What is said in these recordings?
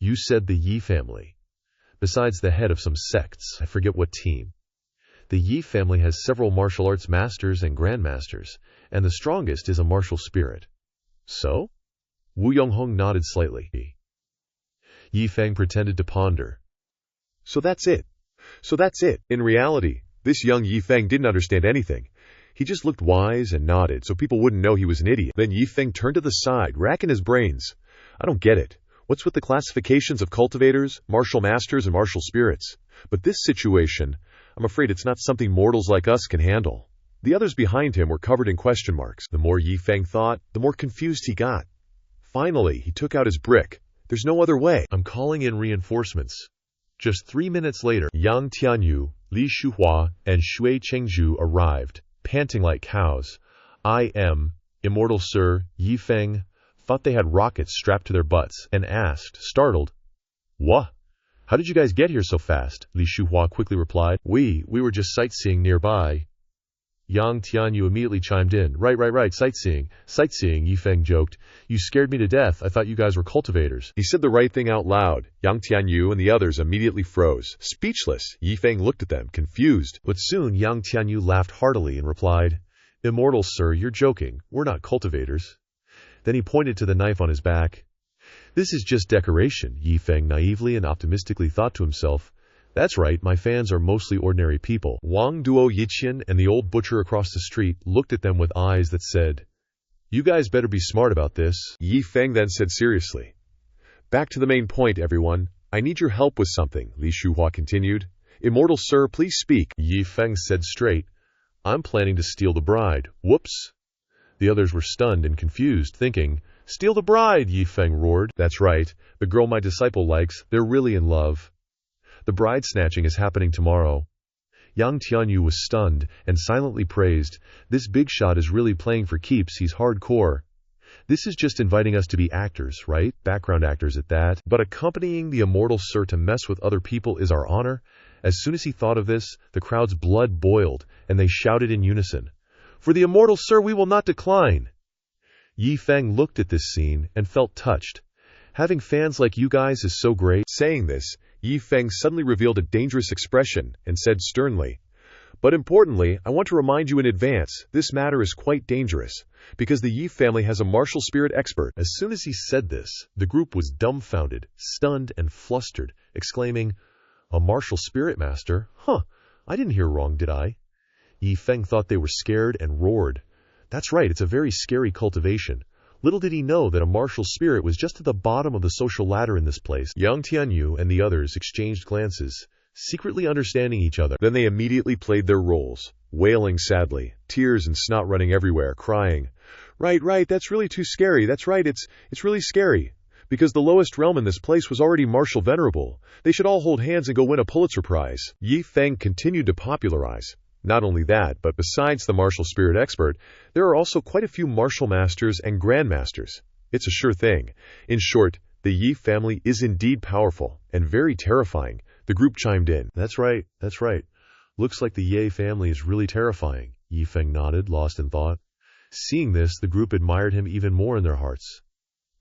You said the Yi family. Besides the head of some sects, I forget what team. The Yi family has several martial arts masters and grandmasters, and the strongest is a martial spirit. So? Wu Yonghong nodded slightly. Yi Feng pretended to ponder. So that's it. In reality, this young Yi Feng didn't understand anything. He just looked wise and nodded so people wouldn't know he was an idiot. Then Yi Feng turned to the side, racking his brains. I don't get it. What's with the classifications of cultivators, martial masters, and martial spirits? But this situation, I'm afraid it's not something mortals like us can handle. The others behind him were covered in question marks. The more Yi Feng thought, the more confused he got. Finally, he took out his brick. There's no other way. I'm calling in reinforcements. Just 3 minutes later, Yang Tianyu, Li Shuhua, and Shui Chengzhu arrived, panting like cows. I am, immortal Sir, Yi Feng, thought they had rockets strapped to their butts, and asked, startled, "What? How did you guys get here so fast?" Li Shuhua quickly replied, We were just sightseeing nearby. Yang Tianyu immediately chimed in, Right, sightseeing, Yi Feng joked. You scared me to death, I thought you guys were cultivators. He said the right thing out loud. Yang Tianyu and the others immediately froze. Speechless, Yi Feng looked at them, confused. But soon Yang Tianyu laughed heartily and replied, Immortal Sir, you're joking, we're not cultivators. Then he pointed to the knife on his back. This is just decoration, Yi Feng naively and optimistically thought to himself. That's right, my fans are mostly ordinary people. Wang Duo Yiqian and the old butcher across the street looked at them with eyes that said, You guys better be smart about this. Yi Feng then said seriously, Back to the main point, everyone. I need your help with something, Li Shuhua continued. Immortal Sir, please speak. Yi Feng said straight, I'm planning to steal the bride. Whoops. The others were stunned and confused, thinking, Steal the bride, Yi Feng roared. That's right, the girl my disciple likes, they're really in love. The bride snatching is happening tomorrow. Yang Tianyu was stunned and silently praised, This big shot is really playing for keeps, he's hardcore. This is just inviting us to be actors, right? Background actors at that. But accompanying the immortal Sir to mess with other people is our honor. As soon as he thought of this, the crowd's blood boiled, and they shouted in unison, For the immortal Sir we will not decline. Yi Feng looked at this scene and felt touched. Having fans like you guys is so great. Saying this, Yi Feng suddenly revealed a dangerous expression and said sternly, But importantly, I want to remind you in advance, this matter is quite dangerous, because the Yi family has a martial spirit expert. As soon as he said this, the group was dumbfounded, stunned, and flustered, exclaiming, A martial spirit master? Huh, I didn't hear wrong, did I? Yi Feng thought they were scared and roared. That's right, it's a very scary cultivation. Little did he know that a martial spirit was just at the bottom of the social ladder in this place. Yang Tianyu and the others exchanged glances, secretly understanding each other. Then they immediately played their roles, wailing sadly, tears and snot running everywhere, crying, Right, that's really too scary, that's right, it's really scary. Because the lowest realm in this place was already martial venerable. They should all hold hands and go win a Pulitzer Prize. Yi Feng continued to popularize. Not only that, but besides the martial spirit expert, there are also quite a few martial masters and grandmasters. It's a sure thing. In short, the Yi family is indeed powerful and very terrifying. The group chimed in. That's right. Looks like the Yi family is really terrifying. Yi Feng nodded, lost in thought. Seeing this, the group admired him even more in their hearts.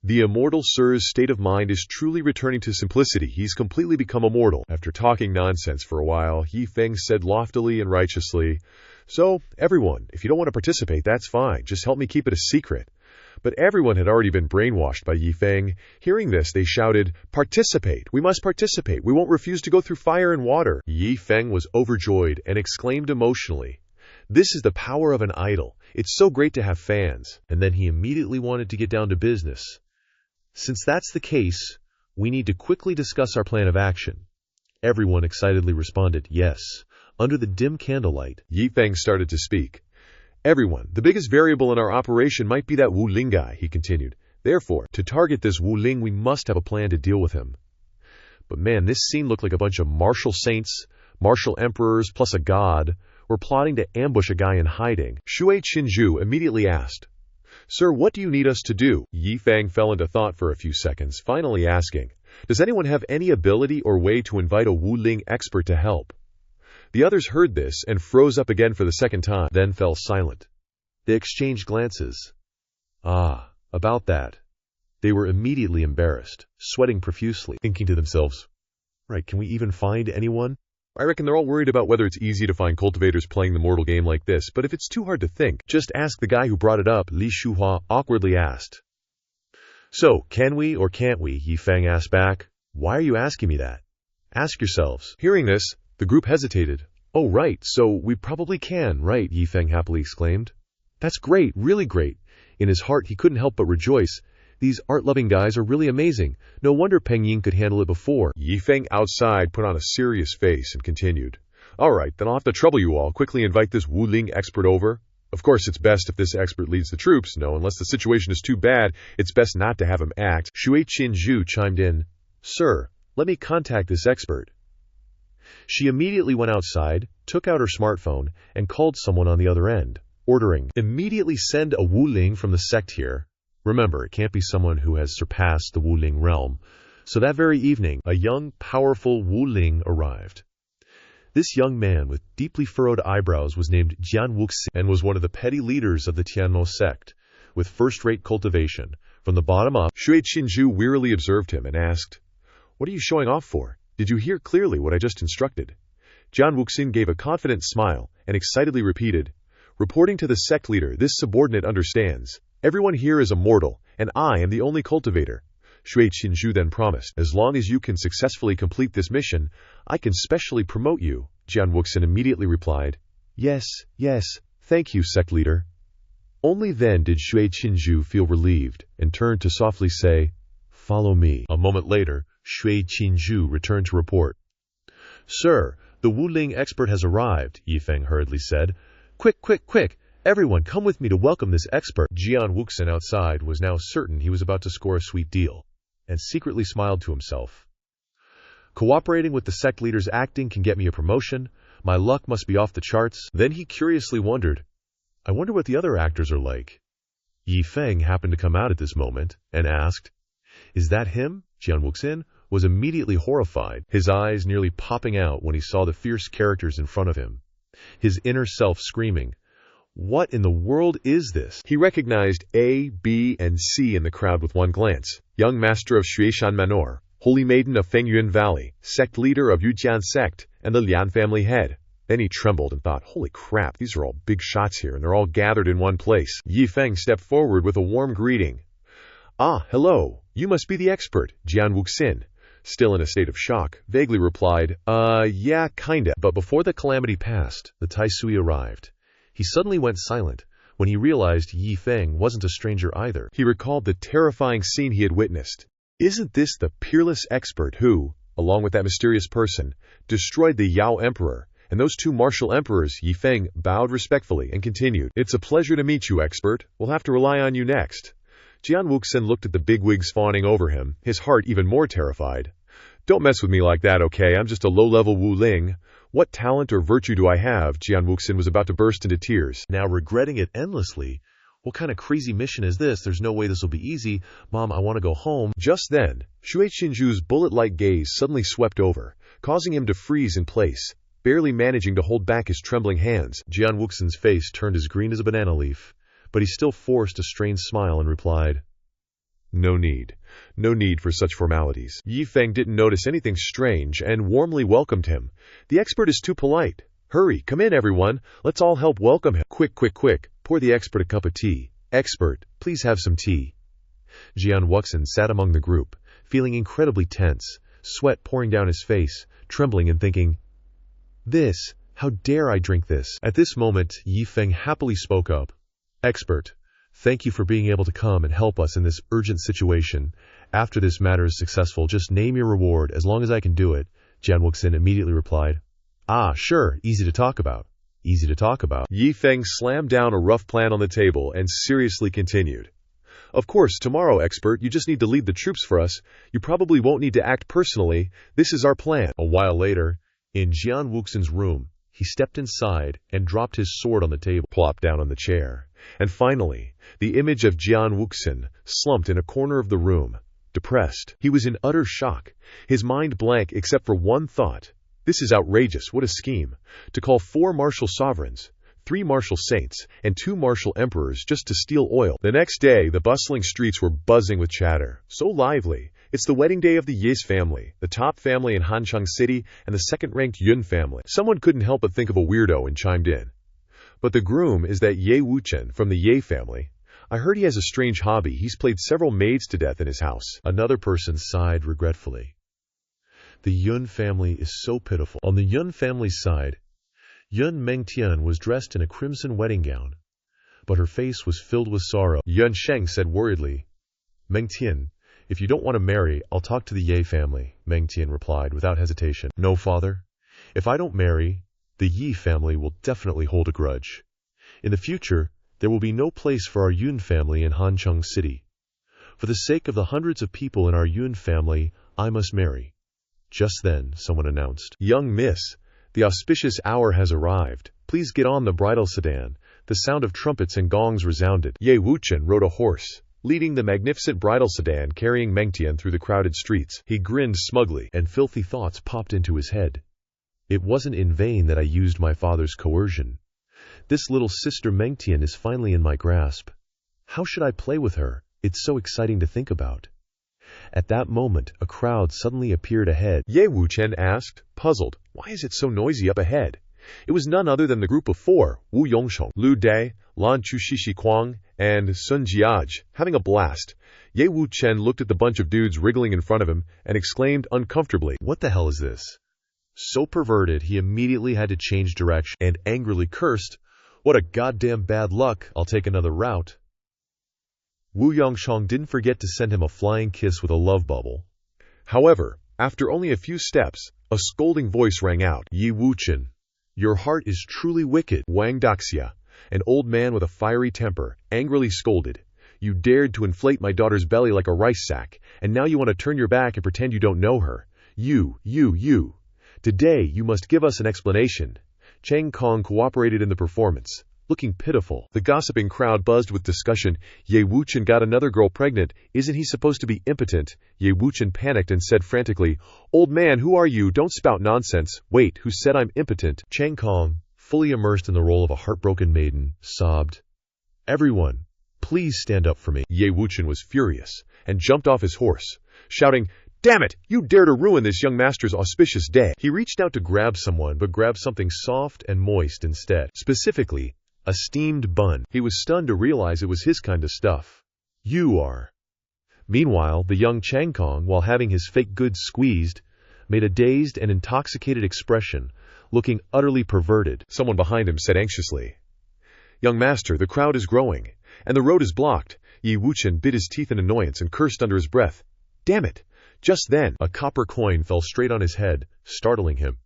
The immortal Sir's state of mind is truly returning to simplicity. He's completely become immortal. After talking nonsense for a while, Yi Feng said loftily and righteously, So, everyone, if you don't want to participate, that's fine. Just help me keep it a secret. But everyone had already been brainwashed by Yi Feng. Hearing this, they shouted, Participate! We must participate! We won't refuse to go through fire and water! Yi Feng was overjoyed and exclaimed emotionally, This is the power of an idol. It's so great to have fans. And then he immediately wanted to get down to business. Since that's the case, we need to quickly discuss our plan of action. Everyone excitedly responded, Yes. Under the dim candlelight, Yi Feng started to speak. Everyone, the biggest variable in our operation might be that Wu Ling guy, he continued. Therefore, to target this Wu Ling, we must have a plan to deal with him. But man, this scene looked like a bunch of martial saints, martial emperors, plus a god, were plotting to ambush a guy in hiding. Shui Qinzhu immediately asked, Sir, what do you need us to do? Yi Feng fell into thought for a few seconds, finally asking, Does anyone have any ability or way to invite a Wu Ling expert to help? The others heard this and froze up again for the second time, then fell silent. They exchanged glances. Ah, about that. They were immediately embarrassed, sweating profusely, thinking to themselves, right, can we even find anyone? I reckon they're all worried about whether it's easy to find cultivators playing the mortal game like this, but if it's too hard to think, just ask the guy who brought it up, Li Shuhua awkwardly asked. So, can we or can't we? Yi Feng asked back. Why are you asking me that? Ask yourselves. Hearing this, the group hesitated. Oh, right, so we probably can, right? Yi Feng happily exclaimed. That's great, really great. In his heart, he couldn't help but rejoice. These art-loving guys are really amazing. No wonder Peng Ying could handle it before. Yi Feng outside put on a serious face and continued. All right, then I'll have to trouble you all. Quickly invite this Wuling expert over. Of course, it's best if this expert leads the troops. No, unless the situation is too bad, it's best not to have him act. Shui Qinzhu chimed in. Sir, let me contact this expert. She immediately went outside, took out her smartphone, and called someone on the other end, ordering, immediately send a Wuling from the sect here. Remember, it can't be someone who has surpassed the Wuling realm. So that very evening, a young, powerful Wuling arrived. This young man with deeply furrowed eyebrows was named Jian Wuxin and was one of the petty leaders of the Tianmo sect, with first-rate cultivation. From the bottom up, Shui Qinzhu wearily observed him and asked, What are you showing off for? Did you hear clearly what I just instructed? Jian Wuxin gave a confident smile and excitedly repeated, Reporting to the sect leader, this subordinate understands. Everyone here is immortal, and I am the only cultivator. Shui Qinzhu then promised, As long as you can successfully complete this mission, I can specially promote you. Jian Wuxin immediately replied, Yes, thank you, sect leader. Only then did Shui Qinzhu feel relieved and turned to softly say, Follow me. A moment later, Shui Qinzhu returned to report. Sir, the Wuling expert has arrived, Yi Feng hurriedly said. Quick! Everyone, come with me to welcome this expert. Jian Wuxin outside was now certain he was about to score a sweet deal, and secretly smiled to himself. Cooperating with the sect leader's acting can get me a promotion. My luck must be off the charts. Then he curiously wondered, I wonder what the other actors are like. Yi Feng happened to come out at this moment, and asked, Is that him? Jian Wuxin was immediately horrified, his eyes nearly popping out when he saw the fierce characters in front of him, his inner self screaming, What in the world is this? He recognized A, B, and C in the crowd with one glance. Young master of Xueshan Manor, holy maiden of Fengyuan Valley, sect leader of Yujian sect, and the Lian family head. Then he trembled and thought, holy crap, these are all big shots here, and they're all gathered in one place. Yi Feng stepped forward with a warm greeting. Ah, hello, you must be the expert, Jian Wuxin. Still in a state of shock, vaguely replied, yeah, kinda. But before the calamity passed, the Tai Sui arrived. He suddenly went silent when he realized Yi Feng wasn't a stranger either. He recalled the terrifying scene he had witnessed. Isn't this the peerless expert who, along with that mysterious person, destroyed the Yao Emperor and those two martial emperors? Yi Feng bowed respectfully and continued, It's a pleasure to meet you, expert. We'll have to rely on you next. Jian Wuxin looked at the bigwigs fawning over him, his heart even more terrified. Don't mess with me like that, okay? I'm just a low-level Wuling. What talent or virtue do I have? Jian Wuxin was about to burst into tears, now regretting it endlessly. What kind of crazy mission is this? There's no way this will be easy. Mom, I want to go home. Just then, Shui Qinzhu's bullet-like gaze suddenly swept over, causing him to freeze in place, barely managing to hold back his trembling hands. Jian Wuxin's face turned as green as a banana leaf, but he still forced a strained smile and replied, No need for such formalities. Yi Feng didn't notice anything strange and warmly welcomed him. The expert is too polite. Hurry, come in everyone. Let's all help welcome him. Quick. Pour the expert a cup of tea. Expert, please have some tea. Jian Wuxin sat among the group, feeling incredibly tense, sweat pouring down his face, trembling and thinking, how dare I drink this? At this moment, Yi Feng happily spoke up. Expert, thank you for being able to come and help us in this urgent situation. After this matter is successful, just name your reward as long as I can do it. Jian Wuxin immediately replied, Sure, easy to talk about. Yi Feng slammed down a rough plan on the table and seriously continued. Of course, tomorrow, expert, you just need to lead the troops for us. You probably won't need to act personally. This is our plan. A while later, in Jian Wuxin's room, he stepped inside and dropped his sword on the table, plopped down on the chair. And finally, the image of Jian Wuxin slumped in a corner of the room, depressed. He was in utter shock, his mind blank except for one thought. This is outrageous. What a scheme. To call 4 martial sovereigns, 3 martial saints, and 2 martial emperors just to steal oil. The next day, the bustling streets were buzzing with chatter. So lively. It's the wedding day of the Yi family, the top family in Hancheng City, and the second-ranked Yun family. Someone couldn't help but think of a weirdo and chimed in. But the groom is that Ye Wuchen from the Ye family. I heard he has a strange hobby. He's played several maids to death in his house. Another person sighed regretfully. The Yun family is so pitiful. On the Yun family's side, Yun Mengtian was dressed in a crimson wedding gown, but her face was filled with sorrow. Yun Sheng said worriedly, Mengtian, if you don't want to marry, I'll talk to the Ye family, Mengtian replied without hesitation. No, father. If I don't marry, the Yi family will definitely hold a grudge. In the future, there will be no place for our Yun family in Hancheng City. For the sake of the hundreds of people in our Yun family, I must marry. Just then, someone announced, Young miss, the auspicious hour has arrived. Please get on the bridal sedan. The sound of trumpets and gongs resounded. Ye Wuchen rode a horse, leading the magnificent bridal sedan carrying Mengtian through the crowded streets. He grinned smugly, and filthy thoughts popped into his head. It wasn't in vain that I used my father's coercion. This little sister Mengtian is finally in my grasp. How should I play with her? It's so exciting to think about. At that moment, a crowd suddenly appeared ahead. Ye Wuchen asked, puzzled, why is it so noisy up ahead? It was none other than the group of 4, Wu Yongsheng, Lu Dai, Lan Chuxishi Kuang, and Sun Jiaj, having a blast. Ye Wuchen looked at the bunch of dudes wriggling in front of him and exclaimed uncomfortably, What the hell is this? So perverted, he immediately had to change direction and angrily cursed, What a goddamn bad luck, I'll take another route. Wu Yongsheng didn't forget to send him a flying kiss with a love bubble. However, after only a few steps, a scolding voice rang out. Yi Wuchen, your heart is truly wicked. Wang Daxia, an old man with a fiery temper, angrily scolded. You dared to inflate my daughter's belly like a rice sack, and now you want to turn your back and pretend you don't know her. You. Today you must give us an explanation. Cheng Kong cooperated in the performance, looking pitiful. The gossiping crowd buzzed with discussion. Ye Wuchen got another girl pregnant. Isn't he supposed to be impotent? Ye Wuchen panicked and said frantically, Old man, who are you? Don't spout nonsense. Wait, who said I'm impotent? Cheng Kong, fully immersed in the role of a heartbroken maiden, sobbed, Everyone, please stand up for me. Ye Wuchen was furious and jumped off his horse, shouting, Damn it! You dare to ruin this young master's auspicious day. He reached out to grab someone, but grabbed something soft and moist instead. Specifically, a steamed bun. He was stunned to realize it was his kind of stuff. You are. Meanwhile, the young Cheng Kong, while having his fake goods squeezed, made a dazed and intoxicated expression, looking utterly perverted. Someone behind him said anxiously, Young master, the crowd is growing, and the road is blocked. Yi Wuchen bit his teeth in annoyance and cursed under his breath. Damn it! Just then, a copper coin fell straight on his head, startling him.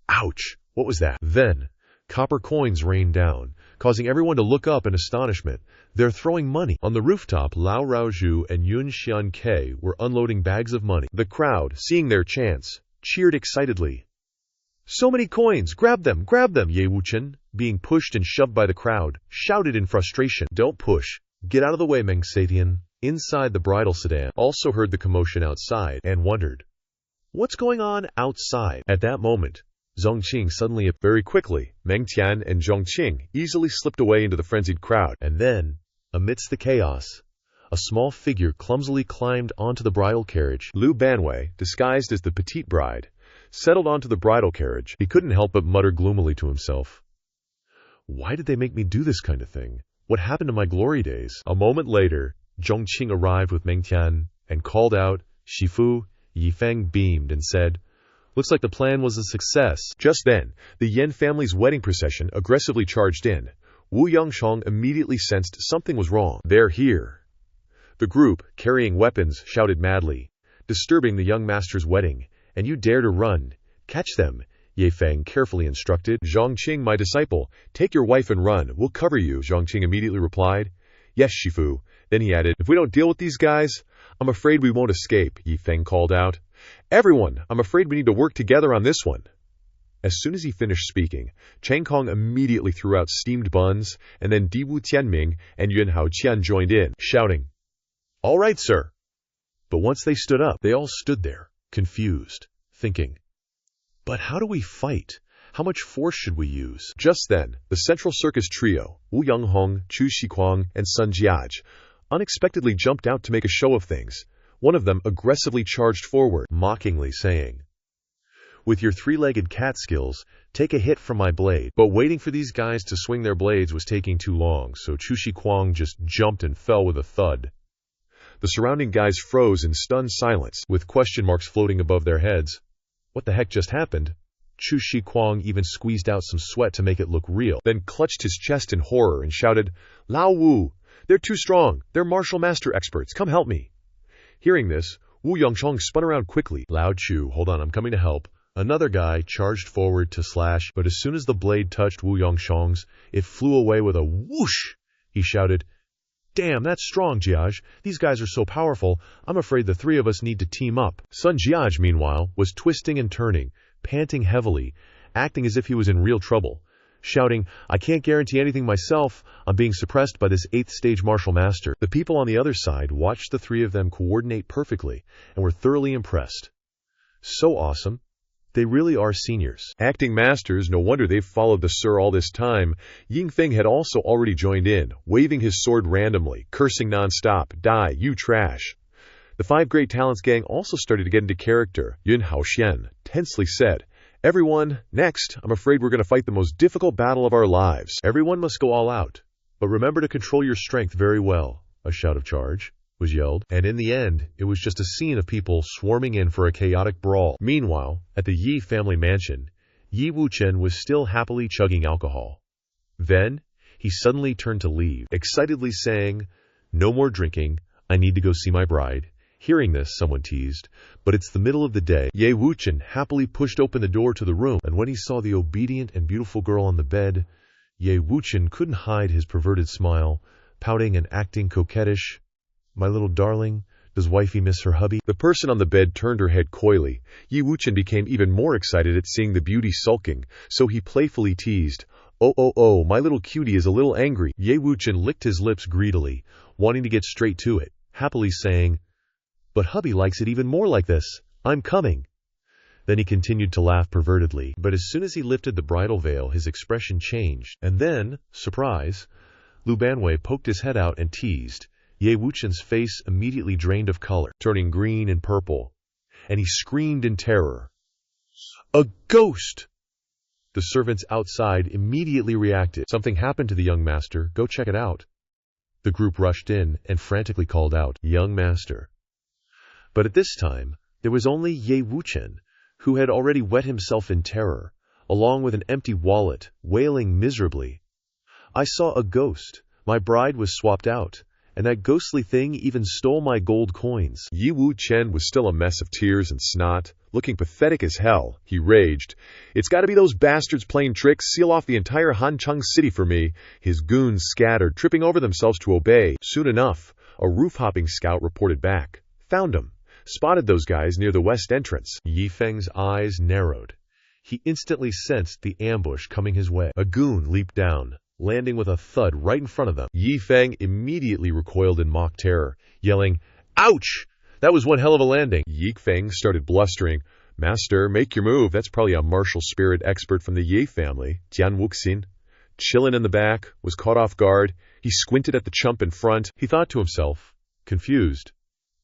Ouch! What was that? Then, copper coins rained down, causing everyone to look up in astonishment. They're throwing money. On the rooftop, Lao Raozhu and Yun Xian Ke were unloading bags of money. The crowd, seeing their chance, cheered excitedly. So many coins! Grab them! Grab them! Ye Wuchen, being pushed and shoved by the crowd, shouted in frustration. Don't push. Get out of the way, Mengsatian. Inside the bridal sedan, also heard the commotion outside and wondered, What's going on outside? At that moment, Zhongqing suddenly appeared. Very quickly, Mengtian and Zhongqing easily slipped away into the frenzied crowd. And then, amidst the chaos, a small figure clumsily climbed onto the bridal carriage. Lu Banwei, disguised as the petite bride, settled onto the bridal carriage. He couldn't help but mutter gloomily to himself, Why did they make me do this kind of thing? What happened to my glory days? A moment later, Zhongqing arrived with Mengtian and called out, Shifu. Yi Feng beamed and said, Looks like the plan was a success. Just then, the Yan family's wedding procession aggressively charged in. Wu Yongsheng immediately sensed something was wrong. They're here. The group, carrying weapons, shouted madly, disturbing the young master's wedding. And you dare to run. Catch them, Yi Feng carefully instructed. Zhongqing, my disciple, take your wife and run. We'll cover you, Zhongqing immediately replied. Yes, Shifu. Then he added, If we don't deal with these guys, I'm afraid we won't escape, Yi Feng called out. Everyone, I'm afraid we need to work together on this one. As soon as he finished speaking, Cheng Kong immediately threw out steamed buns, and then Diwu Tianming and Yun Hao Qian joined in, shouting, All right, sir. But once they stood up, they all stood there, confused, thinking, But how do we fight? How much force should we use? Just then, the Central Circus trio, Wu Yonghong, Chu Shiquang, and Sun Jiaj, unexpectedly jumped out to make a show of things. One of them aggressively charged forward, mockingly saying, "With your three-legged cat skills, take a hit from my blade." But waiting for these guys to swing their blades was taking too long, so Chu Shiquang just jumped and fell with a thud. The surrounding guys froze in stunned silence, with question marks floating above their heads. What the heck just happened? Chu Shiquang even squeezed out some sweat to make it look real, then clutched his chest in horror and shouted, "Lao Wu! They're too strong! They're martial master experts! Come help me!" Hearing this, Wu Yongchong spun around quickly. "Lao Chu, hold on, I'm coming to help." Another guy charged forward to slash, but as soon as the blade touched Wu Yongchong's, it flew away with a whoosh. He shouted, "Damn, that's strong, Jiaj. These guys are so powerful, I'm afraid the three of us need to team up." Sun Jiaj, meanwhile, was twisting and turning, panting heavily, acting as if he was in real trouble, shouting, "I can't guarantee anything myself. I'm being suppressed by this 8th stage martial master." The people on the other side watched the three of them coordinate perfectly and were thoroughly impressed. So awesome. They really are seniors. Acting masters, no wonder they've followed the Sir all this time. Yi Feng had also already joined in, waving his sword randomly, cursing non-stop, "Die, you trash." The 5 Great Talents gang also started to get into character. Yun Haoxian tensely said, "Everyone, next, I'm afraid we're going to fight the most difficult battle of our lives." "Everyone must go all out, but remember to control your strength very well," a shout of charge was yelled, and in the end, it was just a scene of people swarming in for a chaotic brawl. Meanwhile, at the Yi family mansion, Yi Wuchen was still happily chugging alcohol. Then, he suddenly turned to leave, excitedly saying, "No more drinking, I need to go see my bride." Hearing this, someone teased, "But it's the middle of the day." Ye Wuchen happily pushed open the door to the room, and when he saw the obedient and beautiful girl on the bed, Ye Wuchen couldn't hide his perverted smile, pouting and acting coquettish. "My little darling, does wifey miss her hubby?" The person on the bed turned her head coyly. Yi Wuchen became even more excited at seeing the beauty sulking, so he playfully teased, Oh, my little cutie is a little angry." Ye Wuchen licked his lips greedily, wanting to get straight to it, happily saying, "But hubby likes it even more like this. I'm coming." Then he continued to laugh pervertedly, but as soon as he lifted the bridal veil, his expression changed. And then, surprise, Lu Banwei poked his head out and teased. Ye Wuchen's face immediately drained of color, turning green and purple, and he screamed in terror. "A ghost!" The servants outside immediately reacted. "Something happened to the young master. Go check it out." The group rushed in and frantically called out, "Young master." But at this time, there was only Ye Wuchen, who had already wet himself in terror, along with an empty wallet, wailing miserably. "I saw a ghost. My bride was swapped out, and that ghostly thing even stole my gold coins." Yi Wuchen was still a mess of tears and snot, looking pathetic as hell. He raged, "It's got to be those bastards playing tricks. Seal off the entire Hancheng city for me." His goons scattered, tripping over themselves to obey. Soon enough, a roof-hopping scout reported back. "Found them. Spotted those guys near the west entrance." Yi Feng's eyes narrowed. He instantly sensed the ambush coming his way. A goon leaped down, landing with a thud right in front of them. Yi Feng immediately recoiled in mock terror, yelling, "Ouch! That was one hell of a landing." Yi Feng started blustering, "Master, make your move. That's probably a martial spirit expert from the Yi family." Jian Wuxin, chillin' in the back, was caught off guard. He squinted at the chump in front. He thought to himself, confused,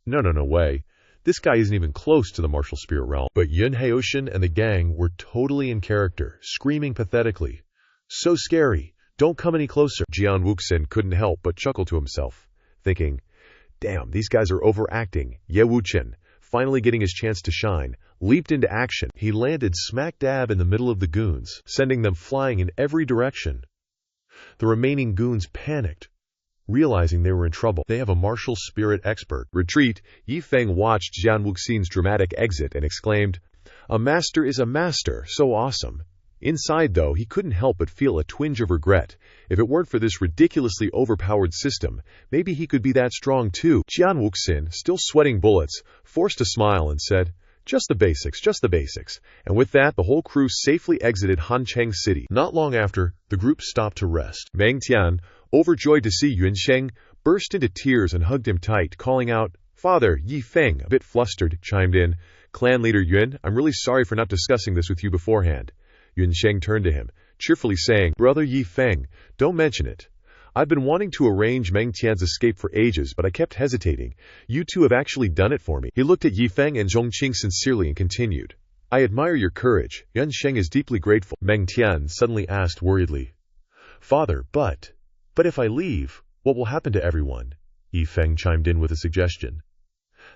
No way. This guy isn't even close to the martial spirit realm." But Yun Haoshan and the gang were totally in character, screaming pathetically, "So scary. Don't come any closer." Jian Wuxin couldn't help but chuckle to himself, thinking, "Damn, these guys are overacting." Ye Wuchen, finally getting his chance to shine, leaped into action. He landed smack dab in the middle of the goons, sending them flying in every direction. The remaining goons panicked, realizing they were in trouble. They have a martial spirit expert. Retreat. Yi Feng watched Jian Wuxin's dramatic exit and exclaimed, "A master is a master, so awesome." Inside, though, he couldn't help but feel a twinge of regret. If it weren't for this ridiculously overpowered system, maybe he could be that strong too. Jian Wuxin, still sweating bullets, forced a smile and said, just the basics. And with that, the whole crew safely exited Hancheng City. Not long after, the group stopped to rest. Meng Tian, overjoyed to see Yun Sheng, burst into tears and hugged him tight, calling out, "Father." Yi Feng, a bit flustered, chimed in, "Clan leader Yun, I'm really sorry for not discussing this with you beforehand." Yunsheng turned to him, cheerfully saying, "Brother Yi Feng, don't mention it. I've been wanting to arrange Meng Tian's escape for ages, but I kept hesitating. You two have actually done it for me." He looked at Yi Feng and Zhongqing sincerely and continued, "I admire your courage. Yunsheng is deeply grateful." Meng Tian suddenly asked worriedly, "Father, but if I leave, what will happen to everyone?" Yi Feng chimed in with a suggestion.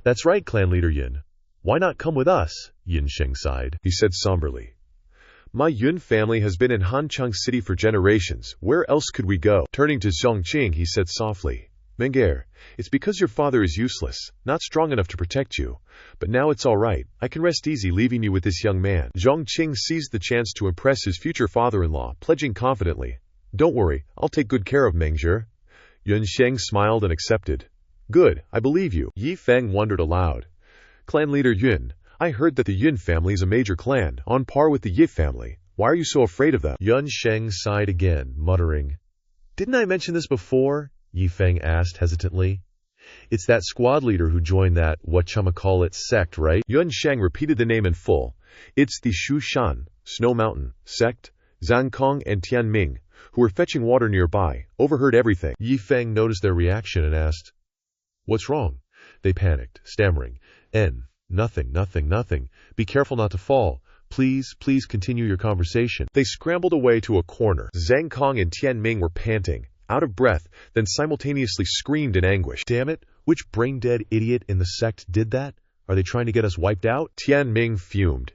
"That's right, clan leader Yin. Why not come with us?" Yunsheng sighed. He said somberly, "My Yun family has been in Hanchang City for generations. Where else could we go?" Turning to Zhongqing, he said softly, "Menger, it's because your father is useless, not strong enough to protect you. But now it's all right. I can rest easy leaving you with this young man." Zhongqing seized the chance to impress his future father-in-law, pledging confidently, "Don't worry, I'll take good care of Mengzhi." Yunsheng smiled and accepted. "Good, I believe you." Yi Feng wondered aloud, "Clan leader Yun, I heard that the Yun family is a major clan, on par with the Yi family. Why are you so afraid of them?" Yunsheng sighed again, muttering, "Didn't I mention this before?" Yi Feng asked hesitantly. "It's that squad leader who joined that whatchamacallit sect, right?" Yunsheng repeated the name in full. "It's the Shushan, Snow Mountain, sect, Zhangkong and Tianming, who were fetching water nearby, overheard everything." Yi Feng noticed their reaction and asked, "What's wrong?" They panicked, stammering, Nothing. Be careful not to fall. Please continue your conversation." They scrambled away to a corner. Zhang Kong and Tianming were panting, out of breath, then simultaneously screamed in anguish. "Damn it, which brain-dead idiot in the sect did that? Are they trying to get us wiped out?" Tianming fumed.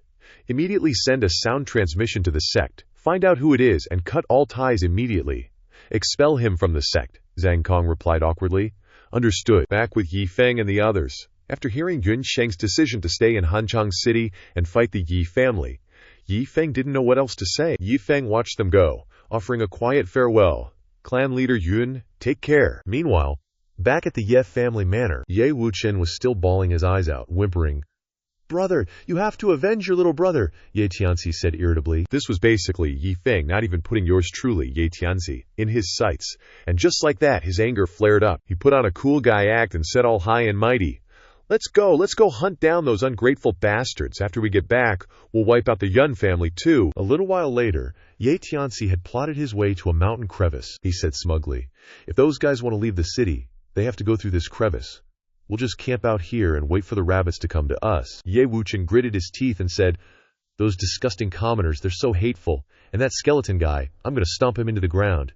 "Immediately send a sound transmission to the sect. Find out who it is and cut all ties immediately." "Expel him from the sect," Zhang Kong replied awkwardly. "Understood." Back with Yi Feng and the others. After hearing Yunsheng's decision to stay in Hanchang City and fight the Yi family, Yi Feng didn't know what else to say. Yi Feng watched them go, offering a quiet farewell. "Clan leader Yun, take care." Meanwhile, back at the Ye family manor, Ye Wuchen was still bawling his eyes out, whimpering. "Brother, you have to avenge your little brother," Ye Tianzi said irritably. This was basically Yi Feng not even putting yours truly, Ye Tianzi, in his sights. And just like that, his anger flared up. He put on a cool guy act and said all high and mighty, Let's go hunt down those ungrateful bastards. After we get back, we'll wipe out the Yun family too." A little while later, Ye Tianzi had plotted his way to a mountain crevice. He said smugly, "If those guys want to leave the city, they have to go through this crevice. We'll just camp out here and wait for the rabbits to come to us." Ye Wuchen gritted his teeth and said, "Those disgusting commoners, they're so hateful. And that skeleton guy, I'm going to stomp him into the ground."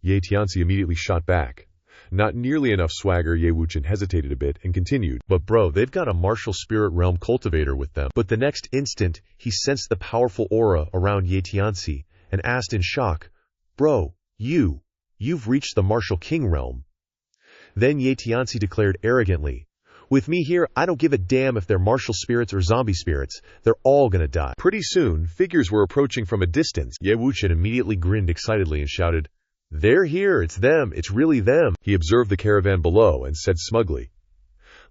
Ye Tianzi immediately shot back. Not nearly enough swagger. Ye Wuchen hesitated a bit and continued, "But bro, they've got a martial spirit realm cultivator with them." But the next instant, he sensed the powerful aura around Ye Tianzi and asked in shock, "Bro, you've reached the martial king realm." Then Ye Tianzi declared arrogantly, "With me here, I don't give a damn if they're martial spirits or zombie spirits. They're all gonna die." Pretty soon, figures were approaching from a distance. Ye Wuchen immediately grinned excitedly and shouted, "They're here, it's them, it's really them." He observed the caravan below and said smugly,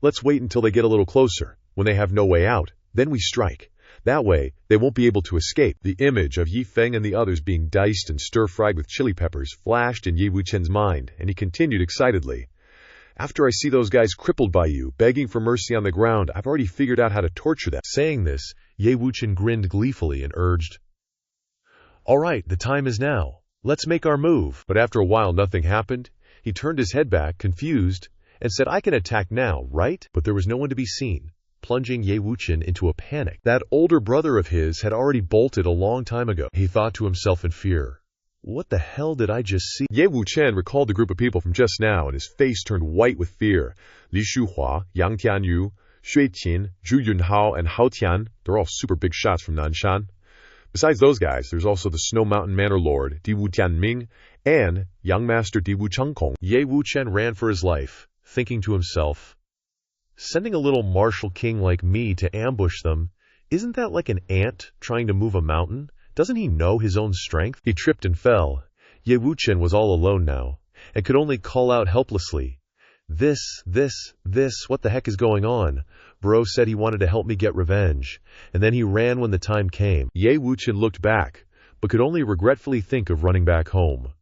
"Let's wait until they get a little closer. When they have no way out, then we strike. That way, they won't be able to escape." The image of Yi Feng and the others being diced and stir-fried with chili peppers flashed in Ye Wuchen's mind, and he continued excitedly, "After I see those guys crippled by you, begging for mercy on the ground, I've already figured out how to torture them." Saying this, Ye Wuchen grinned gleefully and urged, "All right, the time is now. Let's make our move." But after a while nothing happened. He turned his head back, confused, and said, "I can attack now, right?" But there was no one to be seen, plunging Ye Wuchen into a panic. That older brother of his had already bolted a long time ago. He thought to himself in fear, "What the hell did I just see?" Ye Wuchen recalled the group of people from just now, and his face turned white with fear. Li Shuhua, Yang Tianyu, Xue Qin, Zhu Yunhao, and Hao Tian, they're all super big shots from Nanshan. Besides those guys, there's also the Snow Mountain Manor Lord, Di Wu Tianming, and Young Master Di Wu Chengkong. Ye Wuchen ran for his life, thinking to himself, "Sending a little martial king like me to ambush them, isn't that like an ant trying to move a mountain? Doesn't he know his own strength?" He tripped and fell. Ye Wuchen was all alone now, and could only call out helplessly, This, what the heck is going on? Bro said he wanted to help me get revenge, and then he ran when the time came." Ye Wuchen looked back, but could only regretfully think of running back home.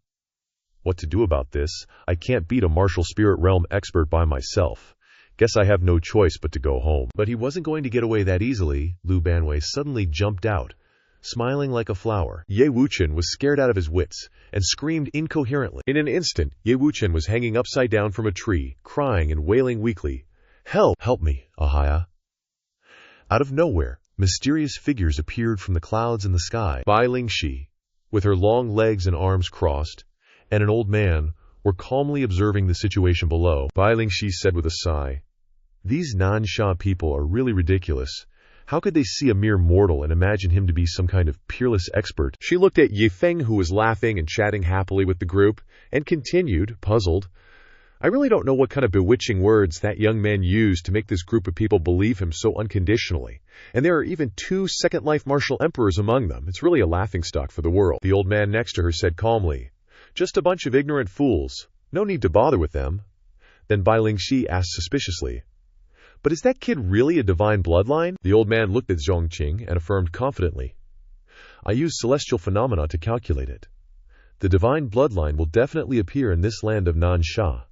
What to do about this? I can't beat a martial spirit realm expert by myself. Guess I have no choice but to go home. But he wasn't going to get away that easily. Lu Banwei suddenly jumped out, smiling like a flower. Ye Wuchen was scared out of his wits and screamed incoherently. In an instant, Ye Wuchen was hanging upside down from a tree, crying and wailing weakly, "Help! Help me, Ahaya!" Out of nowhere, mysterious figures appeared from the clouds in the sky. Bai Lingxi, with her long legs and arms crossed, and an old man were calmly observing the situation below. Bai Lingxi said with a sigh, "These Nansha people are really ridiculous. How could they see a mere mortal and imagine him to be some kind of peerless expert?" She looked at Yi Feng, who was laughing and chatting happily with the group, and continued, puzzled, "I really don't know what kind of bewitching words that young man used to make this group of people believe him so unconditionally. And there are even 2 Second Life martial emperors among them. It's really a laughingstock for the world." The old man next to her said calmly, "Just a bunch of ignorant fools. No need to bother with them." Then Bai Lingxi asked suspiciously, "But is that kid really a divine bloodline?" The old man looked at Zhongqing and affirmed confidently, "I used celestial phenomena to calculate it. The divine bloodline will definitely appear in this land of Nansha.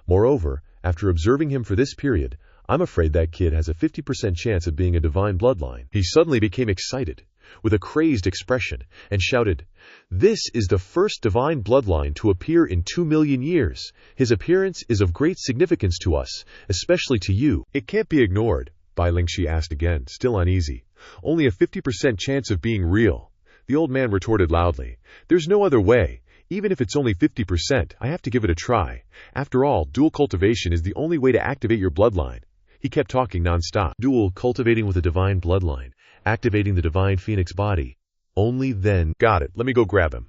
Moreover, after observing him for this period, I'm afraid that kid has a 50% chance of being a divine bloodline." He suddenly became excited, with a crazed expression, and shouted, "This is the first divine bloodline to appear in 2 million years. His appearance is of great significance to us, especially to you." "It can't be ignored," Bai Lingxi asked again, still uneasy. "Only a 50% chance of being real." The old man retorted loudly, "There's no other way. Even if it's only 50%, I have to give it a try. After all, dual cultivation is the only way to activate your bloodline." He kept talking non-stop. Dual cultivating with a divine bloodline, activating the divine phoenix body. Only then. "Got it. Let me go grab him."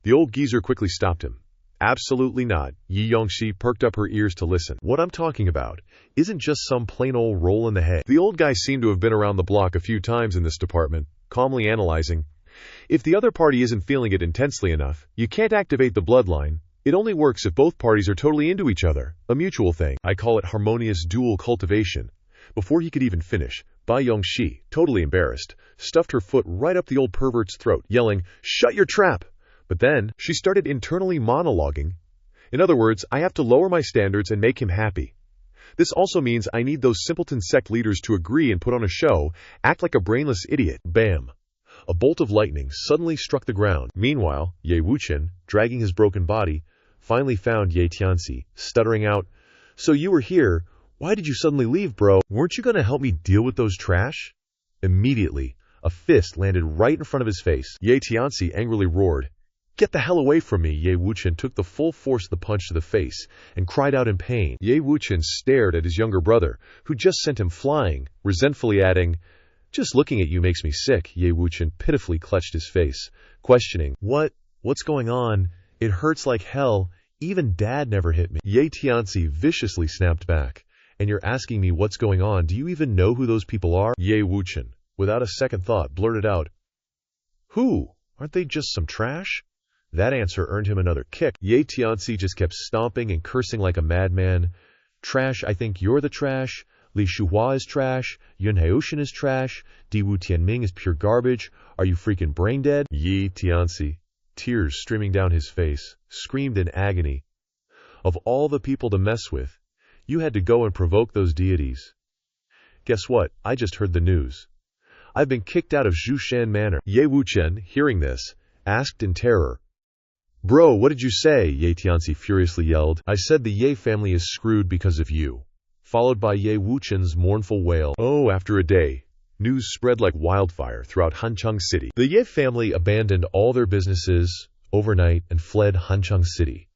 The old geezer quickly stopped him. "Absolutely not." Yi Yongxi perked up her ears to listen. "What I'm talking about isn't just some plain old roll in the head." The old guy seemed to have been around the block a few times in this department, calmly analyzing. "If the other party isn't feeling it intensely enough, you can't activate the bloodline. It only works if both parties are totally into each other, a mutual thing. I call it harmonious dual cultivation." Before he could even finish, Bai Yongxi, totally embarrassed, stuffed her foot right up the old pervert's throat, yelling, "Shut your trap!" But then, she started internally monologuing. "In other words, I have to lower my standards and make him happy. This also means I need those simpleton sect leaders to agree and put on a show, act like a brainless idiot." Bam! A bolt of lightning suddenly struck the ground. Meanwhile, Ye Wuchen, dragging his broken body, finally found Ye Tianzi, stuttering out, "So you were here. Why did you suddenly leave, bro? Weren't you going to help me deal with those trash?" Immediately, a fist landed right in front of his face. Ye Tianzi angrily roared, "Get the hell away from me!" Ye Wuchen took the full force of the punch to the face and cried out in pain. Ye Wuchen stared at his younger brother, who just sent him flying, resentfully adding, "Just looking at you makes me sick." Ye Wuchen pitifully clutched his face, questioning, What's going on? It hurts like hell. Even Dad never hit me." Ye Tianzi viciously snapped back, "And you're asking me what's going on? Do you even know who those people are?" Ye Wuchen, without a second thought, blurted out, "Who? Aren't they just some trash?" That answer earned him another kick. Ye Tianzi just kept stomping and cursing like a madman. "Trash, I think you're the trash. Li Shuhua is trash. Yun Haoshan is trash. Diwu Tianming is pure garbage. Are you freaking brain dead?" Yi Tianzi, tears streaming down his face, screamed in agony. "Of all the people to mess with, you had to go and provoke those deities. Guess what? I just heard the news. I've been kicked out of Zhushan Manor." Ye Wuchen, hearing this, asked in terror, "Bro, what did you say?" Ye Tianzi furiously yelled. "I said the Ye family is screwed because of you." Followed by Ye Wuchen's mournful wail. After a day, news spread like wildfire throughout Hancheng City. The Ye family abandoned all their businesses overnight and fled Hancheng City.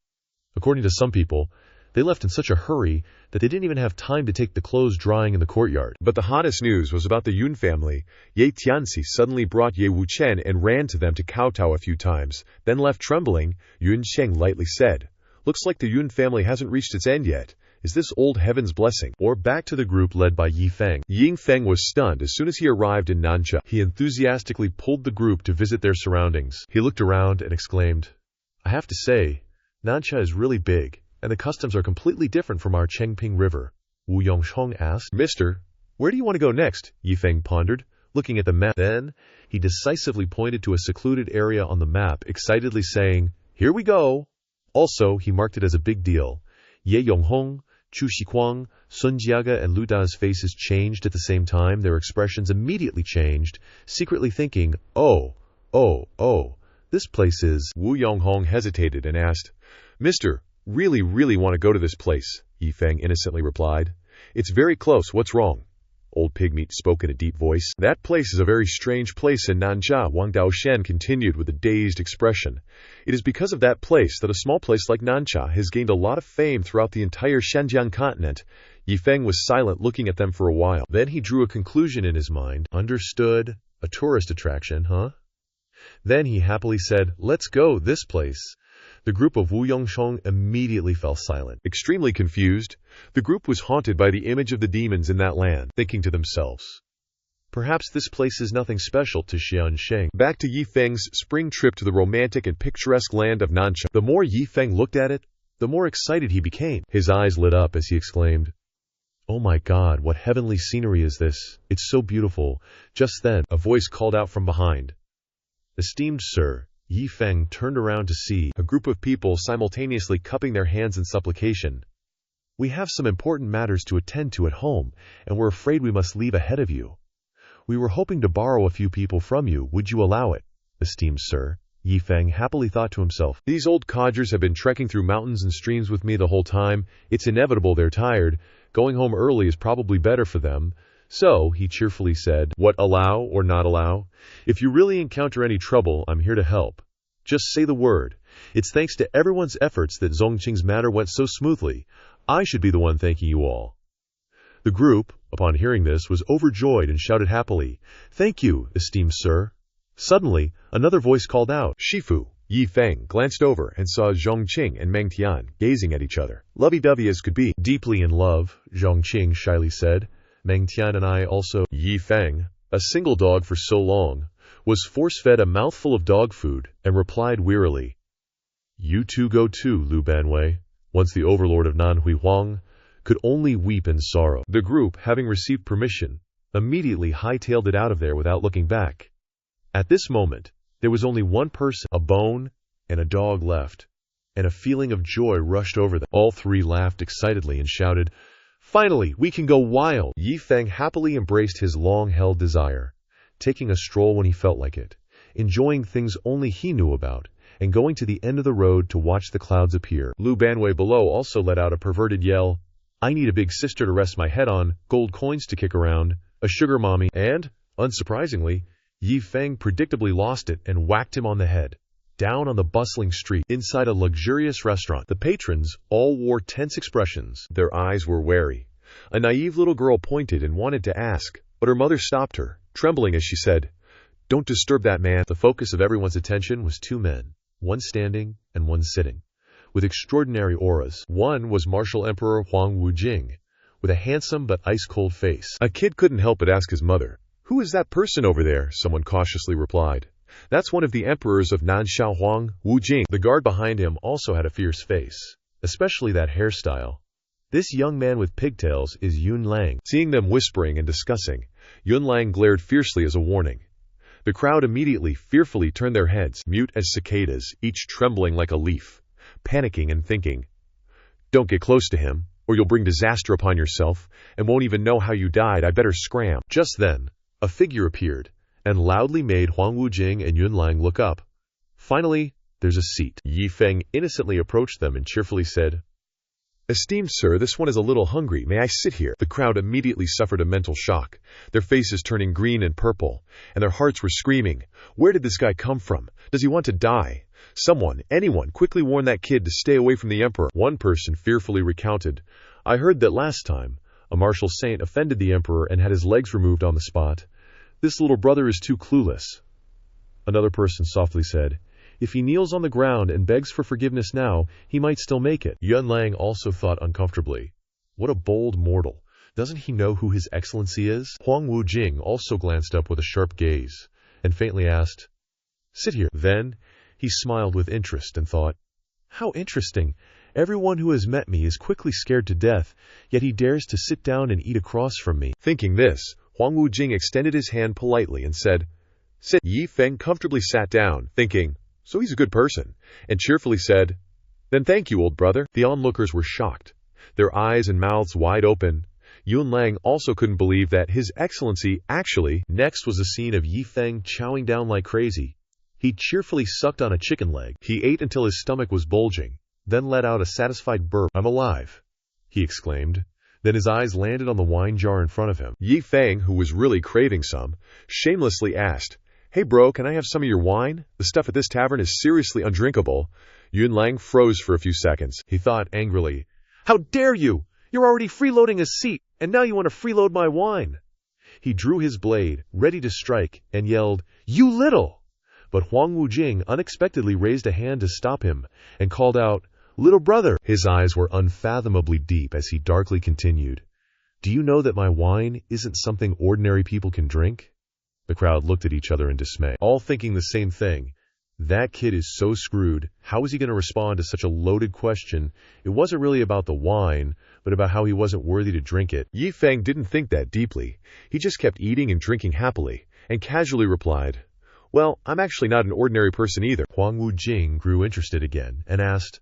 According to some people, they left in such a hurry that they didn't even have time to take the clothes drying in the courtyard. But the hottest news was about the Yun family. Ye Tianzi suddenly brought Ye Wuchen and ran to them to kowtow a few times, then left trembling. Yun Sheng lightly said, "Looks like the Yun family hasn't reached its end yet. Is this old heaven's blessing?" Or back to the group led by Yi Feng. Yi Feng was stunned as soon as he arrived in Nansha. He enthusiastically pulled the group to visit their surroundings. He looked around and exclaimed, "I have to say, Nansha is really big, and the customs are completely different from our Chengping River." Wu Yongsheng asked, "Mister, where do you want to go next?" Yi Feng pondered, looking at the map. Then, he decisively pointed to a secluded area on the map, excitedly saying, "Here we go." Also, he marked it as a big deal. Ye Yonghong, Chu Shiquang, Sun Jiaga, and Lu Da's faces changed at the same time. Their expressions immediately changed, secretly thinking, oh, this place is... Wu Yonghong hesitated and asked, Mister, really want to go to this place, Yi Feng innocently replied. It's very close, what's wrong? Old Pigmeat spoke in a deep voice. That place is a very strange place in Nanjia, Wang Daoshen continued with a dazed expression. It is because of that place that a small place like Nanjia has gained a lot of fame throughout the entire Shenjiang continent. Yi Feng was silent, looking at them for a while. Then he drew a conclusion in his mind. Understood. A tourist attraction, huh? Then he happily said, let's go, this place. The group of Wu Yongsheng immediately fell silent. Extremely confused, the group was haunted by the image of the demons in that land, thinking to themselves, perhaps this place is nothing special to Xiansheng. Back to Yi Feng's spring trip to the romantic and picturesque land of Nanxia. The more Yi Feng looked at it, the more excited he became. His eyes lit up as he exclaimed, oh my God, what heavenly scenery is this? It's so beautiful. Just then, a voice called out from behind. Esteemed sir. Yi Feng turned around to see a group of people simultaneously cupping their hands in supplication. We have some important matters to attend to at home, and we're afraid we must leave ahead of you. We were hoping to borrow a few people from you. Would you allow it, esteemed sir? Yi Feng happily thought to himself. These old codgers have been trekking through mountains and streams with me the whole time. It's inevitable they're tired. Going home early is probably better for them. So, he cheerfully said, what, allow or not allow? If you really encounter any trouble, I'm here to help. Just say the word. It's thanks to everyone's efforts that Zhongqing's matter went so smoothly. I should be the one thanking you all. The group, upon hearing this, was overjoyed and shouted happily, thank you, esteemed sir. Suddenly, another voice called out, Shifu. Yi Feng glanced over and saw Zhongqing and Meng Tian gazing at each other, lovey-dovey as could be. Deeply in love, Zhongqing shyly said. Meng Tian and I also. Yi Feng, a single dog for so long, was force-fed a mouthful of dog food and replied wearily, you two go too, Lu Banwei. Once the overlord of Nanhui Huang could only weep in sorrow. The group, having received permission, immediately hightailed it out of there without looking back. At this moment, there was only one person, a bone, and a dog left, and a feeling of joy rushed over them. All three laughed excitedly and shouted, finally, we can go wild! Yi Feng happily embraced his long-held desire, taking a stroll when he felt like it, enjoying things only he knew about, and going to the end of the road to watch the clouds appear. Lu Banwei below also let out a perverted yell. I need a big sister to rest my head on, gold coins to kick around, a sugar mommy, and, unsurprisingly, Yi Feng predictably lost it and whacked him on the head. Down on the bustling street, inside a luxurious restaurant, the patrons all wore tense expressions. Their eyes were wary. A naive little girl pointed and wanted to ask, but her mother stopped her, trembling as she said, don't disturb that man. The focus of everyone's attention was two men, one standing and one sitting, with extraordinary auras. One was Martial Emperor Huang Wujing, with a handsome but ice-cold face. A kid couldn't help but ask his mother, who is that person over there? Someone cautiously replied. That's one of the emperors of Nanxia Huang Wujing. The guard behind him also had a fierce face, especially that hairstyle. This young man with pigtails is Yun Lang. Seeing them whispering and discussing, Yun Lang glared fiercely as a warning. The crowd immediately fearfully turned their heads, mute as cicadas, each trembling like a leaf, panicking and thinking, don't get close to him, or you'll bring disaster upon yourself, and won't even know how you died. I better scram. Just then, a figure appeared, and loudly made Huang Wujing and Yun Lang look up. Finally, there's a seat. Yi Feng innocently approached them and cheerfully said, esteemed sir, this one is a little hungry. May I sit here? The crowd immediately suffered a mental shock, their faces turning green and purple, and their hearts were screaming, where did this guy come from? Does he want to die? Someone, anyone, quickly warn that kid to stay away from the emperor. One person fearfully recounted, I heard that last time, a martial saint offended the emperor and had his legs removed on the spot. This little brother is too clueless. Another person softly said, if he kneels on the ground and begs for forgiveness now, he might still make it. Yun Lang also thought uncomfortably, what a bold mortal. Doesn't he know who his excellency is? Huang Wujing also glanced up with a sharp gaze, and faintly asked, sit here. Then, he smiled with interest and thought, how interesting. Everyone who has met me is quickly scared to death, yet he dares to sit down and eat across from me. Thinking this, Huang Wujing extended his hand politely and said, sit. Yi Feng comfortably sat down, thinking, so he's a good person, and cheerfully said, then thank you, old brother. The onlookers were shocked. their eyes and mouths wide open. Yunlang also couldn't believe that His Excellency actually. Next was a scene of Yi Feng chowing down like crazy. He cheerfully sucked on a chicken leg. He ate until his stomach was bulging, then let out a satisfied burp. "I'm alive," he exclaimed. Then his eyes landed on the wine jar in front of him. Yi Feng, who was really craving some, shamelessly asked, "Hey bro, can I have some of your wine? The stuff at this tavern is seriously undrinkable." Yunlang froze for a few seconds. He thought angrily, "How dare you! You're already freeloading a seat, and now you want to freeload my wine." He drew his blade, ready to strike, and yelled, "You little!" But Huang Wujing unexpectedly raised a hand to stop him, and called out, "Little brother!" His eyes were unfathomably deep as he darkly continued, "Do you know that my wine isn't something ordinary people can drink?" The crowd looked at each other in dismay, all thinking the same thing. That kid is so screwed. How was he going to respond to such a loaded question? It wasn't really about the wine, but about how he wasn't worthy to drink it. Yi Feng didn't think that deeply. He just kept eating and drinking happily, and casually replied, "Well, I'm actually not an ordinary person either." Huang Wujing grew interested again and asked,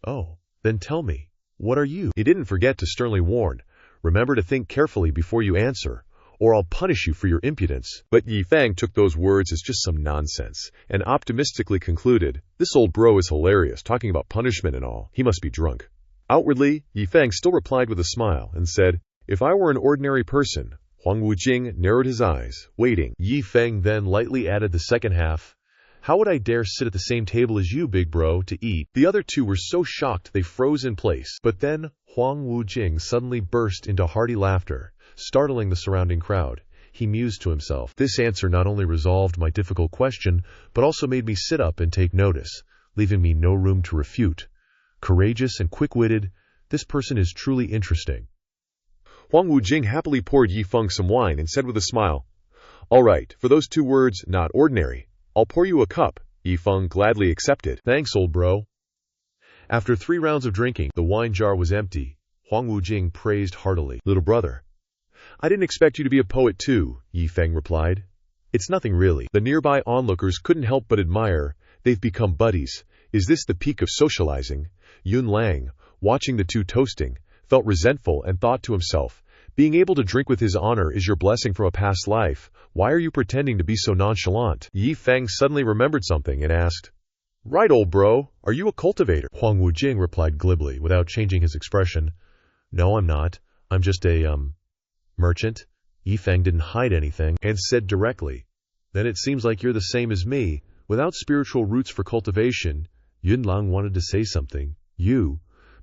"Oh, then tell me, what are you?" He didn't forget to sternly warn, "Remember to think carefully before you answer, or I'll punish you for your impudence." But Yi Feng took those words as just some nonsense, and optimistically concluded, "This old bro is hilarious, talking about punishment and all. He must be drunk." Outwardly, Yi Feng still replied with a smile, and said, "If I were an ordinary person." Huang Wujing narrowed his eyes, waiting. Yi Feng then lightly added the second half, "How would I dare sit at the same table as you, big bro, to eat?" The other two were so shocked they froze in place. But then Huang Wujing suddenly burst into hearty laughter, startling the surrounding crowd. He mused to himself, "This answer not only resolved my difficult question, but also made me sit up and take notice, leaving me no room to refute. Courageous and quick-witted, this person is truly interesting." Huang Wujing happily poured Yi Feng some wine and said with a smile, "All right, for those two words, not ordinary, I'll pour you a cup." Yi Feng gladly accepted. "Thanks, old bro." After 3 rounds of drinking, the wine jar was empty. Huang Wujing praised heartily. "Little brother, I didn't expect you to be a poet too," Yi Feng replied. "It's nothing really." The nearby onlookers couldn't help but admire. They've become buddies. Is this the peak of socializing? Yunlang, watching the two toasting, felt resentful and thought to himself, "Being able to drink with his honor is your blessing from a past life. Why are you pretending to be so nonchalant?" Yi Feng suddenly remembered something and asked, "Right, old bro, are you a cultivator?" Huang Wujing replied glibly, without changing his expression, "No, I'm not. I'm just a, merchant." Yi Feng didn't hide anything, and said directly, "Then it seems like you're the same as me, without spiritual roots for cultivation." Yunlang wanted to say something,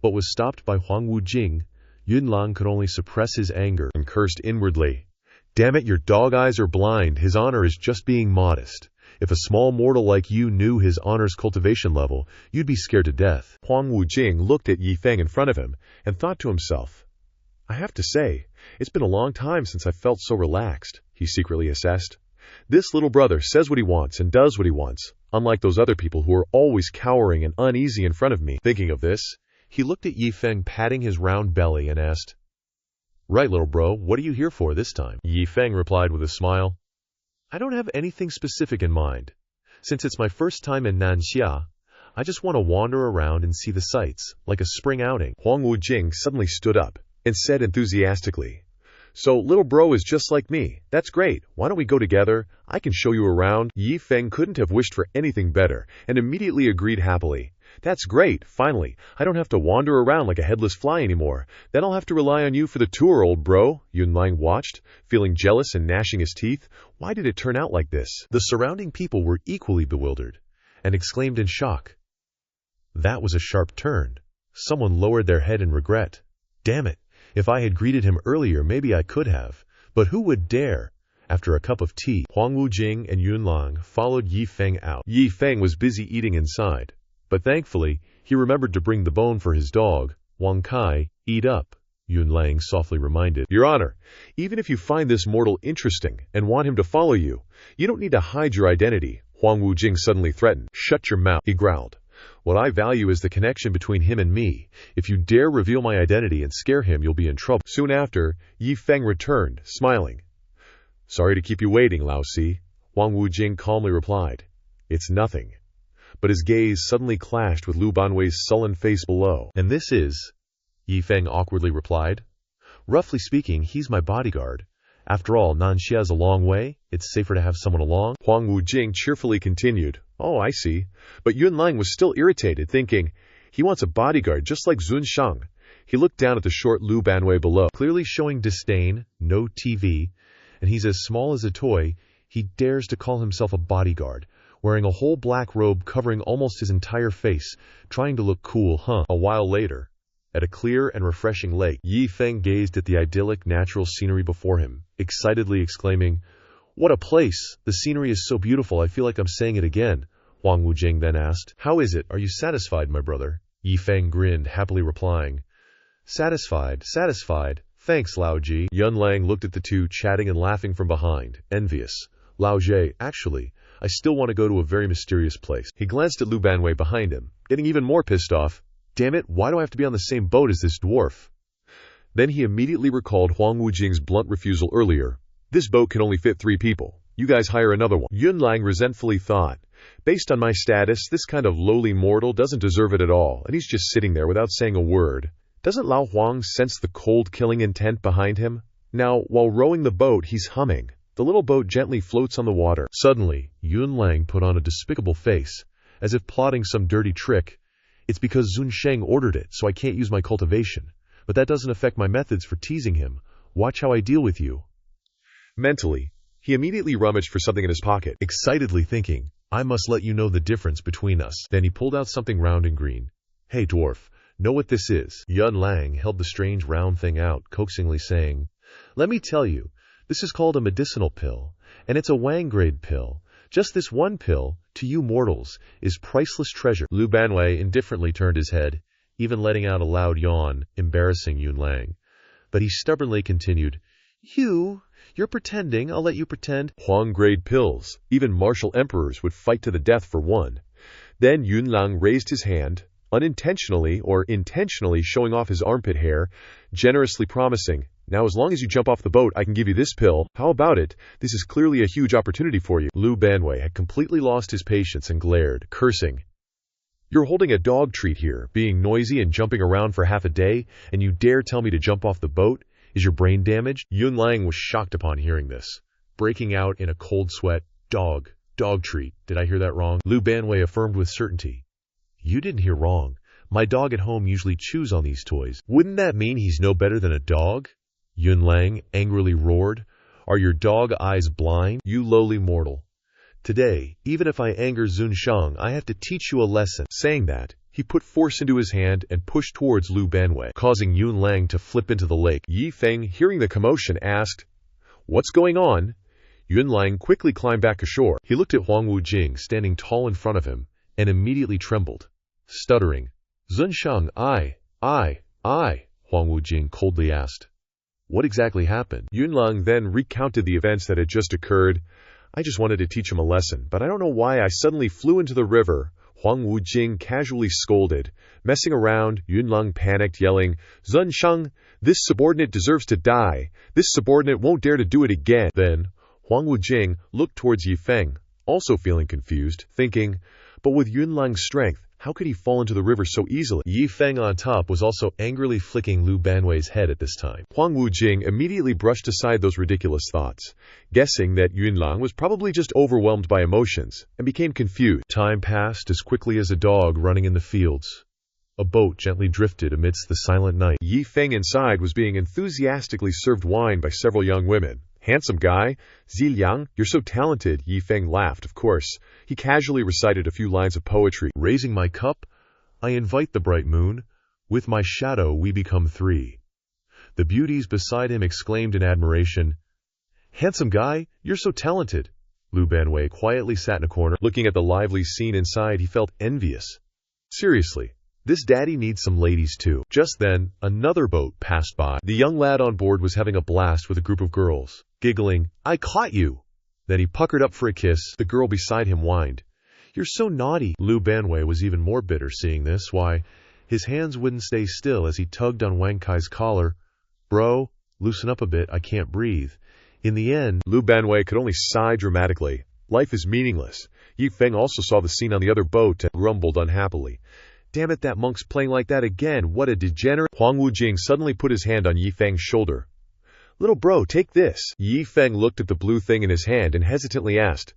but was stopped by Huang Wujing. Yunlang could only suppress his anger and cursed inwardly. "Damn it, your dog eyes are blind. His honor is just being modest. If a small mortal like you knew his honor's cultivation level, you'd be scared to death." Huang Wujing looked at Yi Feng in front of him and thought to himself, "I have to say, it's been a long time since I felt so relaxed," he secretly assessed. "This little brother says what he wants and does what he wants, unlike those other people who are always cowering and uneasy in front of me." Thinking of this, he looked at Yi Feng patting his round belly and asked, "Right, little bro, what are you here for this time?" Yi Feng replied with a smile, "I don't have anything specific in mind. Since it's my first time in Nanxia, I just want to wander around and see the sights, like a spring outing." Huang Wujing suddenly stood up and said enthusiastically, "So little bro is just like me. That's great. Why don't we go together? I can show you around." Yi Feng couldn't have wished for anything better and immediately agreed happily. "That's great. Finally, I don't have to wander around like a headless fly anymore. Then I'll have to rely on you for the tour, old bro." Yunlang watched, feeling jealous and gnashing his teeth. Why did it turn out like this? The surrounding people were equally bewildered and exclaimed in shock, "That was a sharp turn." Someone lowered their head in regret. "Damn it. If I had greeted him earlier, maybe I could have. But who would dare?" After a cup of tea, Huang Wujing and Yunlang followed Yi Feng out. Yi Feng was busy eating inside, but thankfully, he remembered to bring the bone for his dog. "Wang Kai, eat up," Yunlang softly reminded. "Your Honor, even if you find this mortal interesting and want him to follow you, you don't need to hide your identity," Huang Wujing suddenly threatened. "Shut your mouth," he growled. "What I value is the connection between him and me. If you dare reveal my identity and scare him, you'll be in trouble." Soon after, Yi Feng returned, smiling. "Sorry to keep you waiting, Lao Si," Huang Wujing calmly replied. "It's nothing." But his gaze suddenly clashed with Lu Banwei's sullen face below. "And this is?" Yi Feng awkwardly replied. Roughly speaking, he's my bodyguard. After all, Nanxia's a long way. It's safer to have someone along. Huang Wujing cheerfully continued. Oh, I see. But Yunlang was still irritated, thinking, he wants a bodyguard just like Zun Shang. He looked down at the short Lu Banwei below, clearly showing disdain, no TV, and he's as small as a toy. He dares to call himself a bodyguard, wearing a whole black robe covering almost his entire face, trying to look cool, huh? A while later, at a clear and refreshing lake, Yi Feng gazed at the idyllic natural scenery before him, excitedly exclaiming, "What a place! The scenery is so beautiful, I feel like I'm saying it again." Huang Wujing then asked, "How is it? Are you satisfied, my brother?" Yi Feng grinned, happily replying, "Satisfied, satisfied. Thanks, Lao Ji." Yunlang looked at the two, chatting and laughing from behind, envious. Lao Ji, actually, I still want to go to a very mysterious place. He glanced at Lu Banwei behind him, getting even more pissed off. Damn it, why do I have to be on the same boat as this dwarf? Then he immediately recalled Huang Wujing's blunt refusal earlier. This boat can only fit 3 people. You guys hire another one. Yunlang resentfully thought, based on my status, this kind of lowly mortal doesn't deserve it at all, and he's just sitting there without saying a word. Doesn't Lao Huang sense the cold-killing intent behind him? Now, while rowing the boat, he's humming. The little boat gently floats on the water. Suddenly, Yunlang put on a despicable face, as if plotting some dirty trick. It's because Zun Sheng ordered it, so I can't use my cultivation. But that doesn't affect my methods for teasing him. Watch how I deal with you. Mentally, he immediately rummaged for something in his pocket, excitedly thinking, I must let you know the difference between us. Then he pulled out something round and green. Hey, dwarf, know what this is? Yunlang held the strange round thing out, coaxingly saying, Let me tell you, this is called a medicinal pill, and it's a Wang-grade pill. Just this one pill, to you mortals, is priceless treasure. Lu Banwei indifferently turned his head, even letting out a loud yawn, embarrassing Yunlang. But he stubbornly continued, You're pretending, I'll let you pretend. Huang-grade pills. Even martial emperors would fight to the death for one. Then Yunlang raised his hand, unintentionally or intentionally showing off his armpit hair, generously promising, Now as long as you jump off the boat, I can give you this pill. How about it? This is clearly a huge opportunity for you. Lu Banwei had completely lost his patience and glared, cursing. You're holding a dog treat here, being noisy and jumping around for half a day, and you dare tell me to jump off the boat? Is your brain damaged? Yunlang was shocked upon hearing this, breaking out in a cold sweat. Dog treat. Did I hear that wrong? Lu Banwei affirmed with certainty. You didn't hear wrong. My dog at home usually chews on these toys. Wouldn't that mean he's no better than a dog? Yunlang angrily roared. Are your dog eyes blind, you lowly mortal? Today, even if I anger Zun Shang, I have to teach you a lesson. Saying that, he put force into his hand and pushed towards Lu Banwei, causing Yunlang to flip into the lake. Yi Feng, hearing the commotion, asked, What's going on? Yunlang quickly climbed back ashore. He looked at Huang Wujing standing tall in front of him, and immediately trembled, stuttering. Zun Shang, I, Huang Wujing coldly asked. What exactly happened? Yunlang then recounted the events that had just occurred. I just wanted to teach him a lesson, but I don't know why I suddenly flew into the river. Huang Wujing casually scolded. Messing around, Yunlang panicked, yelling, Zun Shang, this subordinate deserves to die. This subordinate won't dare to do it again. Then, Huang Wujing looked towards Yi Feng, also feeling confused, thinking, but with Yunlang's strength, how could he fall into the river so easily? Yi Feng on top was also angrily flicking Lu Banwei's head at this time. Huang Wujing immediately brushed aside those ridiculous thoughts, guessing that Yunlang was probably just overwhelmed by emotions, and became confused. Time passed as quickly as a dog running in the fields. A boat gently drifted amidst the silent night. Yi Feng inside was being enthusiastically served wine by several young women. Handsome guy. Ziliang, you're so talented. Yi Feng laughed, of course. He casually recited a few lines of poetry. Raising my cup, I invite the bright moon. With my shadow we become 3. The beauties beside him exclaimed in admiration. Handsome guy, you're so talented. Lu Banwei quietly sat in a corner. Looking at the lively scene inside, he felt envious. Seriously, this daddy needs some ladies too. Just then, another boat passed by. The young lad on board was having a blast with a group of girls, giggling, I caught you! Then he puckered up for a kiss. The girl beside him whined, You're so naughty. Lu Banwei was even more bitter seeing this. Why, his hands wouldn't stay still as he tugged on Wang Kai's collar. Bro, loosen up a bit, I can't breathe. In the end, Lu Banwei could only sigh dramatically. Life is meaningless. Yi Feng also saw the scene on the other boat and grumbled unhappily. Damn it, that monk's playing like that again. What a degenerate. Huang Wujing suddenly put his hand on Yi Feng's shoulder. Little bro, take this. Yi Feng looked at the blue thing in his hand and hesitantly asked,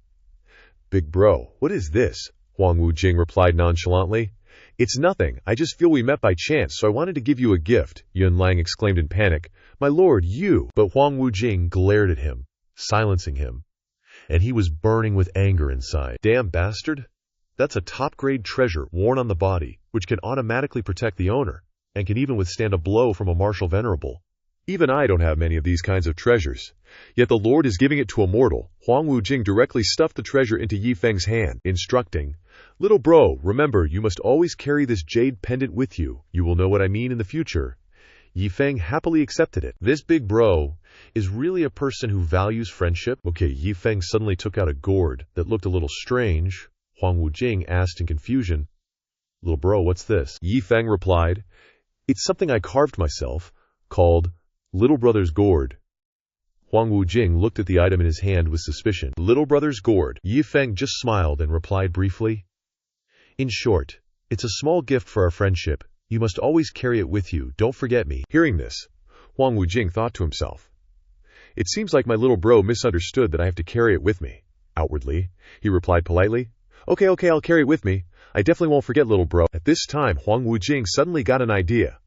Big bro, what is this? Huang Wujing replied nonchalantly. It's nothing. I just feel we met by chance, so I wanted to give you a gift, Yunlang exclaimed in panic. My lord, you! But Huang Wujing glared at him, silencing him, and he was burning with anger inside. Damn bastard! That's a top-grade treasure worn on the body, which can automatically protect the owner, and can even withstand a blow from a martial venerable. Even I don't have many of these kinds of treasures. Yet the Lord is giving it to a mortal. Huang Wujing directly stuffed the treasure into Yi Feng's hand, instructing, Little bro, remember, you must always carry this jade pendant with you. You will know what I mean in the future. Yi Feng happily accepted it. This big bro is really a person who values friendship. Okay, Yi Feng suddenly took out a gourd that looked a little strange. Huang Wujing asked in confusion, Little bro, what's this? Yi Feng replied, It's something I carved myself, called Little Brother's Gourd. Huang Wujing looked at the item in his hand with suspicion. Little Brother's Gourd. Yi Feng just smiled and replied briefly, In short, it's a small gift for our friendship. You must always carry it with you. Don't forget me. Hearing this, Huang Wujing thought to himself, It seems like my little bro misunderstood that I have to carry it with me. Outwardly, he replied politely, Okay, I'll carry it with me. I definitely won't forget, little bro. At this time, Huang Wujing suddenly got an idea.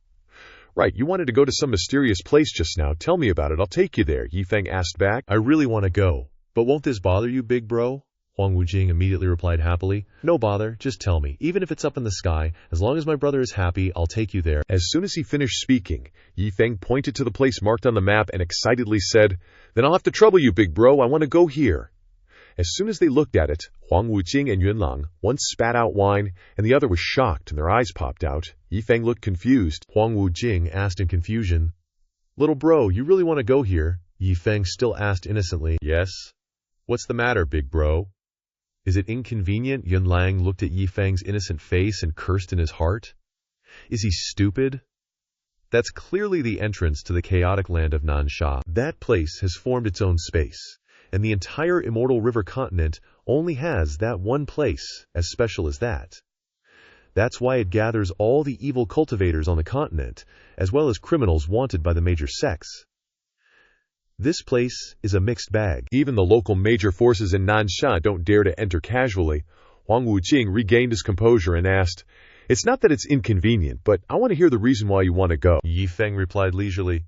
Right, you wanted to go to some mysterious place just now. Tell me about it. I'll take you there, Yi Feng asked back. I really want to go, but won't this bother you, big bro? Huang Wujing immediately replied happily. No bother, just tell me. Even if it's up in the sky, as long as my brother is happy, I'll take you there. As soon as he finished speaking, Yi Feng pointed to the place marked on the map and excitedly said, Then I'll have to trouble you, big bro. I want to go here. As soon as they looked at it, Huang Wujing and Yunlang, one spat out wine, and the other was shocked, and their eyes popped out. Yi Feng looked confused. Huang Wujing asked in confusion, Little bro, you really want to go here? Yi Feng still asked innocently. Yes. What's the matter, big bro? Is it inconvenient? Yunlang looked at Yi Feng's innocent face and cursed in his heart. Is he stupid? That's clearly the entrance to the chaotic land of Nansha. That place has formed its own space, and the entire Immortal River continent only has that one place as special as that. That's why it gathers all the evil cultivators on the continent, as well as criminals wanted by the major sects. This place is a mixed bag. Even the local major forces in Nansha don't dare to enter casually. Huang Wujing regained his composure and asked, It's not that it's inconvenient, but I want to hear the reason why you want to go. Yi Feng replied leisurely,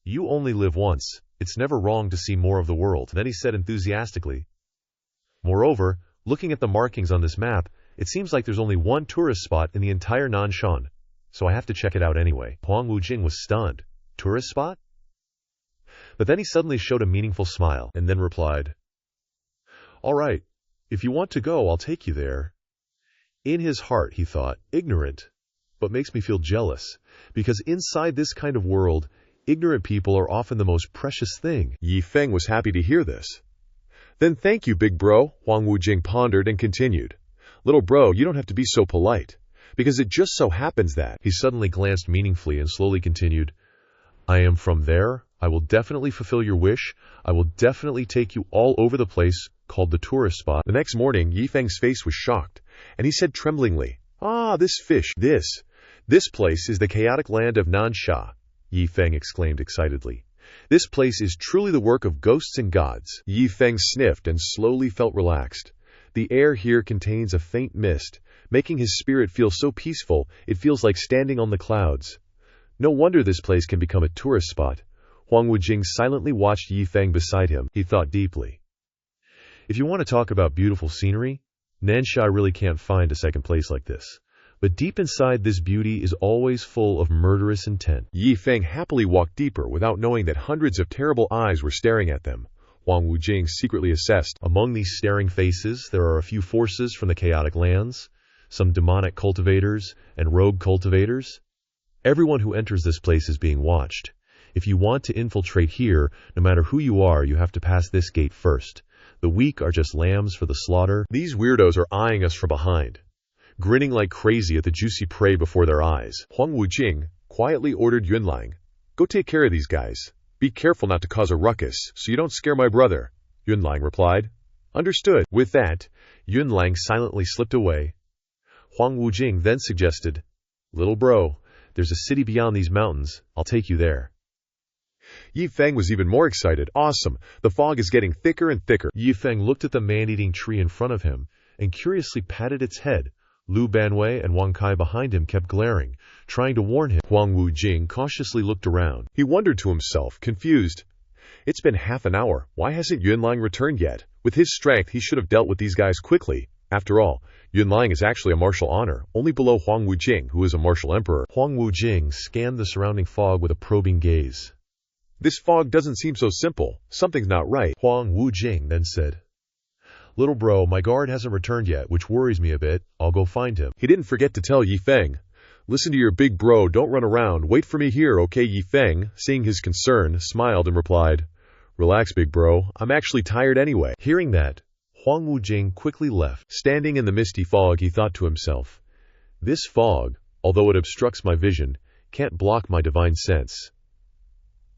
You only live once. It's never wrong to see more of the world. Then he said enthusiastically, Moreover, looking at the markings on this map, it seems like there's only one tourist spot in the entire Nanshan, so I have to check it out anyway. Huang Wujing was stunned. Tourist spot? But then he suddenly showed a meaningful smile, and then replied, All right, if you want to go, I'll take you there. In his heart, he thought, ignorant, but makes me feel jealous, because inside this kind of world, ignorant people are often the most precious thing. Yi Feng was happy to hear this. Then thank you, big bro, Huang Wujing pondered and continued. Little bro, you don't have to be so polite, because it just so happens that... He suddenly glanced meaningfully and slowly continued, I am from there. I will definitely fulfill your wish. I will definitely take you all over the place called the tourist spot. The next morning, Yi Feng's face was shocked, and he said tremblingly, this fish, this place is the chaotic land of Nansha, Yi Feng exclaimed excitedly. This place is truly the work of ghosts and gods. Yi Feng sniffed and slowly felt relaxed. The air here contains a faint mist, making his spirit feel so peaceful it feels like standing on the clouds. No wonder this place can become a tourist spot. Huang Wujing silently watched Yi Feng beside him. He thought deeply. If you want to talk about beautiful scenery, Nansha really can't find a second place like this. But deep inside, this beauty is always full of murderous intent. Yi Feng happily walked deeper without knowing that hundreds of terrible eyes were staring at them. Huang Wujing secretly assessed. Among these staring faces, there are a few forces from the chaotic lands, some demonic cultivators, and rogue cultivators. Everyone who enters this place is being watched. If you want to infiltrate here, no matter who you are, you have to pass this gate first. The weak are just lambs for the slaughter. These weirdos are eyeing us from behind, grinning like crazy at the juicy prey before their eyes. Huang Wujing quietly ordered Yunlang, Go take care of these guys. Be careful not to cause a ruckus, so you don't scare my brother. Yunlang replied, Understood. With that, Yunlang silently slipped away. Huang Wujing then suggested, "Little bro, there's a city beyond these mountains. I'll take you there." Yi Feng was even more excited. "Awesome! The fog is getting thicker and thicker." Yi Feng looked at the man-eating tree in front of him and curiously patted its head. Lu Banwei and Wang Kai behind him kept glaring, trying to warn him. Huang Wujing cautiously looked around. He wondered to himself, confused. It's been half an hour. Why hasn't Yunlang returned yet? With his strength, he should have dealt with these guys quickly. After all, Yunlang is actually a martial honor, only below Huang Wujing, who is a martial emperor. Huang Wujing scanned the surrounding fog with a probing gaze. "This fog doesn't seem so simple. Something's not right." Huang Wujing then said, "Little bro, my guard hasn't returned yet, which worries me a bit. I'll go find him." He didn't forget to tell Yi Feng, "Listen to your big bro, don't run around. Wait for me here, okay?" Yi Feng, seeing his concern, smiled and replied, "Relax, big bro. I'm actually tired anyway." Hearing that, Huang Wujing quickly left. Standing in the misty fog, he thought to himself, "This fog, although it obstructs my vision, can't block my divine sense."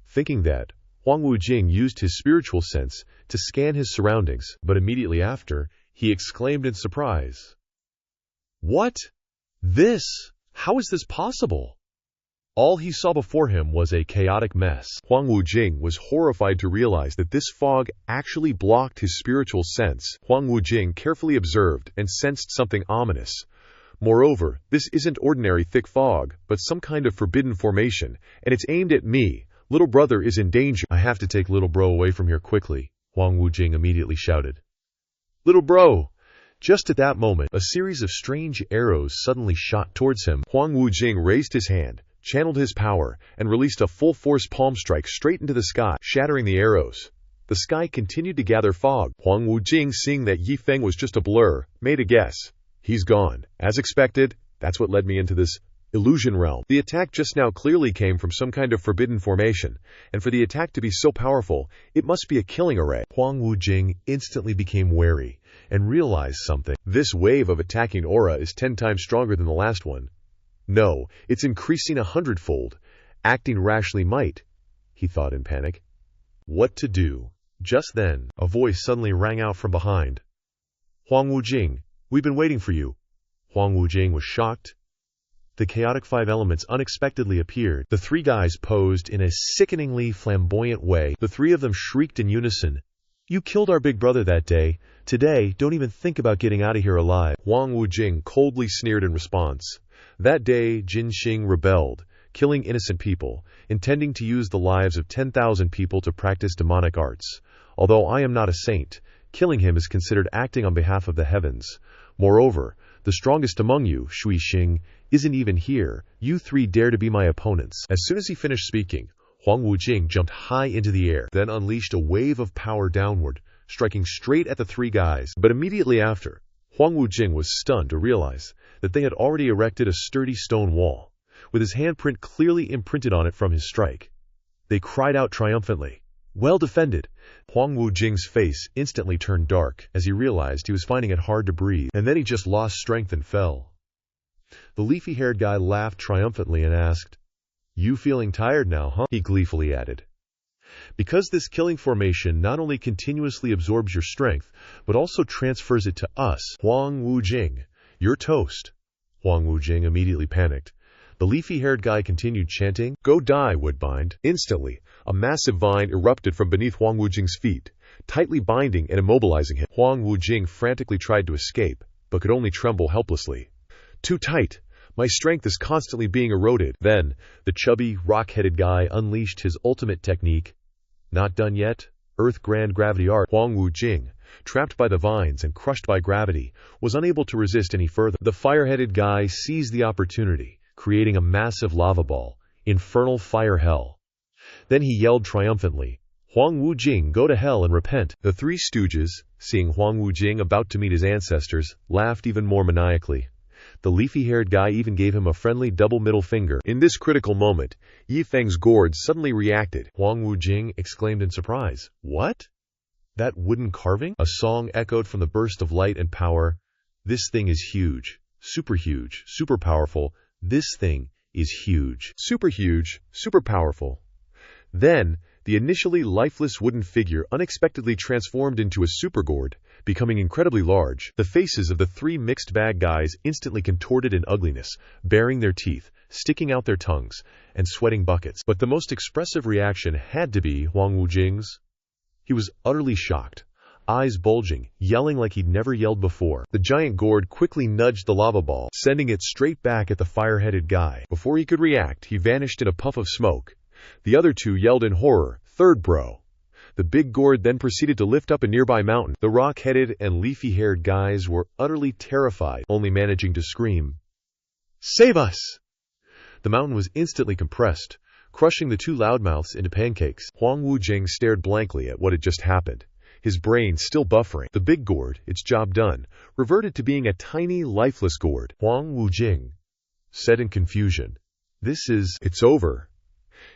Thinking that, Huang Wujing used his spiritual sense to scan his surroundings, but immediately after, he exclaimed in surprise, "What? This? How is this possible?" All he saw before him was a chaotic mess. Huang Wujing was horrified to realize that this fog actually blocked his spiritual sense. Huang Wujing carefully observed and sensed something ominous. Moreover, this isn't ordinary thick fog, but some kind of forbidden formation, and it's aimed at me. Little brother is in danger. "I have to take little bro away from here quickly," Huang Wujing immediately shouted. "Little bro!" Just at that moment, a series of strange arrows suddenly shot towards him. Huang Wujing raised his hand, channeled his power, and released a full-force palm strike straight into the sky, shattering the arrows. The sky continued to gather fog. Huang Wujing, seeing that Yi Feng was just a blur, made a guess. He's gone. As expected, that's what led me into this illusion realm. The attack just now clearly came from some kind of forbidden formation, and for the attack to be so powerful, it must be a killing array. Huang Wujing instantly became wary and realized something. This wave of attacking aura is 10 times stronger than the last one. No, it's increasing 100-fold. Acting rashly might, he thought in panic. What to do? Just then, a voice suddenly rang out from behind. "Huang Wujing, we've been waiting for you." Huang Wujing was shocked. The chaotic 5 elements unexpectedly appeared. The 3 guys posed in a sickeningly flamboyant way. The 3 of them shrieked in unison, "You killed our big brother that day. Today, don't even think about getting out of here alive." Huang Wujing coldly sneered in response. That day, Jin Xing rebelled, killing innocent people, intending to use the lives of 10,000 people to practice demonic arts. Although I am not a saint, killing him is considered acting on behalf of the heavens. Moreover, the strongest among you, Shui Xing, isn't even here. You 3 dare to be my opponents. As soon as he finished speaking, Huang Wujing jumped high into the air, then unleashed a wave of power downward, striking straight at the 3 guys. But immediately after, Huang Wujing was stunned to realize that they had already erected a sturdy stone wall, with his handprint clearly imprinted on it from his strike. They cried out triumphantly, "Well defended!" Huang Wujing's face instantly turned dark as he realized he was finding it hard to breathe, and then he just lost strength and fell. The leafy-haired guy laughed triumphantly and asked, "You feeling tired now, huh?" He gleefully added, "Because this killing formation not only continuously absorbs your strength, but also transfers it to us. Huang Wujing, you're toast." Huang Wujing immediately panicked. The leafy-haired guy continued chanting, "Go die, Woodbind." Instantly, a massive vine erupted from beneath Huang Wujing's feet, tightly binding and immobilizing him. Huang Wujing frantically tried to escape, but could only tremble helplessly. "Too tight. My strength is constantly being eroded." Then, the chubby, rock-headed guy unleashed his ultimate technique. Not done yet? Earth Grand Gravity Art. Huang Wujing, trapped by the vines and crushed by gravity, was unable to resist any further. The fire-headed guy seized the opportunity, creating a massive lava ball, infernal fire hell. Then he yelled triumphantly, "Huang Wujing, go to hell and repent." The 3 stooges, seeing Huang Wujing about to meet his ancestors, laughed even more maniacally. The leafy-haired guy even gave him a friendly double middle finger. In this critical moment, Yi Feng's gourd suddenly reacted. Huang Wujing exclaimed in surprise, "What? That wooden carving?" A song echoed from the burst of light and power. "This thing is huge, super powerful. This thing is huge. Super huge, super powerful." Then, The initially lifeless wooden figure unexpectedly transformed into a super gourd, becoming incredibly large. The faces of the three mixed bag guys instantly contorted in ugliness, baring their teeth, sticking out their tongues, and sweating buckets. But the most expressive reaction had to be Huang Wujing's. He was utterly shocked, eyes bulging, yelling like he'd never yelled before. The giant gourd quickly nudged the lava ball, sending it straight back at the fire-headed guy. Before he could react, he vanished in a puff of smoke. The other two yelled in horror, "Third bro!" The big gourd then proceeded to lift up a nearby mountain. The rock-headed and leafy-haired guys were utterly terrified, only managing to scream, "Save us!" The mountain was instantly compressed, crushing the two loudmouths into pancakes. Huang Wujing stared blankly at what had just happened, his brain still buffering. The big gourd, its job done, reverted to being a tiny, lifeless gourd. Huang Wujing said in confusion, "It's over."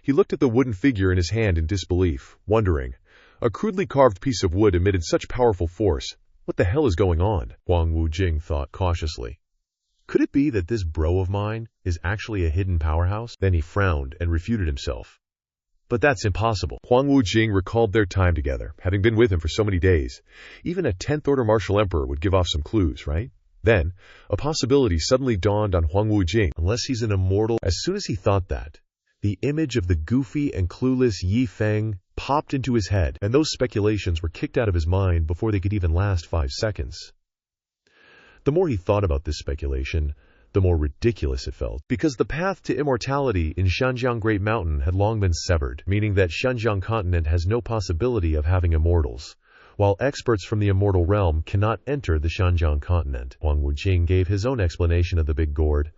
He looked at the wooden figure in his hand in disbelief, wondering. A crudely carved piece of wood emitted such powerful force. What the hell is going on? Huang Wujing thought cautiously. Could it be that this bro of mine is actually a hidden powerhouse? Then he frowned and refuted himself. But that's impossible. Huang Wujing recalled their time together, having been with him for so many days. Even a 10th order martial emperor would give off some clues, right? Then, a possibility suddenly dawned on Huang Wujing. Unless he's an immortal. As soon as he thought that, the image of the goofy and clueless Yi Feng popped into his head, and those speculations were kicked out of his mind before they could even last 5 seconds. The more he thought about this speculation, the more ridiculous it felt, because the path to immortality in Shanjiang Great Mountain had long been severed, meaning that Shanjiang continent has no possibility of having immortals, while experts from the immortal realm cannot enter the Shanjiang continent. Huang Wujing gave his own explanation of the big gourd.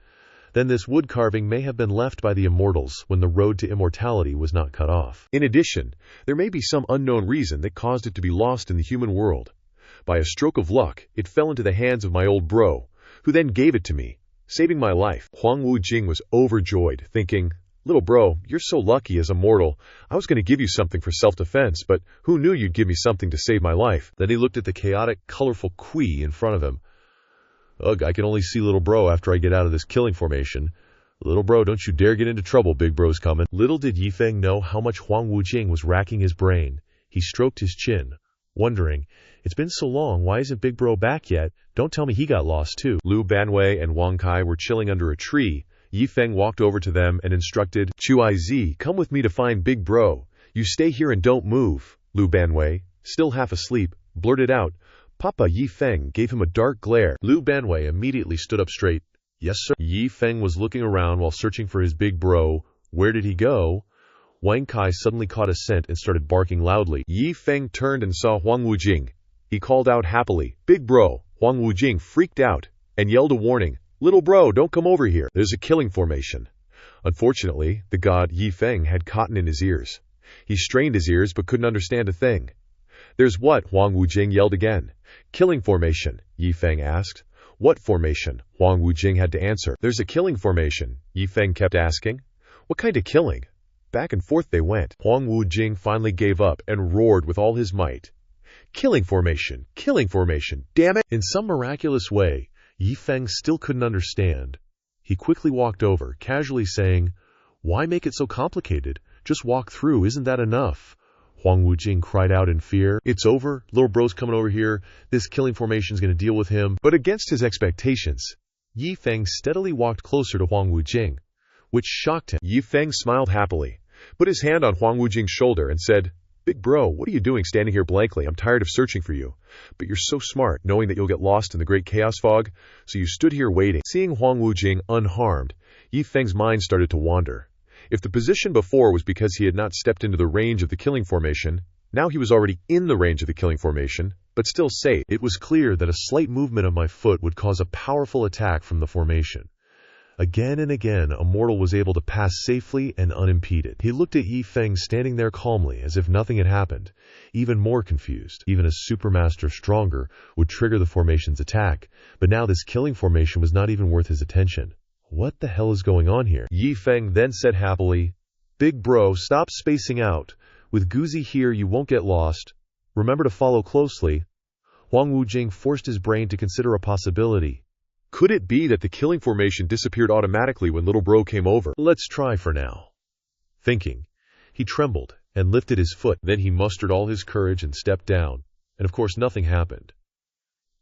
Then this wood carving may have been left by the immortals when the road to immortality was not cut off. In addition, there may be some unknown reason that caused it to be lost in the human world. By a stroke of luck, it fell into the hands of my old bro, who then gave it to me, saving my life. Huang Wujing was overjoyed, thinking, "Little bro, you're so lucky as a mortal. I was going to give you something for self-defense, but who knew you'd give me something to save my life?" Then he looked at the chaotic, colorful Kui in front of him. "Ugh, I can only see little bro after I get out of this killing formation. Little bro, don't you dare get into trouble, big bro's coming." Little did Yi Feng know how much Huang Wujing was racking his brain. He stroked his chin, wondering, "It's been so long, why isn't big bro back yet? Don't tell me he got lost too." Lu Banwei and Wang Kai were chilling under a tree. Yi Feng walked over to them and instructed, "Chu Iz, come with me to find big bro. You stay here and don't move." Lu Banwei, still half asleep, blurted out, "Papa." Yi Feng gave him a dark glare. Lu Banwei immediately stood up straight. "Yes, sir." Yi Feng was looking around while searching for his big bro. Where did he go? Wang Kai suddenly caught a scent and started barking loudly. Yi Feng turned and saw Huang Wujing. He called out happily, "Big bro!" Huang Wujing freaked out and yelled a warning, "Little bro, don't come over here. There's a killing formation." Unfortunately, the god Yi Feng had cotton in his ears. He strained his ears but couldn't understand a thing. "There's what?" Huang Wujing yelled again. "Killing formation," Yi Feng asked. "What formation?" Huang Wujing had to answer. "There's a killing formation," Yi Feng kept asking. "What kind of killing?" Back and forth they went. Huang Wujing finally gave up and roared with all his might. Killing formation, damn it!" In some miraculous way, Yi Feng still couldn't understand. He quickly walked over, casually saying, "Why make it so complicated? Just walk through, isn't that enough?" Huang Wujing cried out in fear. "It's over, little bro's coming over here, this killing formation's gonna deal with him." But against his expectations, Yi Feng steadily walked closer to Huang Wujing, which shocked him. Yi Feng smiled happily, put his hand on Huang Wujing's shoulder and said, "Big bro, what are you doing standing here blankly? I'm tired of searching for you. But you're so smart, knowing that you'll get lost in the great chaos fog, so you stood here waiting." Seeing Huang Wujing unharmed, Yi Feng's mind started to wander. If the position before was because he had not stepped into the range of the killing formation, now he was already in the range of the killing formation, but still safe. It was clear that a slight movement of my foot would cause a powerful attack from the formation. Again and again, a mortal was able to pass safely and unimpeded. He looked at Yi Feng standing there calmly, as if nothing had happened, even more confused. Even a supermaster stronger would trigger the formation's attack, but now this killing formation was not even worth his attention. What the hell is going on here? Yi Feng then said happily, "Big bro, stop spacing out. With Guzi here, you won't get lost. Remember to follow closely." Huang Wujing forced his brain to consider a possibility. Could it be that the killing formation disappeared automatically when little bro came over? "Let's try for now." Thinking, he trembled and lifted his foot. Then he mustered all his courage and stepped down, and of course nothing happened.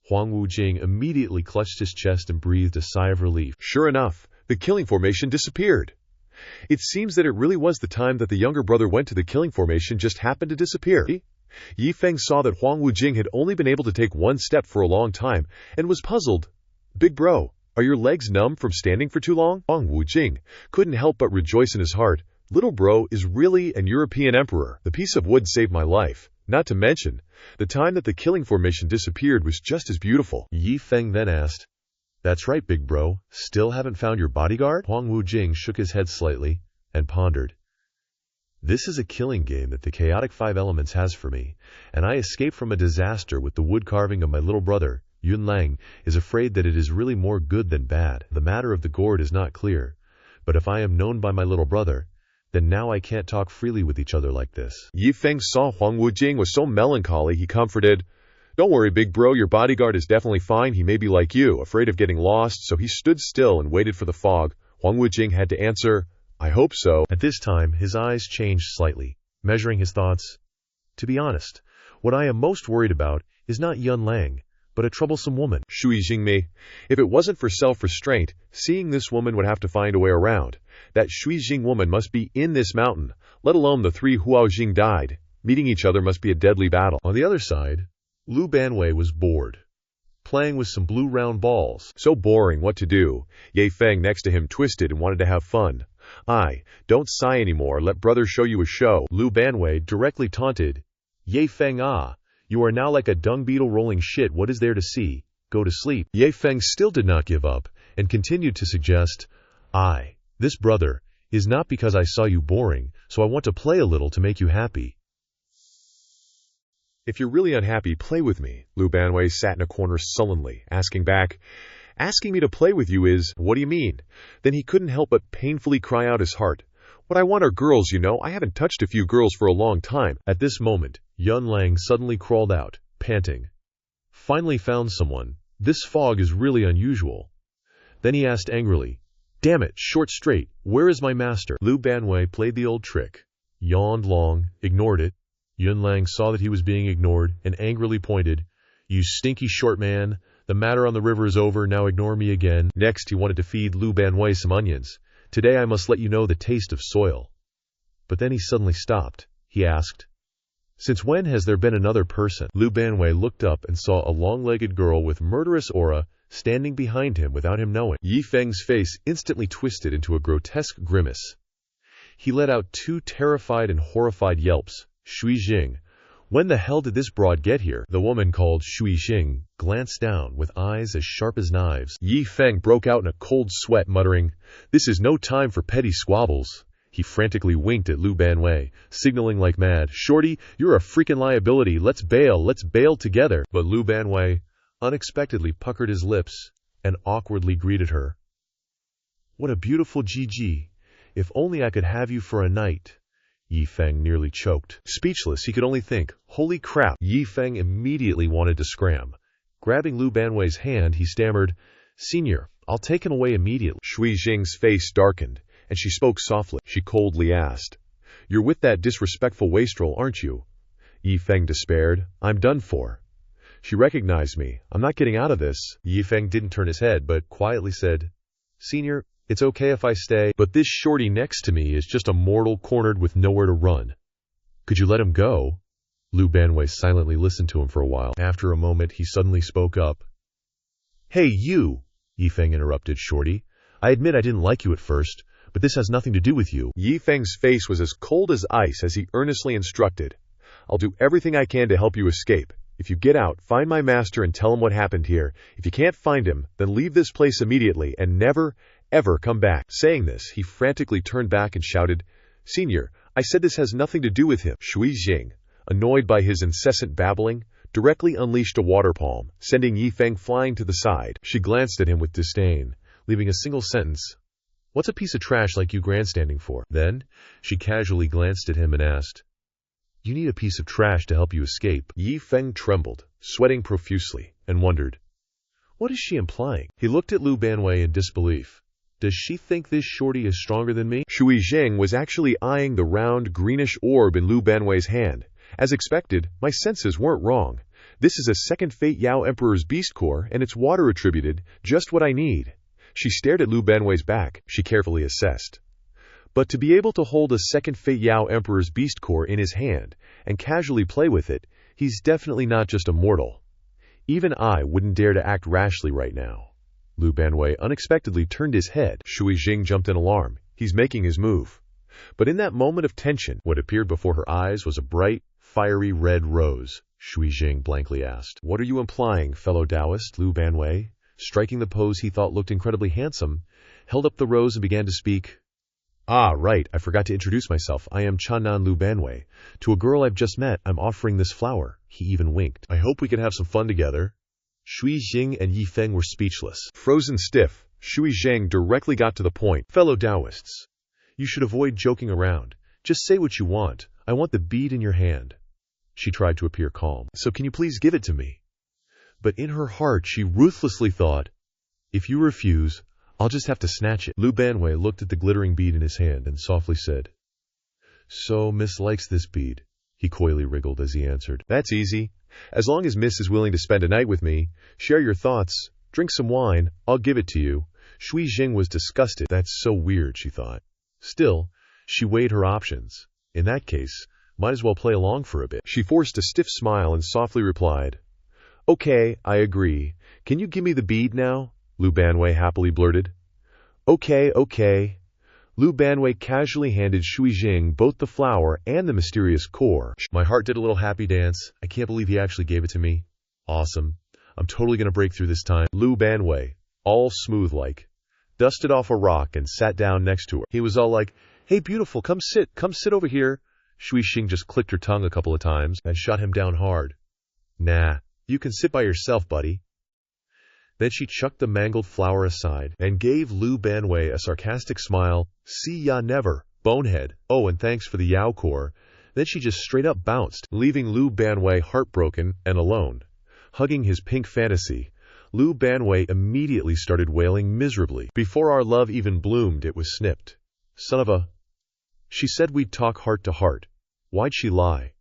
Huang Wujing immediately clutched his chest and breathed a sigh of relief. Sure enough, the killing formation disappeared. It seems that it really was the time that the younger brother went to the killing formation just happened to disappear. Yi Feng saw that Huang Wujing had only been able to take one step for a long time and was puzzled. Big bro, are your legs numb from standing for too long? Huang Wujing couldn't help but rejoice in his heart. Little bro is really an European emperor. The piece of wood saved my life. Not to mention, the time that the killing formation disappeared was just as beautiful. Yi Feng then asked, "That's right, big bro. Still haven't found your bodyguard?" Huang Wujing shook his head slightly and pondered. This is a killing game that the chaotic 5 elements has for me, and I escaped from a disaster with the wood carving of my little brother. Yun Lang is afraid that it is really more good than bad. The matter of the gourd is not clear, but if I am known by my little brother, then now I can't talk freely with each other like this. Yi Feng saw Huang Wujing was so melancholy, he comforted. Don't worry, big bro, your bodyguard is definitely fine. He may be like you, afraid of getting lost, so he stood still and waited for the fog. Huang Wujing had to answer, I hope so. At this time, his eyes changed slightly, measuring his thoughts. To be honest, what I am most worried about is not Yun Lang, but a troublesome woman. Shui Jingmei. If it wasn't for self-restraint, seeing this woman would have to find a way around. That Shui Jing woman must be in this mountain, let alone the 3 Huao Jing died. Meeting each other must be a deadly battle. On the other side, Lu Banwei was bored, playing with some blue round balls. So boring, what to do? Yi Feng next to him twisted and wanted to have fun. Don't sigh anymore, let brother show you a show. Lu Banwei directly taunted, Yi Feng you are now like a dung beetle rolling shit, what is there to see? Go to sleep. Yi Feng still did not give up, and continued to suggest, this brother, is not because I saw you boring, so I want to play a little to make you happy. If you're really unhappy, play with me. Lu Banwei sat in a corner sullenly, asking back, asking me to play with you is, what do you mean? Then he couldn't help but painfully cry out his heart. What I want are girls, you know. I haven't touched a few girls for a long time. At this moment, Yun Lang suddenly crawled out, panting. Finally found someone. This fog is really unusual. Then he asked angrily, Damn it, short straight, where is my master? Lu Banwei played the old trick, yawned long, ignored it. Yun Lang saw that he was being ignored and angrily pointed, You stinky short man, the matter on the river is over, now ignore me again. Next he wanted to feed Lu Banwei some onions. Today I must let you know the taste of soil. But then he suddenly stopped. He asked, Since when has there been another person? Lu Banwei looked up and saw a long-legged girl with murderous aura standing behind him without him knowing. Yi Feng's face instantly twisted into a grotesque grimace. He let out 2 terrified and horrified yelps. Shui Jing, when the hell did this broad get here? The woman called Shui Jing glanced down with eyes as sharp as knives. Yi Feng broke out in a cold sweat, muttering, This is no time for petty squabbles. He frantically winked at Lu Banwei, signaling like mad, Shorty, you're a freaking liability, let's bail together. But Lu Banwei unexpectedly puckered his lips and awkwardly greeted her. What a beautiful GG. If only I could have you for a night. Yi Feng nearly choked. Speechless, he could only think, Holy crap! Yi Feng immediately wanted to scram. Grabbing Lu Banwei's hand, he stammered, Senior, I'll take him away immediately. Shui Jing's face darkened, and she spoke softly. She coldly asked, You're with that disrespectful wastrel, aren't you? Yi Feng despaired, I'm done for. She recognized me. I'm not getting out of this. Yi Feng didn't turn his head, but quietly said, Senior, it's okay if I stay, but this shorty next to me is just a mortal cornered with nowhere to run. Could you let him go? Lu Banwei silently listened to him for a while. After a moment, he suddenly spoke up. Hey, you! Yi Feng interrupted Shorty. I admit I didn't like you at first, but this has nothing to do with you. Yi Feng's face was as cold as ice as he earnestly instructed. I'll do everything I can to help you escape. If you get out, find my master and tell him what happened here. If you can't find him, then leave this place immediately and never, ever come back. Saying this, he frantically turned back and shouted, Senior, I said this has nothing to do with him. Shui Jing, annoyed by his incessant babbling, directly unleashed a water palm, sending Yi Feng flying to the side. She glanced at him with disdain, leaving a single sentence, What's a piece of trash like you grandstanding for? Then, she casually glanced at him and asked, You need a piece of trash to help you escape. Yi Feng trembled, sweating profusely, and wondered, What is she implying? He looked at Lu Banwei in disbelief. Does she think this shorty is stronger than me? Shui Jing was actually eyeing the round, greenish orb in Lu Banwei's hand. As expected, my senses weren't wrong. This is a second Fate Yao Emperor's Beast Core, and it's water attributed, just what I need. She stared at Lu Banwei's back. She carefully assessed. But to be able to hold a second Fate Yao Emperor's Beast Core in his hand and casually play with it, he's definitely not just a mortal. Even I wouldn't dare to act rashly right now. Lu Banwei unexpectedly turned his head. Shui Jing jumped in alarm. He's making his move. But in that moment of tension, what appeared before her eyes was a bright, fiery red rose. Shui Jing blankly asked, "What are you implying, fellow Taoist?" Lu Banwei, striking the pose he thought looked incredibly handsome, held up the rose and began to speak. "Ah, right, I forgot to introduce myself. I am Chanan Lu Banwei. To a girl I've just met, I'm offering this flower." He even winked. "I hope we can have some fun together." Shui Jing and Yi Feng were speechless. Frozen stiff, Shui Jing directly got to the point. "Fellow Taoists, you should avoid joking around. Just say what you want. I want the bead in your hand." She tried to appear calm. "So can you please give it to me?" But in her heart she ruthlessly thought, "If you refuse, I'll just have to snatch it." Lu Banwei looked at the glittering bead in his hand and softly said, "So Miss likes this bead?" He coyly wriggled as he answered, "That's easy. As long as Miss is willing to spend a night with me, share your thoughts, drink some wine, I'll give it to you." Shui Jing was disgusted. That's so weird, she thought. Still, she weighed her options. In that case, might as well play along for a bit. She forced a stiff smile and softly replied, "Okay, I agree. Can you give me the bead now?" Lu Banwei happily blurted. Okay. Lu Banwei casually handed Shui Jing both the flower and the mysterious core. My heart did a little happy dance. I can't believe he actually gave it to me. Awesome. I'm totally gonna break through this time. Lu Banwei, all smooth-like, dusted off a rock and sat down next to her. He was all like, "Hey beautiful, come sit over here." Shui Jing just clicked her tongue a couple of times and shot him down hard. "Nah, you can sit by yourself, buddy." Then she chucked the mangled flower aside and gave Lu Banwei a sarcastic smile. "See ya never, bonehead. Oh, and thanks for the Yao core." Then she just straight up bounced, leaving Lu Banwei heartbroken and alone. Hugging his pink fantasy, Lu Banwei immediately started wailing miserably. "Before our love even bloomed, it was snipped. Son of a..." She said we'd talk heart to heart. Why'd she lie?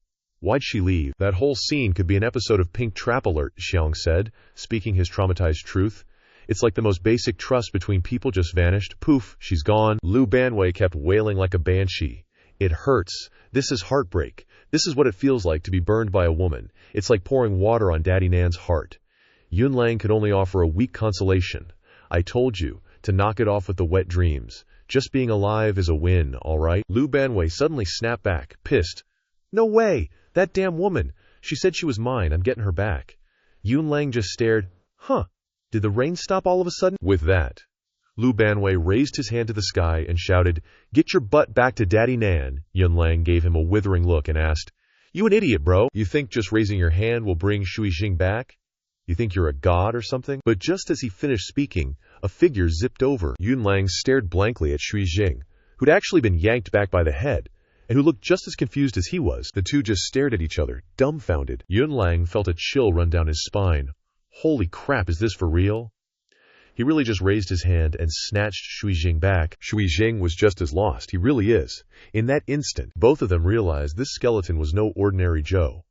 Why'd she leave? That whole scene could be an episode of Pink Trap Alert, Xiang said, speaking his traumatized truth. It's like the most basic trust between people just vanished. Poof, she's gone. Lu Banwei kept wailing like a banshee. "It hurts. This is heartbreak. This is what it feels like to be burned by a woman. It's like pouring water on Daddy Nan's heart." Yun Lang could only offer a weak consolation. "I told you, to knock it off with the wet dreams. Just being alive is a win, all right?" Lu Banwei suddenly snapped back, pissed. "No way! That damn woman! She said she was mine. I'm getting her back." Yun Lang just stared. "Huh. Did the rain stop all of a sudden?" With that, Lu Banwei raised his hand to the sky and shouted, "Get your butt back to Daddy Nan." Yun Lang gave him a withering look and asked, "You an idiot, bro? You think just raising your hand will bring Shui Jing back? You think you're a god or something?" But just as he finished speaking, a figure zipped over. Yun Lang stared blankly at Shui Jing, who'd actually been yanked back by the head, and who looked just as confused as he was. The two just stared at each other, dumbfounded. Yun Lang felt a chill run down his spine. Holy crap, is this for real? He really just raised his hand and snatched Shui Jing back. Shui Jing was just as lost. He really is. In that instant, both of them realized this skeleton was no ordinary Joe.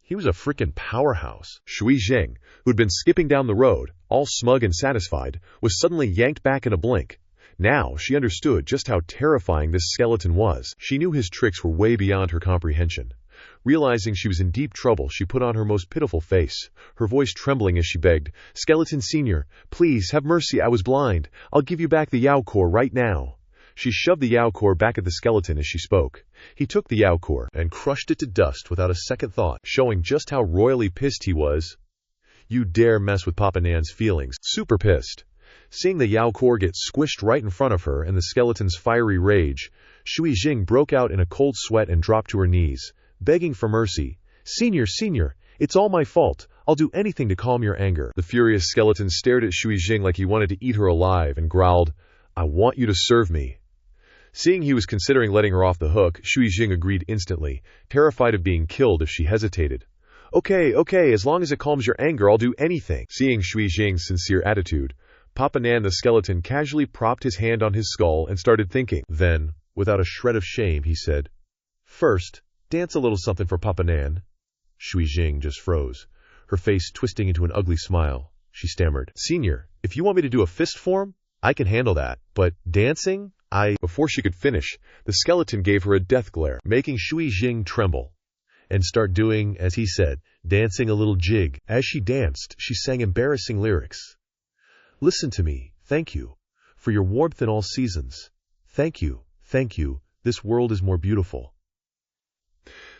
He was a frickin' powerhouse. Shui Jing, who'd been skipping down the road, all smug and satisfied, was suddenly yanked back in a blink. Now she understood just how terrifying this skeleton was. She knew his tricks were way beyond her comprehension. Realizing she was in deep trouble, she put on her most pitiful face, her voice trembling as she begged, "Skeleton Senior, please, have mercy, I was blind. I'll give you back the Yao core right now." She shoved the Yao core back at the skeleton as she spoke. He took the Yao core and crushed it to dust without a second thought, showing just how royally pissed he was. "You dare mess with Papa Nan's feelings." Super pissed. Seeing the Yao core get squished right in front of her and the skeleton's fiery rage, Shui Jing broke out in a cold sweat and dropped to her knees, begging for mercy. Senior, it's all my fault. I'll do anything to calm your anger." The furious skeleton stared at Shui Jing like he wanted to eat her alive and growled, "I want you to serve me." Seeing he was considering letting her off the hook, Shui Jing agreed instantly, terrified of being killed if she hesitated. Okay, as long as it calms your anger, I'll do anything." Seeing Shui Jing's sincere attitude, Papa Nan the skeleton casually propped his hand on his skull and started thinking. Then, without a shred of shame, he said, "First, dance a little something for Papa Nan." Shui Jing just froze, her face twisting into an ugly smile. She stammered, "Senior, if you want me to do a fist form, I can handle that. But dancing, Before she could finish, the skeleton gave her a death glare, making Shui Jing tremble and start doing, as he said, dancing a little jig. As she danced, she sang embarrassing lyrics. "Listen to me, thank you, for your warmth in all seasons. Thank you, this world is more beautiful."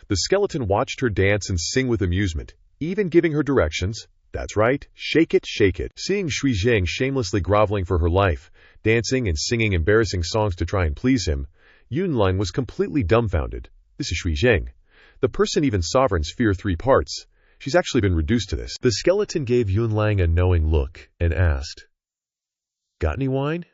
The skeleton watched her dance and sing with amusement, even giving her directions. That's right, shake it, shake it. Seeing Shui Jing shamelessly groveling for her life, dancing and singing embarrassing songs to try and please him, Yunlang was completely dumbfounded. This is Shui Jing. The person even sovereigns fear 3 parts. She's actually been reduced to this. The skeleton gave Yunlang a knowing look and asked, "Got any wine?"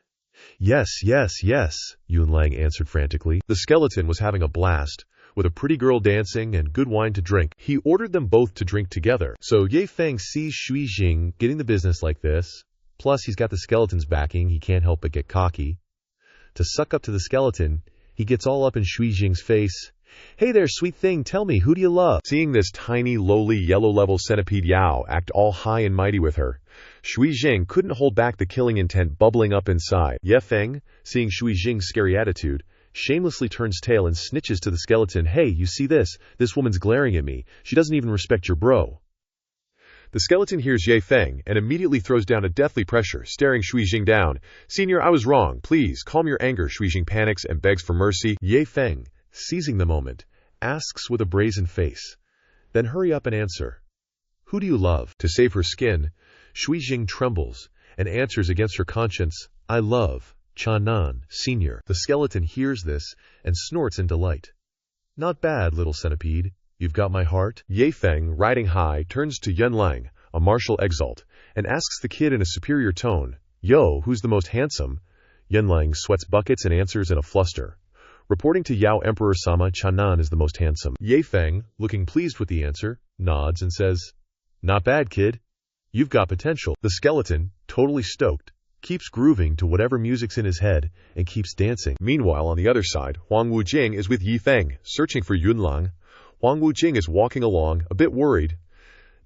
Yes, Yunlang answered frantically. The skeleton was having a blast, with a pretty girl dancing and good wine to drink. He ordered them both to drink together. So Yi Feng sees Shui Jing getting the business like this. Plus, he's got the skeleton's backing. He can't help but get cocky. To suck up to the skeleton, he gets all up in Shui Jing's face. "Hey there, sweet thing, tell me, who do you love?" Seeing this tiny, lowly, yellow-level centipede Yao act all high and mighty with her, Shui Jing couldn't hold back the killing intent bubbling up inside. Yi Feng, seeing Shui Jing's scary attitude, shamelessly turns tail and snitches to the skeleton. "Hey, you see this? This woman's glaring at me. She doesn't even respect your bro." The skeleton hears Yi Feng and immediately throws down a deathly pressure, staring Shui Jing down. "Senior, I was wrong. Please, calm your anger." Shui Jing panics and begs for mercy. Yi Feng, seizing the moment, asks with a brazen face, "Then hurry up and answer. Who do you love?" To save her skin, Shui Jing trembles and answers against her conscience, "I love Chanan, Senior." The skeleton hears this and snorts in delight. "Not bad, little centipede. You've got my heart." Yi Feng, riding high, turns to Yunlang, a martial exalt, and asks the kid in a superior tone, "Yo, who's the most handsome?" Yunlang sweats buckets and answers in a fluster. Reporting to Yao Emperor Sama, Chanan is the most handsome. Yi Feng, looking pleased with the answer, nods and says, "Not bad, kid. You've got potential." The skeleton, totally stoked, keeps grooving to whatever music's in his head and keeps dancing. Meanwhile, on the other side, Huang Wujing is with Yi Feng, searching for Yunlang. Huang Wujing is walking along, a bit worried.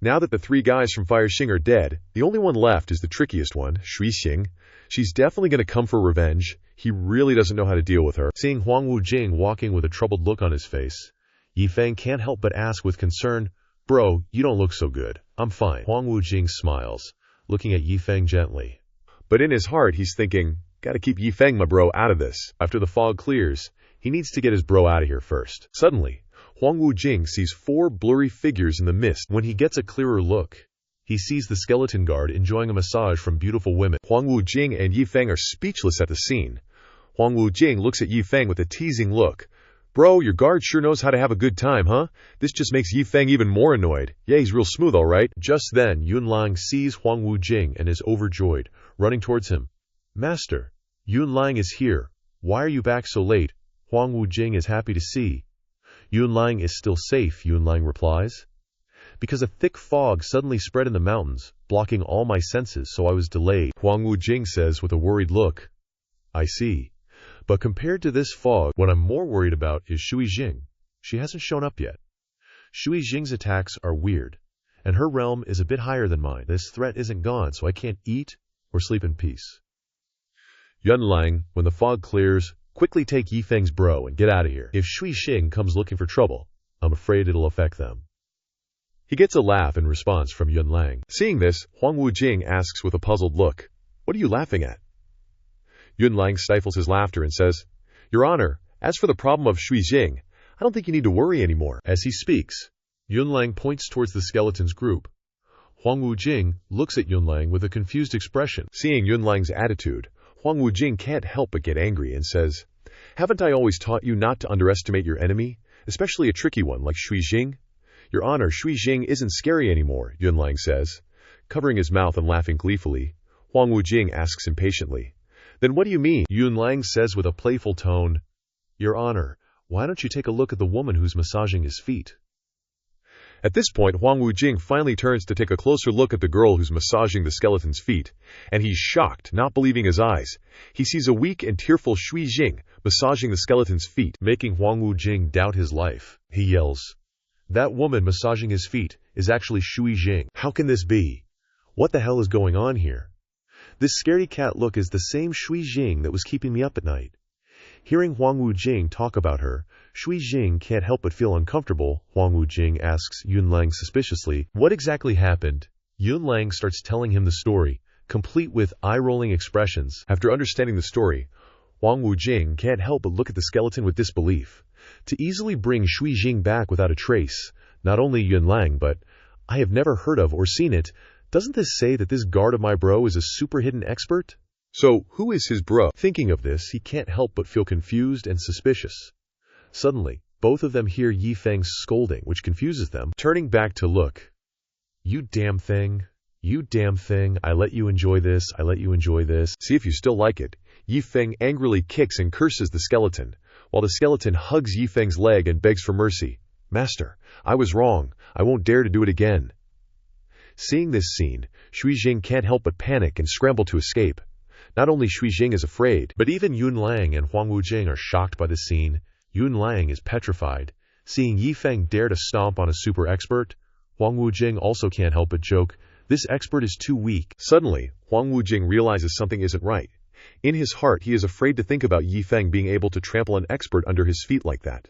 Now that the 3 guys from Fire Xing are dead, the only one left is the trickiest one, Shui Xing. She's definitely going to come for revenge. He really doesn't know how to deal with her. Seeing Huang Wujing walking with a troubled look on his face, Yi Feng can't help but ask with concern, "Bro, you don't look so good." "I'm fine." Huang Wujing smiles, looking at Yi Feng gently. But in his heart, he's thinking, gotta keep Yi Feng, my bro, out of this. After the fog clears, he needs to get his bro out of here first. Suddenly, Huang Wujing sees 4 blurry figures in the mist. When he gets a clearer look, he sees the skeleton guard enjoying a massage from beautiful women. Huang Wujing and Yi Feng are speechless at the scene. Huang Wujing looks at Yi Feng with a teasing look. "Bro, your guard sure knows how to have a good time, huh?" This just makes Yi Feng even more annoyed. Yeah, he's real smooth, all right. Just then, Yunlang sees Huang Wujing and is overjoyed, running towards him. "Master, Yunlang is here. Why are you back so late?" Huang Wujing is happy to see. "Yunlang is still safe," Yunlang replies. "Because a thick fog suddenly spread in the mountains, blocking all my senses, so I was delayed." Huang Wujing says with a worried look. "I see. But compared to this fog, what I'm more worried about is Shui Jing. She hasn't shown up yet. Shui Jing's attacks are weird, and her realm is a bit higher than mine. This threat isn't gone, so I can't eat or sleep in peace." Yunlang, when the fog clears, "Quickly take Yi Feng's bro and get out of here. If Shui Jing comes looking for trouble, I'm afraid it'll affect them." He gets a laugh in response from Yunlang. Seeing this, Huang Wujing asks with a puzzled look, "What are you laughing at?" Yunlang stifles his laughter and says, "Your Honor, as for the problem of Shui Jing, I don't think you need to worry anymore." As he speaks, Yunlang points towards the skeleton's group. Huang Wujing looks at Yunlang with a confused expression. Seeing Yunlang's attitude, Huang Wujing can't help but get angry and says, "Haven't I always taught you not to underestimate your enemy, especially a tricky one like Shui Jing?" "Your Honor, Shui Jing isn't scary anymore," Yunlang says. Covering his mouth and laughing gleefully, Huang Wujing asks impatiently, "Then what do you mean?" Yunlang says with a playful tone, "Your Honor, why don't you take a look at the woman who's massaging his feet?" At this point, Huang Wujing finally turns to take a closer look at the girl who's massaging the skeleton's feet, and he's shocked, not believing his eyes. He sees a weak and tearful Shui Jing massaging the skeleton's feet, making Huang Wujing doubt his life. He yells, "That woman massaging his feet is actually Shui Jing. How can this be? What the hell is going on here? This scaredy cat look is the same Shui Jing that was keeping me up at night." Hearing Huang Wujing talk about her, Shui Jing can't help but feel uncomfortable. Huang Wujing asks Yunlang suspiciously, "What exactly happened?" Yunlang starts telling him the story, complete with eye-rolling expressions. After understanding the story, Huang Wujing can't help but look at the skeleton with disbelief. To easily bring Shui Jing back without a trace, not only Yunlang, but I have never heard of or seen it. Doesn't this say that this guard of my bro is a super hidden expert? So, who is his bro? Thinking of this, he can't help but feel confused and suspicious. Suddenly, both of them hear Yi Feng's scolding, which confuses them. Turning back to look, "You damn thing. You damn thing. I let you enjoy this. I let you enjoy this. See if you still like it." Yi Feng angrily kicks and curses the skeleton, while the skeleton hugs Yi Feng's leg and begs for mercy. "Master, I was wrong. I won't dare to do it again." Seeing this scene, Shui Jing can't help but panic and scramble to escape. Not only Shui Jing is afraid, but even Yunlang and Huang Wujing are shocked by the scene. Yunlang is petrified. Seeing Yi Feng dare to stomp on a super expert, Huang Wujing also can't help but joke, "This expert is too weak." Suddenly, Huang Wujing realizes something isn't right. In his heart, he is afraid to think about Yi Feng being able to trample an expert under his feet like that.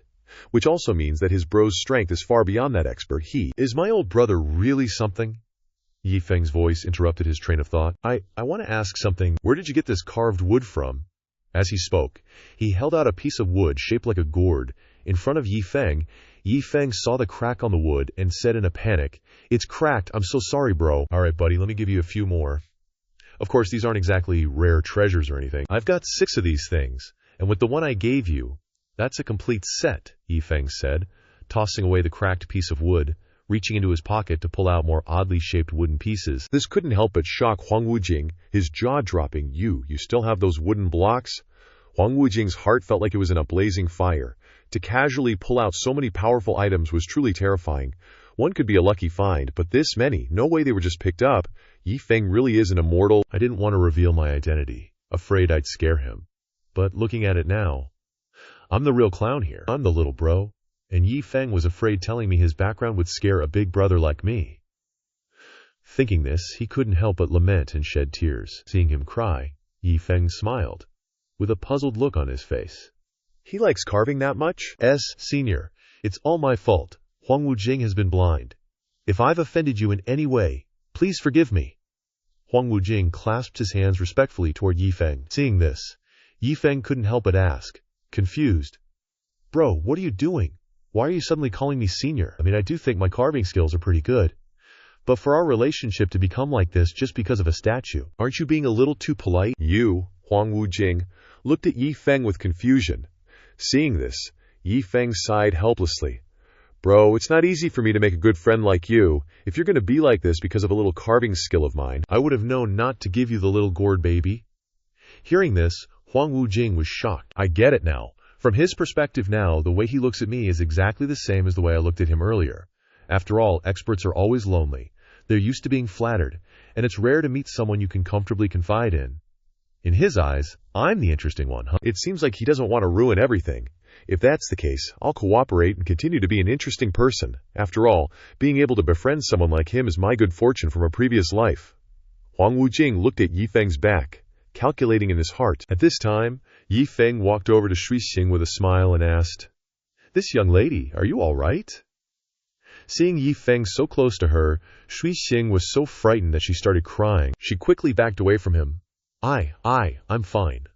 Which also means that his bro's strength is far beyond that expert. Is my old brother really something? Yi Feng's voice interrupted his train of thought. I want to ask something. Where did you get this carved wood from?" As he spoke, he held out a piece of wood shaped like a gourd in front of Yi Feng. Yi Feng saw the crack on the wood and said in a panic, "It's cracked. I'm so sorry, bro." "All right, buddy, let me give you a few more. Of course, these aren't exactly rare treasures or anything. I've got 6 of these things, and with the one I gave you, that's a complete set," Yi Feng said, tossing away the cracked piece of wood, reaching into his pocket to pull out more oddly shaped wooden pieces. This couldn't help but shock Huang Wujing, his jaw dropping. You still have those wooden blocks?" Huang Wujing's heart felt like it was in a blazing fire. To casually pull out so many powerful items was truly terrifying. One could be a lucky find, but this many, no way they were just picked up. Yi Feng really is an immortal. I didn't want to reveal my identity, afraid I'd scare him. But looking at it now, I'm the real clown here. I'm the little bro. And Yi Feng was afraid telling me his background would scare a big brother like me. Thinking this, he couldn't help but lament and shed tears. Seeing him cry, Yi Feng smiled, with a puzzled look on his face. "He likes carving that much?" Senior, it's all my fault. Huang Wujing has been blind. If I've offended you in any way, please forgive me." Huang Wujing clasped his hands respectfully toward Yi Feng. Seeing this, Yi Feng couldn't help but ask, confused, "Bro, what are you doing? Why are you suddenly calling me senior? I mean, I do think my carving skills are pretty good. But for our relationship to become like this just because of a statue, aren't you being a little too polite?" Huang Wujing, looked at Yi Feng with confusion. Seeing this, Yi Feng sighed helplessly. "Bro, it's not easy for me to make a good friend like you. If you're going to be like this because of a little carving skill of mine, I would have known not to give you the little gourd, baby." Hearing this, Huang Wujing was shocked. I get it now. From his perspective now, the way he looks at me is exactly the same as the way I looked at him earlier. After all, experts are always lonely. They're used to being flattered, and it's rare to meet someone you can comfortably confide in. In his eyes, I'm the interesting one, huh? It seems like he doesn't want to ruin everything. If that's the case, I'll cooperate and continue to be an interesting person. After all, being able to befriend someone like him is my good fortune from a previous life. Huang Wujing looked at Yi Feng's back, calculating in his heart. At this time, Yi Feng walked over to Shui Jing with a smile and asked, "This young lady, are you all right?" Seeing Yi Feng so close to her, Shui Jing was so frightened that she started crying. She quickly backed away from him. I'm fine."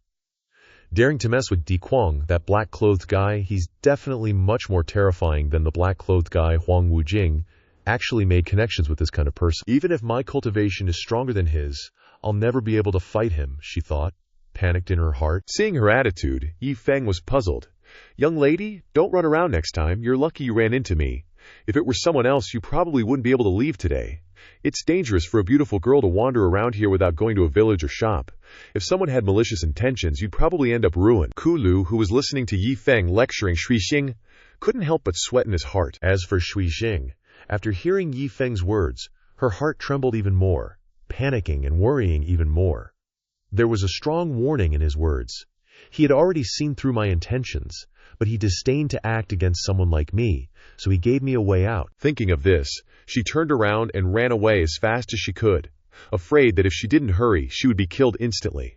Daring to mess with Di Kuang, that black-clothed guy, he's definitely much more terrifying than the black-clothed guy Huang Wujing. Actually made connections with this kind of person. Even if my cultivation is stronger than his, I'll never be able to fight him, she thought, panicked in her heart. Seeing her attitude, Yi Feng was puzzled. "Young lady, don't run around next time. You're lucky you ran into me. If it were someone else, you probably wouldn't be able to leave today. It's dangerous for a beautiful girl to wander around here without going to a village or shop. If someone had malicious intentions, you'd probably end up ruined." Kulu, who was listening to Yi Feng lecturing Shui Jing, couldn't help but sweat in his heart. As for Shui Jing, After hearing Yi Feng's words, her heart trembled even more, panicking and worrying even more. There was a strong warning in his words. He had already seen through my intentions, but he disdained to act against someone like me, so he gave me a way out. Thinking of this, she turned around and ran away as fast as she could, afraid that if she didn't hurry, she would be killed instantly.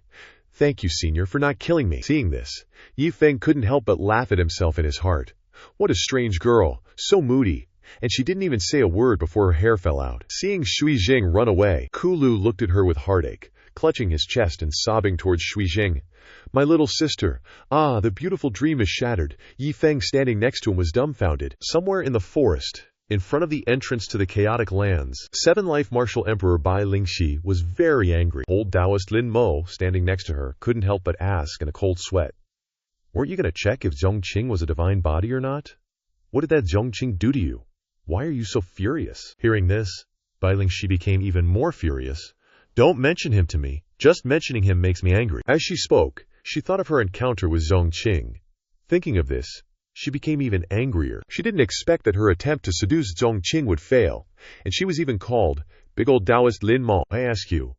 Thank you, Senior, for not killing me. Seeing this, Yi Feng couldn't help but laugh at himself in his heart. What a strange girl, so moody, and she didn't even say a word before her hair fell out. Seeing Shui Jing run away, Kulu looked at her with heartache, clutching his chest and sobbing towards Shui Jing. My little sister, the beautiful dream is shattered. Yi Feng, standing next to him, was dumbfounded. Somewhere in the forest, in front of the entrance to the chaotic lands, Seven-Life Martial Emperor Bai Lingxi was very angry. Old Taoist Lin Mo, standing next to her, couldn't help but ask in a cold sweat, "Weren't you going to check if Zhongqing was a divine body or not? What did that Zhongqing do to you? Why are you so furious?" Hearing this, Bai Lingxi became even more furious. "Don't mention him to me. Just mentioning him makes me angry." As she spoke, she thought of her encounter with Zhongqing. Thinking of this, she became even angrier. She didn't expect that her attempt to seduce Zhongqing would fail, and she was even called Big Old Taoist Lin Mo. I ask you,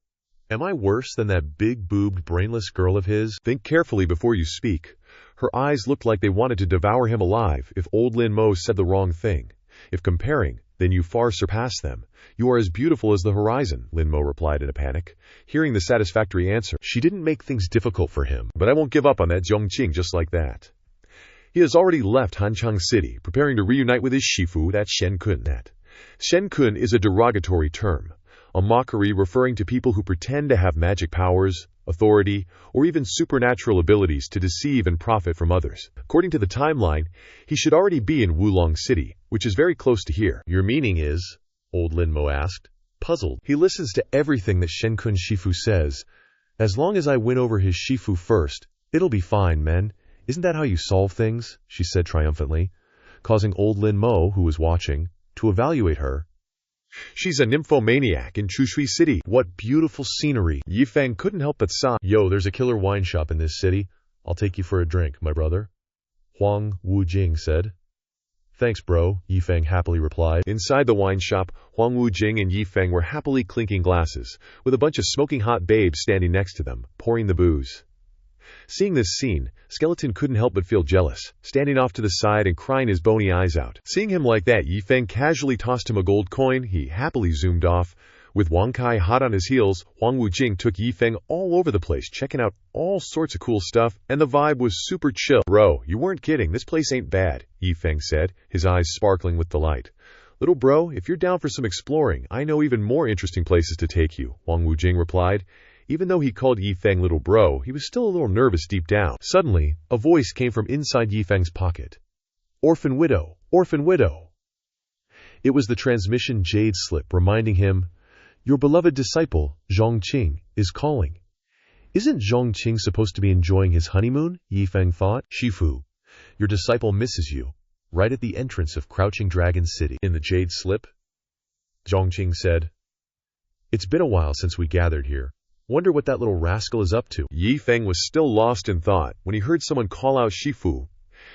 am I worse than that big-boobed, brainless girl of his? Think carefully before you speak. Her eyes looked like they wanted to devour him alive if old Lin Mo said the wrong thing. If comparing, then you far surpass them. You are as beautiful as the horizon, Lin Mo replied in a panic. Hearing the satisfactory answer, she didn't make things difficult for him. But I won't give up on that Zhongqing just like that. He has already left Hanchang City, preparing to reunite with his Shifu, that Shen Kun. Shen Kun is a derogatory term, a mockery referring to people who pretend to have magic powers, authority, or even supernatural abilities to deceive and profit from others. According to the timeline, he should already be in Wulong City, which is very close to here. Your meaning is? Old Lin Mo asked, puzzled. He listens to everything that Shen Kun Shifu says. As long as I win over his Shifu first, it'll be fine, men. Isn't that how you solve things? She said triumphantly, causing old Lin Mo, who was watching, to evaluate her. She's a nymphomaniac in Chushui City. What beautiful scenery. Yi Feng couldn't help but sigh. Yo, there's a killer wine shop in this city. I'll take you for a drink, my brother. Huang Wujing said. Thanks, bro, Yi Feng happily replied. Inside the wine shop, Huang Wujing and Yi Feng were happily clinking glasses, with a bunch of smoking hot babes standing next to them, pouring the booze. Seeing this scene, Skeleton couldn't help but feel jealous, standing off to the side and crying his bony eyes out. Seeing him like that, Yi Feng casually tossed him a gold coin. He happily zoomed off. With Wang Kai hot on his heels, Huang Wujing took Yi Feng all over the place, checking out all sorts of cool stuff, and the vibe was super chill. Bro, you weren't kidding. This place ain't bad, Yi Feng said, his eyes sparkling with delight. Little bro, if you're down for some exploring, I know even more interesting places to take you, Huang Wujing replied. Even though he called Yi Feng little bro, he was still a little nervous deep down. Suddenly, a voice came from inside Yi Feng's pocket. Orphan widow, orphan widow. It was the transmission jade slip reminding him, your beloved disciple, Zhongqing, is calling. Isn't Zhongqing supposed to be enjoying his honeymoon? Yi Feng thought. Shifu, your disciple misses you, right at the entrance of Crouching Dragon City. In the jade slip? Zhongqing said. It's been a while since we gathered here. Wonder what that little rascal is up to. Yi Feng was still lost in thought when he heard someone call out Shifu.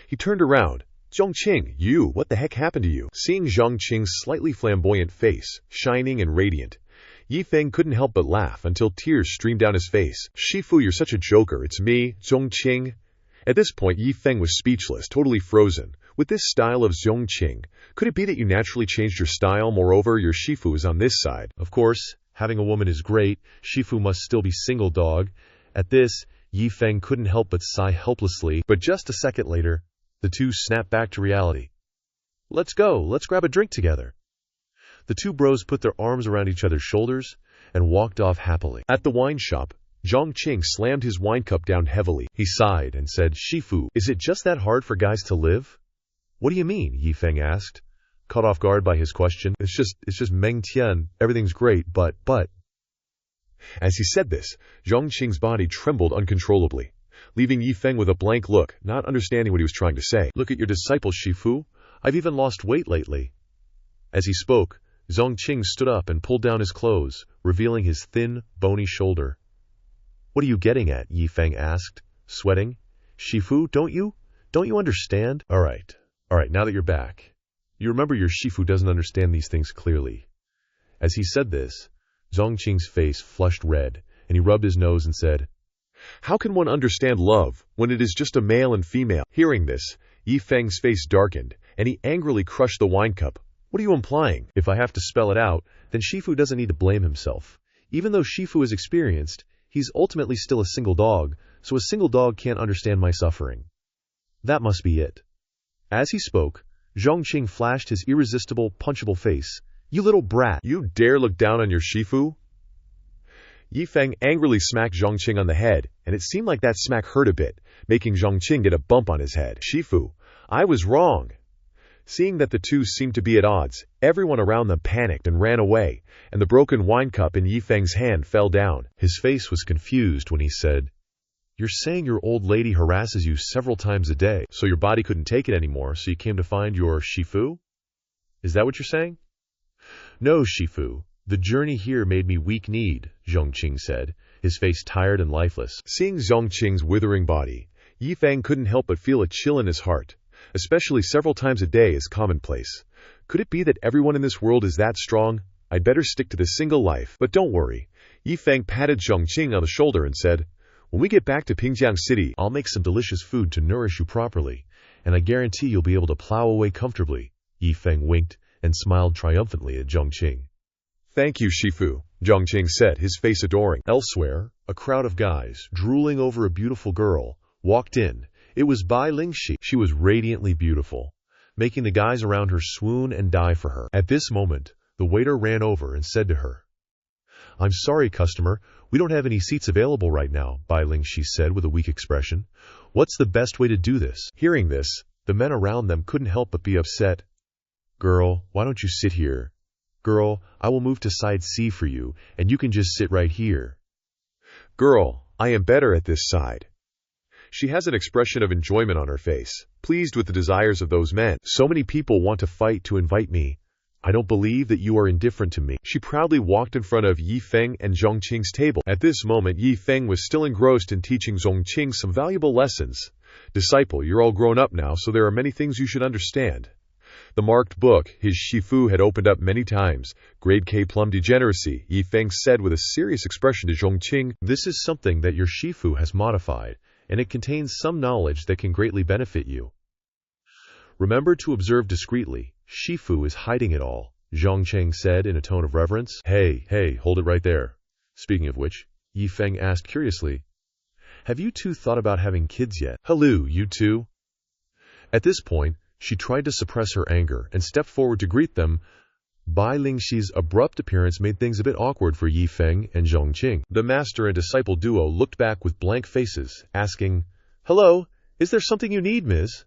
He turned around. Zhongqing, you, what the heck happened to you? Seeing Zhongqing's slightly flamboyant face, shining and radiant, Yi Feng couldn't help but laugh until tears streamed down his face. Shifu, you're such a joker. It's me, Zhongqing. At this point, Yi Feng was speechless, totally frozen. With this style of Zhongqing, could it be that you naturally changed your style? Moreover, your Shifu is on this side. Of course, having a woman is great. Shifu must still be single, dog. At this, Yi Feng couldn't help but sigh helplessly, but just a second later, the two snapped back to reality. Let's go. Let's grab a drink together. The two bros put their arms around each other's shoulders and walked off happily. At the wine shop, Zhongqing slammed his wine cup down heavily. He sighed and said, Shifu, is it just that hard for guys to live? What do you mean? Yi Feng asked, caught off guard by his question. It's just Meng Tian. Everything's great, but. As he said this, Zhongqing's body trembled uncontrollably, leaving Yi Feng with a blank look, not understanding what he was trying to say. Look at your disciple, Shifu. I've even lost weight lately. As he spoke, Zhongqing stood up and pulled down his clothes, revealing his thin, bony shoulder. What are you getting at? Yi Feng asked, sweating. Shifu, don't you understand? All right, now that you're back, You remember your Shifu doesn't understand these things clearly. As he said this, Zhongqing's face flushed red, and he rubbed his nose and said, How can one understand love when it is just a male and female? Hearing this, Yi Feng's face darkened, and he angrily crushed the wine cup. What are you implying? If I have to spell it out, then Shifu doesn't need to blame himself. Even though Shifu is experienced, he's ultimately still a single dog, so a single dog can't understand my suffering. That must be it. As he spoke, Zhongqing flashed his irresistible, punchable face. You little brat! You dare look down on your Shifu? Yi Feng angrily smacked Zhongqing on the head, and it seemed like that smack hurt a bit, making Zhongqing get a bump on his head. Shifu, I was wrong. Seeing that the two seemed to be at odds, everyone around them panicked and ran away, and the broken wine cup in Yi Feng's hand fell down. His face was confused when he said, You're saying your old lady harasses you several times a day, so your body couldn't take it anymore, so you came to find your Shifu? Is that what you're saying? No, Shifu. The journey here made me weak-kneed, Zhongqing said, his face tired and lifeless. Seeing Zhongqing's withering body, Yi Feng couldn't help but feel a chill in his heart. Especially several times a day is commonplace. Could it be that everyone in this world is that strong? I'd better stick to the single life. But don't worry. Yi Feng patted Zhongqing on the shoulder and said, When we get back to Pingjiang City, I'll make some delicious food to nourish you properly, and I guarantee you'll be able to plow away comfortably. Yi Feng winked and smiled triumphantly at Zhongqing. Thank you, Shifu, Zhongqing said, his face adoring. Elsewhere, a crowd of guys, drooling over a beautiful girl, walked in. It was Bai Lingxi. She was radiantly beautiful, making the guys around her swoon and die for her. At this moment, the waiter ran over and said to her, I'm sorry, customer, we don't have any seats available right now, Bai Lingxi said with a weak expression. What's the best way to do this? Hearing this, the men around them couldn't help but be upset. Girl, why don't you sit here? Girl, I will move to side C for you, and you can just sit right here. Girl, I am better at this side. She has an expression of enjoyment on her face, pleased with the desires of those men. So many people want to fight to invite me. I don't believe that you are indifferent to me. She proudly walked in front of Yi Feng and Zhongqing's table. At this moment, Yi Feng was still engrossed in teaching Zhongqing some valuable lessons. Disciple, you're all grown up now, so there are many things you should understand. The marked book his Shifu had opened up many times. Grade K plum degeneracy, Yi Feng said with a serious expression to Zhongqing. This is something that your Shifu has modified, and it contains some knowledge that can greatly benefit you. Remember to observe discreetly. Shifu is hiding it all, Zhongqing said in a tone of reverence. Hey, hold it right there. Speaking of which, Yi Feng asked curiously, Have you two thought about having kids yet? Hello, you two. At this point, she tried to suppress her anger and stepped forward to greet them. Bai Lingxi's abrupt appearance made things a bit awkward for Yi Feng and Zhongqing. The master and disciple duo looked back with blank faces, asking, Hello, is there something you need, Ms.?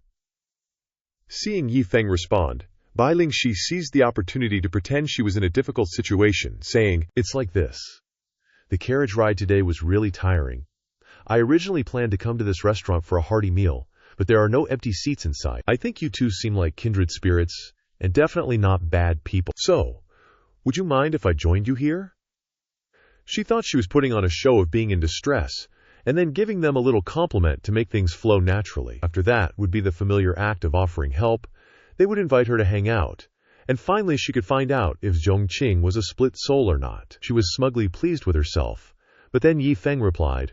Seeing Yi Feng respond, Bai Lingxi seized the opportunity to pretend she was in a difficult situation, saying, It's like this. The carriage ride today was really tiring. I originally planned to come to this restaurant for a hearty meal, but there are no empty seats inside. I think you two seem like kindred spirits, and definitely not bad people. So, would you mind if I joined you here? She thought she was putting on a show of being in distress, and then giving them a little compliment to make things flow naturally. After that would be the familiar act of offering help. They would invite her to hang out, and finally she could find out if Zhongqing was a split soul or not. She was smugly pleased with herself, but then Yi Feng replied,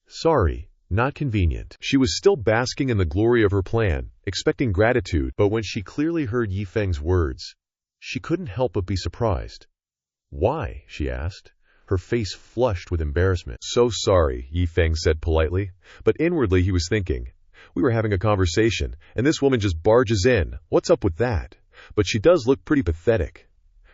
Sorry, not convenient. She was still basking in the glory of her plan, expecting gratitude, but when she clearly heard Yi Feng's words, she couldn't help but be surprised. Why? She asked, her face flushed with embarrassment. So sorry, Yi Feng said politely, but inwardly he was thinking, we were having a conversation, and this woman just barges in. What's up with that? But she does look pretty pathetic.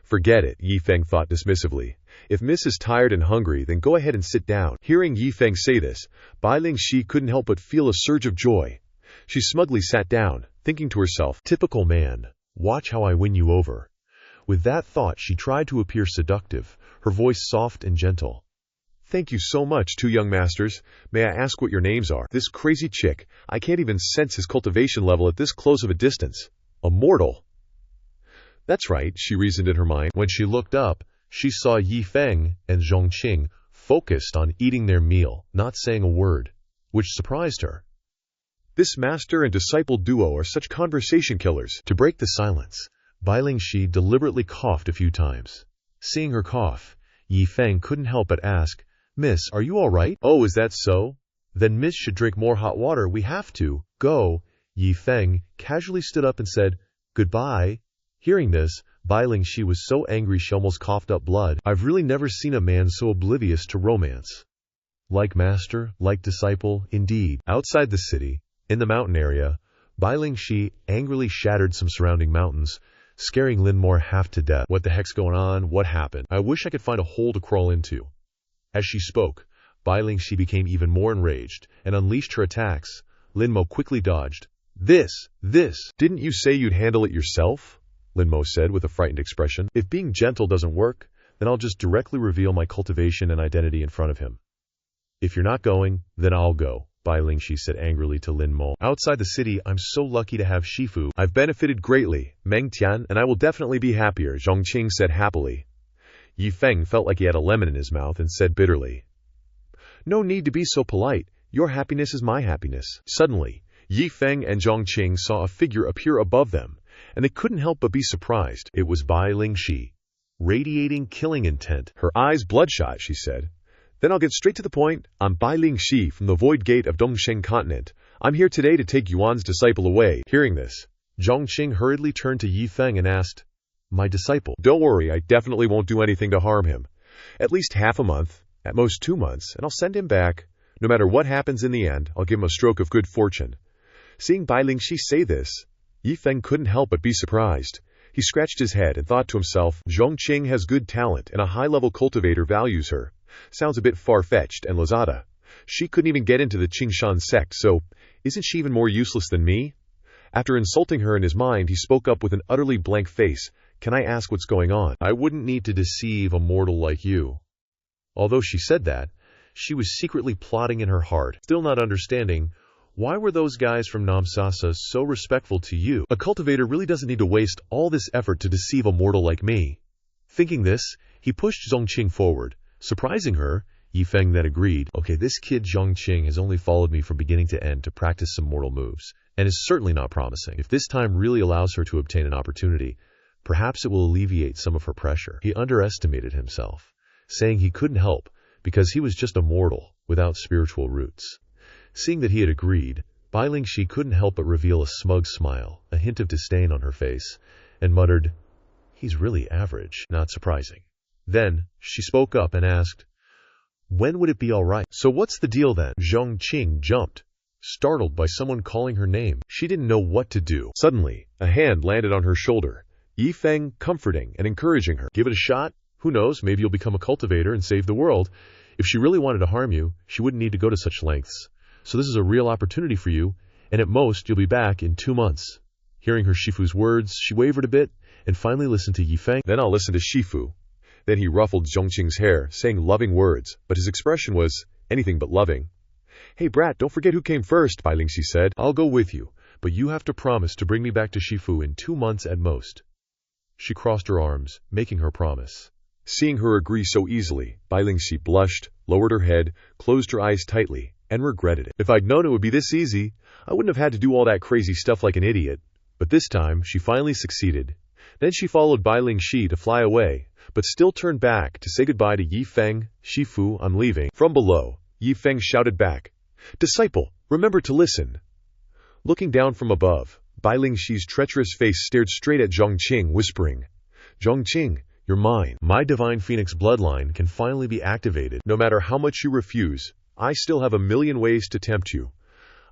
Forget it, Yi Feng thought dismissively. If Miss is tired and hungry, then go ahead and sit down. Hearing Yi Feng say this, Bai Lingxi couldn't help but feel a surge of joy. She smugly sat down, thinking to herself, Typical man, watch how I win you over. With that thought, she tried to appear seductive, her voice soft and gentle. Thank you so much, two young masters. May I ask what your names are? This crazy chick, I can't even sense his cultivation level at this close of a distance. Immortal. That's right, she reasoned in her mind. When she looked up, she saw Yi Feng and Zhongqing focused on eating their meal, not saying a word, which surprised her. This master and disciple duo are such conversation killers. To break the silence, Bai Shi deliberately coughed a few times. Seeing her cough, Yi Feng couldn't help but ask, "Miss, are you all right?" "Oh, is that so?" "Then Miss should drink more hot water. We have to go." Yi Feng casually stood up and said, "Goodbye." Hearing this, Bai Shi was so angry she almost coughed up blood. I've really never seen a man so oblivious to romance. Like master, like disciple, indeed. Outside the city, in the mountain area, Bai Shi angrily shattered some surrounding mountains, scaring Linmore half to death. What the heck's going on? What happened? I wish I could find a hole to crawl into. As she spoke, Bai Shi became even more enraged and unleashed her attacks. Linmo quickly dodged. This! Didn't you say you'd handle it yourself?" Linmo said with a frightened expression. "If being gentle doesn't work, then I'll just directly reveal my cultivation and identity in front of him. If you're not going, then I'll go," Bai Shi said angrily to Linmo. "Outside the city, I'm so lucky to have Shifu. I've benefited greatly, Meng Tian, and I will definitely be happier," Zhongqing said happily. Yi Feng felt like he had a lemon in his mouth and said bitterly, "No need to be so polite. Your happiness is my happiness." Suddenly, Yi Feng and Zhongqing saw a figure appear above them, and they couldn't help but be surprised. It was Bai Shi, radiating killing intent. Her eyes bloodshot, she said, "Then I'll get straight to the point. I'm Bai Shi from the Void Gate of Dongsheng Continent. I'm here today to take Yuan's disciple away." Hearing this, Zhongqing hurriedly turned to Yi Feng and asked, "My disciple?" "Don't worry, I definitely won't do anything to harm him. At least half a month, at most 2 months, and I'll send him back. No matter what happens in the end, I'll give him a stroke of good fortune." Seeing Bai Shi say this, Yi Feng couldn't help but be surprised. He scratched his head and thought to himself, Zhongqing has good talent and a high-level cultivator values her. Sounds a bit far-fetched and lazada. She couldn't even get into the Qingshan sect, so isn't she even more useless than me? After insulting her in his mind, he spoke up with an utterly blank face. "Can I ask what's going on?" "I wouldn't need to deceive a mortal like you." Although she said that, she was secretly plotting in her heart, still not understanding, why were those guys from Namsasa so respectful to you? A cultivator really doesn't need to waste all this effort to deceive a mortal like me. Thinking this, he pushed Zhongqing forward. Surprising her, Yi Feng then agreed, "Okay, this kid Zhongqing has only followed me from beginning to end to practice some mortal moves, and is certainly not promising. If this time really allows her to obtain an opportunity, perhaps it will alleviate some of her pressure." He underestimated himself, saying he couldn't help, because he was just a mortal, without spiritual roots. Seeing that he had agreed, Bai Shi couldn't help but reveal a smug smile, a hint of disdain on her face, and muttered, "He's really average, not surprising." Then, she spoke up and asked, "When would it be all right?" "So what's the deal then?" Zhongqing jumped, startled by someone calling her name. She didn't know what to do. Suddenly, a hand landed on her shoulder, Yi Feng comforting and encouraging her. "Give it a shot. Who knows, maybe you'll become a cultivator and save the world. If she really wanted to harm you, she wouldn't need to go to such lengths. So this is a real opportunity for you, and at most, you'll be back in 2 months. Hearing her Shifu's words, she wavered a bit, and finally listened to Yi Feng. "Then I'll listen to Shifu." Then he ruffled Zhongqing's hair, saying loving words, but his expression was anything but loving. "Hey brat, don't forget who came first," Bai Shi said. "I'll go with you, but you have to promise to bring me back to Shifu in 2 months at most." She crossed her arms, making her promise. Seeing her agree so easily, Bai Shi blushed, lowered her head, closed her eyes tightly, and regretted it. If I'd known it would be this easy, I wouldn't have had to do all that crazy stuff like an idiot. But this time, she finally succeeded. Then she followed Bai Shi to fly away, but still turned back to say goodbye to Yi Feng. "Shifu, I'm leaving." From below, Yi Feng shouted back, "Disciple, remember to listen." Looking down from above, Bai Shi's treacherous face stared straight at Zhongqing, whispering, "Zhongqing, you're mine. My divine phoenix bloodline can finally be activated. No matter how much you refuse, I still have a million ways to tempt you.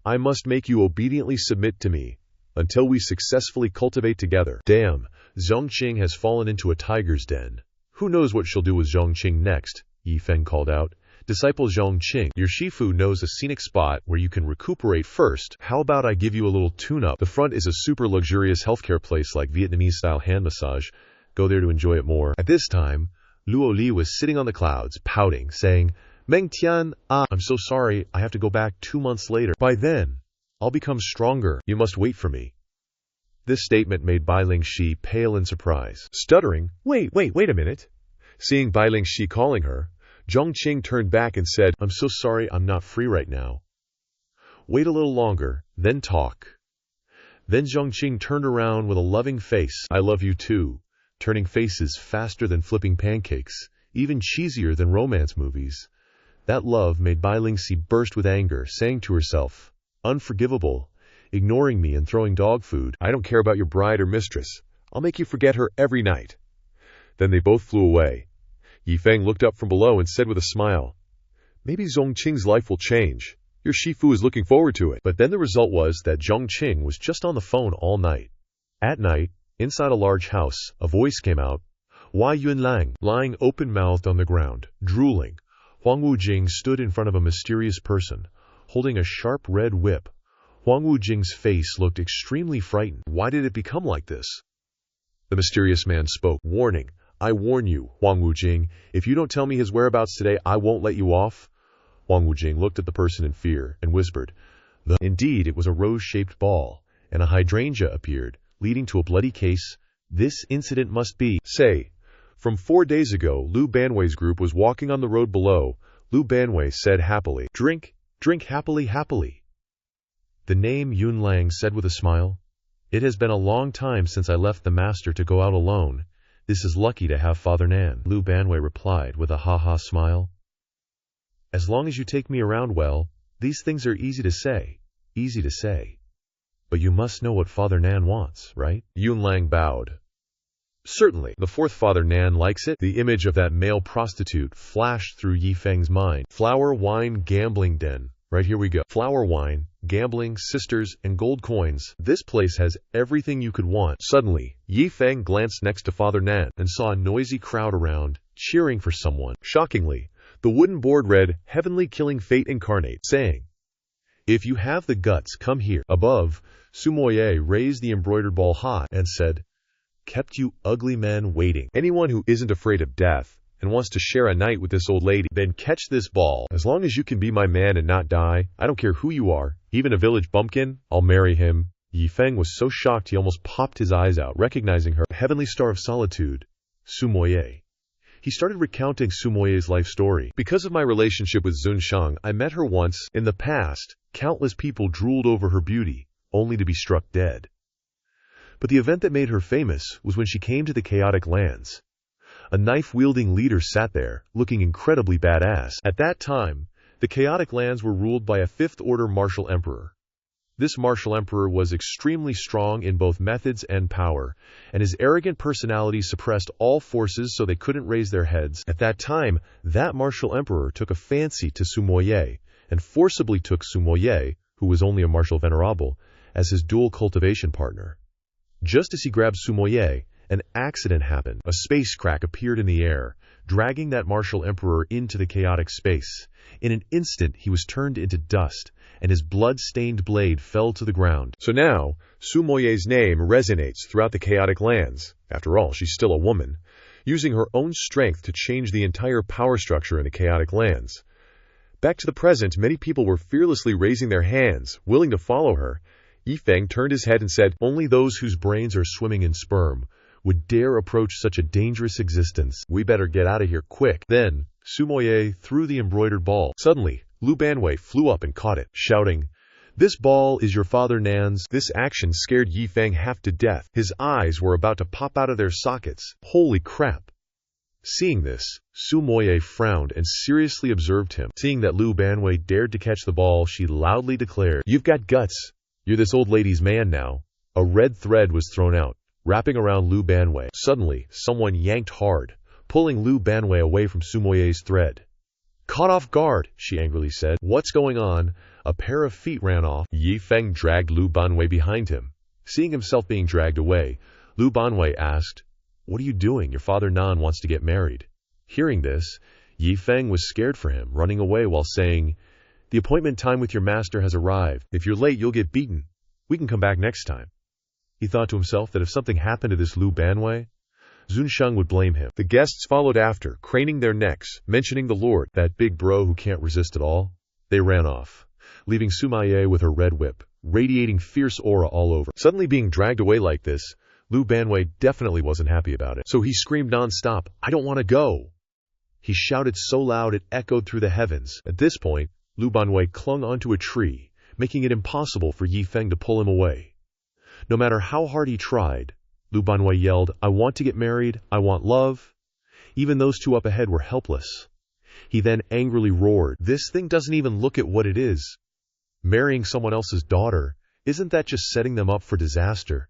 I must make you obediently submit to me, until we successfully cultivate together." Damn, Zhongqing has fallen into a tiger's den. Who knows what she'll do with Zhongqing next, Yi Feng called out. "Disciple Zhongqing, your Shifu knows a scenic spot where you can recuperate first. How about I give you a little tune-up? The front is a super luxurious healthcare place like Vietnamese-style hand massage. Go there to enjoy it more." At this time, Luo Li was sitting on the clouds, pouting, saying, "Meng Tian, I'm so sorry, I have to go back 2 months later. By then, I'll become stronger. You must wait for me." This statement made Bai Shi pale in surprise. Stuttering, wait a minute. Seeing Bai Shi calling her, Zhongqing turned back and said, "I'm so sorry, I'm not free right now. Wait a little longer, then talk. Then Zhongqing turned around with a loving face. I love you too, turning faces faster than flipping pancakes, even cheesier than romance movies. That love made Bai Lingxi burst with anger, saying to herself, unforgivable, ignoring me and throwing dog food. I don't care about your bride or mistress. I'll make you forget her every night. Then they both flew away. Yi Feng looked up from below and said with a smile, maybe Zhongqing's life will change. Your Shifu is looking forward to it. But then the result was that Zhongqing was just on the phone all night. At night, inside a large house, a voice came out. Wai Yunlang, lying open-mouthed on the ground, drooling. Huang Wujing stood in front of a mysterious person, holding a sharp red whip. Huang Wujing's face looked extremely frightened. Why did it become like this? The mysterious man spoke. Warning, I warn you, Huang Wujing, if you don't tell me his whereabouts today, I won't let you off. Huang Wujing looked at the person in fear and whispered. Indeed, it was a rose-shaped ball, and a hydrangea appeared, leading to a bloody case. This incident must be, say, from 4 days ago. Lu Banwei's group was walking on the road below. Lu Banwei said happily, drink, drink happily, happily. The name Yunlang said with a smile. It has been a long time since I left the master to go out alone. This is lucky to have Father Nan, Lu Banwei replied with a ha-ha smile. As long as you take me around well, these things are easy to say. Easy to say. But you must know what Father Nan wants, right? Yunlang bowed. Certainly. The fourth Father Nan likes it. The image of that male prostitute flashed through Yi Feng's mind. Flower, wine, gambling den. Right, here we go. Flower, wine, gambling, sisters, and gold coins. This place has everything you could want. Suddenly, Yi Feng glanced next to Father Nan and saw a noisy crowd around, cheering for someone. Shockingly, the wooden board read, Heavenly Killing Fate Incarnate, saying, if you have the guts, come here. Above, Sumoye raised the embroidered ball high and said, kept you ugly men waiting. Anyone who isn't afraid of death and wants to share a night with this old lady, then catch this ball. As long as you can be my man and not die, I don't care who you are, even a village bumpkin, I'll marry him. Yi Feng was so shocked he almost popped his eyes out, recognizing her. Heavenly Star of Solitude, Sumoye. He started recounting Sumoye's life story. Because of my relationship with Zunshang, I met her once. In the past, countless people drooled over her beauty, only to be struck dead. But the event that made her famous was when she came to the Chaotic Lands. A knife-wielding leader sat there, looking incredibly badass. At that time, the Chaotic Lands were ruled by a fifth-order martial emperor. This martial emperor was extremely strong in both methods and power, and his arrogant personality suppressed all forces so they couldn't raise their heads. At that time, that martial emperor took a fancy to Sumoye, and forcibly took Sumoye, who was only a martial venerable, as his dual cultivation partner. Just as he grabbed Sumoye, an accident happened. A space crack appeared in the air, dragging that martial emperor into the chaotic space. In an instant, he was turned into dust, and his blood-stained blade fell to the ground. So now, Sumoye's name resonates throughout the Chaotic Lands. After all, she's still a woman, using her own strength to change the entire power structure in the Chaotic Lands. Back to the present, many people were fearlessly raising their hands, willing to follow her. Yi Feng turned his head and said, only those whose brains are swimming in sperm would dare approach such a dangerous existence. We better get out of here quick. Then, Sumoye threw the embroidered ball. Suddenly, Lu Banwei flew up and caught it, shouting, this ball is your Father Nan's. This action scared Yi Feng half to death. His eyes were about to pop out of their sockets. Holy crap! Seeing this, Sumoye frowned and seriously observed him. Seeing that Lu Banwei dared to catch the ball, she loudly declared, you've got guts. You're this old lady's man now. A red thread was thrown out, wrapping around Lu Banwei. Suddenly, someone yanked hard, pulling Lu Banwei away from Sumoye's thread. Caught off guard, she angrily said. What's going on? A pair of feet ran off. Yi Feng dragged Lu Banwei behind him. Seeing himself being dragged away, Lu Banwei asked, what are you doing? Your Father Nan wants to get married. Hearing this, Yi Feng was scared for him, running away while saying, the appointment time with your master has arrived. If you're late, you'll get beaten. We can come back next time. He thought to himself that if something happened to this Lu Banwei, Zunshang would blame him. The guests followed after, craning their necks, mentioning the Lord, that big bro who can't resist at all. They ran off, leaving Sumoye with her red whip, radiating fierce aura all over. Suddenly being dragged away like this, Lu Banwei definitely wasn't happy about it. So he screamed non-stop, I don't want to go. He shouted so loud it echoed through the heavens. At this point, Lu Banwei clung onto a tree, making it impossible for Yi Feng to pull him away. No matter how hard he tried, Lu Banwei yelled, "I want to get married, I want love." Even those two up ahead were helpless. He then angrily roared, "This thing doesn't even look at what it is. Marrying someone else's daughter, isn't that just setting them up for disaster?"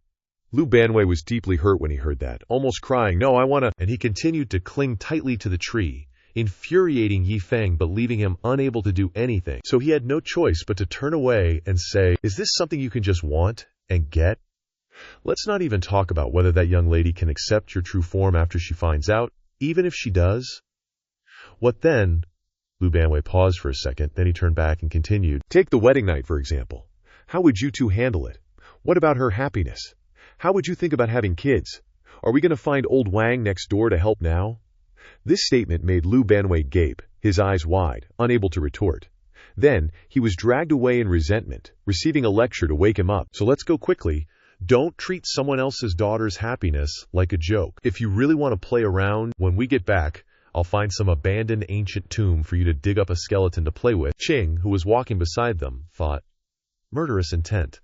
Lu Banwei was deeply hurt when he heard that, almost crying, "No, I wanna—" And he continued to cling tightly to the tree, infuriating Yi Feng but leaving him unable to do anything. So he had no choice but to turn away and say, "Is this something you can just want and get? Let's not even talk about whether that young lady can accept your true form after she finds out, even if she does." "What then?" Lu Banwei paused for a second, then he turned back and continued. "Take the wedding night, for example. How would you two handle it? What about her happiness? How would you think about having kids? Are we going to find old Wang next door to help now?" This statement made Lu Banwei gape, his eyes wide, unable to retort. Then, he was dragged away in resentment, receiving a lecture to wake him up. "So let's go quickly. Don't treat someone else's daughter's happiness like a joke. If you really want to play around, when we get back, I'll find some abandoned ancient tomb for you to dig up a skeleton to play with." Qing, who was walking beside them, thought, "Murderous intent.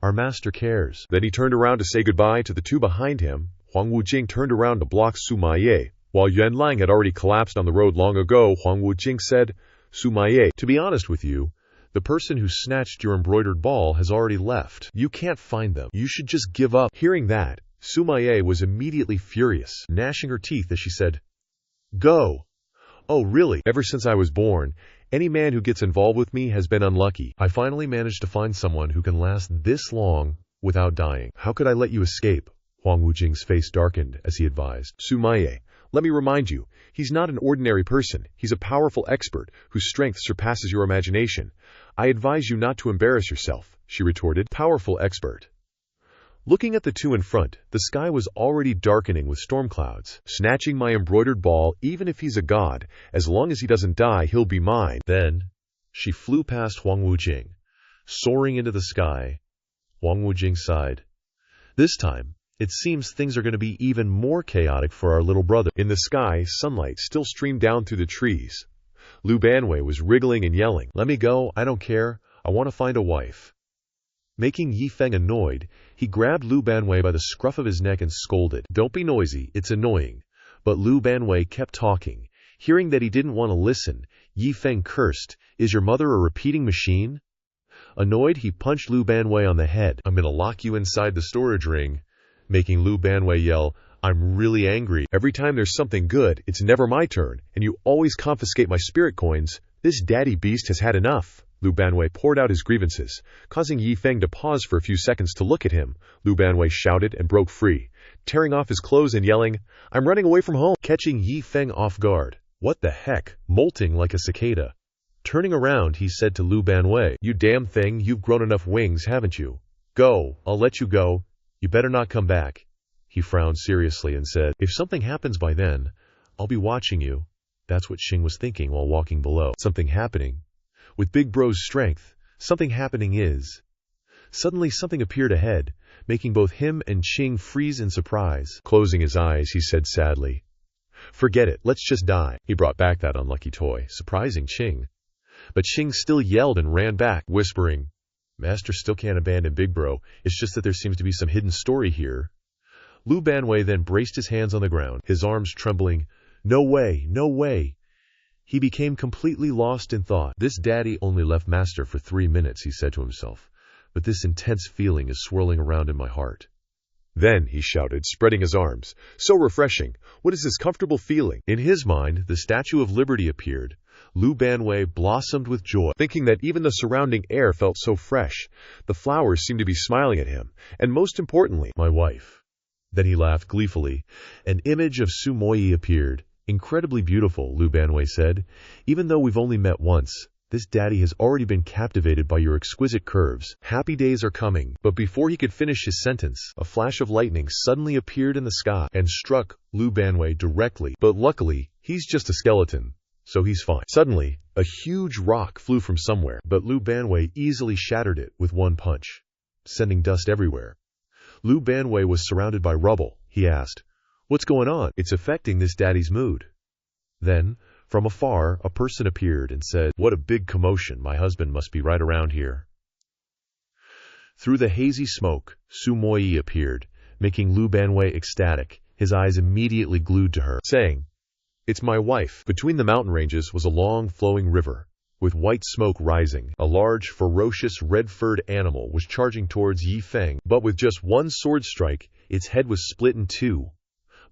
Our master cares." Then he turned around to say goodbye to the two behind him. Huang Wujing turned around to block Sima Ye. While Yuan Lang had already collapsed on the road long ago, Huang Wujing said, "Sima Ye, to be honest with you, the person who snatched your embroidered ball has already left. You can't find them. You should just give up." Hearing that, Sima Ye was immediately furious, gnashing her teeth as she said, "Go. Oh, really? Ever since I was born, any man who gets involved with me has been unlucky. I finally managed to find someone who can last this long without dying. How could I let you escape?" Huang Wujing's face darkened as he advised. "Sima Ye, let me remind you, he's not an ordinary person. He's a powerful expert whose strength surpasses your imagination. I advise you not to embarrass yourself," she retorted. "Powerful expert." Looking at the two in front, the sky was already darkening with storm clouds. "Snatching my embroidered ball, even if he's a god, as long as he doesn't die, he'll be mine." Then, she flew past Huang Wujing, soaring into the sky. Huang Wujing sighed. "This time, it seems things are going to be even more chaotic for our little brother." In the sky, sunlight still streamed down through the trees. Lu Banwei was wriggling and yelling, "Let me go, I don't care, I want to find a wife." Making Yi Feng annoyed, he grabbed Lu Banwei by the scruff of his neck and scolded, "Don't be noisy, it's annoying." But Lu Banwei kept talking. Hearing that he didn't want to listen, Yi Feng cursed, "Is your mother a repeating machine?" Annoyed, he punched Lu Banwei on the head. "I'm going to lock you inside the storage ring," making Lu Banwei yell, "I'm really angry. Every time there's something good, it's never my turn, and you always confiscate my spirit coins. This daddy beast has had enough." Lu Banwei poured out his grievances, causing Yi Feng to pause for a few seconds to look at him. Lu Banwei shouted and broke free, tearing off his clothes and yelling, "I'm running away from home," catching Yi Feng off guard. "What the heck?" Molting like a cicada. Turning around, he said to Lu Banwei, "You damn thing, you've grown enough wings, haven't you? Go, I'll let you go. You better not come back." He frowned seriously and said, "If something happens by then, I'll be watching you." That's what Xing was thinking while walking below. Something happening. With Big Bro's strength, something happening is. Suddenly something appeared ahead, making both him and Qing freeze in surprise. Closing his eyes, he said sadly, "Forget it, let's just die." He brought back that unlucky toy, surprising Qing. But Qing still yelled and ran back, whispering, "Master still can't abandon Big Bro, it's just that there seems to be some hidden story here." Lu Banwei then braced his hands on the ground, his arms trembling. "No way, no way." He became completely lost in thought. "This daddy only left Master for 3 minutes," he said to himself. "But this intense feeling is swirling around in my heart." Then, he shouted, spreading his arms, "So refreshing! What is this comfortable feeling?" In his mind, the Statue of Liberty appeared. Lu Banwei blossomed with joy, thinking that even the surrounding air felt so fresh. The flowers seemed to be smiling at him, and most importantly, "My wife." Then he laughed gleefully. An image of Su Moyi appeared. "Incredibly beautiful," Lu Banwei said. "Even though we've only met once, this daddy has already been captivated by your exquisite curves. Happy days are coming." But before he could finish his sentence, a flash of lightning suddenly appeared in the sky and struck Lu Banwei directly. But luckily, he's just a skeleton, so he's fine. Suddenly, a huge rock flew from somewhere, but Lu Banwei easily shattered it with one punch, sending dust everywhere. Lu Banwei was surrounded by rubble. He asked, "What's going on? It's affecting this daddy's mood." Then, from afar, a person appeared and said, "What a big commotion. My husband must be right around here." Through the hazy smoke, Su Moyi appeared, making Lu Banwei ecstatic, his eyes immediately glued to her, saying, "It's my wife." Between the mountain ranges was a long, flowing river, with white smoke rising. A large, ferocious, red-furred animal was charging towards Yi Feng, but with just one sword strike, its head was split in two.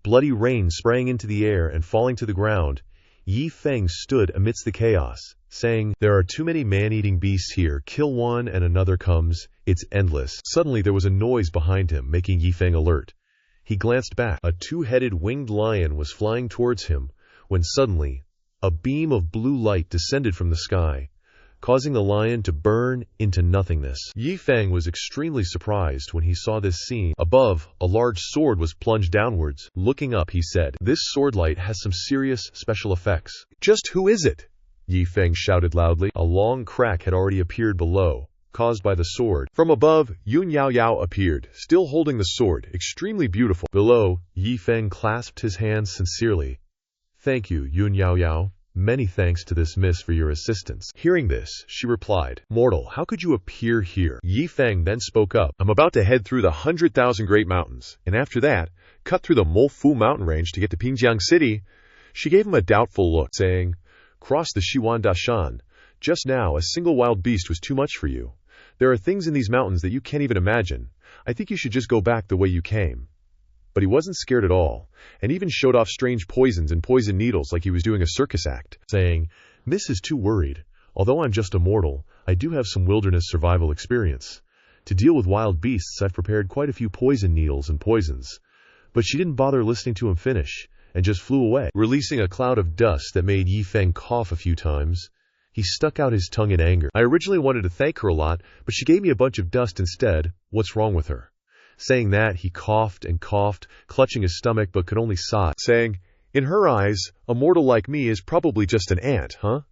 Bloody rain sprang into the air, and falling to the ground, Yi Feng stood amidst the chaos, saying, "There are too many man-eating beasts here. Kill one and another comes. It's endless." Suddenly there was a noise behind him, making Yi Feng alert. He glanced back. A two-headed winged lion was flying towards him, when suddenly a beam of blue light descended from the sky, causing the lion to burn into nothingness. Yi Feng was extremely surprised when he saw this scene. Above, a large sword was plunged downwards. Looking up, he said, "This sword light has some serious special effects." "Just who is it?" Yi Feng shouted loudly. A long crack had already appeared below, caused by the sword. From above, Yun Yao Yao appeared, still holding the sword, extremely beautiful. Below, Yi Feng clasped his hands sincerely. "Thank you, Yun Yao Yao. Many thanks to this miss for your assistance." Hearing this, she replied, "Mortal, how could you appear here?" Yi Feng then spoke up. "I'm about to head through the 100,000 Great Mountains, and after that, cut through the Mofu mountain range to get to Pingjiang City." She gave him a doubtful look, saying, "Cross the Shiwan Dashan. Just now, a single wild beast was too much for you. There are things in these mountains that you can't even imagine. I think you should just go back the way you came." But he wasn't scared at all, and even showed off strange poisons and poison needles like he was doing a circus act, saying, "Miss is too worried. Although I'm just a mortal, I do have some wilderness survival experience. To deal with wild beasts, I've prepared quite a few poison needles and poisons." But she didn't bother listening to him finish, and just flew away, releasing a cloud of dust that made Yi Feng cough a few times. He stuck out his tongue in anger. "I originally wanted to thank her a lot, but she gave me a bunch of dust instead. What's wrong with her?" Saying that, he coughed and coughed, clutching his stomach but could only sigh, saying, "In her eyes, a mortal like me is probably just an ant, huh?"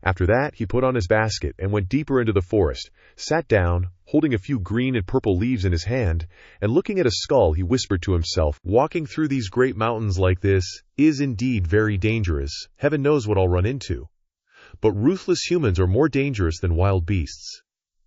After that, he put on his basket and went deeper into the forest, sat down, holding a few green and purple leaves in his hand, and looking at a skull, he whispered to himself, "Walking through these great mountains like this is indeed very dangerous. Heaven knows what I'll run into. But ruthless humans are more dangerous than wild beasts.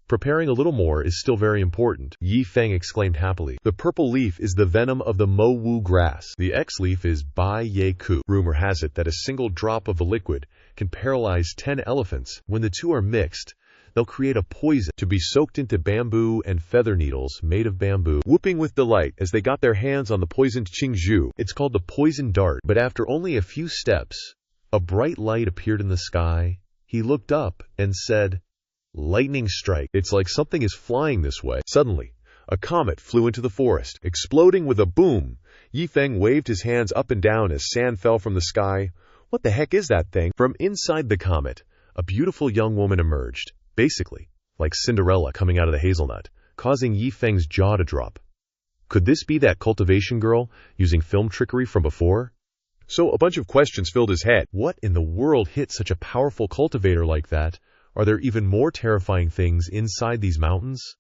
Preparing a little more is still very important." Yi Feng exclaimed happily. "The purple leaf is the venom of the Mo Wu grass. The X leaf is Bai Ye Ku. Rumor has it that a single drop of the liquid can paralyze 10 elephants. When the two are mixed, they'll create a poison to be soaked into bamboo and feather needles made of bamboo." Whooping with delight as they got their hands on the poisoned Qingzhu. It's called the poison dart. But after only a few steps, a bright light appeared in the sky. He looked up and said, "Lightning strike. It's like something is flying this way." Suddenly, a comet flew into the forest, exploding with a boom. Yi Feng waved his hands up and down as sand fell from the sky. "What the heck is that thing?" From inside the comet, a beautiful young woman emerged, basically like Cinderella coming out of the hazelnut, causing Yi Feng's jaw to drop. Could this be that cultivation girl using film trickery from before? So a bunch of questions filled his head. What in the world hit such a powerful cultivator like that? Are there even more terrifying things inside these mountains?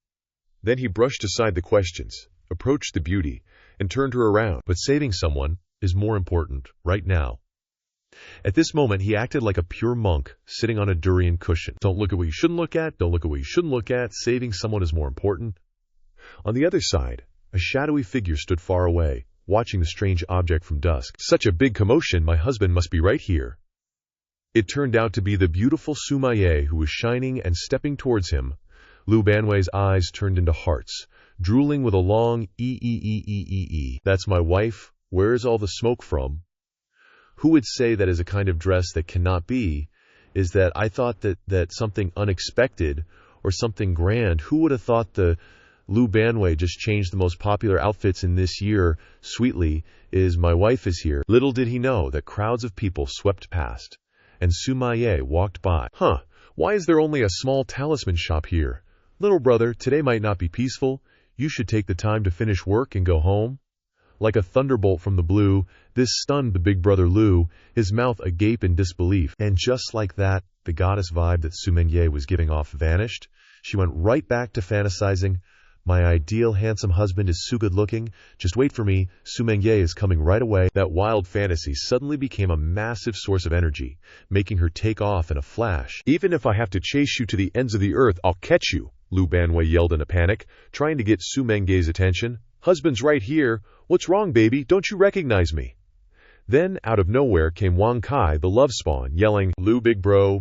Then he brushed aside the questions, approached the beauty, and turned her around. But saving someone is more important right now. At this moment, he acted like a pure monk sitting on a durian cushion. Don't look at what you shouldn't look at. Don't look at what you shouldn't look at. Saving someone is more important. On the other side, a shadowy figure stood far away, watching the strange object from dusk. "Such a big commotion. My husband must be right here." It turned out to be the beautiful Sumaye, who was shining and stepping towards him. Lu Banwei's eyes turned into hearts, drooling with a long ee. "That's my wife. Where is all the smoke from?" Who would say that is a kind of dress that cannot be? Is that I thought that something unexpected or something grand. Who would have thought the Lu Banwei just changed the most popular outfits in this year sweetly is "My wife is here." Little did he know that crowds of people swept past, and Sumaye walked by. Why is there only a small talisman shop here? Little brother, today might not be peaceful. You should take the time to finish work and go home. Like a thunderbolt from the blue, this stunned the big brother Lu, his mouth agape in disbelief. And just like that, the goddess vibe that Sumenye was giving off vanished. She went right back to fantasizing, "My ideal handsome husband is so good looking. Just wait for me. Sumenye is coming right away." That wild fantasy suddenly became a massive source of energy, making her take off in a flash. "Even if I have to chase you to the ends of the earth, I'll catch you." Lu Banwei yelled in a panic, trying to get Su Mengye's attention. Husband's right here. What's wrong, baby? Don't you recognize me? Then, out of nowhere, came Wang Kai, the love spawn, yelling, Lu big bro,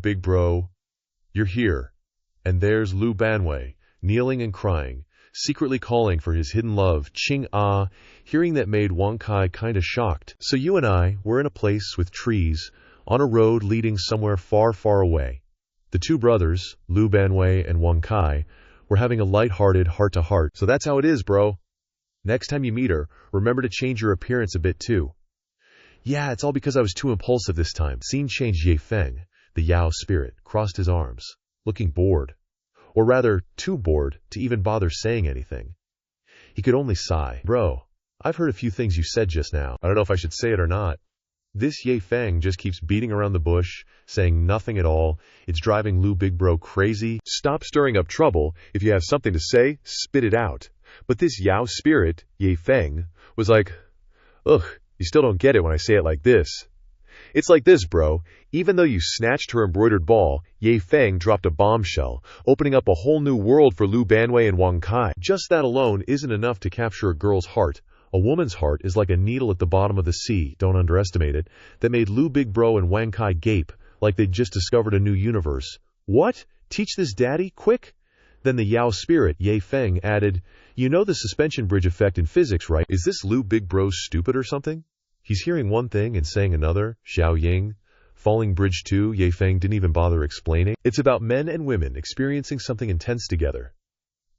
you're here. And there's Lu Banwei, kneeling and crying, secretly calling for his hidden love, Ching Ah. Hearing that made Wang Kai kinda shocked. So you and I were in a place with trees, on a road leading somewhere far, far away. The two brothers, Lu Banwei and Wang Kai, were having a light-hearted heart-to-heart. So that's how it is, bro. Next time you meet her, remember to change your appearance a bit too. Yeah, it's all because I was too impulsive this time. Scene changed. Yi Feng, the Yao spirit, crossed his arms, looking bored. Or rather, too bored to even bother saying anything. He could only sigh. Bro, I've heard a few things you said just now. I don't know if I should say it or not. This Yi Feng just keeps beating around the bush, saying nothing at all. It's driving Lu Big Bro crazy. Stop stirring up trouble. If you have something to say, spit it out. But this Yao spirit, Yi Feng, was like, ugh, you still don't get it when I say it like this. It's like this, bro. Even though you snatched her embroidered ball, Yi Feng dropped a bombshell, opening up a whole new world for Lu Banwei and Wang Kai. Just that alone isn't enough to capture a girl's heart. A woman's heart is like a needle at the bottom of the sea, don't underestimate it, that made Lu Big Bro and Wang Kai gape, like they'd just discovered a new universe. What? Teach this daddy, quick? Then the Yao spirit, Yi Feng, added, you know the suspension bridge effect in physics, right? Is this Lu Big Bro stupid or something? He's hearing one thing and saying another. Xiao Ying. Falling Bridge 2, Yi Feng didn't even bother explaining. It's about men and women experiencing something intense together.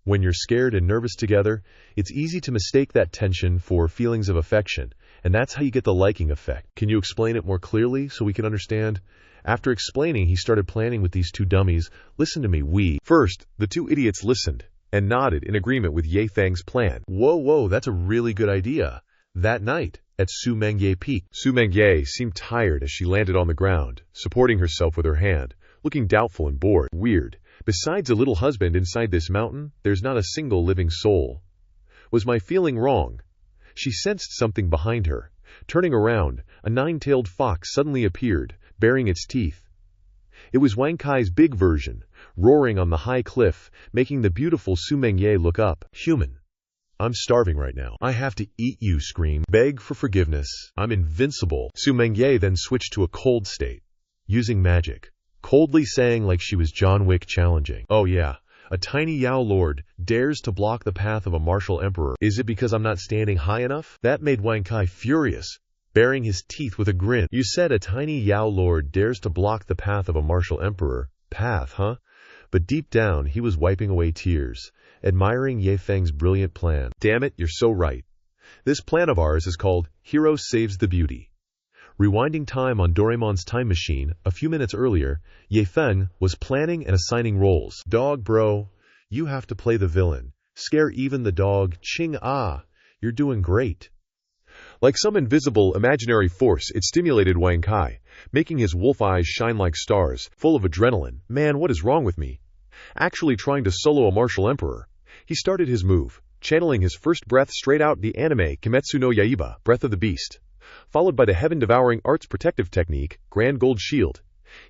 When you're scared and nervous together, it's easy to mistake that tension for feelings of affection, and that's how you get the liking effect. Can you explain it more clearly so we can understand? After explaining, he started planning with these two dummies. Listen to me, First, the two idiots listened and nodded in agreement with Yi Feng's plan. Whoa, that's a really good idea. That night, at Su Mengye Peak, Su Mengye seemed tired as she landed on the ground, supporting herself with her hand, looking doubtful and bored. Weird. Besides a little husband inside this mountain, there's not a single living soul. Was my feeling wrong? She sensed something behind her. Turning around, a nine-tailed fox suddenly appeared, baring its teeth. It was Wang Kai's big version, roaring on the high cliff, making the beautiful Su Mengye look up. Human. I'm starving right now. I have to eat you, scream. Beg for forgiveness. I'm invincible. Su Mengye then switched to a cold state, using magic. Coldly saying like she was John Wick challenging. Oh yeah, a tiny Yao Lord dares to block the path of a martial emperor. Is it because I'm not standing high enough? That made Wang Kai furious, baring his teeth with a grin. You said a tiny Yao Lord dares to block the path of a martial emperor. Path, huh? But deep down, he was wiping away tears, admiring Yi Feng's brilliant plan. Damn it, you're so right. This plan of ours is called Hero Saves the Beauty. Rewinding time on Doraemon's time machine, a few minutes earlier, Yi Feng was planning and assigning roles. Dog bro, you have to play the villain. Scare even the dog. Ching ah, you're doing great. Like some invisible, imaginary force, it stimulated Wang Kai, making his wolf eyes shine like stars, full of adrenaline. Man, what is wrong with me? Actually trying to solo a martial emperor. He started his move, channeling his first breath straight out the anime Kimetsu no Yaiba, Breath of the Beast, followed by the heaven-devouring arts protective technique, Grand Gold Shield.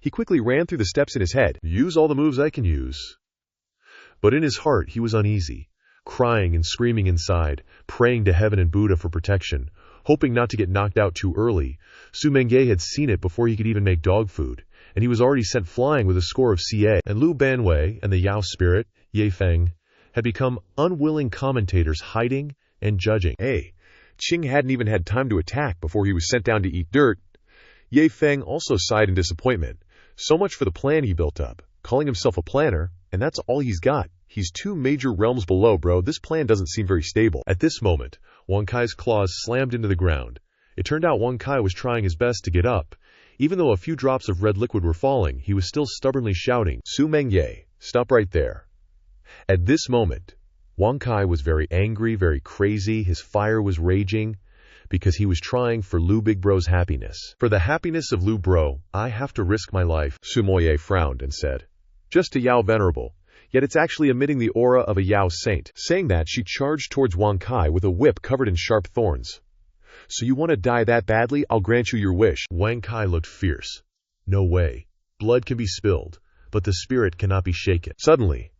He quickly ran through the steps in his head. Use all the moves I can use. But in his heart, he was uneasy, crying and screaming inside, praying to heaven and Buddha for protection, hoping not to get knocked out too early. Su Mengye had seen it before he could even make dog food, and he was already sent flying with a score of CA. And Lu Banwei and the Yao spirit, Yi Feng, had become unwilling commentators, hiding and judging. Hey, Qing hadn't even had time to attack before he was sent down to eat dirt. Yi Feng also sighed in disappointment. So much for the plan he built up, calling himself a planner, and that's all he's got. He's 2 major realms below, bro. This plan doesn't seem very stable. At this moment, Wang Kai's claws slammed into the ground. It turned out Wang Kai was trying his best to get up. Even though a few drops of red liquid were falling, he was still stubbornly shouting, Su Mengye, stop right there. At this moment, Wang Kai was very angry, very crazy. His fire was raging because he was trying for Lu Big Bro's happiness. For the happiness of Lu Bro, I have to risk my life. Su Moye frowned and said, just a Yao Venerable, yet it's actually emitting the aura of a Yao Saint. Saying that, she charged towards Wang Kai with a whip covered in sharp thorns. So you want to die that badly? I'll grant you your wish. Wang Kai looked fierce. No way. Blood can be spilled, but the spirit cannot be shaken. Suddenly,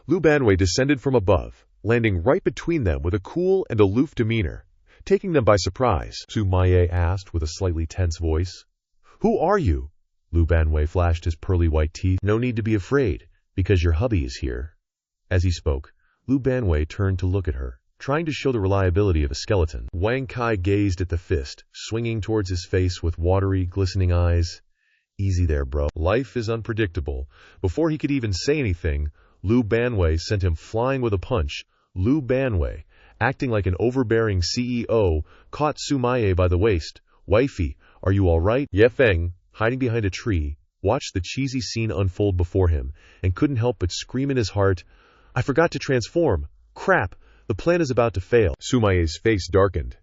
Lu Banwei descended from above, landing right between them with a cool and aloof demeanor, taking them by surprise. Sumaye asked with a slightly tense voice. Who are you? Lu Banwei flashed his pearly white teeth. No need to be afraid, because your hubby is here. As he spoke, Lu Banwei turned to look at her, trying to show the reliability of a skeleton. Wang Kai gazed at the fist, swinging towards his face with watery, glistening eyes. Easy there, bro. Life is unpredictable. Before he could even say anything, Lu Banwei sent him flying with a punch. Lu Banwei, acting like an overbearing CEO, caught Sumaye by the waist. Wifey, are you all right? Yi Feng, hiding behind a tree, watched the cheesy scene unfold before him and couldn't help but scream in his heart, I forgot to transform. Crap, the plan is about to fail. Sumaye's face darkened.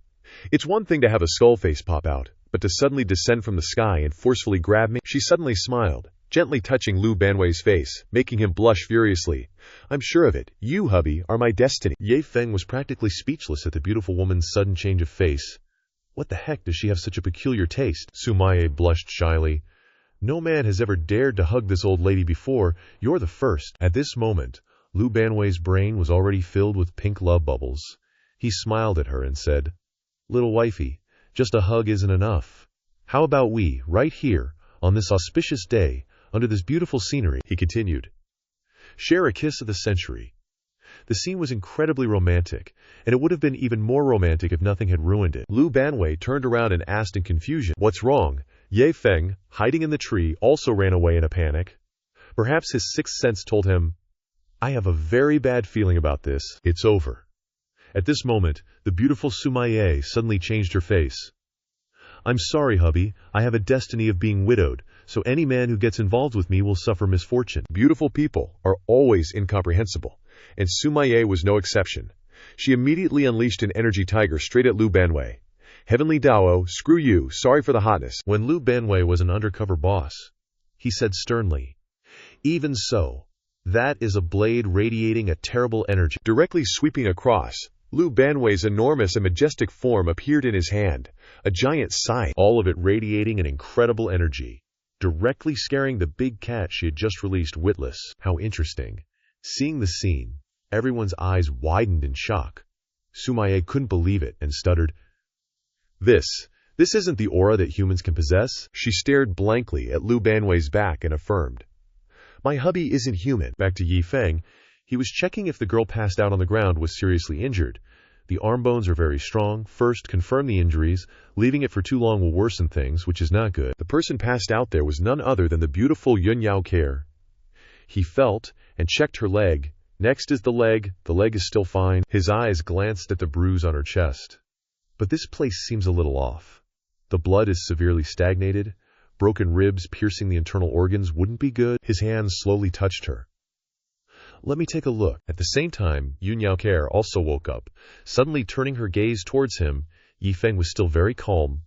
It's one thing to have a skull face pop out, but to suddenly descend from the sky and forcefully grab me. She suddenly smiled, gently touching Lu Banwei's face, making him blush furiously. I'm sure of it. You, hubby, are my destiny. Yi Feng was practically speechless at the beautiful woman's sudden change of face. What the heck does she have such a peculiar taste? Sumaye blushed shyly. No man has ever dared to hug this old lady before. You're the first. At this moment, Lu Banwei's brain was already filled with pink love bubbles. He smiled at her and said, Little wifey, just a hug isn't enough. How about we, right here, on this auspicious day, under this beautiful scenery, he continued, share a kiss of the century. The scene was incredibly romantic, and it would have been even more romantic if nothing had ruined it. Lu Banwei turned around and asked in confusion, What's wrong? Yi Feng, hiding in the tree, also ran away in a panic. Perhaps his sixth sense told him, I have a very bad feeling about this. It's over. At this moment, the beautiful Sumaye suddenly changed her face. I'm sorry, hubby. I have a destiny of being widowed, so any man who gets involved with me will suffer misfortune. Beautiful people are always incomprehensible, and Sumaye was no exception. She immediately unleashed an energy tiger straight at Lu Banwei. Heavenly Dao, screw you, sorry for the hotness. When Lu Banwei was an undercover boss, he said sternly, Even so, that is a blade radiating a terrible energy. Directly sweeping across, Lu Banwei's enormous and majestic form appeared in his hand, a giant scythe, all of it radiating an incredible energy, directly scaring the big cat she had just released witless. How interesting. Seeing the scene, everyone's eyes widened in shock. Sumaye couldn't believe it and stuttered, This isn't the aura that humans can possess? She stared blankly at Lu Banwei's back and affirmed, My hubby isn't human. Back to Yi Feng. He was checking if the girl passed out on the ground was seriously injured. The arm bones are very strong. First, confirm the injuries. Leaving it for too long will worsen things, which is not good. The person passed out there was none other than the beautiful Yun Yao Care. He felt and checked her leg. Next is the leg. The leg is still fine. His eyes glanced at the bruise on her chest. But this place seems a little off. The blood is severely stagnated. Broken ribs piercing the internal organs wouldn't be good. His hands slowly touched her. Let me take a look. At the same time, Yun Yao Care also woke up. Suddenly turning her gaze towards him, Yi Feng was still very calm.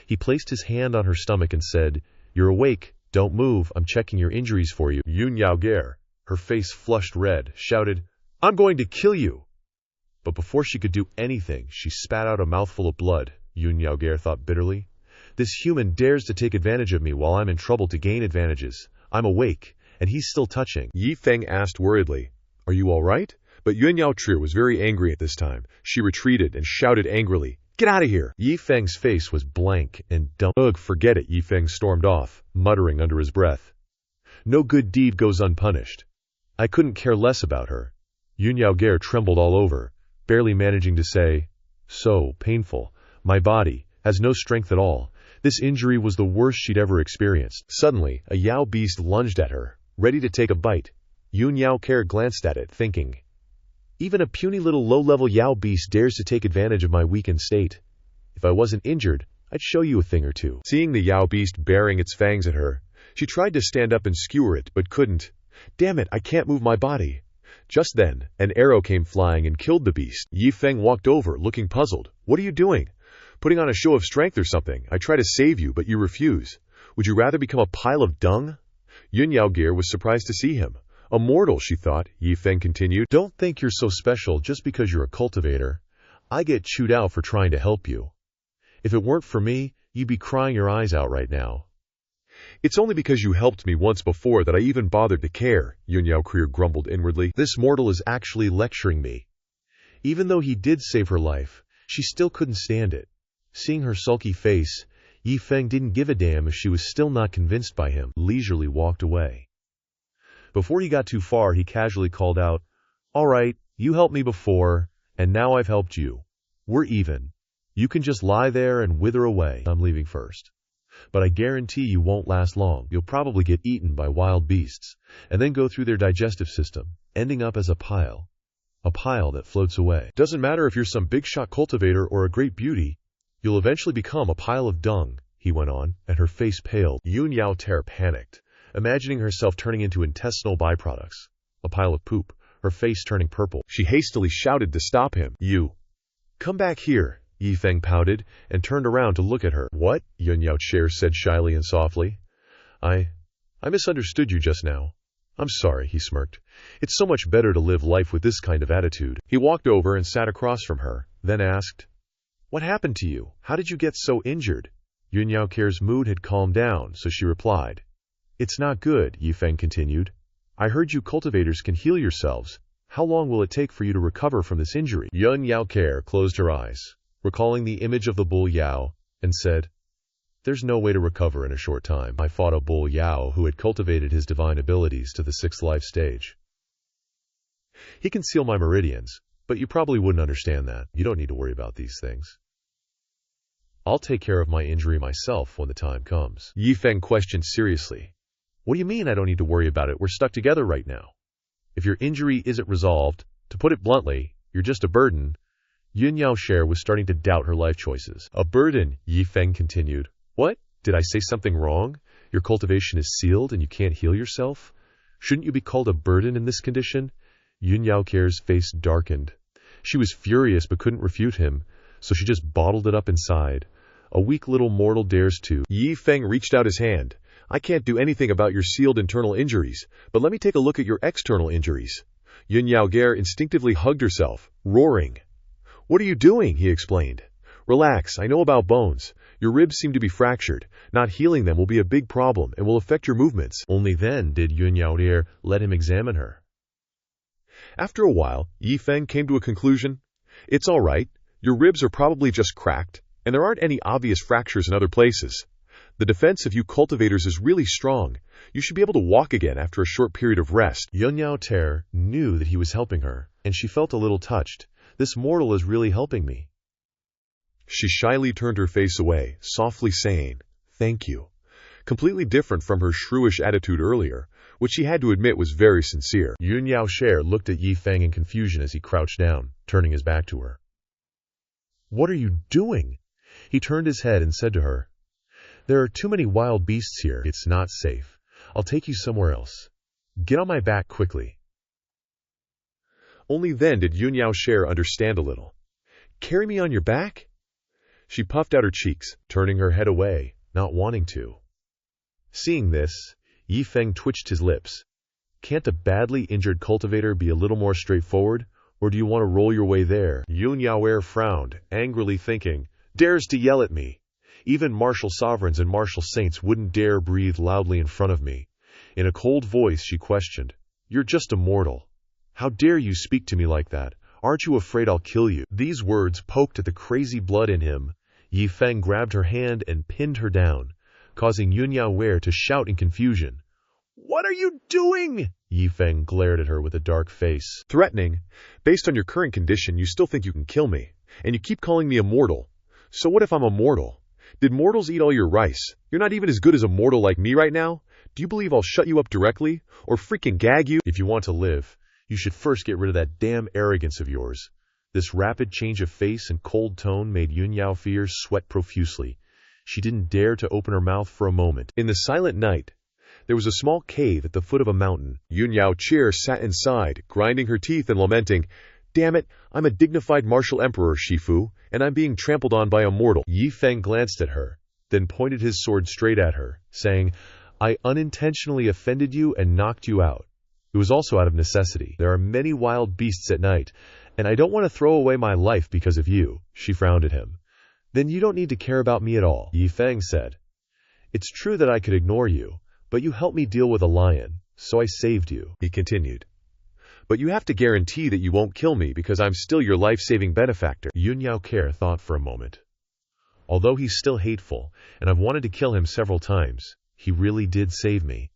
He placed his hand on her stomach and said, You're awake. Don't move. I'm checking your injuries for you. Yun Yao Care, her face flushed red, shouted, I'm going to kill you. But before she could do anything, she spat out a mouthful of blood. Yun Yao Care thought bitterly. This human dares to take advantage of me while I'm in trouble to gain advantages. I'm awake, and he's still touching. Yi Feng asked worriedly, Are you all right? But Yun Yao Tri was very angry at this time. She retreated and shouted angrily, Get out of here! Yi Feng's face was blank and dumb. Ugh, forget it, Yi Feng stormed off, muttering under his breath. No good deed goes unpunished. I couldn't care less about her. Yun Yao Care trembled all over, barely managing to say, So painful. My body has no strength at all. This injury was the worst she'd ever experienced. Suddenly, a Yao beast lunged at her, ready to take a bite. Yun Yao Care glanced at it, thinking, Even a puny little low-level Yao beast dares to take advantage of my weakened state. If I wasn't injured, I'd show you a thing or two. Seeing the Yao beast baring its fangs at her, she tried to stand up and skewer it, but couldn't. Damn it, I can't move my body. Just then, an arrow came flying and killed the beast. Yi Feng walked over, looking puzzled. What are you doing? Putting on a show of strength or something. I try to save you, but you refuse. Would you rather become a pile of dung? Yun Yao Care was surprised to see him. Immortal, she thought, Yi Feng continued. Don't think you're so special just because you're a cultivator. I get chewed out for trying to help you. If it weren't for me, you'd be crying your eyes out right now. It's only because you helped me once before that I even bothered to care, Yunyao Krier grumbled inwardly. This mortal is actually lecturing me. Even though he did save her life, she still couldn't stand it. Seeing her sulky face, Yi Feng didn't give a damn if she was still not convinced by him, leisurely walked away. Before he got too far, he casually called out, "All right, you helped me before, and now I've helped you. We're even. You can just lie there and wither away. I'm leaving first. But I guarantee you won't last long. You'll probably get eaten by wild beasts, and then go through their digestive system, ending up as a pile that floats away. Doesn't matter if you're some big-shot cultivator or a great beauty, you'll eventually become a pile of dung," he went on, and her face paled. Yunyao Ter panicked, imagining herself turning into intestinal byproducts, a pile of poop, her face turning purple. She hastily shouted to stop him. "You! Come back here," Yi Feng pouted, and turned around to look at her. "What?" Yunyao Ter said shyly and softly. I misunderstood you just now. I'm sorry," he smirked. "It's so much better to live life with this kind of attitude." He walked over and sat across from her, then asked, "What happened to you? How did you get so injured?" Yunyao Ter's mood had calmed down, so she replied. "It's not good," Yi Feng continued. "I heard you cultivators can heal yourselves. How long will it take for you to recover from this injury?" Yunyao Ter closed her eyes, recalling the image of the bull Yao, and said, "There's no way to recover in a short time. I fought a bull Yao who had cultivated his divine abilities to the 6th life stage. He can seal my meridians, but you probably wouldn't understand that. You don't need to worry about these things. I'll take care of my injury myself when the time comes." Yi Feng questioned seriously. "What do you mean I don't need to worry about it? We're stuck together right now. If your injury isn't resolved, to put it bluntly, you're just a burden." Yunyao Ter was starting to doubt her life choices. "A burden," Yi Feng continued. "What? Did I say something wrong? Your cultivation is sealed and you can't heal yourself? Shouldn't you be called a burden in this condition?" Yunyao Ter's face darkened. She was furious but couldn't refute him, so she just bottled it up inside. A weak little mortal dares to. Yi Feng reached out his hand. "I can't do anything about your sealed internal injuries, but let me take a look at your external injuries." Yunyao Ter instinctively hugged herself, roaring. "What are you doing?" he explained. "Relax, I know about bones. Your ribs seem to be fractured. Not healing them will be a big problem and will affect your movements." Only then did Yunyao Ter let him examine her. After a while, Yi Feng came to a conclusion. "It's all right. Your ribs are probably just cracked, and there aren't any obvious fractures in other places. The defense of you cultivators is really strong. You should be able to walk again after a short period of rest." Yunyao Ter knew that he was helping her, and she felt a little touched. This mortal is really helping me. She shyly turned her face away, softly saying, "Thank you," completely different from her shrewish attitude earlier, which she had to admit was very sincere. Yunyao Ter looked at Yi Feng in confusion as he crouched down, turning his back to her. "What are you doing?" He turned his head and said to her, "There are too many wild beasts here. It's not safe. I'll take you somewhere else. Get on my back quickly." Only then did Yunyao Ter understand a little. "Carry me on your back?" She puffed out her cheeks, turning her head away, not wanting to. Seeing this, Yi Feng twitched his lips. "Can't a badly injured cultivator be a little more straightforward, or do you want to roll your way there?" Yunyao Ter frowned, angrily thinking, "Dares to yell at me. Even martial sovereigns and martial saints wouldn't dare breathe loudly in front of me." In a cold voice, she questioned, "You're just a mortal. How dare you speak to me like that? Aren't you afraid I'll kill you?" These words poked at the crazy blood in him. Yi Feng grabbed her hand and pinned her down, causing Yunyao Ter to shout in confusion. "What are you doing?" Yi Feng glared at her with a dark face. "Threatening. Based on your current condition, you still think you can kill me, and you keep calling me a mortal. So what if I'm a mortal? Did mortals eat all your rice? You're not even as good as a mortal like me right now? Do you believe I'll shut you up directly, or freaking gag you?" "If you want to live, you should first get rid of that damn arrogance of yours." This rapid change of face and cold tone made Yunyao Ter sweat profusely. She didn't dare to open her mouth for a moment. In the silent night, there was a small cave at the foot of a mountain. Yunyao Ter sat inside, grinding her teeth and lamenting, "Damn it, I'm a dignified martial emperor, Shifu, and I'm being trampled on by a mortal." Yi Feng glanced at her, then pointed his sword straight at her, saying, "I unintentionally offended you and knocked you out. It was also out of necessity. There are many wild beasts at night, and I don't want to throw away my life because of you." She frowned at him. "Then you don't need to care about me at all," Yi Feng said. It's true that I could ignore you, but you helped me deal with a lion, so I saved you," he continued. "But you have to guarantee that you won't kill me because I'm still your life-saving benefactor." Yun Yao Care thought for a moment. Although he's still hateful, and I've wanted to kill him several times, he really did save me.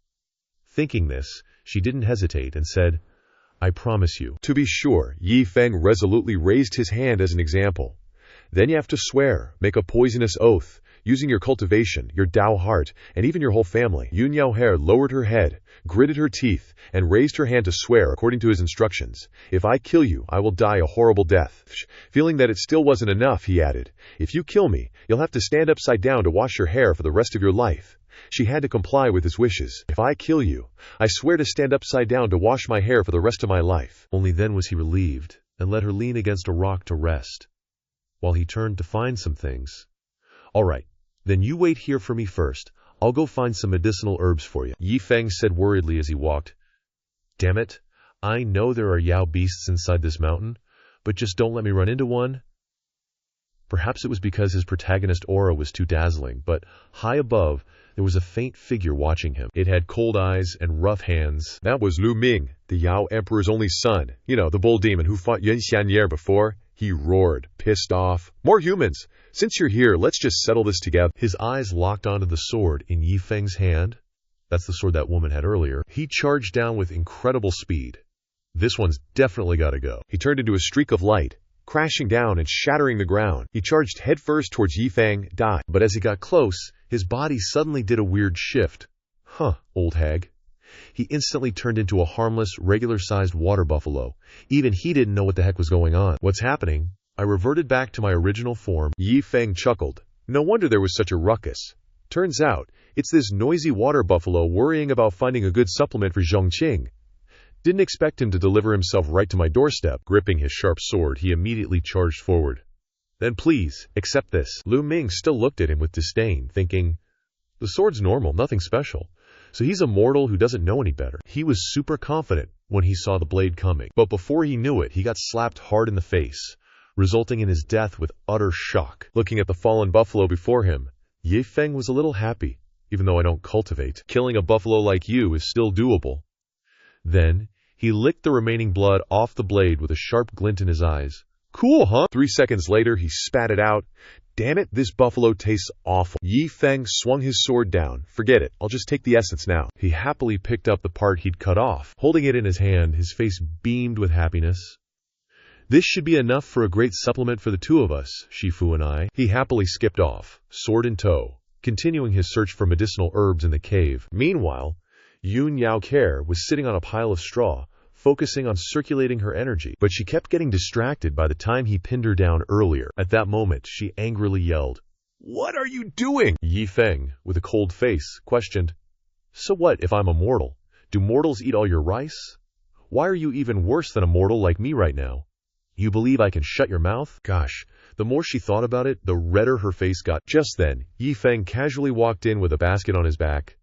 Thinking this, she didn't hesitate and said, "I promise you." To be sure, Yi Feng resolutely raised his hand as an example. "Then you have to swear, make a poisonous oath, using your cultivation, your Tao heart, and even your whole family." Yun Yao Hair lowered her head, gritted her teeth, and raised her hand to swear according to his instructions. "If I kill you, I will die a horrible death." Feeling that it still wasn't enough, he added, "If you kill me, you'll have to stand upside down to wash your hair for the rest of your life." She had to comply with his wishes. "If I kill you, I swear to stand upside down to wash my hair for the rest of my life." Only then was he relieved, and let her lean against a rock to rest, while he turned to find some things. "All right, then you wait here for me first. I'll go find some medicinal herbs for you," Yi Feng said worriedly as he walked. "Damn it, I know there are Yao beasts inside this mountain, but just don't let me run into one." Perhaps it was because his protagonist aura was too dazzling, but high above, there was a faint figure watching him. It had cold eyes and rough hands. That was Lu Ming, the Yao Emperor's only son. You know, the bull demon who fought Yun Xianyer before. He roared, pissed off. "More humans! Since you're here, let's just settle this together." His eyes locked onto the sword in Yi Feng's hand. That's the sword that woman had earlier. He charged down with incredible speed. This one's definitely gotta go. He turned into a streak of light, crashing down and shattering the ground. He charged headfirst towards Yi Feng, died. But as he got close, his body suddenly did a weird shift. Huh, old hag. He instantly turned into a harmless, regular-sized water buffalo. Even he didn't know what the heck was going on. "What's happening?" I reverted back to my original form. Yi Feng chuckled. No wonder there was such a ruckus. Turns out, it's this noisy water buffalo worrying about finding a good supplement for Zhongqing. Didn't expect him to deliver himself right to my doorstep. Gripping his sharp sword, he immediately charged forward. "Then please, accept this." Lu Ming still looked at him with disdain, thinking, the sword's normal, nothing special. So he's a mortal who doesn't know any better. He was super confident when he saw the blade coming, but before he knew it, he got slapped hard in the face, resulting in his death with utter shock. Looking at the fallen buffalo before him, Yi Feng was a little happy, even though I don't cultivate. Killing a buffalo like you is still doable. Then, he licked the remaining blood off the blade with a sharp glint in his eyes. "Cool, huh?" 3 seconds later, he spat it out. "Damn it, this buffalo tastes awful." Yi Feng swung his sword down. "Forget it, I'll just take the essence now." He happily picked up the part he'd cut off. Holding it in his hand, his face beamed with happiness. "This should be enough for a great supplement for the two of us, Shifu and I." He happily skipped off, sword in tow, continuing his search for medicinal herbs in the cave. Meanwhile, Yun Yao Care was sitting on a pile of straw, focusing on circulating her energy, but she kept getting distracted by the time he pinned her down earlier. At that moment, she angrily yelled, "What are you doing?" Yi Feng, with a cold face, questioned, "So what if I'm a mortal? Do mortals eat all your rice? Why are you even worse than a mortal like me right now? You believe I can shut your mouth?" Gosh, the more she thought about it, the redder her face got. Just then, Yi Feng casually walked in with a basket on his back.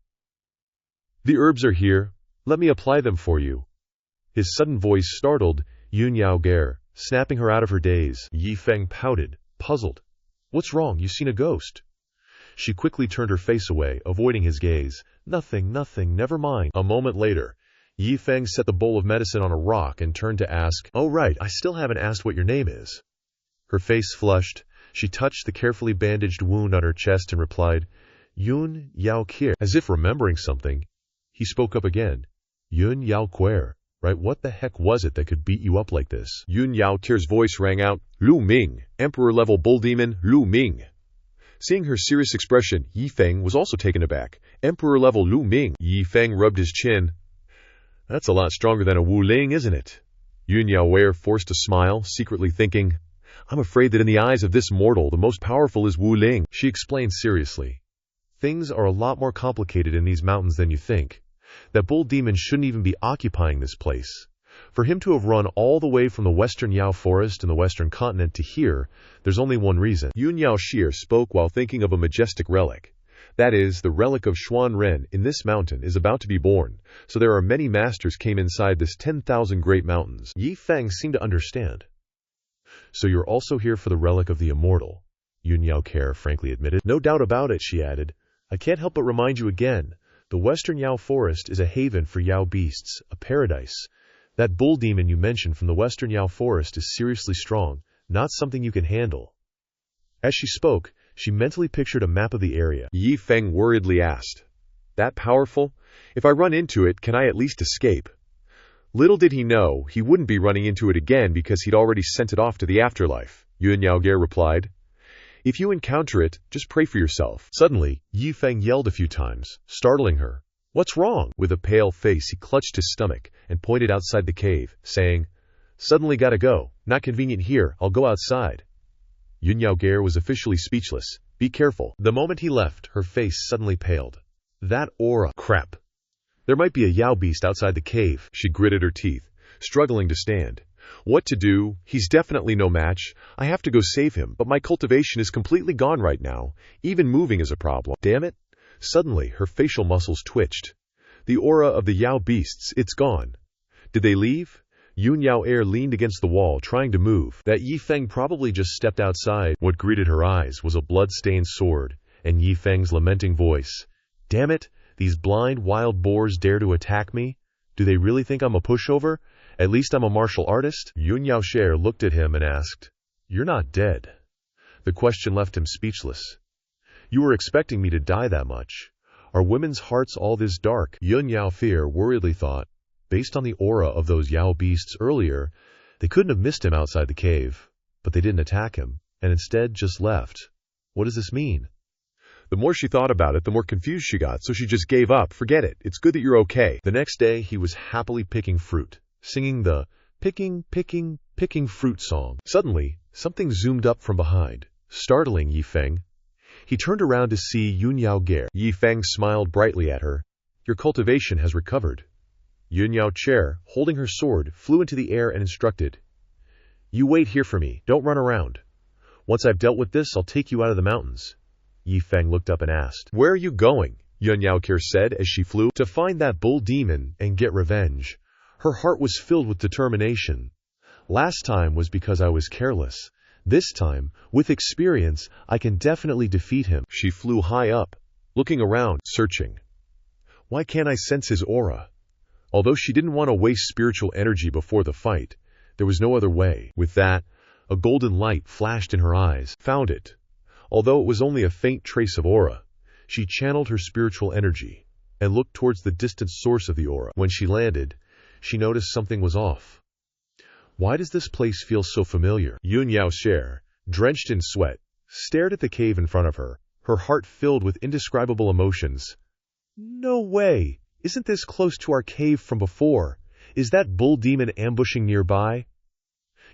"The herbs are here. Let me apply them for you." His sudden voice startled Yun Yao Care, snapping her out of her daze. Yi Feng pouted, puzzled. "What's wrong? You've seen a ghost." She quickly turned her face away, avoiding his gaze. Nothing, never mind." A moment later, Yi Feng set the bowl of medicine on a rock and turned to ask, "Oh right, I still haven't asked what your name is." Her face flushed. She touched the carefully bandaged wound on her chest and replied, "Yun Yao Care." As if remembering something, he spoke up again. "Yun Yao Care. Right, what the heck was it that could beat you up like this?" Yun Yao Care's voice rang out, "Lu Ming, Emperor-level bull demon, Lu Ming." Seeing her serious expression, Yi Feng was also taken aback. "Emperor-level Lu Ming." Yi Feng rubbed his chin. "That's a lot stronger than a Wuling, isn't it?" Yun Yao Wei forced a smile, secretly thinking, "I'm afraid that in the eyes of this mortal, the most powerful is Wuling." She explained seriously, "Things are a lot more complicated in these mountains than you think. That bull demon shouldn't even be occupying this place. For him to have run all the way from the western Yao forest in the western continent to here, there's only one reason." Yun Yao Shir spoke while thinking of a majestic relic. That is, the relic of Xuan Ren in this mountain is about to be born, so there are many masters came inside this 10,000 great mountains. Yi Feng seemed to understand. "So you're also here for the relic of the immortal," Yun Yao Care frankly admitted. "No doubt about it," she added. I can't help but remind you again, the Western Yao Forest is a haven for Yao beasts, a paradise. That bull demon you mentioned from the Western Yao Forest is seriously strong, not something you can handle. As she spoke, she mentally pictured a map of the area. Yi Feng worriedly asked, "That powerful? If I run into it, can I at least escape?" Little did he know, he wouldn't be running into it again because he'd already sent it off to the afterlife. Yun Yaoge replied, "If you encounter it, just pray for yourself." Suddenly, Yi Feng yelled a few times, startling her. "What's wrong?" With a pale face, he clutched his stomach and pointed outside the cave, saying, "Suddenly gotta go. Not convenient here. I'll go outside." Yun Yaoge was officially speechless. "Be careful." The moment he left, her face suddenly paled. That aura. Crap. There might be a Yao beast outside the cave. She gritted her teeth, struggling to stand. What to do? He's definitely no match. I have to go save him, but my cultivation is completely gone right now. Even moving is a problem. Damn it. Suddenly, her facial muscles twitched. The aura of the Yao beasts, it's gone. Did they leave? Yun Yao Air leaned against the wall, trying to move. That Yi Feng probably just stepped outside. What greeted her eyes was a blood-stained sword, and Yi Feng's lamenting voice. Damn it, these blind, wild boars dare to attack me? Do they really think I'm a pushover? At least I'm a martial artist? Yun Yao Sher looked at him and asked, "You're not dead." The question left him speechless. "You were expecting me to die that much. Are women's hearts all this dark?" Yun Yao Fear worriedly thought, based on the aura of those Yao beasts earlier, they couldn't have missed him outside the cave. But they didn't attack him, and instead just left. What does this mean? The more she thought about it, the more confused she got, so she just gave up. Forget it. It's good that you're okay. The next day, he was happily picking fruit, singing the picking fruit song. Suddenly, something zoomed up from behind, startling Yi Feng. He turned around to see Yun Yao Ge. Yi Feng smiled brightly at her. "Your cultivation has recovered." Yun Yao Chair, holding her sword, flew into the air and instructed, "You wait here for me. Don't run around. Once I've dealt with this, I'll take you out of the mountains." Yi Feng looked up and asked, "Where are you going?" Yun Yao Chair said as she flew, "To find that bull demon and get revenge." Her heart was filled with determination. Last time was because I was careless. This time, with experience, I can definitely defeat him. She flew high up, looking around, searching. Why can't I sense his aura? Although she didn't want to waste spiritual energy before the fight, there was no other way. With that, a golden light flashed in her eyes. Found it. Although it was only a faint trace of aura, she channeled her spiritual energy and looked towards the distant source of the aura. When she landed, she noticed something was off. Why does this place feel so familiar? Yun Yao Sher, drenched in sweat, stared at the cave in front of her, her heart filled with indescribable emotions. No way! Isn't this close to our cave from before? Is that bull demon ambushing nearby?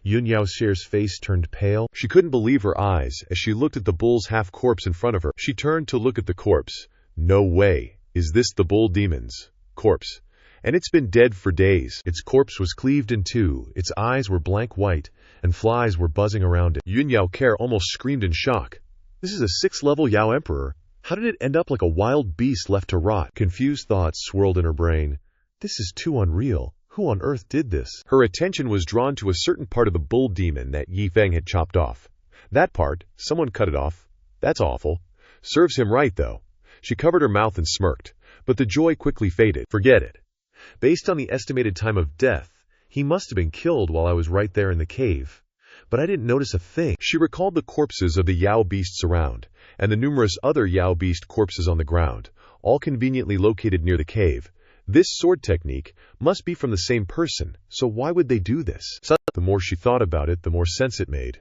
Yun Yao Sher's face turned pale. She couldn't believe her eyes as she looked at the bull's half-corpse in front of her. She turned to look at the corpse. No way! Is this the bull demon's corpse? And it's been dead for days. Its corpse was cleaved in two, its eyes were blank white, and flies were buzzing around it. Yun Yao Care almost screamed in shock. This is a 6th-level Yao Emperor. How did it end up like a wild beast left to rot? Confused thoughts swirled in her brain. This is too unreal. Who on earth did this? Her attention was drawn to a certain part of the bull demon that Yi Feng had chopped off. That part, someone cut it off. That's awful. Serves him right, though. She covered her mouth and smirked, but the joy quickly faded. Forget it. Based on the estimated time of death, he must have been killed while I was right there in the cave. But I didn't notice a thing. She recalled the corpses of the Yao beasts around, and the numerous other Yao beast corpses on the ground, all conveniently located near the cave. This sword technique must be from the same person, so why would they do this? The more she thought about it, the more sense it made.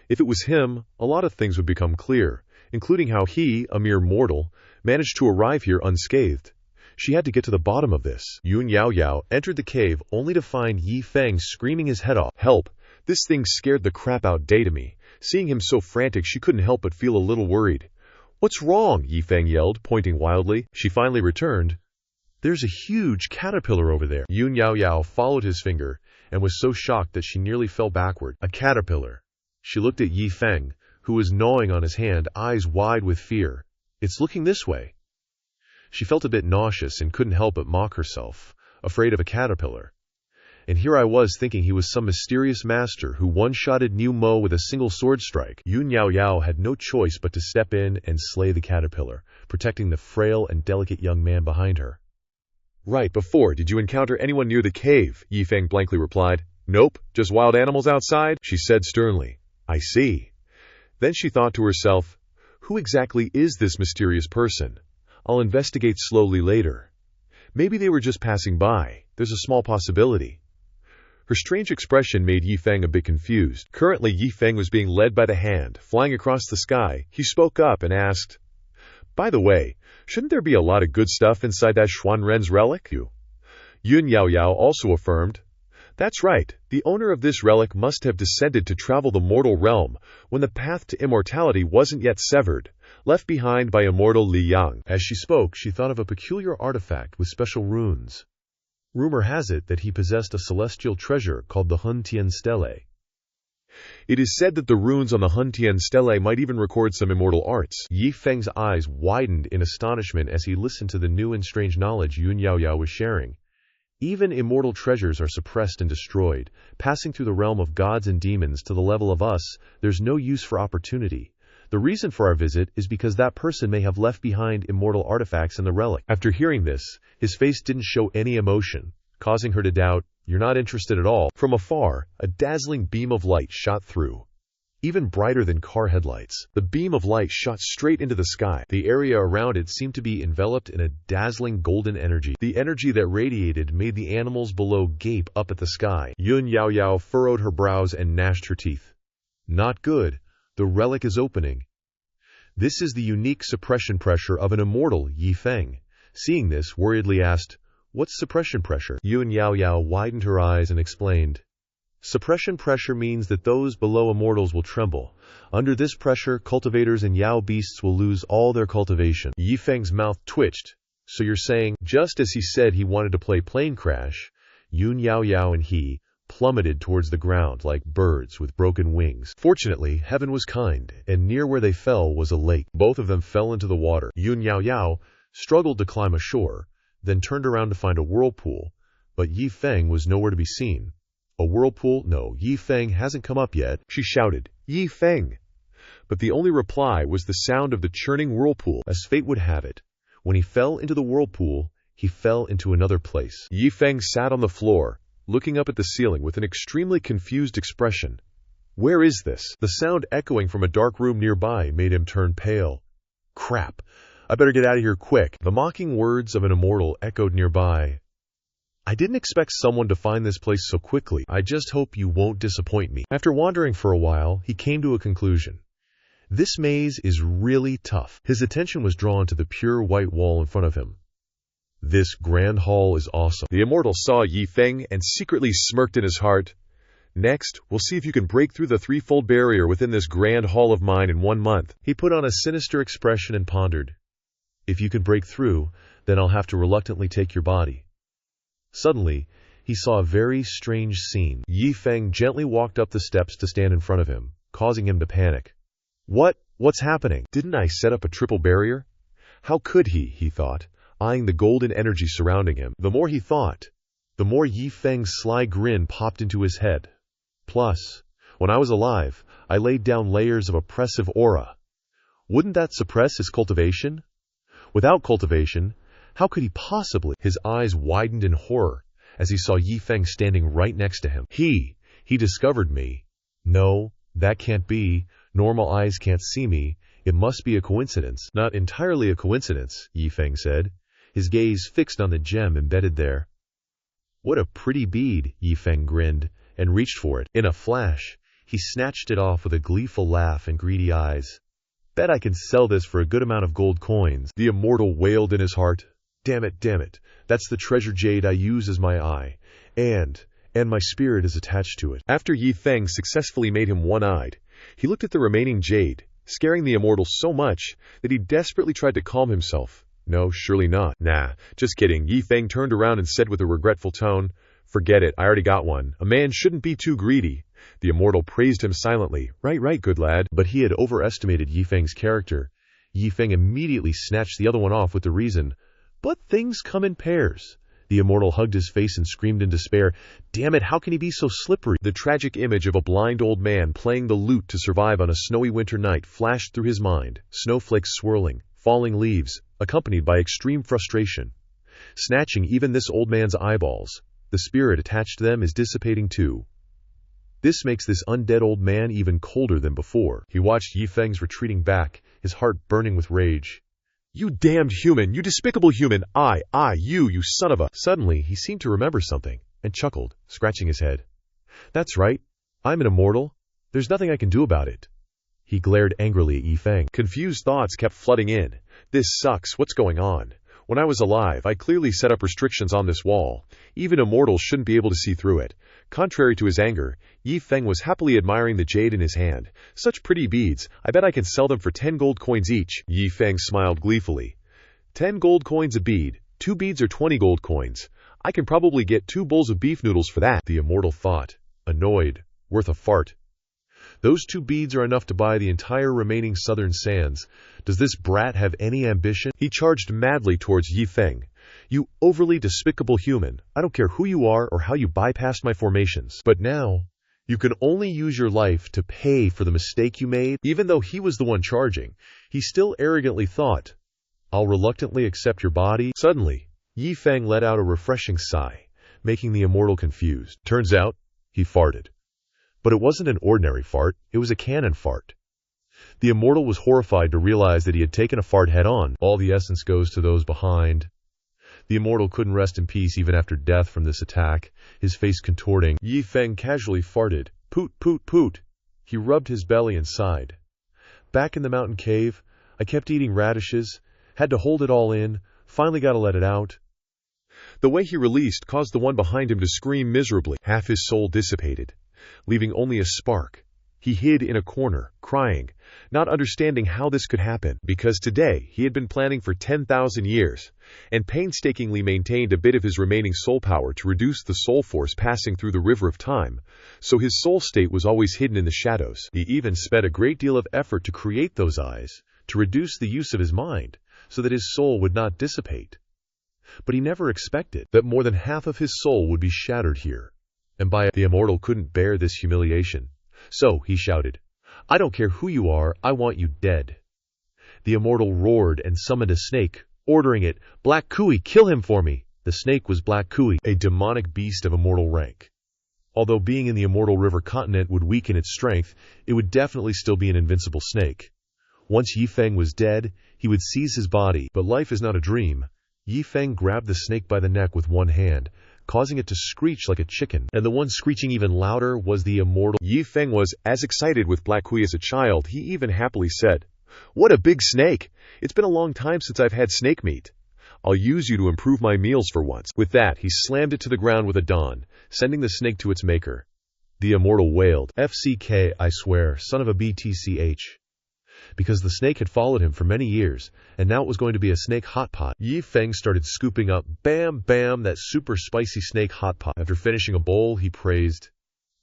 If it was him, a lot of things would become clear, including how he, a mere mortal, managed to arrive here unscathed. She had to get to the bottom of this. Yun Yao Yao entered the cave only to find Yi Feng screaming his head off. Help! This thing scared the crap out of me. Seeing him so frantic, she couldn't help but feel a little worried. What's wrong? Yi Feng yelled, pointing wildly. She finally returned. There's a huge caterpillar over there. Yun Yao Yao followed his finger and was so shocked that she nearly fell backward. A caterpillar. She looked at Yi Feng, who was gnawing on his hand, eyes wide with fear. It's looking this way. She felt a bit nauseous and couldn't help but mock herself, afraid of a caterpillar. And here I was thinking he was some mysterious master who one-shotted Niu Mo with a single sword strike. Yun Yao Yao had no choice but to step in and slay the caterpillar, protecting the frail and delicate young man behind her. Right before, did you encounter anyone near the cave? Yi Feng blankly replied. Nope, just wild animals outside, she said sternly. I see. Then she thought to herself, who exactly is this mysterious person? I'll investigate slowly later. Maybe they were just passing by. There's a small possibility. Her strange expression made Yi Feng a bit confused. Currently, Yi Feng was being led by the hand, flying across the sky. He spoke up and asked, by the way, shouldn't there be a lot of good stuff inside that Xuanren's relic? Yun Yao Yao also affirmed, that's right, the owner of this relic must have descended to travel the mortal realm when the path to immortality wasn't yet severed, left behind by immortal Li Yang. As she spoke, she thought of a peculiar artifact with special runes. Rumor has it that he possessed a celestial treasure called the Huntian Stele. It is said that the runes on the Huntian Stele might even record some immortal arts. Yi Feng's eyes widened in astonishment as he listened to the new and strange knowledge Yun Yao Yao was sharing. Even immortal treasures are suppressed and destroyed. Passing through the realm of gods and demons to the level of us, there's no use for opportunity. The reason for our visit is because that person may have left behind immortal artifacts in the relic. After hearing this, his face didn't show any emotion, causing her to doubt, you're not interested at all. From afar, a dazzling beam of light shot through. Even brighter than car headlights. The beam of light shot straight into the sky. The area around it seemed to be enveloped in a dazzling golden energy. The energy that radiated made the animals below gape up at the sky. Yun Yao Yao furrowed her brows and gnashed her teeth. Not good. The relic is opening. This is the unique suppression pressure of an immortal, Yi Feng. Seeing this, worriedly asked, what's suppression pressure? Yun Yao Yao widened her eyes and explained. Suppression pressure means that those below immortals will tremble. Under this pressure, cultivators and Yao beasts will lose all their cultivation. Yi Feng's mouth twitched. So you're saying, just as he said he wanted to play plane crash, Yun Yao Yao and he plummeted towards the ground like birds with broken wings. Fortunately, heaven was kind, and near where they fell was a lake. Both of them fell into the water. Yun Yao Yao struggled to climb ashore, then turned around to find a whirlpool, but Yi Feng was nowhere to be seen. A whirlpool? No, Yi Feng hasn't come up yet, she shouted. Yi Feng! But the only reply was the sound of the churning whirlpool. As fate would have it, when he fell into the whirlpool, he fell into another place. Yi Feng sat on the floor, looking up at the ceiling with an extremely confused expression. Where is this? The sound echoing from a dark room nearby made him turn pale. Crap! I better get out of here quick. The mocking words of an immortal echoed nearby. I didn't expect someone to find this place so quickly. I just hope you won't disappoint me. After wandering for a while, he came to a conclusion. This maze is really tough. His attention was drawn to the pure white wall in front of him. This grand hall is awesome. The immortal saw Yi Feng and secretly smirked in his heart. Next, we'll see if you can break through the threefold barrier within this grand hall of mine in 1 month. He put on a sinister expression and pondered. If you can break through, then I'll have to reluctantly take your body. Suddenly, he saw a very strange scene. Yi Feng gently walked up the steps to stand in front of him, causing him to panic. What's happening? Didn't I set up a triple barrier? How could he thought, eyeing the golden energy surrounding him. The more he thought, the more Yi Feng's sly grin popped into his head. Plus, when I was alive, I laid down layers of oppressive aura. Wouldn't that suppress his cultivation? Without cultivation, how could he possibly? His eyes widened in horror as he saw Yi Feng standing right next to him. He discovered me. No, that can't be. Normal eyes can't see me. It must be a coincidence. Not entirely a coincidence, Yi Feng said, his gaze fixed on the gem embedded there. What a pretty bead, Yi Feng grinned and reached for it. In a flash, he snatched it off with a gleeful laugh and greedy eyes. Bet I can sell this for a good amount of gold coins. The immortal wailed in his heart. Damn it, that's the treasure jade I use as my eye, and my spirit is attached to it. After Yi Feng successfully made him one-eyed, he looked at the remaining jade, scaring the immortal so much that he desperately tried to calm himself. No, surely not. Nah, just kidding. Yi Feng turned around and said with a regretful tone, Forget it, I already got one. A man shouldn't be too greedy. The immortal praised him silently. Right, good lad. But he had overestimated Yi Feng's character. Yi Feng immediately snatched the other one off with the reason, But things come in pairs. The immortal hugged his face and screamed in despair, "Damn it, how can he be so slippery?" The tragic image of a blind old man playing the lute to survive on a snowy winter night flashed through his mind, snowflakes swirling, falling leaves, accompanied by extreme frustration. Snatching even this old man's eyeballs, the spirit attached to them is dissipating too. This makes this undead old man even colder than before. He watched Yi Feng's retreating back, his heart burning with rage. "You damned human! You despicable human! You son of a—" Suddenly, he seemed to remember something, and chuckled, scratching his head. "That's right. I'm an immortal. There's nothing I can do about it." He glared angrily at Yi Feng. Confused thoughts kept flooding in. "This sucks. What's going on? When I was alive, I clearly set up restrictions on this wall. Even immortals shouldn't be able to see through it." Contrary to his anger, Yi Feng was happily admiring the jade in his hand. "Such pretty beads. I bet I can sell them for 10 gold coins each." Yi Feng smiled gleefully. 10 gold coins a bead. 2 beads are 20 gold coins. I can probably get 2 bowls of beef noodles for that. The immortal thought, annoyed, worth a fart. Those 2 beads are enough to buy the entire remaining southern sands. Does this brat have any ambition? He charged madly towards Yi Feng. "You overly despicable human. I don't care who you are or how you bypassed my formations. But now, you can only use your life to pay for the mistake you made." Even though he was the one charging, he still arrogantly thought, "I'll reluctantly accept your body." Suddenly, Yi Feng let out a refreshing sigh, making the immortal confused. Turns out, he farted. But it wasn't an ordinary fart, it was a cannon fart. The immortal was horrified to realize that he had taken a fart head-on. All the essence goes to those behind. The immortal couldn't rest in peace even after death from this attack, his face contorting. Yi Feng casually farted. Poot, poot, poot. He rubbed his belly and sighed. "Back in the mountain cave, I kept eating radishes, had to hold it all in, finally got to let it out." The way he released caused the one behind him to scream miserably. Half his soul dissipated, leaving only a spark. He hid in a corner, crying, not understanding how this could happen, because today he had been planning for 10,000 years, and painstakingly maintained a bit of his remaining soul power to reduce the soul force passing through the river of time, so his soul state was always hidden in the shadows. He even spent a great deal of effort to create those eyes, to reduce the use of his mind, so that his soul would not dissipate. But he never expected that more than half of his soul would be shattered here, and by it the immortal couldn't bear this humiliation. So he shouted, "I don't care who you are, I want you dead." The immortal roared and summoned a snake, ordering it, "Black Kui, kill him for me." The snake was Black Kui, a demonic beast of immortal rank. Although being in the immortal river continent would weaken its strength, it would definitely still be an invincible snake. Once Yi Feng was dead, he would seize his body, but life is not a dream. Yi Feng grabbed the snake by the neck with one hand, causing it to screech like a chicken, and the one screeching even louder was the immortal. Yi Feng was as excited with Black Kui as a child. He even happily said, "What a big snake! It's been a long time since I've had snake meat. I'll use you to improve my meals for once." With that, he slammed it to the ground with a don, sending the snake to its maker. The immortal wailed, "FCK, I swear, son of a BTCH." Because the snake had followed him for many years, and now it was going to be a snake hot pot. Yi Feng started scooping up, bam, bam, that super spicy snake hot pot. After finishing a bowl, he praised,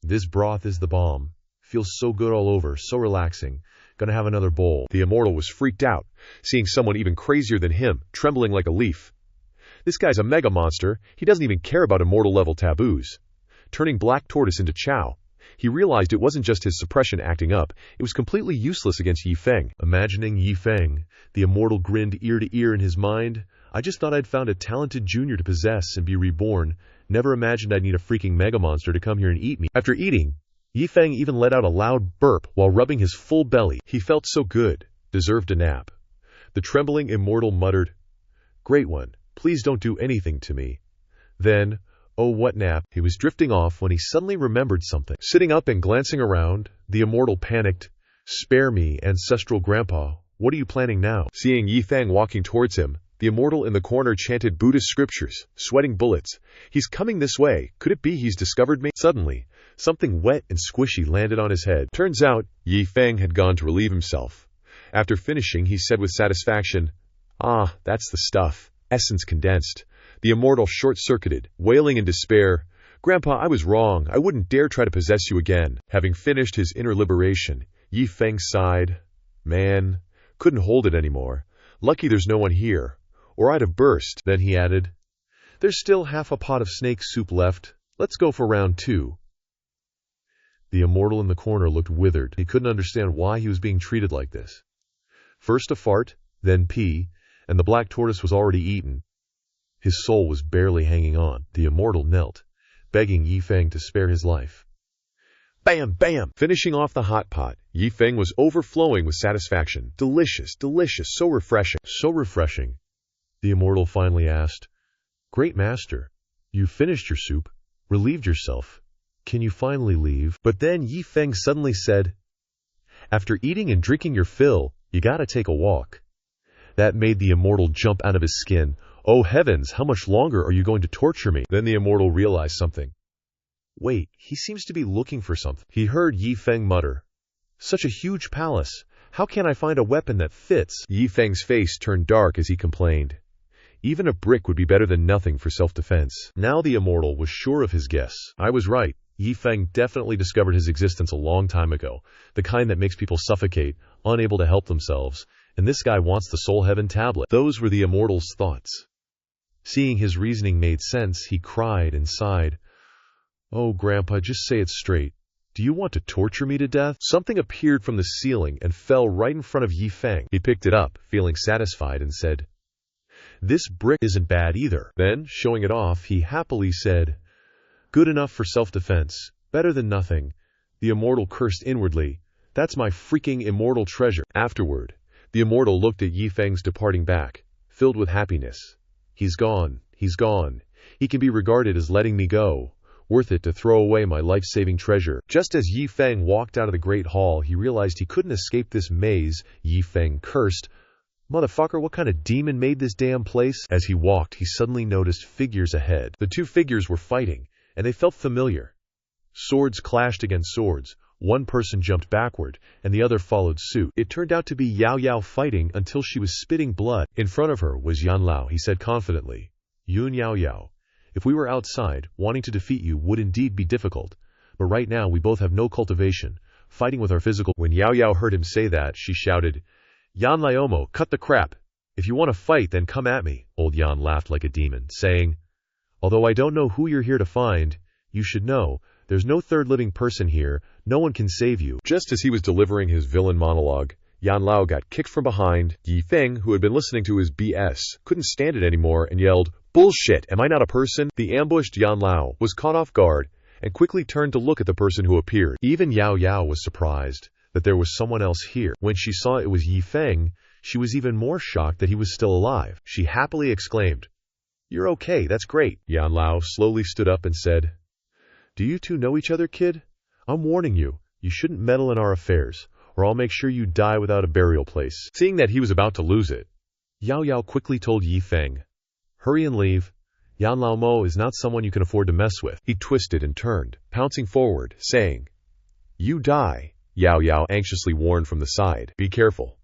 "This broth is the bomb. Feels so good all over, so relaxing. Gonna have another bowl." The immortal was freaked out, seeing someone even crazier than him, trembling like a leaf. This guy's a mega monster. He doesn't even care about immortal level taboos. Turning Black Tortoise into chow, he realized it wasn't just his suppression acting up, it was completely useless against Yi Feng. Imagining Yi Feng, the immortal grinned ear to ear in his mind. "I just thought I'd found a talented junior to possess and be reborn. Never imagined I'd need a freaking mega monster to come here and eat me." After eating, Yi Feng even let out a loud burp while rubbing his full belly. He felt so good, deserved a nap. The trembling immortal muttered, "Great one, please don't do anything to me." Then, oh what nap, he was drifting off when he suddenly remembered something. Sitting up and glancing around, the immortal panicked, "Spare me, ancestral grandpa, what are you planning now?" Seeing Yi Feng walking towards him, the immortal in the corner chanted Buddhist scriptures, sweating bullets. "He's coming this way. Could it be he's discovered me?" Suddenly, something wet and squishy landed on his head. Turns out, Yi Feng had gone to relieve himself. After finishing, he said with satisfaction, "Ah, that's the stuff. Essence condensed." The immortal short-circuited, wailing in despair, "Grandpa, I was wrong. I wouldn't dare try to possess you again." Having finished his inner liberation, Yi Feng sighed. "Man, couldn't hold it anymore. Lucky there's no one here, or I'd have burst." Then he added, There's still half a pot of snake soup left. Let's go for round 2. The immortal in the corner looked withered. He couldn't understand why he was being treated like this. First a fart, then pee, and the black tortoise was already eaten. His soul was barely hanging on. The immortal knelt, begging Yi Feng to spare his life. Bam! Bam! Finishing off the hot pot, Yi Feng was overflowing with satisfaction. Delicious, delicious, so refreshing. So refreshing. The immortal finally asked, Great master, you finished your soup, relieved yourself. Can you finally leave? But then Yi Feng suddenly said, After eating and drinking your fill, you gotta take a walk. That made the immortal jump out of his skin. Oh heavens, how much longer are you going to torture me? Then the immortal realized something. Wait, he seems to be looking for something. He heard Yi Feng mutter, Such a huge palace. How can I find a weapon that fits? Yi Feng's face turned dark as he complained. Even a brick would be better than nothing for self-defense. Now the immortal was sure of his guess. I was right. Yi Feng definitely discovered his existence a long time ago, the kind that makes people suffocate, unable to help themselves, and this guy wants the Soul Heaven tablet. Those were the immortal's thoughts. Seeing his reasoning made sense, he cried and sighed. Oh, Grandpa, just say it straight. Do you want to torture me to death? Something appeared from the ceiling and fell right in front of Yi Feng. He picked it up, feeling satisfied, and said, This brick isn't bad either. Then, showing it off, he happily said, Good enough for self-defense. Better than nothing. The immortal cursed inwardly. That's my freaking immortal treasure. Afterward, the immortal looked at Yi Feng's departing back, filled with happiness. He's gone. He's gone. He can be regarded as letting me go. Worth it to throw away my life-saving treasure. Just as Yi Feng walked out of the great hall, he realized he couldn't escape this maze. Yi Feng cursed, Motherfucker, what kind of demon made this damn place? As he walked, he suddenly noticed figures ahead. The two figures were fighting, and they felt familiar. Swords clashed against swords. One person jumped backward, and the other followed suit. It turned out to be Yao Yao fighting until she was spitting blood. In front of her was Yan Lao. He said confidently, Yun Yao Yao. If we were outside, wanting to defeat you would indeed be difficult. But right now we both have no cultivation, fighting with our physical. When Yao Yao heard him say that, she shouted, Yan Laomo, cut the crap. If you want to fight, then come at me. Old Yan laughed like a demon, saying, Although I don't know who you're here to find, you should know, there's no third living person here, no one can save you. Just as he was delivering his villain monologue, Yan Lao got kicked from behind. Yi Feng, who had been listening to his BS, couldn't stand it anymore and yelled, Bullshit, am I not a person? The ambushed Yan Lao was caught off guard and quickly turned to look at the person who appeared. Even Yao Yao was surprised that there was someone else here. When she saw it was Yi Feng, she was even more shocked that he was still alive. She happily exclaimed, You're okay, that's great. Yan Lao slowly stood up and said, Do you two know each other, kid? I'm warning you, you shouldn't meddle in our affairs, or I'll make sure you die without a burial place. Seeing that he was about to lose it, Yao Yao quickly told Yi Feng, Hurry and leave. Yan Lao Mo is not someone you can afford to mess with. He twisted and turned, pouncing forward, saying, You die. Yao Yao anxiously warned from the side. Be careful.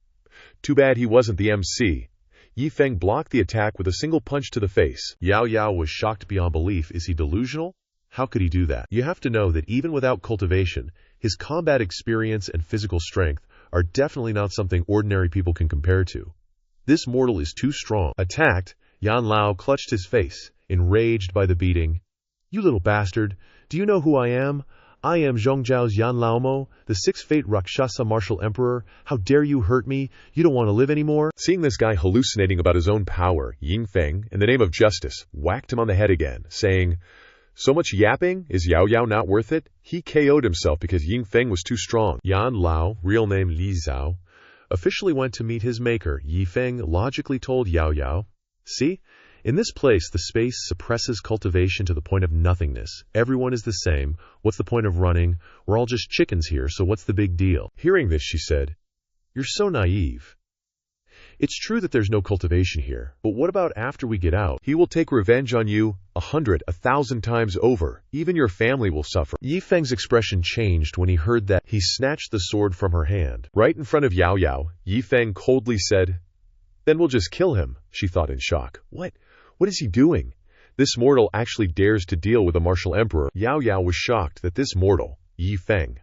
Too bad he wasn't the MC. Yi Feng blocked the attack with a single punch to the face. Yao Yao was shocked beyond belief. Is he delusional? How could he do that? You have to know that even without cultivation, his combat experience and physical strength are definitely not something ordinary people can compare to. This mortal is too strong. Attacked, Yan Lao clutched his face, enraged by the beating. You little bastard, do you know who I am? I am Zhongzhao's Yan Laomo, the six-fate Rakshasa martial emperor. How dare you hurt me? You don't want to live anymore? Seeing this guy hallucinating about his own power, Yi Feng, in the name of justice, whacked him on the head again, saying, So much yapping? Is Yao Yao not worth it? He KO'd himself because Yi Feng was too strong. Yan Lao, real name Li Zhao, officially went to meet his maker. Yi Feng logically told Yao Yao, See? In this place, the space suppresses cultivation to the point of nothingness. Everyone is the same. What's the point of running? We're all just chickens here, so what's the big deal? Hearing this, she said, You're so naive. It's true that there's no cultivation here, but what about after we get out? He will take revenge on you 100, 1,000 times over. Even your family will suffer. Yi Feng's expression changed when he heard that. He snatched the sword from her hand. Right in front of Yao Yao, Yi Feng coldly said, Then we'll just kill him, she thought in shock. What is he doing? This mortal actually dares to deal with a martial emperor. Yao Yao was shocked that this mortal, Yi Feng,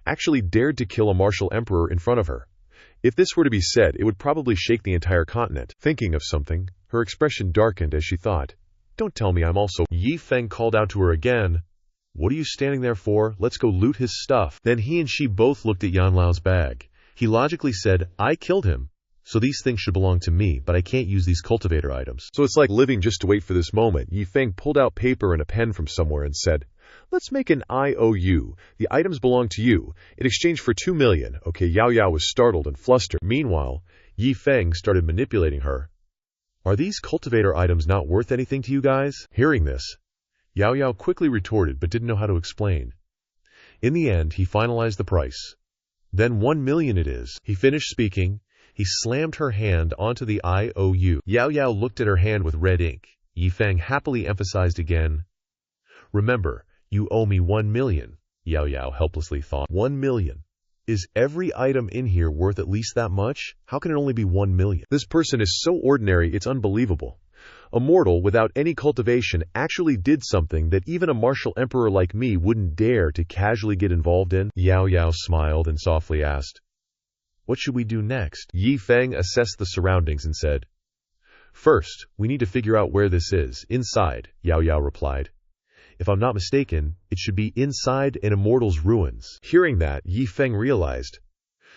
actually dared to kill a martial emperor in front of her. If this were to be said, it would probably shake the entire continent. Thinking of something, her expression darkened as she thought, Don't tell me I'm also... Yi Feng called out to her again. What are you standing there for? Let's go loot his stuff. Then he and she both looked at Yan Lao's bag. He logically said, I killed him, so these things should belong to me, but I can't use these cultivator items. So it's like living just to wait for this moment. Yi Feng pulled out paper and a pen from somewhere and said, let's make an IOU. The items belong to you. In exchange for 2 million. Okay, Yao Yao was startled and flustered. Meanwhile, Yi Feng started manipulating her. Are these cultivator items not worth anything to you guys? Hearing this, Yao Yao quickly retorted but didn't know how to explain. In the end, he finalized the price. Then 1 million it is. He finished speaking. He slammed her hand onto the IOU. Yao Yao looked at her hand with red ink. Yi Feng happily emphasized again. Remember, you owe me 1 million, Yao Yao helplessly thought. 1 million. Is every item in here worth at least that much? How can it only be 1 million? This person is so ordinary, it's unbelievable. A mortal without any cultivation actually did something that even a martial emperor like me wouldn't dare to casually get involved in. Yao Yao smiled and softly asked, what should we do next? Yi Feng assessed the surroundings and said, first, we need to figure out where this is. Inside, Yao Yao replied. If I'm not mistaken, it should be inside an immortal's ruins. Hearing that, Yi Feng realized.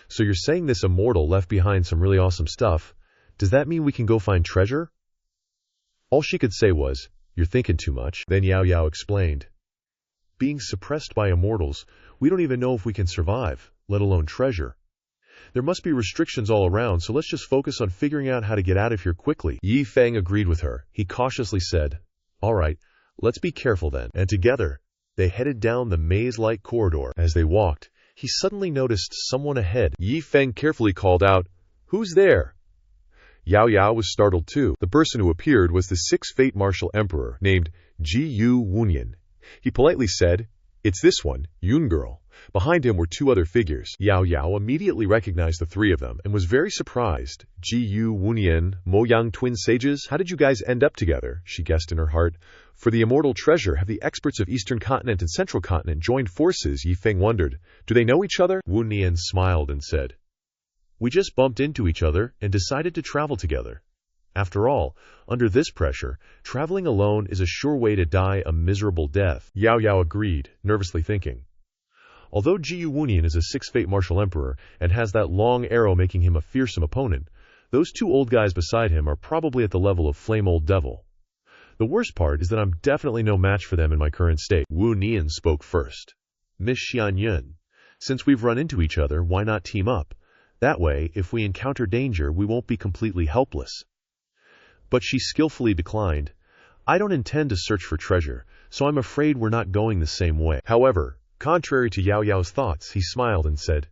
So you're saying this immortal left behind some really awesome stuff. Does that mean we can go find treasure? All she could say was, you're thinking too much. Then Yao Yao explained. Being suppressed by immortals, we don't even know if we can survive, let alone treasure. There must be restrictions all around, so let's just focus on figuring out how to get out of here quickly. Yi Feng agreed with her. He cautiously said, all right, let's be careful then. And together, they headed down the maze-like corridor. As they walked, he suddenly noticed someone ahead. Yi Feng carefully called out, who's there? Yao Yao was startled too. The person who appeared was the Sixth Fate Martial Emperor, named Ji Wunyan. He politely said, it's this one, Yun Girl. Behind him were 2 other figures. Yao Yao immediately recognized the 3 of them and was very surprised. Ji Wunyan, Moyang twin sages, how did you guys end up together? She guessed in her heart. For the immortal treasure, have the experts of Eastern Continent and Central Continent joined forces? Yi Feng wondered. Do they know each other? Wu Nian smiled and said, we just bumped into each other and decided to travel together. After all, under this pressure, traveling alone is a sure way to die a miserable death. Yao Yao agreed, nervously thinking. Although Ji Wunian is a Sixth Fate Martial Emperor and has that long arrow making him a fearsome opponent, those 2 old guys beside him are probably at the level of Flame Old Devil. The worst part is that I'm definitely no match for them in my current state. Wu Nian spoke first. Miss Xianyun, since we've run into each other, why not team up? That way, if we encounter danger, we won't be completely helpless. But she skillfully declined. I don't intend to search for treasure, so I'm afraid we're not going the same way. However, contrary to Yao Yao's thoughts, he smiled and said,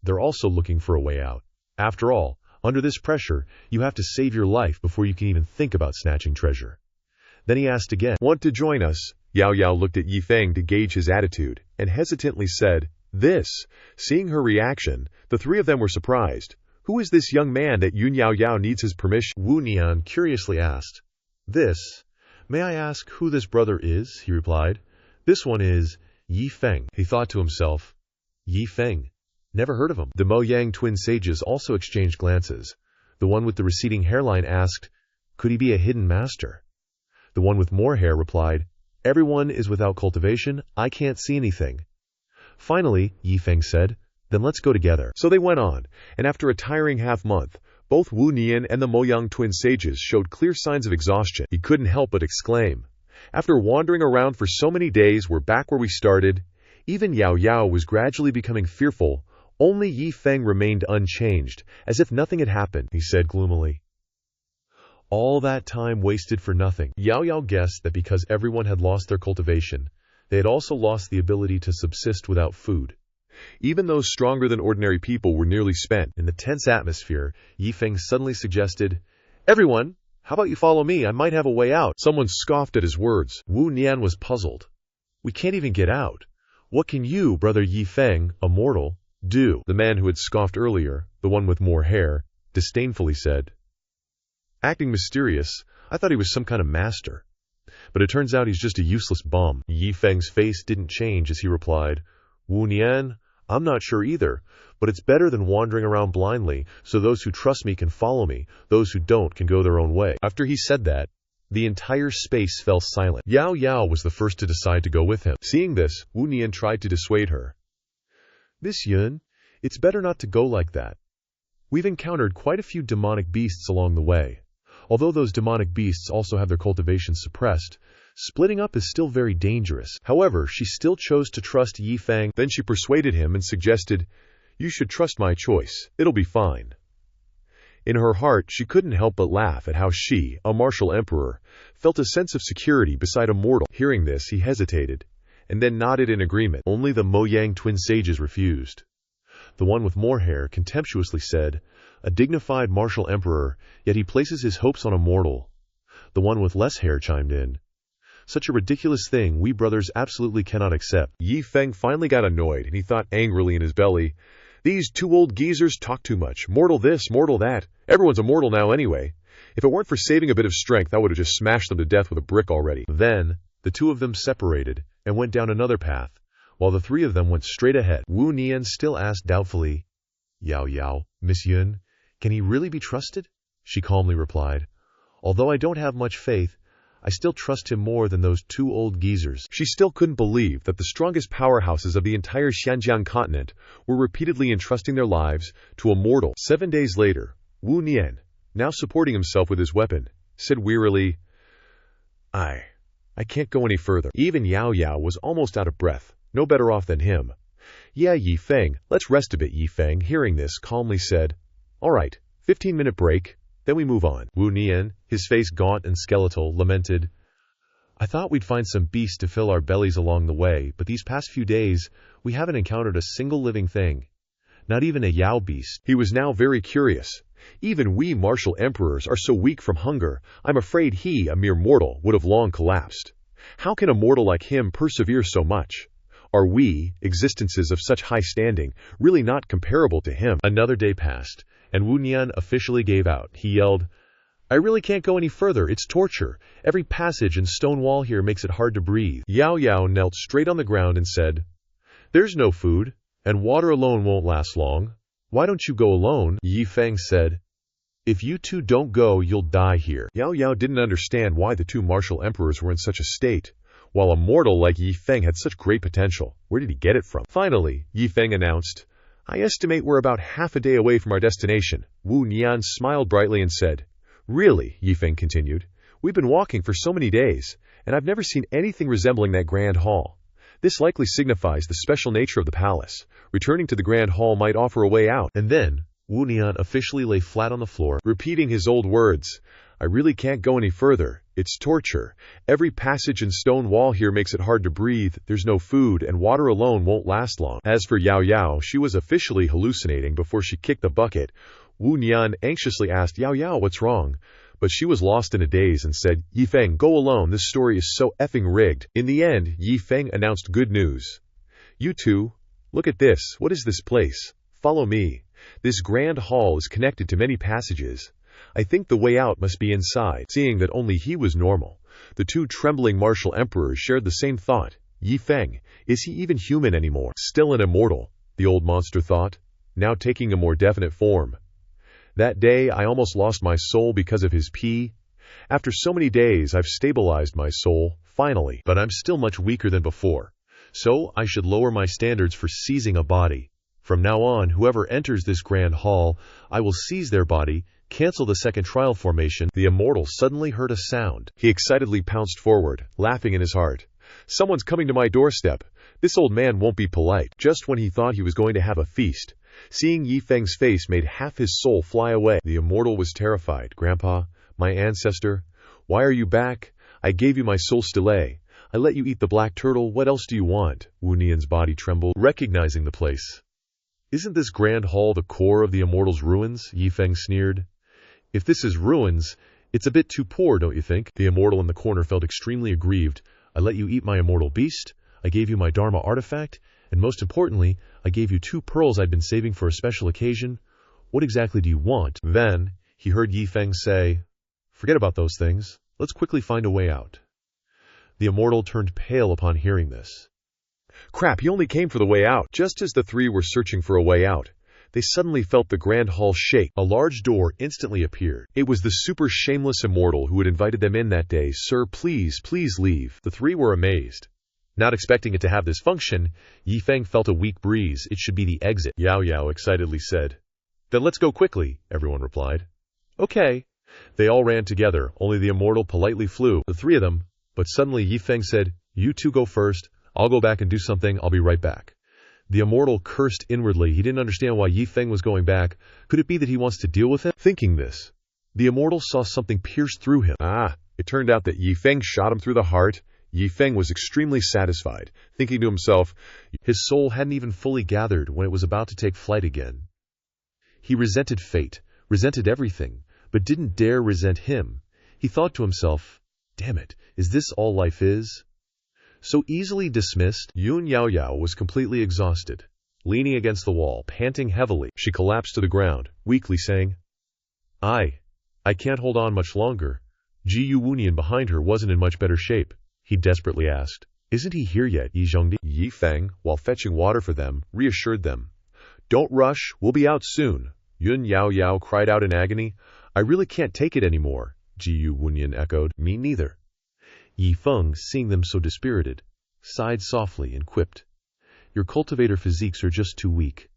they're also looking for a way out. After all, under this pressure, you have to save your life before you can even think about snatching treasure. Then he asked again, want to join us? Yao Yao looked at Yi Feng to gauge his attitude, and hesitantly said, this. Seeing her reaction, the 3 of them were surprised. Who is this young man that Yun Yao Yao needs his permission? Wu Nian curiously asked. This? May I ask who this brother is? He replied. This one is Yi Feng. He thought to himself, Yi Feng. Never heard of him. The Moyang twin sages also exchanged glances. The one with the receding hairline asked, could he be a hidden master? The one with more hair replied, everyone is without cultivation. I can't see anything. Finally, Yi Feng said, then let's go together. So they went on, and after a tiring half-month, both Wu Nian and the Moyang twin sages showed clear signs of exhaustion. He couldn't help but exclaim, after wandering around for so many days, we're back where we started. Even Yao Yao was gradually becoming fearful. Only Yi Feng remained unchanged, as if nothing had happened, he said gloomily. All that time wasted for nothing. Yao Yao guessed that because everyone had lost their cultivation, they had also lost the ability to subsist without food. Even those stronger than ordinary people were nearly spent. In the tense atmosphere, Yi Feng suddenly suggested, everyone, how about you follow me? I might have a way out. Someone scoffed at his words. Wu Nian was puzzled. We can't even get out. What can you, brother Yi Feng, a mortal, do? The man who had scoffed earlier, the one with more hair, disdainfully said. Acting mysterious, I thought he was some kind of master. But it turns out he's just a useless bum. Yi Feng's face didn't change as he replied, Wu Nian, I'm not sure either, but it's better than wandering around blindly, so those who trust me can follow me, those who don't can go their own way. After he said that, The entire space fell silent. Yao Yao was the first to decide to go with him. Seeing this, Wu Nian tried to dissuade her. Miss Yun, it's better not to go like that. We've encountered quite a few demonic beasts along the way. Although those demonic beasts also have their cultivation suppressed, splitting up is still very dangerous. However, she still chose to trust Yi Feng. Then she persuaded him and suggested, You should trust my choice. It'll be fine. In her heart, she couldn't help but laugh at how she, a martial emperor, felt a sense of security beside a mortal. Hearing this, he hesitated, and then nodded in agreement. Only the Moyang twin sages refused. The one with more hair contemptuously said, A dignified martial emperor, yet he places his hopes on a mortal. The one with less hair chimed in. Such a ridiculous thing we brothers absolutely cannot accept. Yi Feng finally got annoyed, and he thought angrily in his belly, These two old geezers talk too much. Mortal this, mortal that. Everyone's a mortal now anyway. If it weren't for saving a bit of strength, I would have just smashed them to death with a brick already. Then, the two of them separated and went down another path, while the three of them went straight ahead. Wu Nian still asked doubtfully, Yao Yao, Miss Yun, can he really be trusted? She calmly replied, Although I don't have much faith, I still trust him more than those two old geezers. She still couldn't believe that the strongest powerhouses of the entire Xinjiang continent were repeatedly entrusting their lives to a mortal. 7 days later, Wu Nian, now supporting himself with his weapon, said wearily, I can't go any further. Even Yao Yao was almost out of breath, no better off than him. Yeah, Yi Feng, let's rest a bit. Yi Feng, hearing this, calmly said, All right, 15-minute break, then we move on. Wu Nian, his face gaunt and skeletal, lamented, I thought we'd find some beast to fill our bellies along the way, but these past few days, we haven't encountered a single living thing. Not even a Yao beast. He was now very curious. Even we martial emperors are so weak from hunger, I'm afraid he, a mere mortal, would have long collapsed. How can a mortal like him persevere so much? Are we, existences of such high standing, really not comparable to him? Another day passed, and Wu Nian officially gave out. He yelled, I really can't go any further. It's torture. Every passage and stone wall here makes it hard to breathe. Yao Yao knelt straight on the ground and said, There's no food, and water alone won't last long. Why don't you go alone? Yi Feng said, If you two don't go, you'll die here. Yao Yao didn't understand why the two martial emperors were in such a state, while a mortal like Yi Feng had such great potential. Where did he get it from? Finally, Yi Feng announced, I estimate we're about half a day away from our destination. Wu Nian smiled brightly and said, Really, Yi Feng continued, we've been walking for so many days, and I've never seen anything resembling that grand hall. This likely signifies the special nature of the palace. Returning to the grand hall might offer a way out. And then, Wu Nian officially lay flat on the floor, repeating his old words, I really can't go any further. It's torture. Every passage and stone wall here makes it hard to breathe. There's no food, and water alone won't last long. As for Yao Yao, she was officially hallucinating before she kicked the bucket. Wu Nian anxiously asked Yao Yao what's wrong, but she was lost in a daze and said, Yi Feng, go alone. This story is so effing rigged. In the end, Yi Feng announced good news. You two, look at this. What is this place? Follow me. This grand hall is connected to many passages. I think the way out must be inside. Seeing that only he was normal, the two trembling martial emperors shared the same thought. Yi Feng, is he even human anymore? Still an immortal, the old monster thought, now taking a more definite form. That day, I almost lost my soul because of his pee. After so many days, I've stabilized my soul, finally, but I'm still much weaker than before. So, I should lower my standards for seizing a body. From now on, whoever enters this grand hall, I will seize their body, cancel the second trial formation. The immortal suddenly heard a sound. He excitedly pounced forward, laughing in his heart. Someone's coming to my doorstep. This old man won't be polite. Just when he thought he was going to have a feast, seeing Yi Feng's face made half his soul fly away. The immortal was terrified. Grandpa, my ancestor, why are you back? I gave you my soul stele. I let you eat the black turtle. What else do you want? Wu Nian's body trembled, recognizing the place. Isn't this grand hall the core of the immortal's ruins? Yi Feng sneered. If this is ruins, it's a bit too poor, don't you think? The immortal in the corner felt extremely aggrieved. I let you eat my immortal beast, I gave you my Dharma artifact, and most importantly, I gave you 2 pearls I'd been saving for a special occasion. What exactly do you want? Then, he heard Yi Feng say, Forget about those things. Let's quickly find a way out. The immortal turned pale upon hearing this. Crap, he only came for the way out. Just as the three were searching for a way out, they suddenly felt the grand hall shake. A large door instantly appeared. It was the super shameless immortal who had invited them in that day. "Sir, please, please leave." The three were amazed. Not expecting it to have this function, Yi Feng felt a weak breeze. "It should be the exit," Yao Yao excitedly said. "Then let's go quickly," everyone replied. "Okay." They all ran together, only the immortal politely flew, the three of them, but suddenly Yi Feng said, "You two go first. I'll go back and do something. I'll be right back." The immortal cursed inwardly. He didn't understand why Yi Feng was going back. Could it be that he wants to deal with him? Thinking this, the immortal saw something pierce through him. It turned out that Yi Feng shot him through the heart. Yi Feng was extremely satisfied, thinking to himself, his soul hadn't even fully gathered when it was about to take flight again. He resented fate, resented everything, but didn't dare resent him. He thought to himself, damn it, is this all life is? So easily dismissed, Yun Yao Yao was completely exhausted. Leaning against the wall, panting heavily, she collapsed to the ground, weakly saying, I can't hold on much longer. Ji Wunian behind her wasn't in much better shape. He desperately asked, "Isn't he here yet, Yi Zhongdi?" Yi Feng, while fetching water for them, reassured them. "Don't rush, we'll be out soon." Yun Yao Yao cried out in agony, "I really can't take it anymore." Ji Wunian echoed, "Me neither." Yi Feng, seeing them so dispirited, sighed softly and quipped, "Your cultivator physiques are just too weak.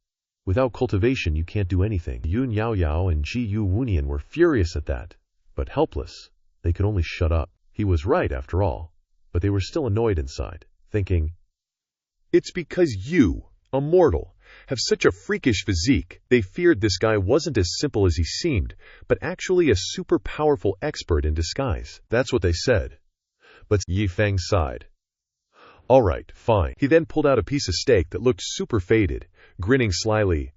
Without cultivation, you can't do anything." Yun Yao Yao and Ji Wunian were furious at that, but helpless. They could only shut up. He was right, after all. But they were still annoyed inside, thinking, "It's because you, a mortal, have such a freakish physique." They feared this guy wasn't as simple as he seemed, but actually a super powerful expert in disguise. That's what they said. But Yi Feng sighed. "All right, fine." He then pulled out a piece of steak that looked super faded, grinning slyly.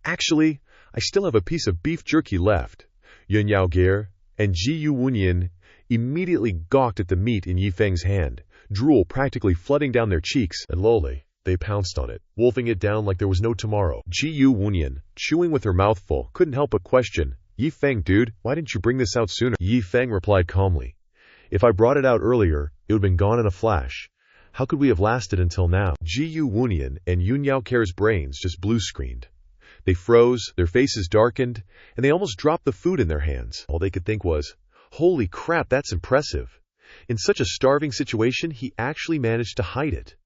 "Actually, I still have a piece of beef jerky left." Yun Yao Ger and Ji Wunian immediately gawked at the meat in Yi Feng's hand, drool practically flooding down their cheeks, and lowly, they pounced on it, wolfing it down like there was no tomorrow. Ji Wunian, chewing with her mouth full, couldn't help but question, "Yi Feng, dude, why didn't you bring this out sooner?" Yi Feng replied calmly, "If I brought it out earlier, it would have been gone in a flash. How could we have lasted until now?" Ji Wunian and Yun Yao Ker's brains just blue-screened. They froze, their faces darkened, and they almost dropped the food in their hands. All they could think was, holy crap, that's impressive. In such a starving situation, he actually managed to hide it.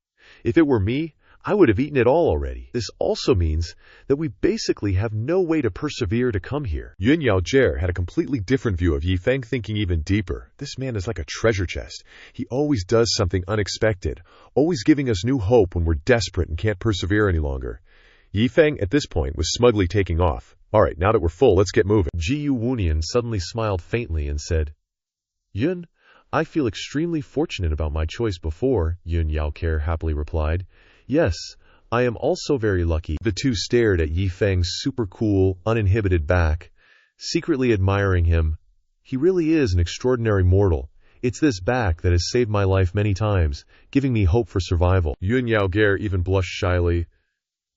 If it were me, I would have eaten it all already. This also means that we basically have no way to persevere to come here. Yun Yao Jer had a completely different view of Yi Feng, thinking even deeper. This man is like a treasure chest. He always does something unexpected, always giving us new hope when we're desperate and can't persevere any longer. Yi Feng, at this point, was smugly taking off. "All right, now that we're full, let's get moving." Ji Wunian suddenly smiled faintly and said, "Yun, I feel extremely fortunate about my choice before," Yun Yao Ker happily replied. "Yes, I am also very lucky." The two stared at Yi Feng's super cool, uninhibited back, secretly admiring him. He really is an extraordinary mortal. It's this back that has saved my life many times, giving me hope for survival. Yun Yao Ger even blushed shyly.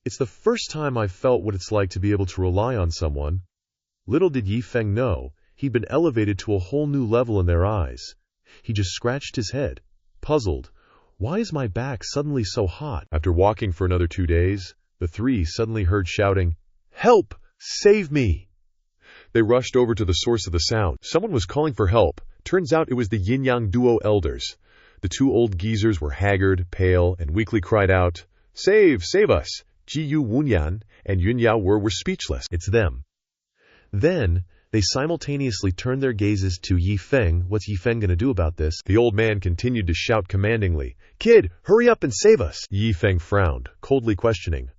"It's the first time I've felt what it's like to be able to rely on someone." Little did Yi Feng know, he'd been elevated to a whole new level in their eyes. He just scratched his head, puzzled. Why is my back suddenly so hot? After walking for another 2 days, the three suddenly heard shouting, "Help! Save me!" They rushed over to the source of the sound. Someone was calling for help. Turns out it was the yin-yang duo elders. The two old geezers were haggard, pale, and weakly cried out, "Save! Save us!" Ji Wunian and Yun Yao were speechless. It's them. Then, they simultaneously turned their gazes to Yi Feng. What's Yi Feng gonna do about this? The old man continued to shout commandingly, "Kid, hurry up and save us!" Yi Feng frowned, coldly questioning,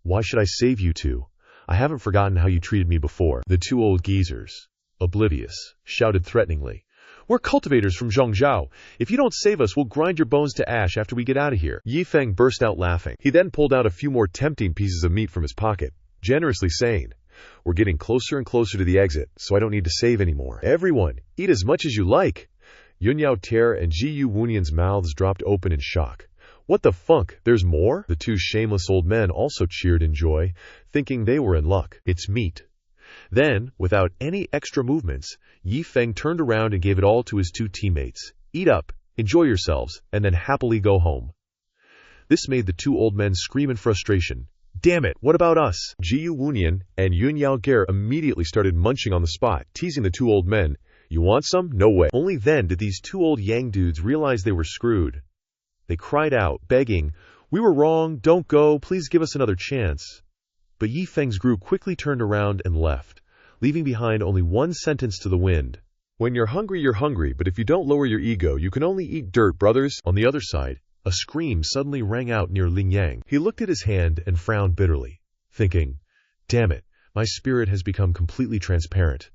"Why should I save you two? I haven't forgotten how you treated me before." The two old geezers, oblivious, shouted threateningly, "We're cultivators from Zhongzhou. If you don't save us, we'll grind your bones to ash after we get out of here." Yi Feng burst out laughing. He then pulled out a few more tempting pieces of meat from his pocket, generously saying, "We're getting closer and closer to the exit, so I don't need to save anymore. Everyone, eat as much as you like." Yun Yao Ter and Ji Wunian's mouths dropped open in shock. "What the funk? There's more?" The two shameless old men also cheered in joy, thinking they were in luck. It's meat. Then, without any extra movements, Yi Feng turned around and gave it all to his two teammates. "Eat up, enjoy yourselves, and then happily go home." This made the two old men scream in frustration. Damn it, what about us? Ji Wunian and Yun Yao Ger immediately started munching on the spot, teasing the two old men. You want some? No way. Only then did these two old Yang dudes realize they were screwed. They cried out, begging, "We were wrong, don't go, please give us another chance." But Yi Feng's group quickly turned around and left, leaving behind only one sentence to the wind. When you're hungry, but if you don't lower your ego, you can only eat dirt, brothers. On the other side, a scream suddenly rang out near Ling Yang. He looked at his hand and frowned bitterly, thinking, "Damn it, my spirit has become completely transparent.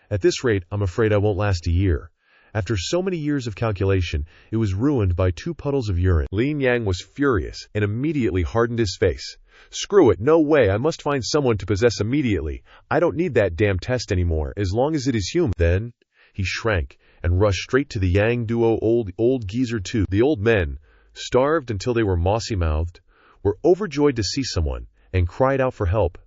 At this rate, I'm afraid I won't last a year." After so many years of calculation, it was ruined by 2 puddles of urine. Ling Yang was furious and immediately hardened his face. Screw it, no way, I must find someone to possess immediately. I don't need that damn test anymore, as long as it is human. Then, he shrank and rushed straight to the Yang duo old geezer 2. The old men, starved until they were mossy-mouthed, were overjoyed to see someone and cried out for help.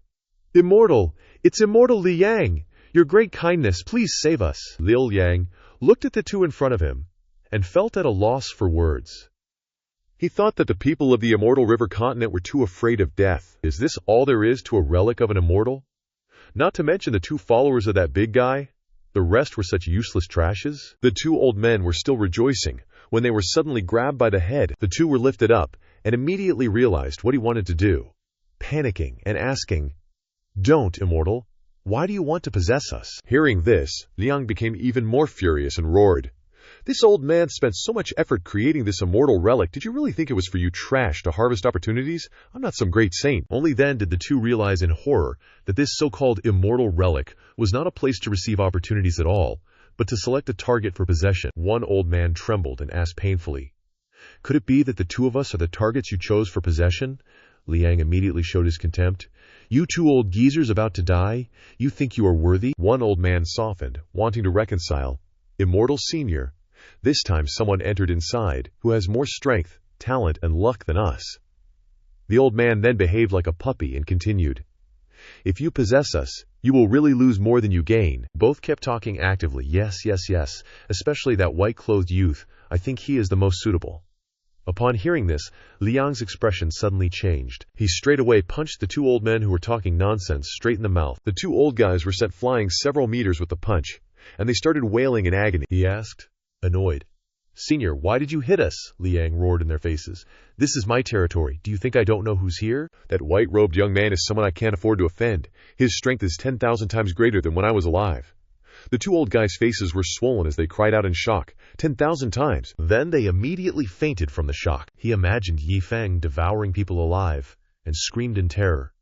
"Immortal! It's Immortal Li Yang! Your great kindness, please save us!" Lil Yang looked at the two in front of him and felt at a loss for words. He thought that the people of the Immortal River continent were too afraid of death. Is this all there is to a relic of an immortal? Not to mention the 2 followers of that big guy? The rest were such useless trashes? The 2 old men were still rejoicing when they were suddenly grabbed by the head. The 2 were lifted up and immediately realized what he wanted to do, panicking and asking, "Don't, Immortal. Why do you want to possess us?" Hearing this, Liang became even more furious and roared, "This old man spent so much effort creating this immortal relic. Did you really think it was for you trash to harvest opportunities? I'm not some great saint." Only then did the 2 realize in horror that this so-called immortal relic was not a place to receive opportunities at all, but to select a target for possession. One old man trembled and asked painfully, "Could it be that the 2 of us are the targets you chose for possession?" Liang immediately showed his contempt. "You 2 old geezers about to die? You think you are worthy?" One old man softened, wanting to reconcile. "Immortal Senior, this time someone entered inside who has more strength, talent, and luck than us." The old man then behaved like a puppy and continued, "If you possess us, you will really lose more than you gain." Both kept talking actively. Yes, especially that white-clothed youth. I think he is the most suitable." Upon hearing this, Liang's expression suddenly changed. He straightaway punched the 2 old men who were talking nonsense straight in the mouth. The 2 old guys were sent flying several meters with the punch, and they started wailing in agony. He asked, annoyed, "Senior, why did you hit us?" Liang roared in their faces. "This is my territory. Do you think I don't know who's here?" "That white-robed young man is someone I can't afford to offend. His strength is 10,000 times greater than when I was alive." The 2 old guys' faces were swollen as they cried out in shock. 10,000 times. Then they immediately fainted from the shock. He imagined Yi Feng devouring people alive and screamed in terror.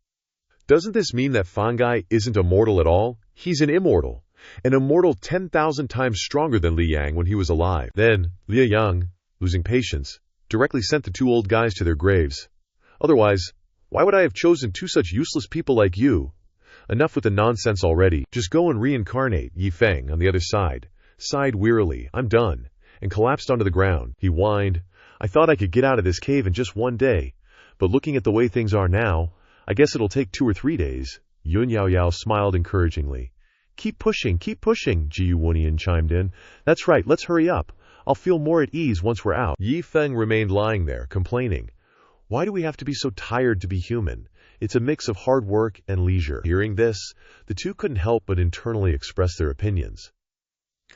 "Doesn't this mean that Fangai isn't immortal at all? He's an immortal. An immortal 10,000 times stronger than Li Yang when he was alive." Then Li Yang, losing patience, directly sent the 2 old guys to their graves. "Otherwise, why would I have chosen 2 such useless people like you? Enough with the nonsense already. Just go and reincarnate." Yi Feng, on the other side, sighed wearily. "I'm done," and collapsed onto the ground. He whined, "I thought I could get out of this cave in just 1 day, but looking at the way things are now, I guess it'll take 2 or 3 days. Yun Yao smiled encouragingly. Keep pushing, Ji Wunian chimed in. "That's right, let's hurry up. I'll feel more at ease once we're out." Yi Feng remained lying there, complaining. "Why do we have to be so tired to be human? It's a mix of hard work and leisure." Hearing this, the 2 couldn't help but internally express their opinions.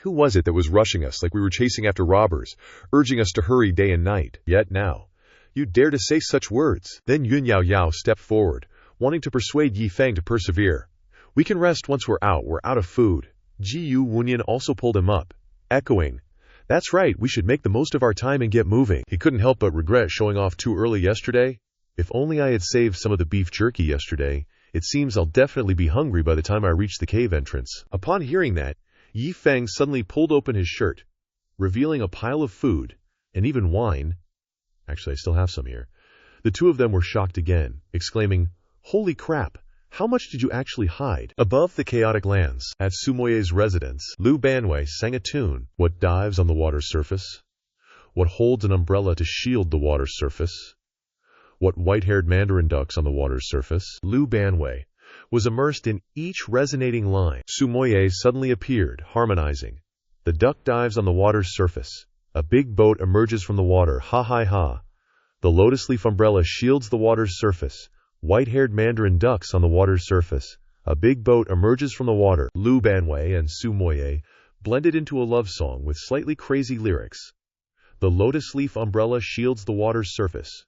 Who was it that was rushing us like we were chasing after robbers, urging us to hurry day and night? Yet now, you dare to say such words? Then Yun Yao stepped forward, wanting to persuade Yi Feng to persevere. "We can rest once we're out of food." Ji Wunian also pulled him up, echoing, "That's right, we should make the most of our time and get moving." He couldn't help but regret showing off too early yesterday. If only I had saved some of the beef jerky yesterday. It seems I'll definitely be hungry by the time I reach the cave entrance. Upon hearing that, Yi Feng suddenly pulled open his shirt, revealing a pile of food, and even wine. Actually, I still have some here. The 2 of them were shocked again, exclaiming, "Holy crap! How much did you actually hide?" Above the chaotic lands, at Sumoye's residence, Lu Banwei sang a tune. What dives on the water's surface? What holds an umbrella to shield the water's surface? What white-haired mandarin ducks on the water's surface? Lu Banwei was immersed in each resonating line. Sumoye suddenly appeared, harmonizing. The duck dives on the water's surface. A big boat emerges from the water. Ha ha ha. The lotus leaf umbrella shields the water's surface. White-haired mandarin ducks on the water's surface. A big boat emerges from the water. Lu Banwei and Su Moye blended into a love song with slightly crazy lyrics. The lotus leaf umbrella shields the water's surface.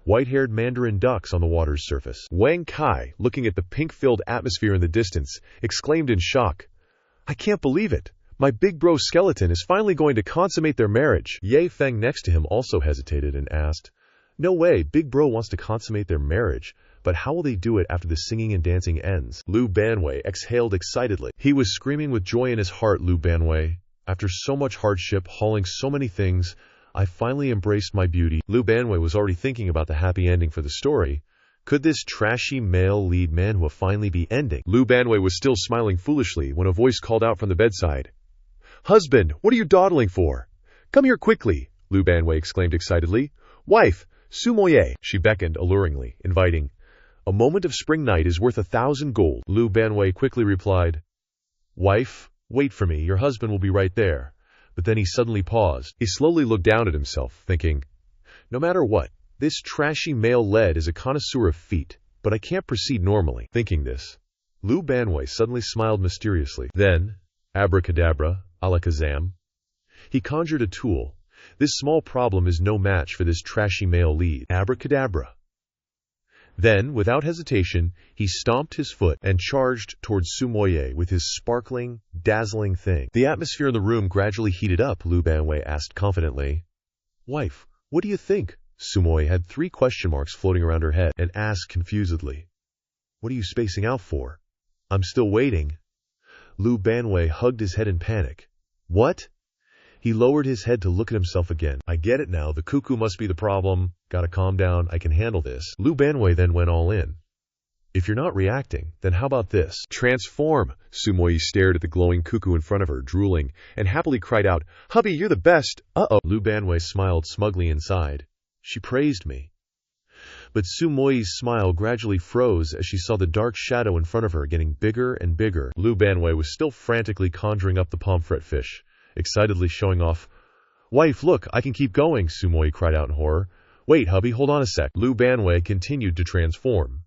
White-haired mandarin ducks on the water's surface. Wang Kai, looking at the pink-filled atmosphere in the distance, exclaimed in shock, "I can't believe it. My big bro skeleton is finally going to consummate their marriage." Yi Feng next to him also hesitated and asked, "No way, big bro wants to consummate their marriage, but how will they do it after the singing and dancing ends?" Lu Banwei exhaled excitedly. He was screaming with joy in his heart. Lu Banwei, after so much hardship, hauling so many things, I finally embraced my beauty. Lu Banwei was already thinking about the happy ending for the story. Could this trashy male lead manhwa finally be ending? Lu Banwei was still smiling foolishly when a voice called out from the bedside. "Husband, what are you dawdling for? Come here quickly," Lu Banwei exclaimed excitedly. "Wife, Su Moye," she beckoned alluringly, inviting. "A moment of spring night is worth 1,000 gold." Lu Banwei quickly replied, "Wife, wait for me, your husband will be right there." But then he suddenly paused. He slowly looked down at himself, thinking, no matter what, this trashy male lead is a connoisseur of feet, but I can't proceed normally. Thinking this, Lu Banwei suddenly smiled mysteriously. Then, abracadabra, alakazam, he conjured a tool. This small problem is no match for this trashy male lead. Abracadabra. Then, without hesitation, he stomped his foot and charged towards Su Moye with his sparkling, dazzling thing. The atmosphere in the room gradually heated up. Lu Banwei asked confidently, "Wife, what do you think?" Su Moye had 3 question marks floating around her head and asked confusedly, "What are you spacing out for?" "I'm still waiting." Lu Banwei hugged his head in panic. "What?" He lowered his head to look at himself again. "I get it now. The cuckoo must be the problem. Gotta calm down. I can handle this." Lu Banwei then went all in. "If you're not reacting, then how about this? Transform!" Su Moye stared at the glowing cuckoo in front of her, drooling, and happily cried out, "Hubby, you're the best!" Uh-oh. Lu Banwei smiled smugly inside. She praised me. But Su Moye's smile gradually froze as she saw the dark shadow in front of her getting bigger and bigger. Lu Banwei was still frantically conjuring up the pomfret fish, excitedly showing off. "Wife, look, I can keep going," Su Moye cried out in horror. "Wait, hubby, hold on a sec." Lu Banwei continued to transform.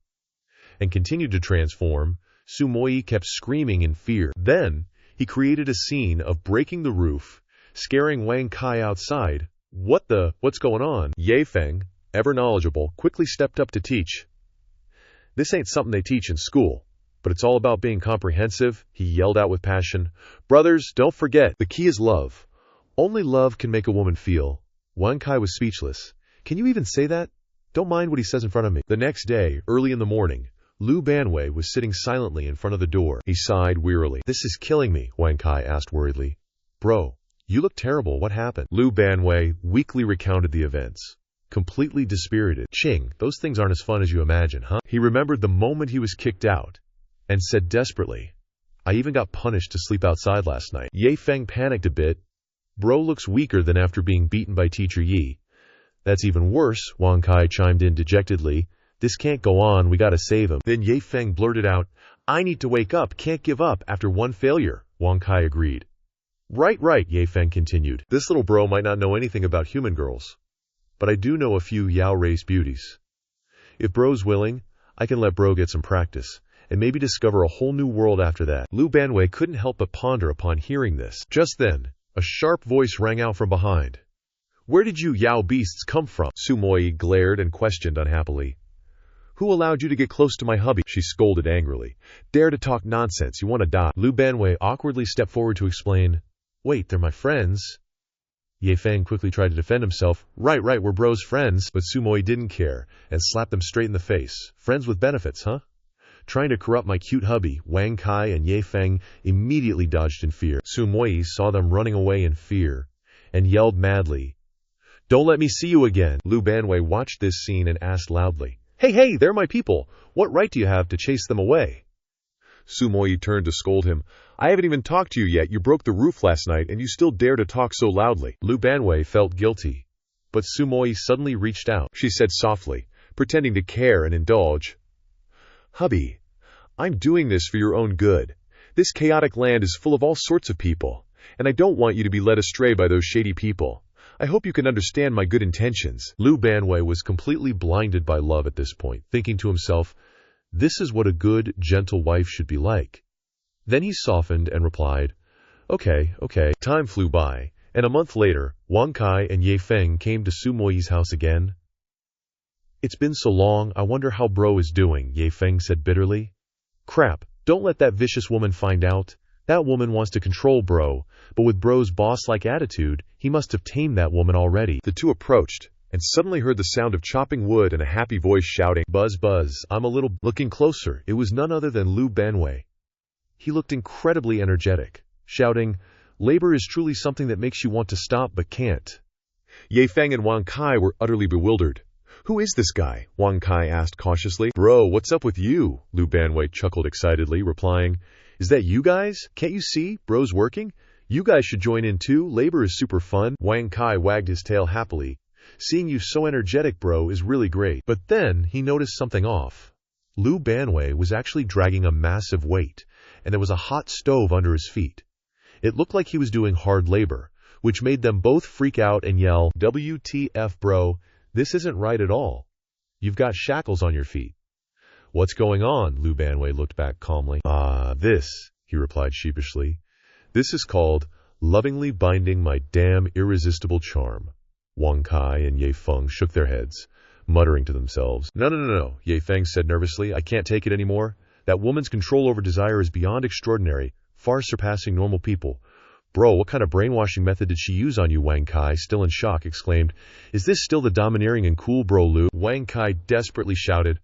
And continued to transform. Su Moye kept screaming in fear. Then, he created a scene of breaking the roof, scaring Wang Kai outside. What's going on? Yi Feng, ever knowledgeable, quickly stepped up to teach. "This ain't something they teach in school, but it's all about being comprehensive," he yelled out with passion. "Brothers, don't forget, the key is love. Only love can make a woman feel." Wang Kai was speechless. "Can you even say that? Don't mind what he says in front of me." The next day, early in the morning, Lu Banwei was sitting silently in front of the door. He sighed wearily. "This is killing me," Wang Kai asked worriedly. "Bro, you look terrible. What happened?" Lu Banwei weakly recounted the events. Completely dispirited. "Ching, those things aren't as fun as you imagine, huh?" He remembered the moment he was kicked out and said desperately, "I even got punished to sleep outside last night." Yi Feng panicked a bit. "Bro looks weaker than after being beaten by Teacher Yi." "That's even worse," Wang Kai chimed in dejectedly. "This can't go on, we gotta save him." Then Yi Feng blurted out, "I need to wake up, can't give up after one failure." Wang Kai agreed. Right, Yi Feng continued. "This little bro might not know anything about human girls, but I do know a few Yao race beauties. If bro's willing, I can let bro get some practice, and maybe discover a whole new world after that." Lu Banwei couldn't help but ponder upon hearing this. Just then, a sharp voice rang out from behind. "Where did you Yao beasts come from?" Su Moye glared and questioned unhappily. "Who allowed you to get close to my hubby?" she scolded angrily. "Dare to talk nonsense, you want to die." Lu Banwei awkwardly stepped forward to explain. "Wait, they're my friends." Yi Feng quickly tried to defend himself. Right, we're bros friends. But Su Moye didn't care and slapped them straight in the face. "Friends with benefits, huh? Trying to corrupt my cute hubby." Wang Kai and Yi Feng immediately dodged in fear. Su Moye saw them running away in fear and yelled madly, "Don't let me see you again." Lu Banwei watched this scene and asked loudly, Hey, they're my people. What right do you have to chase them away?" Su Moye turned to scold him. "I haven't even talked to you yet. You broke the roof last night, and you still dare to talk so loudly." Lu Banwei felt guilty. But Su Moye suddenly reached out. She said softly, pretending to care and indulge. "Hubby, I'm doing this for your own good. This chaotic land is full of all sorts of people, and I don't want you to be led astray by those shady people. I hope you can understand my good intentions. Lu Banwei was completely blinded by love at this point, thinking to himself, this is what a good, gentle wife should be like. Then he softened and replied, okay. Time flew by, and a month later, Wang Kai and Yi Feng came to Su Moyi's house again. It's been so long, I wonder how bro is doing, Yi Feng said bitterly. Crap, don't let that vicious woman find out. That woman wants to control bro, but with bro's boss-like attitude, he must have tamed that woman already. The two approached, and suddenly heard the sound of chopping wood and a happy voice shouting, Buzz, buzz, I'm a little... Looking closer, it was none other than Lu Banwei. He looked incredibly energetic, shouting, labor is truly something that makes you want to stop but can't. Yi Feng and Wang Kai were utterly bewildered. Who is this guy? Wang Kai asked cautiously. Bro, what's up with you? Lu Banwei chuckled excitedly, replying, is that you guys? Can't you see? Bro's working? You guys should join in too. Labor is super fun. Wang Kai wagged his tail happily. Seeing you so energetic, bro, is really great. But then he noticed something off. Lu Banwei was actually dragging a massive weight, and there was a hot stove under his feet. It looked like he was doing hard labor, which made them both freak out and yell, WTF, bro, this isn't right at all. You've got shackles on your feet. What's going on? Lu Banwei looked back calmly. This, he replied sheepishly. This is called lovingly binding my damn irresistible charm. Wang Kai and Yi Feng shook their heads, muttering to themselves. No, Yi Feng said nervously. I can't take it anymore. That woman's control over desire is beyond extraordinary, far surpassing normal people. Bro, what kind of brainwashing method did she use on you? Wang Kai, still in shock, exclaimed. Is this still the domineering and cool bro Lu? Wang Kai desperately shouted.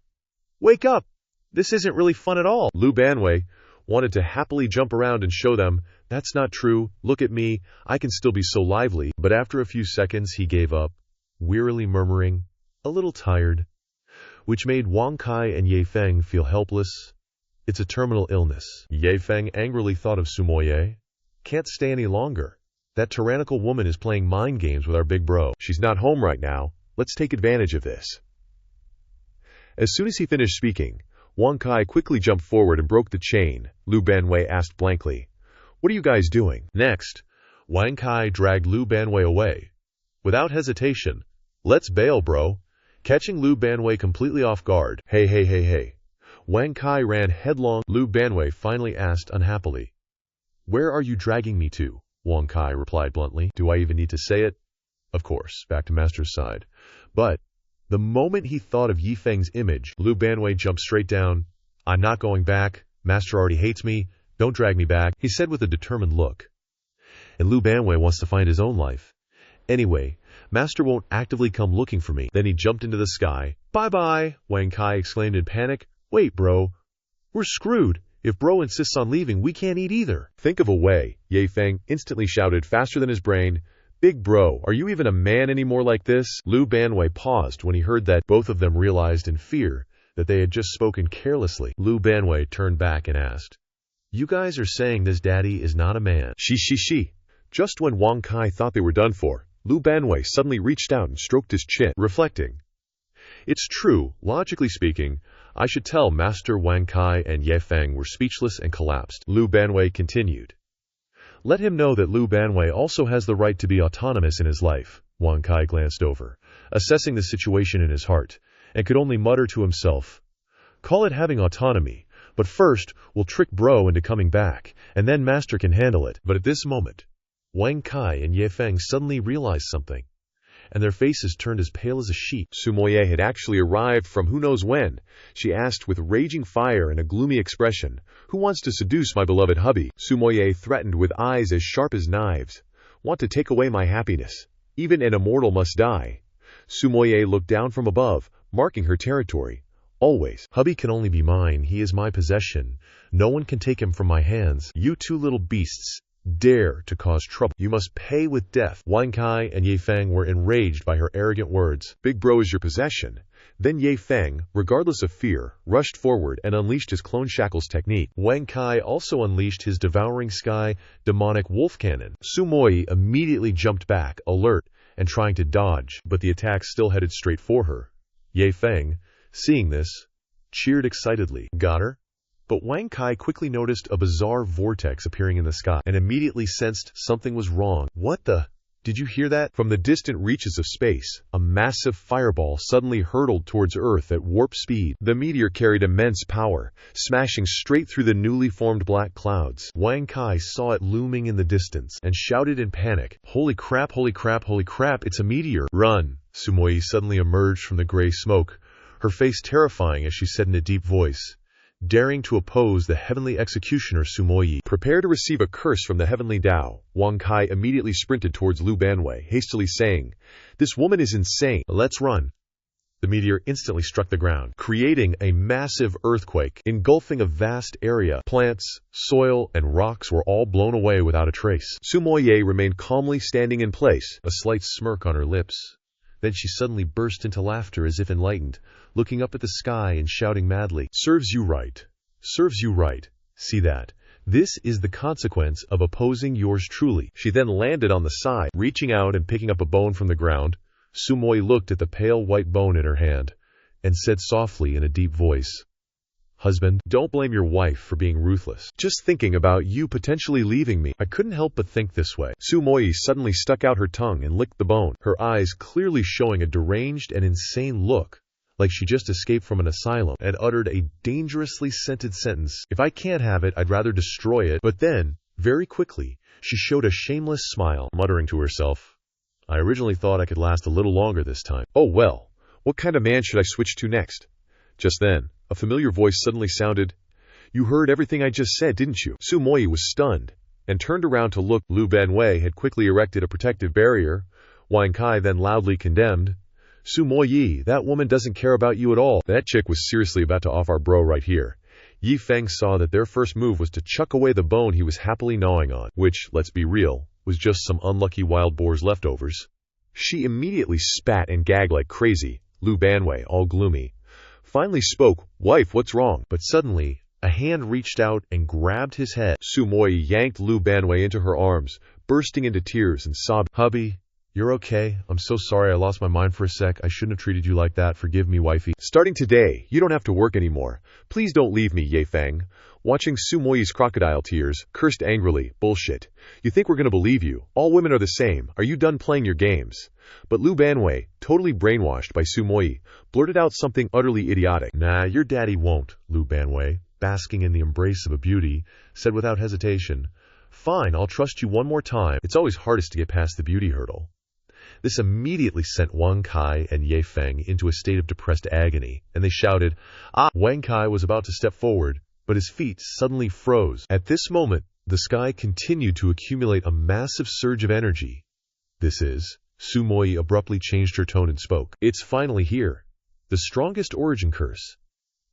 Wake up! This isn't really fun at all. Lu Banwei wanted to happily jump around and show them, that's not true, look at me, I can still be so lively. But after a few seconds he gave up, wearily murmuring, a little tired, which made Wang Kai and Yi Feng feel helpless. It's a terminal illness. Yi Feng angrily thought of Su Moyi. Can't stay any longer. That tyrannical woman is playing mind games with our big bro. She's not home right now. Let's take advantage of this. As soon as he finished speaking, Wang Kai quickly jumped forward and broke the chain. Lu Banwei asked blankly, what are you guys doing? Next, Wang Kai dragged Lu Banwei away. Without hesitation, let's bail, bro. Catching Lu Banwei completely off guard. Hey. Wang Kai ran headlong. Lu Banwei finally asked unhappily, where are you dragging me to? Wang Kai replied bluntly. Do I even need to say it? Of course, back to Master's side. But the moment he thought of Yi Feng's image, Lu Banwei jumped straight down. I'm not going back. Master already hates me. Don't drag me back, he said with a determined look. And Lu Banwei wants to find his own life. Anyway, Master won't actively come looking for me. Then he jumped into the sky. Bye-bye, Wang Kai exclaimed in panic. Wait, bro. We're screwed. If bro insists on leaving, we can't eat either. Think of a way, Yi Feng instantly shouted faster than his brain. Big bro, are you even a man anymore like this? Lu Banwei paused when he heard that. Both of them realized in fear that they had just spoken carelessly. Lu Banwei turned back and asked, you guys are saying this daddy is not a man? She. Just when Wang Kai thought they were done for, Lu Banwei suddenly reached out and stroked his chin, reflecting. It's true, logically speaking, I should tell Master. Wang Kai and Yi Feng were speechless and collapsed. Lu Banwei continued. Let him know that Lu Banwei also has the right to be autonomous in his life. Wang Kai glanced over, assessing the situation in his heart, and could only mutter to himself, call it having autonomy, but first we'll trick bro into coming back, and then Master can handle it. But at this moment, Wang Kai and Yi Feng suddenly realized something, and their faces turned as pale as a sheet. Su Moyi had actually arrived from who knows when. She asked with raging fire and a gloomy expression, who wants to seduce my beloved hubby? Su Moyi threatened with eyes as sharp as knives. Want to take away my happiness? Even an immortal must die. Su Moyi looked down from above, marking her territory. Always. Hubby can only be mine. He is my possession. No one can take him from my hands. You two little beasts dare to cause trouble. You must pay with death. Wang Kai and Yi Feng were enraged by her arrogant words. Big bro is your possession. Then Yi Feng, regardless of fear, rushed forward and unleashed his clone shackles technique. Wang Kai also unleashed his devouring sky demonic wolf cannon. Su Moyi immediately jumped back, alert and trying to dodge, but the attack still headed straight for her. Yi Feng, seeing this, cheered excitedly. Got her? But Wang Kai quickly noticed a bizarre vortex appearing in the sky and immediately sensed something was wrong. What the? Did you hear that? From the distant reaches of space, a massive fireball suddenly hurtled towards Earth at warp speed. The meteor carried immense power, smashing straight through the newly formed black clouds. Wang Kai saw it looming in the distance and shouted in panic, "Holy crap, holy crap, holy crap, it's a meteor! Run!" Sumoyi suddenly emerged from the gray smoke, her face terrifying as she said in a deep voice, daring to oppose the heavenly executioner Sumoyi. Prepare to receive a curse from the heavenly Tao. Wang Kai immediately sprinted towards Lu Banwei, hastily saying, "This woman is insane. Let's run." The meteor instantly struck the ground, creating a massive earthquake, engulfing a vast area. Plants, soil, and rocks were all blown away without a trace. Sumoye remained calmly standing in place, a slight smirk on her lips. Then she suddenly burst into laughter as if enlightened, looking up at the sky and shouting madly, "Serves you right. Serves you right. See that? This is the consequence of opposing yours truly." She then landed on the side, reaching out and picking up a bone from the ground. Sumoy looked at the pale white bone in her hand and said softly in a deep voice, "Husband, don't blame your wife for being ruthless. Just thinking about you potentially leaving me, I couldn't help but think this way." Sumoy suddenly stuck out her tongue and licked the bone, her eyes clearly showing a deranged and insane look, like she just escaped from an asylum, and uttered a dangerously scented sentence, "If I can't have it, I'd rather destroy it." But then, very quickly, she showed a shameless smile, muttering to herself, "I originally thought I could last a little longer this time. Oh well, what kind of man should I switch to next?" Just then, a familiar voice suddenly sounded, "You heard everything I just said, didn't you?" Sumoyi was stunned, and turned around to look. Lu Banwei had quickly erected a protective barrier. Wang Kai then loudly condemned, "Sumoyi, that woman doesn't care about you at all. That chick was seriously about to off our bro right here." Yi Feng saw that their first move was to chuck away the bone he was happily gnawing on, which, let's be real, was just some unlucky wild boar's leftovers. She immediately spat and gagged like crazy. Lu Banwei, all gloomy, finally spoke, "Wife, what's wrong?" But suddenly, a hand reached out and grabbed his head. Sumoy yanked Lu Banwei into her arms, bursting into tears and sobbed, "Hubby, you're okay. I'm so sorry I lost my mind for a sec. I shouldn't have treated you like that. Forgive me, wifey. Starting today, you don't have to work anymore. Please don't leave me, Yi Feng." Watching Sumoyi's crocodile tears, cursed angrily, "Bullshit. You think we're gonna believe you? All women are the same. Are you done playing your games?" But Lu Banwei, totally brainwashed by Sumoyi, blurted out something utterly idiotic. "Nah, your daddy won't," Lu Banwei, basking in the embrace of a beauty, said without hesitation. "Fine, I'll trust you one more time. It's always hardest to get past the beauty hurdle." This immediately sent Wang Kai and Yi Feng into a state of depressed agony, and they shouted, "Ah!" Wang Kai was about to step forward, but his feet suddenly froze. At this moment, the sky continued to accumulate a massive surge of energy. "This is..." Sumoyi abruptly changed her tone and spoke, "It's finally here. The strongest origin curse."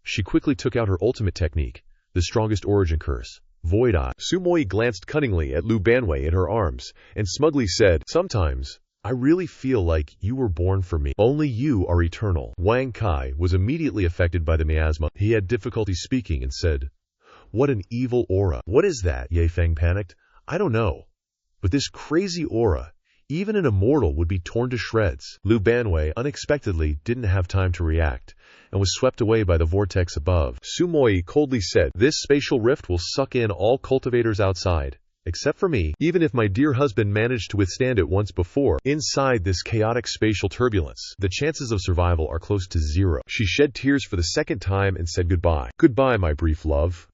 She quickly took out her ultimate technique, the strongest origin curse, Void Eye. Sumoyi glanced cunningly at Lu Banwei in her arms, and smugly said, "Sometimes, I really feel like you were born for me. Only you are eternal." Wang Kai was immediately affected by the miasma. He had difficulty speaking and said, "What an evil aura." "What is that?" Yi Feng panicked. "I don't know. But this crazy aura, even an immortal would be torn to shreds." Lu Banwei unexpectedly didn't have time to react, and was swept away by the vortex above. Sumoyi coldly said, "This spatial rift will suck in all cultivators outside, except for me, even if my dear husband managed to withstand it once before. Inside this chaotic spatial turbulence, the chances of survival are close to zero." She shed tears for the second time and said goodbye. "Goodbye, my brief love."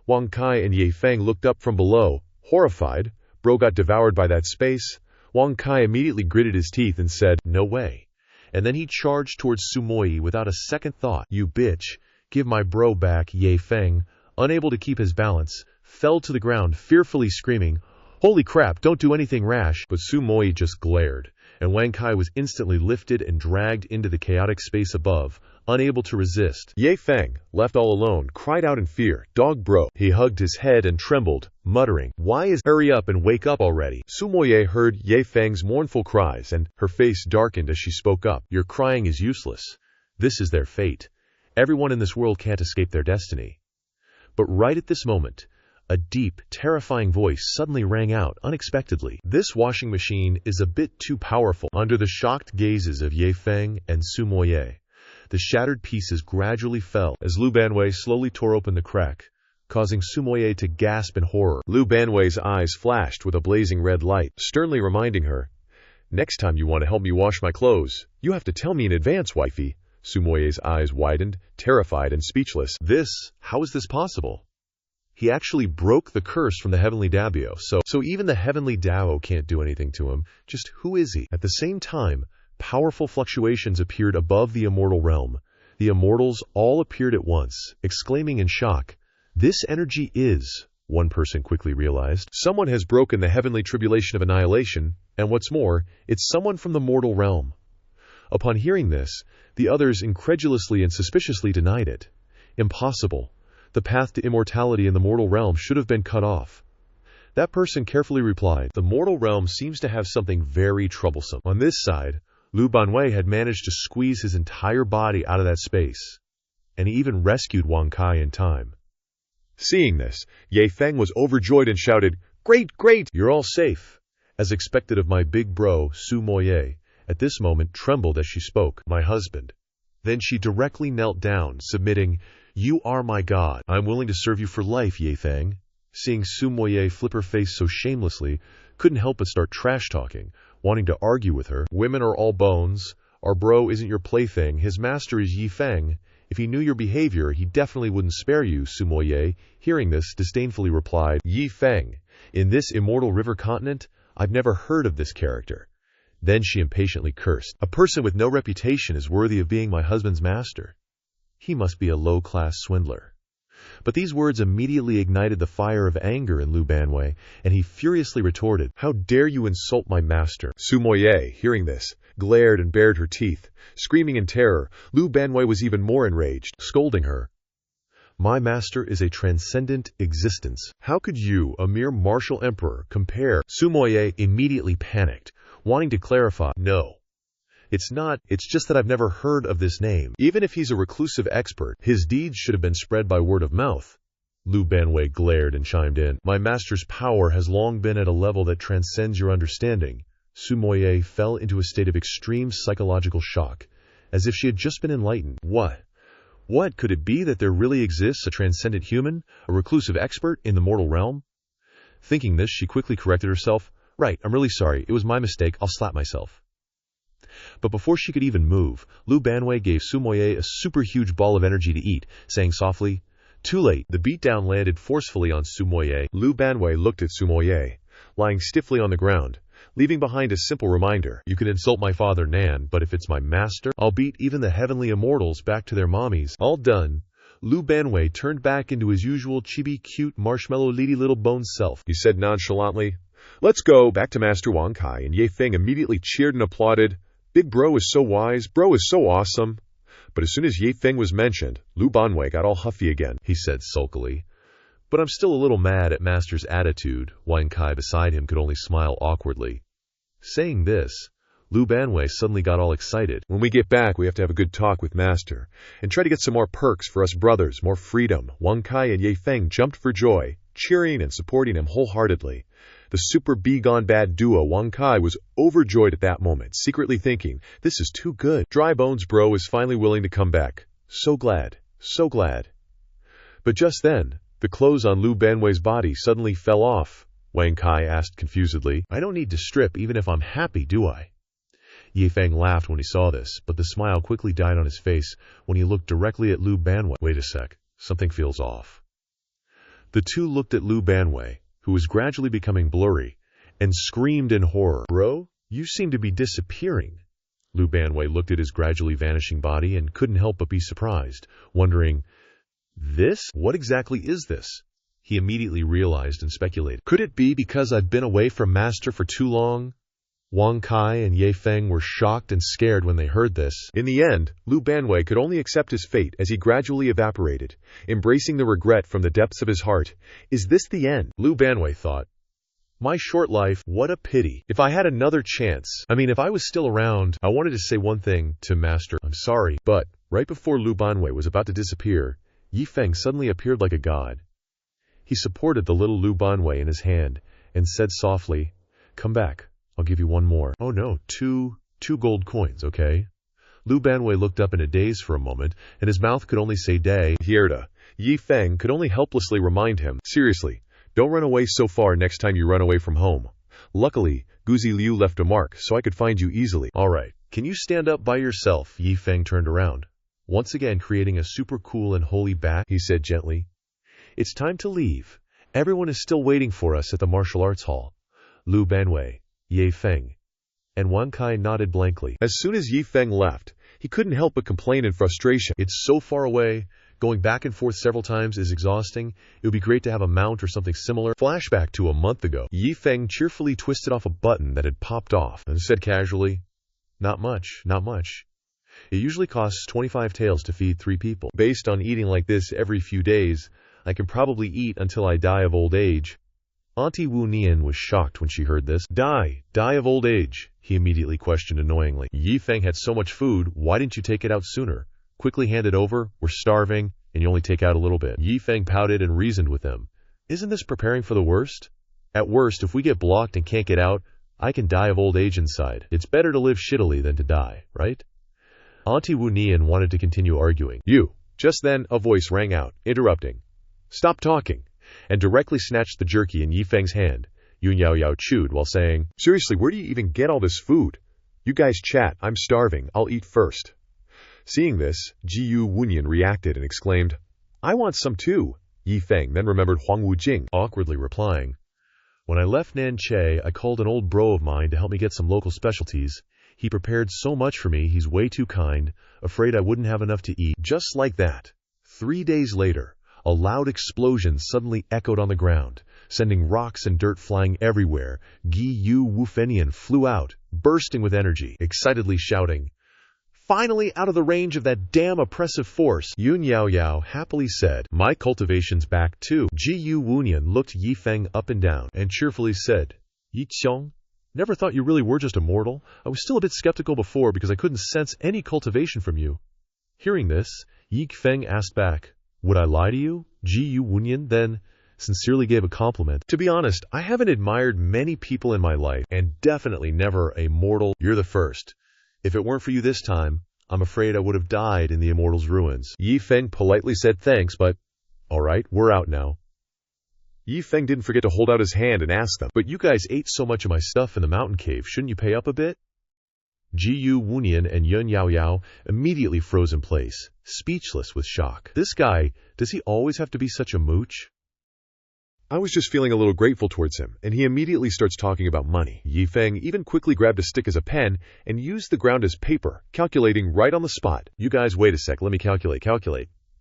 Wang Kai and Yi Feng looked up from below, horrified. Bro got devoured by that space. Wang Kai immediately gritted his teeth and said, "No way." And then he charged towards Sumoyi without a second thought. "You bitch, give my bro back." Yi Feng, unable to keep his balance, fell to the ground, fearfully screaming, "Holy crap, don't do anything rash." But Sumoyi just glared, and Wang Kai was instantly lifted and dragged into the chaotic space above, unable to resist. Yi Feng, left all alone, cried out in fear, "Dog bro." He hugged his head and trembled, muttering, "Hurry up and wake up already." Sumoye heard Yi Feng's mournful cries, and her face darkened as she spoke up. "Your crying is useless. This is their fate. Everyone in this world can't escape their destiny." But right at this moment, a deep, terrifying voice suddenly rang out unexpectedly. "This washing machine is a bit too powerful." Under the shocked gazes of Yi Feng and Sumoye, the shattered pieces gradually fell as Lu Banwei slowly tore open the crack, causing Sumoye to gasp in horror. Lu Banwei's eyes flashed with a blazing red light, sternly reminding her, Next time you want to help me wash my clothes, you have to tell me in advance, wifey. Sumoye's eyes widened, terrified and speechless. How is this possible? He actually broke the curse from the heavenly Dabio, so even the heavenly Dao can't do anything to him. Just who is he? At the same time, powerful fluctuations appeared above the immortal realm. The immortals all appeared at once, exclaiming in shock, "This energy is," one person quickly realized, "someone has broken the heavenly tribulation of annihilation, and what's more, it's someone from the mortal realm." Upon hearing this, the others incredulously and suspiciously denied it. Impossible. The path to immortality in the mortal realm should have been cut off. That person carefully replied, "The mortal realm seems to have something very troublesome." On this side, Lu Banwei had managed to squeeze his entire body out of that space, and he even rescued Wang Kai in time. Seeing this, Yi Feng was overjoyed and shouted, "Great, great! You're all safe." As expected of my big bro, Su Moye, at this moment trembled as she spoke, "My husband." Then she directly knelt down, submitting, "You are my god. I'm willing to serve you for life, Yi Feng." Seeing Su Moye flip her face so shamelessly, couldn't help but start trash-talking, wanting to argue with her. "Women are all bones. Our bro isn't your plaything. His master is Yi Feng. If he knew your behavior, he definitely wouldn't spare you," Su Moye, hearing this, disdainfully replied, "Yi Feng, in this immortal river continent, I've never heard of this character." Then she impatiently cursed. "A person with no reputation is worthy of being my husband's master. He must be a low-class swindler." But these words immediately ignited the fire of anger in Lu Banwei, and he furiously retorted, "How dare you insult my master?" Su Moye, hearing this, glared and bared her teeth. Screaming in terror, Lu Banwei was even more enraged, scolding her. "My master is a transcendent existence. How could you, a mere martial emperor, compare?" Su Moye immediately panicked, wanting to clarify, "No. It's just that I've never heard of this name. Even if he's a reclusive expert, his deeds should have been spread by word of mouth." Lu Banwei glared and chimed in, "My master's power has long been at a level that transcends your understanding." Su Moye fell into a state of extreme psychological shock, as if she had just been enlightened. What could it be that there really exists a transcendent human, a reclusive expert in the mortal realm? Thinking this, she quickly corrected herself. "Right, I'm really sorry. It was my mistake. I'll slap myself." But before she could even move, Lu Banwei gave Su Moye a super huge ball of energy to eat, saying softly, "Too late." The beatdown landed forcefully on Su Moye. Lu Banwei looked at Su Moye, lying stiffly on the ground, leaving behind a simple reminder. "You can insult my father Nan, but if it's my master, I'll beat even the heavenly immortals back to their mommies." All done, Lu Banwei turned back into his usual chibi cute marshmallow lady little bone self. He said nonchalantly, "Let's go back to Master Wang Kai," and Yi Feng immediately cheered and applauded. Big bro is so wise, bro is so awesome. But as soon as Yi Feng was mentioned, Lu Banwei got all huffy again. He said sulkily, "But I'm still a little mad at Master's attitude." Wang Kai beside him could only smile awkwardly. Saying this, Lu Banwei suddenly got all excited. "When we get back, we have to have a good talk with Master, and try to get some more perks for us brothers, more freedom." Wang Kai and Yi Feng jumped for joy, cheering and supporting him wholeheartedly. The super be-gone-bad duo Wang Kai was overjoyed at that moment, secretly thinking, "This is too good. Dry Bones Bro is finally willing to come back. So glad, so glad." But just then, the clothes on Lu Banwei's body suddenly fell off. Wang Kai asked confusedly, "I don't need to strip even if I'm happy, do I?" Yi Feng laughed when he saw this, but the smile quickly died on his face when he looked directly at Lu Banwei. "Wait a sec, something feels off." The two looked at Lu Banwei, who was gradually becoming blurry, and screamed in horror. "Bro, you seem to be disappearing." Lu Banwei looked at his gradually vanishing body and couldn't help but be surprised, wondering, What exactly is this?" He immediately realized and speculated. "Could it be because I've been away from Master for too long?" Wang Kai and Yi Feng were shocked and scared when they heard this. In the end, Lu Banwei could only accept his fate as he gradually evaporated, embracing the regret from the depths of his heart. Is this the end? Lu Banwei thought. My short life, what a pity. If I had another chance, if I was still around, I wanted to say one thing to Master. I'm sorry. But right before Lu Banwei was about to disappear, Yi Feng suddenly appeared like a god. He supported the little Lu Banwei in his hand and said softly, "Come back. I'll give you one more." "Oh no, two gold coins, okay?" Lu Banwei looked up in a daze for a moment, and his mouth could only say day. Hierda. Yi Feng could only helplessly remind him, "Seriously, don't run away so far next time you run away from home." Luckily, Guzi Liu left a mark so I could find you easily. All right, can you stand up by yourself? Yi Feng turned around, once again creating a super cool and holy back. He said gently, "It's time to leave. Everyone is still waiting for us at the martial arts hall." Lu Banwei, Yi Feng, and Wang Kai nodded blankly. As soon as Yi Feng left, he couldn't help but complain in frustration. It's so far away. Going back and forth several times is exhausting. It would be great to have a mount or something similar. Flashback to a month ago. Yi Feng cheerfully twisted off a button that had popped off and said casually, "Not much, not much. It usually costs 25 taels to feed 3 people. Based on eating like this every few days, I can probably eat until I die of old age." Auntie Wu Nian was shocked when she heard this. Die of old age?" he immediately questioned annoyingly. "Yi Feng had so much food, why didn't you take it out sooner? Quickly hand it over, we're starving, and you only take out a little bit." Yi Feng pouted and reasoned with them. "Isn't this preparing for the worst? At worst, if we get blocked and can't get out, I can die of old age inside. It's better to live shittily than to die, right?" Auntie Wu Nian wanted to continue arguing. "You!" Just then, a voice rang out, interrupting. "Stop talking!" and directly snatched the jerky in Yi Feng's hand. Yun Yao Yao chewed while saying, "Seriously, where do you even get all this food? You guys chat, I'm starving, I'll eat first." Seeing this, Ji Yu Wunyan reacted and exclaimed, "I want some too." Yi Feng then remembered Huang Wujing, awkwardly replying, "When I left Nanche, I called an old bro of mine to help me get some local specialties. He prepared so much for me, he's way too kind, afraid I wouldn't have enough to eat." Just like that, 3 days later, a loud explosion suddenly echoed on the ground, sending rocks and dirt flying everywhere. Gi Yu Wufenian flew out, bursting with energy, excitedly shouting, "Finally out of the range of that damn oppressive force." Yun Yao Yao happily said, "My cultivation's back too." Ji Yu Wunian looked Yi Feng up and down and cheerfully said, "Yi Xiong, never thought you really were just immortal. I was still a bit skeptical before because I couldn't sense any cultivation from you." Hearing this, Yi Feng asked back, "Would I lie to you?" Ji Yu Wunian then sincerely gave a compliment. "To be honest, I haven't admired many people in my life, and definitely never a mortal. You're the first. If it weren't for you this time, I'm afraid I would have died in the immortal's ruins." Yi Feng politely said thanks, but, "All right, we're out now." Yi Feng didn't forget to hold out his hand and ask them, "But you guys ate so much of my stuff in the mountain cave, shouldn't you pay up a bit?" Ji Yu Wunian and Yun Yao Yao immediately froze in place, speechless with shock. This guy, does he always have to be such a mooch? I was just feeling a little grateful towards him, and he immediately starts talking about money. Yi Feng even quickly grabbed a stick as a pen and used the ground as paper, calculating right on the spot. "You guys wait a sec, let me calculate.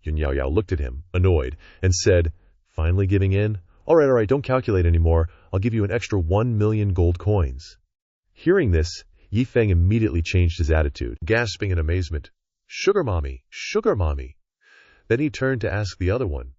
Yun Yao Yao looked at him, annoyed, and said, finally giving in, all right, don't calculate anymore. I'll give you an extra 1 million gold coins." Hearing this, Yi Feng immediately changed his attitude, gasping in amazement, Sugar mommy. Then he turned to ask the other one.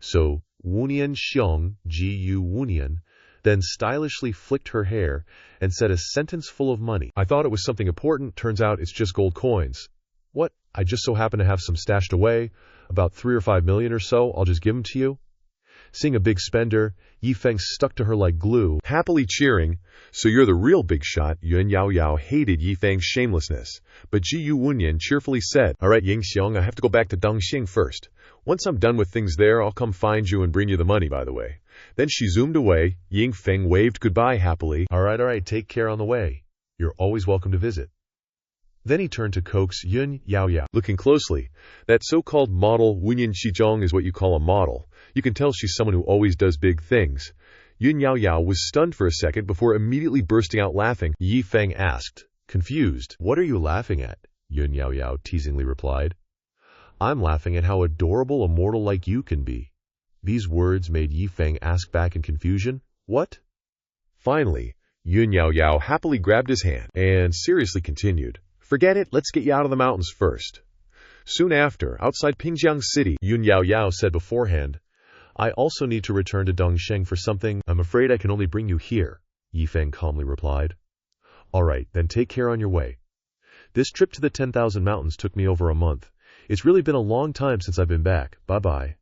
So, Wunian Xiong, Ji Yu Wunian, then stylishly flicked her hair and said a sentence full of money. "I thought it was something important, turns out it's just gold coins." "What? I just so happen to have some stashed away, about 3 or 5 million or so, I'll just give them to you." Seeing a big spender, Yi Feng stuck to her like glue, happily cheering, "So you're the real big shot." Yun Yao Yao hated Yi Feng's shamelessness, but Ji Yu Wunian cheerfully said, "All right, Ying Xiong, I have to go back to Dongxing first. Once I'm done with things there, I'll come find you and bring you the money, by the way." Then she zoomed away. Ying Feng waved goodbye happily. All right, take care on the way. You're always welcome to visit." Then he turned to coax Yun Yao Yao. Looking closely, that so-called model Wunian Shizhong is what you call a model. You can tell she's someone who always does big things. Yun Yao Yao was stunned for a second before immediately bursting out laughing. Yi Feng asked, confused, "What are you laughing at?" Yun Yao Yao teasingly replied, "I'm laughing at how adorable a mortal like you can be." These words made Yi Feng ask back in confusion, "What?" Finally, Yun Yao Yao happily grabbed his hand and seriously continued, "Forget it, let's get you out of the mountains first." Soon after, outside Pingjiang City, Yun Yao Yao said beforehand, "I also need to return to Dongsheng for something. I'm afraid I can only bring you here," Yi Feng calmly replied. "All right, then take care on your way. This trip to the 10,000 mountains took me over a month. It's really been a long time since I've been back. Bye-bye."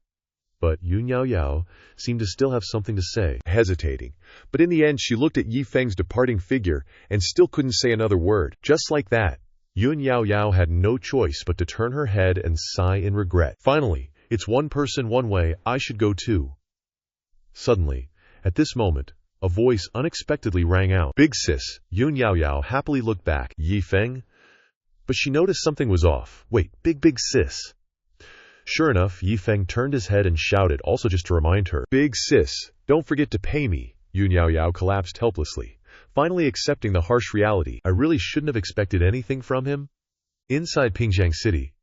But Yun Yao Yao seemed to still have something to say, hesitating. But in the end, she looked at Yi Feng's departing figure and still couldn't say another word. Just like that, Yun Yao Yao had no choice but to turn her head and sigh in regret. Finally, it's one person, one way, I should go too. Suddenly, at this moment, a voice unexpectedly rang out. Big sis. Yun Yao Yao happily looked back. Yi Feng? But she noticed something was off. Wait, big sis. Sure enough, Yi Feng turned his head and shouted, also just to remind her. Big sis, don't forget to pay me. Yun Yao Yao collapsed helplessly, finally accepting the harsh reality. I really shouldn't have expected anything from him. Inside Pingjiang City,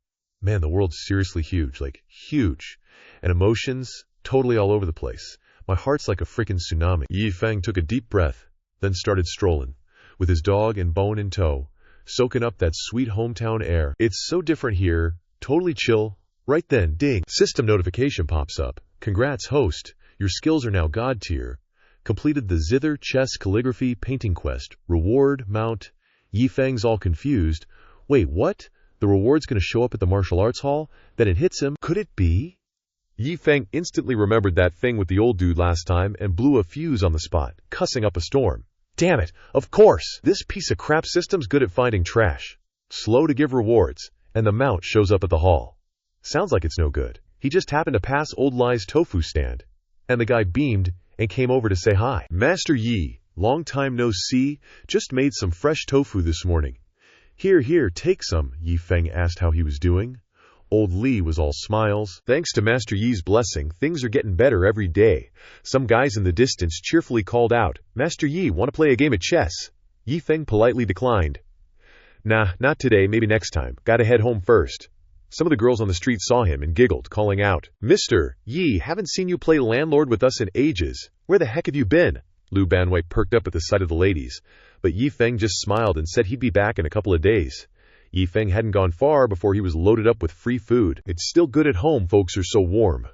man, the world's seriously huge, like huge. And emotions, totally all over the place. My heart's like a freaking tsunami. Yi Feng took a deep breath, then started strolling, with his dog and Bone in tow, soaking up that sweet hometown air. It's so different here, totally chill. Right then, ding, system notification pops up. Congrats, host. Your skills are now God tier. Completed the zither, chess, calligraphy, painting quest. Reward, mount. Yi Feng's all confused. Wait, what? The reward's gonna show up at the martial arts hall? Then it hits him. Could it be? Yi Feng instantly remembered that thing with the old dude last time and blew a fuse on the spot, cussing up a storm. Damn it, of course! This piece of crap system's good at finding trash. Slow to give rewards, and the mount shows up at the hall. Sounds like it's no good. He just happened to pass Old Lie's tofu stand, and the guy beamed and came over to say hi. Master Yi, long time no see, just made some fresh tofu this morning. Here, take some, Yi Feng asked how he was doing. Old Li was all smiles. Thanks to Master Yi's blessing, things are getting better every day. Some guys in the distance cheerfully called out, Master Yi, want to play a game of chess? Yi Feng politely declined. Nah, not today, maybe next time. Gotta head home first. Some of the girls on the street saw him and giggled, calling out, Mr. Yi, haven't seen you play landlord with us in ages. Where the heck have you been? Lu Banwei perked up at the sight of the ladies, but Yi Feng just smiled and said he'd be back in a couple of days. Yi Feng hadn't gone far before he was loaded up with free food. It's still good at home, folks are so warm.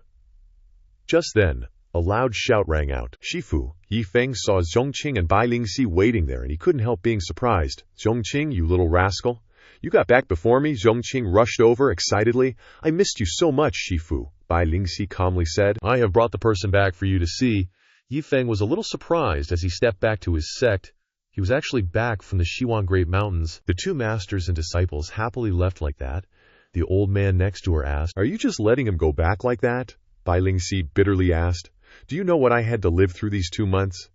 Just then, a loud shout rang out. Shifu. Yi Feng saw Zhongqing and Bai Lingxi waiting there, and he couldn't help being surprised. Zhongqing, you little rascal. You got back before me? Zhongqing rushed over excitedly. I missed you so much, Shifu, Bai Lingxi calmly said. I have brought the person back for you to see. Yi Feng was a little surprised as he stepped back to his sect. He was actually back from the Xiwan Great Mountains. The two masters and disciples happily left like that. The old man next to her asked, Are you just letting him go back like that? Bai Lingxi bitterly asked. Do you know what I had to live through these 2 months?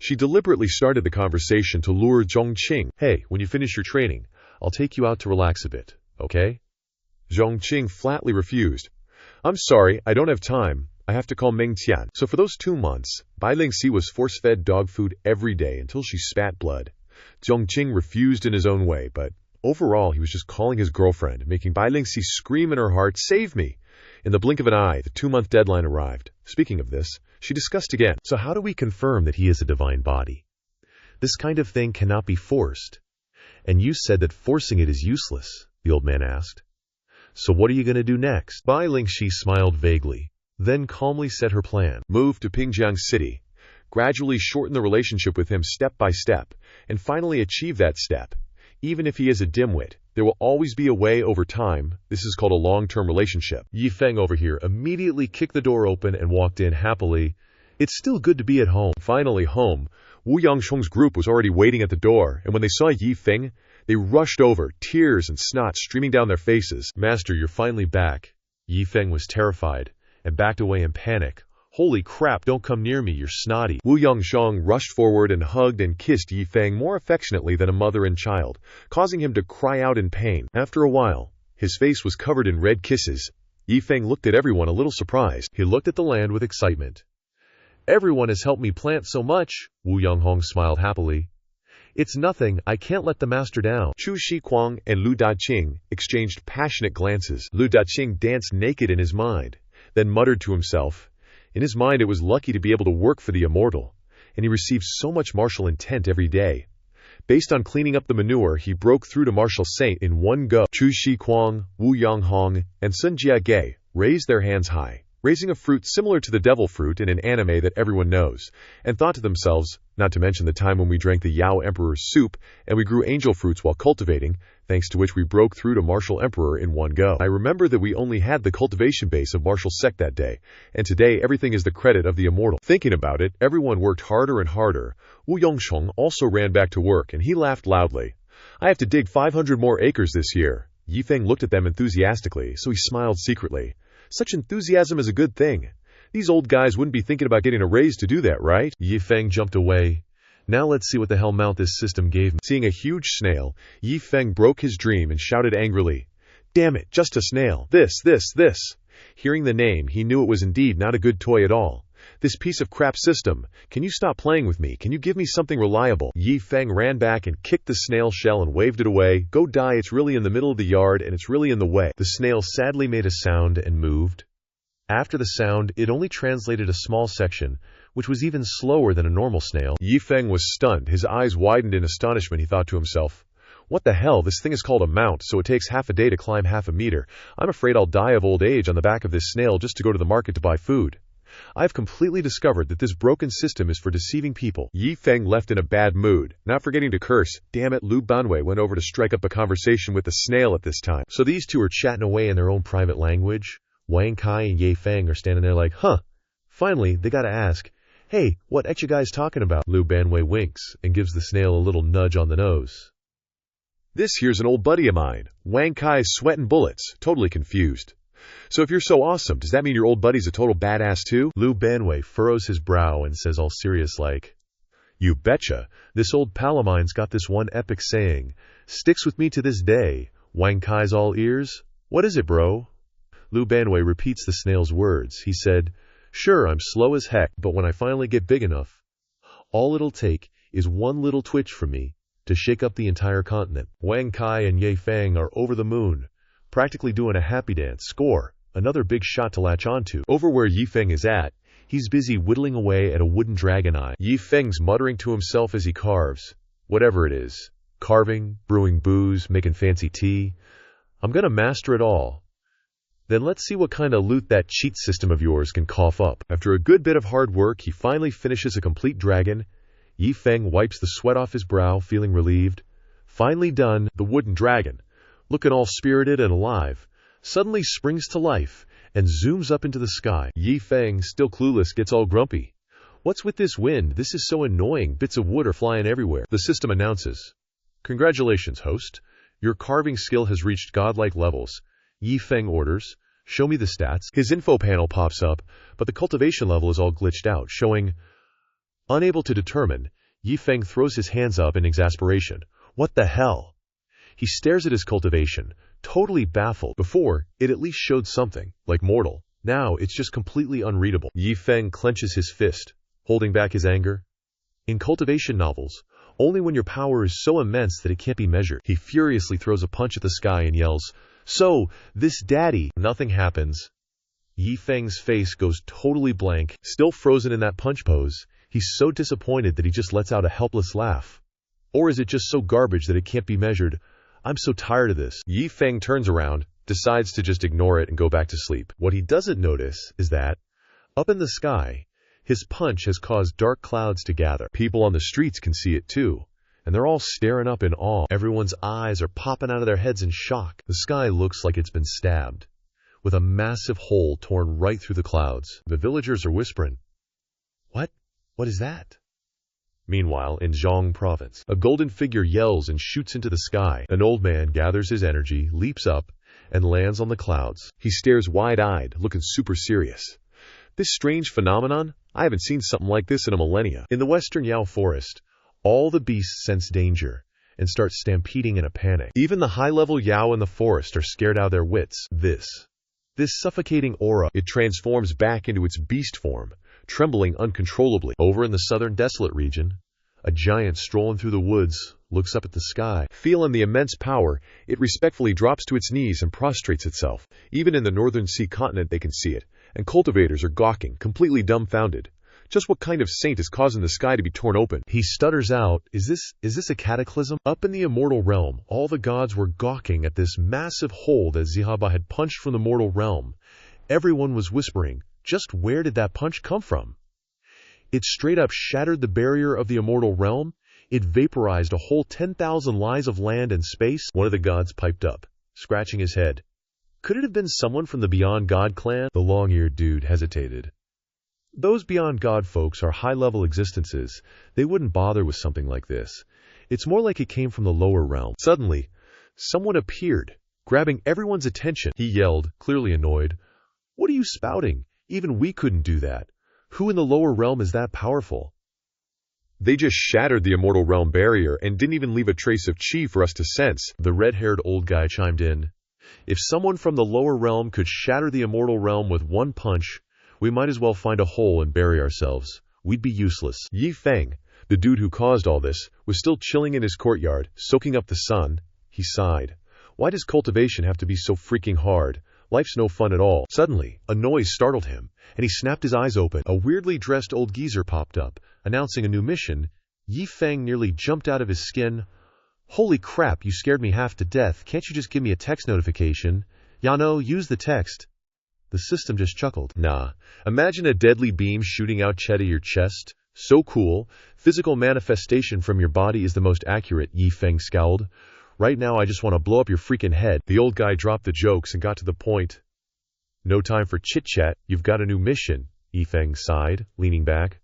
She deliberately started the conversation to lure Zhongqing. Hey, when you finish your training, I'll take you out to relax a bit, okay? Zhongqing flatly refused. I'm sorry, I don't have time. I have to call Meng Tian. So for those 2 months, Bai Lingxi was force-fed dog food every day until she spat blood. Zhongqing refused in his own way, but overall he was just calling his girlfriend, making Bai Lingxi scream in her heart, Save me! In the blink of an eye, the 2-month deadline arrived. Speaking of this, she discussed again. So how do we confirm that he is a divine body? This kind of thing cannot be forced. And you said that forcing it is useless, the old man asked. So what are you going to do next? Bai Lingxi smiled vaguely, then calmly said her plan. Move to Pingjiang City, gradually shorten the relationship with him step by step, and finally achieve that step. Even if he is a dimwit, there will always be a way over time. This is called a long-term relationship. Yi Feng over here immediately kicked the door open and walked in happily. It's still good to be at home. Finally home. Wu Yangsheng's group was already waiting at the door, and when they saw Yi Feng, they rushed over, tears and snot streaming down their faces. Master, you're finally back. Yi Feng was terrified and backed away in panic. Holy crap, don't come near me, you're snotty. Wu Yangsheng rushed forward and hugged and kissed Yi Feng more affectionately than a mother and child, causing him to cry out in pain. After a while, his face was covered in red kisses. Yi Feng looked at everyone a little surprised. He looked at the land with excitement. Everyone has helped me plant so much, Wu Yanghong smiled happily. It's nothing, I can't let the master down. Chu Shiquang and Lu Daqing exchanged passionate glances. Lu Daqing danced naked in his mind, then muttered to himself. In his mind, it was lucky to be able to work for the immortal, and he received so much martial intent every day. Based on cleaning up the manure, he broke through to martial saint in one go. Chu Shiquang, Wu Yanghong, and Sun Jiage raised their hands high, raising a fruit similar to the devil fruit in an anime that everyone knows, and thought to themselves, not to mention the time when we drank the Yao Emperor's soup and we grew angel fruits while cultivating, thanks to which we broke through to Martial Emperor in one go. I remember that we only had the cultivation base of Martial Sect that day, and today everything is the credit of the immortal. Thinking about it, everyone worked harder and harder. Wu Yongsheng also ran back to work, and he laughed loudly. I have to dig 500 more acres this year. Yi Feng looked at them enthusiastically, so he smiled secretly. Such enthusiasm is a good thing. These old guys wouldn't be thinking about getting a raise to do that, right? Yi Feng jumped away. Now let's see what the hell mount this system gave me. Seeing a huge snail, Yi Feng broke his dream and shouted angrily, "Damn it, just a snail. This. Hearing the name, he knew it was indeed not a good toy at all. This piece of crap system. Can you stop playing with me? Can you give me something reliable? Yi Feng ran back and kicked the snail shell and waved it away. Go die, it's really in the middle of the yard and it's really in the way. The snail sadly made a sound and moved. After the sound, it only translated a small section, which was even slower than a normal snail. Yi Feng was stunned. His eyes widened in astonishment. He thought to himself, what the hell? This thing is called a mount, so it takes half a day to climb half a meter. I'm afraid I'll die of old age on the back of this snail just to go to the market to buy food. I've completely discovered that this broken system is for deceiving people. Yi Feng left in a bad mood, not forgetting to curse. Damn it, Lu Banwei went over to strike up a conversation with the snail at this time. So these two are chatting away in their own private language. Wang Kai and Yi Feng are standing there like, huh. Finally, they gotta ask, hey, what you guys talking about? Lu Banwei winks and gives the snail a little nudge on the nose. This here's an old buddy of mine. Wang Kai's sweating bullets, totally confused. So if you're so awesome, does that mean your old buddy's a total badass too? Lu Banwei furrows his brow and says all serious like, you betcha. This old pal of mine's got this one epic saying. Sticks with me to this day. Wang Kai's all ears. What is it, bro? Lu Banwei repeats the snail's words. He said, sure, I'm slow as heck, but when I finally get big enough, all it'll take is one little twitch from me to shake up the entire continent. Wang Kai and Yi Feng are over the moon, practically doing a happy dance. Score, another big shot to latch onto. Over where Yi Feng is at, he's busy whittling away at a wooden dragon eye. Yi Feng's muttering to himself as he carves. Whatever it is. Carving, brewing booze, making fancy tea. I'm gonna master it all. Then let's see what kind of loot that cheat system of yours can cough up. After a good bit of hard work, he finally finishes a complete dragon. Yi Feng wipes the sweat off his brow, feeling relieved. Finally done, the wooden dragon, looking all spirited and alive, suddenly springs to life and zooms up into the sky. Yi Feng, still clueless, gets all grumpy. What's with this wind? This is so annoying. Bits of wood are flying everywhere. The system announces, congratulations, host. Your carving skill has reached godlike levels. Yi Feng orders, show me the stats. His info panel pops up, but the cultivation level is all glitched out, showing unable to determine. Yi Feng throws his hands up in exasperation. What the hell? He stares at his cultivation, totally baffled. Before, it at least showed something, like mortal. Now, it's just completely unreadable. Yi Feng clenches his fist, holding back his anger. In cultivation novels, only when your power is so immense that it can't be measured. He furiously throws a punch at the sky and yells, so, this daddy. Nothing happens. Yi Feng's face goes totally blank, still frozen in that punch pose. He's so disappointed that he just lets out a helpless laugh. Or is it just so garbage that it can't be measured? I'm so tired of this. Yi Feng turns around, decides to just ignore it and go back to sleep. What he doesn't notice is that, up in the sky, his punch has caused dark clouds to gather. People on the streets can see it too, and they're all staring up in awe. Everyone's eyes are popping out of their heads in shock. The sky looks like it's been stabbed, with a massive hole torn right through the clouds. The villagers are whispering, what? What is that? Meanwhile, in Zhong province, a golden figure yells and shoots into the sky. An old man gathers his energy, leaps up, and lands on the clouds. He stares wide-eyed, looking super serious. This strange phenomenon? I haven't seen something like this in a millennia. In the western Yao forest, all the beasts sense danger and start stampeding in a panic. Even the high-level Yao in the forest are scared out of their wits. This suffocating aura, it transforms back into its beast form, trembling uncontrollably. Over in the southern desolate region, a giant strolling through the woods looks up at the sky. Feeling the immense power, it respectfully drops to its knees and prostrates itself. Even in the northern sea continent they can see it, and cultivators are gawking, completely dumbfounded. Just what kind of saint is causing the sky to be torn open? He stutters out, is this a cataclysm? Up in the immortal realm, all the gods were gawking at this massive hole that Zihaba had punched from the mortal realm. Everyone was whispering, just where did that punch come from? It straight up shattered the barrier of the immortal realm. It vaporized a whole 10,000 lies of land and space. One of the gods piped up, scratching his head. Could it have been someone from the Beyond God clan? The long-eared dude hesitated. Those Beyond God folks are high-level existences. They wouldn't bother with something like this. It's more like it came from the lower realm. Suddenly, someone appeared, grabbing everyone's attention. He yelled, clearly annoyed, what are you spouting? Even we couldn't do that. Who in the lower realm is that powerful? They just shattered the immortal realm barrier and didn't even leave a trace of chi for us to sense. The red-haired old guy chimed in. If someone from the lower realm could shatter the immortal realm with one punch, we might as well find a hole and bury ourselves. We'd be useless. Yi Feng, the dude who caused all this, was still chilling in his courtyard, soaking up the sun. He sighed. Why does cultivation have to be so freaking hard? Life's no fun at all. Suddenly, a noise startled him, and he snapped his eyes open. A weirdly dressed old geezer popped up, announcing a new mission. Yi Feng nearly jumped out of his skin. Holy crap, you scared me half to death. Can't you just give me a text notification? Yano, use the text. The system just chuckled. Nah. Imagine a deadly beam shooting out out of your chest. So cool. Physical manifestation from your body is the most accurate, Yi Feng scowled. Right now I just want to blow up your freaking head. The old guy dropped the jokes and got to the point. No time for chit-chat. You've got a new mission, Yi Feng sighed, leaning back.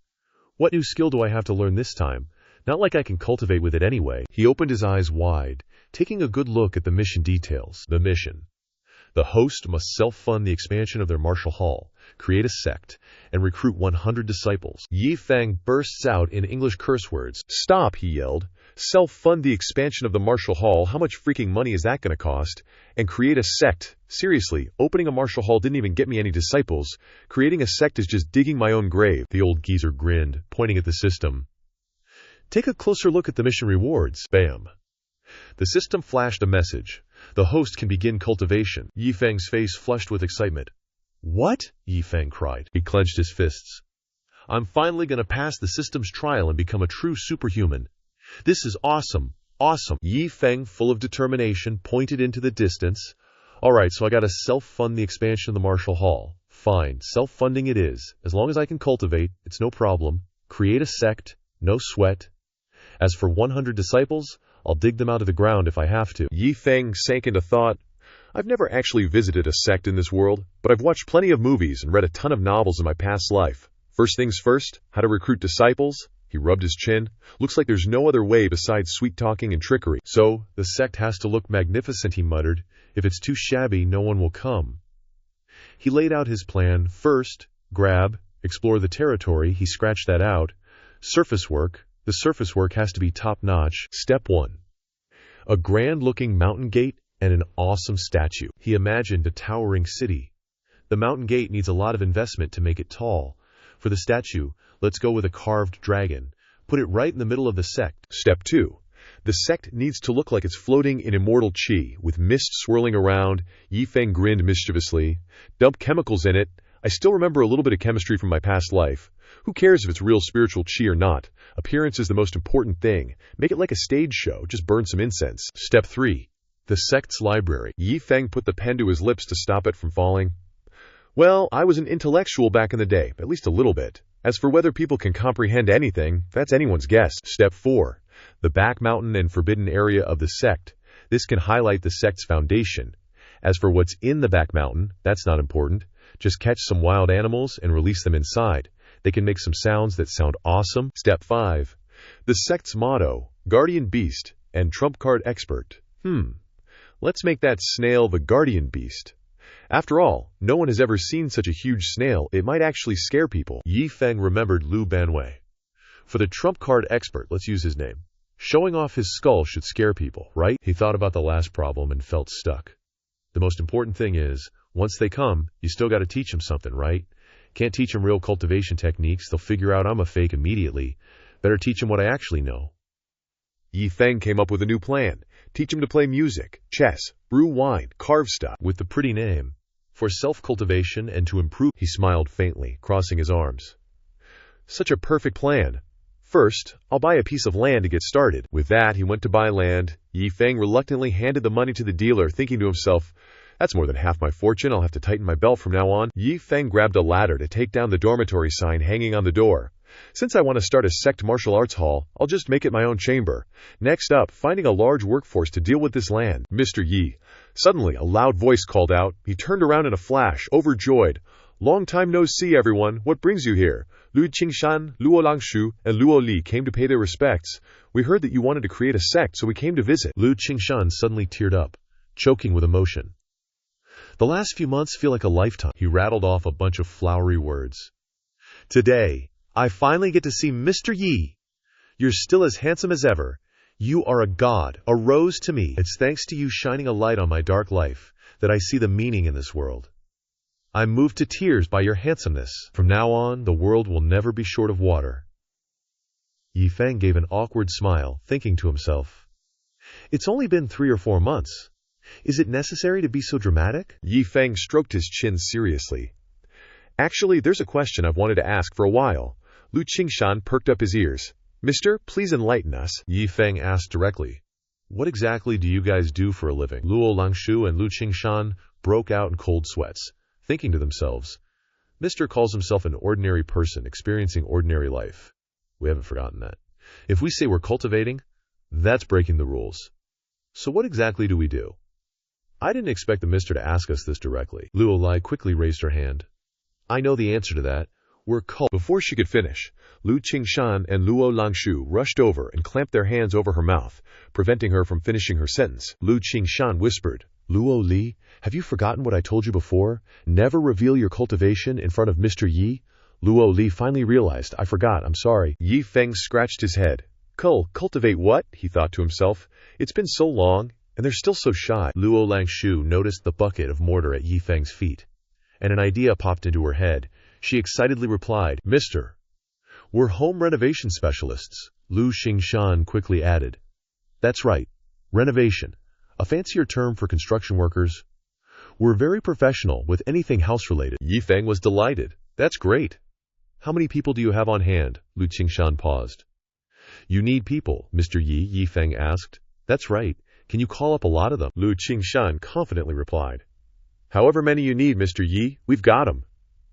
What new skill do I have to learn this time? Not like I can cultivate with it anyway. He opened his eyes wide, taking a good look at the mission details. The mission. The host must self-fund the expansion of their martial hall, create a sect, and recruit 100 disciples. Yi Feng bursts out in English curse words. Stop, he yelled. Self-fund the expansion of the martial hall? How much freaking money is that going to cost? And create a sect? Seriously, opening a martial hall didn't even get me any disciples. Creating a sect is just digging my own grave. The old geezer grinned, pointing at the system. Take a closer look at the mission rewards. Bam. The system flashed a message. The host can begin cultivation. Yi Feng's face flushed with excitement. What? Yi Feng cried. He clenched his fists. I'm finally going to pass the system's trial and become a true superhuman. This is awesome. Awesome. Yi Feng, full of determination, pointed into the distance. All right, so I got to self-fund the expansion of the martial hall. Fine, self-funding it is. As long as I can cultivate, it's no problem. Create a sect. No sweat. As for 100 disciples, I'll dig them out of the ground if I have to. Yi Feng sank into thought. I've never actually visited a sect in this world, but I've watched plenty of movies and read a ton of novels in my past life. First things first, how to recruit disciples. He rubbed his chin. Looks like there's no other way besides sweet-talking and trickery. So, the sect has to look magnificent, he muttered. If it's too shabby, no one will come. He laid out his plan. First, grab, explore the territory. He scratched that out. Surface work. The surface work has to be top-notch. Step 1. A grand-looking mountain gate and an awesome statue. He imagined a towering city. The mountain gate needs a lot of investment to make it tall. For the statue, let's go with a carved dragon. Put it right in the middle of the sect. Step 2. The sect needs to look like it's floating in immortal chi, with mist swirling around. Yi Feng grinned mischievously. Dump chemicals in it. I still remember a little bit of chemistry from my past life. Who cares if it's real spiritual chi or not? Appearance is the most important thing. Make it like a stage show. Just burn some incense. Step 3. The sect's library. Yi Feng put the pen to his lips to stop it from falling. Well, I was an intellectual back in the day, at least a little bit. As for whether people can comprehend anything, that's anyone's guess. Step 4. The back mountain and forbidden area of the sect. This can highlight the sect's foundation. As for what's in the back mountain, that's not important. Just catch some wild animals and release them inside. They can make some sounds that sound awesome. Step 5. The sect's motto, Guardian Beast and Trump Card Expert. Let's make that snail the Guardian Beast. After all, no one has ever seen such a huge snail. It might actually scare people. Yi Feng remembered Lu Banwei. For the Trump Card Expert, let's use his name. Showing off his skull should scare people, right? He thought about the last problem and felt stuck. The most important thing is, once they come, you still got to teach them something, right? Can't teach them real cultivation techniques. They'll figure out I'm a fake immediately. Better teach them what I actually know. Yi Feng came up with a new plan. Teach him to play music, chess, brew wine, carve stuff. With the pretty name. For self-cultivation and to improve, he smiled faintly, crossing his arms. Such a perfect plan. First, I'll buy a piece of land to get started. With that, he went to buy land. Yi Feng reluctantly handed the money to the dealer, thinking to himself, that's more than half my fortune. I'll have to tighten my belt from now on. Yi Feng grabbed a ladder to take down the dormitory sign hanging on the door. Since I want to start a sect martial arts hall, I'll just make it my own chamber. Next up, finding a large workforce to deal with this land. Mr. Yi. Suddenly, a loud voice called out. He turned around in a flash, overjoyed. Long time no see, everyone. What brings you here? Lu Qingshan, Luo Langshu, and Luo Li came to pay their respects. We heard that you wanted to create a sect, so we came to visit. Lu Qingshan suddenly teared up, choking with emotion. The last few months feel like a lifetime. He rattled off a bunch of flowery words. Today, I finally get to see Mr. Yi. You're still as handsome as ever. You are a god, a rose to me. It's thanks to you shining a light on my dark life that I see the meaning in this world. I'm moved to tears by your handsomeness. From now on, the world will never be short of water. Yi Feng gave an awkward smile, thinking to himself, it's only been 3 or 4 months. Is it necessary to be so dramatic? Yi Feng stroked his chin seriously. Actually, there's a question I've wanted to ask for a while. Lu Qingshan perked up his ears. Mister, please enlighten us. Yi Feng asked directly, what exactly do you guys do for a living? Luo Langshu and Lu Qingshan broke out in cold sweats, thinking to themselves, Mr. calls himself an ordinary person experiencing ordinary life. We haven't forgotten that. If we say we're cultivating, that's breaking the rules. So what exactly do we do? I didn't expect the mister to ask us this directly. Luo Lai quickly raised her hand. I know the answer to that. We're cult. Before she could finish, Lu Qingshan and Luo Langshu rushed over and clamped their hands over her mouth, preventing her from finishing her sentence. Lu Qingshan whispered, Luo Li, have you forgotten what I told you before? Never reveal your cultivation in front of Mr. Yi? Luo Li finally realized, I forgot, I'm sorry. Yi Feng scratched his head. Cultivate what? He thought to himself. It's been so long, and they're still so shy. Luo Langshu noticed the bucket of mortar at Yi Feng's feet, and an idea popped into her head. She excitedly replied, Mister, we're home renovation specialists. Lu Qingshan quickly added, that's right, renovation, a fancier term for construction workers. We're very professional with anything house-related. Yi Feng was delighted. That's great. How many people do you have on hand? Lu Qingshan paused. You need people, Mr. Yi, Yi Feng asked. That's right. Can you call up a lot of them? Lu Qingshan confidently replied. However many you need, Mr. Yi, we've got them.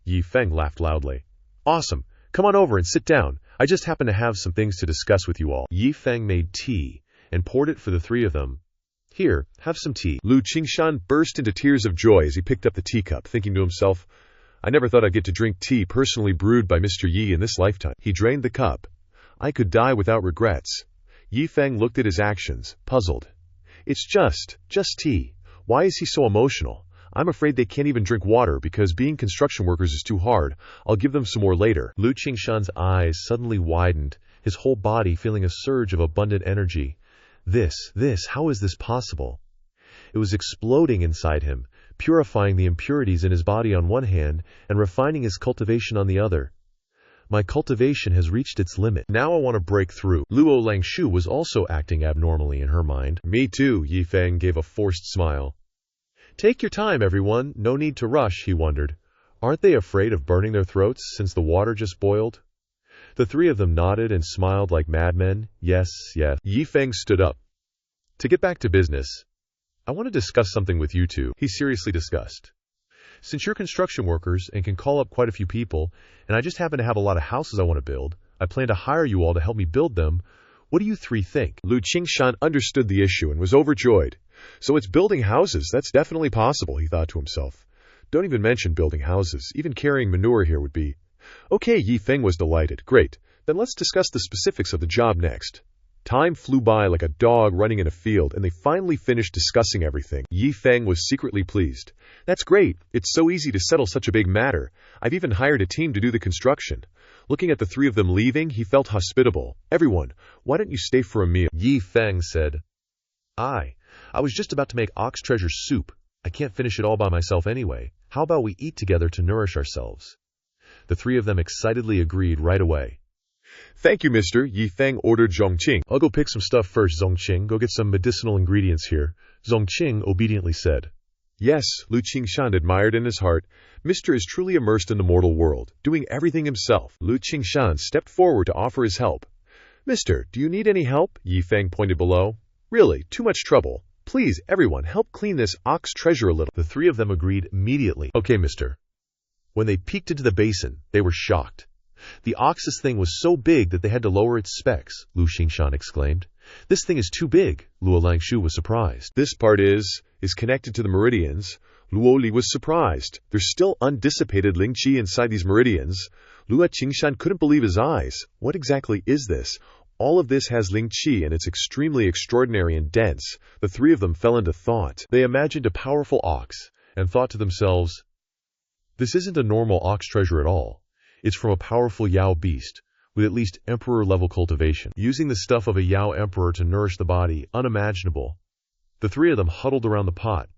Yi Feng laughed loudly. Awesome. Come on over and sit down. I just happen to have some things to discuss with you all. Yi Feng made tea and poured it for the 3 of them. Here, have some tea. Lu Qingshan burst into tears of joy as he picked up the teacup, thinking to himself, I never thought I'd get to drink tea personally brewed by Mr. Yi in this lifetime. He drained the cup. I could die without regrets. Yi Feng looked at his actions, puzzled. It's just tea. Why is he so emotional? I'm afraid they can't even drink water because being construction workers is too hard. I'll give them some more later. Lu Qingshan's eyes suddenly widened, his whole body feeling a surge of abundant energy. How is this possible? It was exploding inside him, purifying the impurities in his body on one hand and refining his cultivation on the other. My cultivation has reached its limit. Now I want to break through. Luo Langshu was also acting abnormally in her mind. Me too, Yi Feng gave a forced smile. Take your time, everyone. No need to rush, he wondered. Aren't they afraid of burning their throats since the water just boiled? The 3 of them nodded and smiled like madmen. Yes. Yi Feng stood up. To get back to business, I want to discuss something with you two. He seriously discussed. Since you're construction workers and can call up quite a few people, and I just happen to have a lot of houses I want to build, I plan to hire you all to help me build them. What do you 3 think? Lu Qingshan understood the issue and was overjoyed. So it's building houses. That's definitely possible, he thought to himself. Don't even mention building houses. Even carrying manure here would be. Okay, Yi Feng was delighted. Great. Then let's discuss the specifics of the job next. Time flew by like a dog running in a field, and they finally finished discussing everything. Yi Feng was secretly pleased. That's great. It's so easy to settle such a big matter. I've even hired a team to do the construction. Looking at the 3 of them leaving, he felt hospitable. Everyone, why don't you stay for a meal? Yi Feng said. I was just about to make ox treasure soup. I can't finish it all by myself anyway. How about we eat together to nourish ourselves? The 3 of them excitedly agreed right away. Thank you, mister. Yi Feng ordered Zhongqing. I'll go pick some stuff first, Zhongqing. Go get some medicinal ingredients here. Zhongqing obediently said. Yes, Lu Qingshan admired in his heart. Mister is truly immersed in the mortal world, doing everything himself. Lu Qingshan stepped forward to offer his help. Mister, do you need any help? Yi Feng pointed below. Really, too much trouble. Please, everyone, help clean this ox treasure a little. The 3 of them agreed immediately. Okay, mister. When they peeked into the basin, they were shocked. The ox's thing was so big that they had to lower its specs, Lu Qingshan exclaimed. This thing is too big. Luo Langshu was surprised. This part is connected to the meridians. Luo Li was surprised. There's still undissipated ling qi inside these meridians. Luo Qingshan couldn't believe his eyes. What exactly is this? All of this has ling qi, and it's extremely extraordinary and dense. The 3 of them fell into thought. They imagined a powerful ox, and thought to themselves, "This isn't a normal ox treasure at all. It's from a powerful Yao beast, with at least emperor-level cultivation. Using the stuff of a Yao emperor to nourish the body, unimaginable." The three of them huddled around the pot.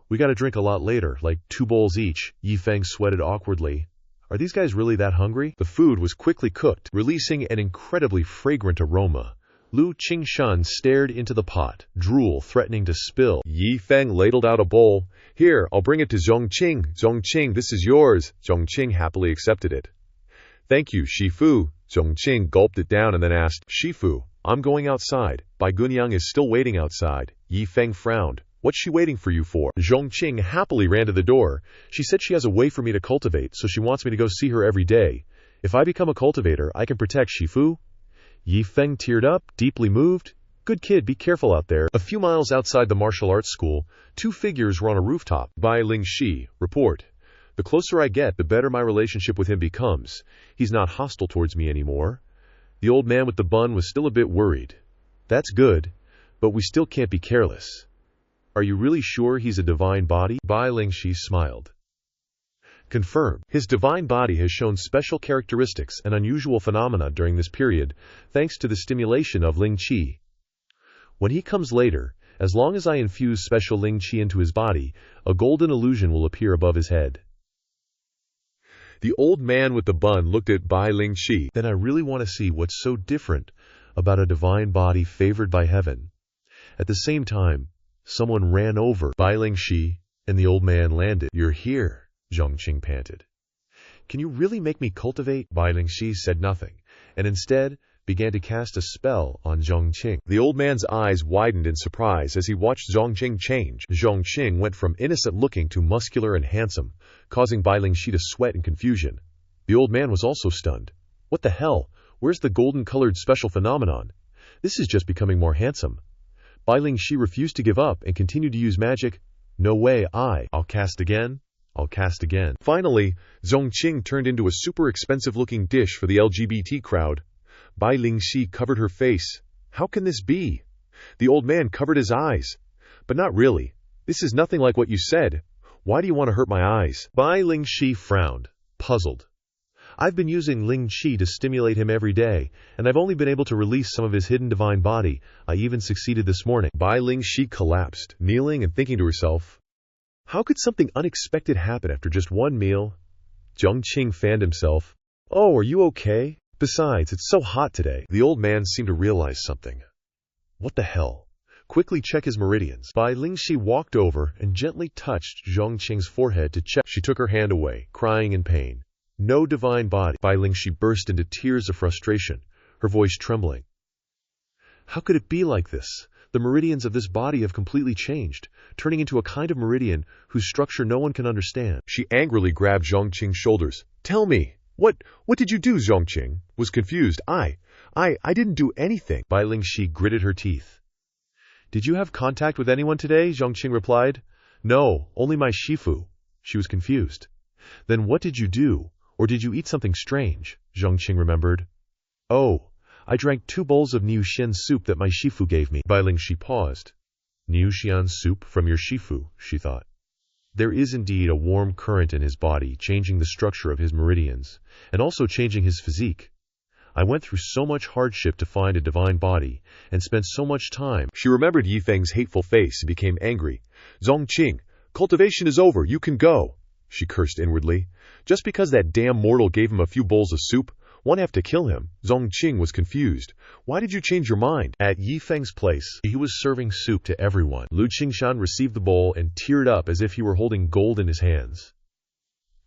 "We gotta drink a lot later, like 2 bowls each," Yi Feng sweated awkwardly. Are these guys really that hungry? The food was quickly cooked, releasing an incredibly fragrant aroma. Lu Qingshan stared into the pot, drool threatening to spill. Yi Feng ladled out a bowl. "Here, I'll bring it to Zhongqing. Zhongqing, this is yours." Zhongqing happily accepted it. "Thank you, Shifu." Zhongqing gulped it down and then asked, "Shifu, I'm going outside. Bai Gunyang is still waiting outside." Yi Feng frowned. "What's she waiting for you for?" Zhongqing happily ran to the door. "She said she has a way for me to cultivate, so she wants me to go see her every day. If I become a cultivator, I can protect Shifu." Yi Feng teared up, deeply moved. "Good kid, be careful out there." A few miles outside the martial arts school, 2 figures were on a rooftop. Bai Lingxi, report. The closer I get, the better my relationship with him becomes. He's not hostile towards me anymore. The old man with the bun was still a bit worried. "That's good, but we still can't be careless." "Are you really sure he's a divine body?" Bai Lingxi smiled. "Confirmed. His divine body has shown special characteristics and unusual phenomena during this period, thanks to the stimulation of Ling Qi. When he comes later, as long as I infuse special Ling Qi into his body, a golden illusion will appear above his head." The old man with the bun looked at Bai Lingxi. "Then I really want to see what's so different about a divine body favored by heaven." At the same time, someone ran over Bai Lingxi, and the old man landed. "You're here," Zhongqing panted. "Can you really make me cultivate?" Bai Lingxi said nothing, and instead began to cast a spell on Zhongqing. The old man's eyes widened in surprise as he watched Zhongqing change. Zhongqing went from innocent-looking to muscular and handsome, causing Bai Lingxi to sweat in confusion. The old man was also stunned. "What the hell? Where's the golden-colored special phenomenon? This is just becoming more handsome." Bai Lingxi refused to give up and continued to use magic. "No way, I'll cast again. I'll cast again." Finally, Zhongqing turned into a super expensive-looking dish for the LGBT crowd. Bai Lingxi covered her face. "How can this be?" The old man covered his eyes. "But not really. This is nothing like what you said. Why do you want to hurt my eyes?" Bai Lingxi frowned, puzzled. "I've been using Ling Qi to stimulate him every day, and I've only been able to release some of his hidden divine body. I even succeeded this morning." Bai Lingxi collapsed, kneeling and thinking to herself, "How could something unexpected happen after just one meal?" Zhongqing fanned himself. "Oh, are you okay? Besides, it's so hot today." The old man seemed to realize something. "What the hell? Quickly check his meridians." Bai Lingxi walked over and gently touched Zhongqing's forehead to check. She took her hand away, crying in pain. "No divine body." Bai Lingxi burst into tears of frustration, her voice trembling. "How could it be like this? The meridians of this body have completely changed, turning into a kind of meridian whose structure no one can understand." She angrily grabbed Zhongqing's shoulders. "Tell me, what did you do?" Zhongqing was confused. I didn't do anything." Bai Lingxi gritted her teeth. "Did you have contact with anyone today?" Zhongqing replied. "No, only my Shifu." She was confused. "Then what did you do? Or did you eat something strange?" Zhongqing remembered. "Oh, I drank 2 bowls of Niu Xian soup that my Shifu gave me." Bai Lingxi paused. "Niu Xian soup from your Shifu," she thought. There is indeed a warm current in his body, changing the structure of his meridians, and also changing his physique. I went through so much hardship to find a divine body, and spent so much time. She remembered Yi Feng's hateful face and became angry. "Zhongqing, cultivation is over, you can go," she cursed inwardly. Just because that damn mortal gave him a few bowls of soup, one have to kill him. Zhongqing was confused. "Why did you change your mind?" At Yi Feng's place, he was serving soup to everyone. Lu Qingshan received the bowl and teared up as if he were holding gold in his hands.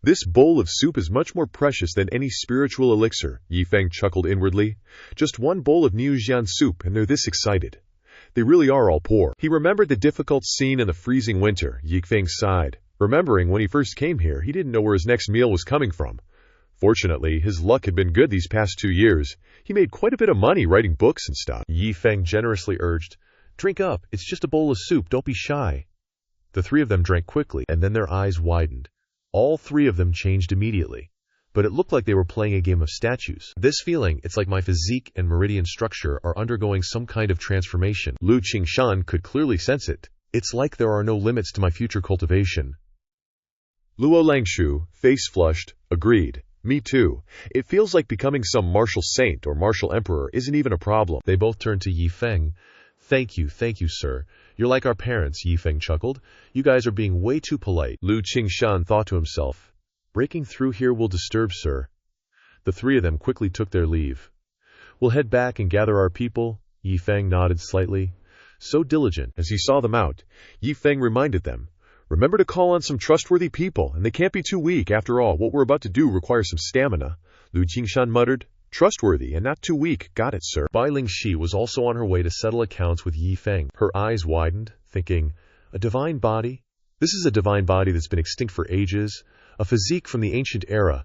"This bowl of soup is much more precious than any spiritual elixir," Yi Feng chuckled inwardly. "Just one bowl of Niu Xian soup and they're this excited. They really are all poor." He remembered the difficult scene in the freezing winter. Yi Feng sighed. Remembering when he first came here, he didn't know where his next meal was coming from. Fortunately, his luck had been good these past 2 years. He made quite a bit of money writing books and stuff. Yi Feng generously urged, "Drink up, it's just a bowl of soup, don't be shy." The 3 of them drank quickly, and then their eyes widened. All 3 of them changed immediately, but it looked like they were playing a game of statues. This feeling, it's like my physique and meridian structure are undergoing some kind of transformation. Lu Qingshan could clearly sense it. "It's like there are no limits to my future cultivation." Luo Langshu, face flushed, agreed. Me too. It feels like becoming some martial saint or martial emperor isn't even a problem. They both turned to Yi Feng. Thank you, sir. You're like our parents, Yi Feng chuckled. You guys are being way too polite. Lu Qingshan thought to himself. Breaking through here will disturb, sir. The three of them quickly took their leave. We'll head back and gather our people. Yi Feng nodded slightly. So diligent. As he saw them out, Yi Feng reminded them. Remember to call on some trustworthy people, and they can't be too weak. After all, what we're about to do requires some stamina. Lu Qingshan muttered. Trustworthy and not too weak. Got it, sir. Bai Lingxi was also on her way to settle accounts with Yi Feng. Her eyes widened, thinking, a divine body? This is a divine body that's been extinct for ages, a physique from the ancient era.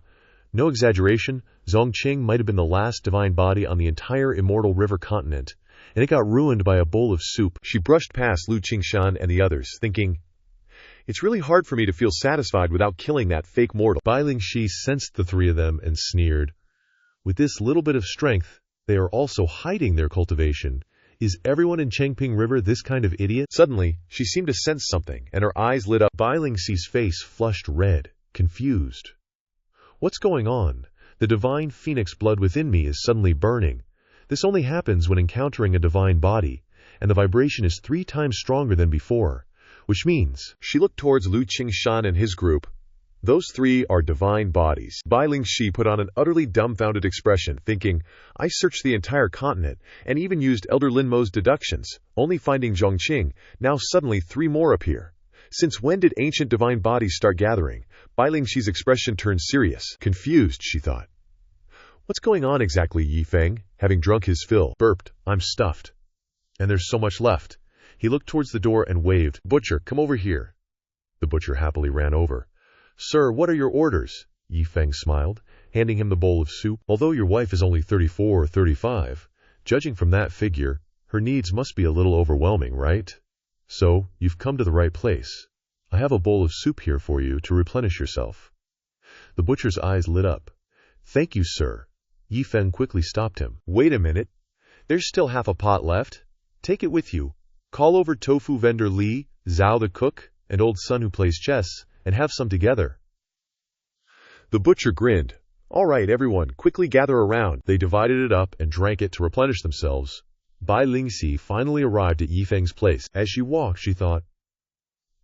No exaggeration, Zhongqing might have been the last divine body on the entire immortal river continent, and it got ruined by a bowl of soup. She brushed past Lu Qingshan and the others, thinking, it's really hard for me to feel satisfied without killing that fake mortal. Bai Lingxi sensed the three of them and sneered. With this little bit of strength, they are also hiding their cultivation. Is everyone in Chengping River this kind of idiot? Suddenly, she seemed to sense something, and her eyes lit up. Bai Lingxi's face flushed red, confused. What's going on? The divine phoenix blood within me is suddenly burning. This only happens when encountering a divine body, and the vibration is 3 times stronger than before. Which means, she looked towards Lu Qingshan and his group. Those 3 are divine bodies. Bai Lingxi put on an utterly dumbfounded expression, thinking, I searched the entire continent, and even used Elder Linmo's deductions, only finding Zhongqing. Now suddenly 3 more appear. Since when did ancient divine bodies start gathering? Bai Lingxi's expression turned serious. Confused, she thought. What's going on exactly, Yi Feng? Having drunk his fill, burped, I'm stuffed. And there's so much left. He looked towards the door and waved, Butcher, come over here. The butcher happily ran over. Sir, what are your orders? Yi Feng smiled, handing him the bowl of soup. Although your wife is only 34 or 35, judging from that figure, her needs must be a little overwhelming, right? So, you've come to the right place. I have a bowl of soup here for you to replenish yourself. The butcher's eyes lit up. Thank you, sir. Yi Feng quickly stopped him. Wait a minute. There's still half a pot left. Take it with you. Call over tofu vendor Li, Zhao the cook, and old son who plays chess, and have some together. The butcher grinned. All right, everyone, quickly gather around. They divided it up and drank it to replenish themselves. Bai Lingxi finally arrived at Yi Feng's place. As she walked, she thought,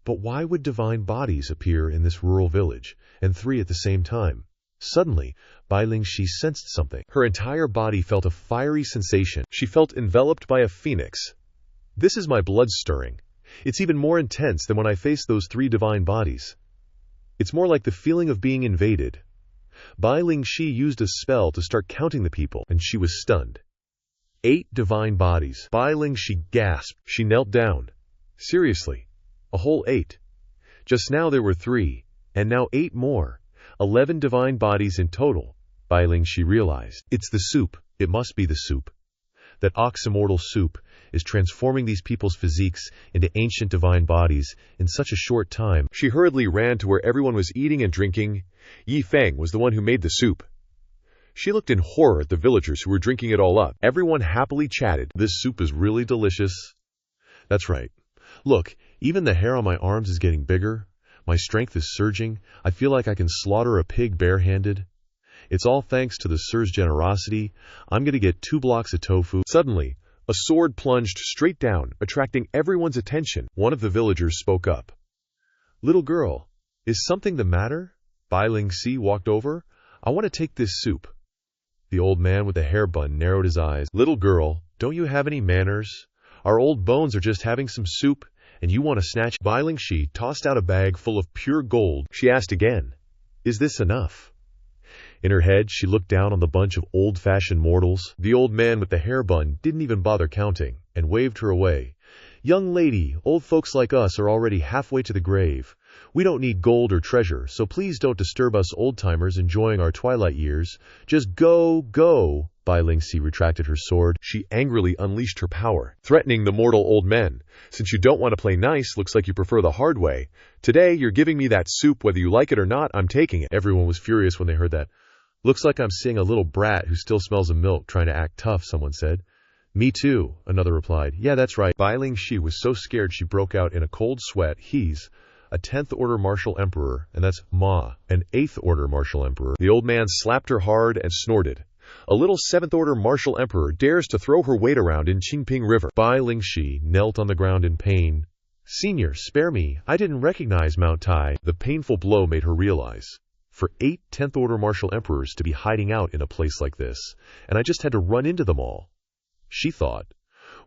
but why would divine bodies appear in this rural village, and 3 at the same time? Suddenly, Bai Lingxi sensed something. Her entire body felt a fiery sensation. She felt enveloped by a phoenix. This is my blood stirring. It's even more intense than when I faced those 3 divine bodies. It's more like the feeling of being invaded. Bai Lingxi used a spell to start counting the people, and she was stunned. 8 divine bodies. Bai Lingxi gasped. She knelt down. Seriously, a whole 8. Just now there were 3, and now 8 more. 11 divine bodies in total. Bai Lingxi realized. It's the soup. It must be the soup. That immortal soup is transforming these people's physiques into ancient divine bodies in such a short time. She hurriedly ran to where everyone was eating and drinking. Yi Feng was the one who made the soup. She looked in horror at the villagers who were drinking it all up. Everyone happily chatted. This soup is really delicious. That's right. Look, even the hair on my arms is getting bigger. My strength is surging. I feel like I can slaughter a pig barehanded. It's all thanks to the sir's generosity. I'm going to get 2 blocks of tofu. Suddenly, a sword plunged straight down, attracting everyone's attention. One of the villagers spoke up. Little girl, is something the matter? Bai Lingxi walked over. I want to take this soup. The old man with the hair bun narrowed his eyes. Little girl, don't you have any manners? Our old bones are just having some soup, and you want to snatch? Bai Lingxi tossed out a bag full of pure gold. She asked again, is this enough? In her head, she looked down on the bunch of old-fashioned mortals. The old man with the hair bun didn't even bother counting, and waved her away. Young lady, old folks like us are already halfway to the grave. We don't need gold or treasure, so please don't disturb us old-timers enjoying our twilight years. Just go, go. Bai Lingxi retracted her sword. She angrily unleashed her power, threatening the mortal old men. Since you don't want to play nice, looks like you prefer the hard way. Today, you're giving me that soup whether you like it or not, I'm taking it. Everyone was furious when they heard that. Looks like I'm seeing a little brat who still smells of milk trying to act tough, someone said. Me too, another replied. Yeah, that's right. Bai Lingxi was so scared she broke out in a cold sweat. a 10th order martial emperor, and that's Ma, an 8th order martial emperor. The old man slapped her hard and snorted. A little 7th order martial emperor dares to throw her weight around in Qingping River. Bai Lingxi knelt on the ground in pain. Senior, spare me. I didn't recognize Mount Tai. The painful blow made her realize. For 8 10th order martial emperors to be hiding out in a place like this, and I just had to run into them all. She thought,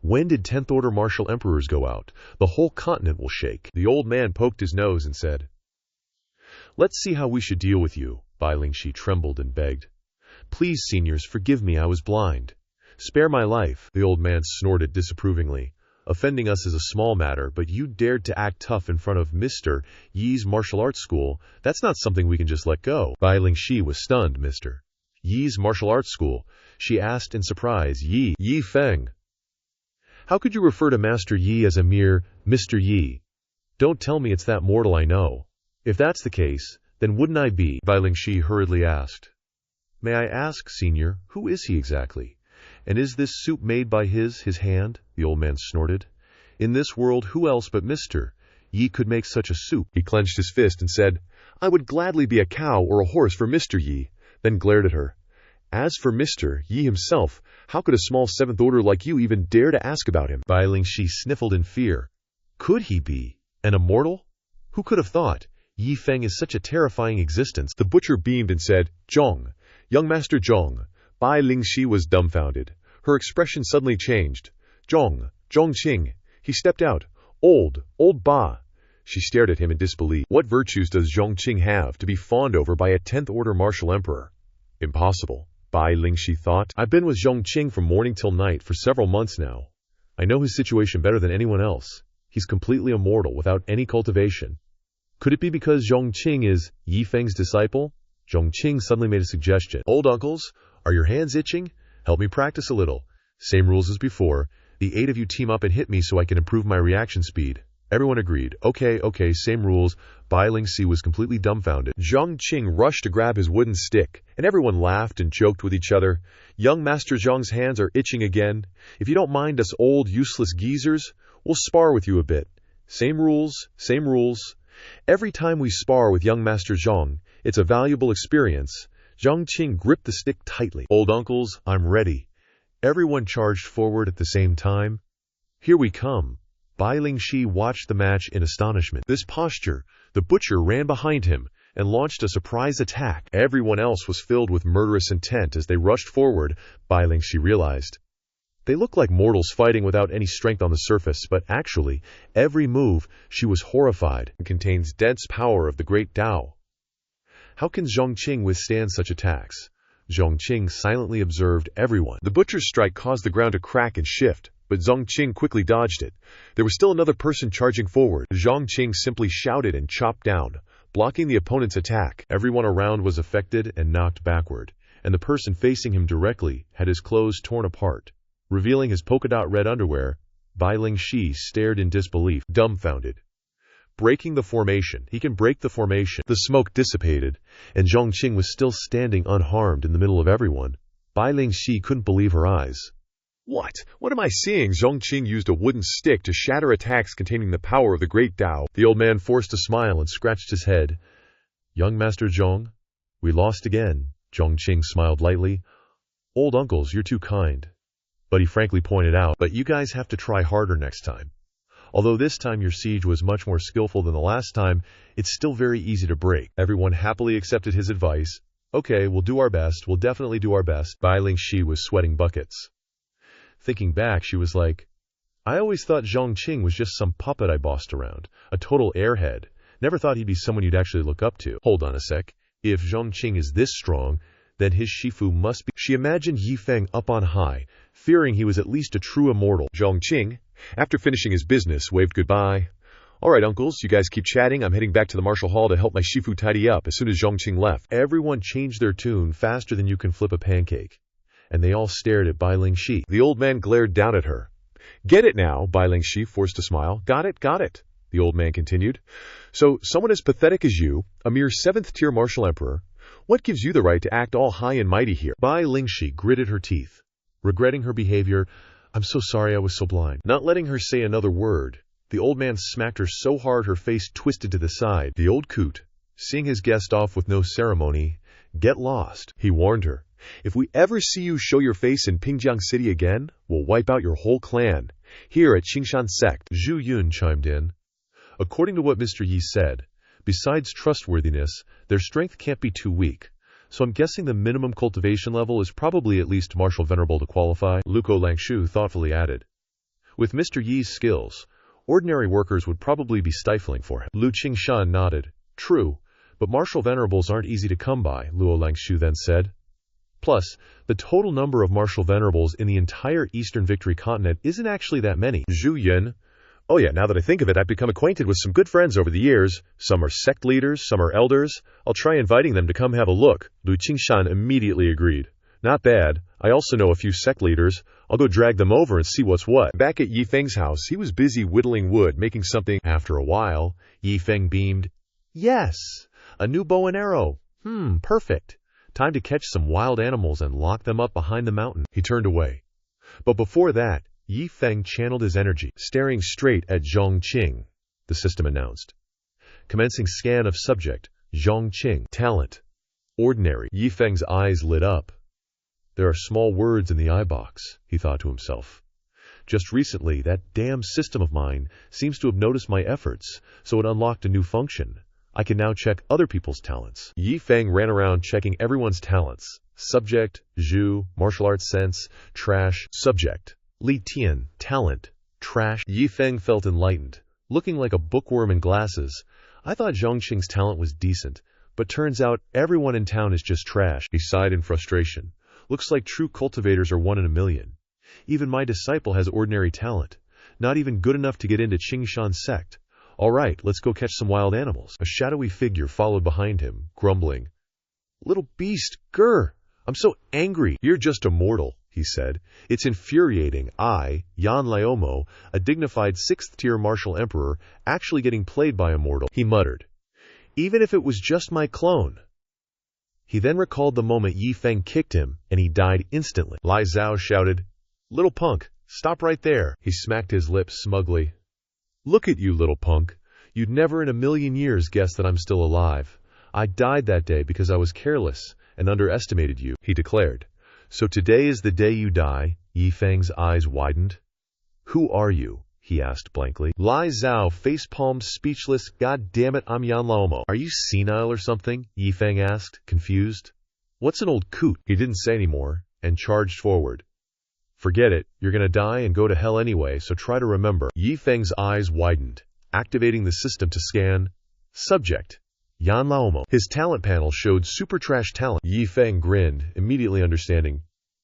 when did 10th order martial emperors go out? The whole continent will shake. The old man poked his nose and said, let's see how we should deal with you. Bai Lingxi trembled and begged. Please, seniors, forgive me, I was blind. Spare my life. The old man snorted disapprovingly. Offending us is a small matter, but you dared to act tough in front of Mr. Yi's martial arts school. That's not something we can just let go. Bai Lingxi was stunned. Mr. Yi's martial arts school? She asked in surprise. Yi Feng. How could you refer to Master Yi as a mere Mr. Yi? Don't tell me it's that mortal I know. If that's the case, then wouldn't I be? Bai Lingxi hurriedly asked. May I ask, senior, who is he exactly? And is this soup made by his hand? The old man snorted. In this world, who else but Mr. Yi could make such a soup? He clenched his fist and said, I would gladly be a cow or a horse for Mr. Yi, then glared at her. As for Mr. Yi himself, how could a small 7th order like you even dare to ask about him? Bai Lingxi sniffled in fear. Could he be an immortal? Who could have thought? Yi Feng is such a terrifying existence. The butcher beamed and said, Zhong, young Master Zhong. Bai Lingxi was dumbfounded. Her expression suddenly changed. Zhongqing. He stepped out. Old Ba. She stared at him in disbelief. What virtues does Zhongqing have to be fawned over by a 10th order martial emperor? Impossible, Bai Lingxi thought. I've been with Zhongqing from morning till night for several months now. I know his situation better than anyone else. He's completely immortal without any cultivation. Could it be because Zhongqing is Yi Feng's disciple? Zhongqing suddenly made a suggestion. Old uncles, are your hands itching? Help me practice a little. Same rules as before. The 8 of you team up and hit me so I can improve my reaction speed. Everyone agreed. Okay, same rules. Bai Lingxi was completely dumbfounded. Zhongqing rushed to grab his wooden stick, and everyone laughed and joked with each other. Young Master Zhong's hands are itching again. If you don't mind us old, useless geezers, we'll spar with you a bit. Same rules. Every time we spar with young Master Zhong, it's a valuable experience. Zhongqing gripped the stick tightly. Old uncles, I'm ready. Everyone charged forward at the same time. Here we come. Bai Lingxi watched the match in astonishment. This posture, the butcher ran behind him and launched a surprise attack. Everyone else was filled with murderous intent as they rushed forward. Bai Lingxi realized. They looked like mortals fighting without any strength on the surface, but actually, every move, she was horrified, and contains dense power of the great Tao. How can Zhongqing withstand such attacks? Zhongqing silently observed everyone. The butcher's strike caused the ground to crack and shift, but Zhongqing quickly dodged it. There was still another person charging forward. Zhongqing simply shouted and chopped down, blocking the opponent's attack. Everyone around was affected and knocked backward, and the person facing him directly had his clothes torn apart. Revealing his polka-dot red underwear, Bai Lingxi stared in disbelief, dumbfounded. Breaking the formation. He can break the formation. The smoke dissipated, and Zhongqing was still standing unharmed in the middle of everyone. Bai Lingxi couldn't believe her eyes. What am I seeing? Zhongqing used a wooden stick to shatter attacks containing the power of the great Tao. The old man forced a smile and scratched his head. Young Master Zhong, we lost again. Zhongqing smiled lightly. Old uncles, you're too kind. But he frankly pointed out, but you guys have to try harder next time. Although this time your siege was much more skillful than the last time, it's still very easy to break. Everyone happily accepted his advice. Okay, we'll do our best. We'll definitely do our best. Bai Lingxi was sweating buckets. Thinking back, she was like, I always thought Zhongqing was just some puppet I bossed around, a total airhead. Never thought he'd be someone you'd actually look up to. Hold on a sec. If Zhongqing is this strong, then his Shifu must be. She imagined Yi Feng up on high, fearing he was at least a true immortal. Zhongqing, after finishing his business, waved goodbye. All right, uncles, you guys keep chatting. I'm heading back to the martial hall to help my Shifu tidy up as soon as Zhongqing left. Everyone changed their tune faster than you can flip a pancake, and they all stared at Bai Lingxi. The old man glared down at her. Get it now, Bai Lingxi forced a smile. Got it, the old man continued. So, someone as pathetic as you, a mere 7th-tier martial emperor, what gives you the right to act all high and mighty here? Bai Lingxi gritted her teeth. Regretting her behavior, I'm so sorry I was so blind. Not letting her say another word, The old man smacked her so hard her face twisted to the side. The old coot, seeing his guest off with no ceremony, "Get lost," he warned her. "If we ever see you show your face in Pingjiang City again, we'll wipe out your whole clan. Here at Qingshan Sect." Zhu Yun chimed in. According to what Mr. Yi said, besides trustworthiness, their strength can't be too weak. So I'm guessing the minimum cultivation level is probably at least Martial Venerable to qualify, Luko Langshu thoughtfully added. With Mr. Yi's skills, ordinary workers would probably be stifling for him. Lu Qingshan nodded. True, but Martial Venerables aren't easy to come by, Luo Langshu then said. Plus, the total number of Martial Venerables in the entire Eastern Victory continent isn't actually that many. Zhu Yun. Oh yeah, now that I think of it, I've become acquainted with some good friends over the years. Some are sect leaders, some are elders. I'll try inviting them to come have a look. Lu Qingshan immediately agreed. Not bad. I also know a few sect leaders. I'll go drag them over and see what's what. Back at Yi Feng's house, he was busy whittling wood, making something. After a while, Yi Feng beamed. Yes, a new bow and arrow. Perfect. Time to catch some wild animals and lock them up behind the mountain. He turned away. But before that, Yi Feng channeled his energy, staring straight at Zhongqing, the system announced. Commencing scan of subject, Zhongqing, talent, ordinary. Yi Feng's eyes lit up. There are small words in the eye box, he thought to himself. Just recently, that damn system of mine seems to have noticed my efforts, so it unlocked a new function. I can now check other people's talents. Yi Feng ran around checking everyone's talents. Subject, Zhu, martial arts sense, trash, subject. Li Tian, talent, trash. Yi Feng felt enlightened, looking like a bookworm in glasses. I thought Zhongqing's talent was decent, but turns out everyone in town is just trash. He sighed in frustration. Looks like true cultivators are 1 in a million. Even my disciple has ordinary talent, not even good enough to get into Qingshan Sect. All right, let's go catch some wild animals. A shadowy figure followed behind him, grumbling. Little beast, grr! I'm so angry. You're just a mortal, he said. It's infuriating. I, Yan Laomo, a dignified 6th-tier martial emperor, actually getting played by a mortal, he muttered. Even if it was just my clone. He then recalled the moment Yi Feng kicked him, and he died instantly. Lai Zhao shouted, Little punk, stop right there. He smacked his lips smugly. Look at you, little punk. You'd never in a million years guess that I'm still alive. I died that day because I was careless and underestimated you, he declared. So today is the day you die? Yi Feng's eyes widened. Who are you? He asked blankly. Lai Zhao face-palmed, speechless. God damn it, I'm Yan Laomo. Are you senile or something? Yi Feng asked, confused. What's an old coot? He didn't say any more, and charged forward. Forget it, you're gonna die and go to hell anyway, so try to remember. Yi Feng's eyes widened, activating the system to scan. Subject, Yan Laomo. His talent panel showed super trash talent. Yi Feng grinned, immediately understanding.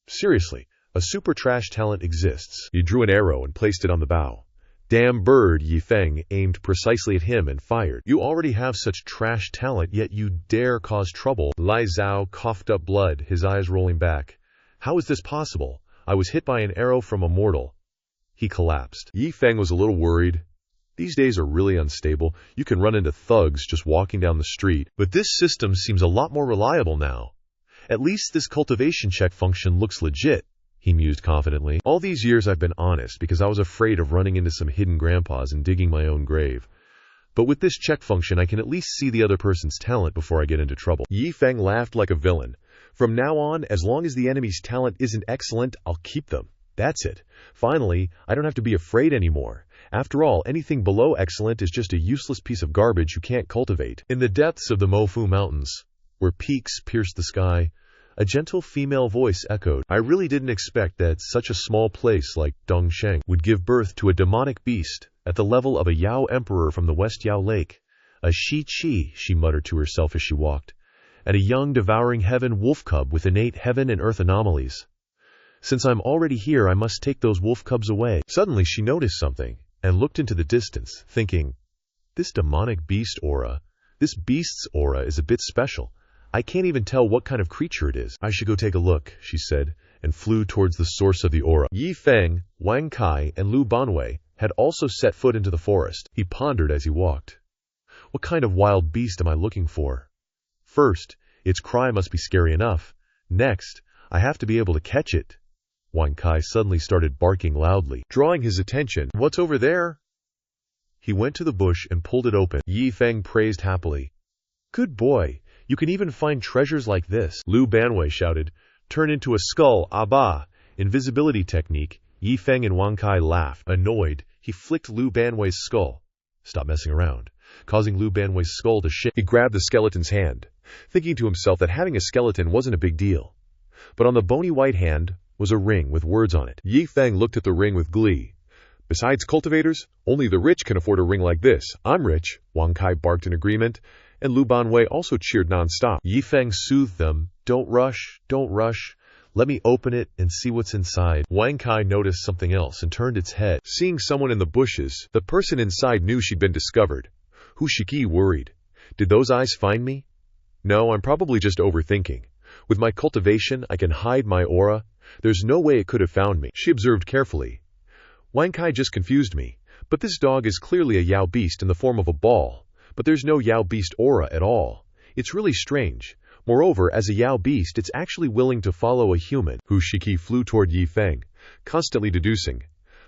Seriously, a super trash talent exists. He drew an arrow and placed it on the bow. Damn bird, Yi Feng aimed precisely at him and fired. You already have such trash talent, yet you dare cause trouble. Lai Zhao coughed up blood, his eyes rolling back. How is this possible? I was hit by an arrow from a mortal. He collapsed. Yi Feng was a little worried. These days are really unstable. You can run into thugs just walking down the street. But this system seems a lot more reliable now. At least this cultivation check function looks legit, he mused confidently. All these years I've been honest because I was afraid of running into some hidden grandpas and digging my own grave. But with this check function, I can at least see the other person's talent before I get into trouble. Yi Feng laughed like a villain. From now on, as long as the enemy's talent isn't excellent, I'll keep them. That's it. Finally, I don't have to be afraid anymore. After all, anything below excellent is just a useless piece of garbage you can't cultivate. In the depths of the Mofu Mountains, where peaks pierced the sky, a gentle female voice echoed. I really didn't expect that such a small place like Dongsheng would give birth to a demonic beast at the level of a Yao emperor from the West Yao Lake. A Shi-Chi, she muttered to herself as she walked, and a young devouring heaven wolf cub with innate heaven and earth anomalies. Since I'm already here, I must take those wolf cubs away. Suddenly she noticed something and looked into the distance, thinking, this demonic beast aura, this beast's aura is a bit special. I can't even tell what kind of creature it is. I should go take a look, she said, and flew towards the source of the aura. Yi Feng, Wang Kai, and Lu Banwei had also set foot into the forest. He pondered as he walked. What kind of wild beast am I looking for? First, its cry must be scary enough. Next, I have to be able to catch it. Wang Kai suddenly started barking loudly, drawing his attention. What's over there? He went to the bush and pulled it open. Yi Feng praised happily. Good boy, you can even find treasures like this. Lu Banwei shouted. Turn into a skull, Abba. Invisibility technique. Yi Feng and Wang Kai laughed. Annoyed, he flicked Lu Banwei's skull. Stop messing around. Causing Lu Banwei's skull to shake. He grabbed the skeleton's hand, thinking to himself that having a skeleton wasn't a big deal. But on the bony white hand was a ring with words on it. Yi Feng looked at the ring with glee. Besides cultivators, only the rich can afford a ring like this. I'm rich, Wang Kai barked in agreement, and Lu Banwei also cheered nonstop. Yi Feng soothed them. Don't rush, don't rush. Let me open it and see what's inside. Wang Kai noticed something else and turned its head. Seeing someone in the bushes, the person inside knew she'd been discovered. Hu Shiki worried. Did those eyes find me? No, I'm probably just overthinking. With my cultivation, I can hide my aura. There's no way it could have found me. She observed carefully. Wang Kai just confused me, but this dog is clearly a Yao beast in the form of a ball, but there's no Yao beast aura at all. It's really strange. Moreover, as a Yao beast, it's actually willing to follow a human. Hu Shiki flew toward Yi Feng, constantly deducing.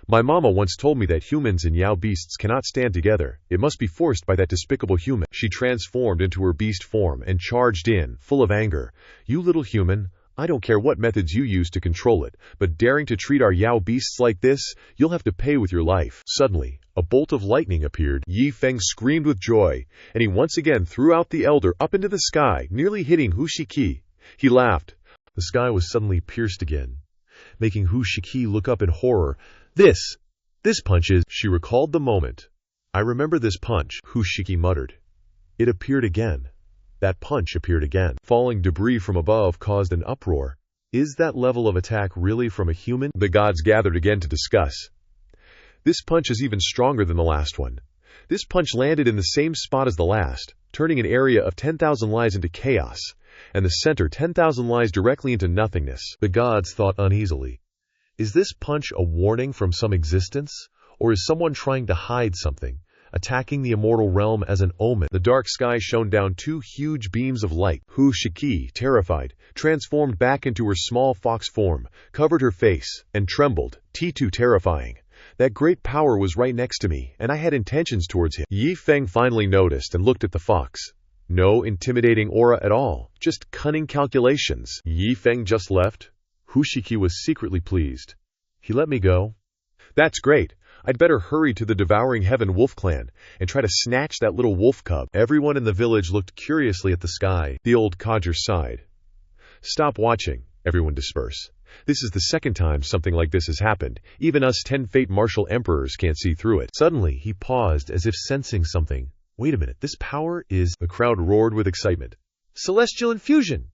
My mama once told me that humans and Yao beasts cannot stand together. It must be forced by that despicable human. She transformed into her beast form and charged in, full of anger. You little human, I don't care what methods you use to control it, but daring to treat our Yao beasts like this, you'll have to pay with your life. Suddenly, a bolt of lightning appeared. Yi Feng screamed with joy, and he once again threw out the elder up into the sky, nearly hitting Hu Shiki. He laughed. The sky was suddenly pierced again, making Hu Shiki look up in horror. This punch is... She recalled the moment. I remember this punch, Hu Shiki muttered. It appeared again. That punch appeared again. Falling debris from above caused an uproar. Is that level of attack really from a human? The gods gathered again to discuss. This punch is even stronger than the last one. This punch landed in the same spot as the last, turning an area of 10,000 lies into chaos, and the center 10,000 lies directly into nothingness. The gods thought uneasily. Is this punch a warning from some existence? Or is someone trying to hide something, attacking the immortal realm as an omen? The dark sky shone down two huge beams of light. Hu Shiki, terrified, transformed back into her small fox form, covered her face, and trembled, too terrifying. That great power was right next to me, and I had intentions towards him. Yi Feng finally noticed and looked at the fox. No intimidating aura at all, just cunning calculations. Yi Feng just left? Hu Shiki was secretly pleased. He let me go. That's great. I'd better hurry to the Devouring Heaven wolf clan and try to snatch that little wolf cub. Everyone in the village looked curiously at the sky. The old codger sighed. Stop watching. Everyone disperse. This is the second time something like this has happened. Even us 10 fate martial emperors can't see through it. Suddenly, he paused as if sensing something. Wait a minute, this power is... The crowd roared with excitement. Celestial infusion!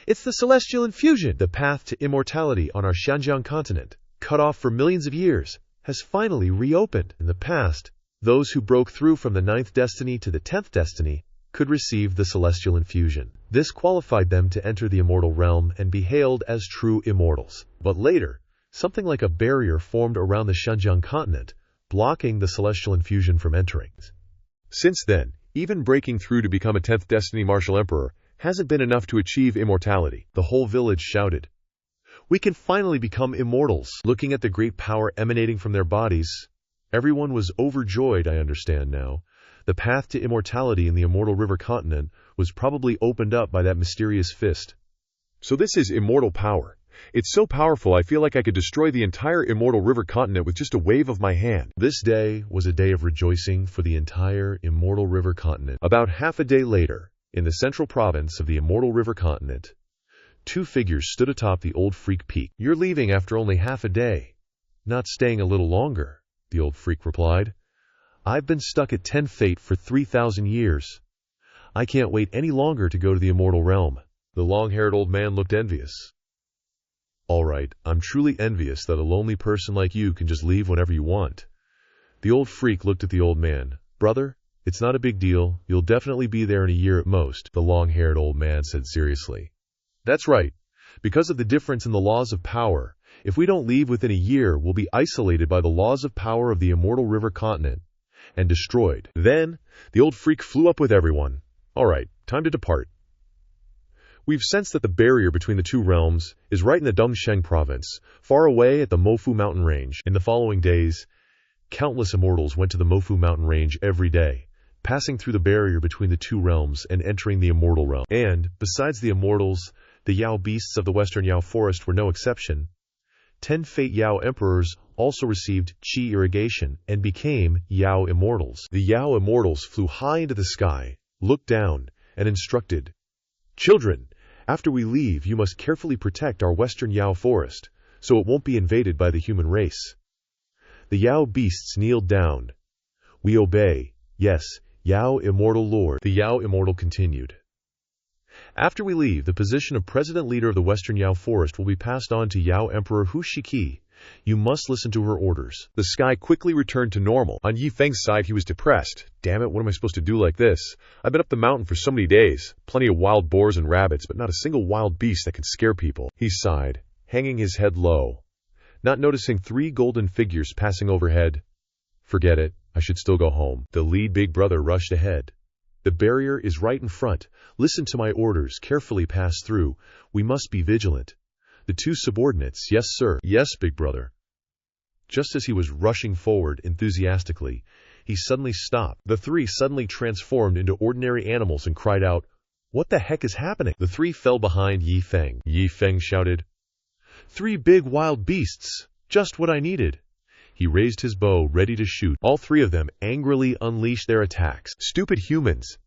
It's the celestial infusion! The path to immortality on our Xinjiang continent, cut off for millions of years, has finally reopened. In the past, those who broke through from the 9th destiny to the 10th destiny could receive the celestial infusion. This qualified them to enter the immortal realm and be hailed as true immortals. But later, something like a barrier formed around the Xinjiang continent, blocking the celestial infusion from entering. Since then, even breaking through to become a 10th destiny martial emperor hasn't been enough to achieve immortality. The whole village shouted. We can finally become immortals. Looking at the great power emanating from their bodies, everyone was overjoyed. I understand now. The path to immortality in the immortal river continent was probably opened up by that mysterious fist. So this is immortal power. It's so powerful I feel like I could destroy the entire immortal river continent with just a wave of my hand. This day was a day of rejoicing for the entire immortal river continent. About half a day later, in the central province of the immortal river continent, two figures stood atop the old freak peak. You're leaving after only half a day. Not staying a little longer, the old freak replied. I've been stuck at 10 fate for 3,000 years. I can't wait any longer to go to the immortal realm. The long-haired old man looked envious. All right, I'm truly envious that a lonely person like you can just leave whenever you want. The old freak looked at the old man. Brother, it's not a big deal. You'll definitely be there in a year at most, the long-haired old man said seriously. That's right. Because of the difference in the laws of power, if we don't leave within a year, we'll be isolated by the laws of power of the immortal river continent and destroyed. Then, the old freak flew up with everyone. All right, time to depart. We've sensed that the barrier between the two realms is right in the Dongsheng province, far away at the Mofu mountain range. In the following days, Countless immortals went to the Mofu mountain range every day, passing through the barrier between the two realms and entering the immortal realm. And, besides the immortals, the Yao beasts of the western Yao forest were no exception. 10 Fate Yao emperors also received Qi irrigation and became Yao immortals. The Yao immortals flew high into the sky, looked down, and instructed, "Children, after we leave, you must carefully protect our western Yao forest, so it won't be invaded by the human race." The Yao beasts kneeled down. "We obey. Yes, Yao immortal lord." The Yao immortal continued. "After we leave, the position of president leader of the western Yao forest will be passed on to Yao Emperor Hu Shiki. You must listen to her orders." The sky quickly returned to normal. On Yi Feng's side, he was depressed. "Damn it, what am I supposed to do like this? I've been up the mountain for so many days. Plenty of wild boars and rabbits, but not a single wild beast that can scare people." He sighed, hanging his head low, not noticing 3 golden figures passing overhead. "Forget it. I should still go home." The lead big brother rushed ahead. "The barrier is right in front. Listen to my orders. Carefully pass through. We must be vigilant." The 2 subordinates, "Yes, sir." "Yes, big brother." Just as he was rushing forward enthusiastically, he suddenly stopped. The 3 suddenly transformed into ordinary animals and cried out, "What the heck is happening?" The 3 fell behind Yi Feng. Yi Feng shouted, "3 big wild beasts! Just what I needed." He raised his bow, ready to shoot. All 3 of them angrily unleashed their attacks. "Stupid humans!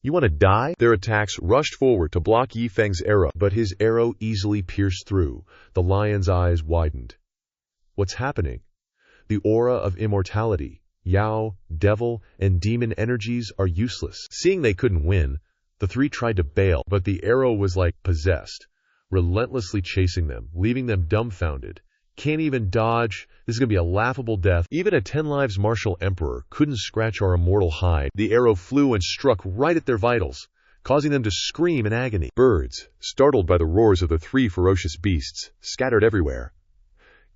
You want to die?" Their attacks rushed forward to block Yi Feng's arrow, but his arrow easily pierced through. The lion's eyes widened. What's happening? The aura of immortality, Yao, devil, and demon energies are useless. Seeing they couldn't win, the 3 tried to bail, but the arrow was like possessed, relentlessly chasing them, leaving them dumbfounded. "Can't even dodge. This is going to be a laughable death. Even a 10 lives martial emperor couldn't scratch our immortal hide." The arrow flew and struck right at their vitals, causing them to scream in agony. Birds, startled by the roars of the 3 ferocious beasts, scattered everywhere.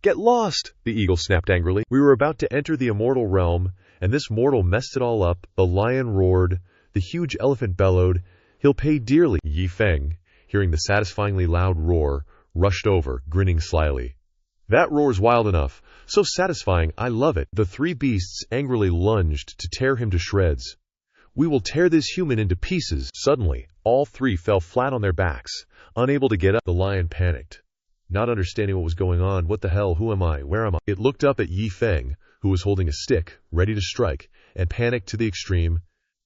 "Get lost!" the eagle snapped angrily. "We were about to enter the immortal realm, and this mortal messed it all up." The lion roared. The huge elephant bellowed. "He'll pay dearly." Yi Feng, hearing the satisfyingly loud roar, rushed over, grinning slyly. "That roar's wild enough. So satisfying, I love it." The 3 beasts angrily lunged to tear him to shreds. "We will tear this human into pieces." Suddenly, all 3 fell flat on their backs, unable to get up. The lion panicked, not understanding what was going on. "What the hell? Who am I? Where am I?" It looked up at Yi Feng, who was holding a stick, ready to strike, and panicked to the extreme.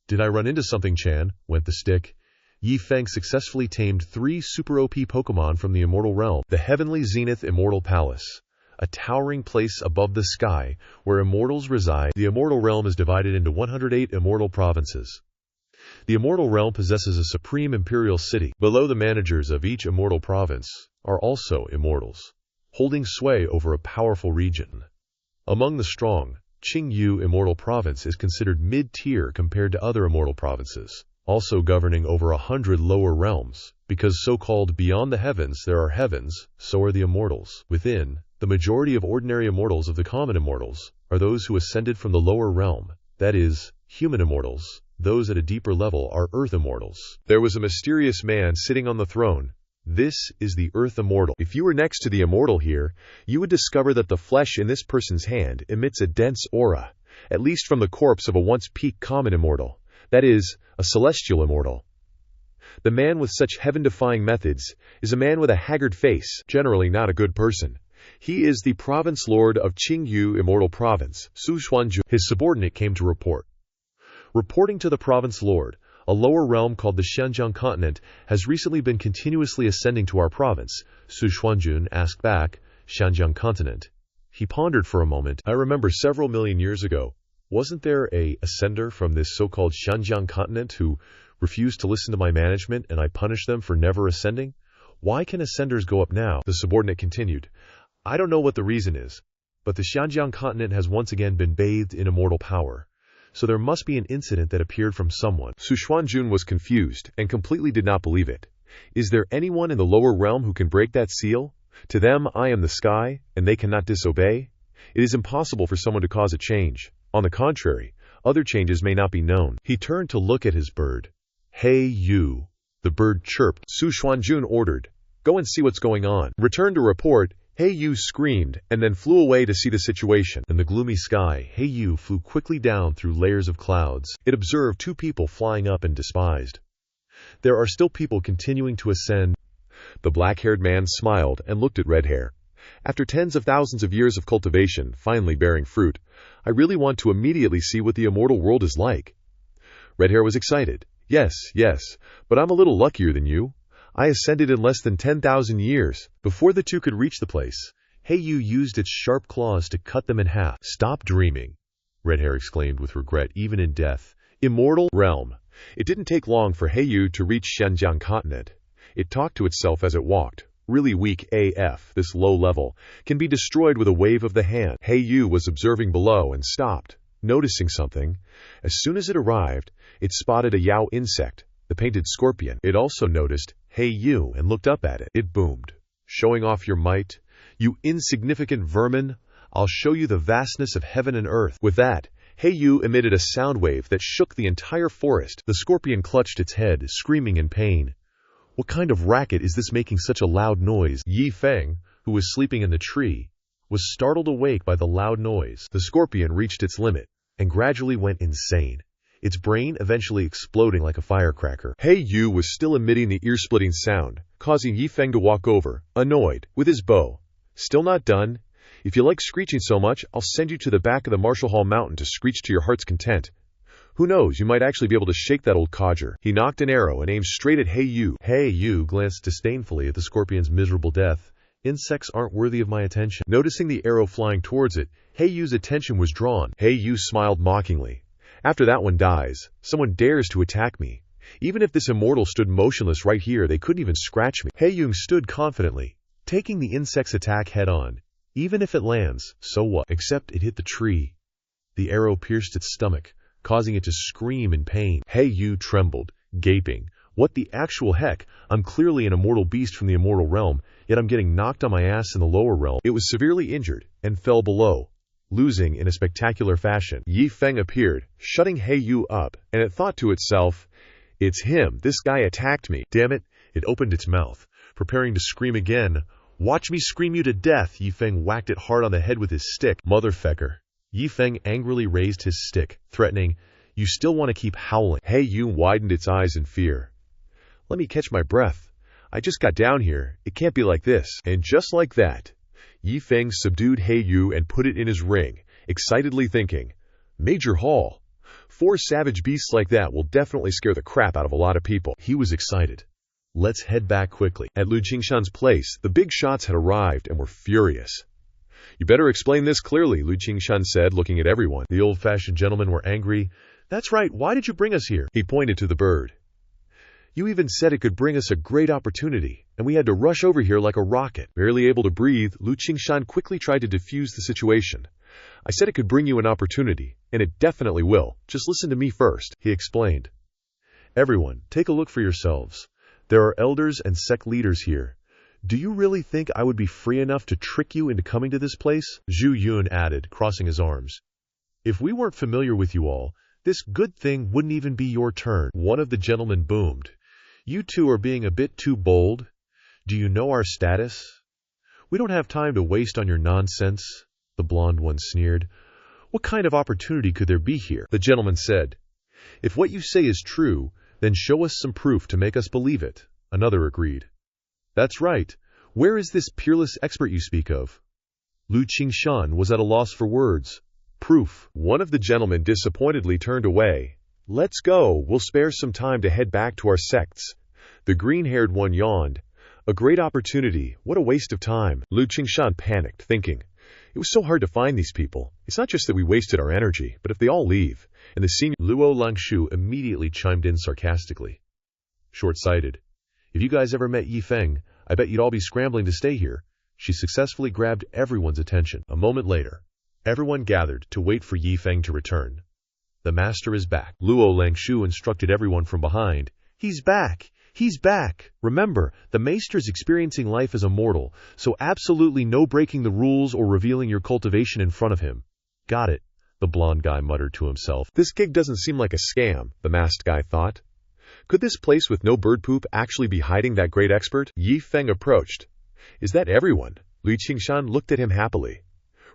"Did I run into something, Chan?" went the stick. Yi Feng successfully tamed 3 super OP Pokemon from the immortal realm. The Heavenly Zenith Immortal Palace, a towering place above the sky where immortals reside. The immortal realm is divided into 108 immortal provinces. The immortal realm possesses a supreme imperial city. Below the managers of each immortal province are also immortals, holding sway over a powerful region. Among the strong, Qingyu Immortal Province is considered mid-tier compared to other immortal provinces, also governing over 100 lower realms. Because so-called beyond the heavens there are heavens, so are the immortals. Within, the majority of ordinary immortals of the common immortals are those who ascended from the lower realm, that is, human immortals. Those at a deeper level are earth immortals. There was a mysterious man sitting on the throne. This is the earth immortal. If you were next to the immortal here, you would discover that the flesh in this person's hand emits a dense aura, at least from the corpse of a once peak common immortal, that is, a celestial immortal. The man with such heaven-defying methods is a man with a haggard face, generally not a good person. He is the province lord of Qingyu Immortal Province, Su Xuanju. His subordinate came to report. Reporting to the province lord, a lower realm called the Xianjiang continent has recently been continuously ascending to our province. Su Xuanjun asked back, "Xianjiang continent?" He pondered for a moment. "I remember several million years ago, wasn't there a ascender from this so-called Xianjiang continent who refused to listen to my management and I punished them for never ascending? Why can ascenders go up now?" The subordinate continued. "I don't know what the reason is, but the Xianjiang continent has once again been bathed in immortal power. So there must be an incident that appeared from someone." Su Xuanjun was confused and completely did not believe it. "Is there anyone in the lower realm who can break that seal? To them I am the sky, and they cannot disobey. It is impossible for someone to cause a change. On the contrary, other changes may not be known." He turned to look at his bird. "Hey you," the bird chirped. Su Xuanjun ordered, "Go and see what's going on. Return to report. Hey Yu screamed, and then flew away to see the situation. In the gloomy sky, Hey Yu flew quickly down through layers of clouds. It observed two people flying up and despised. There are still people continuing to ascend. The black-haired man smiled and looked at Red Hair. After tens of thousands of years of cultivation, finally bearing fruit, I really want to immediately see what the immortal world is like. Red Hair was excited. Yes, but I'm a little luckier than you. I ascended in less than 10,000 years. Before the two could reach the place, Hey Yu used its sharp claws to cut them in half. Stop dreaming, Red Hair exclaimed with regret, even in death. Immortal realm. It didn't take long for Hey Yu to reach Xinjiang continent. It talked to itself as it walked. Really weak AF, this low level, can be destroyed with a wave of the hand. Hey Yu was observing below and stopped, noticing something. As soon as it arrived, it spotted a Yao insect, the painted scorpion. It also noticed Hey Yu and looked up at it. It boomed. Showing off your might? You insignificant vermin! I'll show you the vastness of heaven and earth. With that, Hey Yu emitted a sound wave that shook the entire forest. The scorpion clutched its head, screaming in pain. What kind of racket is this making such a loud noise? Yi Feng, who was sleeping in the tree, was startled awake by the loud noise. The scorpion reached its limit and gradually went insane, its brain eventually exploding like a firecracker. Hey Yu was still emitting the ear-splitting sound, causing Yi Feng to walk over, annoyed, with his bow. Still not done? If you like screeching so much, I'll send you to the back of the Marshall Hall Mountain to screech to your heart's content. Who knows, you might actually be able to shake that old codger. He knocked an arrow and aimed straight at Hey Yu. Hey Yu glanced disdainfully at the scorpion's miserable death. Insects aren't worthy of my attention. Noticing the arrow flying towards it, Hey Yu's attention was drawn. Hey Yu smiled mockingly. After that one dies, someone dares to attack me. Even if this immortal stood motionless right here, they couldn't even scratch me. Hey Yu stood confidently, taking the insect's attack head on. Even if it lands, so what? Except it hit the tree. The arrow pierced its stomach, causing it to scream in pain. Hey Yu trembled, gaping. What the actual heck? I'm clearly an immortal beast from the immortal realm, yet I'm getting knocked on my ass in the lower realm. It was severely injured and fell below, losing in a spectacular fashion. Yi Feng appeared, shutting Hey Yu up, and it thought to itself, it's him, this guy attacked me. Damn it, it opened its mouth, preparing to scream again. Watch me scream you to death. Yi Feng whacked it hard on the head with his stick. Motherfucker. Yi Feng angrily raised his stick, threatening, you still want to keep howling. Hey Yu widened its eyes in fear. Let me catch my breath. I just got down here. It can't be like this. And just like that, Yi Feng subdued Hey Yu and put it in his ring, excitedly thinking, Major Hall. 4 savage beasts like that will definitely scare the crap out of a lot of people. He was excited. Let's head back quickly. At Lu Qingshan's place, the big shots had arrived and were furious. You better explain this clearly, Lu Qingshan said, looking at everyone. The old-fashioned gentlemen were angry. That's right, why did you bring us here? He pointed to the bird. You even said it could bring us a great opportunity, and we had to rush over here like a rocket. Barely able to breathe, Lu Qingshan quickly tried to defuse the situation. I said it could bring you an opportunity, and it definitely will. Just listen to me first, he explained. Everyone, take a look for yourselves. There are elders and sect leaders here. Do you really think I would be free enough to trick you into coming to this place? Zhu Yun added, crossing his arms. If we weren't familiar with you all, this good thing wouldn't even be your turn. One of the gentlemen boomed. You two are being a bit too bold. Do you know our status? We don't have time to waste on your nonsense, the blonde one sneered. What kind of opportunity could there be here? The gentleman said. If what you say is true, then show us some proof to make us believe it, another agreed. That's right. Where is this peerless expert you speak of? Lu Qingshan was at a loss for words. Proof. One of the gentlemen disappointedly turned away. Let's go. We'll spare some time to head back to our sects. The green-haired one yawned. A great opportunity. What a waste of time. Lu Qingshan panicked, thinking. It was so hard to find these people. It's not just that we wasted our energy, but if they all leave, and the senior... Luo Langshu immediately chimed in sarcastically. Short-sighted. If you guys ever met Yi Feng, I bet you'd all be scrambling to stay here. She successfully grabbed everyone's attention. A moment later, everyone gathered to wait for Yi Feng to return. The master is back. Luo Langshu instructed everyone from behind. He's back! He's back! Remember, the maester's experiencing life as a mortal, so absolutely no breaking the rules or revealing your cultivation in front of him. Got it, the blonde guy muttered to himself. This gig doesn't seem like a scam, the masked guy thought. Could this place with no bird poop actually be hiding that great expert? Yi Feng approached. Is that everyone? Lu Qingshan looked at him happily.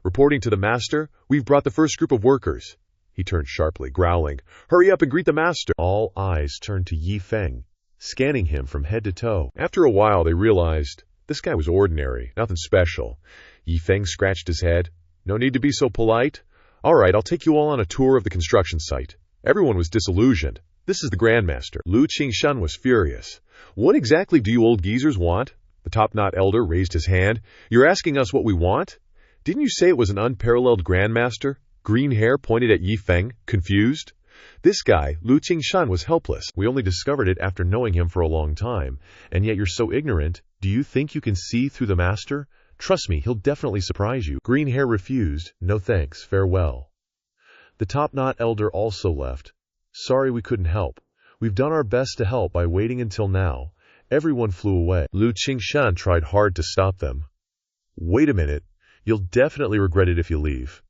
Reporting to the master, we've brought the first group of workers. He turned sharply, growling, hurry up and greet the master. All eyes turned to Yi Feng, scanning him from head to toe. After a while, they realized this guy was ordinary, nothing special. Yi Feng scratched his head. No need to be so polite. All right, I'll take you all on a tour of the construction site. Everyone was disillusioned. This is the Grandmaster. Lu Qingshan was furious. What exactly do you old geezers want? The top-knot elder raised his hand. You're asking us what we want? Didn't you say it was an unparalleled Grandmaster? Green hair pointed at Yi Feng, confused. This guy, Lu Qingshan, was helpless. We only discovered it after knowing him for a long time, and yet you're so ignorant. Do you think you can see through the master? Trust me, he'll definitely surprise you. Green hair refused. No thanks, farewell. The top-knot elder also left. Sorry we couldn't help. We've done our best to help by waiting until now. Everyone flew away. Lu Qingshan tried hard to stop them. Wait a minute. You'll definitely regret it if you leave.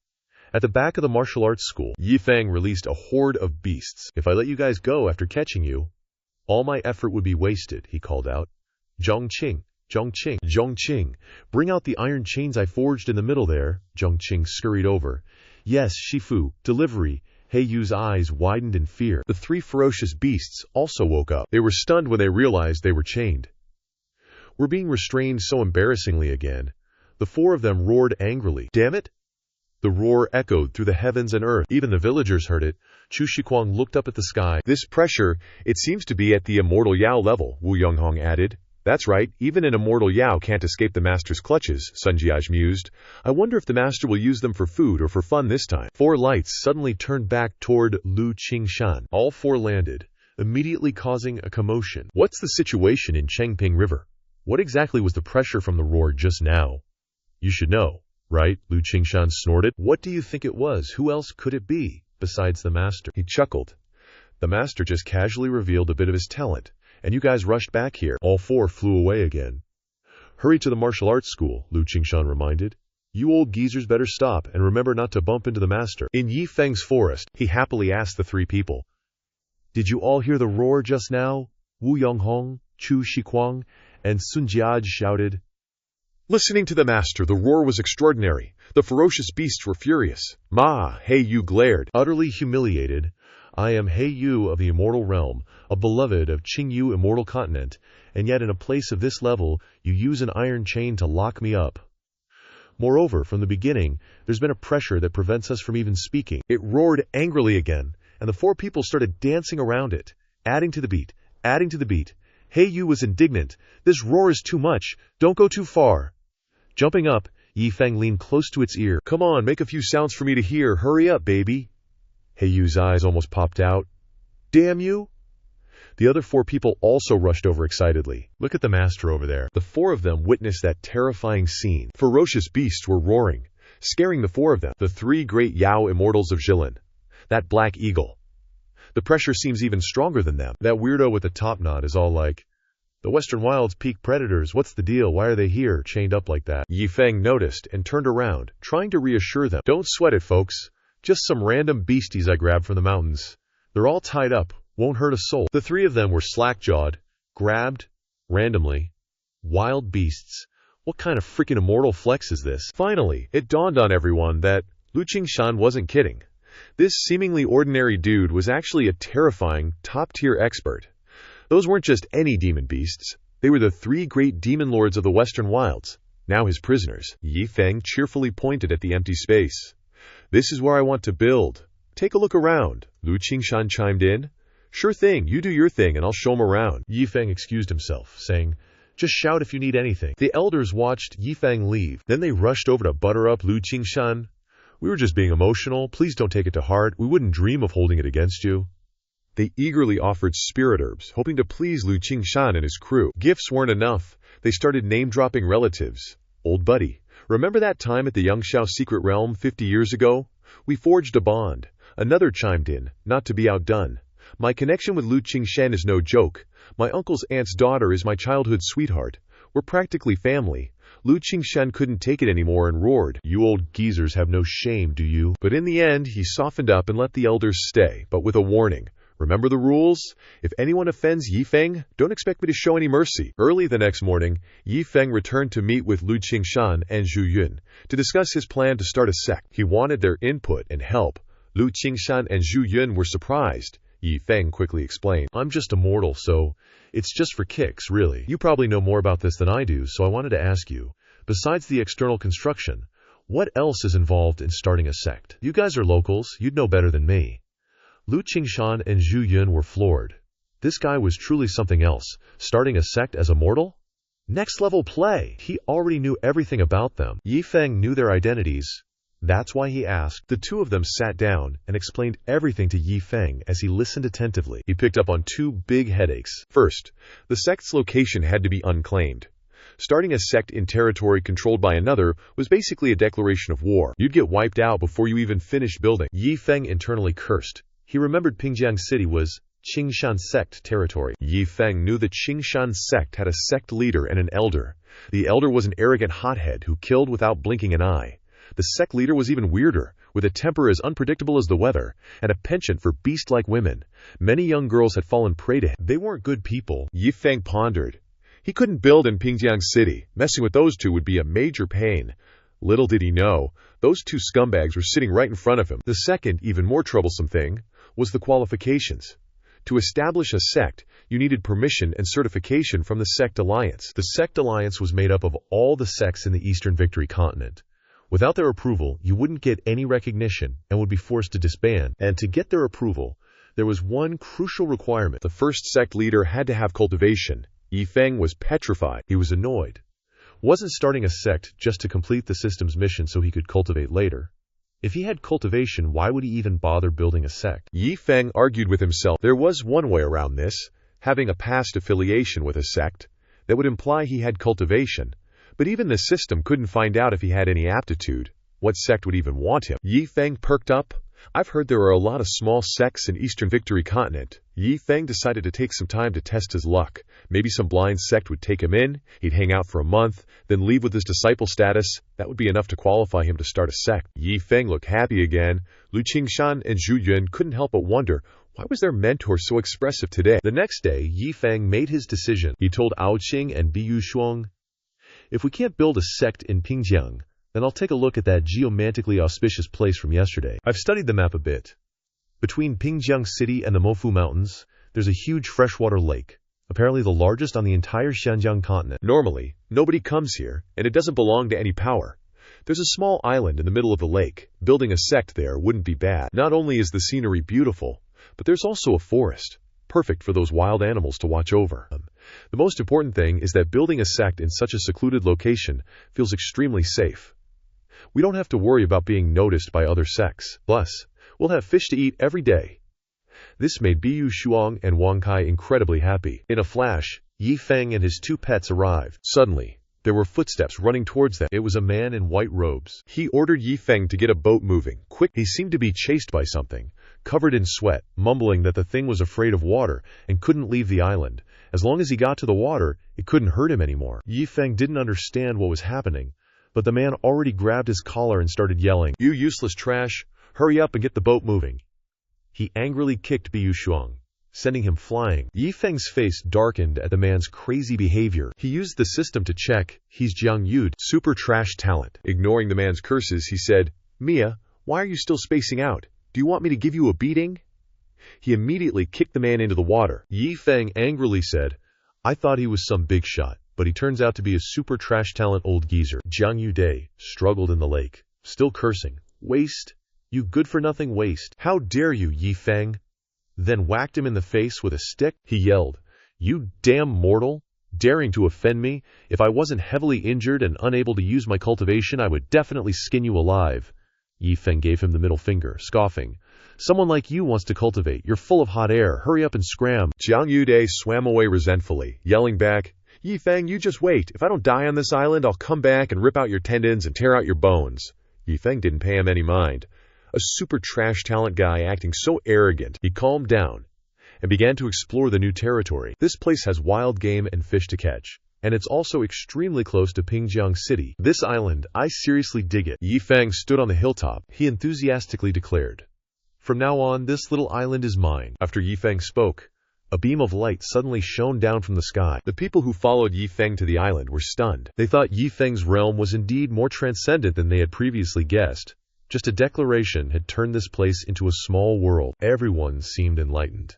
At the back of the martial arts school, Yi Feng released a horde of beasts. If I let you guys go after catching you, all my effort would be wasted, he called out. Zhongqing, Zhongqing, Zhongqing, bring out the iron chains I forged in the middle there. Zhongqing scurried over. Yes, Shifu, delivery. Heiyu's eyes widened in fear. The three ferocious beasts also woke up. They were stunned when they realized they were chained. We're being restrained so embarrassingly again. The four of them roared angrily. Damn it! The roar echoed through the heavens and earth. Even the villagers heard it. Chu Shiquang looked up at the sky. This pressure, it seems to be at the immortal Yao level, Wu Yonghong added. That's right, even an immortal Yao can't escape the master's clutches, Sun Jiaj mused. I wonder if the master will use them for food or for fun this time. Four lights suddenly turned back toward Lu Qingshan. All four landed, immediately causing a commotion. What's the situation in Chengping River? What exactly was the pressure from the roar just now? You should know. Right? Lu Qingshan snorted. What do you think it was? Who else could it be, besides the master? He chuckled. The master just casually revealed a bit of his talent, and you guys rushed back here. All four flew away again. Hurry to the martial arts school, Lu Qingshan reminded. You old geezers better stop, and remember not to bump into the master. In Yi Feng's forest, he happily asked the three people. Did you all hear the roar just now? Wu Yonghong, Chu Shiquang, and Sun Jiaj shouted. Listening to the master, the roar was extraordinary. The ferocious beasts were furious. Ma, Heiyu glared. Utterly humiliated, I am Heiyu of the immortal realm, a beloved of Qingyu immortal continent, and yet in a place of this level, you use an iron chain to lock me up. Moreover, from the beginning, there's been a pressure that prevents us from even speaking. It roared angrily again, and the four people started dancing around it, adding to the beat, adding to the beat. Heiyu was indignant. This roar is too much. Don't go too far. Jumping up, Yi Feng leaned close to its ear. Come on, make a few sounds for me to hear. Hurry up, baby. Heiyu's eyes almost popped out. Damn you! The other four people also rushed over excitedly. Look at the master over there. The four of them witnessed that terrifying scene. Ferocious beasts were roaring, scaring the four of them. The three great Yao immortals of Jilin. That black eagle. The pressure seems even stronger than them. That weirdo with the top knot is all like, the Western Wild's peak predators, what's the deal? Why are they here, chained up like that? Yi Feng noticed and turned around, trying to reassure them. Don't sweat it, folks. Just some random beasties I grabbed from the mountains. They're all tied up, won't hurt a soul. The three of them were slack-jawed, grabbed, randomly. Wild beasts. What kind of freaking immortal flex is this? Finally, it dawned on everyone that Lu Qingshan wasn't kidding. This seemingly ordinary dude was actually a terrifying, top-tier expert. Those weren't just any demon beasts. They were the three great demon lords of the Western Wilds, now his prisoners. Yi Feng cheerfully pointed at the empty space. This is where I want to build. Take a look around. Lu Qingshan chimed in. Sure thing, you do your thing and I'll show him around. Yi Feng excused himself, saying, just shout if you need anything. The elders watched Yi Feng leave. Then they rushed over to butter up Lu Qingshan. We were just being emotional. Please don't take it to heart. We wouldn't dream of holding it against you. They eagerly offered spirit herbs, hoping to please Lu Qingshan and his crew. Gifts weren't enough. They started name-dropping relatives. Old buddy, remember that time at the Yangshao secret realm 50 years ago? We forged a bond. Another chimed in, not to be outdone. My connection with Lu Qingshan is no joke. My uncle's aunt's daughter is my childhood sweetheart. We're practically family. Lu Qingshan couldn't take it anymore and roared. You old geezers have no shame, do you? But in the end, he softened up and let the elders stay, but with a warning. Remember the rules? If anyone offends Yi Feng, don't expect me to show any mercy. Early the next morning, Yi Feng returned to meet with Lu Qingshan and Zhu Yun to discuss his plan to start a sect. He wanted their input and help. Lu Qingshan and Zhu Yun were surprised. Yi Feng quickly explained, I'm just immortal, so it's just for kicks, really. You probably know more about this than I do, so I wanted to ask you, besides the external construction, what else is involved in starting a sect? You guys are locals, you'd know better than me. Lu Qingshan and Zhu Yun were floored. This guy was truly something else, starting a sect as immortal? Next level play! He already knew everything about them. Yi Feng knew their identities. That's why he asked. The two of them sat down and explained everything to Yi Feng as he listened attentively. He picked up on two big headaches. First, the sect's location had to be unclaimed. Starting a sect in territory controlled by another was basically a declaration of war. You'd get wiped out before you even finished building. Yi Feng internally cursed. He remembered Pingjiang City was Qingshan sect territory. Yi Feng knew the Qingshan sect had a sect leader and an elder. The elder was an arrogant hothead who killed without blinking an eye. The sect leader was even weirder, with a temper as unpredictable as the weather, and a penchant for beast-like women. Many young girls had fallen prey to him. They weren't good people. Yi Feng pondered. He couldn't build in Pingjiang City. Messing with those two would be a major pain. Little did he know, those two scumbags were sitting right in front of him. The second, even more troublesome thing, was the qualifications. To establish a sect, you needed permission and certification from the Sect Alliance. The Sect Alliance was made up of all the sects in the Eastern Victory Continent. Without their approval, you wouldn't get any recognition and would be forced to disband. And to get their approval, there was one crucial requirement. The first sect leader had to have cultivation. Yi Feng was petrified. He was annoyed. Wasn't starting a sect just to complete the system's mission so he could cultivate later. If he had cultivation, why would he even bother building a sect? Yi Feng argued with himself. There was one way around this, having a past affiliation with a sect. That would imply he had cultivation. But even the system couldn't find out if he had any aptitude. What sect would even want him? Yi Feng perked up. I've heard there are a lot of small sects in Eastern Victory Continent. Yi Feng decided to take some time to test his luck. Maybe some blind sect would take him in, he'd hang out for a month, then leave with his disciple status. That would be enough to qualify him to start a sect. Yi Feng looked happy again. Lu Qingshan and Zhu Yun couldn't help but wonder, why was their mentor so expressive today? The next day, Yi Feng made his decision. He told Ao Qing and Biyu Shuang, if we can't build a sect in Pingjiang, then I'll take a look at that geomantically auspicious place from yesterday. I've studied the map a bit. Between Pingjiang City and the Mofu Mountains, there's a huge freshwater lake, apparently the largest on the entire Xinjiang continent. Normally, nobody comes here, and it doesn't belong to any power. There's a small island in the middle of the lake. Building a sect there wouldn't be bad. Not only is the scenery beautiful, but there's also a forest, perfect for those wild animals to watch over. The most important thing is that building a sect in such a secluded location feels extremely safe. We don't have to worry about being noticed by other sects. Plus, we'll have fish to eat every day. This made Biyu Shuang and Wang Kai incredibly happy. In a flash, Yi Feng and his two pets arrived. Suddenly, there were footsteps running towards them. It was a man in white robes. He ordered Yi Feng to get a boat moving. Quick! He seemed to be chased by something, covered in sweat, mumbling that the thing was afraid of water and couldn't leave the island. As long as he got to the water, it couldn't hurt him anymore. Yi Feng didn't understand what was happening, but the man already grabbed his collar and started yelling, "You useless trash! Hurry up and get the boat moving!" He angrily kicked Biyu Shuang, sending him flying. Yi Feng's face darkened at the man's crazy behavior. He used the system to check. He's Jiang Yu'd, super trash talent. Ignoring the man's curses, he said, "Mia, why are you still spacing out? Do you want me to give you a beating?" He immediately kicked the man into the water. Yi Feng angrily said, "I thought he was some big shot, but he turns out to be a super trash talent old geezer." Jiang Yude struggled in the lake, still cursing. "Waste! You good-for-nothing waste! How dare you, Yi Feng!" Then whacked him in the face with a stick. He yelled, "You damn mortal! Daring to offend me! If I wasn't heavily injured and unable to use my cultivation, I would definitely skin you alive." Yi Feng gave him the middle finger, scoffing. "Someone like you wants to cultivate. You're full of hot air. Hurry up and scram." Jiang Yude swam away resentfully, yelling back, "Yi Feng, you just wait. If I don't die on this island, I'll come back and rip out your tendons and tear out your bones." Yi Feng didn't pay him any mind. A super trash talent guy acting so arrogant, he calmed down and began to explore the new territory. This place has wild game and fish to catch, and it's also extremely close to Pingjiang City. This island, I seriously dig it. Yi Feng stood on the hilltop. He enthusiastically declared, From now on, this little island is mine." After Yi Feng spoke, a beam of light suddenly shone down from the sky. The people who followed Yi Feng to the island were stunned. They thought Yi Feng's realm was indeed more transcendent than they had previously guessed. Just a declaration had turned this place into a small world. Everyone seemed enlightened.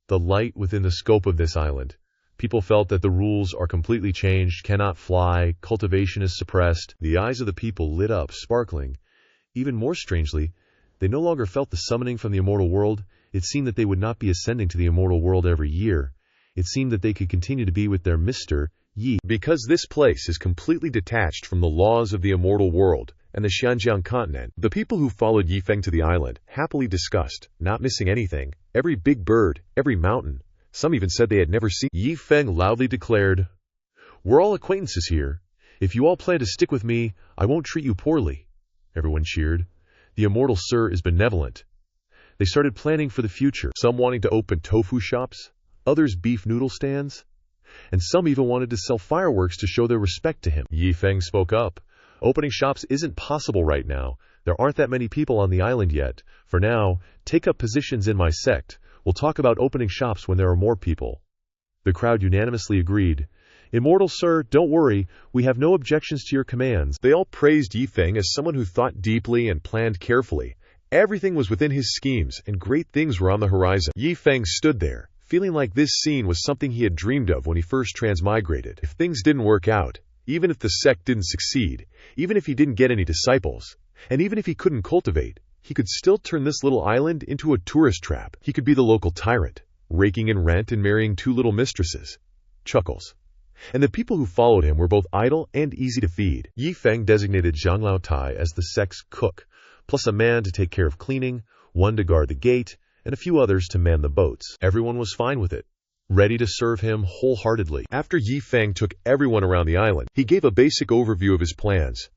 The light within the scope of this island. People felt that the rules are completely changed, cannot fly, cultivation is suppressed. The eyes of the people lit up, sparkling. Even more strangely, they no longer felt the summoning from the immortal world. It seemed that they would not be ascending to the immortal world every year. It seemed that they could continue to be with their Mr. Yi. Because this place is completely detached from the laws of the immortal world and the Xianjiang continent, the people who followed Yi Feng to the island happily discussed, not missing anything, every big bird, every mountain. Some even said they had never seen. Yi Feng loudly declared, "We're all acquaintances here. If you all plan to stick with me, I won't treat you poorly." Everyone cheered. The immortal Sir is benevolent. They started planning for the future, some wanting to open tofu shops, others beef noodle stands, and some even wanted to sell fireworks to show their respect to him. Yi Feng spoke up. "Opening shops isn't possible right now. There aren't that many people on the island yet. For now, take up positions in my sect. We'll talk about opening shops when there are more people." The crowd unanimously agreed. "Immortal Sir, don't worry. We have no objections to your commands." They all praised Yi Feng as someone who thought deeply and planned carefully. Everything was within his schemes, and great things were on the horizon. Yi Feng stood there, feeling like this scene was something he had dreamed of when he first transmigrated. If things didn't work out, even if the sect didn't succeed, even if he didn't get any disciples, and even if he couldn't cultivate, he could still turn this little island into a tourist trap. He could be the local tyrant, raking in rent and marrying 2 little mistresses. Chuckles. And the people who followed him were both idle and easy to feed. Yi Feng designated Zhang Lao Tai as the sect's cook, plus a man to take care of cleaning, one to guard the gate, and a few others to man the boats. Everyone was fine with it, ready to serve him wholeheartedly. After Yi Feng took everyone around the island, he gave a basic overview of his plans.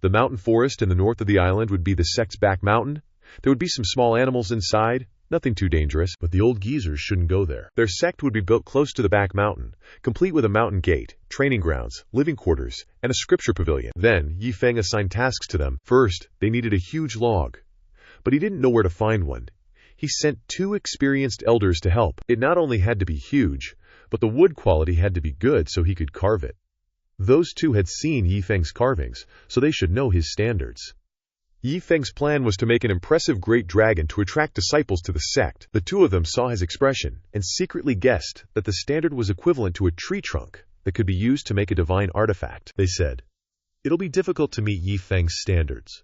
The mountain forest in the north of the island would be the sect's back mountain. There would be some small animals inside, nothing too dangerous, but the old geezers shouldn't go there. Their sect would be built close to the back mountain, complete with a mountain gate, training grounds, living quarters, and a scripture pavilion. Then, Yi Feng assigned tasks to them. First, they needed a huge log, but he didn't know where to find one. He sent 2 experienced elders to help. It not only had to be huge, but the wood quality had to be good so he could carve it. Those 2 had seen Yi Feng's carvings, so they should know his standards. Yi Feng's plan was to make an impressive great dragon to attract disciples to the sect. The 2 of them saw his expression and secretly guessed that the standard was equivalent to a tree trunk that could be used to make a divine artifact. They said, "It'll be difficult to meet Yi Feng's standards."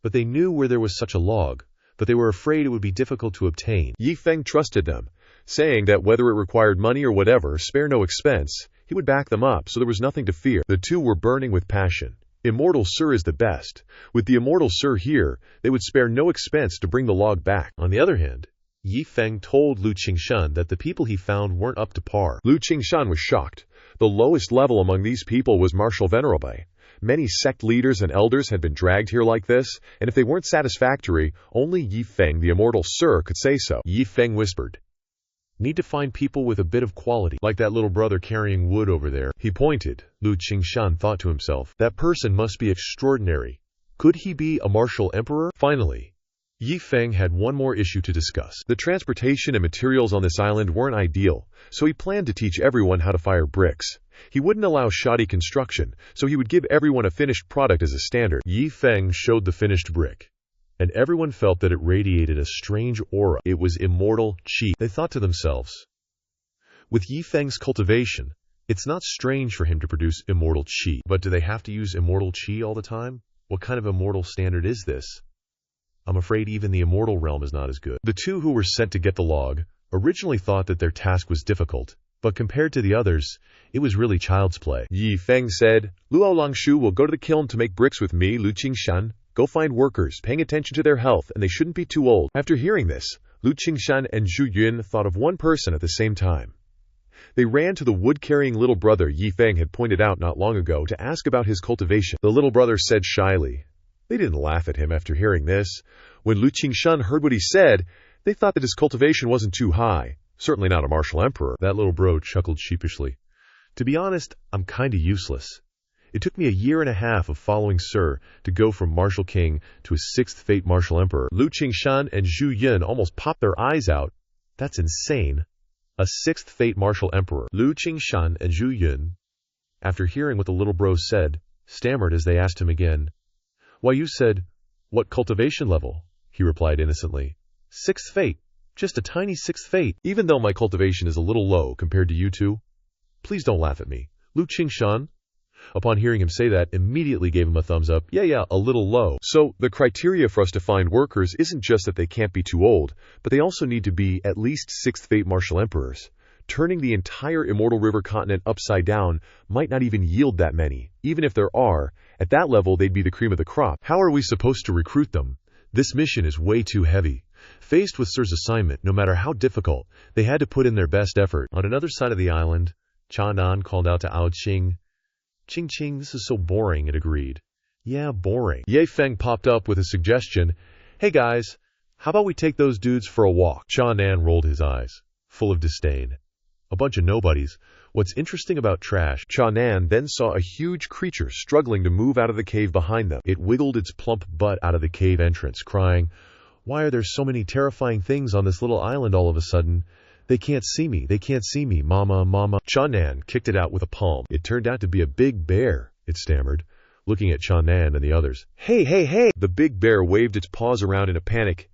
But they knew where there was such a log, but they were afraid it would be difficult to obtain. Yi Feng trusted them, saying that whether it required money or whatever, spare no expense, he would back them up, so there was nothing to fear. The 2 were burning with passion. Immortal Sir is the best. With the Immortal Sir here, they would spare no expense to bring the log back. On the other hand, Yi Feng told Lu Qingshan that the people he found weren't up to par. Lu Qingshan was shocked. The lowest level among these people was Martial Venerable. Many sect leaders and elders had been dragged here like this, and if they weren't satisfactory, only Yi Feng, the Immortal Sir, could say so. Yi Feng whispered, "Need to find people with a bit of quality, like that little brother carrying wood over there." He pointed. Lu Qingshan thought to himself, "That person must be extraordinary. Could he be a martial emperor?" Finally, Yi Feng had one more issue to discuss. The transportation and materials on this island weren't ideal, so he planned to teach everyone how to fire bricks. He wouldn't allow shoddy construction, so he would give everyone a finished product as a standard. Yi Feng showed the finished brick, and everyone felt that it radiated a strange aura. It was immortal qi. They thought to themselves, with Yi Feng's cultivation, it's not strange for him to produce immortal qi. But do they have to use immortal qi all the time? What kind of immortal standard is this? I'm afraid even the immortal realm is not as good. The 2 who were sent to get the log originally thought that their task was difficult, but compared to the others, it was really child's play. Yi Feng said, "Luo Longshu will go to the kiln to make bricks with me, Lu Qingshan. Go find workers, paying attention to their health, and they shouldn't be too old." After hearing this, Lu Qingshan and Zhu Yun thought of one person at the same time. They ran to the wood-carrying little brother Yi Feng had pointed out not long ago to ask about his cultivation. The little brother said shyly. They didn't laugh at him after hearing this. When Lu Qingshan heard what he said, they thought that his cultivation wasn't too high. Certainly not a martial emperor. That little bro chuckled sheepishly. "To be honest, I'm kinda useless. It took me a year and a half of following Sir to go from Martial King to a 6th Fate Martial Emperor. Lu Qingshan and Zhu Yun almost popped their eyes out. That's insane. A 6th Fate Martial Emperor. Lu Qingshan and Zhu Yun, after hearing what the little bros said, stammered as they asked him again. Why, you said, what cultivation level? He replied innocently. 6th Fate. Just a tiny 6th Fate. Even though my cultivation is a little low compared to you two. Please don't laugh at me. Lu Qingshan, upon hearing him say that, immediately gave him a thumbs up. Yeah, a little low. So, the criteria for us to find workers isn't just that they can't be too old, but they also need to be at least 6th Fate Martial Emperors. Turning the entire Immortal River continent upside down might not even yield that many. Even if there are, at that level they'd be the cream of the crop. How are we supposed to recruit them? This mission is way too heavy. Faced with Sir's assignment, no matter how difficult, they had to put in their best effort. On another side of the island, Cha Nan called out to Ao Qing. Ching, this is so boring, it agreed. Yeah, boring. Yi Feng popped up with a suggestion. Hey guys, how about we take those dudes for a walk? Cha Nan rolled his eyes, full of disdain. A bunch of nobodies. What's interesting about trash? Cha Nan then saw a huge creature struggling to move out of the cave behind them. It wiggled its plump butt out of the cave entrance, crying, Why are there so many terrifying things on this little island all of a sudden? They can't see me, mama. Cha Nan kicked it out with a palm. It turned out to be a big bear, it stammered, looking at Cha Nan and the others. Hey! The big bear waved its paws around in a panic.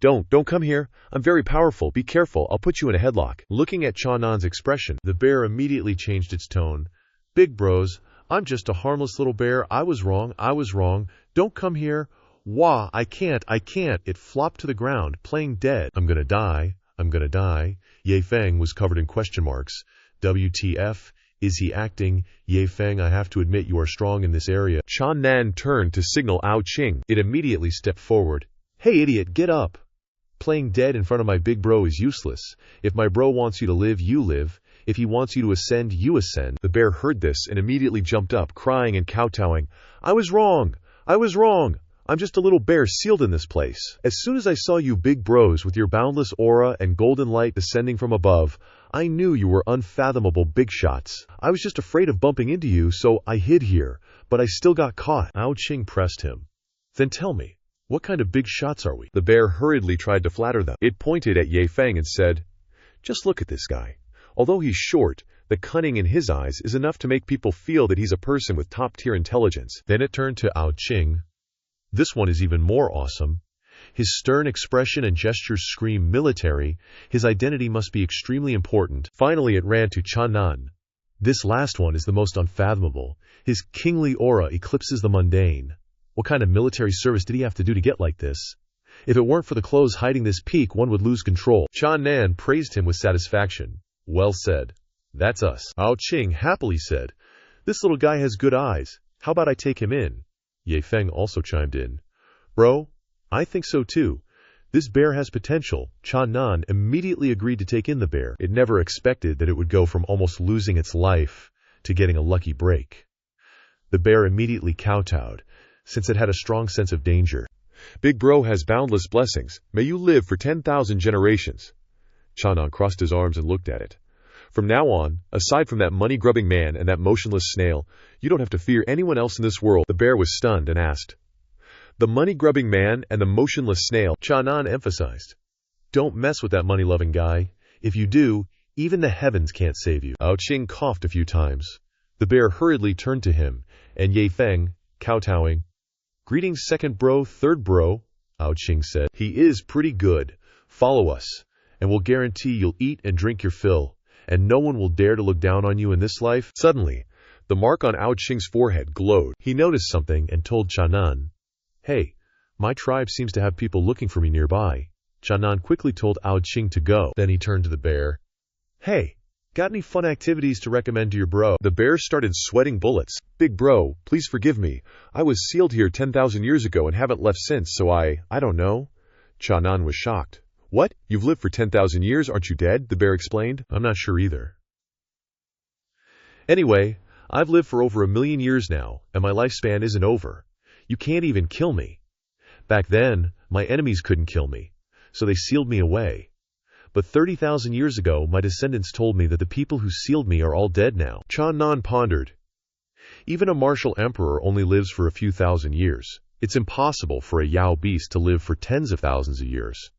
Don't come here. I'm very powerful. Be careful. I'll put you in a headlock. Looking at Cha Nan's expression, the bear immediately changed its tone. Big bros, I'm just a harmless little bear. I was wrong. Don't come here. Wah, I can't. It flopped to the ground, playing dead. I'm gonna die. Yi Feng was covered in question marks. WTF? Is he acting? Yi Feng, I have to admit you are strong in this area. Cha Nan turned to signal Ao Qing. It immediately stepped forward. Hey idiot, get up. Playing dead in front of my big bro is useless. If my bro wants you to live, you live. If he wants you to ascend, you ascend. The bear heard this and immediately jumped up, crying and kowtowing. I was wrong. I'm just a little bear sealed in this place. As soon as I saw you big bros with your boundless aura and golden light descending from above, I knew you were unfathomable big shots. I was just afraid of bumping into you, so I hid here, but I still got caught. Ao Qing pressed him. Then tell me, what kind of big shots are we? The bear hurriedly tried to flatter them. It pointed at Yi Feng and said, Just look at this guy. Although he's short, the cunning in his eyes is enough to make people feel that he's a person with top-tier intelligence. Then it turned to Ao Qing. This one is even more awesome. His stern expression and gestures scream military. His identity must be extremely important. Finally, it ran to Cha Nan. This last one is the most unfathomable. His kingly aura eclipses the mundane. What kind of military service did he have to do to get like this? If it weren't for the clothes hiding this peak, one would lose control. Cha Nan praised him with satisfaction. Well said. That's us. Ao Qing happily said, This little guy has good eyes. How about I take him in? Yi Feng also chimed in. Bro, I think so too. This bear has potential. Cha Nan immediately agreed to take in the bear. It never expected that it would go from almost losing its life to getting a lucky break. The bear immediately kowtowed, since it had a strong sense of danger. Big bro has boundless blessings. May you live for 10,000 generations. Cha Nan crossed his arms and looked at it. From now on, aside from that money-grubbing man and that motionless snail, you don't have to fear anyone else in this world. The bear was stunned and asked. The money-grubbing man and the motionless snail, Cha Nan emphasized. Don't mess with that money-loving guy. If you do, even the heavens can't save you. Ao Qing coughed a few times. The bear hurriedly turned to him, and Yi Feng, kowtowing. Greetings, second bro, third bro, Ao Qing said. He is pretty good. Follow us, and we'll guarantee you'll eat and drink your fill. And no one will dare to look down on you in this life. Suddenly, the mark on Ao Qing's forehead glowed. He noticed something and told Cha Nan, Hey, my tribe seems to have people looking for me nearby. Cha Nan quickly told Ao Qing to go. Then he turned to the bear. Hey, got any fun activities to recommend to your bro? The bear started sweating bullets. Big bro, please forgive me. I was sealed here 10,000 years ago and haven't left since, so I don't know. Cha Nan was shocked. What? You've lived for 10,000 years, aren't you dead? The bear explained. I'm not sure either. Anyway, I've lived for over 1,000,000 years now, and my lifespan isn't over. You can't even kill me. Back then, my enemies couldn't kill me, so they sealed me away. But 30,000 years ago, my descendants told me that the people who sealed me are all dead now. Cha Nan pondered. Even a martial emperor only lives for a few thousand years. It's impossible for a Yao beast to live for tens of thousands of years.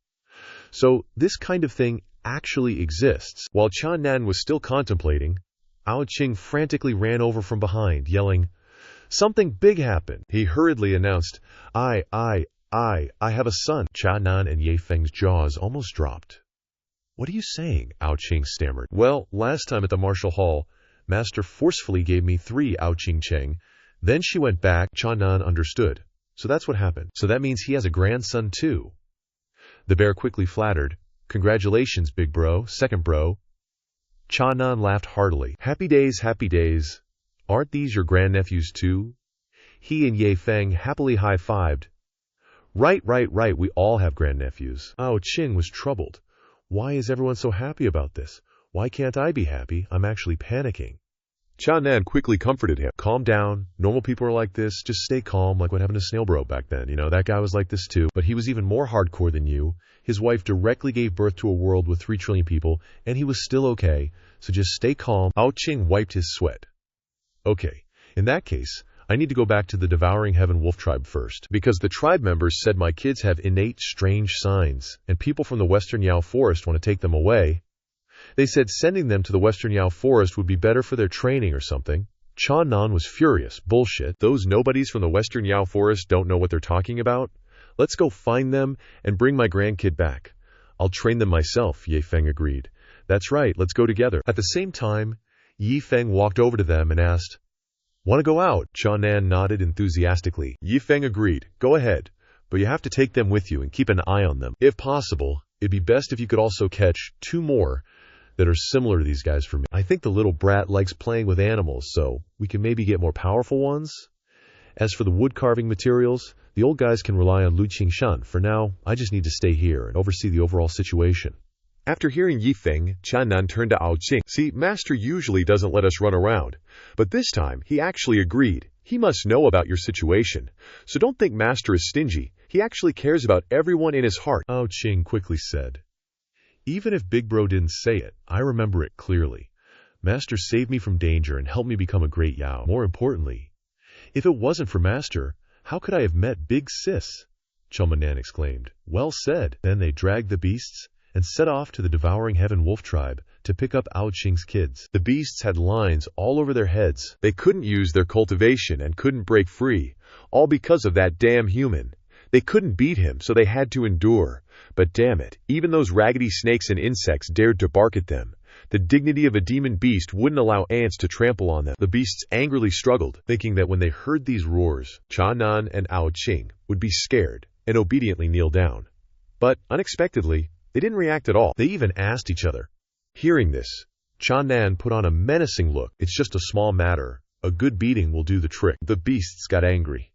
So this kind of thing actually exists. While Nan was still contemplating, Ao Qing frantically ran over from behind, yelling, "Something big happened!" He hurriedly announced, I have a son." Nan and Yi Feng's jaws almost dropped. "What are you saying?" Ao Qing stammered. "Well, last time at the martial hall, Master forcefully gave me 3 Ao Qing Cheng. Then she went back." Nan understood. "So that's what happened. So that means he has a grandson too." The bear quickly flattered, "Congratulations, big bro, second bro." Nan laughed heartily. Happy days, happy days. Aren't these your grandnephews too?" He and Yi Feng happily high-fived. Right, we all have grandnephews." Ao Qing was troubled. "Why is everyone so happy about this? Why can't I be happy? I'm actually panicking." Nan quickly comforted him. "Calm down. Normal people are like this. Just stay calm, like what happened to Snail Bro back then. That guy was like this too. But he was even more hardcore than you. His wife directly gave birth to a world with 3 trillion people, and he was still okay. So just stay calm." Ao Qing wiped his sweat. "Okay, in that case, I need to go back to the Devouring Heaven Wolf tribe first, because the tribe members said my kids have innate strange signs, and people from the Western Yao Forest want to take them away. They said sending them to the Western Yao Forest would be better for their training or something." Nan was furious. "Bullshit. Those nobodies from the Western Yao Forest don't know what they're talking about. Let's go find them and bring my grandkid back. I'll train them myself," Yi Feng agreed. "That's right. Let's go together." At the same time, Yi Feng walked over to them and asked, "Want to go out?" Nan nodded enthusiastically. Yi Feng agreed. "Go ahead, but you have to take them with you and keep an eye on them. If possible, it'd be best if you could also catch 2 more that are similar to these guys for me. I think the little brat likes playing with animals, so we can maybe get more powerful ones. As for the wood carving materials, the old guys can rely on Lu Qingshan. For now, I just need to stay here and oversee the overall situation." After hearing Yi Feng, Nan turned to Ao Qing. "See, Master usually doesn't let us run around, but this time he actually agreed. He must know about your situation. So don't think Master is stingy. He actually cares about everyone in his heart." Ao Qing quickly said, "Even if Big Bro didn't say it, I remember it clearly. Master saved me from danger and helped me become a great Yao. More importantly, if it wasn't for Master, how could I have met Big Sis?" Nan exclaimed. "Well said." Then they dragged the beasts and set off to the Devouring Heaven Wolf tribe to pick up Ao Qing's kids. The beasts had lines all over their heads. They couldn't use their cultivation and couldn't break free, all because of that damn human. They couldn't beat him, so they had to endure. But damn it, even those raggedy snakes and insects dared to bark at them. The dignity of a demon beast wouldn't allow ants to trample on them. The beasts angrily struggled, thinking that when they heard these roars, Nan and Ao Qing would be scared and obediently kneel down. But unexpectedly, they didn't react at all. They even asked each other. Hearing this, Nan put on a menacing look. "It's just a small matter. A good beating will do the trick." The beasts got angry.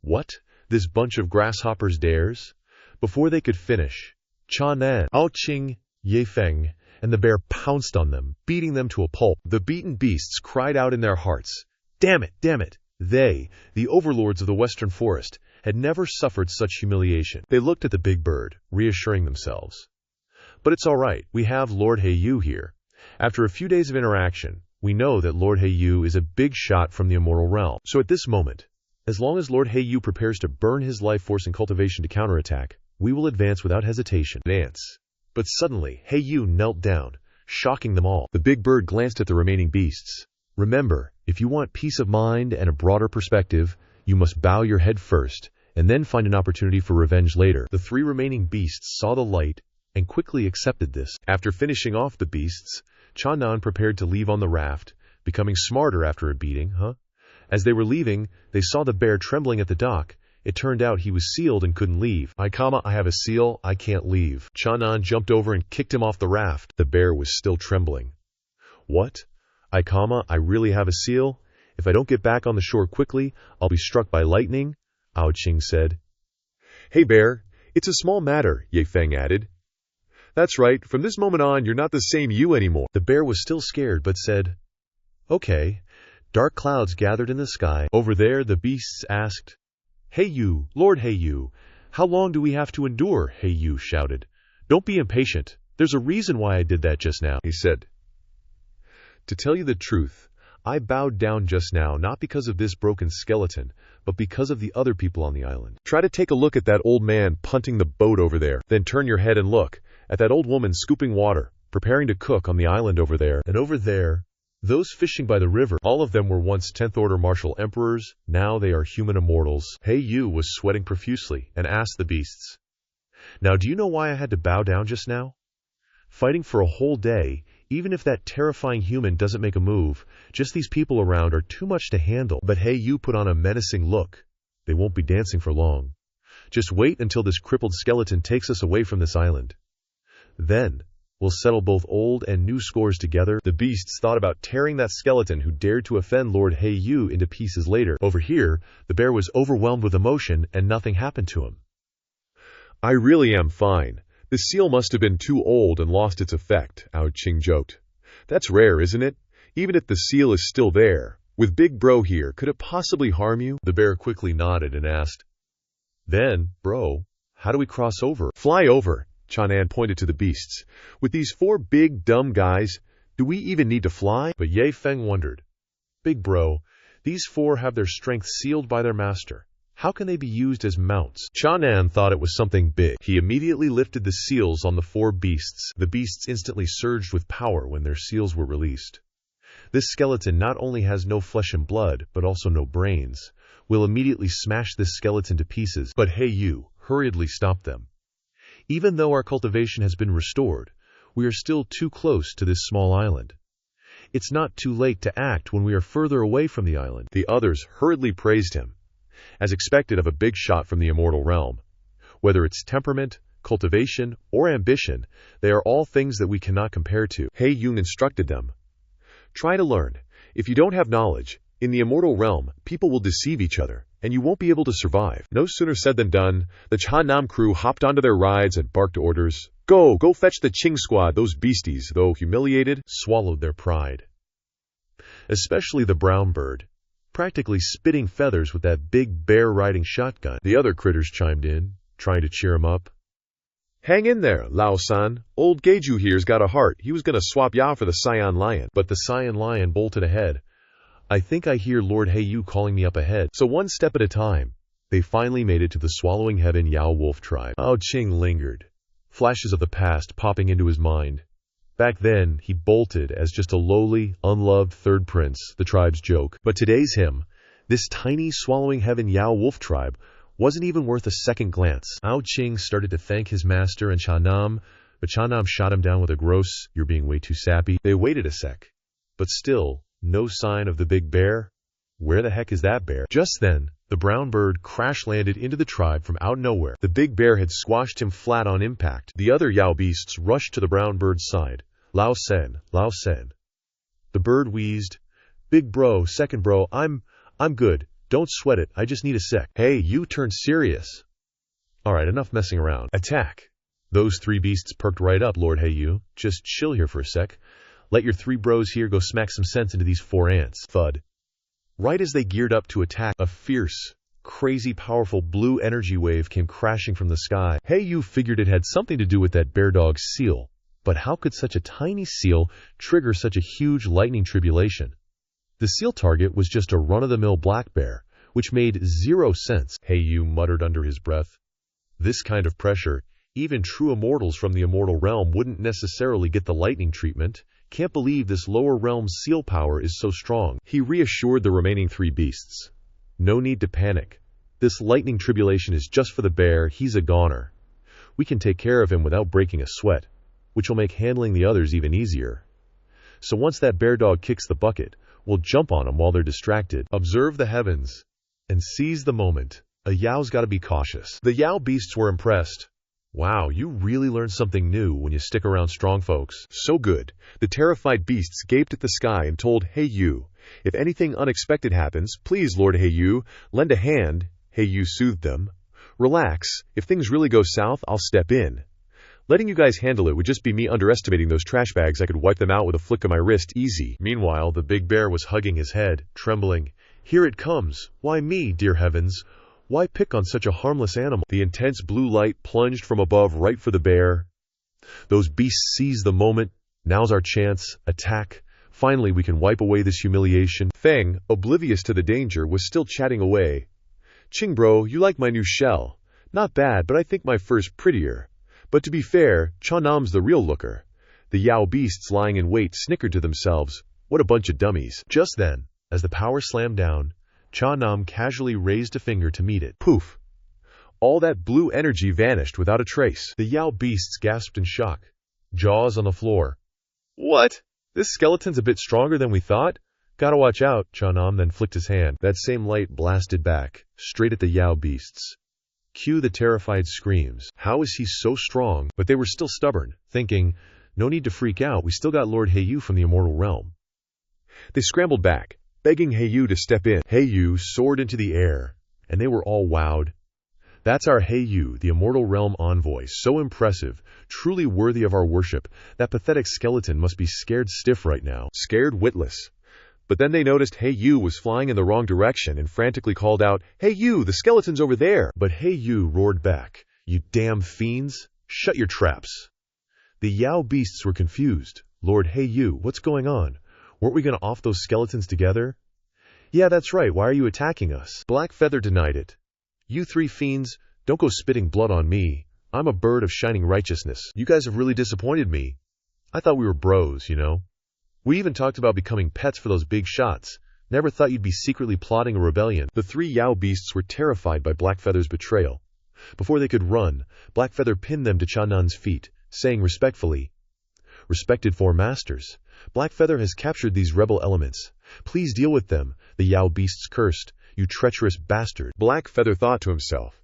"What? This bunch of grasshoppers dares?" Before they could finish, Nan, Ao Qing, Yi Feng, and the bear pounced on them, beating them to a pulp. The beaten beasts cried out in their hearts, Damn it! Damn it! They, the overlords of the Western Forest, had never suffered such humiliation. They looked at the big bird, reassuring themselves. "But it's all right. We have Lord Heiyu here. After a few days of interaction, we know that Lord Heiyu is a big shot from the immortal realm. So at this moment, as long as Lord Heiyu prepares to burn his life force and cultivation to counterattack, we will advance without hesitation." But suddenly, Heiyu knelt down, shocking them all. The big bird glanced at the remaining beasts. "Remember, if you want peace of mind and a broader perspective, you must bow your head first, and then find an opportunity for revenge later." The 3 remaining beasts saw the light and quickly accepted this. After finishing off the beasts, Nan prepared to leave on the raft, becoming smarter after a beating, As they were leaving, they saw the bear trembling at the dock. It turned out he was sealed and couldn't leave. I have a seal, I can't leave." Nan jumped over and kicked him off the raft. The bear was still trembling. "What? I really have a seal? If I don't get back on the shore quickly, I'll be struck by lightning?" Ao Qing said. "Hey bear, it's a small matter," Yi Feng added. "That's right, from this moment on, you're not the same you anymore." The bear was still scared, but said, "Okay." Dark clouds gathered in the sky. Over there, the beasts asked, "Heiyu, Lord Heiyu, how long do we have to endure?" Heiyu shouted. "Don't be impatient. There's a reason why I did that just now," he said. "To tell you the truth, I bowed down just now not because of this broken skeleton, but because of the other people on the island. Try to take a look at that old man punting the boat over there. Then turn your head and look at that old woman scooping water, preparing to cook on the island over there. And over there, those fishing by the river, all of them were once 10th Order martial emperors, now they are human immortals. Hey Yu was sweating profusely and asked the beasts, "Now do you know why I had to bow down just now? Fighting for a whole day, even if that terrifying human doesn't make a move, just these people around are too much to handle." But Hey Yu put on a menacing look. "They won't be dancing for long. Just wait until this crippled skeleton takes us away from this island. Then we'll settle both old and new scores together." The beasts thought about tearing that skeleton who dared to offend Lord Hey Yu into pieces later. Over here, the bear was overwhelmed with emotion and nothing happened to him. "I really am fine. The seal must have been too old and lost its effect," Ao Qing joked. "That's rare, isn't it? Even if the seal is still there, with Big Bro here, could it possibly harm you?" The bear quickly nodded and asked, "Then, bro, how do we cross over?" "Fly over," Chanan pointed to the beasts. "With these 4 big, dumb guys, do we even need to fly?" But Yi Feng wondered. "Big Bro, these 4 have their strength sealed by their master. How can they be used as mounts?" Chanan thought it was something big. He immediately lifted the seals on the 4 beasts. The beasts instantly surged with power when their seals were released. This skeleton not only has no flesh and blood, but also no brains. We'll immediately smash this skeleton to pieces. But Hey Yu hurriedly stopped them. "Even though our cultivation has been restored, we are still too close to this small island. It's not too late to act when we are further away from the island." The others hurriedly praised him, as expected of a big shot from the immortal realm. Whether it's temperament, cultivation, or ambition, they are all things that we cannot compare to. Hey Yu instructed them, "Try to learn. If you don't have knowledge, in the immortal realm, people will deceive each other, and you won't be able to survive." No sooner said than done. The Cha-Nam crew hopped onto their rides and barked orders. Go fetch the Qing squad." Those beasties, though humiliated, swallowed their pride. Especially the brown bird, practically spitting feathers with that big bear riding shotgun. The other critters chimed in, trying to cheer him up. "Hang in there, Lao-san. Old Geiju here's got a heart. He was going to swap ya for the Cyan Lion." But the Cyan Lion bolted ahead. "I think I hear Lord Hey Yu calling me up ahead." So one step at a time, they finally made it to the Swallowing Heaven Yao Wolf tribe. Ao Qing lingered, flashes of the past popping into his mind. Back then, he bolted as just a lowly, unloved third prince, the tribe's joke. But today's him, this tiny Swallowing Heaven Yao Wolf tribe, wasn't even worth a second glance. Ao Qing started to thank his master and Cha-Nam, but Cha-Nam shot him down with a gross, "You're being way too sappy." They waited a sec, but still, no sign of the big bear. Where the heck is that bear? Just then, the brown bird crash-landed into the tribe from out nowhere. The big bear had squashed him flat on impact. The other Yao beasts rushed to the brown bird's side. Lao Sen, Lao Sen." The bird wheezed, "Big Bro, second bro, I'm good. Don't sweat it, I just need a sec." Hey, you turned serious. "Alright, enough messing around. Attack." Those 3 beasts perked right up, Lord Hey Yu. "Just chill here for a sec. Let your 3 bros here go smack some sense into these 4 ants." Thud. Right as they geared up to attack, a fierce, crazy powerful blue energy wave came crashing from the sky. Hey Yu figured it had something to do with that bear dog's seal. But how could such a tiny seal trigger such a huge lightning tribulation? The seal target was just a run-of-the-mill black bear, which made 0 sense. Hey Yu muttered under his breath. This kind of pressure, even true immortals from the immortal realm wouldn't necessarily get the lightning treatment. Can't believe this lower realm's seal power is so strong. He reassured the remaining 3 beasts. No need to panic. This lightning tribulation is just for the bear, he's a goner. We can take care of him without breaking a sweat, which will make handling the others even easier. So once that bear dog kicks the bucket, we'll jump on them while they're distracted. Observe the heavens and seize the moment. A Yao's gotta be cautious. The Yao beasts were impressed. Wow, you really learn something new when you stick around strong folks. So good. The terrified beasts gaped at the sky and told Hey Yu, "If anything unexpected happens, please, Lord Hey Yu, lend a hand." Hey Yu soothed them. "Relax. If things really go south, I'll step in. Letting you guys handle it would just be me underestimating those trash bags. I could wipe them out with a flick of my wrist, easy." Meanwhile, the big bear was hugging his head, trembling. "Here it comes. Why me, dear heavens? Why pick on such a harmless animal?" The intense blue light plunged from above right for the bear. Those beasts seized the moment. Now's our chance. Attack. Finally, we can wipe away this humiliation. Feng, oblivious to the danger, was still chatting away. Ching bro, you like my new shell. Not bad, but I think my fur's prettier. But to be fair, Cha Nam's the real looker. The Yao beasts lying in wait snickered to themselves. What a bunch of dummies. Just then, as the power slammed down, Cha Nam casually raised a finger to meet it. Poof! All that blue energy vanished without a trace. The Yao beasts gasped in shock, jaws on the floor. What? This skeleton's a bit stronger than we thought? Gotta watch out, Cha Nam then flicked his hand. That same light blasted back, straight at the Yao beasts. Cue the terrified screams. How is he so strong? But they were still stubborn, thinking, no need to freak out, we still got Lord Heiyu from the immortal realm. They scrambled back, begging Heiyu to step in. Heiyu soared into the air, and they were all wowed. That's our Heiyu, the immortal realm envoy, so impressive, truly worthy of our worship. That pathetic skeleton must be scared stiff right now. Scared witless. But then they noticed Heiyu was flying in the wrong direction and frantically called out, Heiyu, the skeleton's over there! But Heiyu roared back, you damn fiends, shut your traps. The Yao beasts were confused. Lord Heiyu, what's going on? Weren't we going to off those skeletons together? Yeah, that's right, why are you attacking us? Black Feather denied it. You three fiends, don't go spitting blood on me. I'm a bird of shining righteousness. You guys have really disappointed me. I thought we were bros, you know? We even talked about becoming pets for those big shots. Never thought you'd be secretly plotting a rebellion. The three Yao beasts were terrified by Blackfeather's betrayal. Before they could run, Blackfeather pinned them to Cha Nan's feet, saying respectfully, Respected four masters, Blackfeather has captured these rebel elements. Please deal with them, the Yao beasts cursed. You treacherous bastard. Blackfeather thought to himself,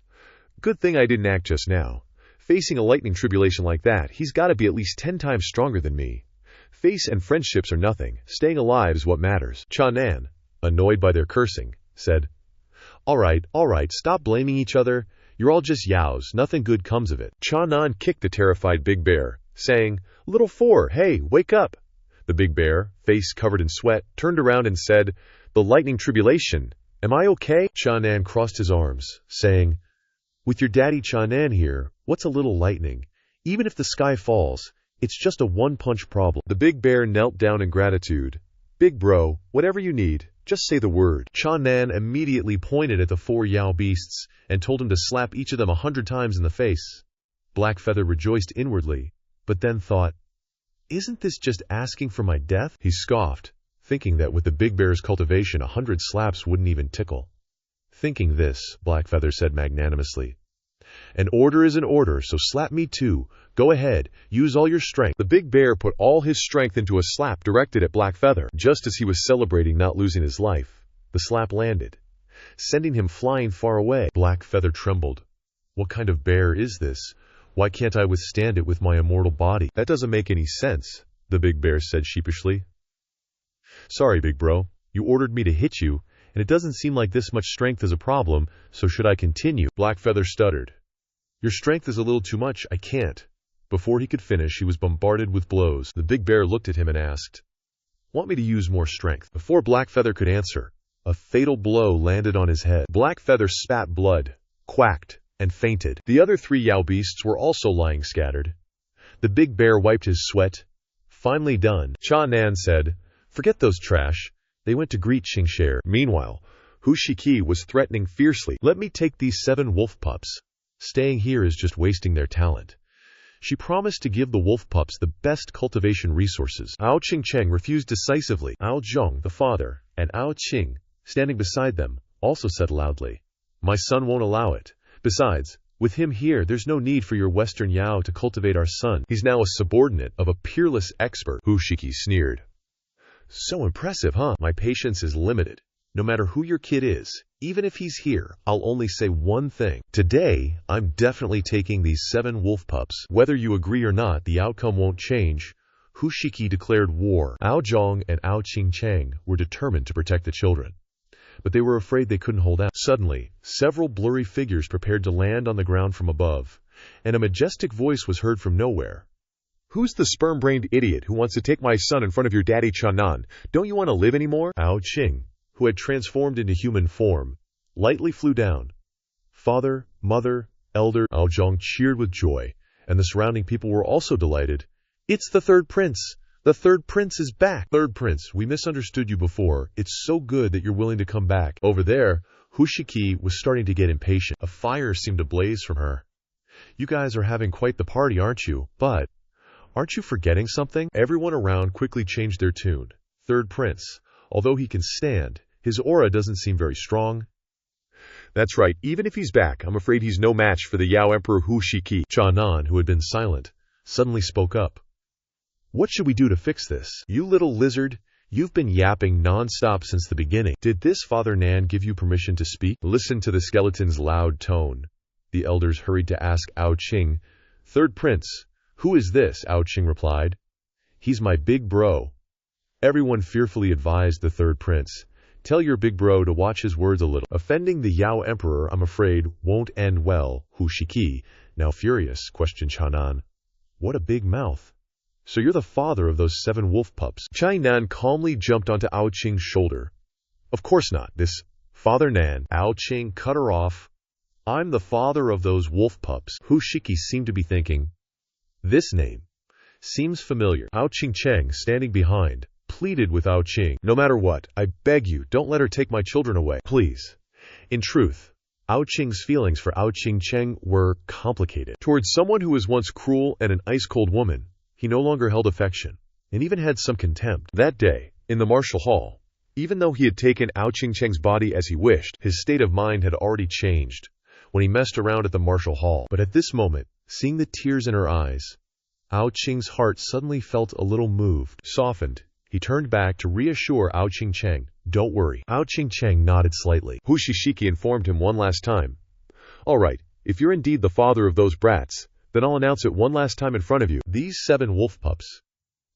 good thing I didn't act just now. Facing a lightning tribulation like that, he's got to be at least 10 times stronger than me. Face and friendships are nothing. Staying alive is what matters. Cha Nan, annoyed by their cursing, said, All right, stop blaming each other. You're all just Yaos. Nothing good comes of it. Cha Nan kicked the terrified Big Bear, saying, Little Four, hey, wake up. The Big Bear, face covered in sweat, turned around and said, The lightning tribulation. Am I okay? Cha Nan crossed his arms, saying, With your daddy Cha Nan here, what's a little lightning? Even if the sky falls, it's just a one-punch problem. The Big Bear knelt down in gratitude. Big bro, whatever you need, just say the word. Cha Nan immediately pointed at the four Yao beasts and told him to slap each of them 100 times in the face. Blackfeather rejoiced inwardly, but then thought, Isn't this just asking for my death? He scoffed, thinking that with the Big Bear's cultivation 100 slaps wouldn't even tickle. Thinking this, Blackfeather said magnanimously, An order is an order, so slap me too. Go ahead, use all your strength. The Big Bear put all his strength into a slap directed at Blackfeather. Just as he was celebrating not losing his life, the slap landed, sending him flying far away. Blackfeather trembled. What kind of bear is this? Why can't I withstand it with my immortal body? That doesn't make any sense, the Big Bear said sheepishly. Sorry, big bro. You ordered me to hit you, and it doesn't seem like this much strength is a problem, so should I continue? Blackfeather stuttered. Your strength is a little too much, I can't. Before he could finish, he was bombarded with blows. The Big Bear looked at him and asked, Want me to use more strength? Before Blackfeather could answer, a fatal blow landed on his head. Blackfeather spat blood, quacked, and fainted. The other three Yao beasts were also lying scattered. The Big Bear wiped his sweat. Finally done, Cha Nan said, Forget those trash. They went to greet Qingshare. Meanwhile, Hu Shiki was threatening fiercely. Let me take these 7 wolf pups. Staying here is just wasting their talent. She promised to give the wolf pups the best cultivation resources. Ao Qingcheng refused decisively. Ao Zhong, the father, and Ao Qing, standing beside them, also said loudly, My son won't allow it. Besides, with him here, there's no need for your Western Yao to cultivate our son. He's now a subordinate of a peerless expert. Hu Shiki sneered. So impressive, huh? My patience is limited. No matter who your kid is, even if he's here, I'll only say one thing. Today, I'm definitely taking these 7 wolf pups. Whether you agree or not, the outcome won't change. Hu Shiki declared war. Ao Zhong and Ao Qingcheng were determined to protect the children. But they were afraid they couldn't hold out. Suddenly, several blurry figures prepared to land on the ground from above, and a majestic voice was heard from nowhere. Who's the sperm-brained idiot who wants to take my son in front of your daddy Cha Nan? Don't you want to live anymore? Ao Qing, who had transformed into human form, lightly flew down. Father, mother, elder, Ao Zhong cheered with joy, and the surrounding people were also delighted. It's the third prince, The third prince is back. Third prince, we misunderstood you before. It's so good that you're willing to come back. Over there, Hushiki was starting to get impatient. A fire seemed to blaze from her. You guys are having quite the party, aren't you? But aren't you forgetting something? Everyone around quickly changed their tune. Third prince, although he can stand, his aura doesn't seem very strong. That's right, even if he's back, I'm afraid he's no match for the Yao Emperor Hushiki. Chanan, who had been silent, suddenly spoke up. What should we do to fix this? You little lizard, you've been yapping non-stop since the beginning. Did this Father Nan give you permission to speak? Listen to the skeleton's loud tone. The elders hurried to ask Ao Qing. Third prince, who is this? Ao Qing replied. He's my big bro. Everyone fearfully advised the third prince. Tell your big bro to watch his words a little. Offending the Yao Emperor, I'm afraid, won't end well. Hushiki, now furious, questioned Chanan. What a big mouth. So you're the father of those 7 wolf pups. Chai Nan calmly jumped onto Ao Qing's shoulder. Of course not. This Father Nan. Ao Qing cut her off. I'm the father of those wolf pups. Hushiki seemed to be thinking. This name seems familiar. Ao Qing Cheng, standing behind, pleaded with Ao Qing. No matter what, I beg you, don't let her take my children away. Please. In truth, Ao Qing's feelings for Ao Qing Cheng were complicated. Towards someone who was once cruel and an ice-cold woman, he no longer held affection, and even had some contempt. That day, in the martial hall, even though he had taken Ao Qing Cheng's body as he wished, his state of mind had already changed when he messed around at the martial hall. But at this moment, seeing the tears in her eyes, Ao Qing's heart suddenly felt a little moved. Softened, he turned back to reassure Ao Qing Cheng. Don't worry. Ao Qing Cheng nodded slightly. Hushishiki informed him one last time. All right, if you're indeed the father of those brats, then I'll announce it one last time in front of you. These 7 wolf pups.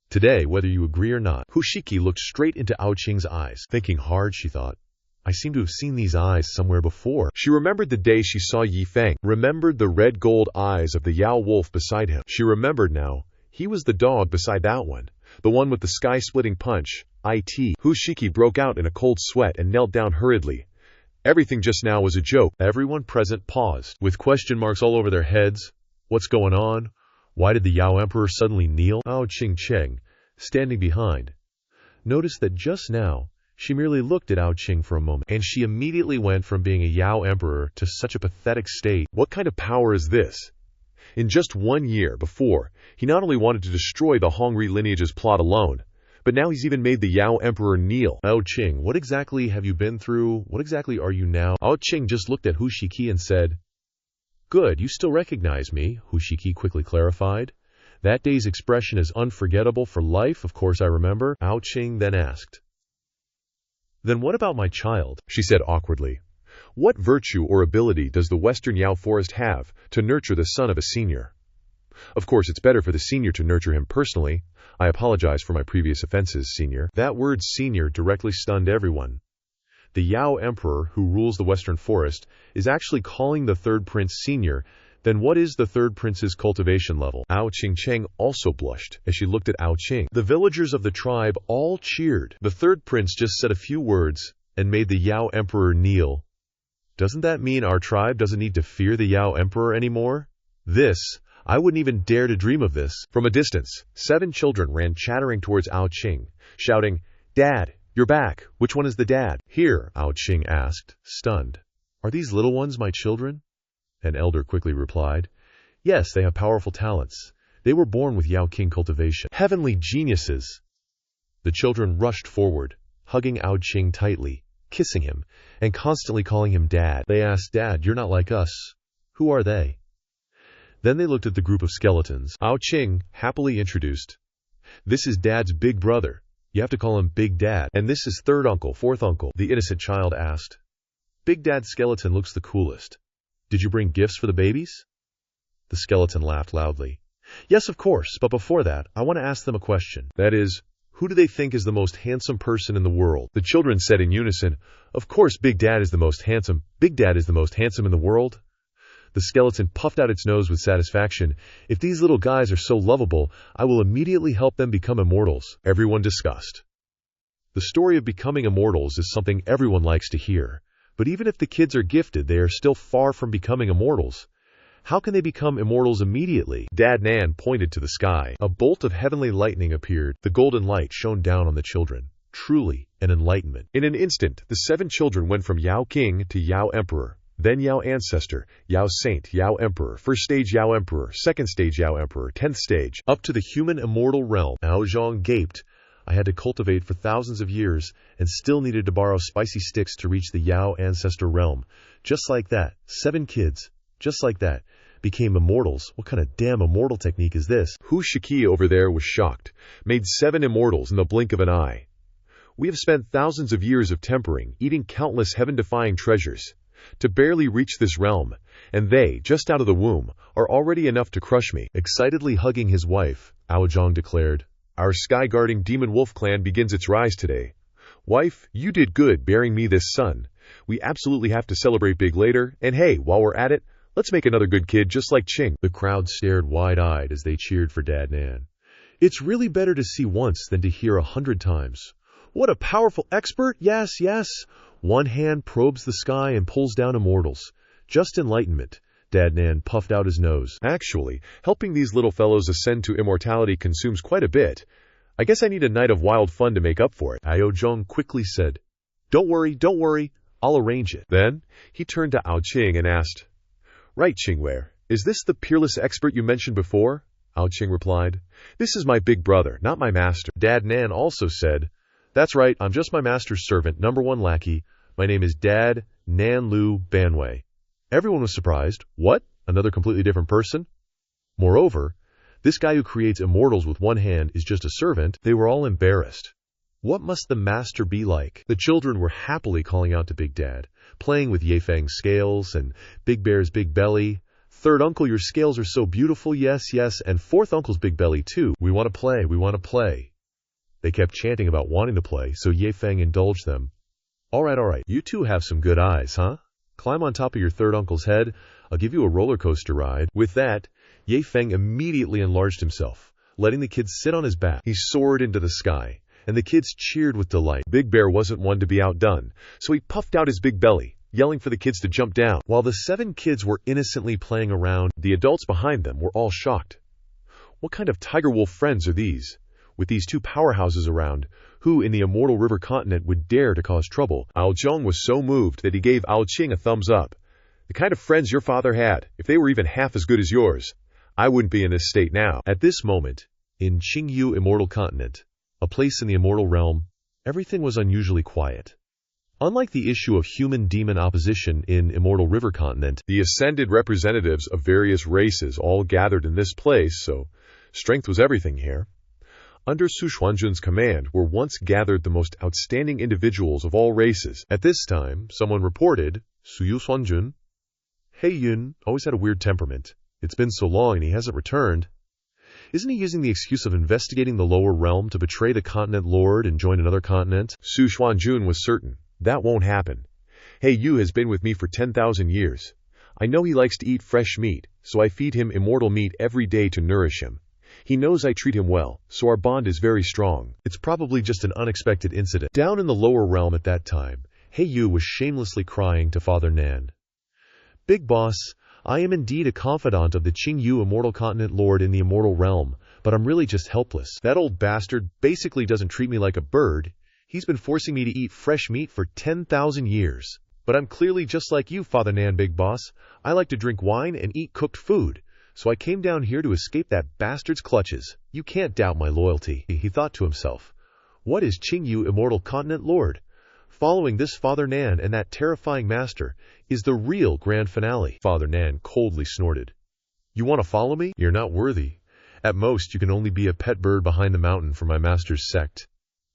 Today, whether you agree or not. Hushiki looked straight into Ao Qing's eyes. Thinking hard, she thought. I seem to have seen these eyes somewhere before. She remembered the day she saw Yi Feng, remembered the red-gold eyes of the Yao wolf beside him. She remembered now, he was the dog beside that one, the one with the sky-splitting punch. Hushiki broke out in a cold sweat and knelt down hurriedly. Everything just now was a joke. Everyone present paused, with question marks all over their heads. What's going on? Why did the Yao Emperor suddenly kneel? Ao Qing Cheng, standing behind, noticed that just now, she merely looked at Ao Qing for a moment, and she immediately went from being a Yao Emperor to such a pathetic state. What kind of power is this? In just 1 year before, he not only wanted to destroy the Hongri lineage's plot alone, but now he's even made the Yao Emperor kneel. Ao Qing, what exactly have you been through? What exactly are you now? Ao Qing just looked at Hushiki and said, Good, you still recognize me, Hushiki quickly clarified. That day's expression is unforgettable for life, of course I remember. Ao Qing then asked. Then what about my child? She said awkwardly. What virtue or ability does the Western Yao Forest have to nurture the son of a senior? Of course, it's better for the senior to nurture him personally. I apologize for my previous offenses, senior. That word senior directly stunned everyone. The Yao Emperor, who rules the Western Forest, is actually calling the third prince senior. Then what is the third prince's cultivation level? Ao Qing Cheng also blushed as she looked at Ao Qing. The villagers of the tribe all cheered. The third prince just said a few words and made the Yao Emperor kneel. Doesn't that mean our tribe doesn't need to fear the Yao Emperor anymore? I wouldn't even dare to dream of this. From a distance, 7 children ran chattering towards Ao Qing, shouting, Dad, you're back. Which one is the dad? Here, Ao Qing asked, stunned. Are these little ones my children? An elder quickly replied, Yes, they have powerful talents. They were born with Yao King cultivation. Heavenly geniuses! The children rushed forward, hugging Ao Qing tightly, kissing him, and constantly calling him Dad. They asked, Dad, you're not like us. Who are they? Then they looked at the group of skeletons. Ao Qing happily introduced. This is Dad's big brother. You have to call him Big Dad. And this is third uncle, fourth uncle, the innocent child asked. Big Dad's skeleton looks the coolest. Did you bring gifts for the babies? The skeleton laughed loudly. Yes, of course, but before that, I want to ask them a question. That is, who do they think is the most handsome person in the world? The children said in unison, Of course Big Dad is the most handsome. Big Dad is the most handsome in the world. The skeleton puffed out its nose with satisfaction. If these little guys are so lovable, I will immediately help them become immortals. Everyone discussed. The story of becoming immortals is something everyone likes to hear. But even if the kids are gifted, they are still far from becoming immortals. How can they become immortals immediately? Dad Nan pointed to the sky. A bolt of heavenly lightning appeared. The golden light shone down on the children. Truly an enlightenment. In an instant, the 7 children went from Yao King to Yao Emperor, then Yao Ancestor, Yao Saint, Yao Emperor, first stage Yao Emperor, second stage Yao Emperor, 10th stage, up to the human immortal realm. Ao Zhang gaped. I had to cultivate for thousands of years and still needed to borrow spicy sticks to reach the Yao Ancestor realm. Just like that, 7 kids, just like that, became immortals. What kind of damn immortal technique is this? Hu Shiki over there was shocked. Made 7 immortals in the blink of an eye. We have spent thousands of years of tempering, eating countless heaven-defying treasures, to barely reach this realm, and they, just out of the womb, are already enough to crush me. Excitedly hugging his wife, Ao Zhang declared, our sky-guarding demon wolf clan begins its rise today. Wife, you did good bearing me this son. We absolutely have to celebrate big later, and hey, while we're at it, let's make another good kid just like Ching. The crowd stared wide-eyed as they cheered for Dad Nan. It's really better to see once than to hear 100 times. What a powerful expert! Yes, yes. One hand probes the sky and pulls down immortals. Just enlightenment. Dad Nan puffed out his nose. Actually, helping these little fellows ascend to immortality consumes quite a bit. I guess I need a night of wild fun to make up for it. Ao Zhang quickly said, don't worry, I'll arrange it. Then, he turned to Ao Qing and asked, right, Qingwei, is this the peerless expert you mentioned before? Ao Qing replied, this is my big brother, not my master. Dad Nan also said, that's right, I'm just my master's servant, #1 lackey. My name is Dad Nan Lu Banwei. Everyone was surprised. What? Another completely different person? Moreover, this guy who creates immortals with one hand is just a servant. They were all embarrassed. What must the master be like? The children were happily calling out to Big Dad, playing with Yi Feng's scales and Big Bear's big belly. Third uncle, your scales are so beautiful, yes, yes, and fourth uncle's big belly too. We want to play, we want to play. They kept chanting about wanting to play, so Yi Feng indulged them. All right, you two have some good eyes, huh? Climb on top of your third uncle's head. I'll give you a roller coaster ride. With that, Yi Feng immediately enlarged himself, letting the kids sit on his back. He soared into the sky, and the kids cheered with delight. Big Bear wasn't one to be outdone, so he puffed out his big belly, yelling for the kids to jump down. While the 7 kids were innocently playing around, the adults behind them were all shocked. What kind of tiger-wolf friends are these? With these 2 powerhouses around, who in the immortal river continent would dare to cause trouble? Ao Zhang was so moved that he gave Ao Qing a thumbs up. The kind of friends your father had, if they were even half as good as yours, I wouldn't be in this state now. At this moment, in Qingyu Immortal Continent, a place in the immortal realm, everything was unusually quiet. Unlike the issue of human-demon opposition in Immortal River Continent, the ascended representatives of various races all gathered in this place, so strength was everything here. Under Su Xuanjun's command were once gathered the most outstanding individuals of all races. At this time, someone reported, Su Xuanjun. Hey Yun, always had a weird temperament. It's been so long and he hasn't returned. Isn't he using the excuse of investigating the lower realm to betray the continent lord and join another continent? Su Xuanjun was certain. That won't happen. Hey Yu has been with me for 10,000 years. I know he likes to eat fresh meat, so I feed him immortal meat every day to nourish him. He knows I treat him well, so our bond is very strong. It's probably just an unexpected incident. Down in the lower realm at that time, Hey Yu was shamelessly crying to Father Nan. Big boss, I am indeed a confidant of the Qingyu Immortal Continent Lord in the immortal realm, but I'm really just helpless. That old bastard basically doesn't treat me like a bird. He's been forcing me to eat fresh meat for 10,000 years. But I'm clearly just like you, Father Nan, big boss. I like to drink wine and eat cooked food. So I came down here to escape that bastard's clutches. You can't doubt my loyalty, he thought to himself. What is Qingyu Immortal Continent Lord? Following this Father Nan and that terrifying master is the real grand finale. Father Nan coldly snorted. You want to follow me? You're not worthy. At most, you can only be a pet bird behind the mountain for my master's sect.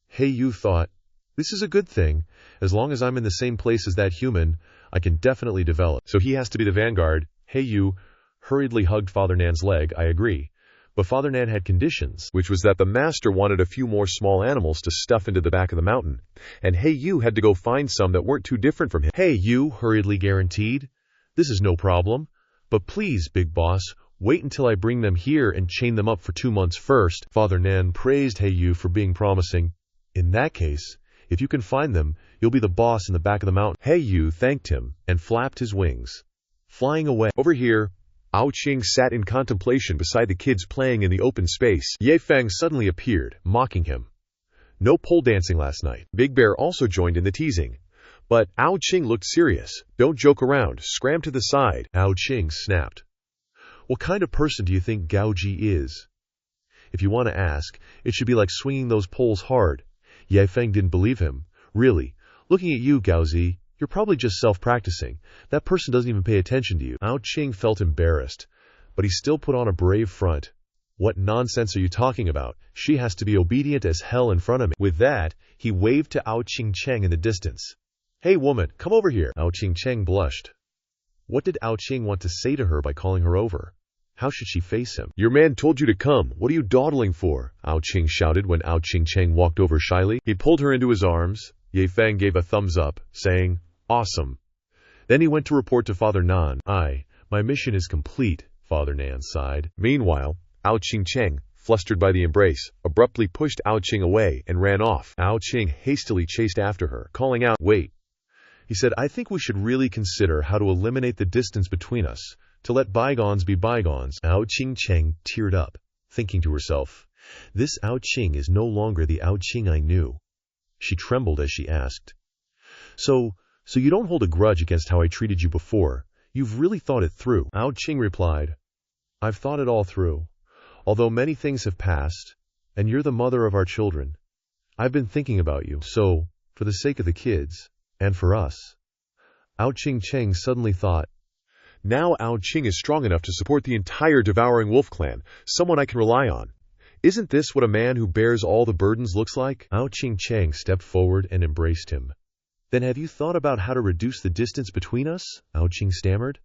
Hey Yu thought, this is a good thing. As long as I'm in the same place as that human, I can definitely develop. So he has to be the vanguard. Hey Yu hurriedly hugged Father Nan's leg. I agree. But Father Nan had conditions, which was that the master wanted a few more small animals to stuff into the back of the mountain, and Hey Yu had to go find some that weren't too different from him. Hey Yu hurriedly guaranteed, this is no problem, but please, big boss, wait until I bring them here and chain them up for 2 months first. Father Nan praised Hey Yu for being promising. In that case, if you can find them, you'll be the boss in the back of the mountain. Hey Yu thanked him and flapped his wings, flying away. Over here, Ao Qing sat in contemplation beside the kids playing in the open space. Yi Feng suddenly appeared, mocking him. No pole dancing last night. Big Bear also joined in the teasing. But Ao Qing looked serious. Don't joke around. Scram to the side. Ao Qing snapped. What kind of person do you think Gao Ji is? If you want to ask, it should be like swinging those poles hard. Yi Feng didn't believe him. Really, looking at you, Gao Zi, you're probably just self-practicing. That person doesn't even pay attention to you. Ao Qing felt embarrassed, but he still put on a brave front. What nonsense are you talking about? She has to be obedient as hell in front of me. With that, he waved to Ao Qing Cheng in the distance. Hey woman, come over here. Ao Qing Cheng blushed. What did Ao Qing want to say to her by calling her over? How should she face him? Your man told you to come. What are you dawdling for? Ao Qing shouted when Ao Qing Cheng walked over shyly. He pulled her into his arms. Yi Feng gave a thumbs up, saying, Awesome. Then he went to report to Father Nan. My mission is complete, Father Nan sighed. Meanwhile, Ao Qing Cheng, flustered by the embrace, abruptly pushed Ao Qing away and ran off. Ao Qing hastily chased after her, calling out, Wait. He said, I think we should really consider how to eliminate the distance between us, to let bygones be bygones. Ao Qing Cheng teared up, thinking to herself, This Ao Qing is no longer the Ao Qing I knew. She trembled as she asked, So you don't hold a grudge against how I treated you before. You've really thought it through. Ao Qing replied, I've thought it all through. Although many things have passed, and you're the mother of our children, I've been thinking about you. So, for the sake of the kids, and for us. Ao Qing Cheng suddenly thought, Now Ao Qing is strong enough to support the entire devouring wolf clan, someone I can rely on. Isn't this what a man who bears all the burdens looks like? Ao Qing Cheng stepped forward and embraced him. Then have you thought about how to reduce the distance between us? Ao Qing stammered.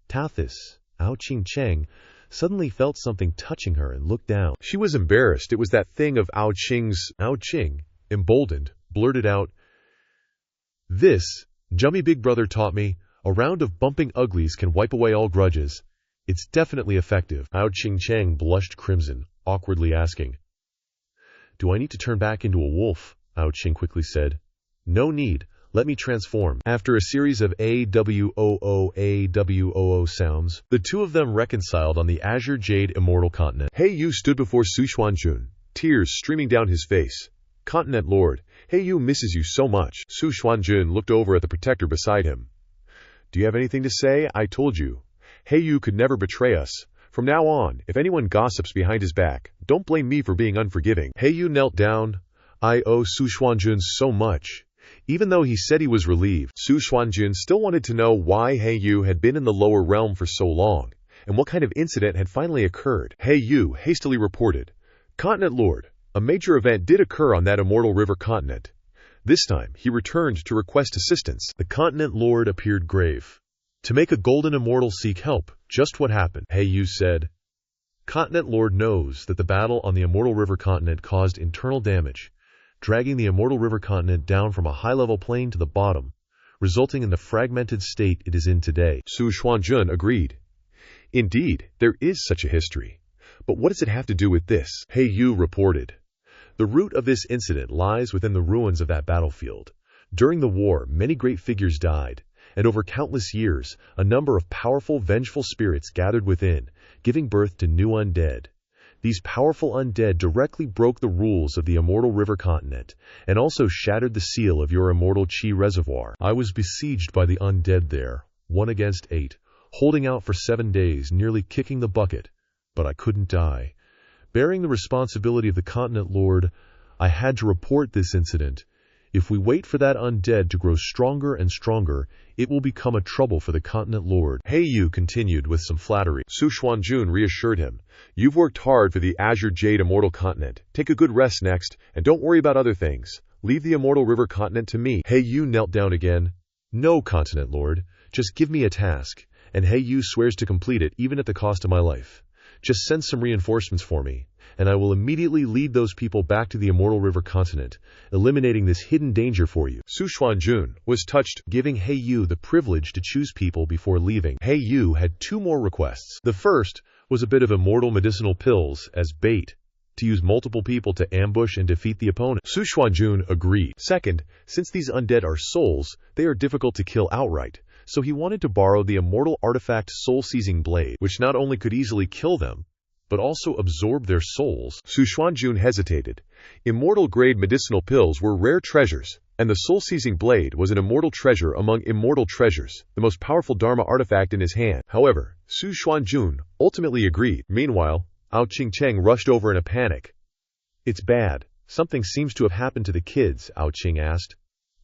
Tathis, Ao Qing Cheng suddenly felt something touching her and looked down. She was embarrassed. It was that thing of Ao Qing's. Ao Qing, emboldened, blurted out, This, Jummy Big Brother taught me, a round of bumping uglies can wipe away all grudges. It's definitely effective. Ao Qing Cheng blushed crimson, awkwardly asking, Do I need to turn back into a wolf? Ao Qing quickly said, No need. Let me transform. After a series of AWOO sounds, the two of them reconciled on the Azure Jade Immortal Continent. He Yu stood before Su Xuanjun, tears streaming down his face. Continent Lord, He Yu misses you so much. Su Xuanjun looked over at the protector beside him. Do you have anything to say? I told you. He Yu could never betray us. From now on, if anyone gossips behind his back, don't blame me for being unforgiving. He Yu knelt down. I owe Su Xuanjun so much. Even though he said he was relieved, Su Xuanjun still wanted to know why He Yu had been in the lower realm for so long, and what kind of incident had finally occurred. He Yu hastily reported, Continent Lord, a major event did occur on that immortal river continent. This time, he returned to request assistance. The Continent Lord appeared grave. To make a golden immortal seek help, just what happened? He Yu said, Continent Lord knows that the battle on the immortal river continent caused internal damage, dragging the immortal river continent down from a high-level plane to the bottom, resulting in the fragmented state it is in today. Su Xuanjun agreed. Indeed, there is such a history. But what does it have to do with this? He Yu reported. The root of this incident lies within the ruins of that battlefield. During the war, many great figures died, and over countless years, a number of powerful, vengeful spirits gathered within, giving birth to new undead. These powerful undead directly broke the rules of the immortal river continent, and also shattered the seal of your immortal chi reservoir. I was besieged by the undead there, 1 against 8, holding out for 7 days, nearly kicking the bucket. But I couldn't die. Bearing the responsibility of the Continent Lord, I had to report this incident. If we wait for that undead to grow stronger and stronger, it will become a trouble for the Continent Lord. He Yu continued with some flattery. Su Xuanjun reassured him. You've worked hard for the Azure Jade Immortal Continent. Take a good rest next, and don't worry about other things. Leave the Immortal River Continent to me. He Yu knelt down again. No, Continent Lord. Just give me a task, and He Yu swears to complete it even at the cost of my life. Just send some reinforcements for me, and I will immediately lead those people back to the Immortal River Continent, eliminating this hidden danger for you. Su Xuanjun was touched, giving He Yu the privilege to choose people before leaving. He Yu had 2 more requests. The first was a bit of immortal medicinal pills as bait, to use multiple people to ambush and defeat the opponent. Su Xuanjun agreed. Second, since these undead are souls, they are difficult to kill outright. So he wanted to borrow the immortal artifact soul-seizing blade, which not only could easily kill them, but also absorb their souls. Su Xuanjun hesitated. Immortal-grade medicinal pills were rare treasures, and the soul-seizing blade was an immortal treasure among immortal treasures, the most powerful Dharma artifact in his hand. However, Su Xuanjun ultimately agreed. Meanwhile, Ao Qingcheng rushed over in a panic. "It's bad. Something seems to have happened to the kids," Ao Qing asked.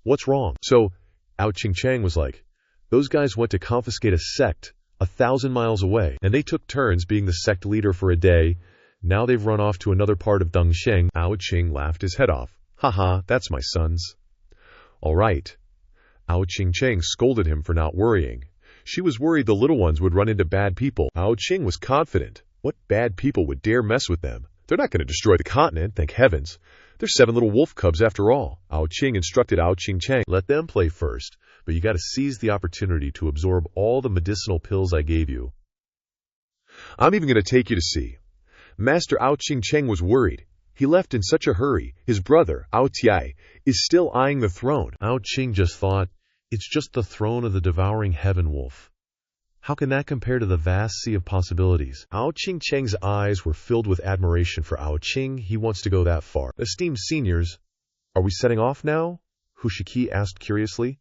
"What's wrong?" So, Ao Qingcheng was like, "Those guys went to confiscate a sect 1,000 miles away, and they took turns being the sect leader for a day. Now they've run off to another part of Dongsheng." Ao Qing laughed his head off. "Haha, that's my sons." "All right." Ao Qingcheng scolded him for not worrying. She was worried the little ones would run into bad people. Ao Qing was confident. What bad people would dare mess with them? They're not going to destroy the continent, thank heavens. They're 7 little wolf cubs after all. Ao Qing instructed Ao Qingcheng. "Let them play first, but you got to seize the opportunity to absorb all the medicinal pills I gave you. I'm even going to take you to see." Master Ao Qingcheng was worried. He left in such a hurry. His brother, Ao Tiai, is still eyeing the throne. Ao Qing just thought, it's just the throne of the devouring heaven wolf. How can that compare to the vast sea of possibilities? Ao Qingcheng's eyes were filled with admiration for Ao Qing. He wants to go that far. "Esteemed seniors, are we setting off now?" Hu Shiki asked curiously.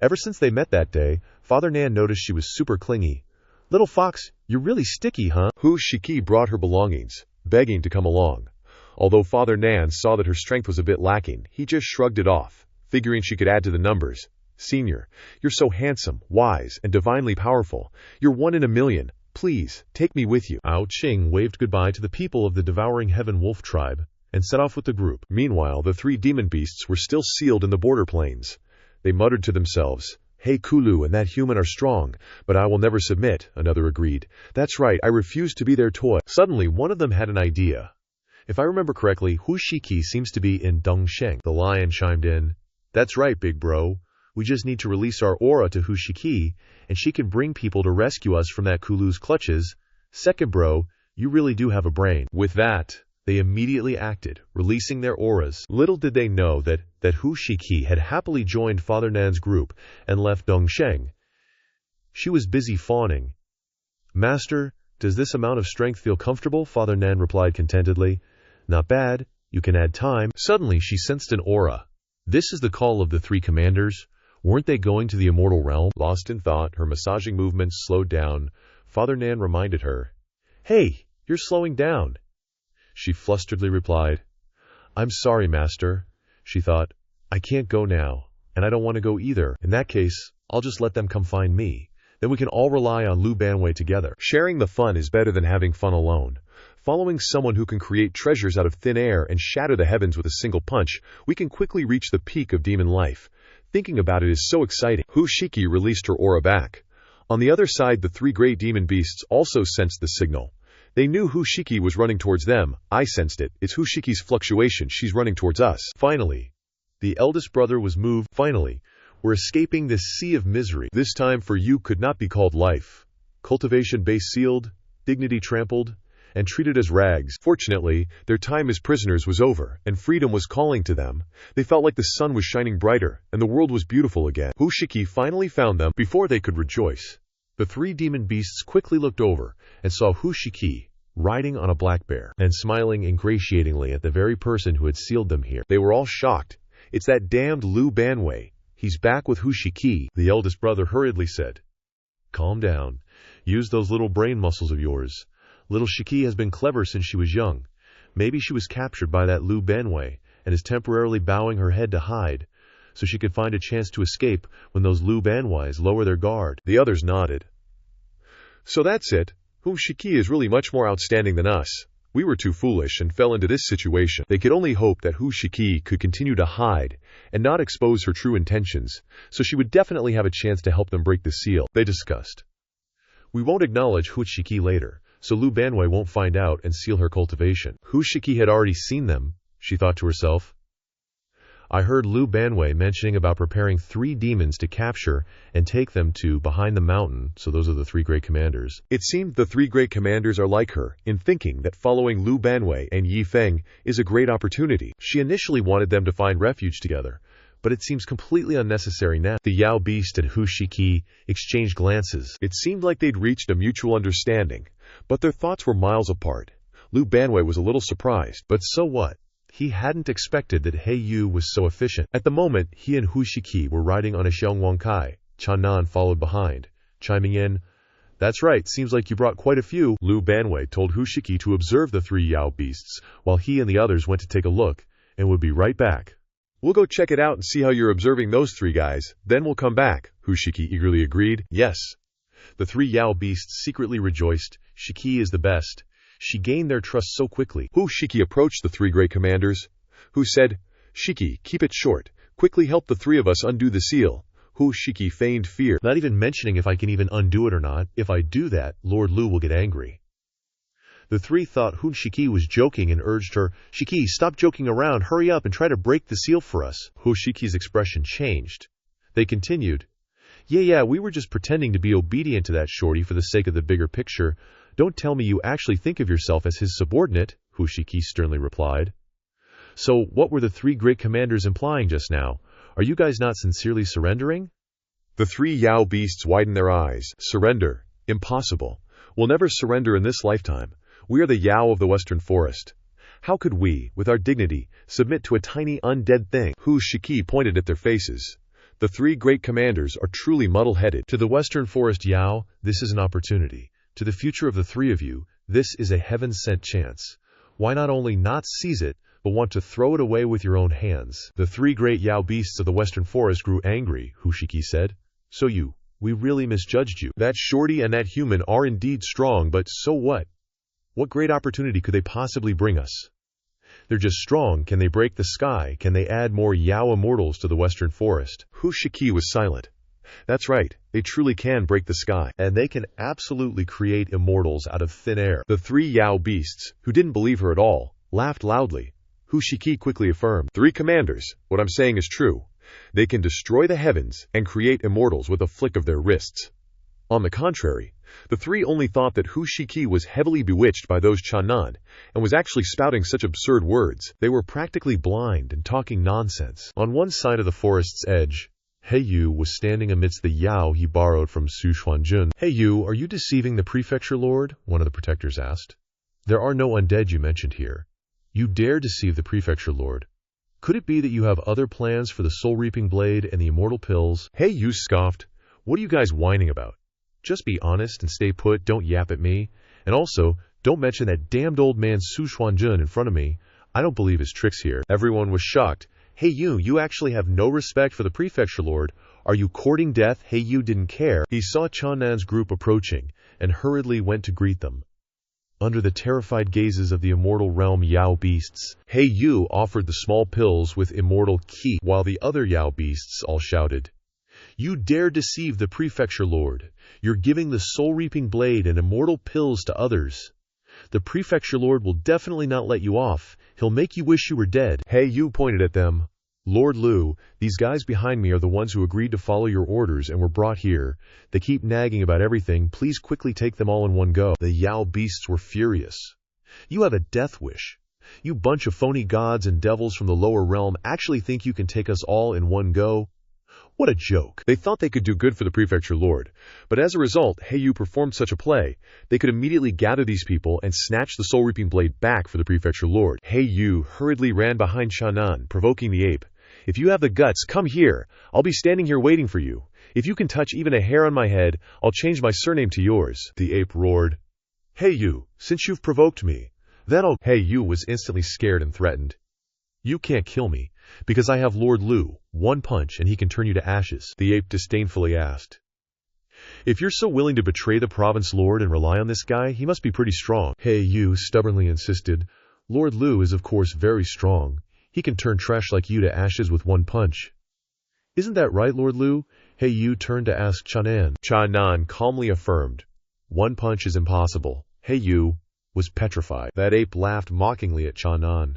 Ever since they met that day, Father Nan noticed she was super clingy. "Little fox, you're really sticky, huh?" Hu Shiki brought her belongings, begging to come along. Although Father Nan saw that her strength was a bit lacking, he just shrugged it off, figuring she could add to the numbers. "Senior, you're so handsome, wise, and divinely powerful. You're 1 in a million. Please, take me with you." Ao Qing waved goodbye to the people of the devouring heaven wolf tribe and set off with the group. Meanwhile, the 3 demon beasts were still sealed in the border plains. They muttered to themselves, "Hey, Kulu and that human are strong, but I will never submit," another agreed. "That's right, I refuse to be their toy." Suddenly, one of them had an idea. "If I remember correctly, Hu Shiki seems to be in Dongsheng." The lion chimed in. "That's right, big bro. We just need to release our aura to Hu Shiki, and she can bring people to rescue us from that Kulu's clutches. Second bro, you really do have a brain." With that, they immediately acted, releasing their auras. Little did they know that Hu Shiki had happily joined Father Nan's group and left Dongsheng. She was busy fawning. "Master, does this amount of strength feel comfortable?" Father Nan replied contentedly. "Not bad. You can add time." Suddenly, she sensed an aura. This is the call of the 3 commanders. Weren't they going to the immortal realm? Lost in thought, her massaging movements slowed down. Father Nan reminded her. "Hey, you're slowing down." She flusteredly replied, "I'm sorry, Master." She thought, "I can't go now, and I don't want to go either. In that case, I'll just let them come find me. Then we can all rely on Lu Banwei together." Sharing the fun is better than having fun alone. Following someone who can create treasures out of thin air and shatter the heavens with a single punch, we can quickly reach the peak of demon life. Thinking about it is so exciting. Hu Shiki released her aura back. On the other side, the 3 great demon beasts also sensed the signal. They knew Hu Shiki was running towards them. "I sensed it. It's Hu Shiki's fluctuation. She's running towards us." Finally, the eldest brother was moved. Finally, we're escaping this sea of misery. This time for you could not be called life. Cultivation base sealed, dignity trampled, and treated as rags. Fortunately, their time as prisoners was over, and freedom was calling to them. They felt like the sun was shining brighter, and the world was beautiful again. Hu Shiki finally found them before they could rejoice. The 3 demon beasts quickly looked over and saw Hu Shiki riding on a black bear and smiling ingratiatingly at the very person who had sealed them here. They were all shocked. "It's that damned Lu Banwei. He's back with Hu Shiki," the eldest brother hurriedly said. "Calm down. Use those little brain muscles of yours. Little Shiki has been clever since she was young. Maybe she was captured by that Lu Banwei and is temporarily bowing her head to hide, so she can find a chance to escape when those Lu Banweis lower their guard." The others nodded. "So that's it. Hu Shiki is really much more outstanding than us. We were too foolish and fell into this situation." They could only hope that Hu Shiki could continue to hide and not expose her true intentions, so she would definitely have a chance to help them break the seal. They discussed. "We won't acknowledge Hu Shiki later, so Lu Banwei won't find out and seal her cultivation." Hu Shiki had already seen them, she thought to herself. "I heard Lu Banwei mentioning about preparing 3 demons to capture and take them to behind the mountain," so those are the 3 great commanders. It seemed the 3 great commanders are like her in thinking that following Lu Banwei and Yi Feng is a great opportunity. She initially wanted them to find refuge together, but it seems completely unnecessary now. The Yao Beast and Hu Shiki exchanged glances. It seemed like they'd reached a mutual understanding, but their thoughts were miles apart. Lu Banwei was a little surprised. But so what? He hadn't expected that He Yu was so efficient. At the moment, he and Hu Shiki were riding on a Xiongwang Kai. Chanan followed behind, chiming in, "That's right, seems like you brought quite a few." Lu Banwei told Hu Shiki to observe the 3 Yao beasts, while he and the others went to take a look, and would be right back. "We'll go check it out and see how you're observing those 3 guys, then we'll come back," Hu Shiki eagerly agreed. Yes. The 3 Yao beasts secretly rejoiced. Shiki is the best. She gained their trust so quickly. Hu Shiki approached the 3 great commanders, who said, "Shiki, keep it short. Quickly help the 3 of us undo the seal." Hu Shiki feigned fear. Not even mentioning if I can even undo it or not. If I do that, Lord Lu will get angry. The 3 thought Hu Shiki was joking and urged her, "Shiki, stop joking around, hurry up and try to break the seal for us." Hu Shiki's expression changed. They continued, Yeah, we were just pretending to be obedient to that shorty for the sake of the bigger picture. Don't tell me you actually think of yourself as his subordinate, Hu Shiki sternly replied. So what were the 3 great commanders implying just now? Are you guys not sincerely surrendering? The 3 Yao beasts widened their eyes. Surrender? Impossible. We'll never surrender in this lifetime. We are the Yao of the Western Forest. How could we, with our dignity, submit to a tiny undead thing? Hu Shiki pointed at their faces. The 3 great commanders are truly muddle-headed. To the Western Forest Yao, this is an opportunity. To the future of the 3 of you, this is a heaven-sent chance. Why not only not seize it, but want to throw it away with your own hands? The 3 great Yao beasts of the Western Forest grew angry, Hu Shiki said. So we really misjudged you. That shorty and that human are indeed strong, but so what? What great opportunity could they possibly bring us? They're just strong. Can they break the sky? Can they add more Yao immortals to the Western Forest? Hu Shiki was silent. That's right, they truly can break the sky. And they can absolutely create immortals out of thin air. The 3 Yao beasts, who didn't believe her at all, laughed loudly. Hu Shiki quickly affirmed, 3 commanders, what I'm saying is true. They can destroy the heavens and create immortals with a flick of their wrists. On the contrary, the 3 only thought that Hu Shiki was heavily bewitched by those Chanan, and was actually spouting such absurd words. They were practically blind and talking nonsense. On one side of the forest's edge, He Yu was standing amidst the Yao he borrowed from Su Xuanjun. He Yu, are you deceiving the prefecture lord? One of the protectors asked. There are no undead you mentioned here. You dare deceive the prefecture lord. Could it be that you have other plans for the soul-reaping blade and the immortal pills? He Yu scoffed. What are you guys whining about? Just be honest and stay put, don't yap at me. And also, don't mention that damned old man Su Xuanjun in front of me. I don't believe his tricks here. Everyone was shocked. Hey you actually have no respect for the prefecture lord. Are you courting death? Hey Yu didn't care. He saw Chanan's group approaching, and hurriedly went to greet them. Under the terrified gazes of the immortal realm Yao beasts, He Yu offered the small pills with immortal ki, while the other Yao beasts all shouted, You dare deceive the prefecture lord. You're giving the soul-reaping blade and immortal pills to others. The prefecture lord will definitely not let you off. He'll make you wish you were dead. He Yu pointed at them. Lord Lu, these guys behind me are the ones who agreed to follow your orders and were brought here. They keep nagging about everything. Please quickly take them all in one go. The Yao beasts were furious. You have a death wish. You bunch of phony gods and devils from the lower realm actually think you can take us all in one go? What a joke. They thought they could do good for the prefecture lord, but as a result, He Yu performed such a play, they could immediately gather these people and snatch the soul-reaping blade back for the prefecture lord. He Yu hurriedly ran behind Chanan, provoking the ape. If you have the guts, come here. I'll be standing here waiting for you. If you can touch even a hair on my head, I'll change my surname to yours. The ape roared. Hey you, since you've provoked me, then I'll... He Yu was instantly scared and threatened. You can't kill me, because I have Lord Lu, one punch and he can turn you to ashes. The ape disdainfully asked. If you're so willing to betray the province lord and rely on this guy, he must be pretty strong. He Yu stubbornly insisted. Lord Lu is of course very strong. He can turn trash like you to ashes with one punch. Isn't that right, Lord Lu? He Yu turned to ask Chanan. Chanan calmly affirmed. One punch is impossible. He Yu was petrified. That ape laughed mockingly at Chanan.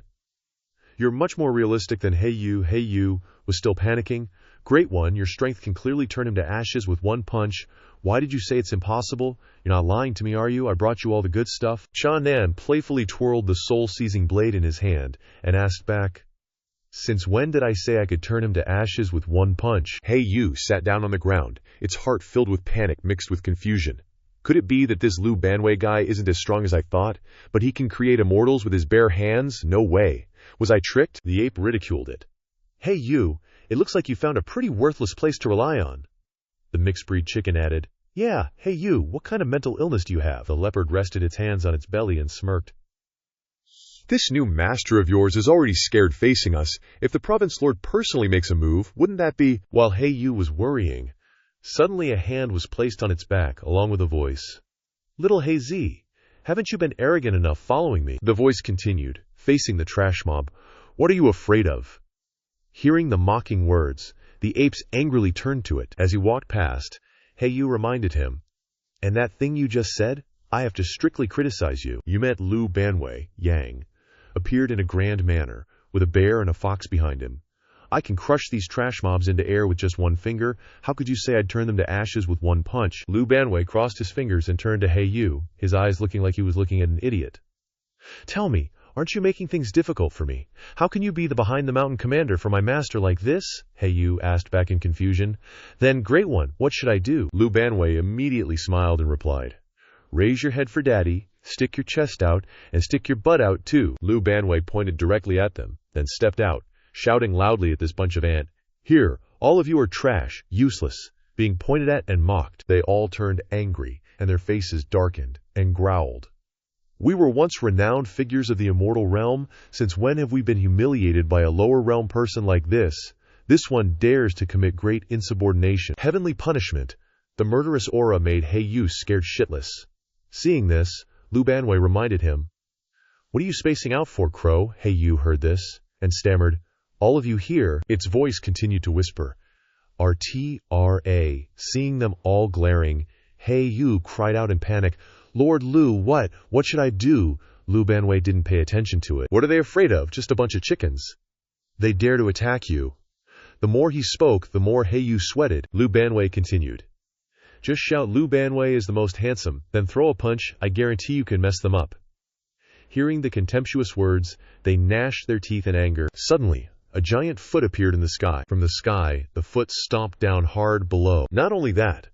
You're much more realistic than He Yu. He Yu was still panicking. Great one, your strength can clearly turn him to ashes with one punch. Why did you say it's impossible? You're not lying to me, are you? I brought you all the good stuff. Chanan playfully twirled the soul-seizing blade in his hand and asked back, Since when did I say I could turn him to ashes with one punch? Hey Yu sat down on the ground, its heart filled with panic mixed with confusion. Could it be that this Lu Banwei guy isn't as strong as I thought, but he can create immortals with his bare hands? No way. Was I tricked? The ape ridiculed it. Hey Yu, it looks like you found a pretty worthless place to rely on. The mixed-breed chicken added, Yeah, hey Yu, what kind of mental illness do you have? The leopard rested its hands on its belly and smirked. This new master of yours is already scared facing us. If the province lord personally makes a move, wouldn't that be— While Hey Yu was worrying, suddenly a hand was placed on its back, along with a voice. Little Hey Z, haven't you been arrogant enough following me? The voice continued, facing the trash mob. What are you afraid of? Hearing the mocking words, the apes angrily turned to it. As he walked past, Hey Yu reminded him, And that thing you just said? I have to strictly criticize you. You meant Lu Banwei, Yang, appeared in a grand manner, with a bear and a fox behind him. I can crush these trash mobs into air with just one finger. How could you say I'd turn them to ashes with one punch? Lu Banwei crossed his fingers and turned to Hey Yu, his eyes looking like he was looking at an idiot. Tell me, aren't you making things difficult for me? How can you be the behind-the-mountain commander for my master like this? Hey Yu asked back in confusion. Then, Great One, what should I do? Lu Banwei immediately smiled and replied, Raise your head for daddy, stick your chest out, and stick your butt out too. Lu Banwei pointed directly at them, then stepped out, shouting loudly at this bunch of ant. Here, all of you are trash, useless, being pointed at and mocked. They all turned angry, and their faces darkened, and growled. We were once renowned figures of the immortal realm. Since when have we been humiliated by a lower realm person like this? This one dares to commit great insubordination. Heavenly punishment. The murderous aura made Hey Yu scared shitless. Seeing this, Lu Banwei reminded him, What are you spacing out for, Crow? Hey Yu heard this, and stammered, All of you here. Its voice continued to whisper, RTRA. Seeing them all glaring, Hey Yu cried out in panic, Lord Lu, what? What should I do? Lu Banwei didn't pay attention to it. What are they afraid of? Just a bunch of chickens. They dare to attack you. The more he spoke, the more Hey Yu sweated. Lu Banwei continued. Just shout Lu Banwei is the most handsome, then throw a punch. I guarantee you can mess them up. Hearing the contemptuous words, they gnashed their teeth in anger. Suddenly, a giant foot appeared in the sky. From the sky, the foot stomped down hard below. Not only that,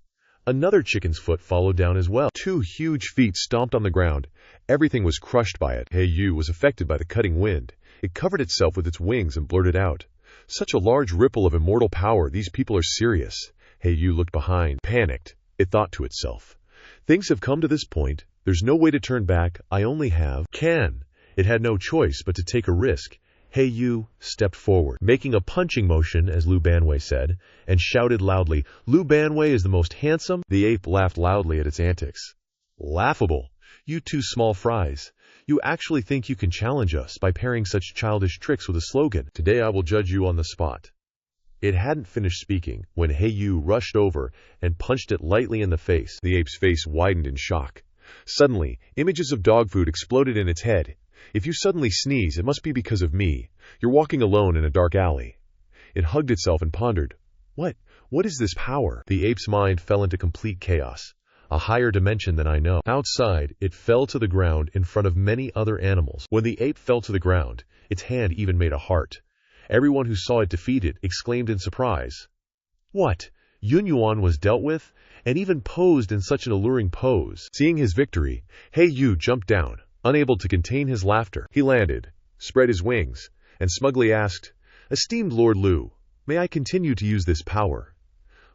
another chicken's foot followed down as well. 2 huge feet stomped on the ground. Everything was crushed by it. Hey Yu was affected by the cutting wind. It covered itself with its wings and blurted out, Such a large ripple of immortal power, these people are serious. Hey Yu looked behind, panicked. It thought to itself, Things have come to this point. There's no way to turn back. I only have can. It had no choice but to take a risk. Hey Yu stepped forward, making a punching motion, as Lu Banwei said, and shouted loudly, Lu Banwei is the most handsome. The ape laughed loudly at its antics. Laughable. You 2 small fries. You actually think you can challenge us by pairing such childish tricks with a slogan. Today I will judge you on the spot. It hadn't finished speaking when Hey Yu rushed over and punched it lightly in the face. The ape's face widened in shock. Suddenly, images of dog food exploded in its head. If you suddenly sneeze, it must be because of me. You're walking alone in a dark alley. It hugged itself and pondered, What is this power? The ape's mind fell into complete chaos. A higher dimension than I know. Outside, it fell to the ground in front of many other animals. When the ape fell to the ground, its hand even made a heart. Everyone who saw it defeated exclaimed in surprise. What? Yun Yuan was dealt with, and even posed in such an alluring pose. Seeing his victory, Hey Yu jumped down, unable to contain his laughter. He landed, spread his wings, and smugly asked, Esteemed Lord Lu, may I continue to use this power?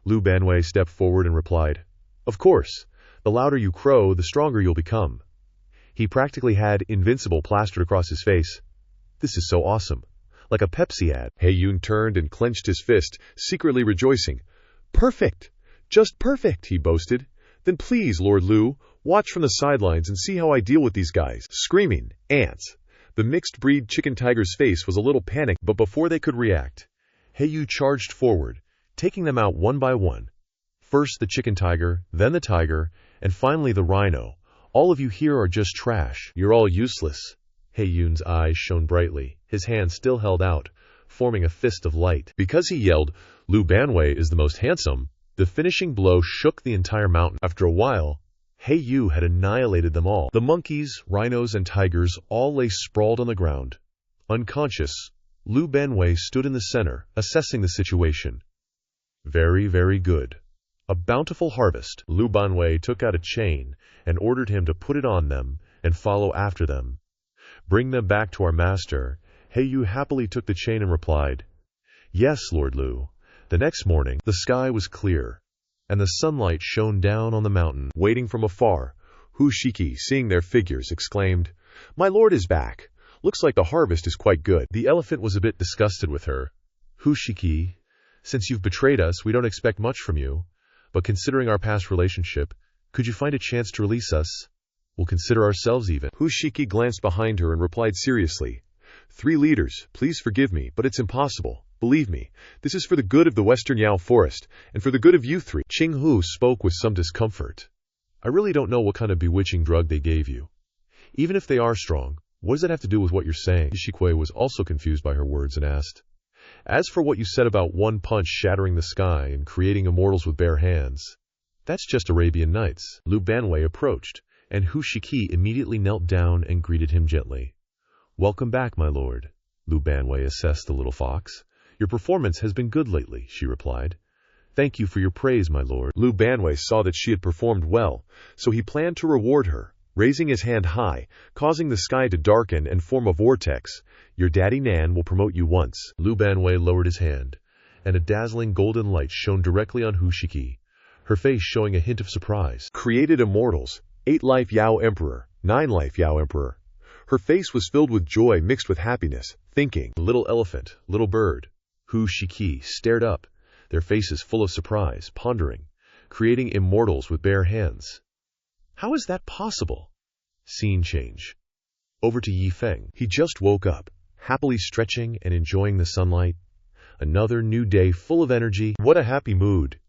Lu Banwei stepped forward and replied, Of course. The louder you crow, the stronger you'll become. He practically had Invincible plastered across his face. This is so awesome. Like a Pepsi ad. Hey Yun turned and clenched his fist, secretly rejoicing. Perfect! Just perfect, he boasted. Then please, Lord Lu, watch from the sidelines and see how I deal with these guys. Screaming ants. The mixed-breed chicken tiger's face was a little panicked, but before they could react, Hey Yu charged forward, taking them out one by one. First the chicken tiger, then the tiger, and finally the rhino. All of you here are just trash. You're all useless. Hey Yun's eyes shone brightly, his hand still held out, forming a fist of light. Because he yelled, Lu Banwei is the most handsome, the finishing blow shook the entire mountain. After a while, Hey Yu had annihilated them all. The monkeys, rhinos, and tigers all lay sprawled on the ground, unconscious Lu Banwei stood in the center, assessing the situation. Very, very good. A bountiful harvest. Lu Banwei took out a chain and ordered him to put it on them and follow after them. Bring them back to our master. He Yu happily took the chain and replied, Yes, Lord Lu. The next morning, the sky was clear, and the sunlight shone down on the mountain. Waiting from afar, Hu Shiki, seeing their figures, exclaimed, My lord is back. Looks like the harvest is quite good. The elephant was a bit disgusted with her. Hu Shiki, since you've betrayed us, we don't expect much from you. But considering our past relationship, could you find a chance to release us? We'll consider ourselves even. Hu Shiki glanced behind her and replied seriously, 3 leaders, please forgive me, but it's impossible. Believe me, this is for the good of the Western Yao Forest, and for the good of you 3. Qing Hu spoke with some discomfort. I really don't know what kind of bewitching drug they gave you. Even if they are strong, what does that have to do with what you're saying? Shikui was also confused by her words and asked, As for what you said about one punch shattering the sky and creating immortals with bare hands, that's just Arabian Nights. Lu Banwei approached, and Hu Shiki immediately knelt down and greeted him gently. Welcome back, my lord. Lu Banwei assessed the little fox. Your performance has been good lately, she replied. Thank you for your praise, my lord. Lu Banwei saw that she had performed well, so he planned to reward her, raising his hand high, causing the sky to darken and form a vortex. Your daddy Nan will promote you once. Lu Banwei lowered his hand, and a dazzling golden light shone directly on Hu Shiki, her face showing a hint of surprise. Created immortals, 8 life Yao Emperor, 9 life Yao Emperor. Her face was filled with joy mixed with happiness, thinking, Little elephant, little bird. Hu Shiki stared up, their faces full of surprise, pondering, creating immortals with bare hands. How is that possible? Scene change. Over to Yi Feng. He just woke up, happily stretching and enjoying the sunlight. Another new day full of energy. What a happy mood.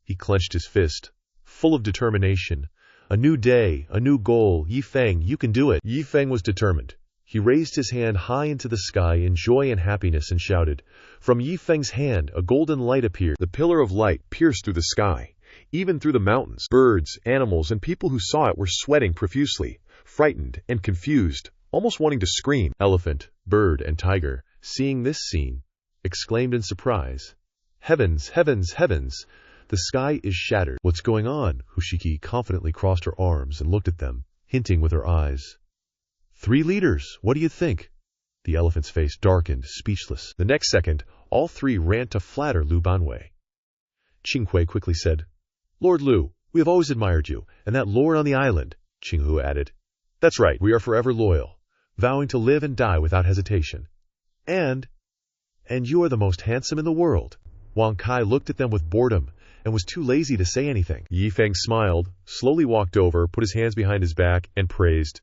He clenched his fist, full of determination. A new day, a new goal. Yi Feng, you can do it. Yi Feng was determined. He raised his hand high into the sky in joy and happiness and shouted. From Yi Feng's hand, a golden light appeared. The pillar of light pierced through the sky, even through the mountains. Birds, animals, and people who saw it were sweating profusely, frightened and confused, almost wanting to scream. Elephant, bird, and tiger, seeing this scene, exclaimed in surprise. Heavens, heavens, heavens! The sky is shattered. What's going on? Hu Shiki confidently crossed her arms and looked at them, hinting with her eyes. 3 leaders, what do you think? The elephant's face darkened, speechless. The next second, all 3 ran to flatter Lu Banwei. Qinghui quickly said, Lord Lu, we have always admired you, and that lord on the island. Qinghu added, That's right, we are forever loyal, vowing to live and die without hesitation. And you are the most handsome in the world. Wang Kai looked at them with boredom and was too lazy to say anything. Yi Feng smiled, slowly walked over, put his hands behind his back, and praised,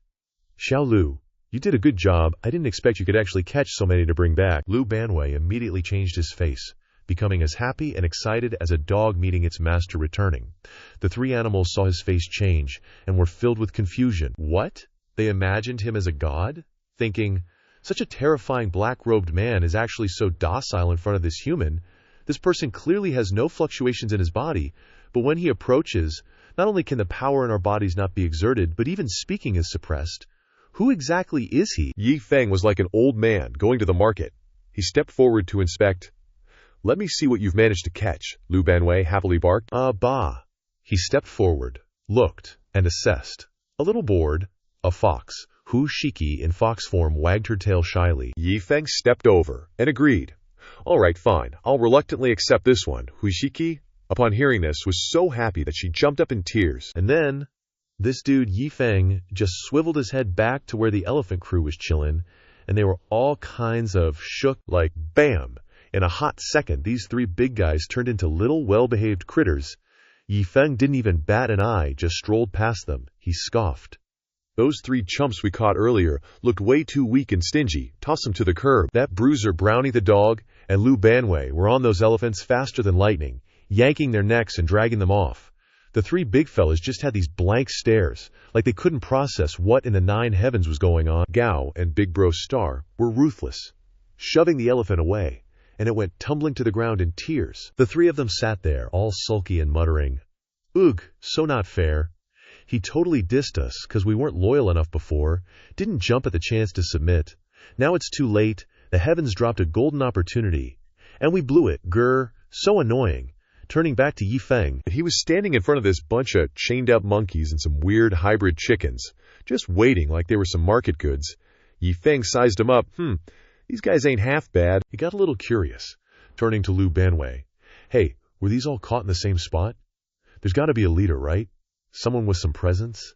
Xiao Lu, you did a good job. I didn't expect you could actually catch so many to bring back. Lu Banwei immediately changed his face, becoming as happy and excited as a dog meeting its master returning. The 3 animals saw his face change and were filled with confusion. What? They imagined him as a god? Thinking, such a terrifying black-robed man is actually so docile in front of this human. This person clearly has no fluctuations in his body, but when he approaches, not only can the power in our bodies not be exerted, but even speaking is suppressed. Who exactly is he? Yi Feng was like an old man going to the market. He stepped forward to inspect. Let me see what you've managed to catch, Lu Banwei happily barked. Bah. He stepped forward, looked, and assessed. A little bored, a fox. Hu Shiki in fox form wagged her tail shyly. Yi Feng stepped over and agreed. All right, fine. I'll reluctantly accept this one. Hu Shiki, upon hearing this, was so happy that she jumped up in tears. And then this dude, Yi Feng, just swiveled his head back to where the elephant crew was chilling, and they were all kinds of shook, like bam! In a hot second, these 3 big guys turned into little, well-behaved critters. Yi Feng didn't even bat an eye, just strolled past them. He scoffed. Those 3 chumps we caught earlier looked way too weak and stingy. Toss them to the curb. That bruiser Brownie the dog and Lu Banwei were on those elephants faster than lightning, yanking their necks and dragging them off. The 3 big fellas just had these blank stares, like they couldn't process what in the 9 heavens was going on. Gao and Big Bro Star were ruthless, shoving the elephant away, and it went tumbling to the ground in tears. The 3 of them sat there, all sulky and muttering, Ugh, so not fair. He totally dissed us because we weren't loyal enough before, didn't jump at the chance to submit. Now it's too late. The heavens dropped a golden opportunity. And we blew it, grr, so annoying. Turning back to Yi Feng. He was standing in front of this bunch of chained-up monkeys and some weird hybrid chickens, just waiting like they were some market goods. Yi Feng sized him up. These guys ain't half bad. He got a little curious, turning to Lu Banwei. Hey, were these all caught in the same spot? There's got to be a leader, right? Someone with some presence?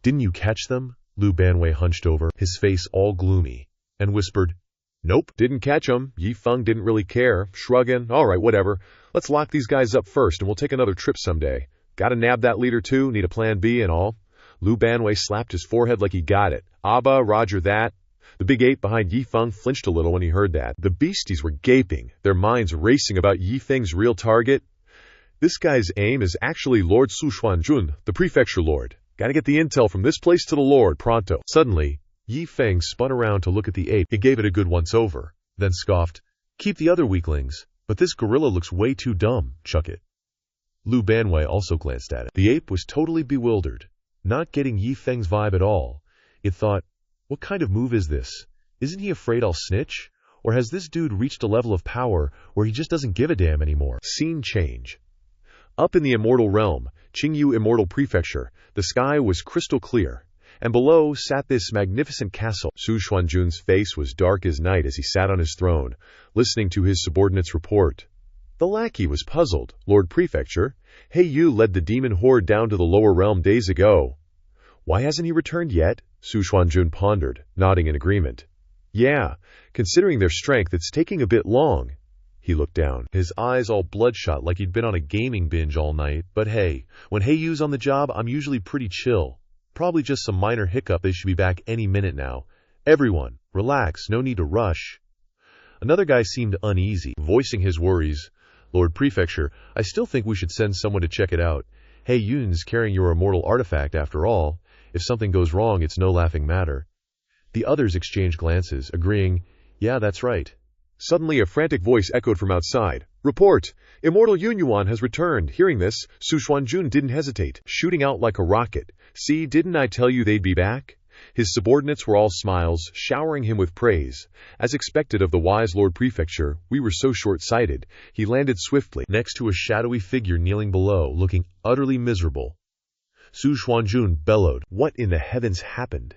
Didn't you catch them? Lu Banwei hunched over, his face all gloomy, and whispered, Nope, didn't catch them. Yi Feng didn't really care, shrugging. All right, whatever. Let's lock these guys up first, and we'll take another trip someday. Gotta nab that leader too, need a plan B and all. Lu Banwei slapped his forehead like he got it. Abba, roger that. The big ape behind Yi Feng flinched a little when he heard that. The beasties were gaping, their minds racing about Yi Feng's real target. This guy's aim is actually Lord Su Xuanjun, the prefecture lord. Gotta get the intel from this place to the lord, pronto. Suddenly, Yi Feng spun around to look at the ape. He gave it a good once-over, then scoffed, Keep the other weaklings, but this gorilla looks way too dumb, chuck it. Lu Banwei also glanced at it. The ape was totally bewildered, not getting Yi Feng's vibe at all. It thought, what kind of move is this? Isn't he afraid I'll snitch? Or has this dude reached a level of power where he just doesn't give a damn anymore? Scene change. Up in the immortal realm, Qingyu Immortal Prefecture, the sky was crystal clear. And below sat this magnificent castle. Su Xuanjun's face was dark as night as he sat on his throne, listening to his subordinate's report. The lackey was puzzled. Lord Prefecture, Yu led the demon horde down to the lower realm days ago. Why hasn't he returned yet? Su Xuanjun pondered, nodding in agreement. Yeah, considering their strength, it's taking a bit long. He looked down, his eyes all bloodshot like he'd been on a gaming binge all night. But hey, when Yu's on the job, I'm usually pretty chill. Probably just some minor hiccup. They should be back any minute now. Everyone, relax, no need to rush. Another guy seemed uneasy, voicing his worries. Lord Prefecture, I still think we should send someone to check it out. Yun's carrying your immortal artifact after all. If something goes wrong, it's no laughing matter. The others exchanged glances, agreeing, yeah, that's right. Suddenly a frantic voice echoed from outside. Report! Immortal Yunyuan has returned. Hearing this, Su Xuanjun didn't hesitate, shooting out like a rocket. See, didn't I tell you they'd be back? His subordinates were all smiles, showering him with praise. As expected of the wise Lord Prefecture, we were so short-sighted. He landed swiftly next to a shadowy figure kneeling below, looking utterly miserable. Su Xuanjun bellowed, What in the heavens happened?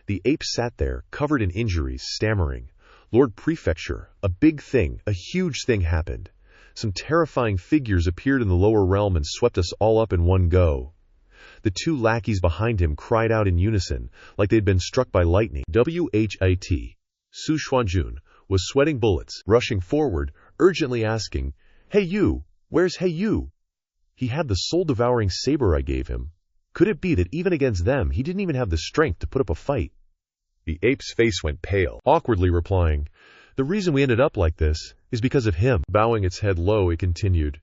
The ape sat there, covered in injuries, stammering. Lord Prefecture, a big thing, a huge thing happened. Some terrifying figures appeared in the lower realm and swept us all up in one go. The two lackeys behind him cried out in unison, like they'd been struck by lightning. WHIT. Su Xuanjun was sweating bullets, rushing forward, urgently asking, Yu, where's Yu? He had the soul-devouring saber I gave him. Could it be that even against them, he didn't even have the strength to put up a fight? The ape's face went pale, awkwardly replying, The reason we ended up like this is because of him. Bowing its head low, it continued,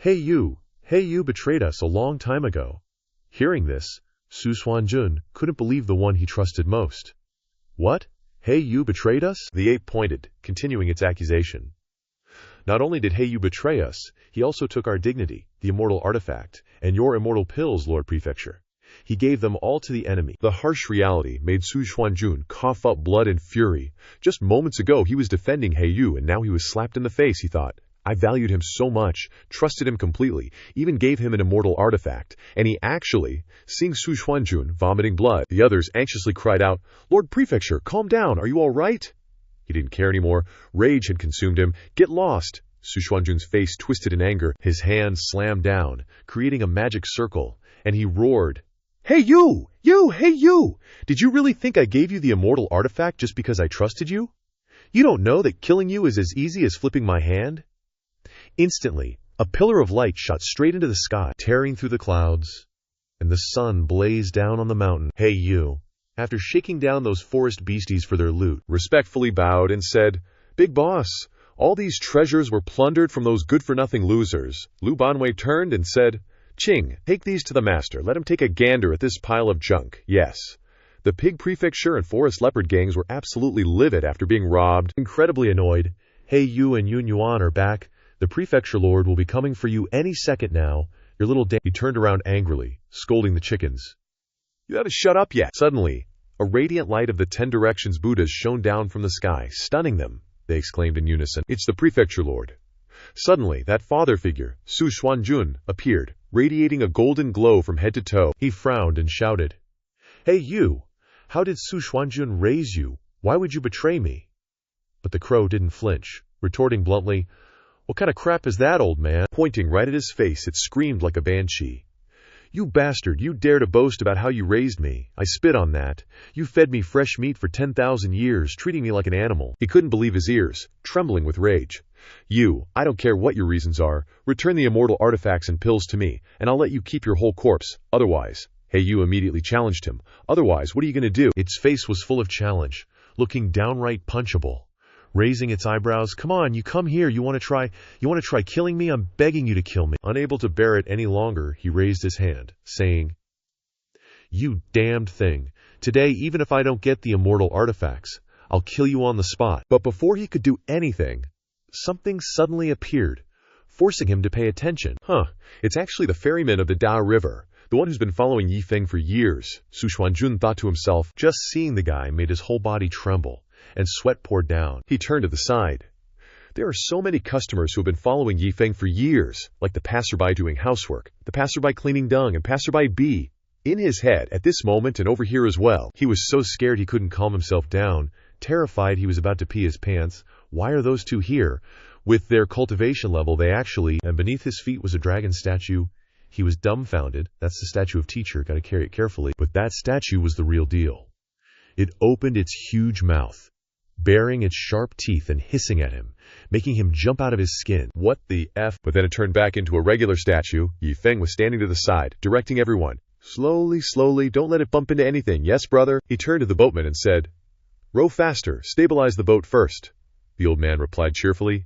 Yu betrayed us a long time ago. Hearing this, Su Xuanjun couldn't believe the one he trusted most. What? Yu betrayed us? The ape pointed, continuing its accusation. Not only did Yu betray us, he also took our dignity, the immortal artifact, and your immortal pills, Lord Prefecture. He gave them all to the enemy. The harsh reality made Su Xuanjun cough up blood and fury. Just moments ago he was defending Yu, and now he was slapped in the face, he thought. I valued him so much, trusted him completely, even gave him an immortal artifact, and he actually, seeing Su Xuanjun vomiting blood, the others anxiously cried out, Lord Prefecture, calm down, are you all right? He didn't care anymore. Rage had consumed him. Get lost! Su Xuanjun's face twisted in anger, his hands slammed down, creating a magic circle, and he roared, You! Did you really think I gave you the immortal artifact just because I trusted you? You don't know that killing you is as easy as flipping my hand? Instantly, a pillar of light shot straight into the sky, tearing through the clouds, and the sun blazed down on the mountain. Yu, after shaking down those forest beasties for their loot, respectfully bowed and said, Big boss, all these treasures were plundered from those good-for-nothing losers. Lu Banwei turned and said, Qing, take these to the master. Let him take a gander at this pile of junk. Yes. The pig prefecture and forest leopard gangs were absolutely livid after being robbed. Incredibly annoyed, Yu and Yunyuan are back. The prefecture lord will be coming for you any second now. Your little He turned around angrily, scolding the chickens. You haven't shut up yet. Suddenly, A radiant light of the 10 directions Buddhas shone down from the sky, stunning them. They exclaimed in unison, "It's the prefecture lord." Suddenly, that father figure, Su Xuanjun, appeared, radiating a golden glow from head to toe. He frowned and shouted, "Hey you! How did Su Xuanjun raise you? Why would you betray me?" But the crow didn't flinch, retorting bluntly, "What kind of crap is that, old man?" Pointing right at his face, it screamed like a banshee. "You bastard, you dare to boast about how you raised me. I spit on that. You fed me fresh meat for 10,000 years, treating me like an animal." He couldn't believe his ears, trembling with rage. I don't care what your reasons are, return the immortal artifacts and pills to me, and I'll let you keep your whole corpse. Otherwise, Yu immediately challenged him. Otherwise, what are you going to do? Its face was full of challenge, looking downright punchable. Raising its eyebrows, "Come on, you come here, you want to try killing me? I'm begging you to kill me." Unable to bear it any longer, he raised his hand, saying, "You damned thing, today even if I don't get the immortal artifacts, I'll kill you on the spot." But before he could do anything, something suddenly appeared, forcing him to pay attention. It's actually the ferryman of the Dao River, the one who's been following Yi Feng for years, Su Xuanjun thought to himself. Just seeing the guy made his whole body tremble, and sweat poured down. He turned to the side. There are so many customers who have been following Yi Feng for years, like the passerby doing housework, the passerby cleaning dung, and passerby B. In his head, at this moment and over here as well, he was so scared he couldn't calm himself down, terrified he was about to pee his pants. Why are those two here? With their cultivation level, they actually... And beneath his feet was a dragon statue. He was dumbfounded. That's the statue of teacher, gotta carry it carefully. But that statue was the real deal. It opened its huge mouth, baring its sharp teeth and hissing at him, making him jump out of his skin. What the F? But then it turned back into a regular statue. Yi Feng was standing to the side, directing everyone. "Slowly, slowly, don't let it bump into anything. Yes, brother?" He turned to the boatman and said, "Row faster, stabilize the boat first." The old man replied cheerfully,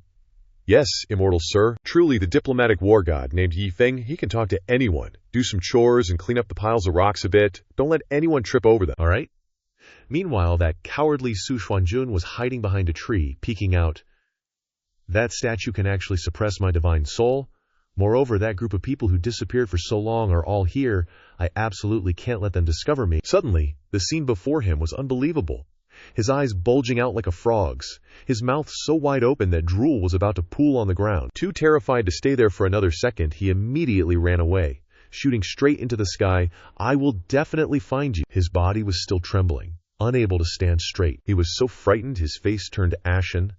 "Yes, immortal sir. Truly the diplomatic war god named Yi Feng, he can talk to anyone. Do some chores and clean up the piles of rocks a bit. Don't let anyone trip over them." All right? Meanwhile, that cowardly Su Xuanjun was hiding behind a tree, peeking out. "That statue can actually suppress my divine soul. Moreover, that group of people who disappeared for so long are all here. I absolutely can't let them discover me." Suddenly, the scene before him was unbelievable. His eyes bulging out like a frog's, his mouth so wide open that drool was about to pool on the ground. Too terrified to stay there for another second, he immediately ran away, shooting straight into the sky. "I will definitely find you." His body was still trembling, unable to stand straight. He was so frightened his face turned ashen.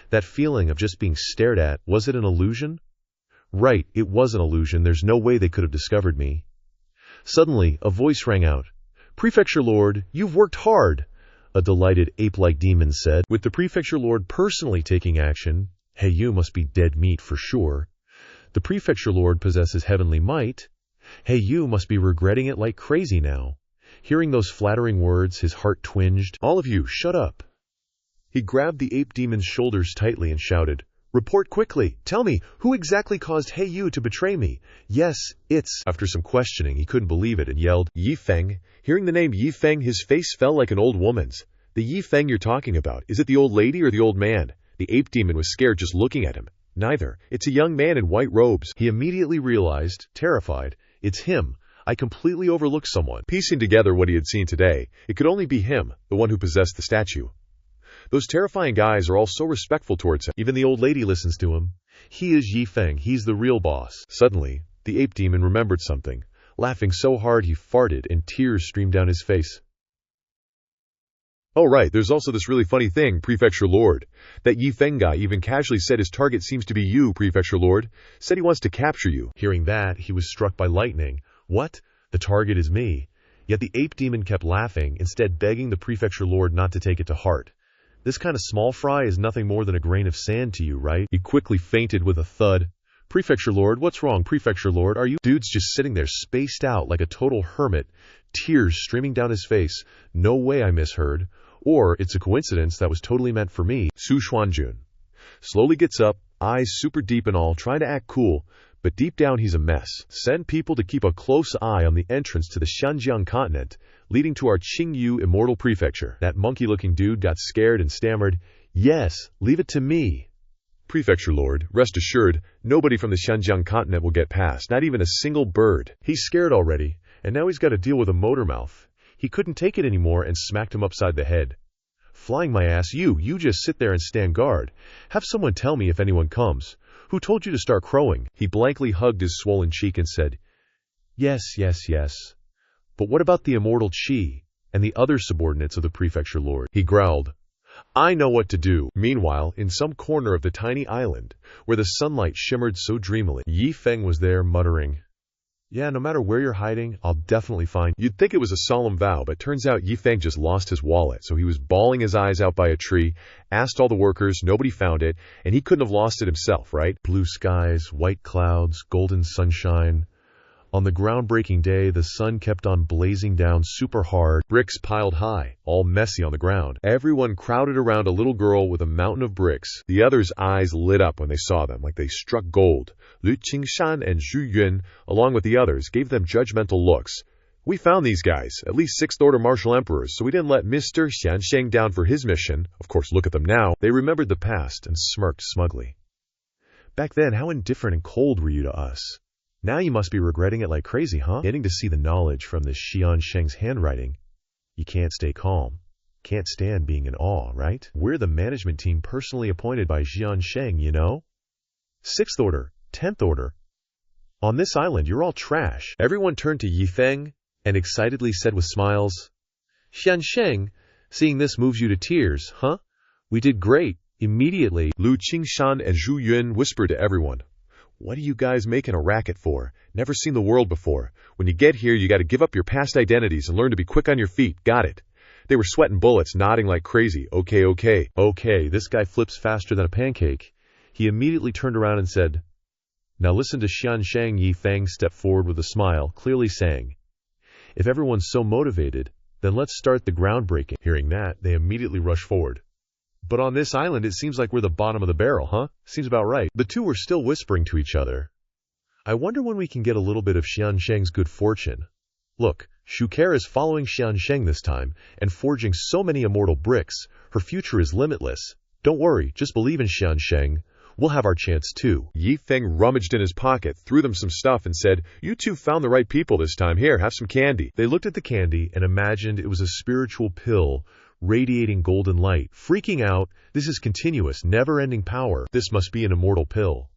That feeling of just being stared at, was it an illusion? Right, it was an illusion. There's no way they could have discovered me. Suddenly, a voice rang out. "Prefecture Lord, you've worked hard," a delighted ape-like demon said. With the Prefecture Lord personally taking action, Yu must be dead meat for sure. The Prefecture Lord possesses heavenly might. Yu must be regretting it like crazy now. Hearing those flattering words, his heart twinged. "All of you, shut up." He grabbed the ape demon's shoulders tightly and shouted, "Report quickly. Tell me, who exactly caused Yu to betray me?" "Yes, it's..." After some questioning, he couldn't believe it and yelled, "Yi Feng." Hearing the name Yi Feng, his face fell like an old woman's. "The Yi Feng you're talking about, is it the old lady or the old man?" The ape demon was scared just looking at him. "Neither. It's a young man in white robes." He immediately realized, terrified, it's him. I completely overlooked someone. Piecing together what he had seen today, it could only be him, the one who possessed the statue. Those terrifying guys are all so respectful towards him. Even the old lady listens to him. He is Yi Feng. He's the real boss. Suddenly, the ape demon remembered something. Laughing so hard he farted and tears streamed down his face. "Oh right, there's also this really funny thing, Prefecture Lord. That Yi Feng guy even casually said his target seems to be you, Prefecture Lord. Said he wants to capture you." Hearing that, he was struck by lightning. What? The target is me. Yet the ape demon kept laughing, instead begging the Prefecture Lord not to take it to heart. This kind of small fry is nothing more than a grain of sand to you, right? He quickly fainted with a thud. "Prefecture Lord, what's wrong? Prefecture Lord, are you..." Dude's just sitting there spaced out like a total hermit, tears streaming down his face. No way I misheard. Or it's a coincidence that was totally meant for me. Su Xuanjun slowly gets up, eyes super deep and all, trying to act cool, but deep down he's a mess. "Send people to keep a close eye on the entrance to the Xinjiang continent, leading to our Qingyu immortal prefecture." That monkey-looking dude got scared and stammered, "Yes, leave it to me." "Prefecture Lord, rest assured, nobody from the Xinjiang continent will get past, not even a single bird." He's scared already, and now he's got to deal with a motor mouth. He couldn't take it anymore and smacked him upside the head. Flying my ass, you just sit there and stand guard. Have someone tell me if anyone comes. Who told you to start crowing? He blankly hugged his swollen cheek and said, Yes. But what about the immortal Qi and the other subordinates of the prefecture lord? He growled. I know what to do. Meanwhile, in some corner of the tiny island, where the sunlight shimmered so dreamily, Yi Feng was there muttering, Yeah, no matter where you're hiding, I'll definitely find you. You'd think it was a solemn vow, but turns out Yi Feng just lost his wallet, so he was bawling his eyes out by a tree, asked all the workers, nobody found it, and he couldn't have lost it himself, right? Blue skies, white clouds, golden sunshine. On the groundbreaking day, the sun kept on blazing down super hard, bricks piled high, all messy on the ground. Everyone crowded around a little girl with a mountain of bricks. The others' eyes lit up when they saw them, like they struck gold. Lu Qingshan and Zhu Yun, along with the others, gave them judgmental looks. We found these guys, at least 6th Order Martial Emperors, so we didn't let Mr. Xiansheng down for his mission. Of course, look at them now. They remembered the past and smirked smugly. Back then, how indifferent and cold were you to us? Now you must be regretting it like crazy, huh? Getting to see the knowledge from this Xiansheng's handwriting. You can't stay calm. Can't stand being in awe, right? We're the management team personally appointed by Xiansheng, you know? 6th Order, 10th Order. On this island, you're all trash. Everyone turned to Yi Feng and excitedly said with smiles, Xiansheng, seeing this moves you to tears, huh? We did great. Immediately, Lu Qingshan and Zhu Yun whispered to everyone, What are you guys making a racket for? Never seen the world before. When you get here, you got to give up your past identities and learn to be quick on your feet. Got it? They were sweating bullets, nodding like crazy. Okay, this guy flips faster than a pancake. He immediately turned around and said, Now listen to Xiansheng. Yi Feng stepped forward with a smile, clearly saying, If everyone's so motivated, then let's start the groundbreaking. Hearing that, they immediately rushed forward. But on this island, it seems like we're the bottom of the barrel, huh? Seems about right. The two were still whispering to each other. I wonder when we can get a little bit of Xiansheng's good fortune. Look, Shuker is following Xiansheng this time, and forging so many immortal bricks. Her future is limitless. Don't worry, just believe in Xiansheng. We'll have our chance too. Yi Feng rummaged in his pocket, threw them some stuff, and said, You two found the right people this time. Here, have some candy. They looked at the candy and imagined it was a spiritual pill, radiating golden light. Freaking out, this is continuous, never-ending power. This must be an immortal pill.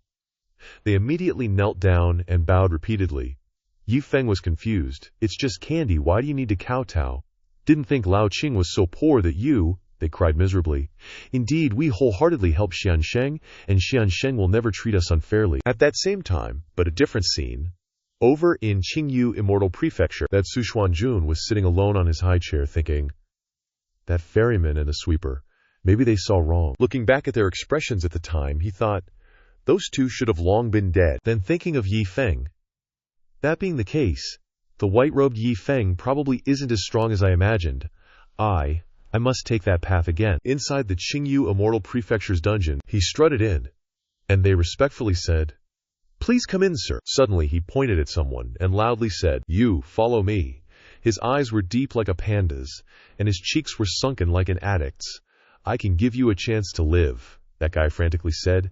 They immediately knelt down and bowed repeatedly. Yi Feng was confused. It's just candy, why do you need to kowtow? Didn't think Lao Qing was so poor that you... They cried miserably. Indeed, we wholeheartedly help Xiansheng, and Xiansheng will never treat us unfairly. At that same time, but a different scene, over in Qingyu Immortal Prefecture, that Su Xuanjun was sitting alone on his high chair thinking, That ferryman and the sweeper, maybe they saw wrong. Looking back at their expressions at the time, he thought, those two should have long been dead. Then thinking of Yi Feng. That being the case, the white-robed Yi Feng probably isn't as strong as I imagined. I must take that path again. Inside the Qingyu Immortal Prefecture's dungeon, he strutted in, and they respectfully said, Please come in, sir. Suddenly he pointed at someone and loudly said, You, follow me. His eyes were deep like a panda's, and his cheeks were sunken like an addict's. I can give you a chance to live, that guy frantically said.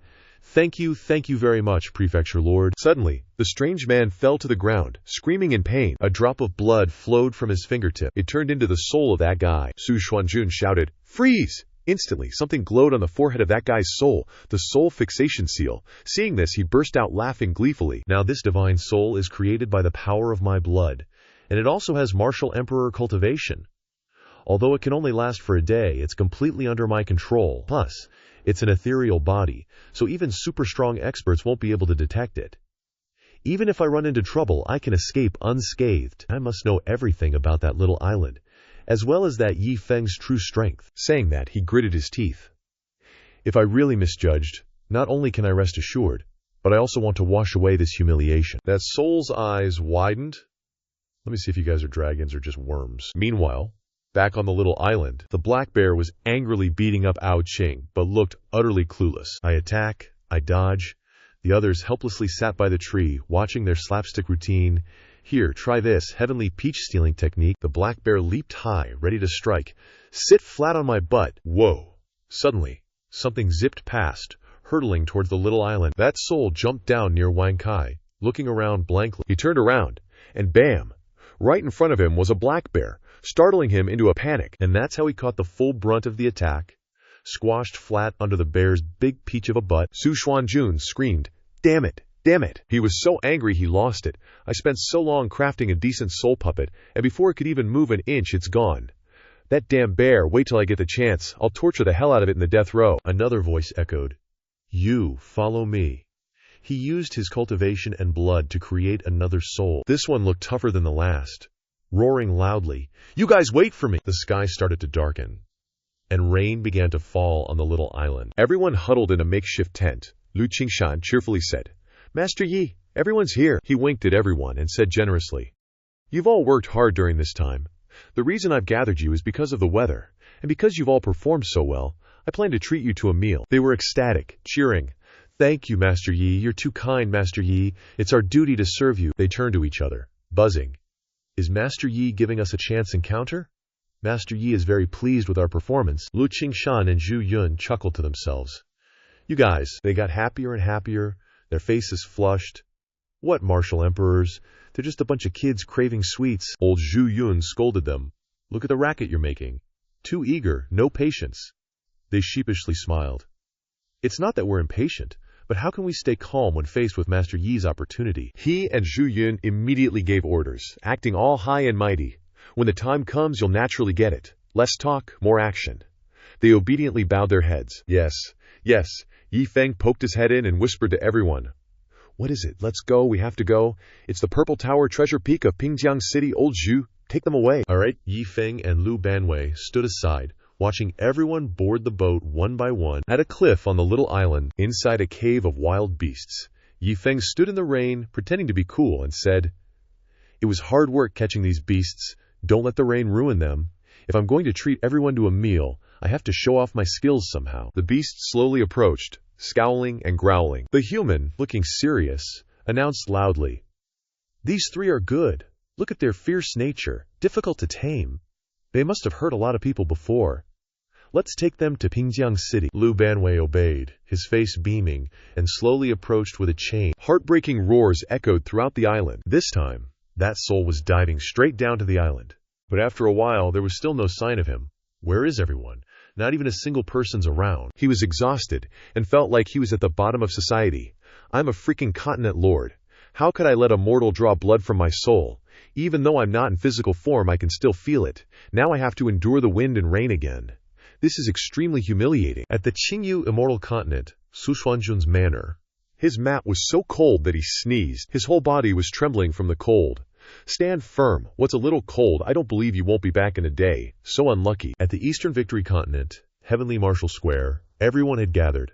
Thank you very much, Prefecture Lord. Suddenly, the strange man fell to the ground, screaming in pain. A drop of blood flowed from his fingertip. It turned into the soul of that guy. Su Xuanjun shouted, Freeze! Instantly, something glowed on the forehead of that guy's soul, the soul fixation seal. Seeing this, he burst out laughing gleefully. Now this divine soul is created by the power of my blood, and it also has martial emperor cultivation. Although it can only last for a day, it's completely under my control. Plus, it's an ethereal body, so even super strong experts won't be able to detect it. Even if I run into trouble, I can escape unscathed. I must know everything about that little island, as well as that Yi Feng's true strength. Saying that, he gritted his teeth. If I really misjudged, not only can I rest assured, but I also want to wash away this humiliation. That soul's eyes widened. Let me see if you guys are dragons or just worms. Meanwhile, back on the little island, the black bear was angrily beating up Ao Qing, but looked utterly clueless. I attack, I dodge. The others helplessly sat by the tree, watching their slapstick routine. Here, try this heavenly peach-stealing technique. The black bear leaped high, ready to strike. Sit flat on my butt. Whoa! Suddenly, something zipped past, hurtling towards the little island. That soul jumped down near Wang Kai, looking around blankly. He turned around, and bam! Right in front of him was a black bear, startling him into a panic. And that's how he caught the full brunt of the attack. Squashed flat under the bear's big peach of a butt, Su Xuanjun screamed, "Damn it! Damn it!" He was so angry he lost it. I spent so long crafting a decent soul puppet, and before it could even move an inch, it's gone. That damn bear, wait till I get the chance. I'll torture the hell out of it in the death row. Another voice echoed. You follow me. He used his cultivation and blood to create another soul. This one looked tougher than the last. Roaring loudly, "You guys wait for me!" The sky started to darken, and rain began to fall on the little island. Everyone huddled in a makeshift tent. Lu Qingshan cheerfully said, "Master Yi, everyone's here." He winked at everyone and said generously, "You've all worked hard during this time. The reason I've gathered you is because of the weather, and because you've all performed so well, I plan to treat you to a meal." They were ecstatic, cheering, "Thank you, Master Yi. You're too kind, Master Yi. It's our duty to serve you." They turned to each other, buzzing. Is Master Yi giving us a chance encounter? Master Yi is very pleased with our performance. Lu Qingshan and Zhu Yun chuckled to themselves. You guys, they got happier and happier, their faces flushed. What martial emperors? They're just a bunch of kids craving sweets. Old Zhu Yun scolded them. Look at the racket you're making. Too eager, no patience. They sheepishly smiled. It's not that we're impatient, but how can we stay calm when faced with Master Yi's opportunity? He and Zhu Yun immediately gave orders, acting all high and mighty. When the time comes, you'll naturally get it. Less talk, more action. They obediently bowed their heads. Yes, yes. Yi Feng poked his head in and whispered to everyone. What is it? Let's go. We have to go. It's the Purple Tower Treasure Peak of Pingjiang City. Old Zhu, take them away. All right. Yi Feng and Lu Banwei stood aside, watching everyone board the boat one by one at a cliff on the little island inside a cave of wild beasts. Yi Feng stood in the rain, pretending to be cool, and said, It was hard work catching these beasts. Don't let the rain ruin them. If I'm going to treat everyone to a meal, I have to show off my skills somehow. The beasts slowly approached, scowling and growling. The human, looking serious, announced loudly, These three are good. Look at their fierce nature, difficult to tame. They must have hurt a lot of people before. Let's take them to Pingjiang City. Lu Banwei obeyed, his face beaming, and slowly approached with a chain. Heartbreaking roars echoed throughout the island. This time, that soul was diving straight down to the island. But after a while, there was still no sign of him. Where is everyone? Not even a single person's around. He was exhausted and felt like he was at the bottom of society. I'm a freaking continent lord. How could I let a mortal draw blood from my soul? Even though I'm not in physical form, I can still feel it. Now I have to endure the wind and rain again. This is extremely humiliating. At the Qingyu immortal continent, Su Xuanjun's manor, his mat was so cold that he sneezed. His whole body was trembling from the cold. Stand firm. What's a little cold? I don't believe you won't be back in a day. So unlucky. At the Eastern Victory Continent, Heavenly Marshal Square, everyone had gathered.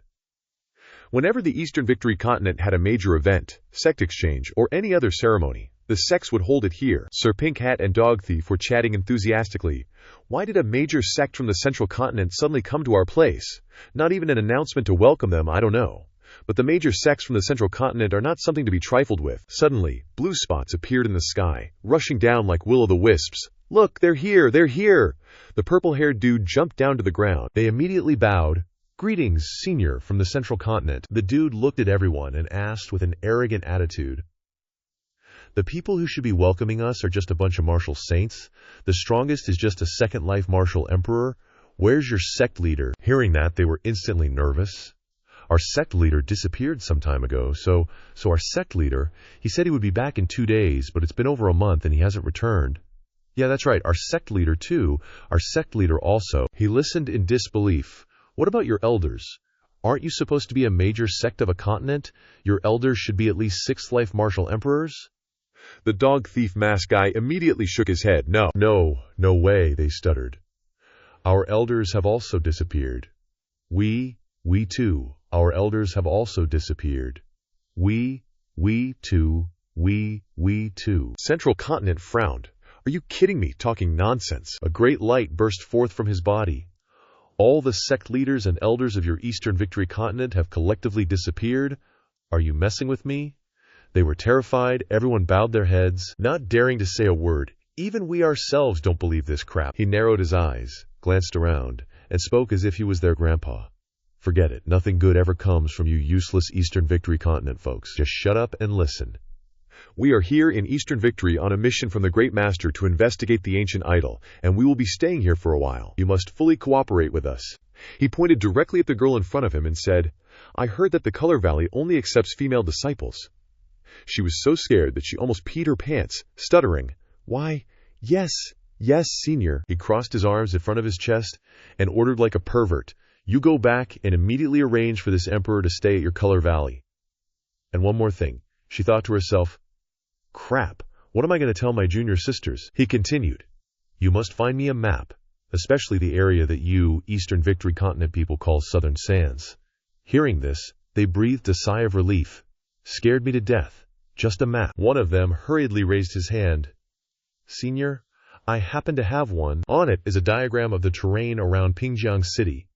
Whenever the Eastern Victory Continent had a major event, sect exchange, or any other ceremony, the sects would hold it here. Sir Pink Hat and Dog Thief were chatting enthusiastically. Why did a major sect from the Central Continent suddenly come to our place? Not even an announcement to welcome them, I don't know. But the major sects from the Central Continent are not something to be trifled with. Suddenly, blue spots appeared in the sky, rushing down like will-o'-the-wisps. Look, they're here, they're here! The purple-haired dude jumped down to the ground. They immediately bowed. Greetings, senior, from the Central Continent. The dude looked at everyone and asked with an arrogant attitude. The people who should be welcoming us are just a bunch of martial saints. The strongest is just a second life martial emperor. Where's your sect leader? Hearing that, they were instantly nervous. Our sect leader disappeared some time ago, so our sect leader, he said he would be back in 2 days, but it's been over a month and he hasn't returned. Yeah, that's right, our sect leader too. Our sect leader also. He listened in disbelief. What about your elders? Aren't you supposed to be a major sect of a continent? Your elders should be at least 6th life martial emperors? The dog thief mask guy immediately shook his head. No way, they stuttered. Our elders have also disappeared. We too. Our elders have also disappeared. We too. Central Continent frowned. Are you kidding me? Talking nonsense. A great light burst forth from his body. All the sect leaders and elders of your Eastern Victory Continent have collectively disappeared. Are you messing with me? They were terrified. Everyone bowed their heads, not daring to say a word. Even we ourselves don't believe this crap. He narrowed his eyes, glanced around, and spoke as if he was their grandpa. Forget it. Nothing good ever comes from you useless Eastern Victory Continent folks. Just shut up and listen. We are here in Eastern Victory on a mission from the Great Master to investigate the ancient idol, and we will be staying here for a while. You must fully cooperate with us. He pointed directly at the girl in front of him and said, I heard that the Color Valley only accepts female disciples. She was so scared that she almost peed her pants, stuttering, Why, yes, senior. He crossed his arms in front of his chest and ordered like a pervert, You go back and immediately arrange for this emperor to stay at your Color Valley. And one more thing, she thought to herself, Crap, what am I going to tell my junior sisters? He continued, You must find me a map, especially the area that you, Eastern Victory Continent people, call Southern Sands. Hearing this, they breathed a sigh of relief. Scared me to death. Just a map. One of them hurriedly raised his hand. Senior, I happen to have one. On it is a diagram of the terrain around Pingjiang City.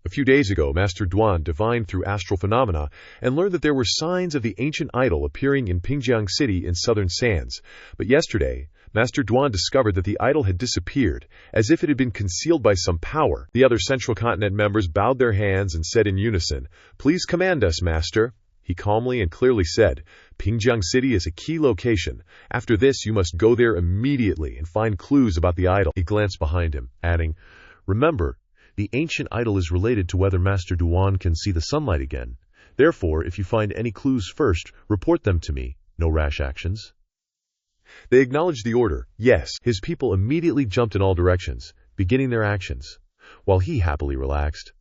A few days ago, Master Duan divined through astral phenomena and learned that there were signs of the ancient idol appearing in Pingjiang City in Southern Sands. But yesterday, Master Duan discovered that the idol had disappeared, as if it had been concealed by some power. The other Central Continent members bowed their hands and said in unison, Please command us, Master. He calmly and clearly said, Pingjiang City is a key location. After this, you must go there immediately and find clues about the idol. He glanced behind him, adding, Remember, the ancient idol is related to whether Master Duan can see the sunlight again. Therefore, if you find any clues first, report them to me. No rash actions. They acknowledged the order. Yes, his people immediately jumped in all directions, beginning their actions, while he happily relaxed.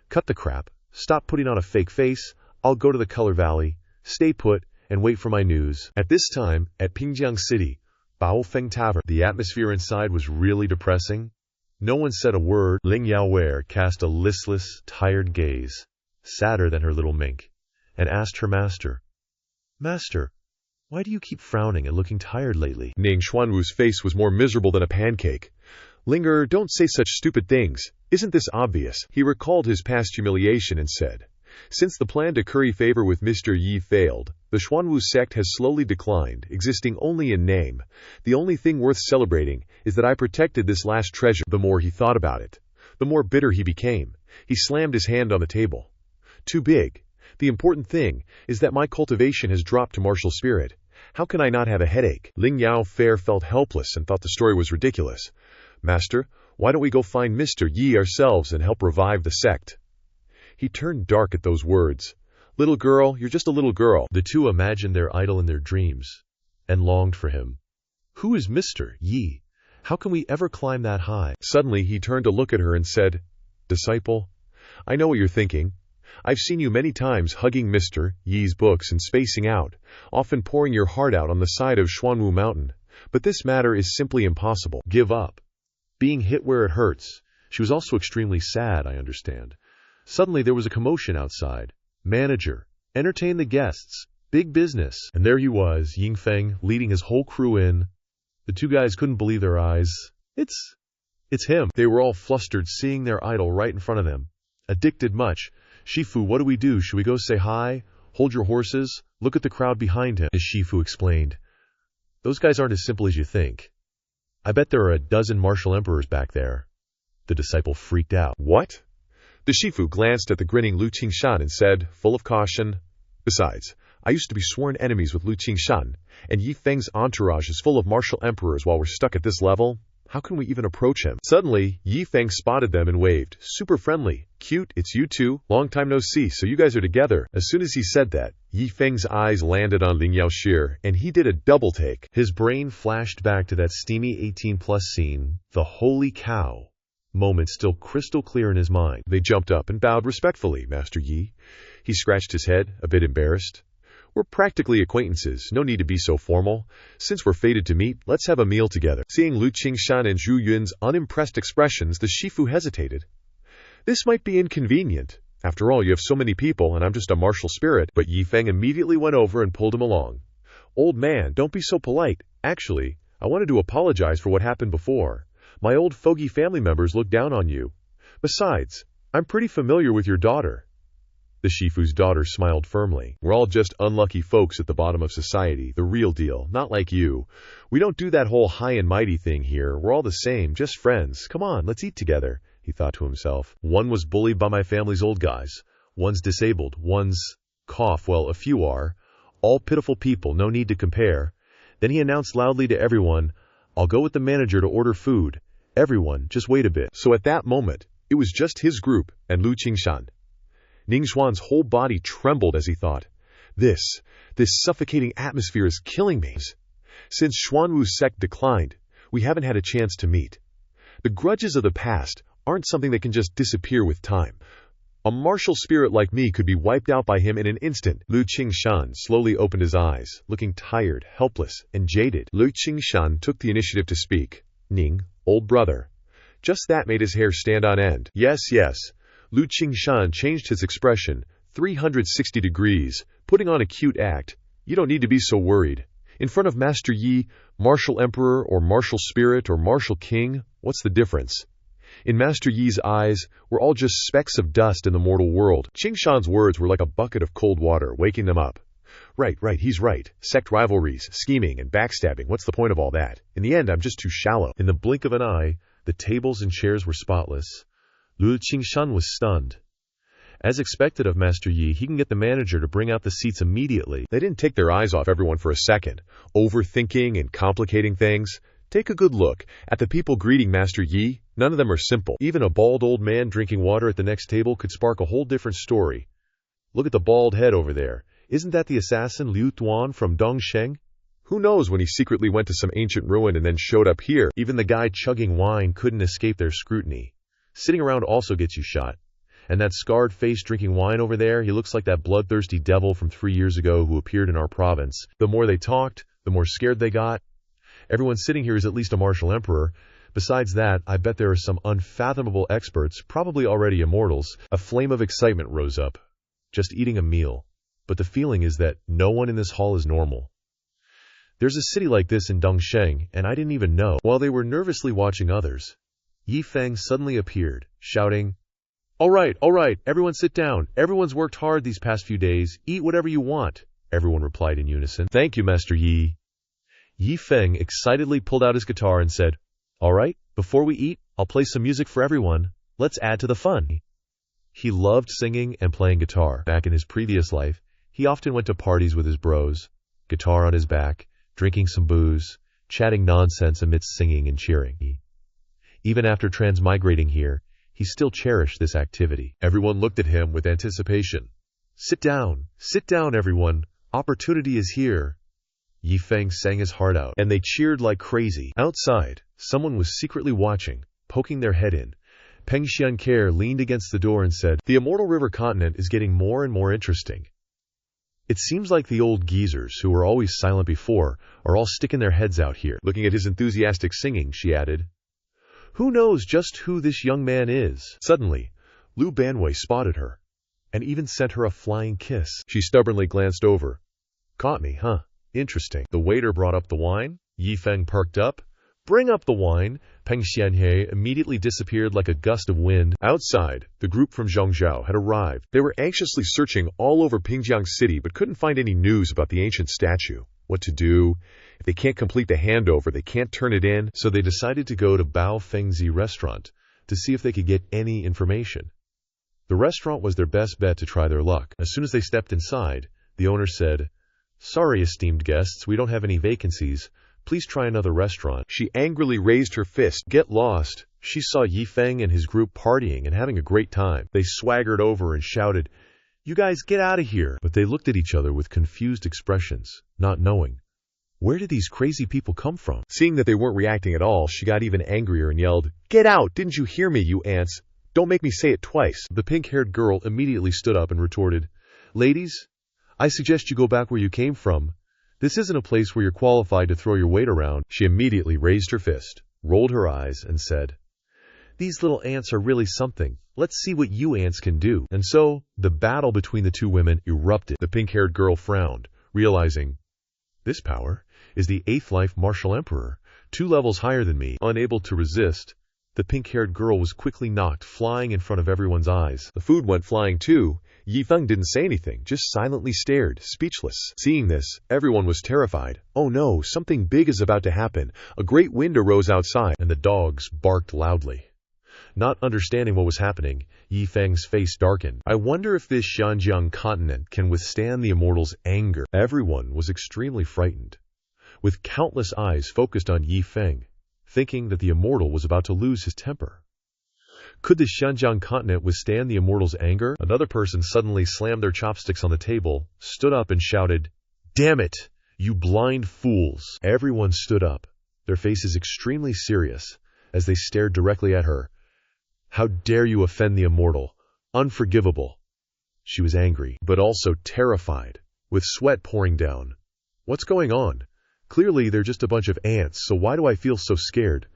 Cut the crap. Stop putting on a fake face. I'll go to the Color Valley, stay put, and wait for my news. At this time, at Pingjiang City, Bao Feng Tavern, the atmosphere inside was really depressing. No one said a word. Ling Yaowei cast a listless, tired gaze, sadder than her little mink, and asked her master, Master, why do you keep frowning and looking tired lately? Ning Xuanwu's face was more miserable than a pancake. Linger, don't say such stupid things. Isn't this obvious? He recalled his past humiliation and said, Since the plan to curry favor with Mr. Yi failed, the Xuanwu sect has slowly declined, existing only in name. The only thing worth celebrating is that I protected this last treasure. The more he thought about it, the more bitter he became. He slammed his hand on the table. Too big. The important thing is that my cultivation has dropped to martial spirit. How can I not have a headache? Ling Yaowei felt helpless and thought the story was ridiculous. Master, why don't we go find Mr. Yi ourselves and help revive the sect? He turned dark at those words. Little girl, you're just a little girl. The two imagined their idol in their dreams and longed for him. Who is Mr. Yi? How can we ever climb that high? Suddenly he turned to look at her and said, Disciple, I know what you're thinking. I've seen you many times hugging Mr. Yi's books and spacing out, often pouring your heart out on the side of Xuanwu Mountain. But this matter is simply impossible. Give up. Being hit where it hurts. She was also extremely sad, I understand. Suddenly there was a commotion outside. Manager, entertain the guests. Big business. And there he was, Yi Feng, leading his whole crew in. The two guys couldn't believe their eyes. It's him. They were all flustered seeing their idol right in front of them. Addicted much. Shifu, what do we do? Should we go say hi? Hold your horses. Look at the crowd behind him. As Shifu explained. Those guys aren't as simple as you think. I bet there are a dozen martial emperors back there. The disciple freaked out. What? The Shifu glanced at the grinning Lu Qingshan and said, full of caution, Besides, I used to be sworn enemies with Lu Qingshan, and Yi Feng's entourage is full of martial emperors. While we're stuck at this level, how can we even approach him? Suddenly, Yi Feng spotted them and waved. Super friendly. Cute, it's you two. Long time no see, so you guys are together. As soon as he said that, Yi Feng's eyes landed on Ling Yaoshi, and he did a double take. His brain flashed back to that steamy 18+ scene, the holy cow moment still crystal clear in his mind. They jumped up and bowed respectfully. Master Yi. He scratched his head, a bit embarrassed. We're practically acquaintances, no need to be so formal. Since we're fated to meet, let's have a meal together. Seeing Lu Qingshan and Zhu Yun's unimpressed expressions, the Shifu hesitated. This might be inconvenient. After all, you have so many people, and I'm just a martial spirit. But Yi Feng immediately went over and pulled him along. Old man, don't be so polite. Actually, I wanted to apologize for what happened before. My old fogey family members look down on you. Besides, I'm pretty familiar with your daughter. The Shifu's daughter smiled firmly. We're all just unlucky folks at the bottom of society, the real deal, not like you. We don't do that whole high and mighty thing here. We're all the same, just friends. Come on, let's eat together, he thought to himself. One was bullied by my family's old guys. One's disabled. One's cough, well, a few are. All pitiful people, no need to compare. Then he announced loudly to everyone, I'll go with the manager to order food. Everyone, just wait a bit. So at that moment, it was just his group and Lu Qingshan. Ning Xuan's whole body trembled as he thought, This suffocating atmosphere is killing me. Since Xuanwu's sect declined, we haven't had a chance to meet. The grudges of the past aren't something that can just disappear with time. A martial spirit like me could be wiped out by him in an instant. Lu Qingshan slowly opened his eyes, looking tired, helpless, and jaded. Lu Qingshan took the initiative to speak. Ning, old brother. Just that made his hair stand on end. Yes. Lu Qingshan changed his expression 360 degrees, putting on a cute act. You don't need to be so worried. In front of Master Yi, martial emperor or martial spirit or martial king, what's the difference? In Master Yi's eyes, we're all just specks of dust in the mortal world. Qingshan's words were like a bucket of cold water, waking them up. Right, he's right. Sect rivalries, scheming, and backstabbing, what's the point of all that? In the end, I'm just too shallow. In the blink of an eye, the tables and chairs were spotless. Lu Qingshan was stunned. As expected of Master Yi, he can get the manager to bring out the seats immediately. They didn't take their eyes off everyone for a second, overthinking and complicating things. Take a good look at the people greeting Master Yi. None of them are simple. Even a bald old man drinking water at the next table could spark a whole different story. Look at the bald head over there. Isn't that the assassin Liu Tuan from Dongsheng? Who knows when he secretly went to some ancient ruin and then showed up here? Even the guy chugging wine couldn't escape their scrutiny. Sitting around also gets you shot. And that scarred face drinking wine over there, he looks like that bloodthirsty devil from 3 years ago who appeared in our province. The more they talked, the more scared they got. Everyone sitting here is at least a martial emperor. Besides that, I bet there are some unfathomable experts, probably already immortals. A flame of excitement rose up. Just eating a meal. But the feeling is that no one in this hall is normal. There's a city like this in Dongsheng, and I didn't even know. While they were nervously watching others, Yi Feng suddenly appeared, shouting, All right, everyone sit down. Everyone's worked hard these past few days. Eat whatever you want. Everyone replied in unison. Thank you, Master Yi. Yi Feng excitedly pulled out his guitar and said, All right, before we eat, I'll play some music for everyone. Let's add to the fun. He loved singing and playing guitar. Back in his previous life, he often went to parties with his bros, guitar on his back, drinking some booze, chatting nonsense amidst singing and cheering. Even after transmigrating here, he still cherished this activity. Everyone looked at him with anticipation. Sit down, everyone. Opportunity is here. Yi Feng sang his heart out, and they cheered like crazy. Outside, someone was secretly watching, poking their head in. Peng Xianker leaned against the door and said, The immortal river continent is getting more and more interesting. It seems like the old geezers, who were always silent before, are all sticking their heads out here. Looking at his enthusiastic singing, she added, Who knows just who this young man is? Suddenly, Lu Banwei spotted her, and even sent her a flying kiss. She stubbornly glanced over. Caught me, huh? Interesting. The waiter brought up the wine. Yi Feng perked up. Bring up the wine. Peng Xianhe immediately disappeared like a gust of wind. Outside, the group from Zhongzhou had arrived. They were anxiously searching all over Pingjiang City but couldn't find any news about the ancient statue. What to do? If they can't complete the handover, they can't turn it in. So they decided to go to Bao Fengzi restaurant to see if they could get any information. The restaurant was their best bet to try their luck. As soon as they stepped inside, the owner said, Sorry, esteemed guests, we don't have any vacancies. Please try another restaurant. She angrily raised her fist. Get lost. She saw Yi Feng and his group partying and having a great time. They swaggered over and shouted, You guys get out of here. But they looked at each other with confused expressions, not knowing. Where did these crazy people come from? Seeing that they weren't reacting at all, she got even angrier and yelled, Get out! Didn't you hear me, you ants? Don't make me say it twice. The pink-haired girl immediately stood up and retorted, Ladies, I suggest you go back where you came from. This isn't a place where you're qualified to throw your weight around. She immediately raised her fist, rolled her eyes, and said, These little ants are really something. Let's see what you ants can do. And so, the battle between the two women erupted. The pink-haired girl frowned, realizing, This power is the 8th life martial emperor, 2 levels higher than me. Unable to resist, the pink-haired girl was quickly knocked flying in front of everyone's eyes. The food went flying too. Yi Feng didn't say anything, just silently stared, speechless. Seeing this, everyone was terrified. Oh no, something big is about to happen. A great wind arose outside, and the dogs barked loudly. Not understanding what was happening, Yi Feng's face darkened. I wonder if this Xinjiang continent can withstand the immortal's anger. Everyone was extremely frightened, with countless eyes focused on Yi Feng, thinking that the immortal was about to lose his temper. Could the Xinjiang continent withstand the immortal's anger? Another person suddenly slammed their chopsticks on the table, stood up and shouted, "Damn it, you blind fools!" Everyone stood up, their faces extremely serious, as they stared directly at her. "How dare you offend the immortal? Unforgivable!" She was angry, but also terrified, with sweat pouring down. What's going on? Clearly they're just a bunch of ants, so why do I feel so scared?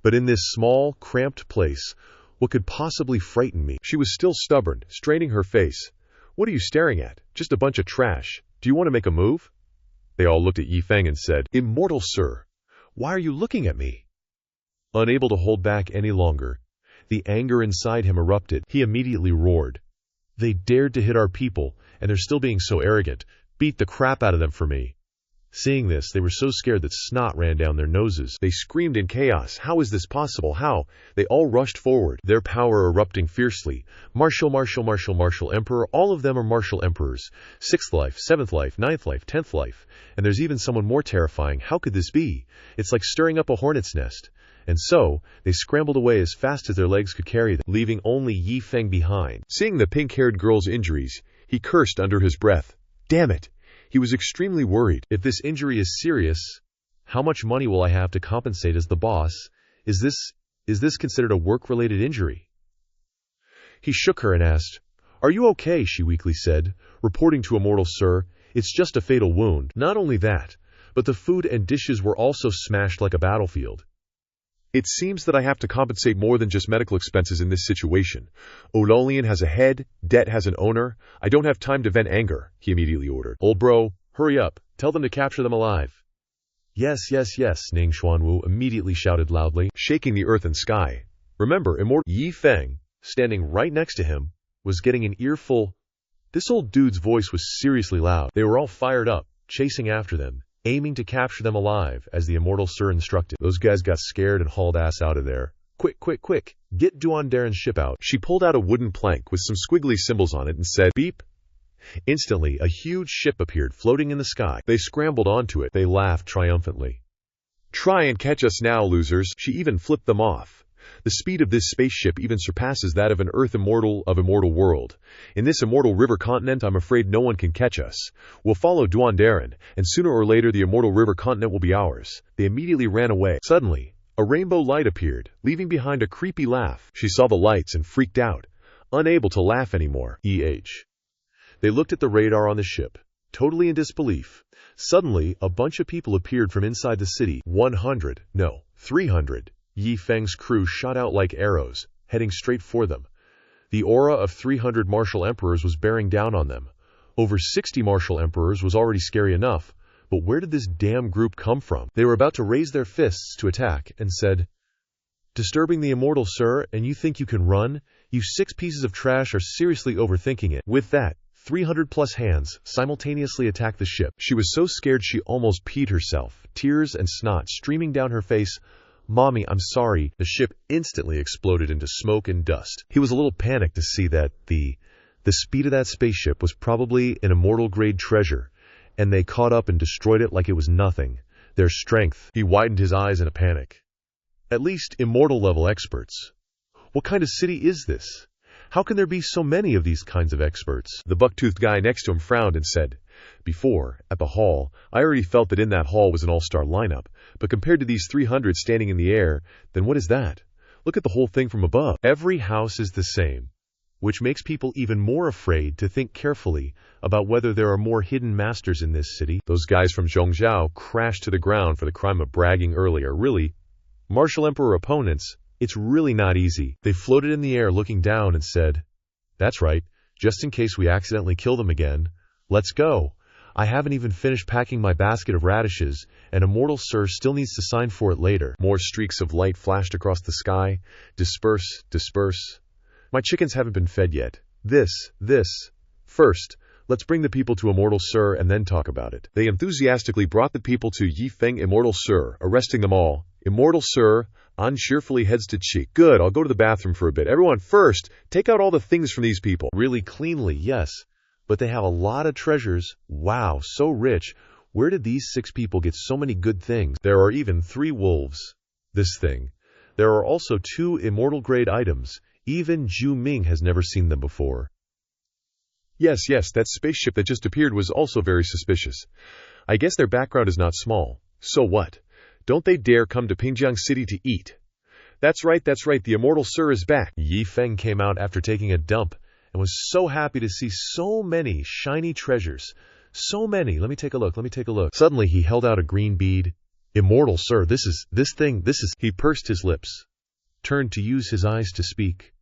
But in this small, cramped place, what could possibly frighten me? She was still stubborn, straining her face. "What are you staring at? Just a bunch of trash. Do you want to make a move?" They all looked at Yi Feng and said, "Immortal sir, why are you looking at me?" Unable to hold back any longer, the anger inside him erupted. He immediately roared, "They dared to hit our people, and they're still being so arrogant. Beat the crap out of them for me." Seeing this, they were so scared that snot ran down their noses. They screamed in chaos, "How is this possible? How?" They all rushed forward, their power erupting fiercely. "Martial, martial, martial, martial emperor. All of them are martial emperors. 6th life, 7th life, 9th life, 10th life. And there's even someone more terrifying. How could this be? It's like stirring up a hornet's nest." And so, they scrambled away as fast as their legs could carry them, leaving only Yi Feng behind. Seeing the pink-haired girl's injuries, he cursed under his breath. Damn it! He was extremely worried. If this injury is serious, how much money will I have to compensate as the boss? Is this considered a work-related injury? He shook her and asked, "Are you okay?" She weakly said, "Reporting to Immortal, sir. It's just a fatal wound." Not only that, but the food and dishes were also smashed like a battlefield. "It seems that I have to compensate more than just medical expenses in this situation. Ololian has a head, debt has an owner. I don't have time to vent anger," he immediately ordered. "Old bro, hurry up. Tell them to capture them alive." "Yes, yes, yes," Ning Xuanwu immediately shouted loudly, shaking the earth and sky. Remember, Immortal Yi Feng, standing right next to him, was getting an earful. This old dude's voice was seriously loud. They were all fired up, chasing after them, aiming to capture them alive, as the Immortal Sir instructed. Those guys got scared and hauled ass out of there. "Quick, quick, quick! Get Duandaren's ship out." She pulled out a wooden plank with some squiggly symbols on it and said, "Beep." Instantly, a huge ship appeared floating in the sky. They scrambled onto it. They laughed triumphantly. "Try and catch us now, losers." She even flipped them off. The speed of this spaceship even surpasses that of an Earth Immortal of Immortal World. In this Immortal River continent, I'm afraid no one can catch us. We'll follow Duandaren, and sooner or later the Immortal River continent will be ours. They immediately ran away. Suddenly, a rainbow light appeared, leaving behind a creepy laugh. She saw the lights and freaked out, unable to laugh anymore. They looked at the radar on the ship, totally in disbelief. Suddenly, a bunch of people appeared from inside the city. 300. Yi Feng's crew shot out like arrows, heading straight for them. The aura of 300 martial emperors was bearing down on them. Over 60 martial emperors was already scary enough, but where did this damn group come from? They were about to raise their fists to attack, and said, "Disturbing the Immortal, sir, and you think you can run? You 6 pieces of trash are seriously overthinking it." With that, 300+ hands simultaneously attacked the ship. She was so scared she almost peed herself, tears and snot streaming down her face. "Mommy, I'm sorry." The ship instantly exploded into smoke and dust. He was a little panicked to see that the speed of that spaceship was probably an immortal-grade treasure, and they caught up and destroyed it like it was nothing. Their strength. He widened his eyes in a panic. At least immortal-level experts. What kind of city is this? How can there be so many of these kinds of experts? The buck-toothed guy next to him frowned and said, "Before, at the hall, I already felt that in that hall was an all-star lineup, but compared to these 300 standing in the air, then what is that? Look at the whole thing from above. Every house is the same, which makes people even more afraid to think carefully about whether there are more hidden masters in this city." Those guys from Zhongzhou crashed to the ground for the crime of bragging earlier. Really? Martial Emperor opponents? It's really not easy. They floated in the air looking down and said, "That's right, just in case we accidentally kill them again. Let's go. I haven't even finished packing my basket of radishes, and Immortal Sir still needs to sign for it later." More streaks of light flashed across the sky. Disperse, disperse. "My chickens haven't been fed yet. This. First, Let's bring the people to Immortal Sir and then talk about it. They enthusiastically brought the people to Yi Feng Immortal Sir, arresting them all. Immortal Sir, An cheerfully heads to Cheek. Good, I'll go to the bathroom for a bit. Everyone first, take out all the things from these people. Really cleanly, yes. But they have a lot of treasures. Wow, so rich. Where did these 6 people get so many good things? There are even 3 wolves. This thing. There are also 2 immortal grade items. Even Zhu Ming has never seen them before. Yes, that spaceship that just appeared was also very suspicious. I guess their background is not small. So what? Don't they dare come to Pingjiang City to eat. That's right, the Immortal Sir is back. Yi Feng came out after taking a dump and was so happy to see so many shiny treasures. So many. Let me take a look. Suddenly he held out a green bead. Immortal Sir, this is. He pursed his lips, turned to use his eyes to speak.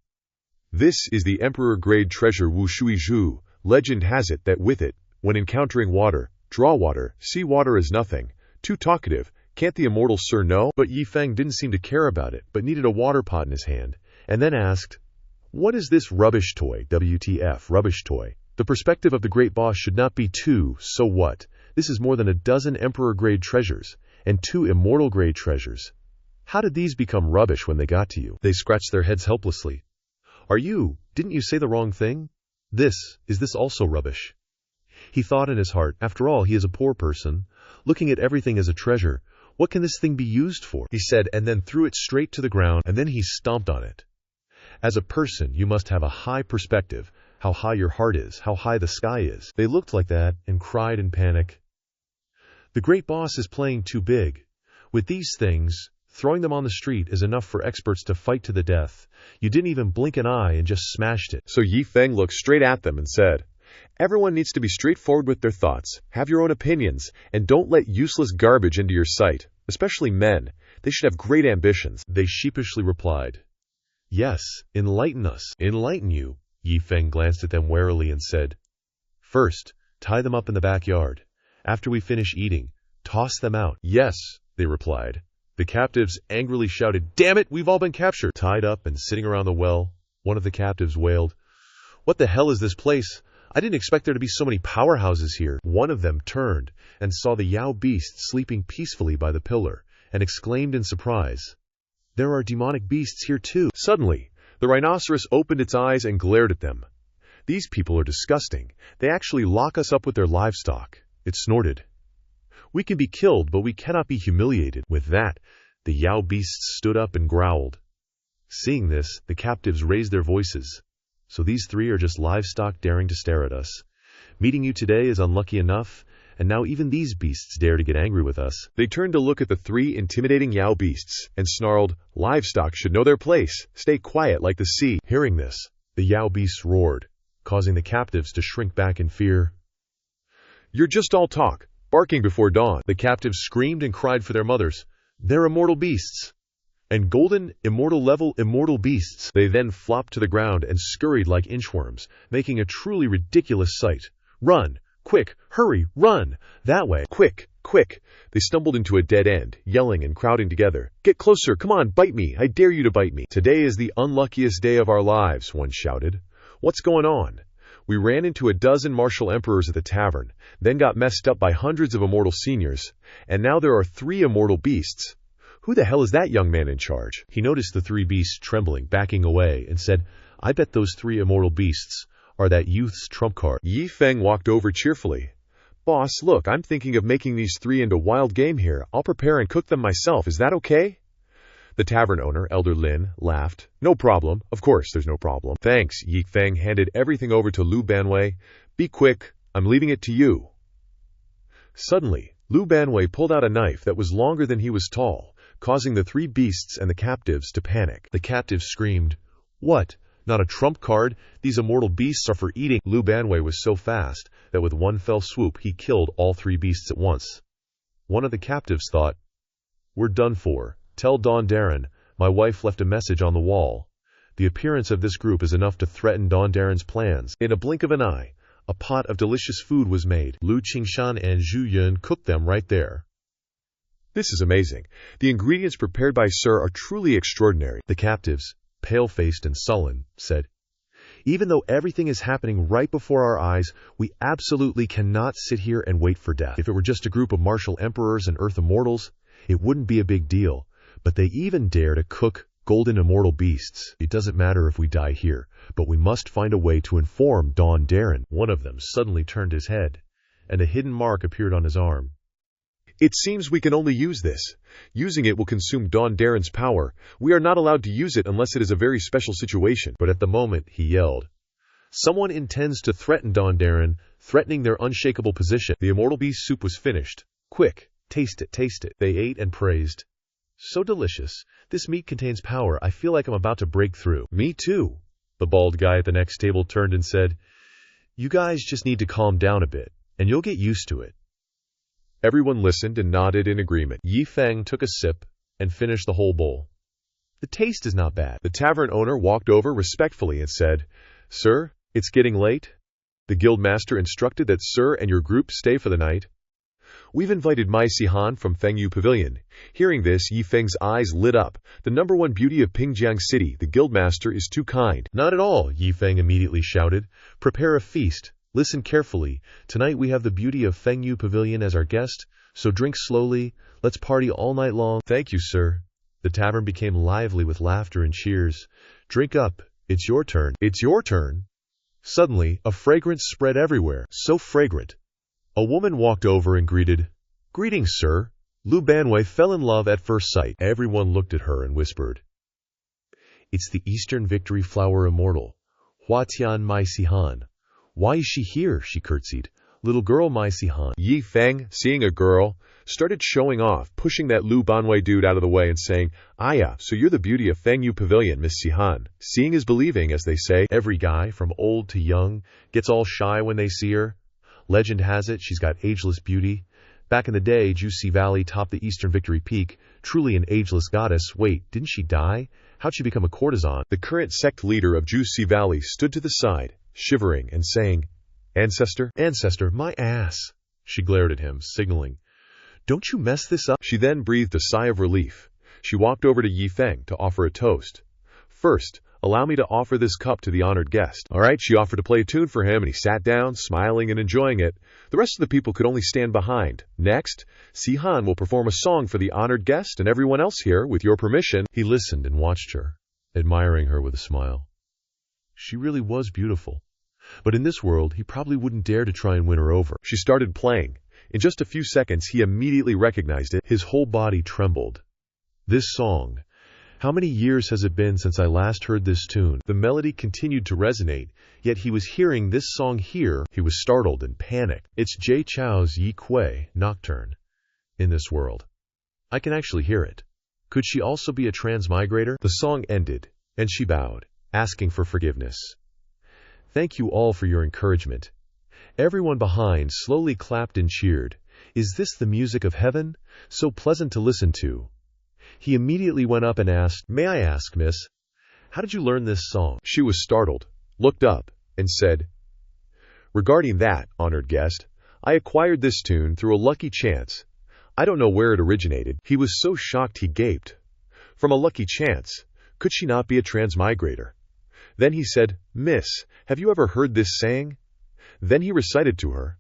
This is the Emperor-grade treasure Wu Shui Zhu. Legend has it that with it, when encountering water, draw water, see water as nothing. Too talkative. Can't the Immortal Sir know? But Yi Feng didn't seem to care about it, but needed a water pot in his hand, and then asked, "What is this rubbish toy? WTF, rubbish toy? The perspective of the great boss should not be 2, so what? This is more than a dozen Emperor-grade treasures, and 2 immortal-grade treasures. How did these become rubbish when they got to you?" They scratched their heads helplessly. Didn't you say the wrong thing? Is this also rubbish? He thought in his heart, after all, he is a poor person, looking at everything as a treasure. What can this thing be used for? He said, and then threw it straight to the ground, and then he stomped on it. As a person, you must have a high perspective, how high your heart is, how high the sky is. They looked like that, and cried in panic. The great boss is playing too big. With these things, throwing them on the street is enough for experts to fight to the death. You didn't even blink an eye and just smashed it. So Yi Feng looked straight at them and said, "Everyone needs to be straightforward with their thoughts, have your own opinions, and don't let useless garbage into your sight, especially men. They should have great ambitions." They sheepishly replied, "Yes, enlighten us." "Enlighten you?" Yi Feng glanced at them warily and said, "First, tie them up in the backyard. After we finish eating, toss them out." "Yes," they replied. The captives angrily shouted, "Damn it, we've all been captured!" Tied up and sitting around the well, one of the captives wailed, "What the hell is this place? I didn't expect there to be so many powerhouses here." One of them turned and saw the Yao beast sleeping peacefully by the pillar, and exclaimed in surprise, "There are demonic beasts here too." Suddenly, the rhinoceros opened its eyes and glared at them. "These people are disgusting. They actually lock us up with their livestock." It snorted. "We can be killed, but we cannot be humiliated." With that, the Yao beasts stood up and growled. Seeing this, the captives raised their voices. "So these 3 are just livestock daring to stare at us. Meeting you today is unlucky enough, and now even these beasts dare to get angry with us." They turned to look at the 3 intimidating Yao beasts and snarled, "Livestock should know their place. Stay quiet like the sea." Hearing this, the Yao beasts roared, causing the captives to shrink back in fear. "You're just all talk, barking before dawn." The captives screamed and cried for their mothers. "They're immortal beasts. And golden, immortal-level immortal beasts." They then flopped to the ground and scurried like inchworms, making a truly ridiculous sight. "Run! Quick! Hurry! Run! That way! Quick! Quick!" They stumbled into a dead end, yelling and crowding together. "Get closer! Come on, bite me! I dare you to bite me!" "Today is the unluckiest day of our lives," one shouted. "What's going on?" "We ran into a dozen martial emperors at the tavern, then got messed up by hundreds of immortal seniors, and now there are 3 immortal beasts. Who the hell is that young man in charge?" He noticed the 3 beasts trembling, backing away, and said, "I bet those 3 immortal beasts are that youth's trump card." Yi Feng walked over cheerfully. "Boss, look, I'm thinking of making these 3 into wild game here. I'll prepare and cook them myself. Is that okay?" The tavern owner, Elder Lin, laughed. "No problem. Of course, there's no problem." "Thanks." Yi Feng handed everything over to Lu Banwei. "Be quick. I'm leaving it to you." Suddenly, Lu Banwei pulled out a knife that was longer than he was tall, causing the 3 beasts and the captives to panic. The captives screamed, "What? Not a trump card? These immortal beasts are for eating." Lu Banwei was so fast that with one fell swoop he killed all 3 beasts at once. One of the captives thought, "We're done for. Tell Dawn Darren, my wife left a message on the wall." The appearance of this group is enough to threaten Dawn Darren's plans. In a blink of an eye, a pot of delicious food was made. Lu Qingshan and Zhu Yun cooked them right there. "This is amazing. The ingredients prepared by Sir are truly extraordinary." The captives, pale-faced and sullen, said, Even though everything is happening right before our eyes, we absolutely cannot sit here and wait for death. If it were just a group of martial emperors and earth immortals, it wouldn't be a big deal. But they even dare to cook golden immortal beasts. It doesn't matter if we die here, but we must find a way to inform Don Darren. One of them suddenly turned his head, and a hidden mark appeared on his arm. It seems we can only use this. Using it will consume Don Darren's power. We are not allowed to use it unless it is a very special situation. But at the moment, he yelled, "Someone intends to threaten Don Darren, threatening their unshakable position." The immortal beast soup was finished. "Quick, taste it, taste it." They ate and praised. "So delicious. This meat contains power. I feel like I'm about to break through." "Me too." The bald guy at the next table turned and said, "You guys just need to calm down a bit, and you'll get used to it." Everyone listened and nodded in agreement. Yi Feng took a sip and finished the whole bowl. "The taste is not bad." The tavern owner walked over respectfully and said, "Sir, it's getting late." The guild master instructed that Sir and your group stay for the night. "We've invited Mai Sihan from Fengyu Pavilion." Hearing this, Yi Feng's eyes lit up. The #1 beauty of Pingjiang City, the guildmaster is too kind. "Not at all," Yi Feng immediately shouted. "Prepare a feast. Listen carefully. Tonight we have the beauty of Fengyu Pavilion as our guest, so drink slowly. Let's party all night long." "Thank you, sir." The tavern became lively with laughter and cheers. "Drink up. It's your turn." "It's your turn." Suddenly, a fragrance spread everywhere. So fragrant. A woman walked over and greeted, "Greetings, sir." Lu Banwei fell in love at first sight. Everyone looked at her and whispered, "It's the Eastern Victory Flower Immortal, Hua Tian Mai Sihan." "Why is she here?" she curtsied. "Little girl Mai Sihan." Yi Feng, seeing a girl, started showing off, pushing that Lu Banwei dude out of the way and saying, "Aya, so you're the beauty of Fengyu Pavilion, Miss Sihan." Seeing is believing, as they say. Every guy, from old to young, gets all shy when they see her. Legend has it she's got ageless beauty. Back in the day, Juicy Valley topped the Eastern Victory Peak. Truly an ageless goddess. Wait, didn't she die? How'd she become a courtesan? The current sect leader of Juicy Valley stood to the side, shivering and saying, "Ancestor?" "Ancestor, my ass." She glared at him, signaling, "Don't you mess this up." She then breathed a sigh of relief. She walked over to Yi Feng to offer a toast. "First, allow me to offer this cup to the honored guest." All right, she offered to play a tune for him, and he sat down, smiling and enjoying it. The rest of the people could only stand behind. Next, Sihan will perform a song for the honored guest and everyone else here, with your permission. He listened and watched her, admiring her with a smile. She really was beautiful. But in this world, he probably wouldn't dare to try and win her over. She started playing. In just a few seconds, he immediately recognized it. His whole body trembled. This song. How many years has it been since I last heard this tune? The melody continued to resonate, yet he was hearing this song here. He was startled and panicked. It's Jay Chou's Yi Kui Nocturne. In this world. I can actually hear it. Could she also be a transmigrator? The song ended, and she bowed, asking for forgiveness. "Thank you all for your encouragement." Everyone behind slowly clapped and cheered. "Is this the music of heaven? So pleasant to listen to." He immediately went up and asked, "May I ask, miss, how did you learn this song?" She was startled, looked up, and said, "Regarding that, honored guest, I acquired this tune through a lucky chance. I don't know where it originated." He was so shocked he gaped. From a lucky chance? Could she not be a transmigrator? Then he said, "Miss, have you ever heard this saying?" Then he recited to her,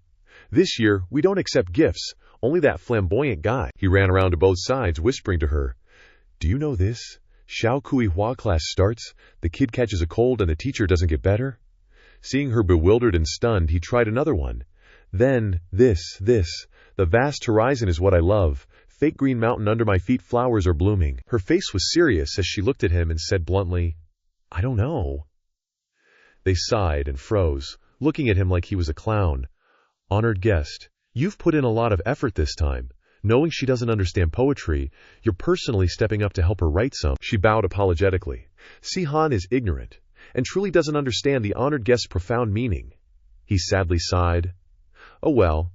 "This year, we don't accept gifts, only that flamboyant guy." He ran around to both sides, whispering to her, "Do you know this? Xiao Kui Hua class starts, the kid catches a cold and the teacher doesn't get better." Seeing her bewildered and stunned, he tried another one. "Then, this, the vast horizon is what I love. Fake green mountain under my feet, flowers are blooming." Her face was serious as she looked at him and said bluntly, "I don't know." They sighed and froze, looking at him like he was a clown. "Honored guest, you've put in a lot of effort this time. Knowing she doesn't understand poetry, you're personally stepping up to help her write some." She bowed apologetically. Sihan is ignorant, and truly doesn't understand the honored guest's profound meaning. He sadly sighed. "Oh well,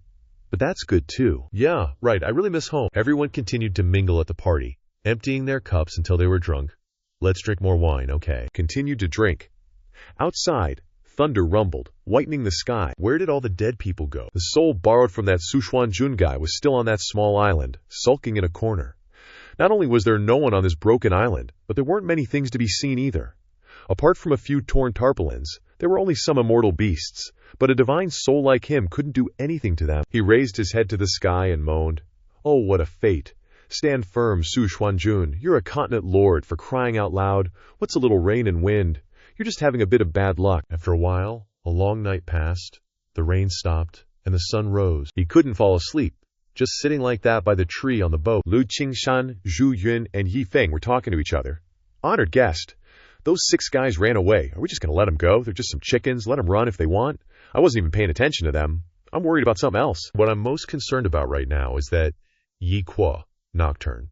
but that's good too." "Yeah, right, I really miss home." Everyone continued to mingle at the party, emptying their cups until they were drunk. "Let's drink more wine, okay?" Continued to drink. Outside, thunder rumbled, whitening the sky. Where did all the dead people go? The soul borrowed from that Sichuan Jun guy was still on that small island, sulking in a corner. Not only was there no one on this broken island, but there weren't many things to be seen either. Apart from a few torn tarpaulins, They were only some immortal beasts, but a divine soul like him couldn't do anything to them. He raised his head to the sky and moaned, "Oh, what a fate! Stand firm, Su Xuanjun. You're a continent lord, for crying out loud. What's a little rain and wind? You're just having a bit of bad luck." After a while, a long night passed, the rain stopped, and the sun rose. He couldn't fall asleep. Just sitting like that by the tree on the boat, Lu Qingshan, Zhu Yun, and Yi Feng were talking to each other. "Honored guest, those 6 guys ran away. Are we just going to let them go? They're just some chickens. Let them run if they want. I wasn't even paying attention to them. I'm worried about something else." What I'm most concerned about right now is that Yi Kuo, Nocturne.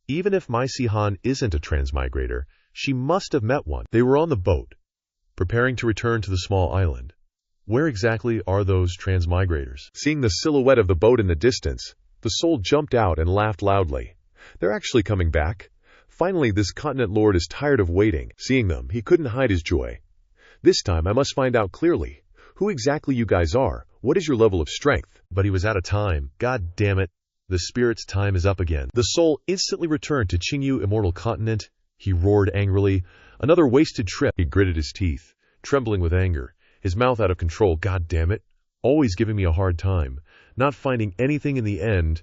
Even if Mai Sihan isn't a transmigrator, she must have met one. They were on the boat, preparing to return to the small island. Where exactly are those transmigrators? Seeing the silhouette of the boat in the distance, the soul jumped out and laughed loudly. "They're actually coming back. Finally, this continent lord is tired of waiting." Seeing them, he couldn't hide his joy. "This time I must find out clearly who exactly you guys are. What is your level of strength?" But he was out of time. God damn it. The spirit's time is up again. The soul instantly returned to Qingyu Immortal Continent. He roared angrily. Another wasted trip. He gritted his teeth, trembling with anger, his mouth out of control. God damn it. Always giving me a hard time. Not finding anything in the end.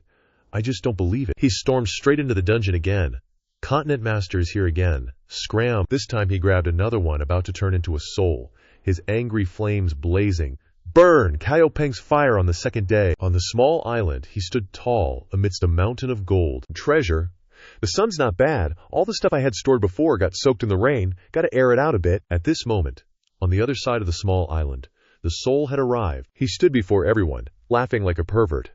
I just don't believe it. He stormed straight into the dungeon again. Continent Master is here again. Scram. This time he grabbed another one about to turn into a soul, his angry flames blazing. Burn! Kaiyopeng's fire on the second day. On the small island, he stood tall amidst a mountain of gold. "Treasure? The sun's not bad. All the stuff I had stored before got soaked in the rain. Gotta air it out a bit." At this moment, on the other side of the small island, the soul had arrived. He stood before everyone, laughing like a pervert.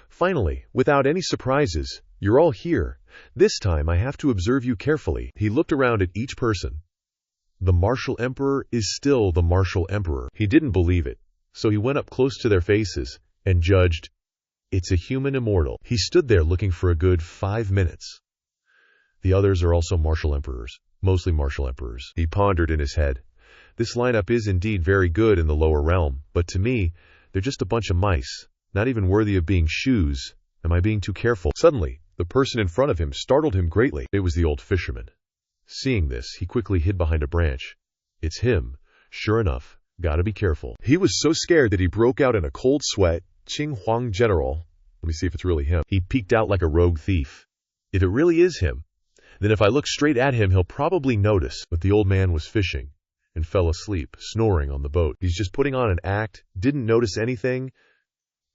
"Finally, without any surprises, you're all here. This time I have to observe you carefully." He looked around at each person. The martial emperor is still the martial emperor. He didn't believe it, so he went up close to their faces and judged, "It's a human immortal." He stood there looking for a good 5 minutes. The others are also martial emperors, mostly martial emperors. He pondered in his head. This lineup is indeed very good in the lower realm, but to me, they're just a bunch of mice, not even worthy of being shoes. Am I being too careful? Suddenly, the person in front of him startled him greatly. It was the old fisherman. Seeing this, he quickly hid behind a branch. It's him. Sure enough, gotta be careful. He was so scared that he broke out in a cold sweat. "Qing Huang General." Let me see if it's really him. He peeked out like a rogue thief. If it really is him, then if I look straight at him, he'll probably notice. But the old man was fishing and fell asleep, snoring on the boat. He's just putting on an act, didn't notice anything.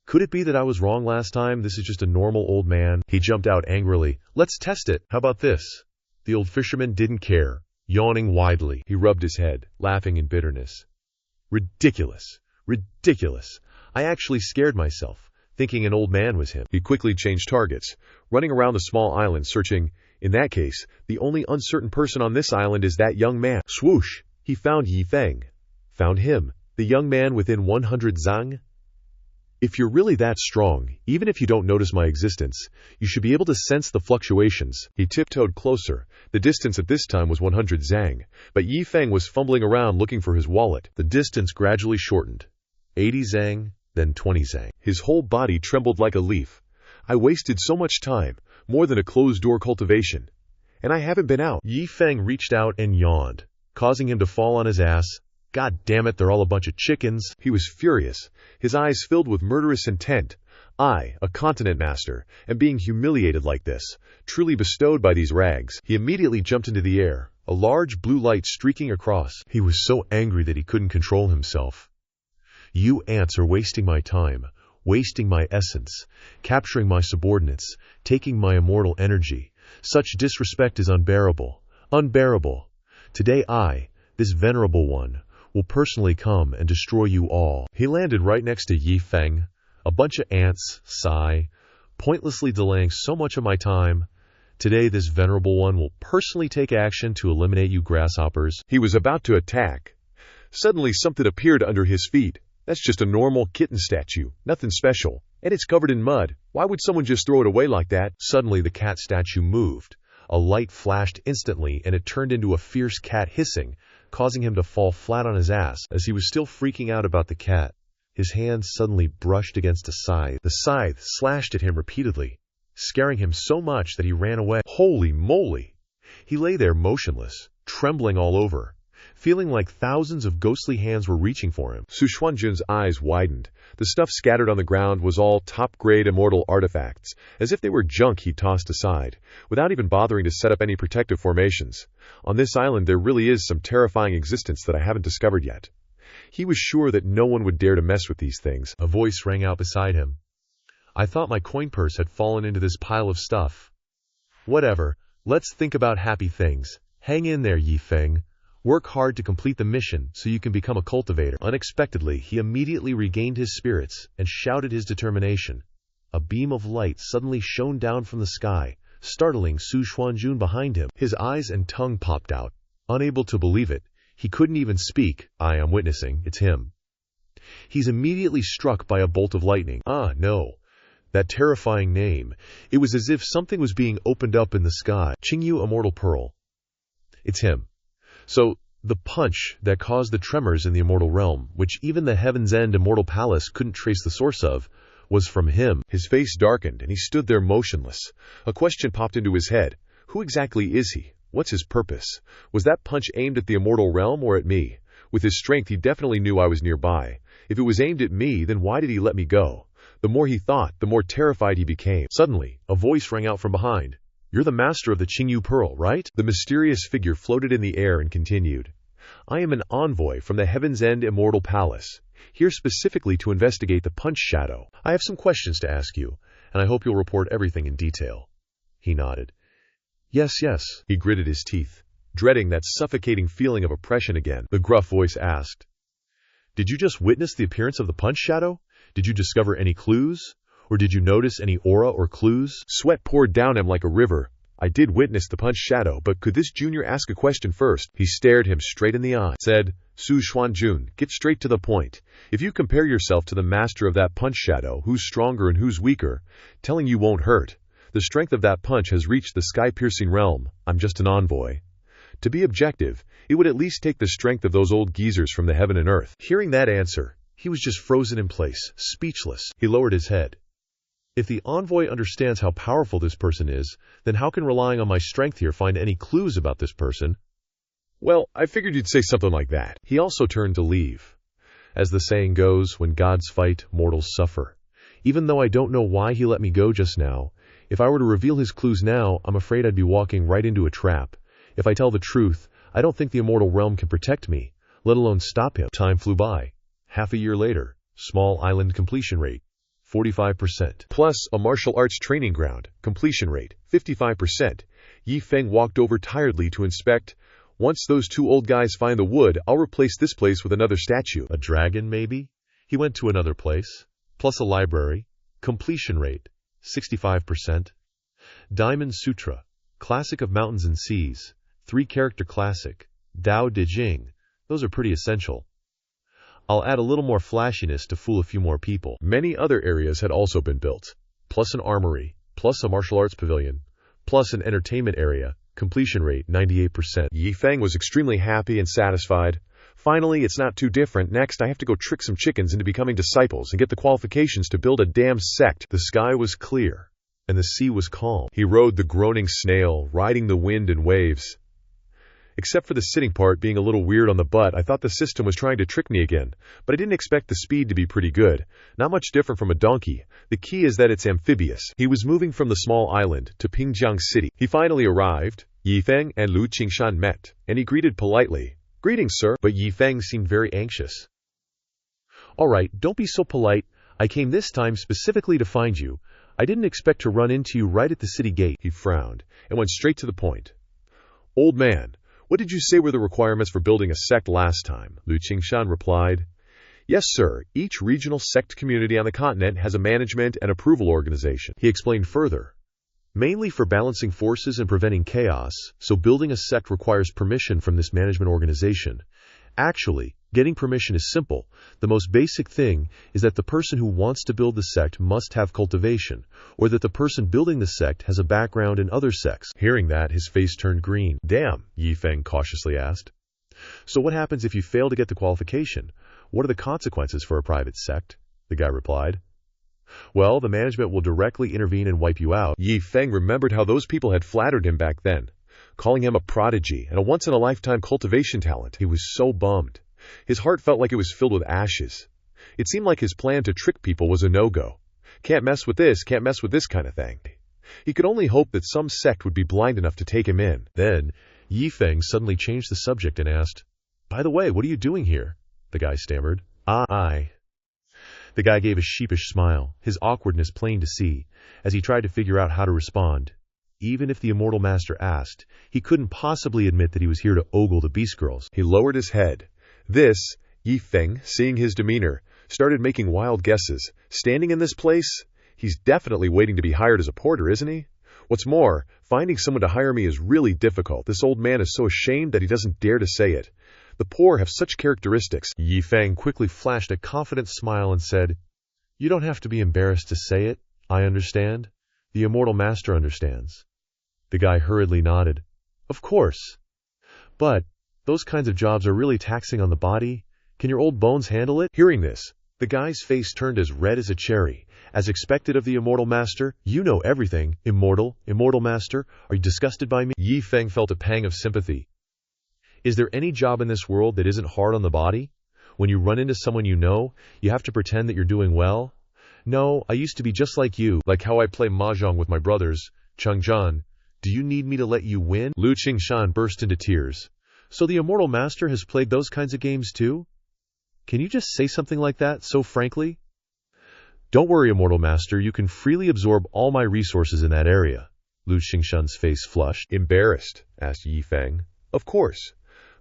Could it be that I was wrong last time? This is just a normal old man. He jumped out angrily. "Let's test it. How about this?" The old fisherman didn't care, yawning widely. He rubbed his head, laughing in bitterness. Ridiculous. Ridiculous. I actually scared myself, thinking an old man was him. He quickly changed targets, running around the small island searching. In that case, the only uncertain person on this island is that young man. Swoosh! He found Yi Feng. Found him, the young man within 100 zang. If you're really that strong, even if you don't notice my existence, you should be able to sense the fluctuations. He tiptoed closer. The distance at this time was 100 zang, but Yi Feng was fumbling around looking for his wallet. The distance gradually shortened. 80 zang, then 20 zang. His whole body trembled like a leaf. I wasted so much time, more than a closed-door cultivation. And I haven't been out. Yi Feng reached out and yawned, causing him to fall on his ass. God damn it, they're all a bunch of chickens. He was furious, his eyes filled with murderous intent. I, a continent master, am being humiliated like this, truly bestowed by these rags. He immediately jumped into the air, a large blue light streaking across. He was so angry that he couldn't control himself. "You ants are wasting my time, wasting my essence, capturing my subordinates, taking my immortal energy. Such disrespect is unbearable. Unbearable. Today I, this venerable one, will personally come and destroy you all." He landed right next to Yi Feng. A bunch of ants, sigh, pointlessly delaying so much of my time. Today this venerable one will personally take action to eliminate you grasshoppers. He was about to attack. Suddenly something appeared under his feet. That's just a normal kitten statue, nothing special. And it's covered in mud. Why would someone just throw it away like that? Suddenly the cat statue moved. A light flashed instantly and it turned into a fierce cat hissing, causing him to fall flat on his ass. As he was still freaking out about the cat, his hand suddenly brushed against a scythe. The scythe slashed at him repeatedly, scaring him so much that he ran away. Holy moly! He lay there motionless, trembling all over. feeling like thousands of ghostly hands were reaching for him. Su Xuanjun's eyes widened. The stuff scattered on the ground was all top-grade immortal artifacts, as if they were junk he tossed aside, without even bothering to set up any protective formations. On this island there really is some terrifying existence that I haven't discovered yet. He was sure that no one would dare to mess with these things. A voice rang out beside him. I thought my coin purse had fallen into this pile of stuff. Whatever, let's think about happy things. Hang in there, Yi Feng. Work hard to complete the mission so you can become a cultivator. Unexpectedly, he immediately regained his spirits and shouted his determination. A beam of light suddenly shone down from the sky, startling Su Xuanjun behind him. His eyes and tongue popped out. Unable to believe it, he couldn't even speak. I am witnessing, it's him. He's immediately struck by a bolt of lightning. Ah, no. That terrifying name. It was as if something was being opened up in the sky. Qingyu Immortal Pearl. It's him. So, the punch that caused the tremors in the immortal realm, which even the Heaven's End Immortal Palace couldn't trace the source of, was from him. His face darkened, and he stood there motionless. A question popped into his head. Who exactly is he? What's his purpose? Was that punch aimed at the immortal realm or at me? With his strength, he definitely knew I was nearby. If it was aimed at me, then why did he let me go? The more he thought, the more terrified he became. Suddenly, a voice rang out from behind. You're the master of the Qingyu Pearl, right? The mysterious figure floated in the air and continued. I am an envoy from the Heaven's End Immortal Palace, here specifically to investigate the punch shadow. I have some questions to ask you, and I hope you'll report everything in detail. He nodded. Yes. He gritted his teeth, dreading that suffocating feeling of oppression again. The gruff voice asked, Did you just witness the appearance of the punch shadow? Did you discover any clues? Or did you notice any aura or clues? Sweat poured down him like a river. I did witness the punch shadow, but could this junior ask a question first? He stared him straight in the eye, said, Su Xuanjun, get straight to the point. If you compare yourself to the master of that punch shadow, who's stronger and who's weaker, telling you won't hurt. The strength of that punch has reached the sky-piercing realm. I'm just an envoy. To be objective, it would at least take the strength of those old geezers from the heaven and earth. Hearing that answer, he was just frozen in place, speechless. He lowered his head. If the envoy understands how powerful this person is, then how can relying on my strength here find any clues about this person? Well, I figured you'd say something like that. He also turned to leave. As the saying goes, when gods fight, mortals suffer. Even though I don't know why he let me go just now, if I were to reveal his clues now, I'm afraid I'd be walking right into a trap. If I tell the truth, I don't think the immortal realm can protect me, let alone stop him. Time flew by. Half a year later, small island completion rate, 45%. Plus a martial arts training ground, completion rate, 55%. Yi Feng walked over tiredly to inspect. Once those two old guys find the wood, I'll replace this place with another statue. A dragon, maybe? He went to another place. Plus a library, completion rate, 65%. Diamond Sutra, classic of mountains and seas, 3-character classic, Dao De Jing. Those are pretty essential. I'll add a little more flashiness to fool a few more people. Many other areas had also been built, plus an armory, plus a martial arts pavilion, plus an entertainment area, completion rate 98%. Yi Feng was extremely happy and satisfied. Finally, it's not too different. Next, I have to go trick some chickens into becoming disciples and get the qualifications to build a damn sect. The sky was clear, and the sea was calm. He rode the groaning snail, riding the wind and waves. Except for the sitting part being a little weird on the butt, I thought the system was trying to trick me again, but I didn't expect the speed to be pretty good. Not much different from a donkey. The key is that it's amphibious. He was moving from the small island to Pingjiang City. He finally arrived. Yi Feng and Lu Qingshan met, and he greeted politely. Greetings, sir. But Yi Feng seemed very anxious. All right, don't be so polite. I came this time specifically to find you. I didn't expect to run into you right at the city gate. He frowned and went straight to the point. Old man, what did you say were the requirements for building a sect last time? Lu Qingshan replied. Yes, sir. Each regional sect community on the continent has a management and approval organization. He explained further. Mainly for balancing forces and preventing chaos, so building a sect requires permission from this management organization. Actually, getting permission is simple. The most basic thing is that the person who wants to build the sect must have cultivation, or that the person building the sect has a background in other sects. Hearing that, his face turned green. Damn, Yi Feng cautiously asked. So what happens if you fail to get the qualification? What are the consequences for a private sect? The guy replied. Well, the management will directly intervene and wipe you out. Yi Feng remembered how those people had flattered him back then. calling him a prodigy and a once-in-a-lifetime cultivation talent. He was so bummed. His heart felt like it was filled with ashes. It seemed like his plan to trick people was a no-go. Can't mess with this kind of thing. He could only hope that some sect would be blind enough to take him in. Then, Yi Feng suddenly changed the subject and asked, "By the way, what are you doing here?" The guy stammered, "I." The guy gave a sheepish smile, his awkwardness plain to see, as he tried to figure out how to respond. Even if the Immortal Master asked, he couldn't possibly admit that he was here to ogle the Beast Girls. He lowered his head. This, Yi Feng, seeing his demeanor, started making wild guesses. Standing in this place? He's definitely waiting to be hired as a porter, isn't he? What's more, finding someone to hire me is really difficult. This old man is so ashamed that he doesn't dare to say it. The poor have such characteristics. Yi Feng quickly flashed a confident smile and said, "You don't have to be embarrassed to say it. I understand. The Immortal Master understands." The guy hurriedly nodded. "Of course. But those kinds of jobs are really taxing on the body. Can your old bones handle it?" Hearing this, the guy's face turned as red as a cherry. As expected of the Immortal Master, "You know everything. Immortal Master, are you disgusted by me?" Yi Feng felt a pang of sympathy. Is there any job in this world that isn't hard on the body? When you run into someone you know, you have to pretend that you're doing well? No, I used to be just like you, like how I play mahjong with my brothers. Changjan, do you need me to let you win? Lu Qingshan burst into tears. So the Immortal Master has played those kinds of games too? Can you just say something like that, so frankly? Don't worry, Immortal Master, you can freely absorb all my resources in that area. Lu Qingshan's face flushed. Embarrassed? Asked Yi Feng. Of course.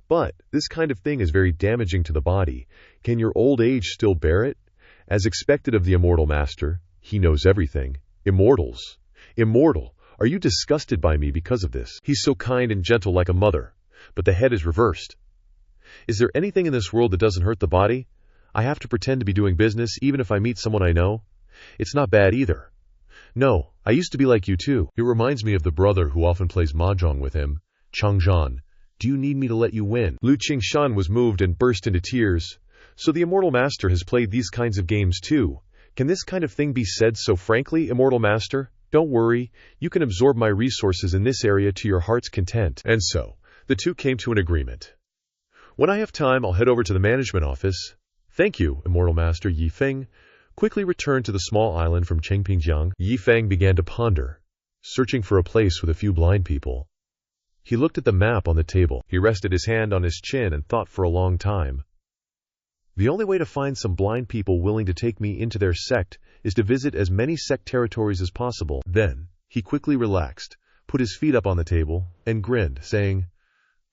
But this kind of thing is very damaging to the body. Can your old age still bear it? As expected of the Immortal Master, he knows everything. Immortals. Immortal, are you disgusted by me because of this? He's so kind and gentle like a mother, but the head is reversed. Is there anything in this world that doesn't hurt the body? I have to pretend to be doing business even if I meet someone I know? It's not bad either. No, I used to be like you too. It reminds me of the brother who often plays mahjong with him, Changjan. Do you need me to let you win? Lu Qingshan was moved and burst into tears. So the Immortal Master has played these kinds of games too. Can this kind of thing be said so frankly, Immortal Master? Don't worry, you can absorb my resources in this area to your heart's content. And so, the two came to an agreement. When I have time, I'll head over to the management office. Thank you, Immortal Master. Yi Feng quickly returned to the small island from Chengpingjiang. Yi Feng began to ponder, searching for a place with a few blind people. He looked at the map on the table. He rested his hand on his chin and thought for a long time. The only way to find some blind people willing to take me into their sect is to visit as many sect territories as possible. Then, he quickly relaxed, put his feet up on the table, and grinned, saying,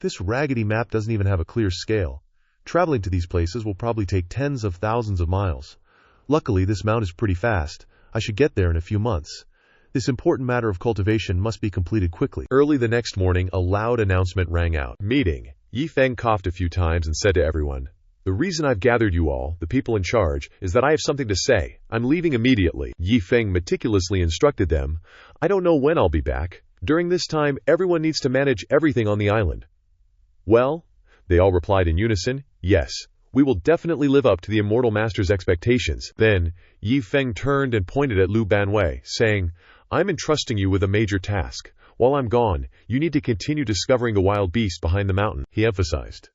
"This raggedy map doesn't even have a clear scale. Traveling to these places will probably take tens of thousands of miles. Luckily, this mount is pretty fast. I should get there in a few months. This important matter of cultivation must be completed quickly." Early the next morning, a loud announcement rang out. Meeting. Yi Feng coughed a few times and said to everyone, "The reason I've gathered you all, the people in charge, is that I have something to say. I'm leaving immediately." Yi Feng meticulously instructed them, "I don't know when I'll be back. During this time, everyone needs to manage everything on the island." Well, they all replied in unison, "Yes, we will definitely live up to the Immortal Master's expectations." Then, Yi Feng turned and pointed at Lu Banwei, saying, "I'm entrusting you with a major task. While I'm gone, you need to continue discovering the wild beasts behind the mountain," he emphasized.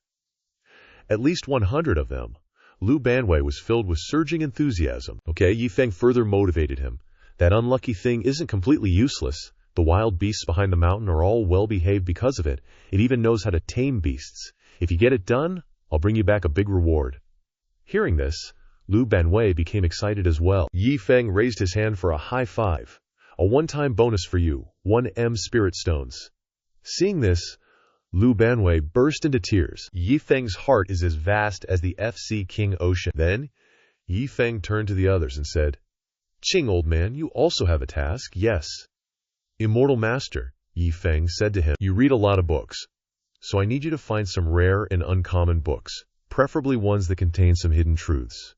At least 100 of them. Lu Banwei was filled with surging enthusiasm. Okay, Yi Feng further motivated him. That unlucky thing isn't completely useless. The wild beasts behind the mountain are all well-behaved because of it. It even knows how to tame beasts. If you get it done, I'll bring you back a big reward. Hearing this, Lu Banwei became excited as well. Yi Feng raised his hand for a high five. "A one-time bonus for you, 1M spirit stones." Seeing this, Lu Banwei burst into tears. Yi Feng's heart is as vast as the FC King Ocean. Then, Yi Feng turned to the others and said, "Qing, old man, you also have a task, yes." "Immortal Master," Yi Feng said to him, "you read a lot of books, so I need you to find some rare and uncommon books, preferably ones that contain some hidden truths."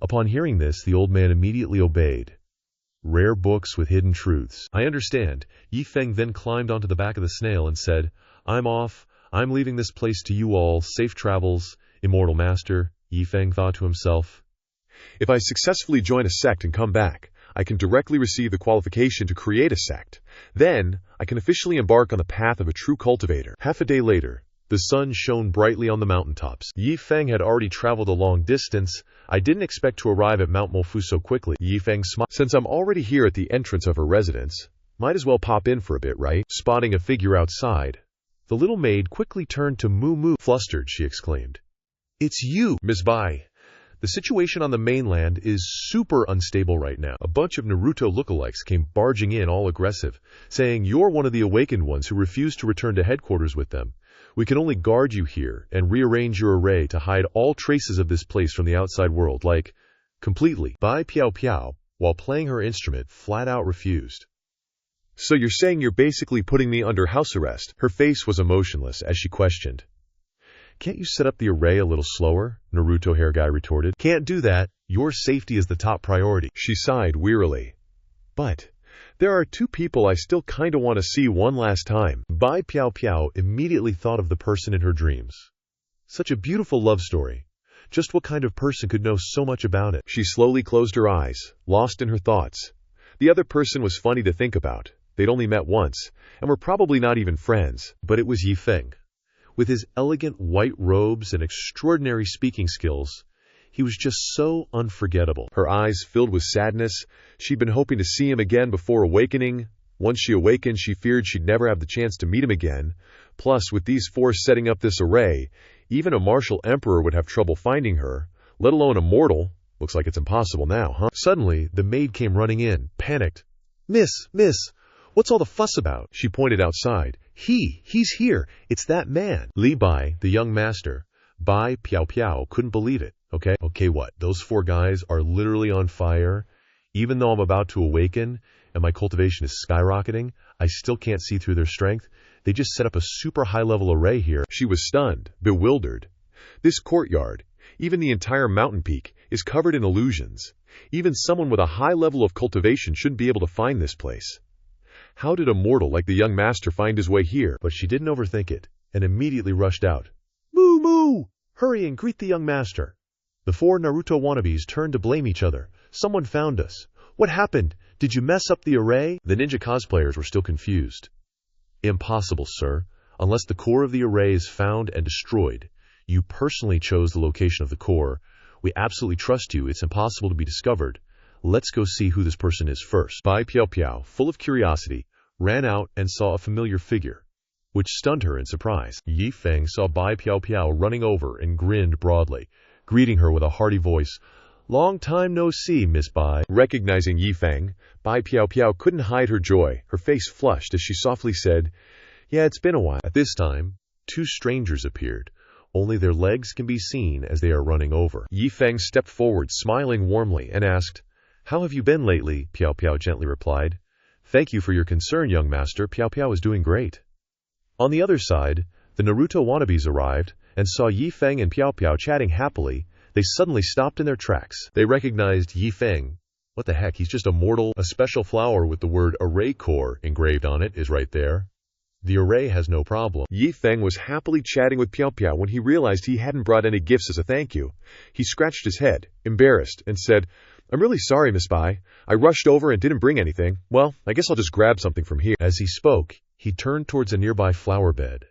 Upon hearing this, the old man immediately obeyed. Rare books with hidden truths. "I understand." Yi Feng then climbed onto the back of the snail and said, "I'm off. I'm leaving this place to you all. Safe travels, Immortal Master," Yi Feng thought to himself. If I successfully join a sect and come back, I can directly receive the qualification to create a sect. Then, I can officially embark on the path of a true cultivator. Half a day later, the sun shone brightly on the mountaintops. Yi Feng had already traveled a long distance. I didn't expect to arrive at Mount Mofu so quickly. Yi Feng smiled. Since I'm already here at the entrance of her residence, might as well pop in for a bit, right? Spotting a figure outside, the little maid quickly turned to Moo Moo. Flustered, she exclaimed, "It's you, Miss Bai. The situation on the mainland is super unstable right now." A bunch of Naruto lookalikes came barging in, all aggressive, saying, "You're one of the awakened ones who refused to return to headquarters with them. We can only guard you here and rearrange your array to hide all traces of this place from the outside world, like, completely." Bai Piao Piao, while playing her instrument, flat out refused. "So you're saying you're basically putting me under house arrest?" Her face was emotionless as she questioned. "Can't you set up the array a little slower?" Naruto Hair Guy retorted. "Can't do that. Your safety is the top priority." She sighed wearily. "But there are two people I still kinda want to see one last time." Bai Piao Piao immediately thought of the person in her dreams. Such a beautiful love story. Just what kind of person could know so much about it? She slowly closed her eyes, lost in her thoughts. The other person was funny to think about. They'd only met once, and were probably not even friends. But it was Yi Feng. With his elegant white robes and extraordinary speaking skills, he was just so unforgettable. Her eyes filled with sadness. She'd been hoping to see him again before awakening. Once she awakened, she feared she'd never have the chance to meet him again. Plus, with these four setting up this array, even a martial emperor would have trouble finding her, let alone a mortal. Looks like it's impossible now, huh? Suddenly, the maid came running in, panicked. Miss, what's all the fuss about?" She pointed outside. He's here. It's that man." Li Bai, the young master, Bai Piao Piao, couldn't believe it. Okay, what? Those four guys are literally on fire? Even though I'm about to awaken and my cultivation is skyrocketing, I still can't see through their strength. They just set up a super high-level array here. She was stunned, bewildered. This courtyard, even the entire mountain peak, is covered in illusions. Even someone with a high level of cultivation shouldn't be able to find this place. How did a mortal like the young master find his way here? But she didn't overthink it, and immediately rushed out. "Moo Moo! Hurry and greet the young master." The four Naruto wannabes turned to blame each other. "Someone found us. What happened? Did you mess up the array?" The ninja cosplayers were still confused. "Impossible, sir. Unless the core of the array is found and destroyed. You personally chose the location of the core. We absolutely trust you. It's impossible to be discovered. Let's go see who this person is first." Bai Piao Piao, full of curiosity, ran out and saw a familiar figure, which stunned her in surprise. Yi Feng saw Bai Piao Piao running over and grinned broadly, greeting her with a hearty voice. "Long time no see, Miss Bai." Recognizing Yi Feng, Bai Piao Piao couldn't hide her joy. Her face flushed as she softly said, "Yeah, it's been a while." At this time, two strangers appeared. Only their legs can be seen as they are running over. Yi Feng stepped forward, smiling warmly, and asked, "How have you been lately?" Piao Piao gently replied. "Thank you for your concern, young master. Piao Piao is doing great." On the other side, the Naruto wannabes arrived and saw Yi Feng and Piao Piao chatting happily. They suddenly stopped in their tracks. They recognized Yi Feng. What the heck, he's just a mortal. A special flower with the word array core engraved on it is right there. The array has no problem. Yi Feng was happily chatting with Piao Piao when he realized he hadn't brought any gifts as a thank you. He scratched his head, embarrassed, and said, "I'm really sorry, Miss Bai. I rushed over and didn't bring anything. Well, I guess I'll just grab something from here." As he spoke, he turned towards a nearby flower bed.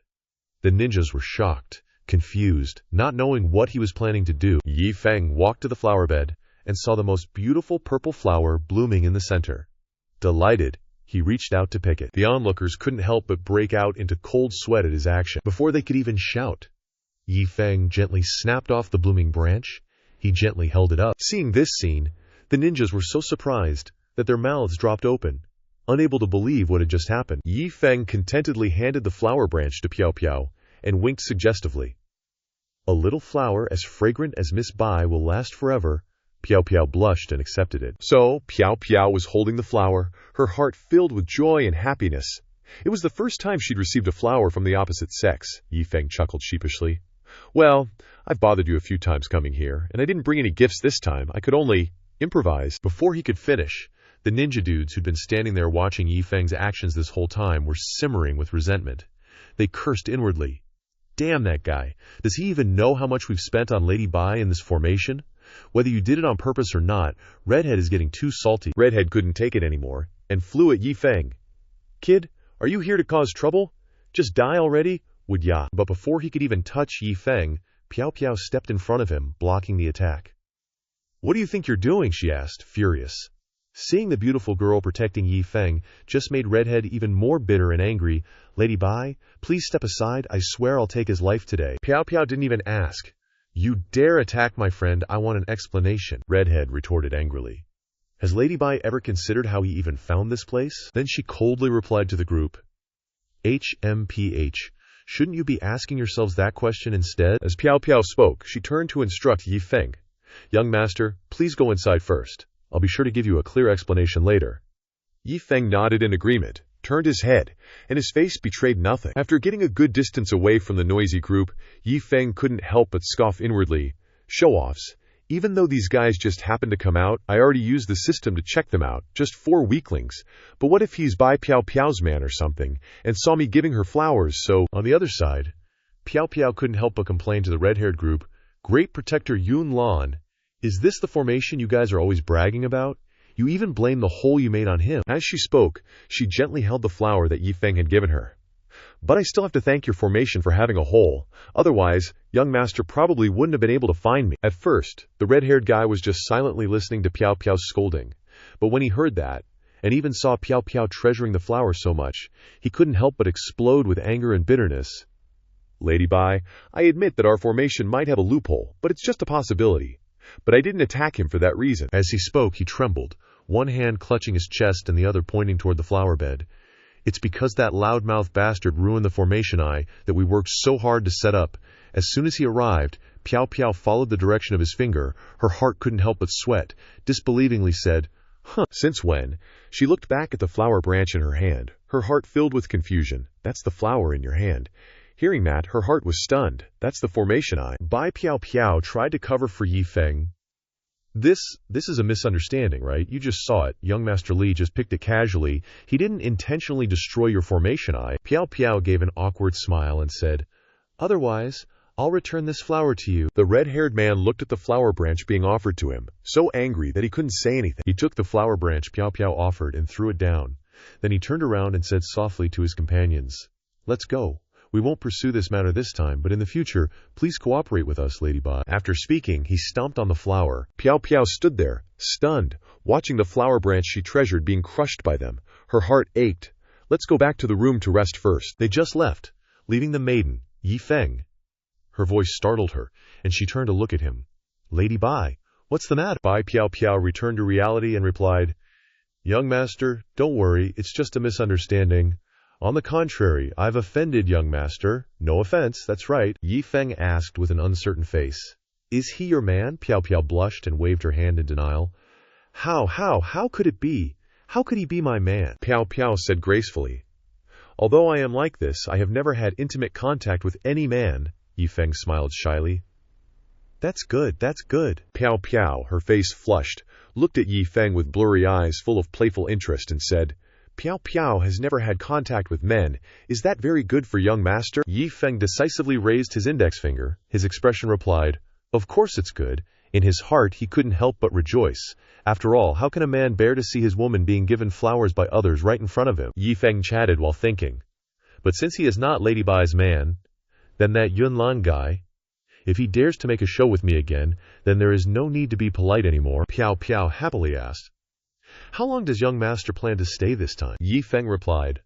The ninjas were shocked, confused, not knowing what he was planning to do. Yi Feng walked to the flower bed and saw the most beautiful purple flower blooming in the center. Delighted, he reached out to pick it. The onlookers couldn't help but break out into cold sweat at his action. Before they could even shout, Yi Feng gently snapped off the blooming branch. He gently held it up. Seeing this scene, the ninjas were so surprised that their mouths dropped open, unable to believe what had just happened. Yi Feng contentedly handed the flower branch to Piao Piao and winked suggestively. "A little flower as fragrant as Miss Bai will last forever." Piao Piao blushed and accepted it. So, Piao Piao was holding the flower, her heart filled with joy and happiness. It was the first time she'd received a flower from the opposite sex. Yi Feng chuckled sheepishly. "Well, I've bothered you a few times coming here, and I didn't bring any gifts this time. I could only improvise." Before he could finish, the ninja dudes who'd been standing there watching Yi Feng's actions this whole time were simmering with resentment. They cursed inwardly. "Damn that guy. Does he even know how much we've spent on Lady Bai in this formation? Whether you did it on purpose or not, Redhead is getting too salty. Redhead couldn't take it anymore and flew at Yi Feng. Kid, are you here to cause trouble? Just die already, would ya? But before he could even touch Yi Feng, Piao Piao stepped in front of him, blocking the attack. What do you think you're doing? She asked, furious. Seeing the beautiful girl protecting Yi Feng just made Redhead even more bitter and angry. Lady Bai, please step aside. I swear I'll take his life today. Piao Piao didn't even ask. You dare attack my friend? I want an explanation, Redhead retorted angrily. Has Lady Bai ever considered how he even found this place? Then she coldly replied to the group. HMPH. Shouldn't you be asking yourselves that question instead? As Piao Piao spoke, she turned to instruct Yi Feng. Young master, please go inside first. I'll be sure to give you a clear explanation later. Yi Feng nodded in agreement, turned his head, and his face betrayed nothing. After getting a good distance away from the noisy group, Yi Feng couldn't help but scoff inwardly. Show-offs. Even though these guys just happened to come out, I already used the system to check them out, just 4 weaklings. But what if he's Bai Piao Piao's man or something, and saw me giving her flowers, so... On the other side, Piao Piao couldn't help but complain to the red-haired group, Great Protector Yun Lan, is this the formation you guys are always bragging about? You even blame the hole you made on him. As she spoke, she gently held the flower that Yi Feng had given her. But I still have to thank your formation for having a hole. Otherwise, young master probably wouldn't have been able to find me. At first, the red-haired guy was just silently listening to Piao Piao's scolding. But when he heard that, and even saw Piao Piao treasuring the flower so much, he couldn't help but explode with anger and bitterness. Lady Bai, I admit that our formation might have a loophole, but it's just a possibility. But I didn't attack him for that reason. As he spoke, he trembled, one hand clutching his chest and the other pointing toward the flower bed. It's because that loudmouth bastard ruined the formation that we worked so hard to set up. As soon as he arrived, Piao Piao followed the direction of his finger. Her heart couldn't help but sweat. Disbelievingly said, Huh, since when? She looked back at the flower branch in her hand, her heart filled with confusion. That's the flower in your hand. Hearing that, her heart was stunned. That's the formation Bai Piao Piao tried to cover for Yi Feng. This is a misunderstanding, right? You just saw it. Young Master Li just picked it casually. He didn't intentionally destroy your formation Piao Piao gave an awkward smile and said, Otherwise, I'll return this flower to you. The red-haired man looked at the flower branch being offered to him, so angry that he couldn't say anything. He took the flower branch Piao Piao offered and threw it down. Then he turned around and said softly to his companions, Let's go. We won't pursue this matter this time, but in the future, please cooperate with us, Lady Bai. After speaking, he stomped on the flower. Piao Piao stood there, stunned, watching the flower branch she treasured being crushed by them. Her heart ached. Let's go back to the room to rest first. They just left, leaving the maiden, Yi Feng. Her voice startled her, and she turned to look at him. Lady Bai, what's the matter? Bai Piao Piao returned to reality and replied, Young master, don't worry, it's just a misunderstanding. On the contrary, I've offended young master. No offense, that's right. Yi Feng asked with an uncertain face. Is he your man? Piao Piao blushed and waved her hand in denial. How could it be? How could he be my man? Piao Piao said gracefully. Although I am like this, I have never had intimate contact with any man. Yi Feng smiled shyly. That's good. Piao Piao, her face flushed, looked at Yi Feng with blurry eyes full of playful interest and said, Piao Piao has never had contact with men. Is that very good for young master? Yi Feng decisively raised his index finger. His expression replied, Of course it's good. In his heart, he couldn't help but rejoice. After all, how can a man bear to see his woman being given flowers by others right in front of him? Yi Feng chatted while thinking. But since he is not Lady Bai's man, then that Yun Lan guy, if he dares to make a show with me again, then there is no need to be polite anymore. Piao Piao happily asked, How long does young master plan to stay this time? Yi Feng replied,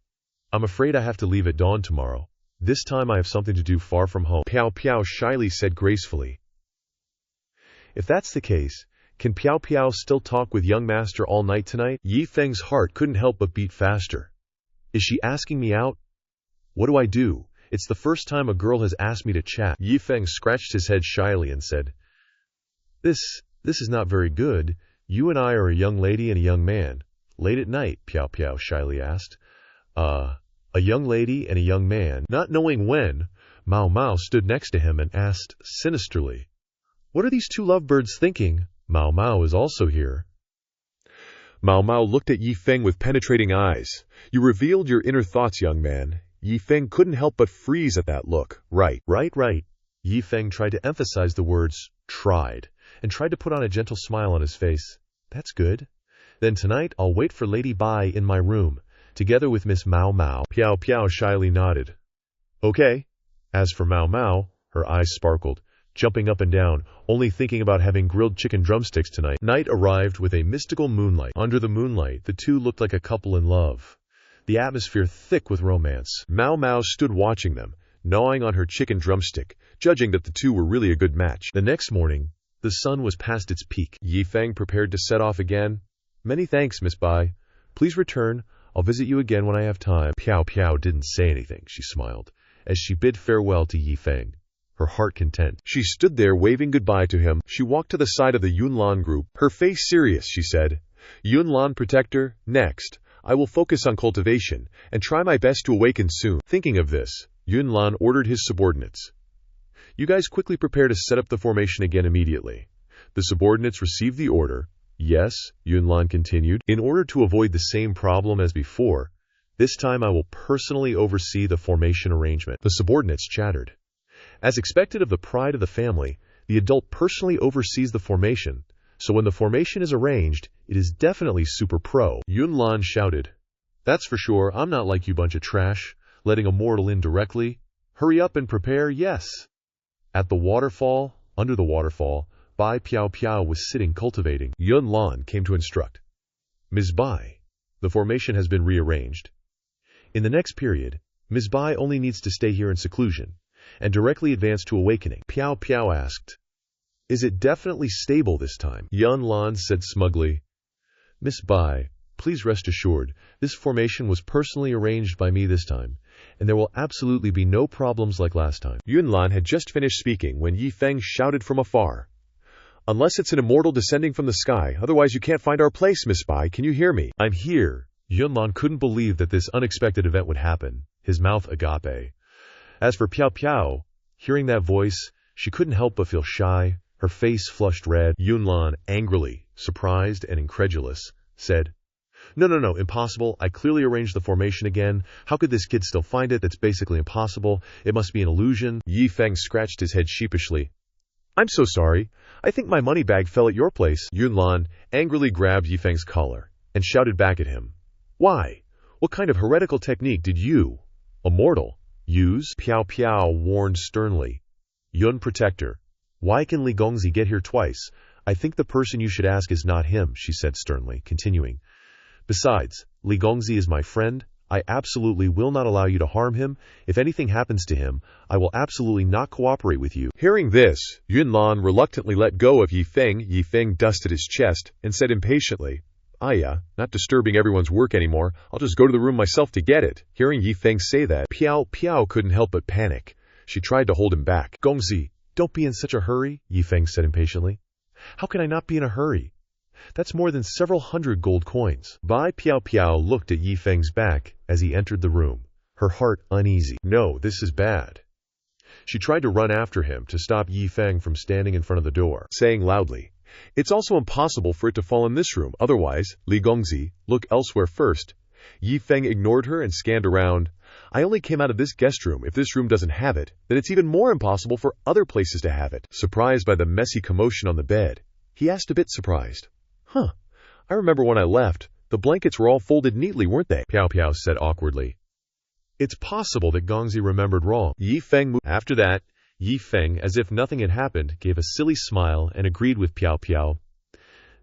I'm afraid I have to leave at dawn tomorrow. This time I have something to do far from home. Piao Piao shyly said gracefully, If that's the case, can Piao Piao still talk with young master all night tonight? Yi Feng's heart couldn't help but beat faster. Is she asking me out? What do I do? It's the first time a girl has asked me to chat. Yi Feng scratched his head shyly and said, This is not very good. You and I are a young lady and a young man. Late at night, Piao Piao shyly asked. A young lady and a young man. Not knowing when, Mao Mao stood next to him and asked sinisterly, What are these two lovebirds thinking? Mao Mao is also here. Mao Mao looked at Yi Feng with penetrating eyes. You revealed your inner thoughts, young man. Yi Feng couldn't help but freeze at that look. Right. Yi Feng tried to emphasize the words tried. and tried to put on a gentle smile on his face. That's good. Then tonight I'll wait for Lady Bai in my room, together with Miss Mao Mao. Piao Piao shyly nodded. Okay. As for Mao Mao, her eyes sparkled, jumping up and down, only thinking about having grilled chicken drumsticks tonight. Night arrived with a mystical moonlight. Under the moonlight, the two looked like a couple in love, the atmosphere thick with romance. Mao Mao stood watching them, gnawing on her chicken drumstick, judging that the two were really a good match. The next morning, the sun was past its peak. Yi Feng prepared to set off again. Many thanks, Miss Bai. Please return. I'll visit you again when I have time. Piao Piao didn't say anything. She smiled as she bid farewell to Yi Feng, her heart content. She stood there waving goodbye to him. She walked to the side of the Yunlan group, her face serious. She said, Yunlan Protector, next. I will focus on cultivation and try my best to awaken soon. Thinking of this, Yunlan ordered his subordinates. You guys quickly prepare to set up the formation again immediately. The subordinates received the order. Yes, Yunlan continued, in order to avoid the same problem as before, this time I will personally oversee the formation arrangement. The subordinates chattered. As expected of the pride of the family, the adult personally oversees the formation, so when the formation is arranged, it is definitely super pro. Yunlan shouted. That's for sure. I'm not like you bunch of trash, letting a mortal in directly. Hurry up and prepare, yes. At the waterfall, under the waterfall, Bai Piao Piao was sitting cultivating. Yunlan came to instruct. Ms. Bai, the formation has been rearranged. In the next period, Ms. Bai only needs to stay here in seclusion and directly advance to awakening. Piao Piao asked, Is it definitely stable this time? Yunlan said smugly. Miss Bai, please rest assured, this formation was personally arranged by me this time, and there will absolutely be no problems like last time. Yunlan had just finished speaking when Yi Feng shouted from afar. Unless it's an immortal descending from the sky, otherwise you can't find our place, Miss Bai. Can you hear me? I'm here. Yunlan couldn't believe that this unexpected event would happen, his mouth agape. As for Piao Piao, hearing that voice, she couldn't help but feel shy, her face flushed red. Yunlan, angrily, surprised and incredulous, said, No, impossible. I clearly arranged the formation again. How could this kid still find it? That's basically impossible. It must be an illusion. Yi Feng scratched his head sheepishly. I'm so sorry. I think my money bag fell at your place. Yunlan angrily grabbed Yi Feng's collar and shouted back at him. Why? What kind of heretical technique did you, a mortal, use? Piao Piao warned sternly. Yun Protector, why can Li Gongzi get here twice? I think the person you should ask is not him, she said sternly, continuing. Besides, Li Gongzi is my friend. I absolutely will not allow you to harm him. If anything happens to him, I will absolutely not cooperate with you. Hearing this, Yunlan reluctantly let go of Yi Feng. Yi Feng dusted his chest and said impatiently, not disturbing everyone's work anymore. I'll just go to the room myself to get it. Hearing Yi Feng say that, Piao Piao couldn't help but panic. She tried to hold him back. Gongzi, don't be in such a hurry, Yi Feng said impatiently. How can I not be in a hurry? That's more than several hundred gold coins. Bai Piao Piao looked at Yi Feng's back as he entered the room, her heart uneasy. No, this is bad. She tried to run after him to stop Yi Feng from standing in front of the door, saying loudly, It's also impossible for it to fall in this room. Otherwise, Li Gongzi, look elsewhere first. Yi Feng ignored her and scanned around. I only came out of this guest room. If this room doesn't have it, then it's even more impossible for other places to have it. Surprised by the messy commotion on the bed, he asked a bit surprised. I remember when I left, the blankets were all folded neatly, weren't they? Piao Piao said awkwardly. It's possible that Gongzi remembered wrong. Yi Feng moved. After that, Yi Feng, as if nothing had happened, gave a silly smile and agreed with Piao Piao.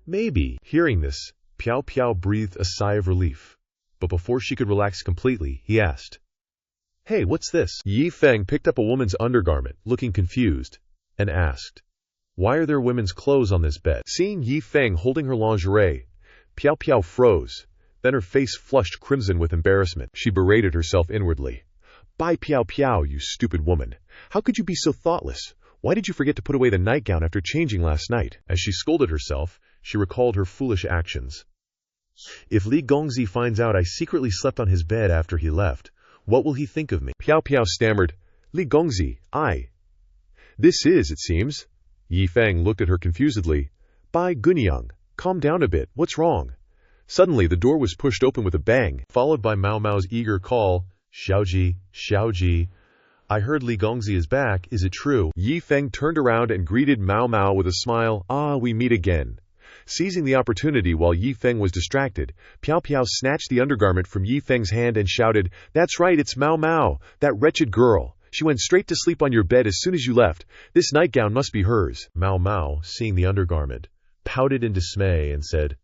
Maybe. Hearing this, Piao Piao breathed a sigh of relief. But before she could relax completely, he asked, Hey, what's this? Yi Feng picked up a woman's undergarment, looking confused, and asked, Why are there women's clothes on this bed? Seeing Yi Feng holding her lingerie, Piao Piao froze. Then her face flushed crimson with embarrassment. She berated herself inwardly. Bai Piao Piao, you stupid woman. How could you be so thoughtless? Why did you forget to put away the nightgown after changing last night? As she scolded herself, she recalled her foolish actions. If Li Gongzi finds out I secretly slept on his bed after he left, what will he think of me? Piao Piao stammered, Li Gongzi, This is, it seems. Yi Feng looked at her confusedly. Bai Gunyang, calm down a bit. What's wrong? Suddenly, the door was pushed open with a bang, followed by Mao Mao's eager call, Xiaoji, Xiaoji. I heard Li Gongzi is back, is it true? Yi Feng turned around and greeted Mao Mao with a smile. Ah, we meet again. Seizing the opportunity while Yi Feng was distracted, Piao Piao snatched the undergarment from Yi Feng's hand and shouted, "That's right, it's Mao Mao, that wretched girl. She went straight to sleep on your bed as soon as you left. This nightgown must be hers." Mao Mao, seeing the undergarment, pouted in dismay and said,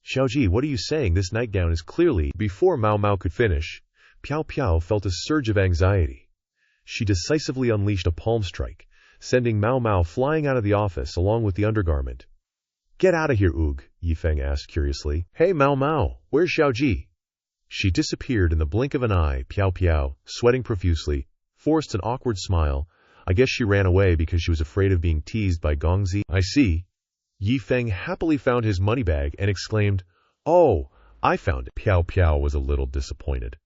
"Xiaoji, what are you saying? This nightgown is clearly—" Before Mao Mao could finish, Piao Piao felt a surge of anxiety. She decisively unleashed a palm strike, sending Mao Mao flying out of the office along with the undergarment. "Get out of here, Oog," Yi Feng asked curiously. "Hey Mao Mao, where's Xiaoji?" She disappeared in the blink of an eye. Piao Piao, sweating profusely, forced an awkward smile. I guess she ran away because she was afraid of being teased by Gongzi. I see. Yi Feng happily found his money bag and exclaimed, "Oh, I found it." Piao Piao was a little disappointed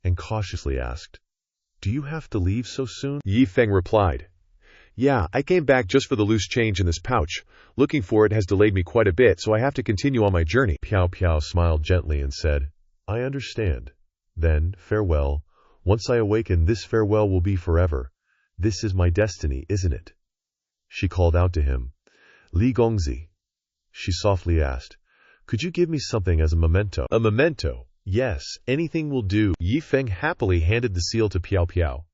and cautiously asked, "Do you have to leave so soon?" Yi Feng replied, "Yeah, I came back just for the loose change in this pouch. Looking for it has delayed me quite a bit, so I have to continue on my journey." Piao Piao smiled gently and said, "I understand. Then, farewell. Once I awaken, this farewell will be forever. This is my destiny, isn't it?" She called out to him. "Li Gongzi," she softly asked, "could you give me something as a memento?" "A memento? Yes, anything will do." Yi Feng happily handed the seal to Piao Piao.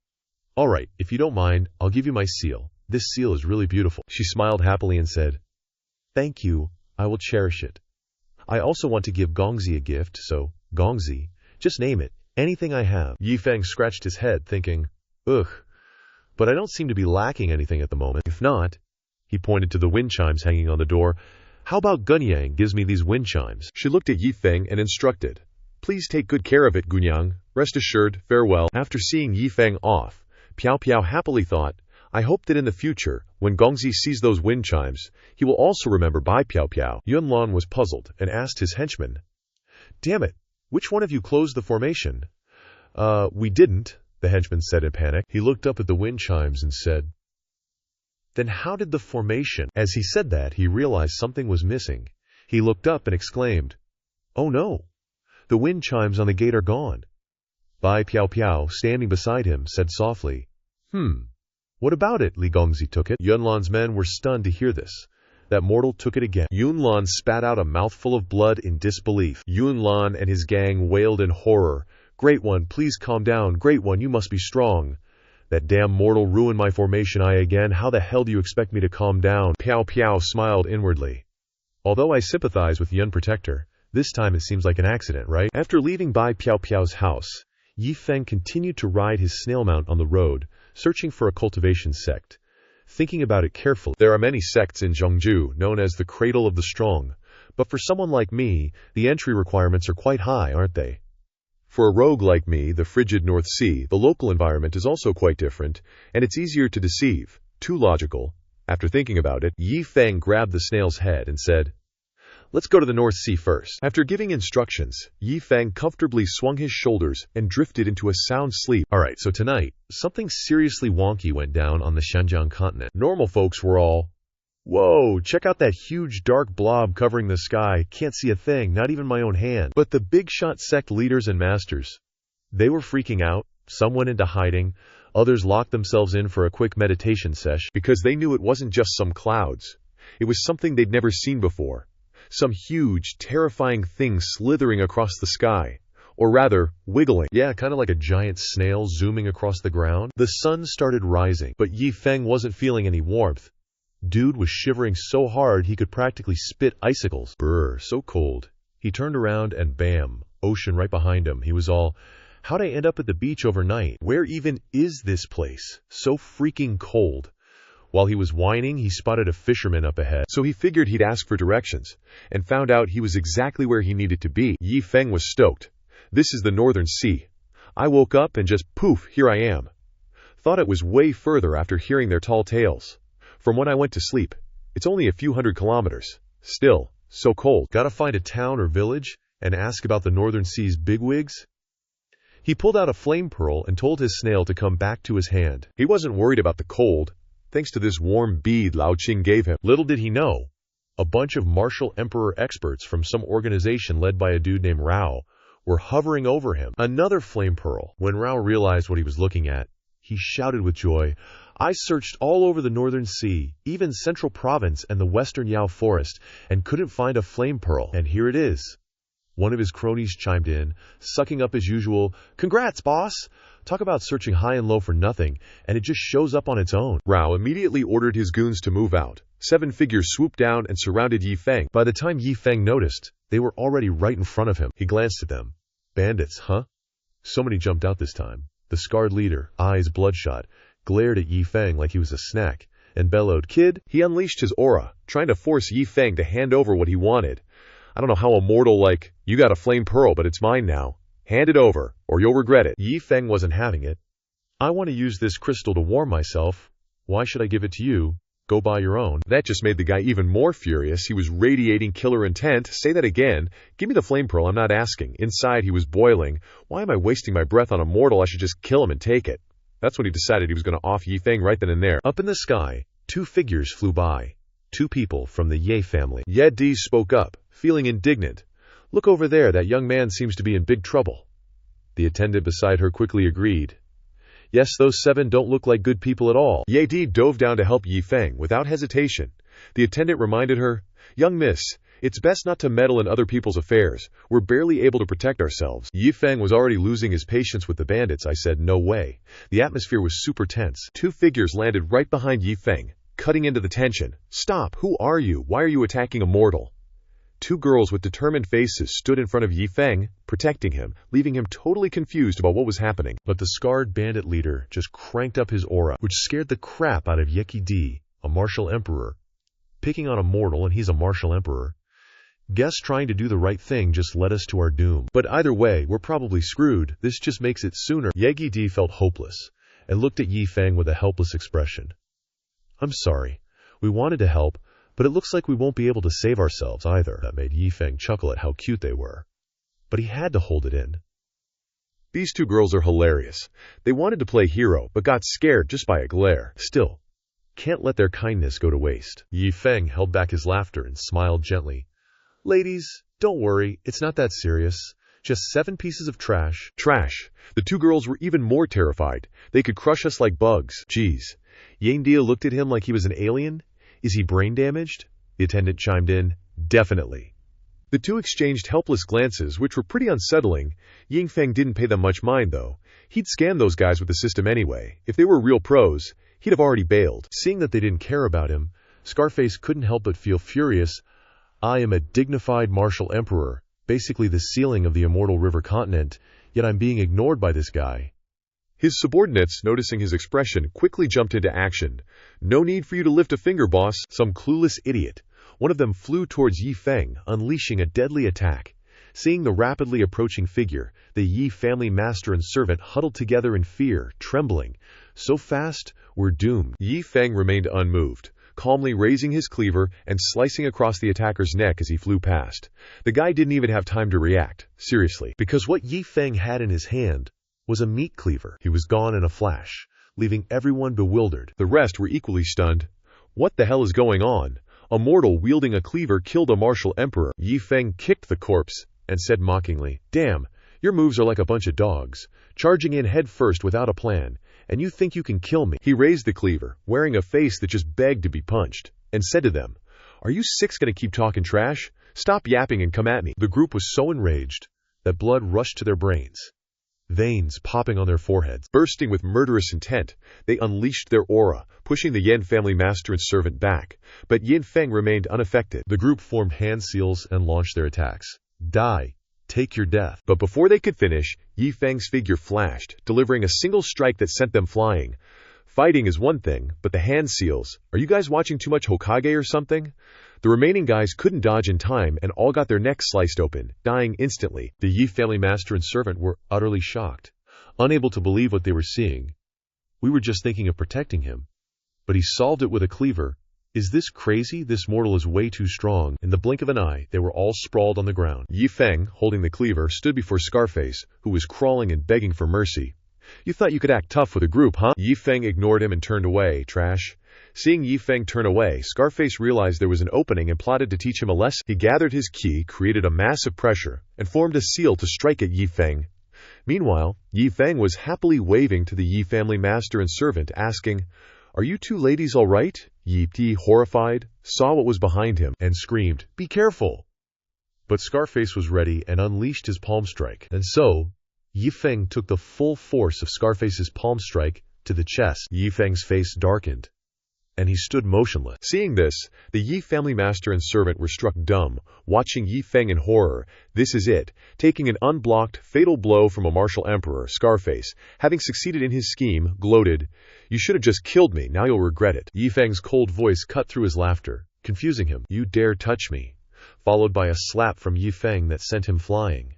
"All right, if you don't mind, I'll give you my seal. This seal is really beautiful." She smiled happily and said, "Thank you, I will cherish it. I also want to give Gongzi a gift, so, Gongzi, just name it, anything I have." Yi Feng scratched his head, thinking, "Ugh, but I don't seem to be lacking anything at the moment. If not," he pointed to the wind chimes hanging on the door, "how about Gunyang gives me these wind chimes?" She looked at Yi Feng and instructed, "Please take good care of it, Gunyang. Rest assured, farewell." After seeing Yi Feng off, Piao Piao happily thought, "I hope that in the future, when Gongzi sees those wind chimes, he will also remember Bai Piao Piao." Yunlan was puzzled and asked his henchman, "Damn it, which one of you closed the formation?" We didn't," the henchman said in panic. He looked up at the wind chimes and said, "Then how did the formation—" As he said that, he realized something was missing. He looked up and exclaimed, "Oh no, the wind chimes on the gate are gone." Bai Piao Piao, standing beside him, said softly, What about it? Li Gongzi took it." Yunlan's men were stunned to hear this. That mortal took it again. Yunlan spat out a mouthful of blood in disbelief. Yunlan and his gang wailed in horror. "Great One, please calm down. Great One, you must be strong. That damn mortal ruined my formation eye again. How the hell do you expect me to calm down?" Piao Piao smiled inwardly. "Although I sympathize with Yun Protector, this time it seems like an accident, right?" After leaving Bai Piao Piao's house, Yi Feng continued to ride his snail mount on the road, searching for a cultivation sect. Thinking about it carefully, there are many sects in Zhongju known as the Cradle of the Strong, but for someone like me, the entry requirements are quite high, aren't they? For a rogue like me, the frigid North Sea, the local environment is also quite different, and it's easier to deceive. Too logical. After thinking about it, Yi Feng grabbed the snail's head and said, "Let's go to the North Sea first." After giving instructions, Yi Feng comfortably swung his shoulders and drifted into a sound sleep. Alright, so tonight, something seriously wonky went down on the Shanjiang continent. Normal folks were all, "Whoa, check out that huge dark blob covering the sky. Can't see a thing, not even my own hand." But the big shot sect leaders and masters, they were freaking out. Some went into hiding. Others locked themselves in for a quick meditation sesh because they knew it wasn't just some clouds. It was something they'd never seen before. Some huge, terrifying thing slithering across the sky. Or rather, wiggling. Yeah, kind of like a giant snail zooming across the ground. The sun started rising, but Yi Feng wasn't feeling any warmth. Dude was shivering so hard he could practically spit icicles. Brr, so cold. He turned around and bam, ocean right behind him. He was all, how'd I end up at the beach overnight? Where even is this place? So freaking cold. While he was whining, he spotted a fisherman up ahead. So he figured he'd ask for directions, and found out he was exactly where he needed to be. Yi Feng was stoked. This is the Northern Sea. I woke up and just poof, here I am. Thought it was way further after hearing their tall tales. From when I went to sleep, it's only a few 100 kilometers. Still, so cold. Gotta find a town or village and ask about the Northern Sea's bigwigs? He pulled out a flame pearl and told his snail to come back to his hand. He wasn't worried about the cold, thanks to this warm bead Lao Qing gave him. Little did he know, a bunch of martial emperor experts from some organization led by a dude named Rao were hovering over him. Another flame pearl. When Rao realized what he was looking at, he shouted with joy. I searched all over the northern sea, even central province and the western Yao forest, and couldn't find a flame pearl. And here it is. One of his cronies chimed in, sucking up as usual. Congrats, boss! Talk about searching high and low for nothing, and it just shows up on its own. Rao immediately ordered his goons to move out. 7 figures swooped down and surrounded Yi Feng. By the time Yi Feng noticed, they were already right in front of him. He glanced at them. Bandits, huh? So many jumped out this time. The scarred leader, eyes bloodshot, glared at Yi Feng like he was a snack, and bellowed, Kid! He unleashed his aura, trying to force Yi Feng to hand over what he wanted. I don't know how a mortal like, you got a flame pearl, but it's mine now. Hand it over, or you'll regret it. Yi Feng wasn't having it. I want to use this crystal to warm myself. Why should I give it to you? Go buy your own. That just made the guy even more furious. He was radiating killer intent. Say that again. Give me the flame pearl, I'm not asking. Inside, he was boiling. Why am I wasting my breath on a mortal? I should just kill him and take it. That's when he decided he was going to off Yi Feng right then and there. Up in the sky, 2 figures flew by. 2 people from the Ye family. Ye Di spoke up, feeling indignant. Look over there, that young man seems to be in big trouble. The attendant beside her quickly agreed. Yes, those 7 don't look like good people at all. Ye Di dove down to help Yi Feng without hesitation. The attendant reminded her, Young miss, it's best not to meddle in other people's affairs. We're barely able to protect ourselves. Yi Feng was already losing his patience with the bandits. I said, no way. The atmosphere was super tense. 2 figures landed right behind Yi Feng, cutting into the tension. Stop, who are you? Why are you attacking a mortal? 2 girls with determined faces stood in front of Yi Feng, protecting him, leaving him totally confused about what was happening. But the scarred bandit leader just cranked up his aura, which scared the crap out of Yeki Di, a martial emperor. Picking on a mortal, and he's a martial emperor. Guess trying to do the right thing just led us to our doom. But either way, we're probably screwed. This just makes it sooner. Yeki Di felt hopeless, and looked at Yi Feng with a helpless expression. I'm sorry. We wanted to help, but it looks like we won't be able to save ourselves either. That made Yi Feng chuckle at how cute they were. But he had to hold it in. These 2 girls are hilarious. They wanted to play hero, but got scared just by a glare. Still, can't let their kindness go to waste. Yi Feng held back his laughter and smiled gently. Ladies, don't worry, it's not that serious. Just 7 pieces of trash. Trash. The 2 girls were even more terrified. They could crush us like bugs. Geez. Yandia looked at him like he was an alien. Is he brain damaged? The attendant chimed in. Definitely. The 2 exchanged helpless glances, which were pretty unsettling. Yi Feng didn't pay them much mind, though. He'd scanned those guys with the system anyway. If they were real pros, he'd have already bailed. Seeing that they didn't care about him, Scarface couldn't help but feel furious. I am a dignified martial emperor, basically the ceiling of the immortal river continent, yet I'm being ignored by this guy. His subordinates, noticing his expression, quickly jumped into action. No need for you to lift a finger, boss. Some clueless idiot. One of them flew towards Yi Feng, unleashing a deadly attack. Seeing the rapidly approaching figure, the Yi family master and servant huddled together in fear, trembling. So fast, we're doomed. Yi Feng remained unmoved, calmly raising his cleaver and slicing across the attacker's neck as he flew past. The guy didn't even have time to react. Seriously. Because what Yi Feng had in his hand was a meat cleaver. He was gone in a flash, leaving everyone bewildered. The rest were equally stunned. What the hell is going on? A mortal wielding a cleaver killed a martial emperor. Yi Feng kicked the corpse and said mockingly, Damn, your moves are like a bunch of dogs, charging in head first without a plan, and you think you can kill me. He raised the cleaver, wearing a face that just begged to be punched, and said to them, Are you 6 gonna keep talking trash? Stop yapping and come at me. The group was so enraged that blood rushed to their brains. Veins popping on their foreheads. Bursting with murderous intent, they unleashed their aura, pushing the Yen family master and servant back. But Yin Feng remained unaffected. The group formed hand seals and launched their attacks. Die. Take your death. But before they could finish, Yi Feng's figure flashed, delivering a single strike that sent them flying. Fighting is one thing, but the hand seals. Are you guys watching too much Hokage or something? The remaining guys couldn't dodge in time and all got their necks sliced open, dying instantly. The Yi family master and servant were utterly shocked, unable to believe what they were seeing. We were just thinking of protecting him. But he solved it with a cleaver. Is this crazy? This mortal is way too strong. In the blink of an eye, they were all sprawled on the ground. Yi Feng, holding the cleaver, stood before Scarface, who was crawling and begging for mercy. You thought you could act tough with a group, huh? Yi Feng ignored him and turned away. Trash. Seeing Yi Feng turn away, Scarface realized there was an opening and plotted to teach him a lesson. He gathered his ki, created a massive pressure, and formed a seal to strike at Yi Feng. Meanwhile, Yi Feng was happily waving to the Yi family master and servant, asking, "Are you two ladies all right?" Yi Ti, horrified, saw what was behind him and screamed, "Be careful!" But Scarface was ready and unleashed his palm strike. And so, Yi Feng took the full force of Scarface's palm strike to the chest. Yi Feng's face darkened, and he stood motionless. Seeing this, the Yi family master and servant were struck dumb, watching Yi Feng in horror. This is it, taking an unblocked, fatal blow from a martial emperor. Scarface, having succeeded in his scheme, gloated, "You should have just killed me, now you'll regret it." Yi Feng's cold voice cut through his laughter, confusing him. "You dare touch me," followed by a slap from Yi Feng that sent him flying.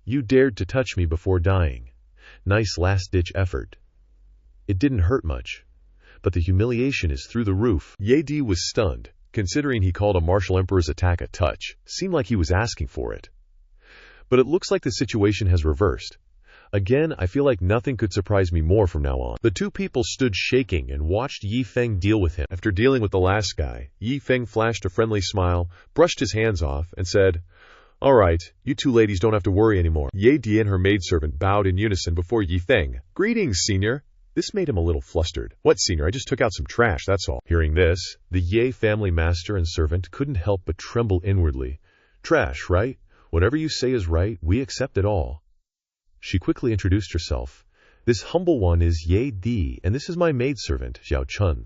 "You dared to touch me before dying. Nice last-ditch effort." It didn't hurt much, but the humiliation is through the roof. Ye Di was stunned, considering he called a martial emperor's attack a touch. Seemed like he was asking for it. But it looks like the situation has reversed. Again, I feel like nothing could surprise me more from now on. The two people stood shaking and watched Yi Feng deal with him. After dealing with the last guy, Yi Feng flashed a friendly smile, brushed his hands off, and said, "All right, you two ladies don't have to worry anymore." Ye Di and her maidservant bowed in unison before Yi Feng. "Greetings, senior." This made him a little flustered. "What, senior? I just took out some trash, that's all." Hearing this, the Ye family master and servant couldn't help but tremble inwardly. "Trash, right? Whatever you say is right, we accept it all." She quickly introduced herself. "This humble one is Ye Di, and this is my maidservant, Xiao Chun."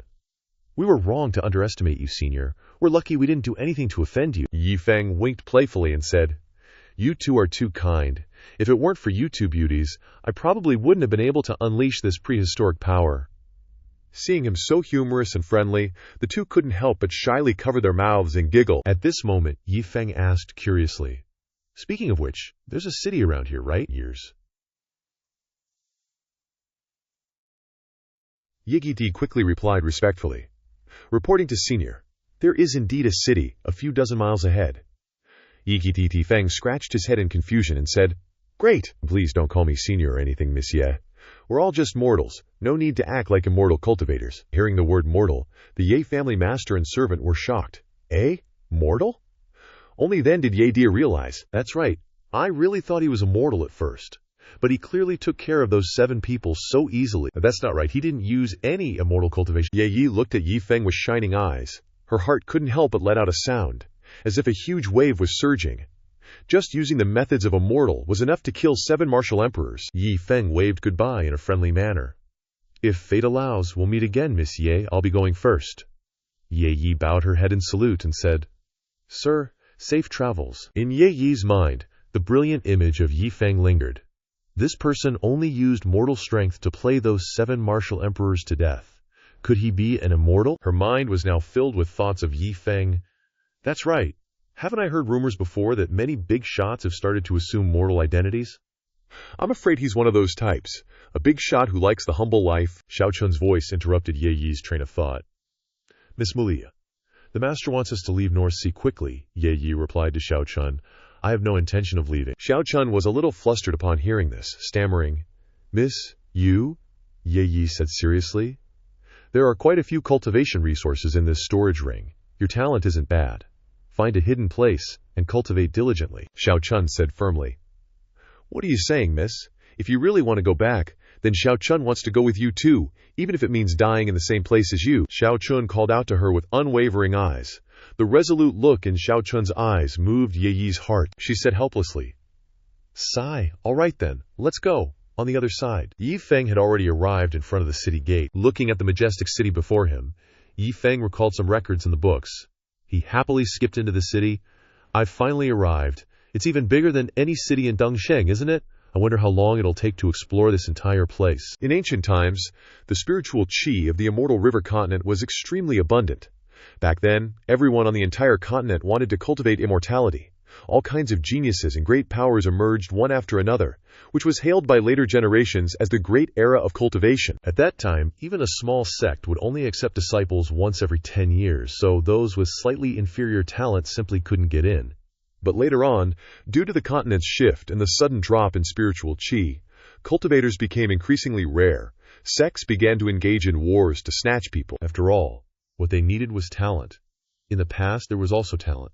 "We were wrong to underestimate you, senior. We're lucky we didn't do anything to offend you." Yi Feng winked playfully and said, "You two are too kind. If it weren't for you two beauties, I probably wouldn't have been able to unleash this prehistoric power." Seeing him so humorous and friendly, the two couldn't help but shyly cover their mouths and giggle. At this moment, Yi Feng asked curiously, "Speaking of which, there's a city around here, right?" "Years." Yi Di quickly replied respectfully, "Reporting to senior, there is indeed a city a few dozen miles ahead." Yi Feng scratched his head in confusion and said, "Great! Please don't call me senior or anything, monsieur. We're all just mortals. No need to act like immortal cultivators." Hearing the word mortal, the Ye family master and servant were shocked. "Eh? Mortal?" Only then did Ye Di realize, "That's right. I really thought he was immortal at first. But he clearly took care of those 7 people so easily." "That's not right. He didn't use any immortal cultivation." Ye Yi looked at Yi Feng with shining eyes. Her heart couldn't help but let out a sound, as if a huge wave was surging. Just using the methods of a mortal was enough to kill 7 martial emperors. Yi Feng waved goodbye in a friendly manner. "If fate allows, we'll meet again, Miss Ye. I'll be going first." Ye Yi bowed her head in salute and said, "Sir, safe travels." In Ye Yi's mind, the brilliant image of Yi Feng lingered. This person only used mortal strength to play those 7 martial emperors to death. Could he be an immortal? Her mind was now filled with thoughts of Yi Feng. That's right. Haven't I heard rumors before that many big shots have started to assume mortal identities? I'm afraid he's one of those types. A big shot who likes the humble life. Xiao Chun's voice interrupted Ye Yi's train of thought. "Miss Malia, the master wants us to leave North Sea quickly," Ye Yi replied to Xiao Chun. "I have no intention of leaving." Xiao Chun was a little flustered upon hearing this, stammering, "Miss, you?" Ye Yi said seriously. "There are quite a few cultivation resources in this storage ring. Your talent isn't bad. Find a hidden place and cultivate diligently." Xiao Chun said firmly. "What are you saying, miss? If you really want to go back, then Xiao Chun wants to go with you too, even if it means dying in the same place as you." Xiao Chun called out to her with unwavering eyes. The resolute look in Xiao Chun's eyes moved Ye Yi's heart. She said helplessly, "Sigh, all right then, let's go, on the other side." Yi Feng had already arrived in front of the city gate. Looking at the majestic city before him, Yi Feng recalled some records in the books. He happily skipped into the city. "I've finally arrived. It's even bigger than any city in Dongsheng, isn't it? I wonder how long it'll take to explore this entire place." In ancient times, the spiritual qi of the immortal river continent was extremely abundant. Back then, everyone on the entire continent wanted to cultivate immortality. All kinds of geniuses and great powers emerged one after another, which was hailed by later generations as the great era of cultivation. At that time, even a small sect would only accept disciples once every 10 years, so those with slightly inferior talent simply couldn't get in. But later on, due to the continent's shift and the sudden drop in spiritual qi, cultivators became increasingly rare. Sects began to engage in wars to snatch people. After all, what they needed was talent. In the past, there was also talent,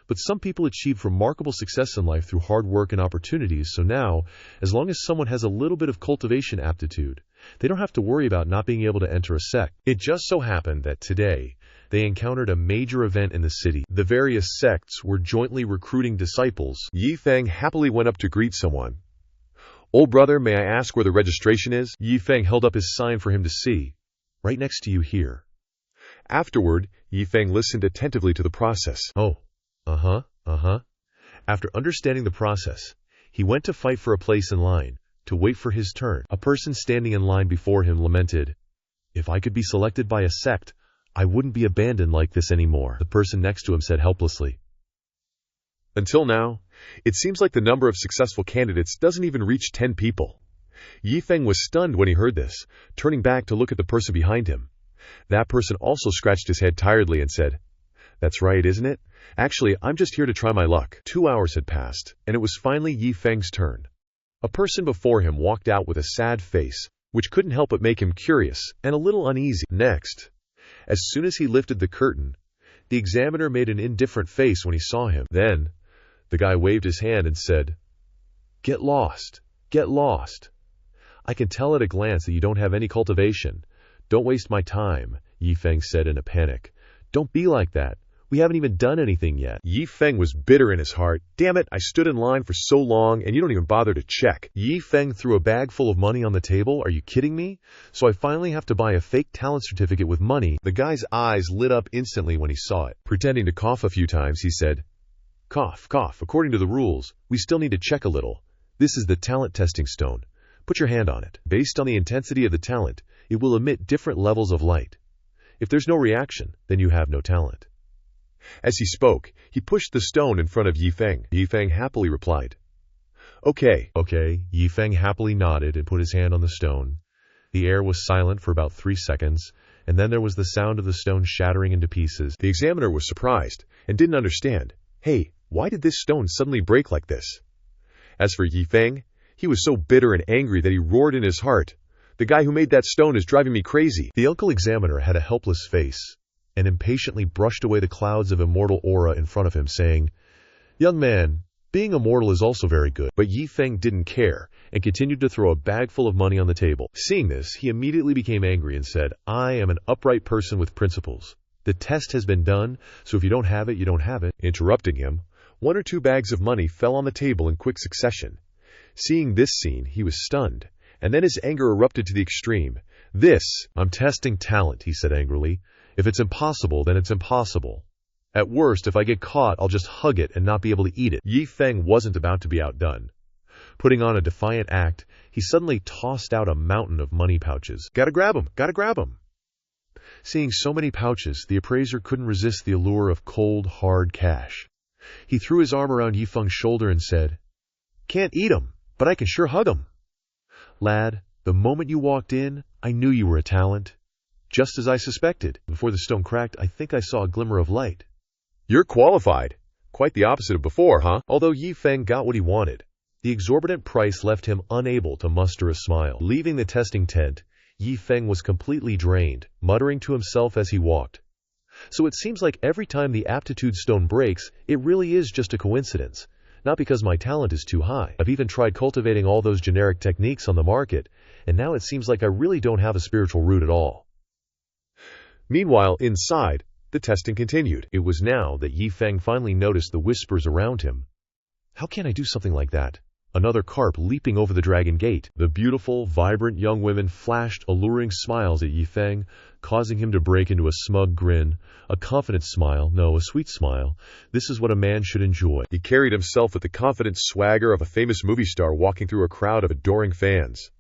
But some people achieve remarkable success in life through hard work and opportunities, so now, as long as someone has a little bit of cultivation aptitude, they don't have to worry about not being able to enter a sect. It just so happened that today, they encountered a major event in the city. The various sects were jointly recruiting disciples. Yi Feng happily went up to greet someone. "Old brother, may I ask where the registration is?" Yi Feng held up his sign for him to see. "Right next to you here." Afterward, Yi Feng listened attentively to the process. Oh, After understanding the process, he went to fight for a place in line, to wait for his turn. A person standing in line before him lamented, "If I could be selected by a sect, I wouldn't be abandoned like this anymore." The person next to him said helplessly, "Until now, it seems like the number of successful candidates doesn't even reach 10 people. Yi Feng was stunned when he heard this, turning back to look at the person behind him. That person also scratched his head tiredly and said, "That's right, isn't it? Actually, I'm just here to try my luck." 2 hours had passed, and it was finally Yi Feng's turn. A person before him walked out with a sad face, which couldn't help but make him curious and a little uneasy. Next, as soon as he lifted the curtain, the examiner made an indifferent face when he saw him. Then, the guy waved his hand and said, "Get lost, get lost. I can tell at a glance that you don't have any cultivation. Don't waste my time," Yi Feng said in a panic. "Don't be like that. We haven't even done anything yet." Yi Feng was bitter in his heart. "Damn it, I stood in line for so long and you don't even bother to check." Yi Feng threw a bag full of money on the table. "Are you kidding me? So I finally have to buy a fake talent certificate with money?" The guy's eyes lit up instantly when he saw it. Pretending to cough a few times, he said, "Cough, cough. According to the rules, we still need to check a little. This is the talent testing stone. Put your hand on it. Based on the intensity of the talent, it will emit different levels of light. If there's no reaction, then you have no talent." As he spoke, he pushed the stone in front of Yi Feng. Yi Feng happily replied, Okay. Yi Feng happily nodded and put his hand on the stone. The air was silent for about 3 seconds, and then there was the sound of the stone shattering into pieces. The examiner was surprised and didn't understand. Hey, why did this stone suddenly break like this? As for Yi Feng, he was so bitter and angry that he roared in his heart, "The guy who made that stone is driving me crazy." The uncle examiner had a helpless face and impatiently brushed away the clouds of immortal aura in front of him, saying, "Young man, being immortal is also very good." But Yi Feng didn't care and continued to throw a bag full of money on the table. Seeing this, he immediately became angry and said, "I am an upright person with principles. The test has been done, so if you don't have it, you don't have it." Interrupting him, 1 or 2 bags of money fell on the table in quick succession. Seeing this scene, he was stunned, and then his anger erupted to the extreme. I'm testing talent," he said angrily. "If it's impossible, then it's impossible. At worst, if I get caught, I'll just hug it and not be able to eat it." Yi Feng wasn't about to be outdone. Putting on a defiant act, he suddenly tossed out a mountain of money pouches. Gotta grab 'em. Seeing so many pouches, the appraiser couldn't resist the allure of cold, hard cash. He threw his arm around Yi Feng's shoulder and said, "Can't eat 'em, but I can sure hug 'em. Lad, the moment you walked in, I knew you were a talent. Just as I suspected. Before the stone cracked, I think I saw a glimmer of light." "You're qualified. Quite the opposite of before, huh?" Although Yi Feng got what he wanted, the exorbitant price left him unable to muster a smile. Leaving the testing tent, Yi Feng was completely drained, muttering to himself as he walked. So it seems like every time the aptitude stone breaks, it really is just a coincidence. Not because my talent is too high. I've even tried cultivating all those generic techniques on the market, and now it seems like I really don't have a spiritual root at all. Meanwhile, inside, the testing continued. It was now that Yi Feng finally noticed the whispers around him. How can I do something like that? Another carp leaping over the dragon gate. The beautiful, vibrant young women flashed alluring smiles at Yi Feng, causing him to break into a smug grin, a confident smile, no, a sweet smile. This is what a man should enjoy. He carried himself with the confident swagger of a famous movie star walking through a crowd of adoring fans.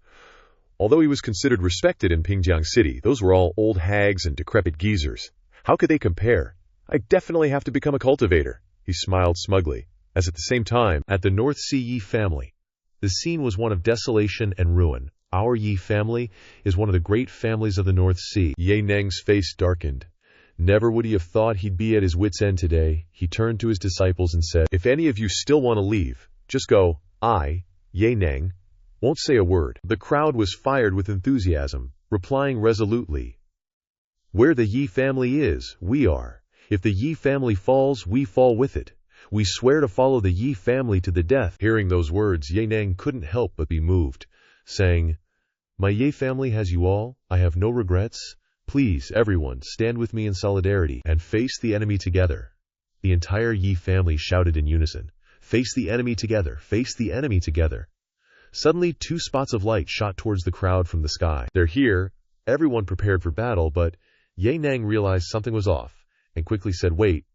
Although he was considered respected in Pingjiang City, those were all old hags and decrepit geezers. How could they compare? I definitely have to become a cultivator. He smiled smugly, as at the same time, at the North Sea Yi family. The scene was one of desolation and ruin. Our Yi family is one of the great families of the North Sea. Ye Neng's face darkened. Never would he have thought he'd be at his wit's end today. He turned to his disciples and said, "If any of you still want to leave, just go. I, Ye Neng, won't say a word." The crowd was fired with enthusiasm, replying resolutely, "Where the Yi family is, we are. If the Yi family falls, we fall with it. We swear to follow the Yi family to the death." Hearing those words, Ye Nang couldn't help but be moved, saying, "My Ye family has you all. I have no regrets. Please, everyone, stand with me in solidarity and face the enemy together." The entire Yi family shouted in unison, "Face the enemy together! Face the enemy together!" Suddenly, 2 spots of light shot towards the crowd from the sky. "They're here." Everyone prepared for battle, but Ye Nang realized something was off and quickly said, "Wait,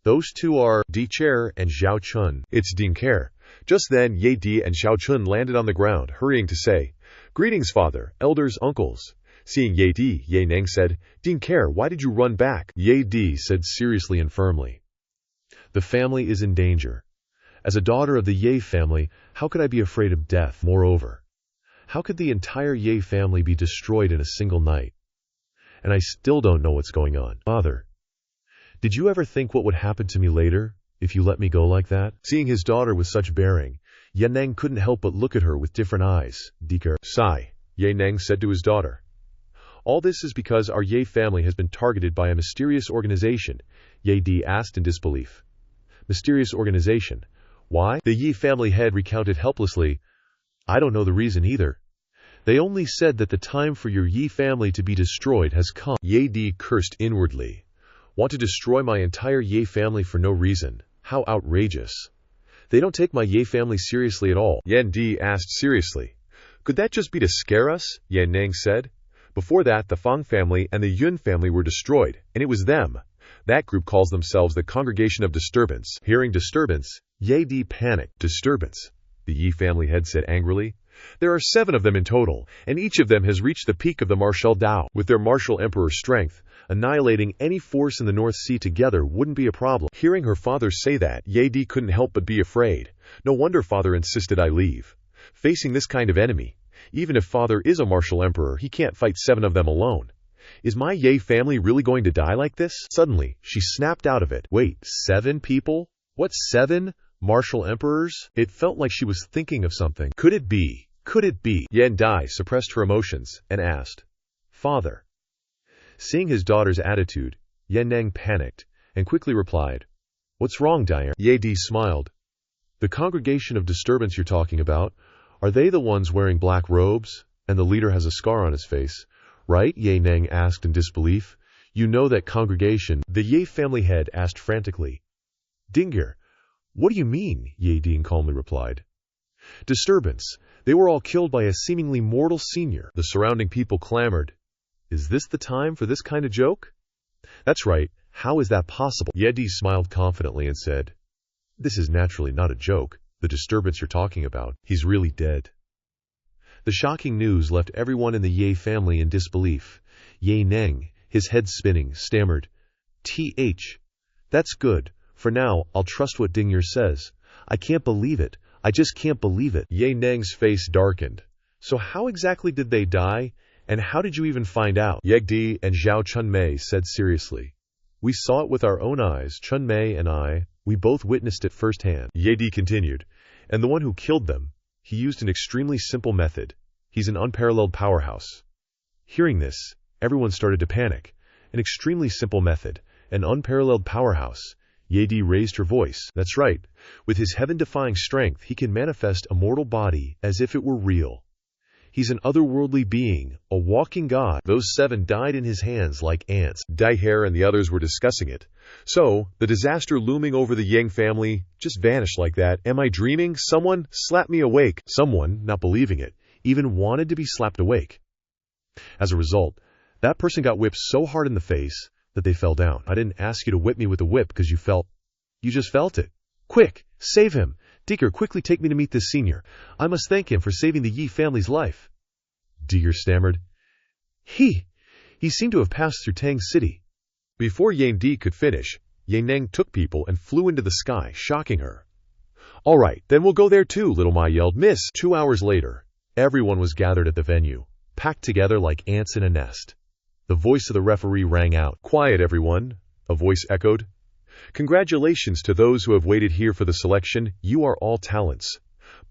those 2 are Di Cher and Zhao Chun." It's Dinker. Just then, Ye Di and Xiao Chun landed on the ground, hurrying to say, "Greetings, father, elders, uncles." Seeing Ye Di, Ye Nang said, "Dinker, why did you run back?" Ye Di said seriously and firmly, "The family is in danger. As a daughter of the Ye family, how could I be afraid of death? Moreover, how could the entire Ye family be destroyed in a single night? And I still don't know what's going on. Father, did you ever think what would happen to me later if you let me go like that?" Seeing his daughter with such bearing, Ye Nang couldn't help but look at her with different eyes. "Diker." "Sigh," Ye Nang said to his daughter. "All this is because our Ye family has been targeted by a mysterious organization," Ye Di asked in disbelief. "Mysterious organization? Why?" The Yi family head recounted helplessly, "I don't know the reason either. They only said that the time for your Yi family to be destroyed has come." Ye Di cursed inwardly. "Want to destroy my entire Ye family for no reason? How outrageous. They don't take my Ye family seriously at all." Yan Di asked seriously, "Could that just be to scare us?" Yan Nang said. "Before that, the Fang family and the Yun family were destroyed, and it was them. That group calls themselves the Congregation of Disturbance." Hearing disturbance, Ye Di panicked. "Disturbance?" the Yi family head said angrily. "There are 7 of them in total, and each of them has reached the peak of the martial Dao. With their martial emperor strength, annihilating any force in the North Sea together wouldn't be a problem." Hearing her father say that, Ye Di couldn't help but be afraid. No wonder father insisted I leave. Facing this kind of enemy, even if father is a martial emperor, he can't fight 7 of them alone. Is my Ye family really going to die like this? Suddenly, she snapped out of it. "Wait, 7 people? What, 7? Martial emperors?" It felt like she was thinking of something. Could it be? Could it be? Yan Di suppressed her emotions and asked, "Father." Seeing his daughter's attitude, Ye Nang panicked and quickly replied, "What's wrong, Diane?" Ye Di smiled. "The Congregation of Disturbance you're talking about, are they the ones wearing black robes, and the leader has a scar on his face, right?" Ye Nang asked in disbelief. "You know that congregation?" The Ye family head asked frantically. "Dinger, what do you mean?" Ye Di calmly replied. "Disturbance. They were all killed by a seemingly mortal senior." The surrounding people clamored. "Is this the time for this kind of joke?" "That's right. How is that possible?" Ye Di smiled confidently and said, "This is naturally not a joke. The disturbance you're talking about, he's really dead." The shocking news left everyone in the Ye family in disbelief. Ye Nang, his head spinning, stammered, That's good. For now, I'll trust what Dingyer says. I can't believe it. I just can't believe it." Ye Nang's face darkened. "So how exactly did they die? And how did you even find out?" Ye Di and Zhao Chunmei said seriously. "We saw it with our own eyes, Chunmei and I. We both witnessed it firsthand." Ye Di continued, "And the one who killed them, he used an extremely simple method. He's an unparalleled powerhouse." Hearing this, everyone started to panic. An extremely simple method, an unparalleled powerhouse. Ye Di raised her voice. "That's right. With his heaven-defying strength, he can manifest a mortal body as if it were real. He's an otherworldly being, a walking god. Those 7 died in his hands like ants." Dai Hair and the others were discussing it. So, the disaster looming over the Yang family just vanished like that. Am I dreaming? Someone slapped me awake. Someone, not believing it, even wanted to be slapped awake. As a result, that person got whipped so hard in the face that they fell down. "I didn't ask you to whip me with a whip because you just felt it. Quick, save him. Dicker, quickly take me to meet this senior. I must thank him for saving the Yi family's life." Dicker stammered. He seemed to have passed through Tang City." Before Yan Di could finish, Ye Nang took people and flew into the sky, shocking her. "All right, then we'll go there too," Little Mai yelled. "Miss!" 2 hours later, everyone was gathered at the venue, packed together like ants in a nest. The voice of the referee rang out. "Quiet, everyone," a voice echoed. "Congratulations to those who have waited here for the selection. You are all talents.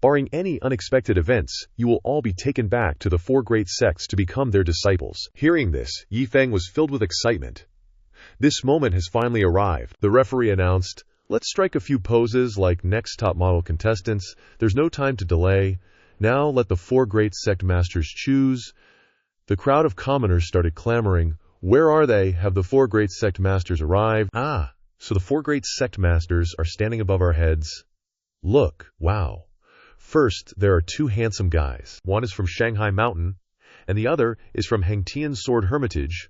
Barring any unexpected events, you will all be taken back to the 4 great sects to become their disciples." Hearing this, Yi Feng was filled with excitement. "This moment has finally arrived," the referee announced. Let's strike a few poses like next top model contestants. There's no time to delay. Now let the four great sect masters choose. The crowd of commoners started clamoring. Where are they? Have the four great sect masters arrived? Ah, so the four great sect masters are standing above our heads. Look, wow. First, there are two handsome guys. One is from Shanghai Mountain, and the other is from Hengtian Sword Hermitage.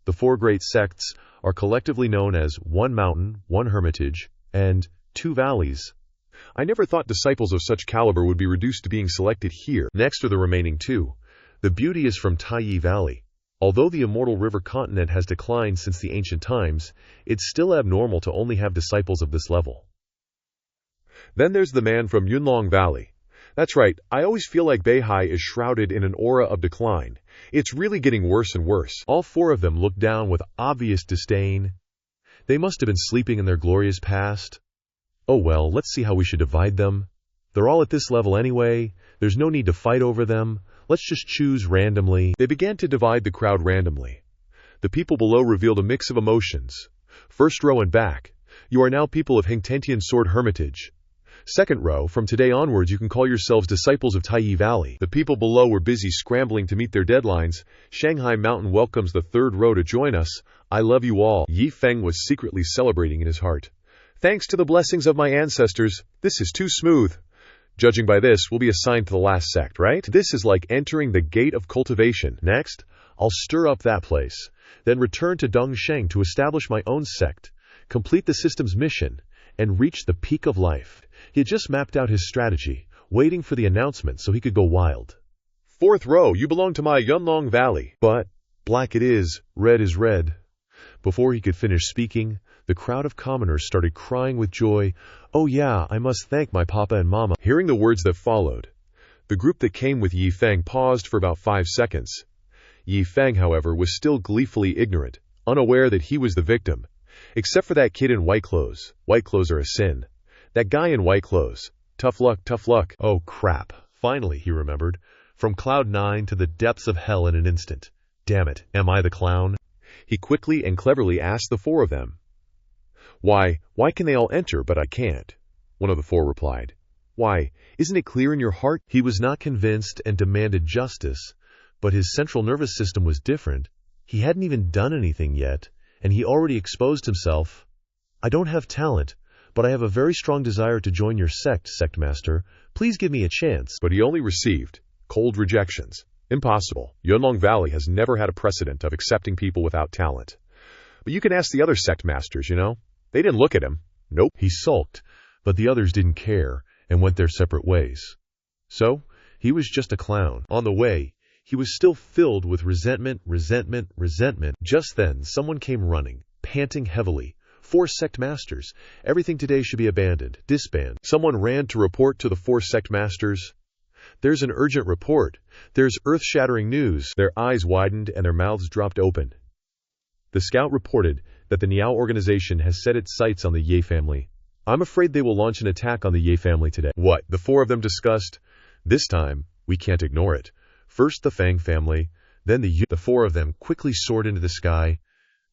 The four great sects are collectively known as One Mountain, One Hermitage, and Two Valleys. I never thought disciples of such caliber would be reduced to being selected here. Next are the remaining two. The beauty is from Taiyi Valley. Although the immortal river continent has declined since the ancient times, it's still abnormal to only have disciples of this level. Then there's the man from Yunlong Valley. That's right, I always feel like Beihai is shrouded in an aura of decline. It's really getting worse and worse. All four of them look down with obvious disdain. They must have been sleeping in their glorious past. Oh well, let's see how we should divide them. They're all at this level anyway. There's no need to fight over them. Let's just choose randomly. They began to divide the crowd randomly. The people below revealed a mix of emotions. First row and back. You are now people of Hengtian Sword Hermitage. Second row, from today onwards you can call yourselves disciples of Taiyi Valley. The people below were busy scrambling to meet their deadlines. Shanghai Mountain welcomes the third row to join us. I love you all. Yi Feng was secretly celebrating in his heart. Thanks to the blessings of my ancestors, this is too smooth. Judging by this, we'll be assigned to the last sect, right? This is like entering the gate of cultivation. Next, I'll stir up that place, then return to Dongsheng to establish my own sect, complete the system's mission, and reach the peak of life. He had just mapped out his strategy, waiting for the announcement so he could go wild. Fourth row, you belong to my Yunlong Valley. But black it is, red is red. Before he could finish speaking, the crowd of commoners started crying with joy. Oh yeah, I must thank my papa and mama. Hearing the words that followed, the group that came with Yi Feng paused for about 5 seconds. Yi Feng, however, was still gleefully ignorant, unaware that he was the victim. Except for that kid in white clothes. White clothes are a sin. That guy in white clothes. Tough luck, tough luck. Oh crap. Finally, he remembered. From cloud 9 to the depths of hell in an instant. Damn it, am I the clown? He quickly and cleverly asked the four of them. Why can they all enter, but I can't? One of the four replied. Why, isn't it clear in your heart? He was not convinced and demanded justice, but his central nervous system was different. He hadn't even done anything yet, and he already exposed himself. I don't have talent, but I have a very strong desire to join your sect, Sectmaster. Please give me a chance. But he only received cold rejections. Impossible. Yunlong Valley has never had a precedent of accepting people without talent. But you can ask the other Sectmasters, you know. They didn't look at him. Nope. He sulked, but the others didn't care and went their separate ways. So, he was just a clown. On the way, he was still filled with resentment. Just then, someone came running, panting heavily. 4 sect masters. Everything today should be abandoned. Disband. Someone ran to report to the 4 sect masters. There's an urgent report. There's earth-shattering news. Their eyes widened and their mouths dropped open. The scout reported that the Niao organization has set its sights on the Yi family. I'm afraid they will launch an attack on the Yi family today. What? The 4 of them discussed? This time, we can't ignore it. First the Fang family, then the Yi. The 4 of them quickly soared into the sky.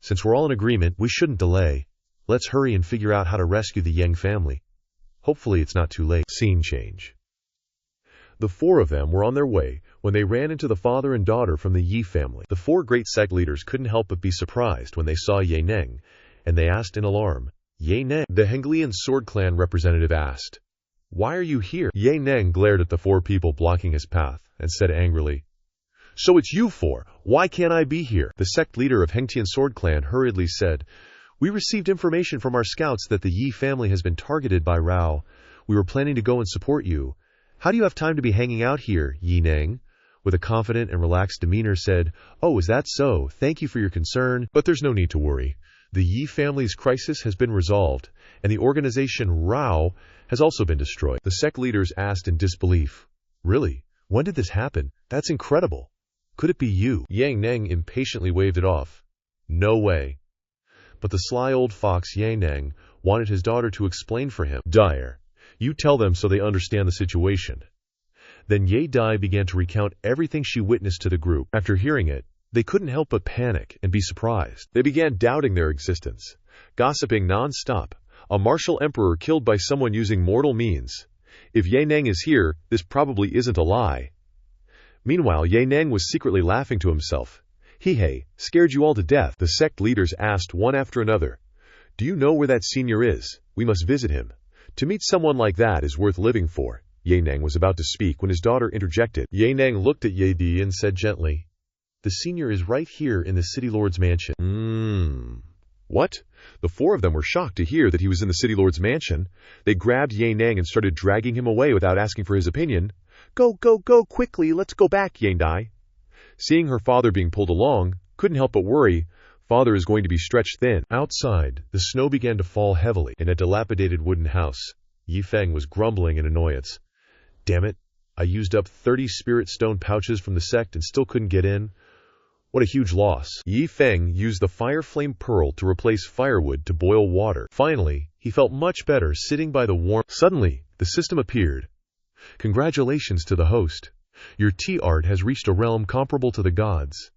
Since we're all in agreement, we shouldn't delay. Let's hurry and figure out how to rescue the Yang family. Hopefully it's not too late. Scene change. The 4 of them were on their way when they ran into the father and daughter from the Yi family. The 4 great sect leaders couldn't help but be surprised when they saw Ye Neng, and they asked in alarm. Ye Neng, the Henglian sword clan representative asked. Why are you here? Ye Neng glared at the 4 people blocking his path and said angrily. So it's you 4. Why can't I be here? The sect leader of Hengtian sword clan hurriedly said. We received information from our scouts that the Yi family has been targeted by Rao. We were planning to go and support you. How do you have time to be hanging out here, Yi Neng? With a confident and relaxed demeanor said, Oh, is that so? Thank you for your concern, but there's no need to worry. The Yi family's crisis has been resolved, and the organization Rao has also been destroyed. The sect leaders asked in disbelief. Really? When did this happen? That's incredible. Could it be you? Yang Neng impatiently waved it off. No way. But the sly old fox Yang Neng wanted his daughter to explain for him. Dire. You tell them so they understand the situation. Then Ye Dai began to recount everything she witnessed to the group. After hearing it, they couldn't help but panic and be surprised. They began doubting their existence, gossiping non-stop. A martial emperor killed by someone using mortal means. If Ye Nang is here, this probably isn't a lie. Meanwhile, Ye Nang was secretly laughing to himself. Hey, scared you all to death, the sect leaders asked one after another. Do you know where that senior is? We must visit him. To meet someone like that is worth living for. Ye Nang was about to speak when his daughter interjected. Ye Nang looked at Ye Di and said gently, "The senior is right here in the city lord's mansion." What? The four of them were shocked to hear that he was in the city lord's mansion. They grabbed Ye Nang and started dragging him away without asking for his opinion. Go, quickly, let's go back, Ye Dai. Seeing her father being pulled along, couldn't help but worry. Father is going to be stretched thin. Outside, the snow began to fall heavily. In a dilapidated wooden house, Yi Feng was grumbling in annoyance. Damn it, I used up 30 spirit stone pouches from the sect and still couldn't get in. What a huge loss. Yi Feng used the fire flame pearl to replace firewood to boil water. Finally, he felt much better sitting by the warm. Suddenly, the system appeared. Congratulations to the host. Your tea art has reached a realm comparable to the gods.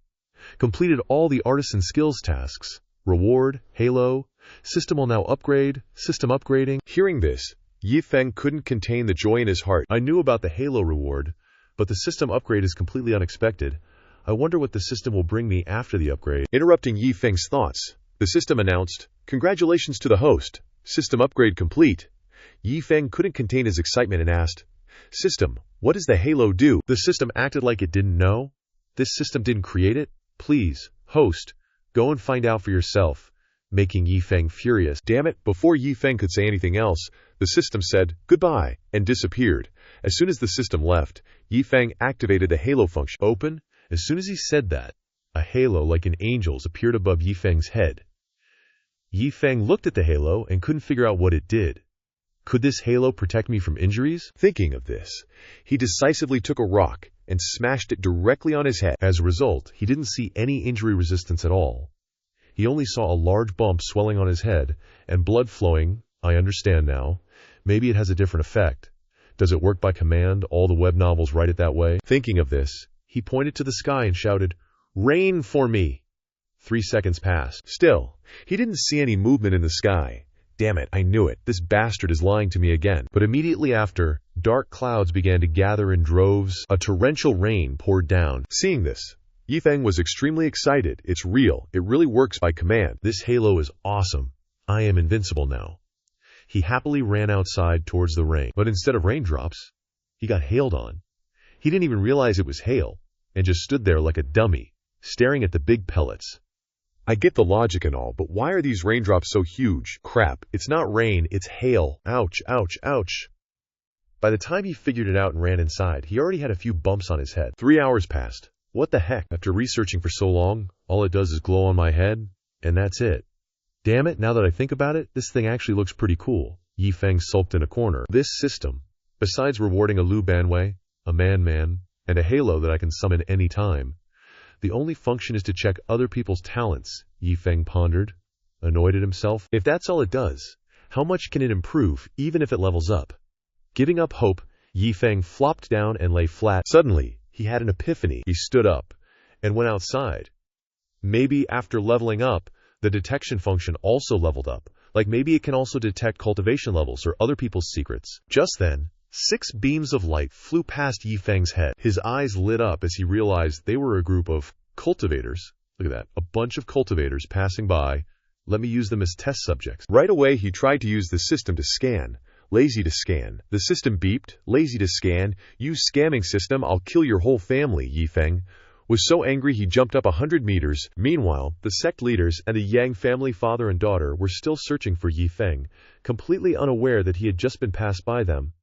Completed all the artisan skills tasks. Reward, halo. System will now upgrade. System upgrading. Hearing this, Yi Feng couldn't contain the joy in his heart. I knew about the halo reward, but the system upgrade is completely unexpected. I wonder what the system will bring me after the upgrade. Interrupting Yi Feng's thoughts, the system announced, Congratulations to the host. System upgrade complete. Yi Feng couldn't contain his excitement and asked, System, what does the halo do? The system acted like it didn't know. This system didn't create it. Please, host, go and find out for yourself. Making Yi Feng furious. Damn it, before Yi Feng could say anything else, the system said, goodbye, and disappeared. As soon as the system left, Yi Feng activated the halo function. Open? As soon as he said that, a halo like an angel's appeared above Yi Feng's head. Yi Feng looked at the halo and couldn't figure out what it did. Could this halo protect me from injuries? Thinking of this, he decisively took a rock and smashed it directly on his head. As a result, he didn't see any injury resistance at all. He only saw a large bump swelling on his head and blood flowing. I understand now. Maybe it has a different effect. Does it work by command? All the web novels write it that way. Thinking of this, he pointed to the sky and shouted, "Rain for me!" 3 seconds passed. Still, he didn't see any movement in the sky. Damn it, I knew it. This bastard is lying to me again. But immediately after, dark clouds began to gather in droves. A torrential rain poured down. Seeing this, Yi Feng was extremely excited. It's real. It really works by command. This halo is awesome. I am invincible now. He happily ran outside towards the rain. But instead of raindrops, he got hailed on. He didn't even realize it was hail, and just stood there like a dummy, staring at the big pellets. I get the logic and all, but why are these raindrops so huge? Crap, it's not rain, it's hail. Ouch, ouch, ouch. By the time he figured it out and ran inside, he already had a few bumps on his head. 3 hours passed. What the heck? After researching for so long, all it does is glow on my head, and that's it. Damn it, now that I think about it, this thing actually looks pretty cool. Yi Feng sulked in a corner. This system, besides rewarding a Lu Banwei, a Man-Man, and a halo that I can summon any time, the only function is to check other people's talents, Yi Feng pondered, annoyed at himself. If that's all it does, how much can it improve, even if it levels up? Giving up hope, Yi Feng flopped down and lay flat. Suddenly, he had an epiphany. He stood up and went outside. Maybe after leveling up, the detection function also leveled up. Like maybe it can also detect cultivation levels or other people's secrets. Just then, 6 beams of light flew past Yi Feng's head. His eyes lit up as he realized they were a group of cultivators. Look at that. A bunch of cultivators passing by. Let me use them as test subjects. Right away, he tried to use the system to scan. Lazy to scan. The system beeped. Lazy to scan. Use scamming system. I'll kill your whole family, Yi Feng was so angry he jumped up 100 meters. Meanwhile, the sect leaders and the Yang family father and daughter were still searching for Yi Feng, completely unaware that he had just been passed by them.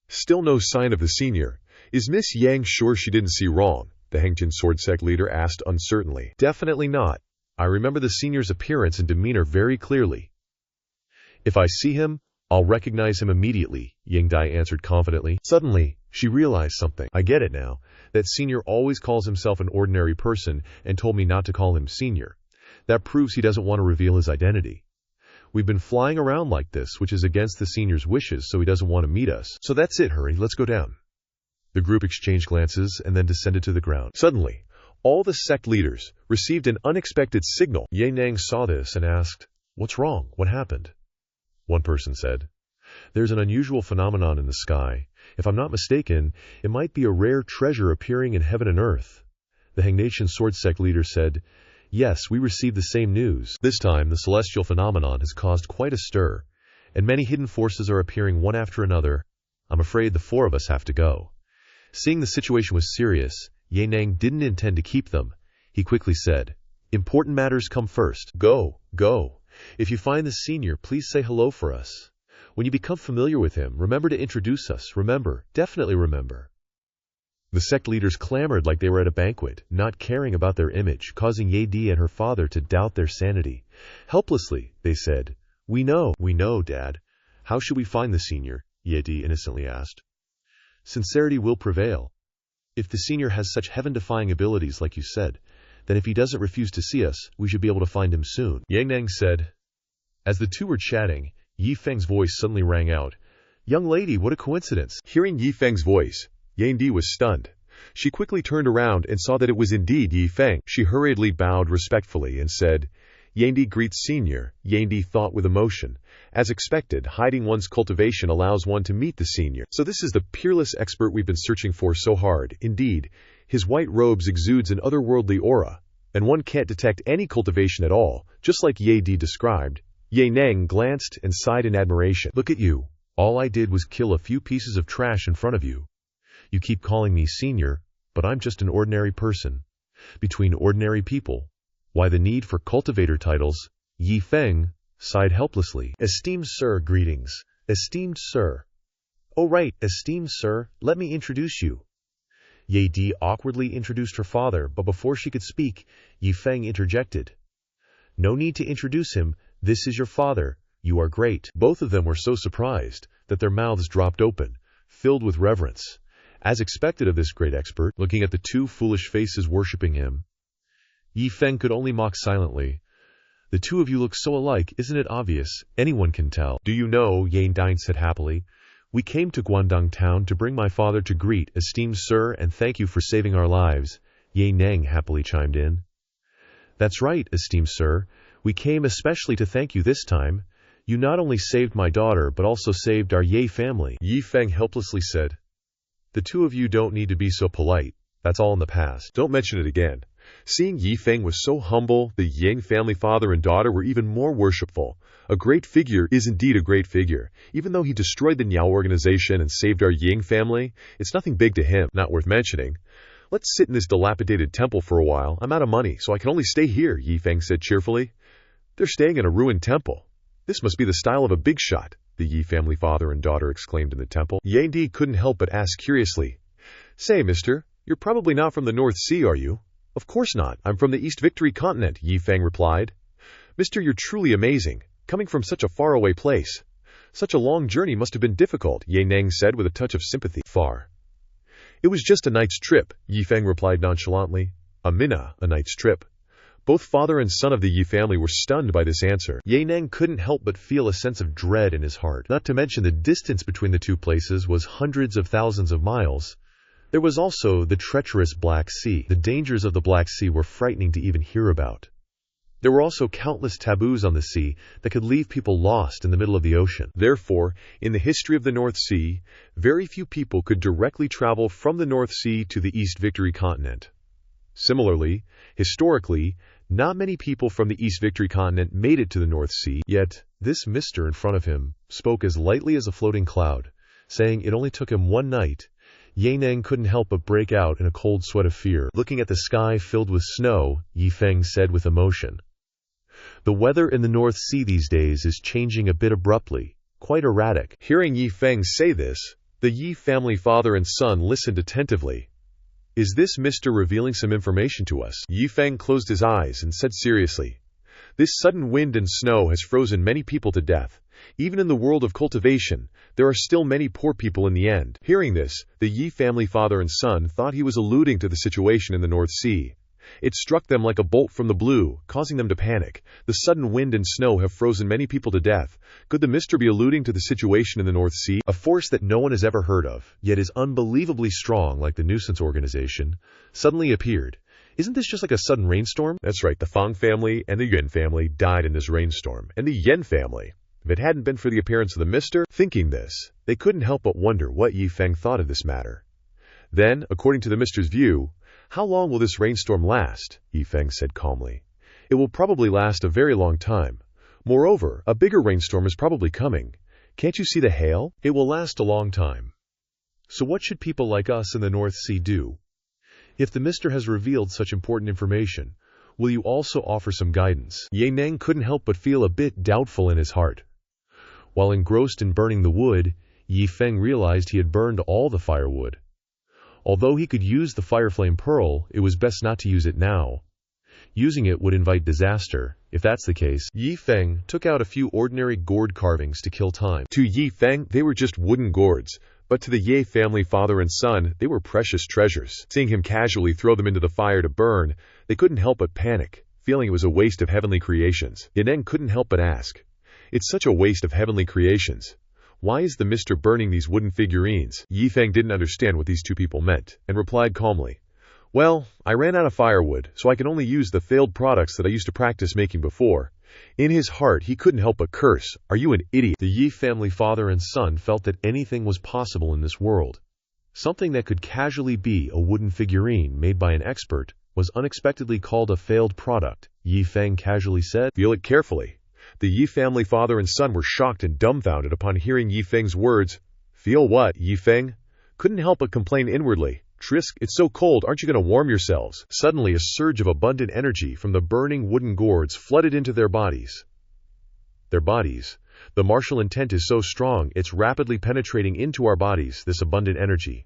Still no sign of the senior. Is Miss Yang sure she didn't see wrong? The Hengtian sword sect leader asked uncertainly. Definitely not. I remember the senior's appearance and demeanor very clearly. If I see him, I'll recognize him immediately, Ying Dai answered confidently. Suddenly, she realized something. I get it now. That senior always calls himself an ordinary person and told me not to call him senior. That proves he doesn't want to reveal his identity. We've been flying around like this, which is against the senior's wishes, so he doesn't want to meet us. So that's it, hurry, let's go down. The group exchanged glances and then descended to the ground. Suddenly, all the sect leaders received an unexpected signal. Ye Nang saw this and asked, "What's wrong? What happened?" one person said. There's an unusual phenomenon in the sky. If I'm not mistaken, it might be a rare treasure appearing in heaven and earth. The Hangnation sword sect leader said, Yes, we received the same news. This time, the celestial phenomenon has caused quite a stir, and many hidden forces are appearing one after another. I'm afraid the four of us have to go. Seeing the situation was serious, Ye Nang didn't intend to keep them. He quickly said, Important matters come first. Go, go. If you find the senior, please say hello for us. When you become familiar with him, remember to introduce us. Remember, definitely remember. The sect leaders clamored like they were at a banquet, not caring about their image, causing Ye Di and her father to doubt their sanity. Helplessly, they said, We know, Dad. How should we find the senior? Ye Di innocently asked. Sincerity will prevail. If the senior has such heaven-defying abilities like you said, then if he doesn't refuse to see us, we should be able to find him soon. Yang Nang said. As the two were chatting, Yi Feng's voice suddenly rang out. Young lady, what a coincidence. Hearing Yi Feng's voice, Yang Di was stunned. She quickly turned around and saw that it was indeed Yi Feng. She hurriedly bowed respectfully and said, Yang Di greets senior. Yang Di thought with emotion. As expected, hiding one's cultivation allows one to meet the senior. So this is the peerless expert we've been searching for so hard. Indeed, his white robes exudes an otherworldly aura, and one can't detect any cultivation at all, just like Ye Di described. Ye Nang glanced and sighed in admiration. Look at you. All I did was kill a few pieces of trash in front of you. You keep calling me senior, but I'm just an ordinary person. Between ordinary people. Why the need for cultivator titles? Yi Feng sighed helplessly. Esteemed sir, greetings. Esteemed sir. Oh right, esteemed sir, let me introduce you. Ye Di awkwardly introduced her father, but before she could speak, Yi Feng interjected. No need to introduce him. This is your father. You are great. Both of them were so surprised that their mouths dropped open, filled with reverence. As expected of this great expert, looking at the two foolish faces worshipping him, Yi Feng could only mock silently. The two of you look so alike, isn't it obvious? Anyone can tell. Do you know, Ye Dine said happily, we came to Guangdong town to bring my father to greet, esteemed sir, and thank you for saving our lives. Ye Nang happily chimed in. That's right, esteemed sir. We came especially to thank you this time. You not only saved my daughter, but also saved our Ye family. Yi Feng helplessly said. The two of you don't need to be so polite. That's all in the past. Don't mention it again. Seeing Yi Feng was so humble, the Yang family father and daughter were even more worshipful. A great figure is indeed a great figure. Even though he destroyed the Niao organization and saved our Yang family, it's nothing big to him, not worth mentioning. Let's sit in this dilapidated temple for a while. I'm out of money, so I can only stay here, Yi Feng said cheerfully. They're staying in a ruined temple. This must be the style of a big shot, the Yi family father and daughter exclaimed in the temple. Yang Di couldn't help but ask curiously. Say, mister, you're probably not from the North Sea, are you? Of course not. I'm from the East Victory continent, Yi Feng replied. Mister, you're truly amazing, coming from such a faraway place. Such a long journey must have been difficult, Ye Nang said with a touch of sympathy. Far. It was just a night's trip, Yi Feng replied nonchalantly. A night's trip. Both father and son of the Yi family were stunned by this answer. Ye Nang couldn't help but feel a sense of dread in his heart. Not to mention the distance between the two places was hundreds of thousands of miles. There was also the treacherous Black Sea. The dangers of the Black Sea were frightening to even hear about. There were also countless taboos on the sea that could leave people lost in the middle of the ocean. Therefore, in the history of the North Sea, very few people could directly travel from the North Sea to the East Victory continent. Similarly, historically, not many people from the East Victory continent made it to the North Sea, yet this mister in front of him spoke as lightly as a floating cloud, saying it only took him one night. Ye Nang couldn't help but break out in a cold sweat of fear. Looking at the sky filled with snow, Yi Feng said with emotion. The weather in the North Sea these days is changing a bit abruptly, quite erratic. Hearing Yi Feng say this, the Yi family father and son listened attentively. Is this mister revealing some information to us? Yi Feng closed his eyes and said seriously. This sudden wind and snow has frozen many people to death. Even in the world of cultivation, there are still many poor people in the end. Hearing this, the Yi family father and son thought he was alluding to the situation in the North Sea. It struck them like a bolt from the blue, causing them to panic. The sudden wind and snow have frozen many people to death. Could the mister be alluding to the situation in the North Sea? A force that no one has ever heard of, yet is unbelievably strong like the Nuisance Organization, suddenly appeared. Isn't this just like a sudden rainstorm? That's right, the Fang family and the Yuan family died in this rainstorm, and the Yen family. if it hadn't been for the appearance of the mister. Thinking this, they couldn't help but wonder what Yi Feng thought of this matter. Then, according to the mister's view, how long will this rainstorm last? Yi Feng said calmly. It will probably last a very long time. Moreover, a bigger rainstorm is probably coming. Can't you see the hail? It will last a long time. So what should people like us in the North Sea do? If the mister has revealed such important information, will you also offer some guidance? Ye Neng couldn't help but feel a bit doubtful in his heart. While engrossed in burning the wood, Yi Feng realized he had burned all the firewood. Although he could use the fireflame pearl, it was best not to use it now. Using it would invite disaster. If that's the case, Yi Feng took out a few ordinary gourd carvings to kill time. To Yi Feng, they were just wooden gourds, but to the Ye family father and son, they were precious treasures. Seeing him casually throw them into the fire to burn, they couldn't help but panic, feeling it was a waste of heavenly creations. Ye Neng couldn't help but ask, "It's such a waste of heavenly creations. Why is the mister burning these wooden figurines?" Yi Feng didn't understand what these two people meant, and replied calmly, "Well, I ran out of firewood, so I can only use the failed products that I used to practice making before." In his heart, he couldn't help but curse, "Are you an idiot?" The Yi family father and son felt that anything was possible in this world. Something that could casually be a wooden figurine made by an expert was unexpectedly called a failed product. Yi Feng casually said, "Feel it carefully." The Yi family father and son were shocked and dumbfounded upon hearing Yi Feng's words. "Feel what, Yi Feng?" Couldn't help but complain inwardly. "Trisk, it's so cold, aren't you going to warm yourselves?" Suddenly a surge of abundant energy from the burning wooden gourds flooded into their bodies. The martial intent is so strong, it's rapidly penetrating into our bodies, this abundant energy.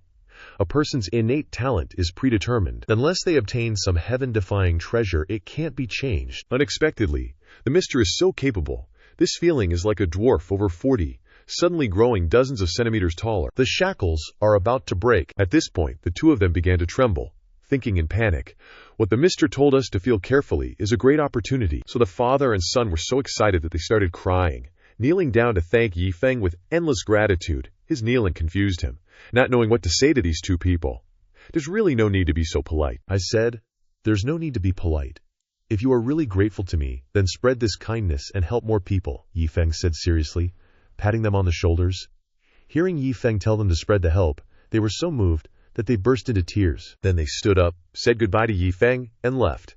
A person's innate talent is predetermined. Unless they obtain some heaven-defying treasure, it can't be changed. Unexpectedly, the mister is so capable. This feeling is like a dwarf over 40, suddenly growing dozens of centimeters taller. The shackles are about to break. At this point, the two of them began to tremble, thinking in panic, "What the mister told us to feel carefully is a great opportunity." So the father and son were so excited that they started crying, kneeling down to thank Yi Feng with endless gratitude. His kneeling confused him, not knowing what to say to these two people. "There's really no need to be so polite." I said, "There's no need to be polite. If you are really grateful to me, then spread this kindness and help more people," Yi Feng said seriously, patting them on the shoulders. Hearing Yi Feng tell them to spread the help, they were so moved that they burst into tears. Then they stood up, said goodbye to Yi Feng, and left.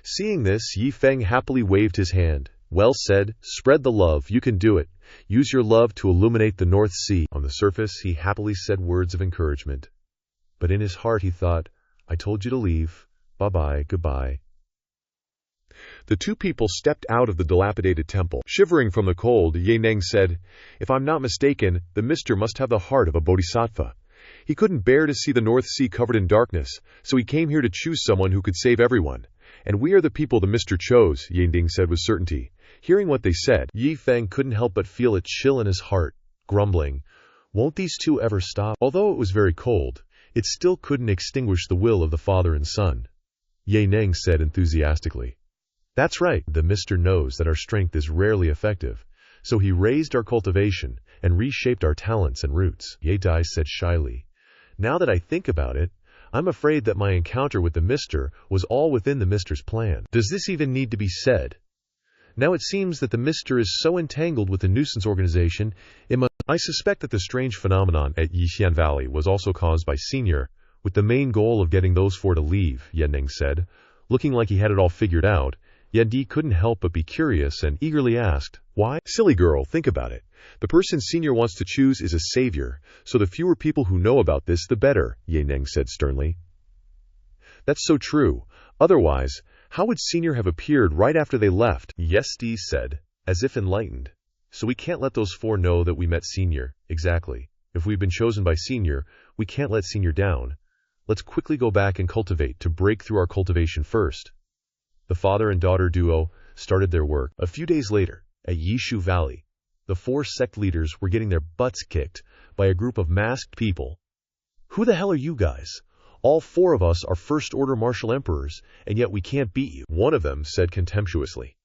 Seeing this, Yi Feng happily waved his hand. "Well said, spread the love, you can do it. Use your love to illuminate the North Sea." On the surface, he happily said words of encouragement. But in his heart he thought, "I told you to leave. Bye-bye, goodbye." The two people stepped out of the dilapidated temple. Shivering from the cold, Ye Neng said, "If I'm not mistaken, the mister must have the heart of a bodhisattva. He couldn't bear to see the North Sea covered in darkness, so he came here to choose someone who could save everyone. And we are the people the mister chose," Ye Neng said with certainty. Hearing what they said, Yi Feng couldn't help but feel a chill in his heart, grumbling, "Won't these two ever stop?" Although it was very cold, it still couldn't extinguish the will of the father and son. Ye Neng said enthusiastically, "That's right, the mister knows that our strength is rarely effective, so he raised our cultivation and reshaped our talents and roots." Ye Dai said shyly, "Now that I think about it, I'm afraid that my encounter with the mister was all within the mister's plan. Does this even need to be said? Now it seems that the mister is so entangled with the nuisance organization, it must... I suspect that the strange phenomenon at Yixian Valley was also caused by Senior, with the main goal of getting those four to leave," Ye Neng said, looking like he had it all figured out. Yendi couldn't help but be curious and eagerly asked, "Why?" "Silly girl, think about it. The person Senior wants to choose is a savior, so the fewer people who know about this, the better," Ye Neng said sternly. "That's so true. Otherwise, how would Senior have appeared right after they left?" Yes Dee said, as if enlightened. "So we can't let those four know that we met Senior." "Exactly. If we've been chosen by Senior, we can't let Senior down. Let's quickly go back and cultivate to break through our cultivation first." The father and daughter duo started their work. A few days later, at Yishu Valley, the four sect leaders were getting their butts kicked by a group of masked people. "Who the hell are you guys? All four of us are first-order martial emperors, and yet we can't beat you," one of them said contemptuously.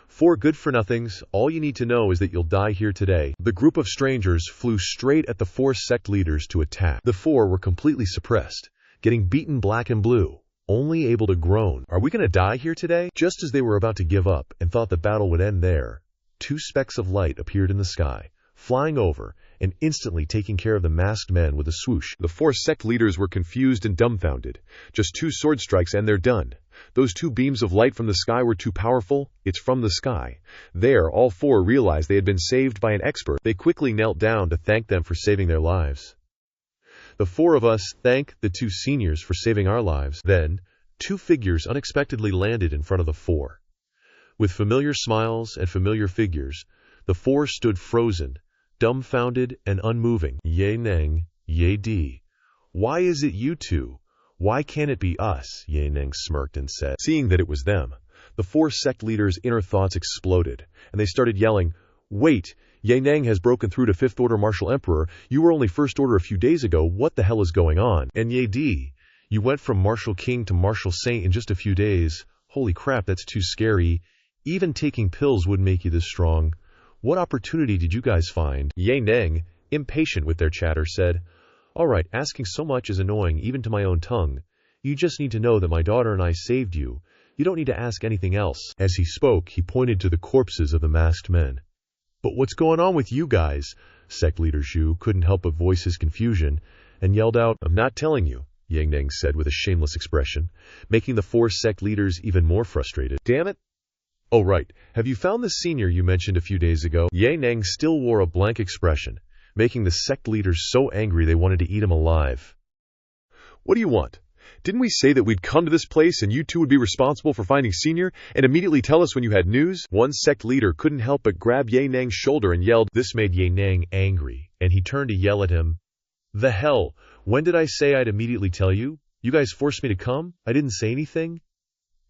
"Four good-for-nothings, all you need to know is that you'll die here today." The group of strangers flew straight at the four sect leaders to attack. The four were completely suppressed, getting beaten black and blue, only able to groan, "Are we going to die here today?" Just as they were about to give up and thought the battle would end there, 2 specks of light appeared in the sky, flying over and instantly taking care of the masked men with a swoosh. The 4 sect leaders were confused and dumbfounded. Just 2 sword strikes and they're done. Those 2 beams of light from the sky were too powerful. It's from the sky. There, all 4 realized they had been saved by an expert. They quickly knelt down to thank them for saving their lives. The 4 of us thank the 2 seniors for saving our lives. Then, 2 figures unexpectedly landed in front of the 4. With familiar smiles and familiar figures, the 4 stood frozen, dumbfounded and unmoving. Ye Neng, Ye Di. Why is it you 2? Why can't it be us? Ye Neng smirked and said. Seeing that it was them, the 4 sect leaders' inner thoughts exploded, and they started yelling, "Wait! Ye Neng has broken through to 5th Order Martial Emperor. You were only 1st Order a few days ago. What the hell is going on?" And Ye Di, you went from Martial King to Martial Saint in just a few days. Holy crap, that's too scary. Even taking pills wouldn't make you this strong. What opportunity did you guys find? Ye Neng, impatient with their chatter, said, "All right, asking so much is annoying even to my own tongue. You just need to know that my daughter and I saved you. You don't need to ask anything else." As he spoke, he pointed to the corpses of the masked men. "But what's going on with you guys?" Sect leader Zhu couldn't help but voice his confusion and yelled out, "I'm not telling you," Ye Neng said with a shameless expression, making the 4 sect leaders even more frustrated. "Damn it! Oh right, have you found the senior you mentioned a few days ago?" Ye Neng still wore a blank expression, making the sect leaders so angry they wanted to eat him alive. "What do you want? Didn't we say that we'd come to this place and you 2 would be responsible for finding Senior and immediately tell us when you had news?" One sect leader couldn't help but grab Ye Neng's shoulder and yelled. This made Ye Neng angry, and he turned to yell at him. "The hell? When did I say I'd immediately tell you? You guys forced me to come? I didn't say anything?"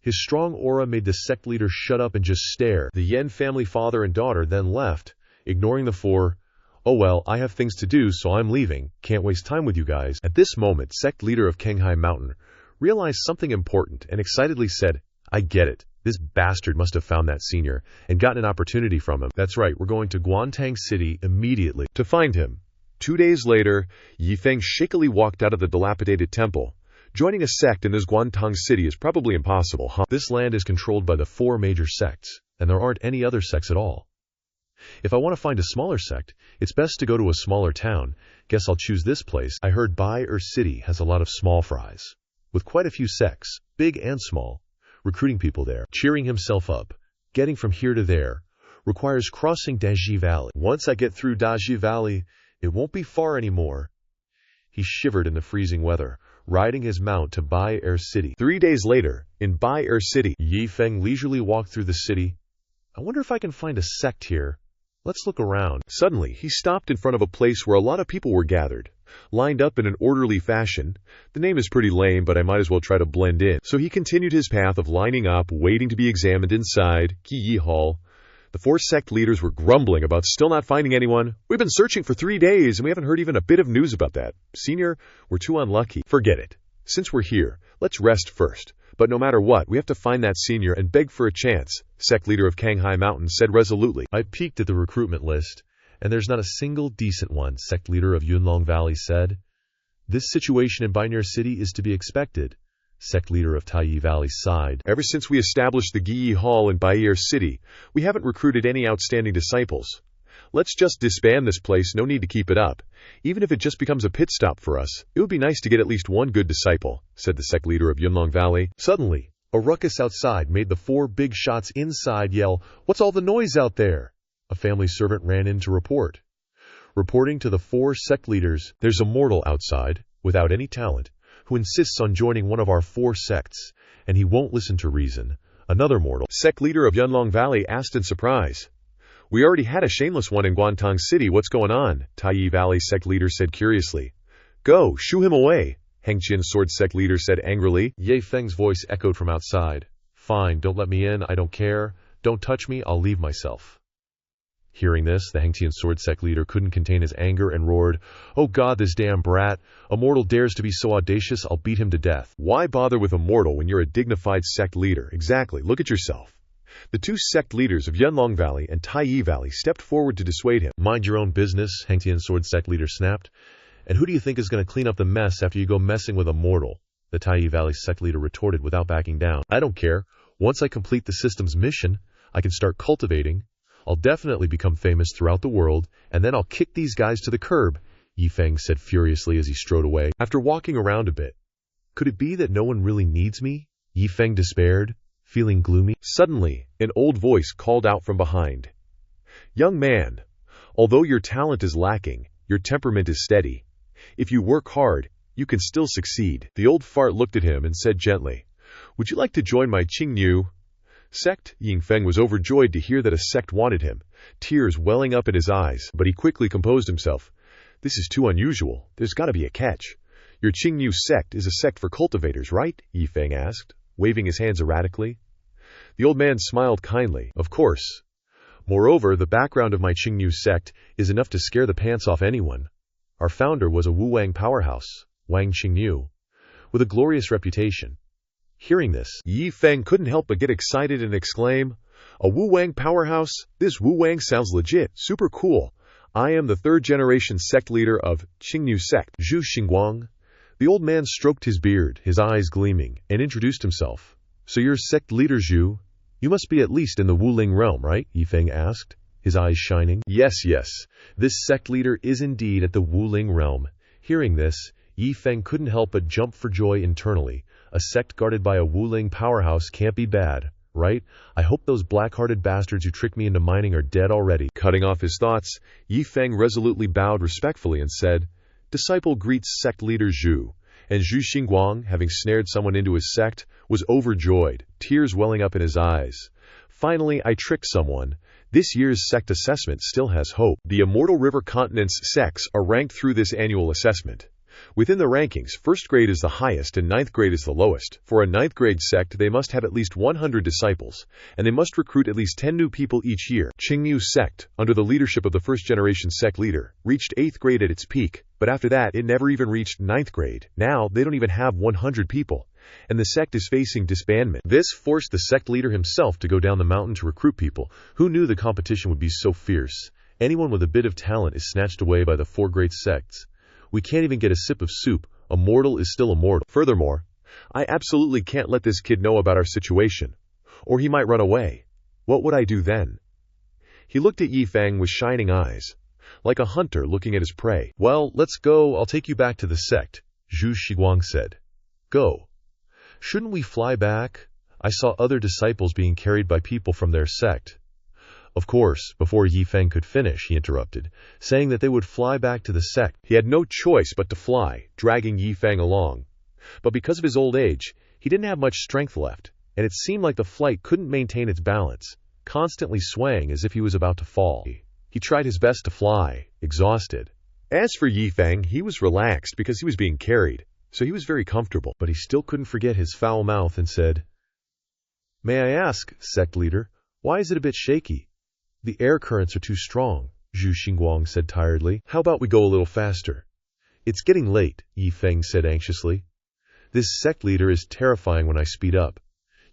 His strong aura made the sect leader shut up and just stare. The Yen family father and daughter then left, ignoring the 4. "Oh well, I have things to do, so I'm leaving. Can't waste time with you guys." At this moment, sect leader of Kenghai Mountain realized something important and excitedly said, "I get it. This bastard must have found that senior and gotten an opportunity from him. That's right, we're going to Guantang City immediately to find him." 2 days later, Yi Feng shakily walked out of the dilapidated temple. Joining a sect in this Guantang City is probably impossible, huh? This land is controlled by the 4 major sects, and there aren't any other sects at all. If I want to find a smaller sect, it's best to go to a smaller town. Guess I'll choose this place. I heard Bai City has a lot of small fries, with quite a few sects, big and small, recruiting people there. Cheering himself up, getting from here to there, requires crossing Daji Valley. Once I get through Daji Valley, it won't be far anymore. He shivered in the freezing weather, riding his mount to Bai City. 3 days later, in Bai City, Yi Feng leisurely walked through the city. I wonder if I can find a sect here. Let's look around. Suddenly, he stopped in front of a place where a lot of people were gathered, lined up in an orderly fashion. The name is pretty lame, but I might as well try to blend in. So he continued his path of lining up, waiting to be examined inside Yi Hall. The 4 sect leaders were grumbling about still not finding anyone. "We've been searching for 3 days, and we haven't heard even a bit of news about that. Senior, we're too unlucky. Forget it. Since we're here, let's rest first. But no matter what, we have to find that senior and beg for a chance," sect leader of Kenghai Mountain said resolutely. I peeked at the recruitment list, and there's not a single decent one, sect leader of Yunlong Valley said. This situation in Binary City is to be expected. Sect leader of Taiyi Valley sighed. "Ever since we established the Giyi Hall in Baier City, we haven't recruited any outstanding disciples. Let's just disband this place, no need to keep it up. Even if it just becomes a pit stop for us, it would be nice to get at least one good disciple," said the sect leader of Yunlong Valley. Suddenly, a ruckus outside made the 4 big shots inside yell, "What's all the noise out there?" A family servant ran in to report. Reporting to the 4 sect leaders, "There's a mortal outside, without any talent, who insists on joining one of our 4 sects, and he won't listen to reason." Another mortal, sect leader of Yunlong Valley, asked in surprise. "We already had a shameless one in Guantang City. What's going on?" Taiyi Valley sect leader said curiously. "Go, shoo him away," Hengqian sword sect leader said angrily. Ye Feng's voice echoed from outside. "Fine, don't let me in, I don't care. Don't touch me, I'll leave myself." Hearing this, the Hengqian sword sect leader couldn't contain his anger and roared, "Oh God, this damn brat! A mortal dares to be so audacious, I'll beat him to death." "Why bother with a mortal when you're a dignified sect leader? Exactly, look at yourself." The 2 sect leaders of Yunlong Valley and Taiyi Valley stepped forward to dissuade him. "Mind your own business," Hengqian sword sect leader snapped. "And who do you think is going to clean up the mess after you go messing with a mortal?" The Taiyi Valley sect leader retorted without backing down. "I don't care. Once I complete the system's mission, I can start cultivating. I'll definitely become famous throughout the world, and then I'll kick these guys to the curb, Yi Feng said furiously as he strode away. After walking around a bit, could it be that no one really needs me? Yi Feng despaired, feeling gloomy. Suddenly, an old voice called out from behind. Young man, although your talent is lacking, your temperament is steady. If you work hard, you can still succeed. The old fart looked at him and said gently, Would you like to join my Qingniu sect? Yi Feng was overjoyed to hear that a sect wanted him, tears welling up in his eyes, but he quickly composed himself. This is too unusual. There's got to be a catch. Your Qingniu sect is a sect for cultivators, right? Yi Feng asked, waving his hands erratically. The old man smiled kindly. Of course. Moreover, the background of my Qingniu sect is enough to scare the pants off anyone. Our founder was a Wu Wang powerhouse, Wang Qingniu, with a glorious reputation. Hearing this, Yi Feng couldn't help but get excited and exclaim, A Wu Wang powerhouse? This Wu Wang sounds legit, super cool. I am the third-generation sect leader of Qingniu sect, Zhu Xingguang. The old man stroked his beard, his eyes gleaming, and introduced himself. So you're sect leader Zhu? You must be at least in the Wuling realm, right? Yi Feng asked, his eyes shining. Yes. This sect leader is indeed at the Wuling realm. Hearing this, Yi Feng couldn't help but jump for joy internally. A sect guarded by a Wuling powerhouse can't be bad, right? I hope those black-hearted bastards who tricked me into mining are dead already. Cutting off his thoughts, Yi Feng resolutely bowed respectfully and said, Disciple greets sect leader Zhu. And Zhu Xingguang, having snared someone into his sect, was overjoyed, tears welling up in his eyes. Finally, I tricked someone. This year's sect assessment still has hope. The Immortal River Continent's sects are ranked through this annual assessment. Within the rankings, 1st grade is the highest and 9th grade is the lowest. For a 9th grade sect, they must have at least 100 disciples, and they must recruit at least 10 new people each year. Qingniu sect, under the leadership of the 1st-generation sect leader, reached 8th grade at its peak, but after that, it never even reached 9th grade. Now, they don't even have 100 people, and the sect is facing disbandment. This forced the sect leader himself to go down the mountain to recruit people. Who knew the competition would be so fierce? Anyone with a bit of talent is snatched away by the 4 great sects. We can't even get a sip of soup. Immortal is still immortal. Furthermore, I absolutely can't let this kid know about our situation, or he might run away. What would I do then? He looked at Yi Feng with shining eyes, like a hunter looking at his prey. Well, let's go. I'll take you back to the sect, Zhu Xiguang said. Go. Shouldn't we fly back? I saw other disciples being carried by people from their sect. Of course, before Yi Feng could finish, he interrupted, saying that they would fly back to the sect. He had no choice but to fly, dragging Yi Feng along. But because of his old age, he didn't have much strength left, and it seemed like the flight couldn't maintain its balance, constantly swaying as if he was about to fall. He tried his best to fly, exhausted. As for Yi Feng, he was relaxed because he was being carried, so he was very comfortable. But he still couldn't forget his foul mouth and said, May I ask, sect leader, why is it a bit shaky? The air currents are too strong, Zhu Xingguang said tiredly. How about we go a little faster? It's getting late, Yi Feng said anxiously. This sect leader is terrifying when I speed up.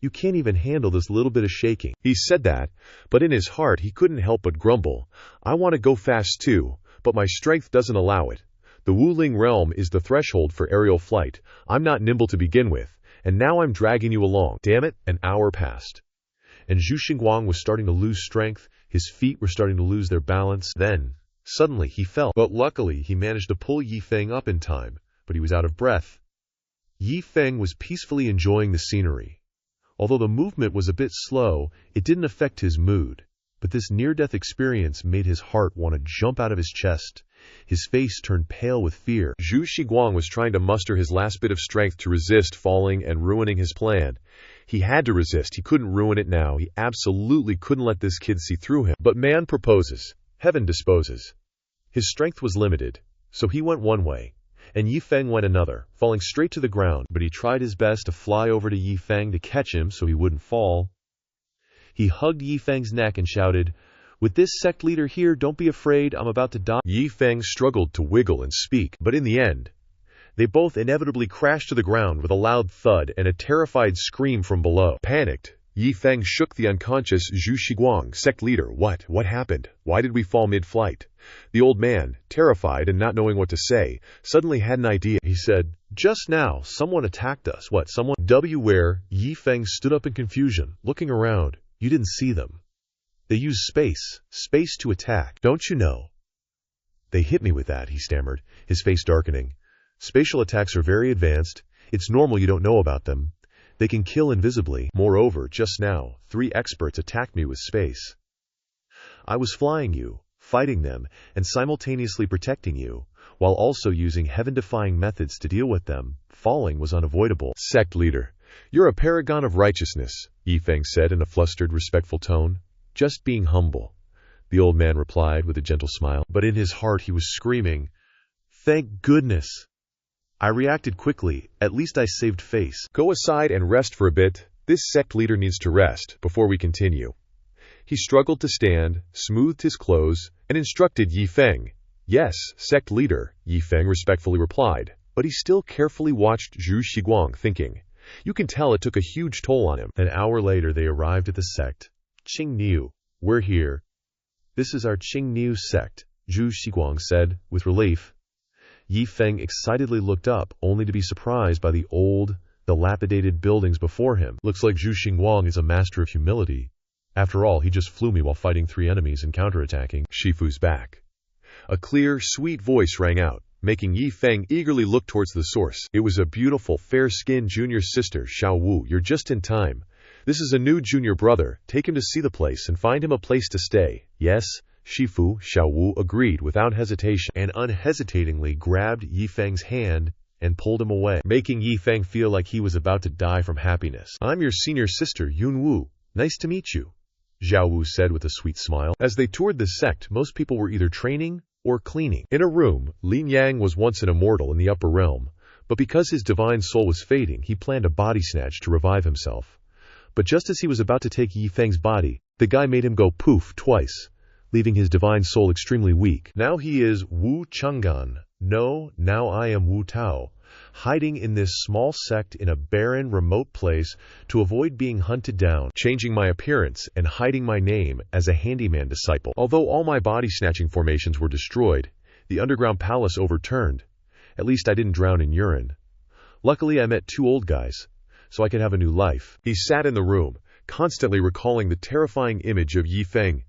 You can't even handle this little bit of shaking. He said that, but in his heart he couldn't help but grumble. I want to go fast too, but my strength doesn't allow it. The Wuling realm is the threshold for aerial flight. I'm not nimble to begin with, and now I'm dragging you along. Damn it, an hour passed. And Zhu Xingguang was starting to lose strength. His feet were starting to lose their balance. Then, suddenly, he fell. But luckily, he managed to pull Yi Feng up in time, but he was out of breath. Yi Feng was peacefully enjoying the scenery. Although the movement was a bit slow, it didn't affect his mood. But this near-death experience made his heart want to jump out of his chest. His face turned pale with fear. Zhu Xiguang was trying to muster his last bit of strength to resist falling and ruining his plan. He had to resist. He couldn't ruin it now. He absolutely couldn't let this kid see through him. But man proposes, heaven disposes. His strength was limited, so he went one way, and Yi Feng went another, falling straight to the ground. But he tried his best to fly over to Yi Feng to catch him so he wouldn't fall. He hugged Yi Feng's neck and shouted, With this sect leader here, don't be afraid, I'm about to die. Yi Feng struggled to wiggle and speak, but in the end, they both inevitably crashed to the ground with a loud thud and a terrified scream from below. Panicked, Yi Feng shook the unconscious Zhu Xiguang, sect leader. What happened? Why did we fall mid-flight? The old man, terrified and not knowing what to say, suddenly had an idea. He said, Just now, someone attacked us. What, someone? Where? Yi Feng stood up in confusion, looking around. You didn't see them. They use space to attack. Don't you know? They hit me with that, he stammered, his face darkening. Spatial attacks are very advanced. It's normal you don't know about them. They can kill invisibly. Moreover, just now, 3 experts attacked me with space. I was flying you, fighting them, and simultaneously protecting you, while also using heaven-defying methods to deal with them. Falling was unavoidable. Sect leader, you're a paragon of righteousness, Yi Feng said in a flustered, respectful tone. Just being humble, the old man replied with a gentle smile, but in his heart he was screaming, "Thank goodness!" I reacted quickly. At least I saved face. Go aside and rest for a bit. This sect leader needs to rest before we continue. He struggled to stand, smoothed his clothes, and instructed Yi Feng. Yes, sect leader, Yi Feng respectfully replied, but he still carefully watched Zhu Shiguang, thinking. You can tell it took a huge toll on him. An hour later they arrived at the sect. Qing Niu, we're here. This is our Qing Niu sect, Zhu Shiguang said, with relief. Yi Feng excitedly looked up, only to be surprised by the old, dilapidated buildings before him. Looks like Zhu Shiguang is a master of humility. After all, he just flew me while fighting 3 enemies and counterattacking. Shifu's back. A clear, sweet voice rang out, making Yi Feng eagerly look towards the source. It was a beautiful, fair-skinned junior sister, Xiao Wu. You're just in time. This is a new junior brother. Take him to see the place and find him a place to stay. Yes, Shifu, Xiao Wu agreed without hesitation and unhesitatingly grabbed Yi Feng's hand and pulled him away, making Yi Feng feel like he was about to die from happiness. I'm your senior sister, Yun Wu. Nice to meet you, Xiao Wu said with a sweet smile. As they toured the sect, most people were either training or cleaning. In a room, Lin Yang was once an immortal in the upper realm, but because his divine soul was fading, he planned a body snatch to revive himself. But just as he was about to take Yi Feng's body, the guy made him go poof twice, leaving his divine soul extremely weak. Now he is Wu Chang'an. No, now I am Wu Tao, hiding in this small sect in a barren, remote place to avoid being hunted down, changing my appearance and hiding my name as a handyman disciple. Although all my body-snatching formations were destroyed, the underground palace overturned. At least I didn't drown in urine. Luckily, I met 2 old guys, so I could have a new life. He sat in the room, constantly recalling the terrifying image of Yi Feng.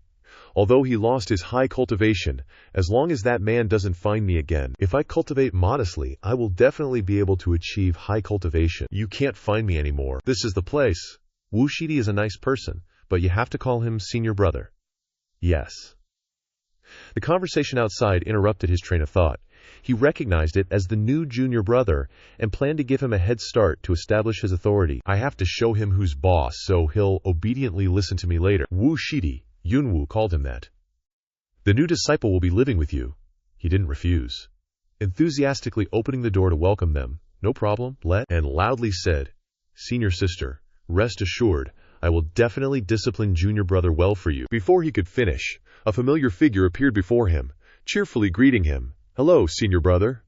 Although he lost his high cultivation, as long as that man doesn't find me again. If I cultivate modestly, I will definitely be able to achieve high cultivation. You can't find me anymore. This is the place. Wu Shidi is a nice person, but you have to call him senior brother. Yes. The conversation outside interrupted his train of thought. He recognized it as the new junior brother and planned to give him a head start to establish his authority. I have to show him who's boss, so he'll obediently listen to me later. Wu Shidi. Yunwu called him that. The new disciple will be living with you. He didn't refuse, enthusiastically opening the door to welcome them. No problem, and loudly said, Senior sister, rest assured, I will definitely discipline junior brother well for you. Before he could finish, a familiar figure appeared before him, cheerfully greeting him. Hello, senior brother.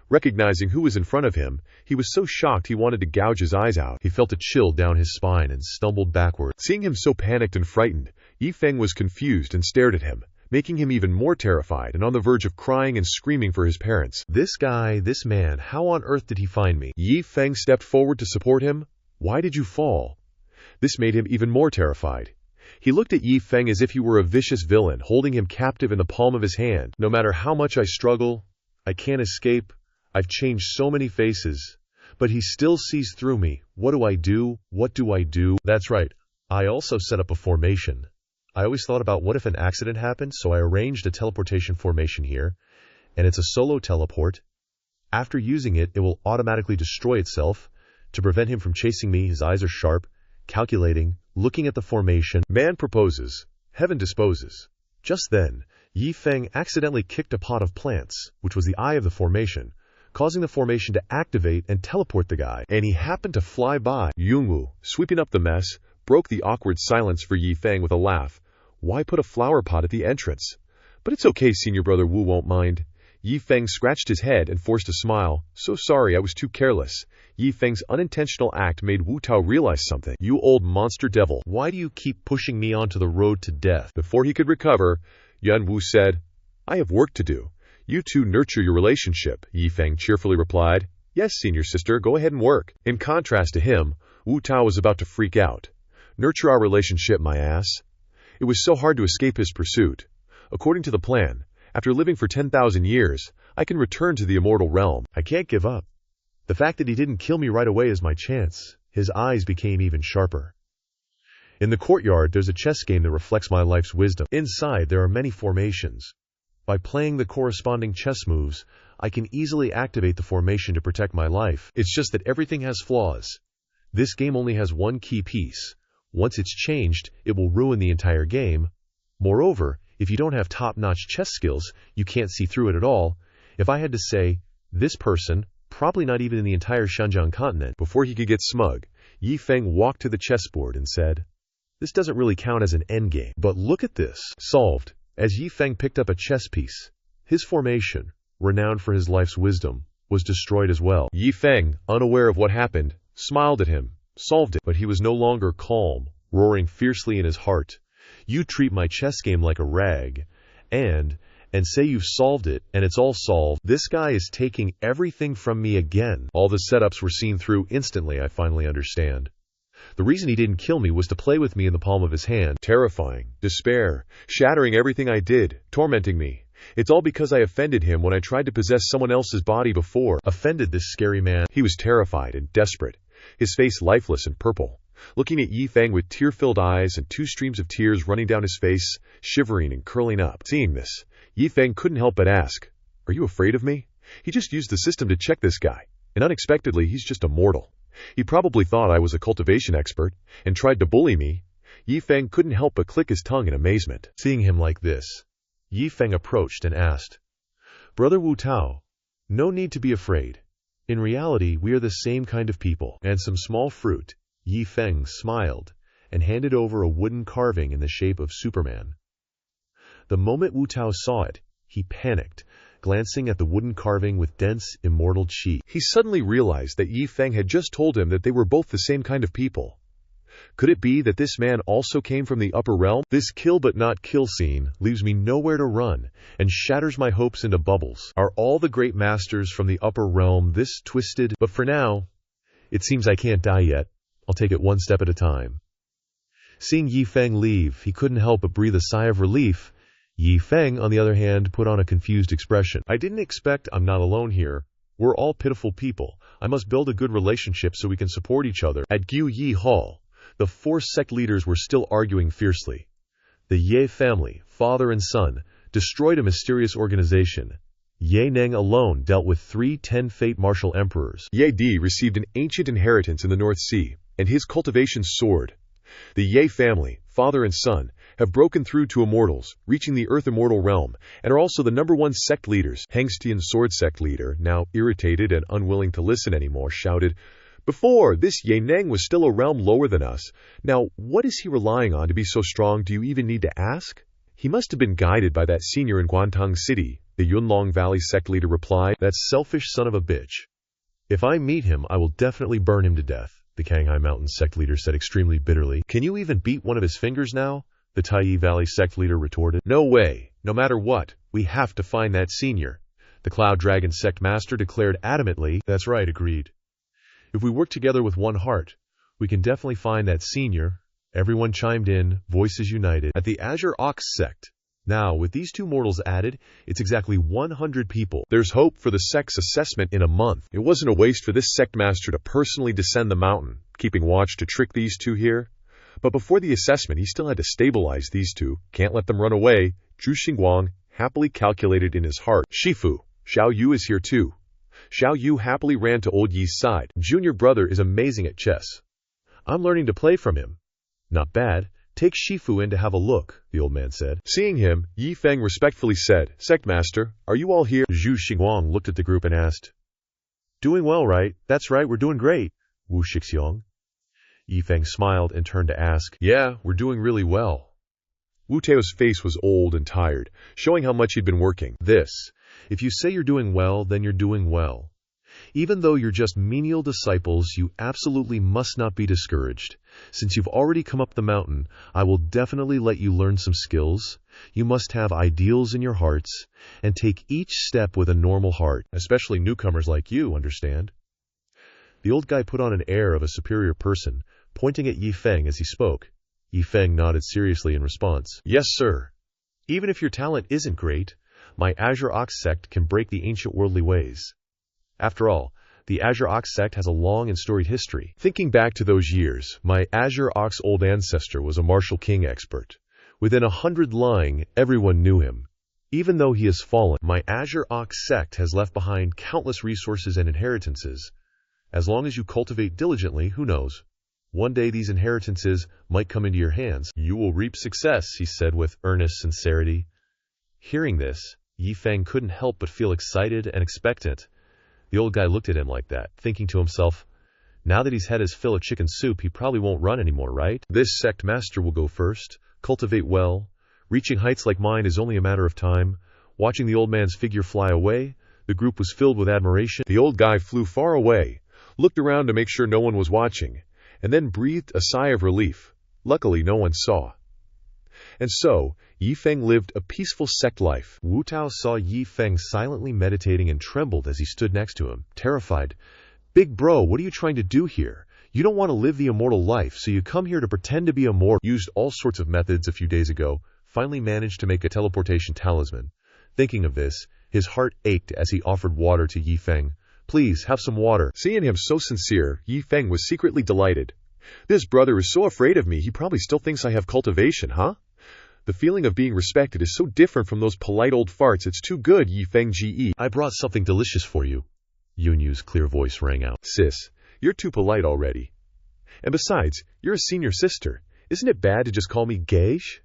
Recognizing who was in front of him, he was so shocked he wanted to gouge his eyes out. He felt a chill down his spine and stumbled backward. Seeing him so panicked and frightened, Yi Feng was confused and stared at him, making him even more terrified and on the verge of crying and screaming for his parents. This guy, this man, how on earth did he find me? Yi Feng stepped forward to support him. Why did you fall? This made him even more terrified. He looked at Yi Feng as if he were a vicious villain, holding him captive in the palm of his hand. No matter how much I struggle, I can't escape. I've changed so many faces, but he still sees through me. What do I do? What do I do? That's right. I also set up a formation. I always thought about what if an accident happened, so I arranged a teleportation formation here, and it's a solo teleport. After using it, it will automatically destroy itself. To prevent him from chasing me, his eyes are sharp, calculating, looking at the formation. Man proposes, heaven disposes. Just then, Yi Feng accidentally kicked a pot of plants, which was the eye of the formation, causing the formation to activate and teleport the guy, and he happened to fly by. Yunwu, sweeping up the mess, broke the awkward silence for Yi Feng with a laugh. Why put a flower pot at the entrance? But it's okay, senior brother Wu won't mind. Yi Feng scratched his head and forced a smile. So sorry, I was too careless. Yi Feng's unintentional act made Wu Tao realize something. You old monster devil, why do you keep pushing me onto the road to death? Before he could recover, Yun Wu said, I have work to do. You two nurture your relationship, Yi Feng cheerfully replied. Yes, senior sister, go ahead and work. In contrast to him, Wu Tao was about to freak out. Nurture our relationship, my ass. It was so hard to escape his pursuit. According to the plan, after living for 10,000 years, I can return to the immortal realm. I can't give up. The fact that he didn't kill me right away is my chance. His eyes became even sharper. In the courtyard, there's a chess game that reflects my life's wisdom. Inside, there are many formations. By playing the corresponding chess moves, I can easily activate the formation to protect my life. It's just that everything has flaws. This game only has one key piece. Once it's changed, it will ruin the entire game. Moreover, if you don't have top-notch chess skills, you can't see through it at all. If I had to say, this person, probably not even in the entire Xinjiang continent. Before he could get smug, Yi Feng walked to the chessboard and said, This doesn't really count as an endgame, but look at this. Solved. As Yi Feng picked up a chess piece, his formation, renowned for his life's wisdom, was destroyed as well. Yi Feng, unaware of what happened, smiled at him, solved it, but he was no longer calm, roaring fiercely in his heart. You treat my chess game like a rag, and say you've solved it, and it's all solved. This guy is taking everything from me again. All the setups were seen through instantly, I finally understand. The reason he didn't kill me was to play with me in the palm of his hand. Terrifying, despair, shattering everything I did, tormenting me. It's all because I offended him when I tried to possess someone else's body before. Offended this scary man. He was terrified and desperate, his face lifeless and purple, looking at Yi Feng with tear-filled eyes and 2 streams of tears running down his face, shivering and curling up. Seeing this, Yi Feng couldn't help but ask, Are you afraid of me? He just used the system to check this guy, and unexpectedly he's just a mortal. He probably thought I was a cultivation expert and tried to bully me. Yi Feng couldn't help but click his tongue in amazement. Seeing him like this, Yi Feng approached and asked, Brother Wu Tao, no need to be afraid. In reality, we are the same kind of people. And some small fruit. Yi Feng smiled and handed over a wooden carving in the shape of Superman. The moment Wu Tao saw it, he panicked, glancing at the wooden carving with dense, immortal chi. He suddenly realized that Yi Feng had just told him that they were both the same kind of people. Could it be that this man also came from the upper realm? This kill but not kill scene leaves me nowhere to run and shatters my hopes into bubbles. Are all the great masters from the upper realm this twisted? But for now, it seems I can't die yet. I'll take it one step at a time. Seeing Yi Feng leave, he couldn't help but breathe a sigh of relief. Yi Feng, on the other hand, put on a confused expression. I didn't expect I'm not alone here. We're all pitiful people. I must build a good relationship so we can support each other. At Gu Yi Hall, the 4 sect leaders were still arguing fiercely. The Ye family, father and son, destroyed a mysterious organization. Ye Neng alone dealt with 3 10-fate martial emperors. Ye Di received an ancient inheritance in the North Sea, and his cultivation soared. The Ye family, father and son, have broken through to immortals, reaching the Earth Immortal realm, and are also the #1 sect leaders. Hengstian sword sect leader, now irritated and unwilling to listen anymore, shouted, Before, this Ye Neng was still a realm lower than us. Now, what is he relying on to be so strong, do you even need to ask? He must have been guided by that senior in Guantang City, the Yunlong Valley sect leader replied. That selfish son of a bitch. If I meet him, I will definitely burn him to death, the Kanghai Mountain sect leader said extremely bitterly. Can you even beat one of his fingers now? The Taiyi Valley sect leader retorted. No way. No matter what, we have to find that senior. The Cloud Dragon sect master declared adamantly. That's right, agreed. If we work together with one heart, we can definitely find that senior. Everyone chimed in, voices united. At the Azure Ox sect. Now, with these 2 mortals added, it's exactly 100 people. There's hope for the sect's assessment in a month. It wasn't a waste for this sect master to personally descend the mountain, keeping watch to trick these 2 here. But before the assessment, he still had to stabilize these 2. Can't let them run away. Zhu Xingguang happily calculated in his heart. Shifu, Xiao Yu is here too. Xiao Yu happily ran to old Yi's side. Junior brother is amazing at chess. I'm learning to play from him. Not bad. Take Shifu in to have a look, the old man said. Seeing him, Yi Feng respectfully said, Sect Master, are you all here? Zhu Xingguang looked at the group and asked, Doing well, right? That's right, we're doing great. Wu Shixiong. Yi Feng smiled and turned to ask, Yeah, we're doing really well. Wu Tao's face was old and tired, showing how much he'd been working. If you say you're doing well, then you're doing well. Even though you're just menial disciples, you absolutely must not be discouraged. Since you've already come up the mountain, I will definitely let you learn some skills. You must have ideals in your hearts, and take each step with a normal heart, especially newcomers like you, understand? The old guy put on an air of a superior person, pointing at Yi Feng as he spoke. Yi Feng nodded seriously in response. Yes, sir. Even if your talent isn't great, my Azure Ox sect can break the ancient worldly ways. After all, the Azure Ox sect has a long and storied history. Thinking back to those years, my Azure Ox old ancestor was a martial king expert. Within 100 lying, everyone knew him. Even though he has fallen, my Azure Ox sect has left behind countless resources and inheritances. As long as you cultivate diligently, who knows? One day these inheritances might come into your hands. You will reap success, he said with earnest sincerity. Hearing this, Yi Feng couldn't help but feel excited and expectant. The old guy looked at him like that, thinking to himself, now that he's had his fill of chicken soup, he probably won't run anymore, right? This sect master will go first, cultivate well. Reaching heights like mine is only a matter of time. Watching the old man's figure fly away, the group was filled with admiration. The old guy flew far away, looked around to make sure no one was watching, and then breathed a sigh of relief. Luckily, no one saw. And so, Yi Feng lived a peaceful sect life. Wu Tao saw Yi Feng silently meditating and trembled as he stood next to him, terrified. Big bro, what are you trying to do here? You don't want to live the immortal life, so you come here to pretend to be immortal. Used all sorts of methods a few days ago, finally managed to make a teleportation talisman. Thinking of this, his heart ached as he offered water to Yi Feng. Please, have some water. Seeing him so sincere, Yi Feng was secretly delighted. This brother is so afraid of me, he probably still thinks I have cultivation, huh? The feeling of being respected is so different from those polite old farts, it's too good, Yi Feng Ge. I brought something delicious for you. Yunyu's clear voice rang out. Sis, you're too polite already. And besides, you're a senior sister. Isn't it bad to just call me Gage?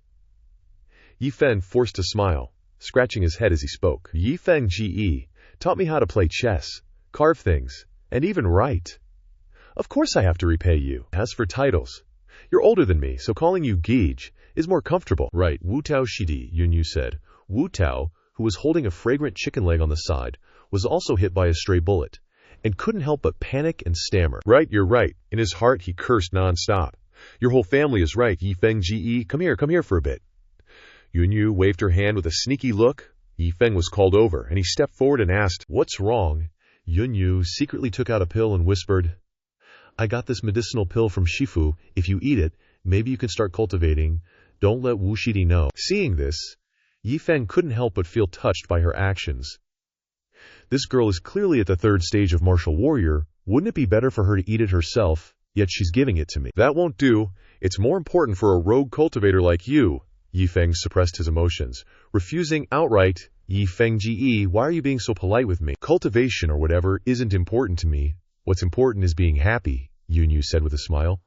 Yi Feng forced a smile, scratching his head as he spoke. Yi Feng Ge taught me how to play chess, carve things, and even write. Of course I have to repay you. As for titles, you're older than me, so calling you Gage is more comfortable. Right, Wu Tao Shidi, Yunyu said. Wu Tao, who was holding a fragrant chicken leg on the side, was also hit by a stray bullet, and couldn't help but panic and stammer. Right, you're right. In his heart, he cursed non-stop. Your whole family is right, Yi Feng Ge. Come here for a bit. Yunyu waved her hand with a sneaky look. Yi Feng was called over, and he stepped forward and asked, What's wrong? Yunyu secretly took out a pill and whispered, I got this medicinal pill from Shifu. If you eat it, maybe you can start cultivating. Don't let Wu Shidi know. Seeing this, Yi Feng couldn't help but feel touched by her actions. This girl is clearly at the third stage of martial warrior. Wouldn't it be better for her to eat it herself? Yet she's giving it to me. That won't do. It's more important for a rogue cultivator like you. Yi Feng suppressed his emotions, refusing outright. Yi Feng Ge, why are you being so polite with me? Cultivation or whatever isn't important to me. What's important is being happy, Yunyu said with a smile.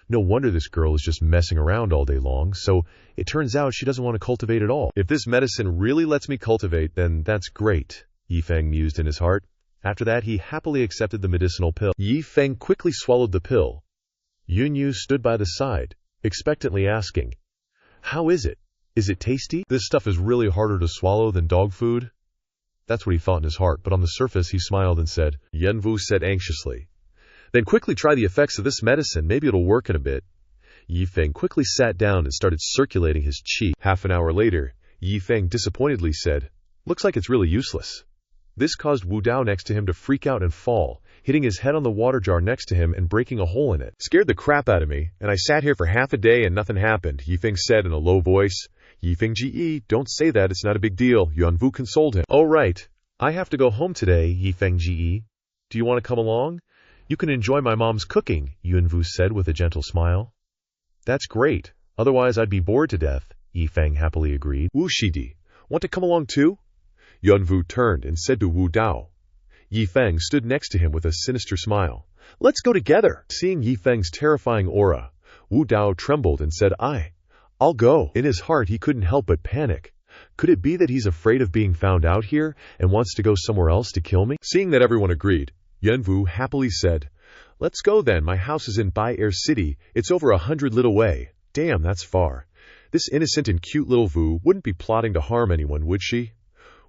No wonder this girl is just messing around all day long, so it turns out she doesn't want to cultivate at all. If this medicine really lets me cultivate, then that's great, Yi Feng mused in his heart. After that, he happily accepted the medicinal pill. Yi Feng quickly swallowed the pill. Yunyu stood by the side, expectantly asking, How is it? Is it tasty? This stuff is really harder to swallow than dog food. That's what he thought in his heart, but on the surface he smiled and said, Yenvu said anxiously. Then quickly try the effects of this medicine, maybe it'll work in a bit. Yi Feng quickly sat down and started circulating his qi. Half an hour later, Yi Feng disappointedly said, Looks like it's really useless. This caused Wu Dao next to him to freak out and fall, hitting his head on the water jar next to him and breaking a hole in it. Scared the crap out of me, and I sat here for half a day and nothing happened, Yi Feng said in a low voice. Yi Feng Ge, don't say that, it's not a big deal, Yuanvu consoled him. Oh right, I have to go home today, Yi Feng Ge. Do you want to come along? You can enjoy my mom's cooking, Yuanvu said with a gentle smile. That's great, otherwise I'd be bored to death, Yi Feng happily agreed. Wu Shidi, want to come along too? Yuanvu turned and said to Wu Dao. Yi Feng stood next to him with a sinister smile. Let's go together. Seeing Yi Feng's terrifying aura, Wu Dao trembled and said, I'll go. In his heart he couldn't help but panic. Could it be that he's afraid of being found out here and wants to go somewhere else to kill me? Seeing that everyone agreed, Yuanvu happily said, Let's go then, my house is in Bai Air City, it's over 100 lit away. Damn, that's far. This innocent and cute little Vu wouldn't be plotting to harm anyone, would she?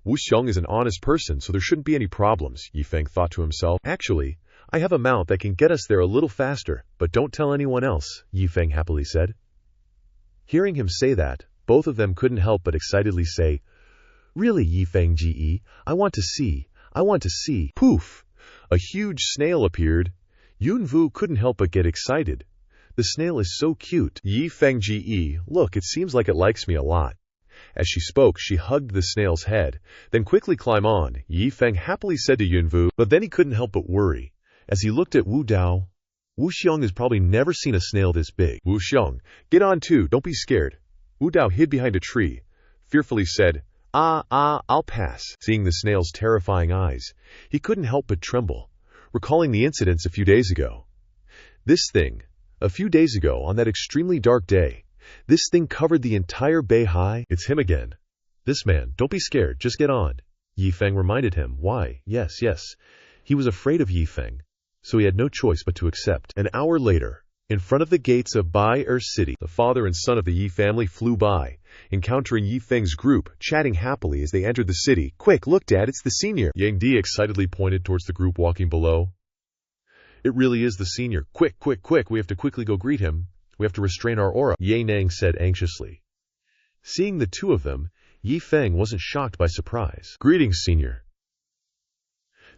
Wu Xiong is an honest person, so there shouldn't be any problems, Yi Feng thought to himself. Actually, I have a mount that can get us there a little faster, but don't tell anyone else, Yi Feng happily said. Hearing him say that, both of them couldn't help but excitedly say, Really, Yi Feng Ge, I want to see. Poof! A huge snail appeared. Yunvu couldn't help but get excited. The snail is so cute. Yi Feng Ge, look, it seems like it likes me a lot. As she spoke, she hugged the snail's head. Then quickly climb on, Yi Feng happily said to Yunvu, but then he couldn't help but worry. As he looked at Wu Dao, Wu Xiong has probably never seen a snail this big. Wu Xiong, get on too, don't be scared. Wu Dao hid behind a tree, fearfully said, I'll pass. Seeing the snail's terrifying eyes, he couldn't help but tremble, recalling the incidents a few days ago. A few days ago, on that extremely dark day, this thing covered the entire Beihai. It's him again. This man, don't be scared, just get on. Yi Feng reminded him. Why? Yes. He was afraid of Yi Feng, so he had no choice but to accept. An hour later, in front of the gates of Bai-Er City, the father and son of the Yi family flew by, encountering Yi Feng's group, chatting happily as they entered the city. Quick, look, Dad, it's the senior. Yang Di excitedly pointed towards the group walking below. It really is the senior. Quick, we have to quickly go greet him. We have to restrain our aura, Ye Nang said anxiously. Seeing the two of them, Yi Feng wasn't shocked by surprise. Greetings, senior.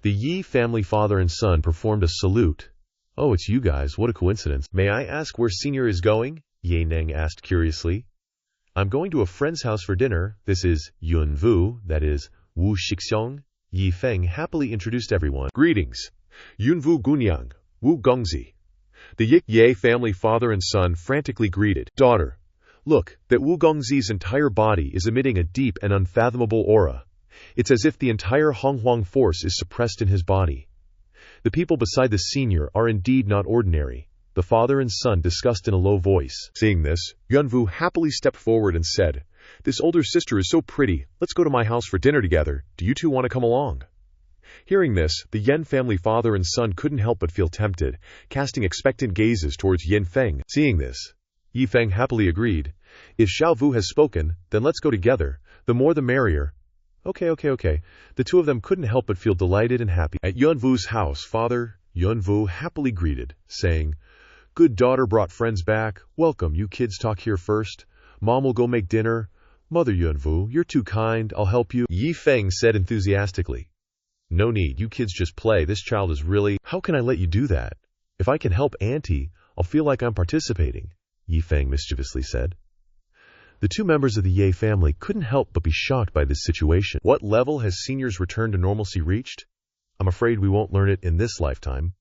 The Yi family father and son performed a salute. Oh, it's you guys, what a coincidence. May I ask where senior is going? Ye Nang asked curiously. I'm going to a friend's house for dinner. This is Yunvu, that is Wu Xixiong. Yi Feng happily introduced everyone. Greetings. Yunvu Gunyang, Wu Gongzi. The Yik Ye family father and son frantically greeted. Daughter, look, that Wu Gongzi's entire body is emitting a deep and unfathomable aura. It's as if the entire Honghuang force is suppressed in his body. The people beside the senior are indeed not ordinary, the father and son discussed in a low voice. Seeing this, Yunvu happily stepped forward and said, This older sister is so pretty, let's go to my house for dinner together. Do you two want to come along? Hearing this, the Yen family father and son couldn't help but feel tempted, casting expectant gazes towards Yin Feng. Seeing this, Yi Feng happily agreed. If Xiao Vu has spoken, then let's go together. The more the merrier. Okay. The two of them couldn't help but feel delighted and happy. At Yunvu's house, Father Yunvu happily greeted, saying, Good daughter brought friends back. Welcome, you kids talk here first. Mom will go make dinner. Mother Yunvu, you're too kind, I'll help you. Yi Feng said enthusiastically. No need, you kids just play, this child is really… How can I let you do that? If I can help Auntie, I'll feel like I'm participating, Yi Feng mischievously said. The two members of the Ye family couldn't help but be shocked by this situation. What level has senior's return to normalcy reached? I'm afraid we won't learn it in this lifetime.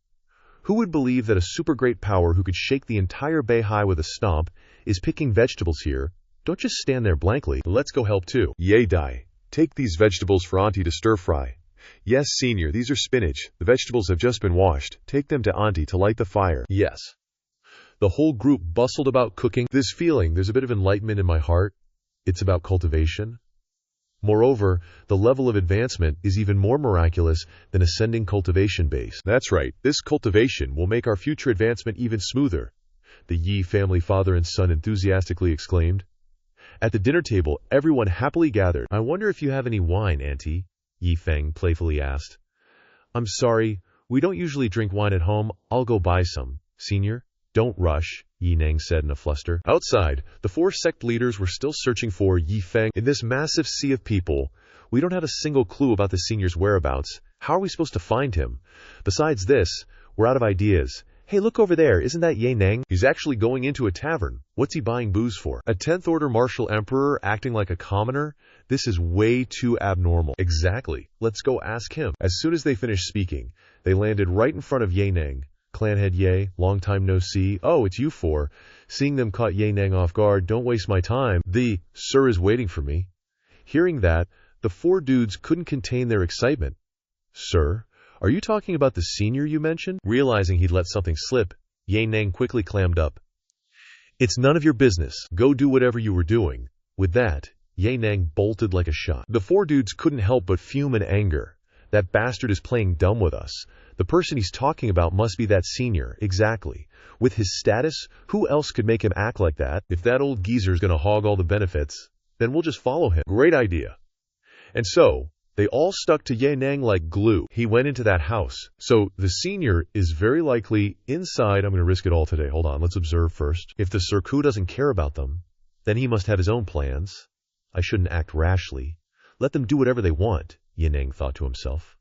Who would believe that a super great power who could shake the entire Beihai with a stomp is picking vegetables here? Don't just stand there blankly. Let's go help too. Ye Dai, take these vegetables for Auntie to stir fry. Yes, senior, these are spinach. The vegetables have just been washed. Take them to Auntie to light the fire. Yes. The whole group bustled about cooking. This feeling, there's a bit of enlightenment in my heart. It's about cultivation. Moreover, the level of advancement is even more miraculous than ascending cultivation base. That's right, this cultivation will make our future advancement even smoother, the Yi family father and son enthusiastically exclaimed. At the dinner table, everyone happily gathered. I wonder if you have any wine, Auntie? Yi Feng playfully asked. I'm sorry, we don't usually drink wine at home. I'll go buy some. Senior, don't rush, Yi Nang said in a fluster. Outside, the four sect leaders were still searching for Yi Feng. In this massive sea of people, we don't have a single clue about the senior's whereabouts. How are we supposed to find him? Besides this, we're out of ideas. Hey, look over there, isn't that Ye Nang? He's actually going into a tavern. What's he buying booze for? A 10th order martial emperor acting like a commoner? This is way too abnormal. Exactly. Let's go ask him. As soon as they finished speaking, they landed right in front of Ye Nang. Clanhead Ye, long time no see. Oh, it's you four. Seeing them caught Ye Nang off guard. Don't waste my time. The sir is waiting for me. Hearing that, the four dudes couldn't contain their excitement. Sir? Are you talking about the senior you mentioned? Realizing he'd let something slip, Ye Nang quickly clammed up. It's none of your business. Go do whatever you were doing. With that, Ye Nang bolted like a shot. The four dudes couldn't help but fume in anger. That bastard is playing dumb with us. The person he's talking about must be that senior, exactly. With his status, who else could make him act like that? If that old geezer's gonna hog all the benefits, then we'll just follow him. Great idea. And so, they all stuck to Ye Nang like glue. He went into that house. So, the senior is very likely inside. I'm going to risk it all today. Hold on, let's observe first. If the Sirku doesn't care about them, then he must have his own plans. I shouldn't act rashly. Let them do whatever they want, Ye Nang thought to himself.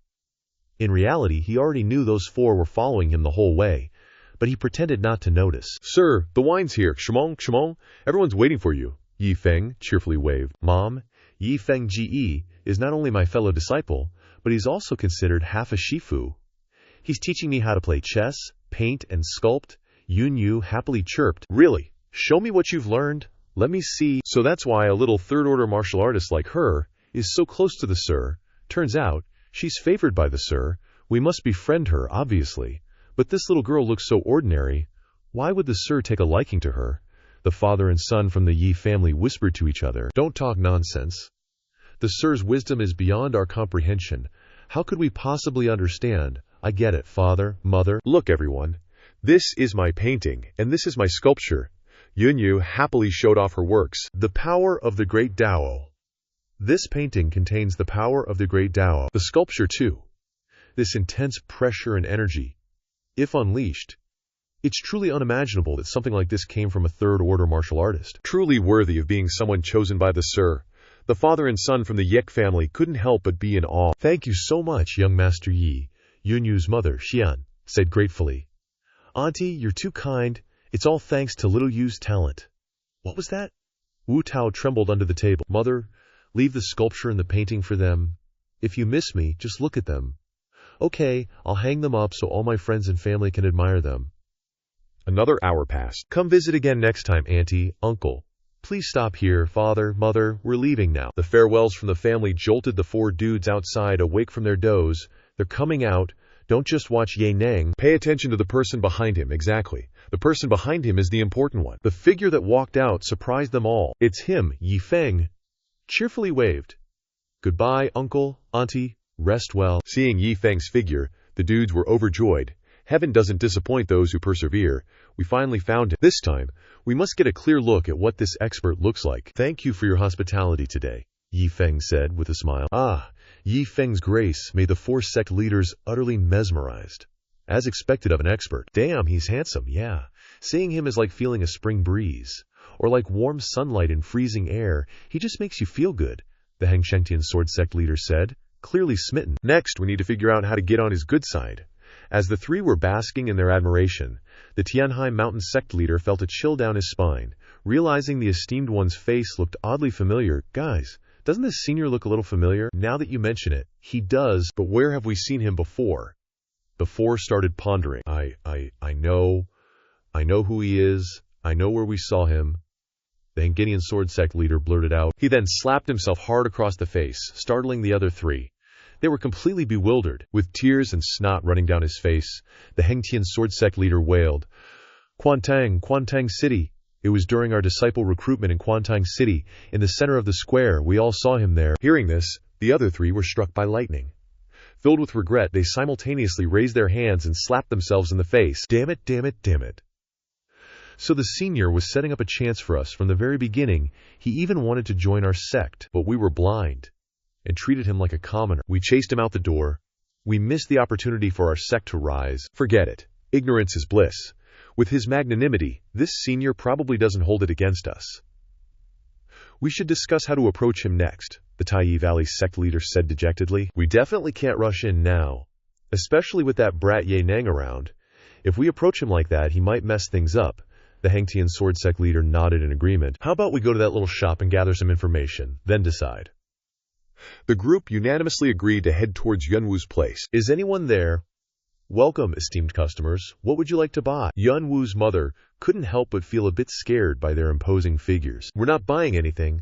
In reality, he already knew those four were following him the whole way, but he pretended not to notice. Sir, the wine's here. Shimong, everyone's waiting for you. Yi Feng cheerfully waved. Mom, Yi Feng Ge is not only my fellow disciple, but he's also considered half a Shifu. He's teaching me how to play chess, paint, and sculpt. Yun Yu happily chirped. Really? Show me what you've learned. Let me see. So that's why a little third-order martial artist like her is so close to the Sir. Turns out, she's favored by the Sir. We must befriend her, obviously. But this little girl looks so ordinary. Why would the Sir take a liking to her? The father and son from the Yi family whispered to each other. Don't talk nonsense. The Sir's wisdom is beyond our comprehension. How could we possibly understand? I get it, father, mother. Look, everyone. This is my painting, and this is my sculpture. Yun Yu happily showed off her works. The power of the great Dao. This painting contains the power of the great Dao. The sculpture, too. This intense pressure and energy. If unleashed, it's truly unimaginable that something like this came from a third-order martial artist. Truly worthy of being someone chosen by the Sir. The father and son from the Yek family couldn't help but be in awe. Thank you so much, young Master Yi, Yun Yu's mother, Xian, said gratefully. Auntie, you're too kind. It's all thanks to little Yu's talent. What was that? Wu Tao trembled under the table. Mother, leave the sculpture and the painting for them. If you miss me, just look at them. Okay, I'll hang them up so all my friends and family can admire them. Another hour passed. Come visit again next time, Auntie, Uncle. Please stop here, Father, Mother, we're leaving now. The farewells from the family jolted the four dudes outside awake from their doze. They're coming out. Don't just watch Ye Nang. Pay attention to the person behind him, exactly. The person behind him is the important one. The figure that walked out surprised them all. It's him, Yi Feng. Cheerfully waved. Goodbye, Uncle, Auntie, rest well. Seeing Yi Feng's figure, the dudes were overjoyed. Heaven doesn't disappoint those who persevere. We finally found him. This time, we must get a clear look at what this expert looks like. Thank you for your hospitality today, Yi Feng said with a smile. Ah, Yi Feng's grace made the four sect leaders utterly mesmerized. As expected of an expert. Damn, he's handsome, yeah. Seeing him is like feeling a spring breeze. Or like warm sunlight in freezing air. He just makes you feel good, the Hengshengtian sword sect leader said, clearly smitten. Next, we need to figure out how to get on his good side. As the three were basking in their admiration, the Tianhai mountain sect leader felt a chill down his spine, realizing the esteemed one's face looked oddly familiar. Guys, doesn't this senior look a little familiar? Now that you mention it, he does, but where have we seen him before? The four started pondering. I know who he is. I know where we saw him. The Hengenian sword sect leader blurted out. He then slapped himself hard across the face, startling the other three. They were completely bewildered. With tears and snot running down his face, the Hengtian sword sect leader wailed. Quantang City. It was during our disciple recruitment in Quantang City, in the center of the square. We all saw him there. Hearing this, the other three were struck by lightning. Filled with regret, they simultaneously raised their hands and slapped themselves in the face. Damn it. So the senior was setting up a chance for us from the very beginning. He even wanted to join our sect, but we were blind and treated him like a commoner. We chased him out the door. We missed the opportunity for our sect to rise. Forget it. Ignorance is bliss. With his magnanimity, this senior probably doesn't hold it against us. We should discuss how to approach him next, the Taiyi Valley sect leader said dejectedly. We definitely can't rush in now, especially with that brat Ye Nang around. If we approach him like that, he might mess things up. The Hengtian sword sect leader nodded in agreement. How about we go to that little shop and gather some information, then decide? The group unanimously agreed to head towards Yunwu's place. Is anyone there? Welcome, esteemed customers. What would you like to buy? Yunwu's mother couldn't help but feel a bit scared by their imposing figures. We're not buying anything.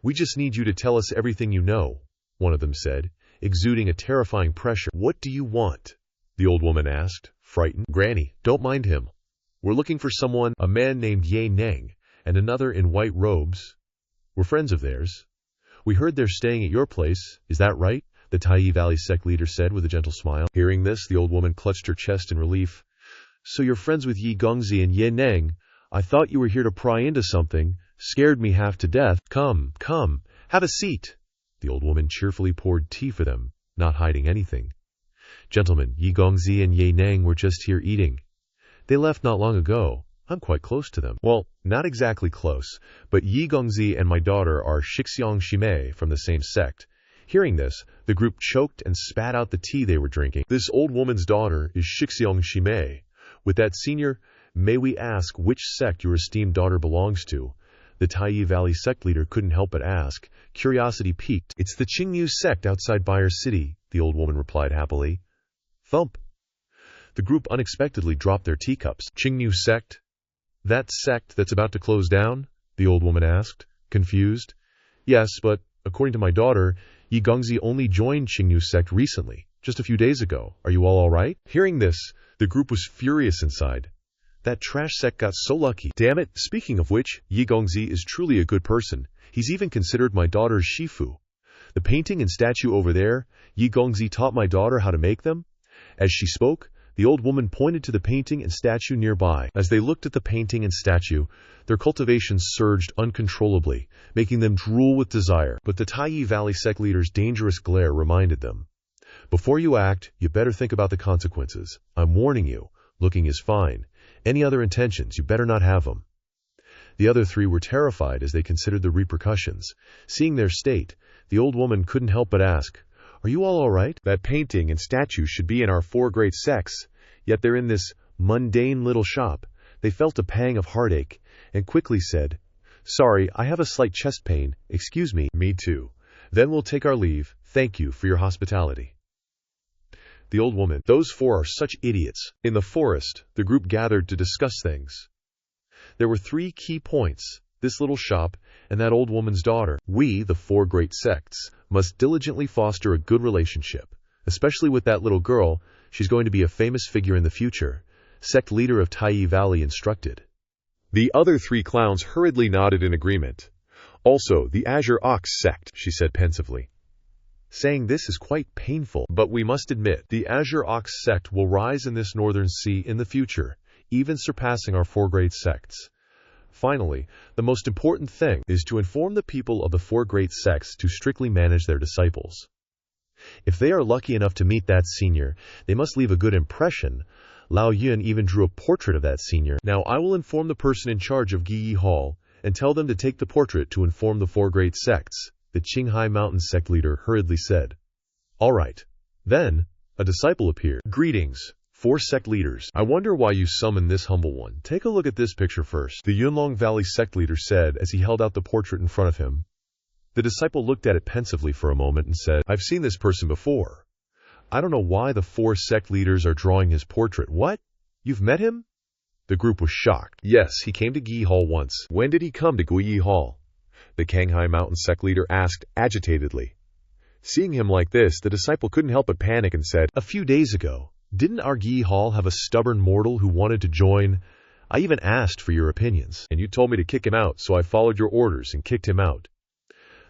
We just need you to tell us everything you know, one of them said, exuding a terrifying pressure. What do you want? The old woman asked, frightened. Granny, don't mind him. We're looking for someone, a man named Ye Nang, and another in white robes. We're friends of theirs. We heard they're staying at your place. Is that right? The Taiyi Valley sect leader said with a gentle smile. Hearing this, the old woman clutched her chest in relief. So you're friends with Yi Gongzi and Ye Nang. I thought you were here to pry into something. Scared me half to death. Come, have a seat. The old woman cheerfully poured tea for them, not hiding anything. Gentlemen, Yi Gongzi and Ye Nang were just here eating. They left not long ago. I'm quite close to them. Well, not exactly close, but Yi Gongzi and my daughter are Shixiang Shimei from the same sect. Hearing this, the group choked and spat out the tea they were drinking. This old woman's daughter is Shixiang Shimei. With that, senior, may we ask which sect your esteemed daughter belongs to? The Taiyi Valley sect leader couldn't help but ask, curiosity piqued. It's the Qingyu sect outside Bayer City, the old woman replied happily. Thump. The group unexpectedly dropped their teacups. Qingyu sect? That sect that's about to close down? The old woman asked, confused. Yes, but according to my daughter, Yi Gongzi only joined Qingyu sect recently, just a few days ago. Are you all right? Hearing this, the group was furious inside. That trash sect got so lucky. Damn it, speaking of which, Yi Gongzi is truly a good person. He's even considered my daughter's shifu. The painting and statue over there, Yi Gongzi taught my daughter how to make them. As she spoke, the old woman pointed to the painting and statue nearby. As they looked at the painting and statue, their cultivation surged uncontrollably, making them drool with desire. But the Taiyi Valley sect leader's dangerous glare reminded them. Before you act, you better think about the consequences. I'm warning you, looking is fine. Any other intentions, you better not have them. The other three were terrified as they considered the repercussions. Seeing their state, the old woman couldn't help but ask, Are you all right? That painting and statue should be in our 4 great sects, yet they're in this mundane little shop. They felt a pang of heartache, and quickly said, Sorry, I have a slight chest pain. Excuse me. Me too. Then we'll take our leave. Thank you for your hospitality. The old woman, those 4 are such idiots. In the forest, the group gathered to discuss things. There were 3 key points, this little shop and that old woman's daughter. We, the 4 great sects, must diligently foster a good relationship, especially with that little girl. She's going to be a famous figure in the future, sect leader of Taiyi Valley instructed. The other 3 clowns hurriedly nodded in agreement. Also, the Azure Ox sect, she said pensively. Saying this is quite painful, but we must admit, the Azure Ox sect will rise in this northern sea in the future, even surpassing our 4 great sects. Finally, the most important thing is to inform the people of the 4 great sects to strictly manage their disciples. If they are lucky enough to meet that senior, they must leave a good impression. Lao Yun even drew a portrait of that senior. Now I will inform the person in charge of Giyi Hall and tell them to take the portrait to inform the 4 great sects, the Qinghai Mountain sect leader hurriedly said. All right. Then, a disciple appeared. Greetings, 4 sect leaders. I wonder why you summoned this humble one. Take a look at this picture first, the Yunlong Valley sect leader said as he held out the portrait in front of him. The disciple looked at it pensively for a moment and said, I've seen this person before. I don't know why the 4 sect leaders are drawing his portrait. What? You've met him? The group was shocked. Yes, he came to Giyi Hall once. When did he come to Giyi Hall? The Qinghai Mountain sect leader asked agitatedly. Seeing him like this, the disciple couldn't help but panic and said, A few days ago. Didn't our Giyi Hall have a stubborn mortal who wanted to join? I even asked for your opinions, and you told me to kick him out, so I followed your orders and kicked him out.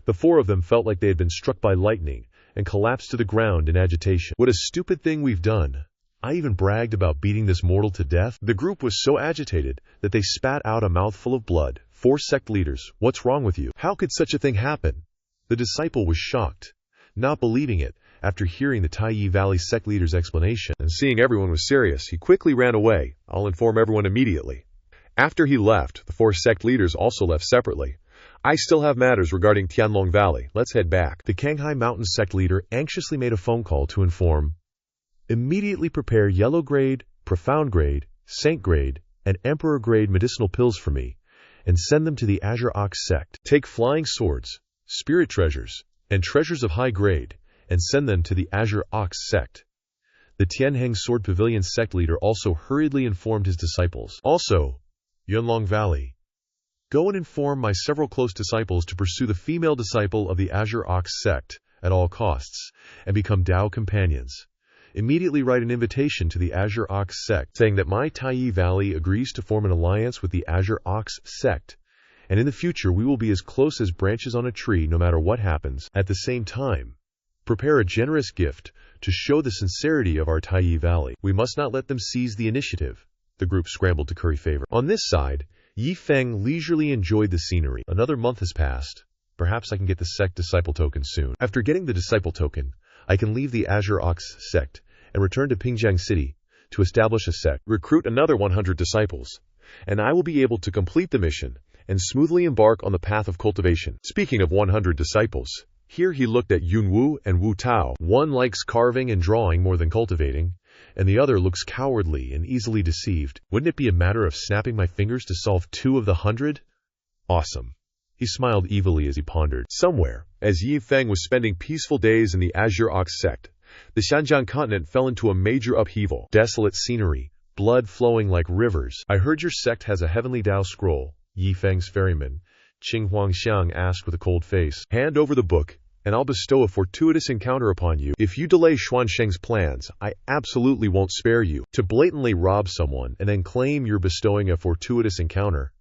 The 4 of them felt like they had been struck by lightning and collapsed to the ground in agitation. What a stupid thing we've done. I even bragged about beating this mortal to death. The group was so agitated that they spat out a mouthful of blood. 4 sect leaders, what's wrong with you? How could such a thing happen? The disciple was shocked, not believing it. After hearing the Taiyi Valley sect leader's explanation and seeing everyone was serious, he quickly ran away. I'll inform everyone immediately. After he left, the 4 sect leaders also left separately. I still have matters regarding Tianlong Valley. Let's head back. The Qinghai Mountain sect leader anxiously made a phone call to inform. Immediately prepare yellow grade, profound grade, saint grade, and emperor grade medicinal pills for me, and send them to the Azure Ox sect. Take flying swords, spirit treasures, and treasures of high grade, and send them to the Azure Ox sect. The Tianheng Sword Pavilion sect leader also hurriedly informed his disciples. Also, Yunlong Valley. Go and inform my several close disciples to pursue the female disciple of the Azure Ox sect at all costs, and become Dao companions. Immediately write an invitation to the Azure Ox sect, saying that my Taiyi Valley agrees to form an alliance with the Azure Ox sect, and in the future we will be as close as branches on a tree no matter what happens. At the same time, prepare a generous gift to show the sincerity of our Taiyi Valley. We must not let them seize the initiative. The group scrambled to curry favor. On this side, Yi Feng leisurely enjoyed the scenery. Another month has passed. Perhaps I can get the sect disciple token soon. After getting the disciple token, I can leave the Azure Ox sect and return to Pingjiang City to establish a sect, recruit another 100 disciples, and I will be able to complete the mission and smoothly embark on the path of cultivation. Speaking of 100 disciples, here he looked at Yunwu and Wu Tao. One likes carving and drawing more than cultivating, and the other looks cowardly and easily deceived. Wouldn't it be a matter of snapping my fingers to solve 2 of the 100? Awesome. He smiled evilly as he pondered. Somewhere, as Yi Feng was spending peaceful days in the Azure Ox sect, the Xinjiang continent fell into a major upheaval. Desolate scenery, blood flowing like rivers. I heard your sect has a heavenly Tao scroll, Yi Feng's ferryman. Qing Huangxiang asked with a cold face. Hand over the book, and I'll bestow a fortuitous encounter upon you. If you delay Xuansheng's plans, I absolutely won't spare you. To blatantly rob someone and then claim you're bestowing a fortuitous encounter.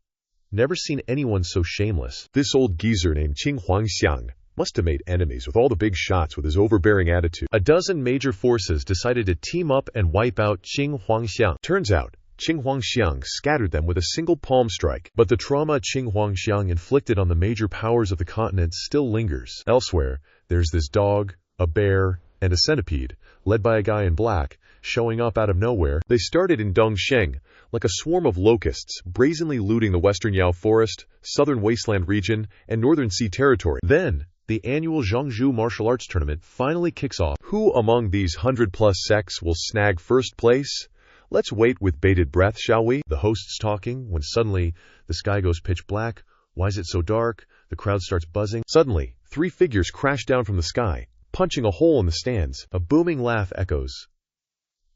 Never seen anyone so shameless. This old geezer named Qing Huangxiang must have made enemies with all the big shots with his overbearing attitude. A dozen major forces decided to team up and wipe out Qing Huangxiang. Turns out, Qing Huangxiang scattered them with a single palm strike. But the trauma Qing Huangxiang inflicted on the major powers of the continent still lingers. Elsewhere, there's this dog, a bear, and a centipede, led by a guy in black, showing up out of nowhere. They started in Dongsheng, like a swarm of locusts, brazenly looting the western Yao Forest, southern wasteland region, and northern sea territory. Then, the annual Zhangzhou martial arts tournament finally kicks off. Who among these 100+ sects will snag first place? Let's wait with bated breath, shall we? The host's talking, when suddenly, the sky goes pitch black. Why is it so dark? The crowd starts buzzing. Suddenly, 3 figures crash down from the sky, punching a hole in the stands. A booming laugh echoes.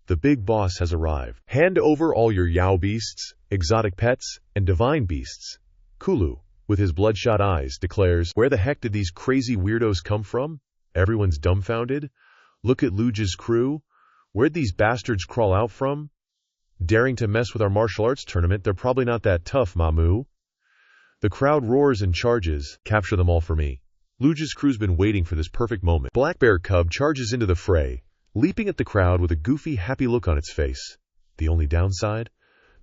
The big boss has arrived. Hand over all your Yao beasts, exotic pets, and divine beasts. Kulu, with his bloodshot eyes, declares, where the heck did these crazy weirdos come from? Everyone's dumbfounded. Look at Luge's crew. Where'd these bastards crawl out from? Daring to mess with our martial arts tournament, they're probably not that tough, Mamu. The crowd roars and charges. Capture them all for me. Luge's crew's been waiting for this perfect moment. Black Bear Cub charges into the fray, leaping at the crowd with a goofy, happy look on its face. The only downside?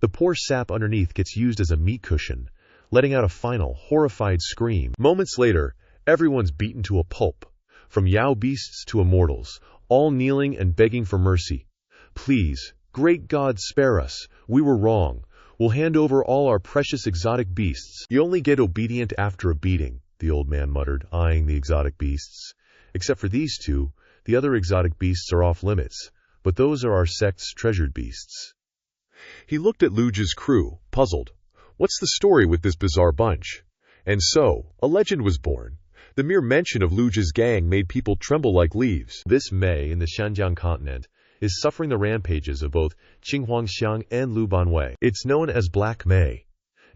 The poor sap underneath gets used as a meat cushion, letting out a final, horrified scream. Moments later, everyone's beaten to a pulp, from Yao beasts to immortals, all kneeling and begging for mercy. Please, great God, spare us. We were wrong. We'll hand over all our precious exotic beasts. You only get obedient after a beating, the old man muttered, eyeing the exotic beasts. Except for these 2, the other exotic beasts are off limits, but those are our sect's treasured beasts. He looked at Luge's crew, puzzled. What's the story with this bizarre bunch? And so, a legend was born. The mere mention of Luge's gang made people tremble like leaves. This May in the Xinjiang continent is suffering the rampages of both Qing Huangxiang and Lu Banwei. It's known as Black May,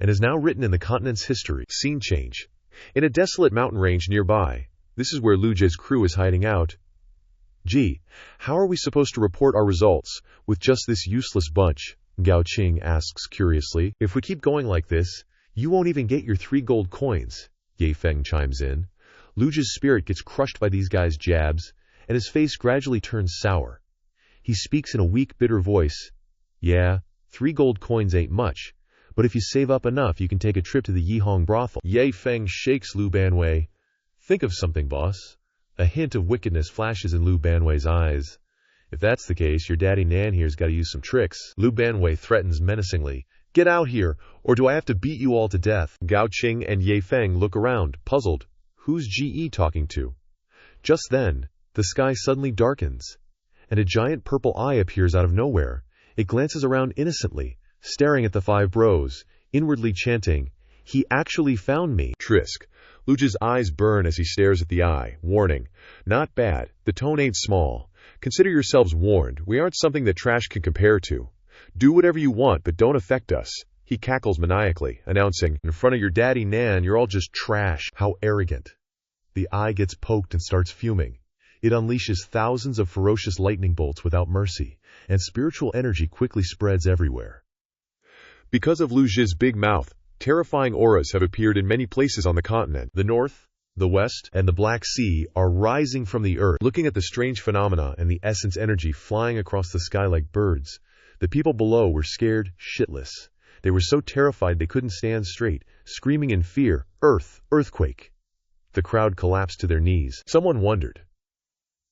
and is now written in the continent's history. Scene change. In a desolate mountain range nearby, this is where Luge's crew is hiding out. Gee, how are we supposed to report our results with just this useless bunch? Gao Qing asks curiously. If we keep going like this, you won't even get your 3 gold coins, Yi Feng chimes in. Luge's spirit gets crushed by these guys' jabs, and his face gradually turns sour. He speaks in a weak, bitter voice. Yeah, 3 gold coins ain't much, but if you save up enough, you can take a trip to the Yihong brothel. Yi Feng shakes Lu Banwei. Think of something, boss. A hint of wickedness flashes in Lu Banwei's eyes. If that's the case, your daddy Nan here's got to use some tricks. Lu Banwei threatens menacingly. Get out here, or do I have to beat you all to death? Gao Qing and Yi Feng look around, puzzled. Who's GE talking to? Just then, the sky suddenly darkens, and a giant purple eye appears out of nowhere. It glances around innocently, staring at the 5 bros, inwardly chanting, he actually found me. Trisk. Luge's eyes burn as he stares at the eye, warning. Not bad. The tone ain't small. Consider yourselves warned. We aren't something that trash can compare to. Do whatever you want, but don't affect us. He cackles maniacally, announcing, in front of your daddy Nan, you're all just trash. How arrogant. The eye gets poked and starts fuming. It unleashes thousands of ferocious lightning bolts without mercy, and spiritual energy quickly spreads everywhere. Because of Luge's big mouth, terrifying auras have appeared in many places on the continent. The north, the west, and the Black Sea are rising from the earth. Looking at the strange phenomena and the essence energy flying across the sky like birds, the people below were scared shitless. They were so terrified they couldn't stand straight, screaming in fear, earthquake. The crowd collapsed to their knees. Someone wondered,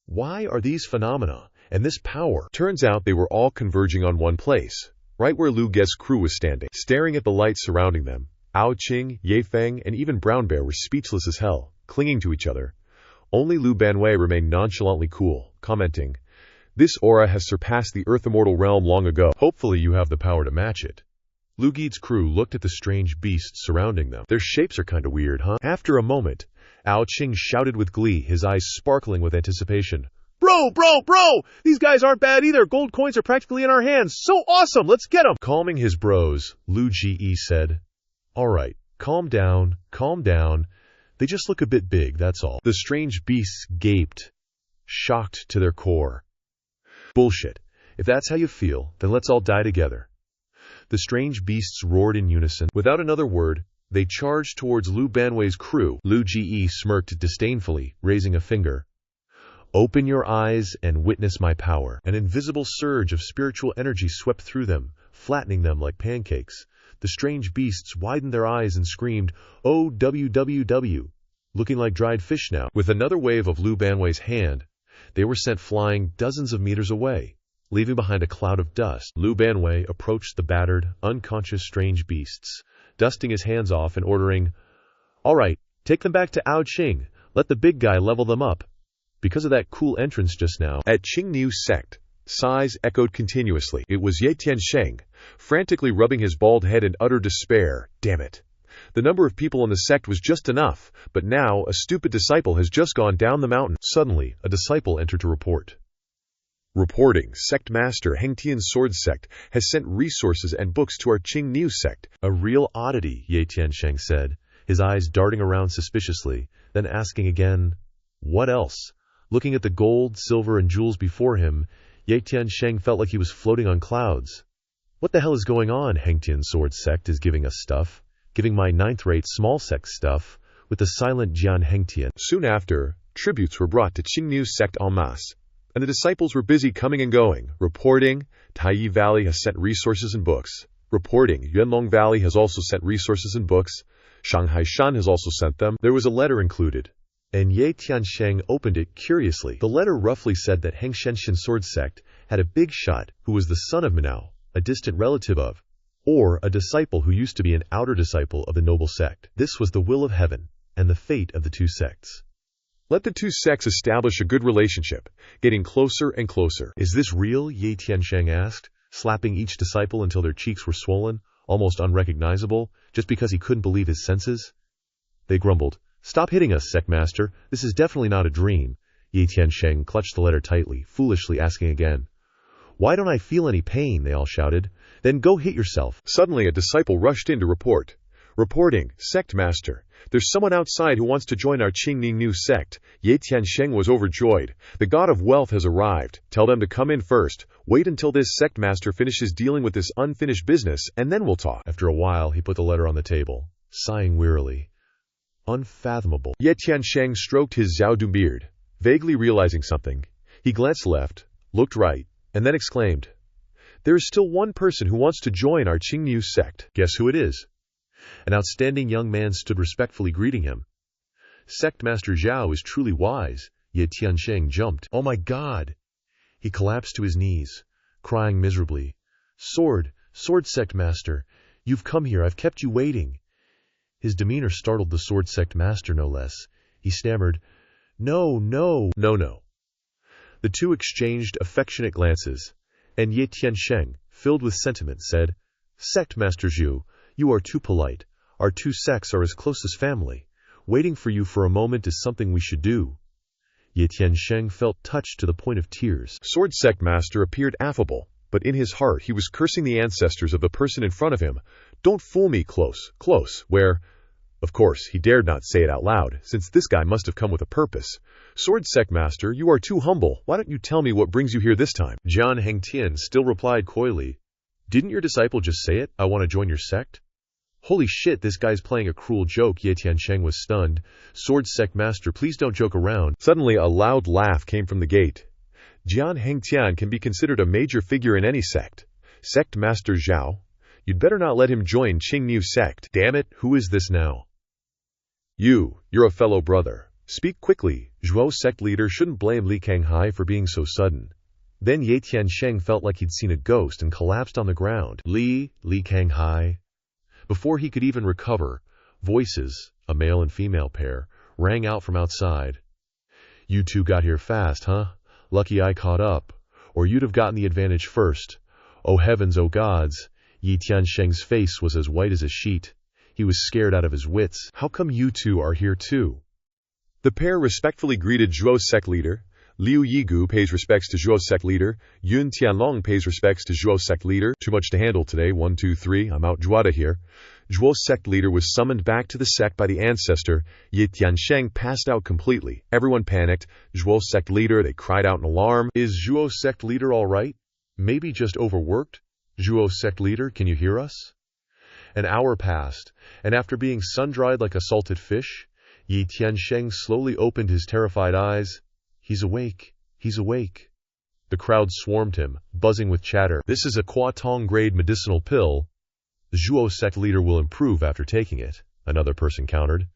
why are these phenomena and this power? Turns out they were all converging on one place, right where Lu Ge's crew was standing, staring at the lights surrounding them. Ao Qing, Yi Feng, and even Brown Bear were speechless as hell, clinging to each other. Only Lu Banwei remained nonchalantly cool, commenting, This aura has surpassed the Earth Immortal realm long ago. Hopefully you have the power to match it. Lu Geet's crew looked at the strange beasts surrounding them. Their shapes are kinda weird, huh? After a moment, Ao Qing shouted with glee, his eyes sparkling with anticipation. Bro! These guys aren't bad either. Gold coins are practically in our hands. So awesome! Let's get them! Calming his bros, Lu Ge said, Alright, calm down. They just look a bit big, that's all. The strange beasts gaped, shocked to their core. Bullshit. If that's how you feel, then let's all die together. The strange beasts roared in unison. Without another word, they charged towards Lu Banwei's crew. Lu Ge smirked disdainfully, raising a finger. Open your eyes and witness my power. An invisible surge of spiritual energy swept through them, flattening them like pancakes. The strange beasts widened their eyes and screamed, "Oh, WWW," looking like dried fish now. With another wave of Lu Banwei's hand, they were sent flying dozens of meters away, leaving behind a cloud of dust. Lu Banwei approached the battered, unconscious strange beasts, dusting his hands off and ordering, All right, take them back to Ao Qing. Let the big guy level them up. Because of that cool entrance just now. At Qingniu sect, sighs echoed continuously. It was Ye Tiansheng, frantically rubbing his bald head in utter despair. Damn it. The number of people in the sect was just enough, but now a stupid disciple has just gone down the mountain. Suddenly, a disciple entered to report. Reporting, Sect Master Hengtian's sword sect has sent resources and books to our Qingniu sect. A real oddity, Ye Tiansheng said, his eyes darting around suspiciously, then asking again, What else? Looking at the gold, silver, and jewels before him, Ye Tiansheng felt like he was floating on clouds. What the hell is going on? Hengtian's sword sect is giving us stuff, giving my ninth-rate small sect stuff, with the silent Jian Hengtian. Soon after, tributes were brought to Qingniu's sect en masse, and the disciples were busy coming and going, reporting, Taiyi Valley has sent resources and books. Reporting, Yuanlong Valley has also sent resources and books. Shanghai Shan has also sent them. There was a letter included, and Ye Tiansheng opened it curiously. The letter roughly said that Heng Shenshin sword sect had a big shot who was the son of Minao, a distant relative of, or a disciple who used to be an outer disciple of the noble sect. This was the will of heaven, and the fate of the two sects. Let the two sects establish a good relationship, getting closer and closer. Is this real? Ye Tiansheng asked, slapping each disciple until their cheeks were swollen, almost unrecognizable, just because he couldn't believe his senses. They grumbled, Stop hitting us, sect master. This is definitely not a dream. Ye Tiansheng clutched the letter tightly, foolishly asking again. Why don't I feel any pain? They all shouted. Then go hit yourself. Suddenly a disciple rushed in to report. Reporting, Sect Master. There's someone outside who wants to join our Qingniu sect. Ye Tiansheng was overjoyed. The god of wealth has arrived. Tell them to come in first. Wait until this sect master finishes dealing with this unfinished business, and then we'll talk. After a while, he put the letter on the table, sighing wearily. Unfathomable. Ye Tiansheng stroked his Xiaodu beard, vaguely realizing something. He glanced left, looked right, and then exclaimed, There is still one person who wants to join our Qingniu sect. Guess who it is? An outstanding young man stood respectfully greeting him. Sect Master Zhao is truly wise. Ye Tiansheng jumped. Oh my God! He collapsed to his knees, crying miserably. Sword Sect Master, you've come here. I've kept you waiting. His demeanor startled the sword sect master no less. He stammered, No. The two exchanged affectionate glances, and Ye Tiansheng, filled with sentiment, said, Sect Master Zhu, you are too polite. Our two sects are as close as family. Waiting for you for a moment is something we should do. Ye Tiansheng felt touched to the point of tears. Sword sect master appeared affable, but in his heart he was cursing the ancestors of the person in front of him. Don't fool me, close, where... Of course, he dared not say it out loud, since this guy must have come with a purpose. Sword sect master, you are too humble. Why don't you tell me what brings you here this time? Jian Hengtian still replied coyly, Didn't your disciple just say it? I want to join your sect? Holy shit, this guy's playing a cruel joke. Ye Tiansheng was stunned. Sword sect master, please don't joke around. Suddenly a loud laugh came from the gate. Jian Hengtian can be considered a major figure in any sect. Sect Master Zhao, you'd better not let him join Qingniu sect. Damn it, who is this now? You're a fellow brother. Speak quickly. Zhuo sect leader shouldn't blame Li Kanghai for being so sudden. Then Ye Tiansheng felt like he'd seen a ghost and collapsed on the ground. Li Kanghai. Before he could even recover, voices, a male and female pair, rang out from outside. You two got here fast, huh? Lucky I caught up. or you'd have gotten the advantage first. Oh heavens, oh gods! Yi Tiansheng's face was as white as a sheet. He was scared out of his wits. How come you two are here too? The pair respectfully greeted Zhuo's sect leader. Liu Yigu pays respects to Zhuo's sect leader. Yun Tianlong pays respects to Zhuo's sect leader. Too much to handle today. 1, 2, 3. I'm out Juada here. Zhuo's sect leader was summoned back to the sect by the ancestor. Yi Tiansheng passed out completely. Everyone panicked. Zhuo's sect leader, they cried out in alarm. Is Zhuo's sect leader all right? Maybe just overworked? Zhuo's sect leader, can you hear us? An hour passed, and after being sun-dried like a salted fish, Yi Tiansheng slowly opened his terrified eyes. He's awake. He's awake. The crowd swarmed him, buzzing with chatter. This is a Kuatong-grade medicinal pill. The Zhuo sect leader will improve after taking it, another person countered.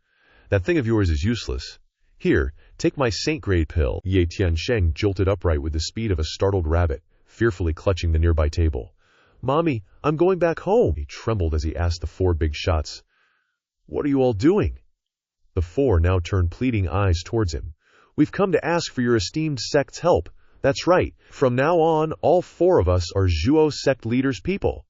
That thing of yours is useless. Here, take my saint-grade pill. Yi Tiansheng jolted upright with the speed of a startled rabbit, fearfully clutching the nearby table. Mommy, I'm going back home. He trembled as he asked the 4 big shots. What are you all doing? The 4 now turned pleading eyes towards him. We've come to ask for your esteemed sect's help. That's right. From now on, all 4 of us are Zhuo sect leader's people.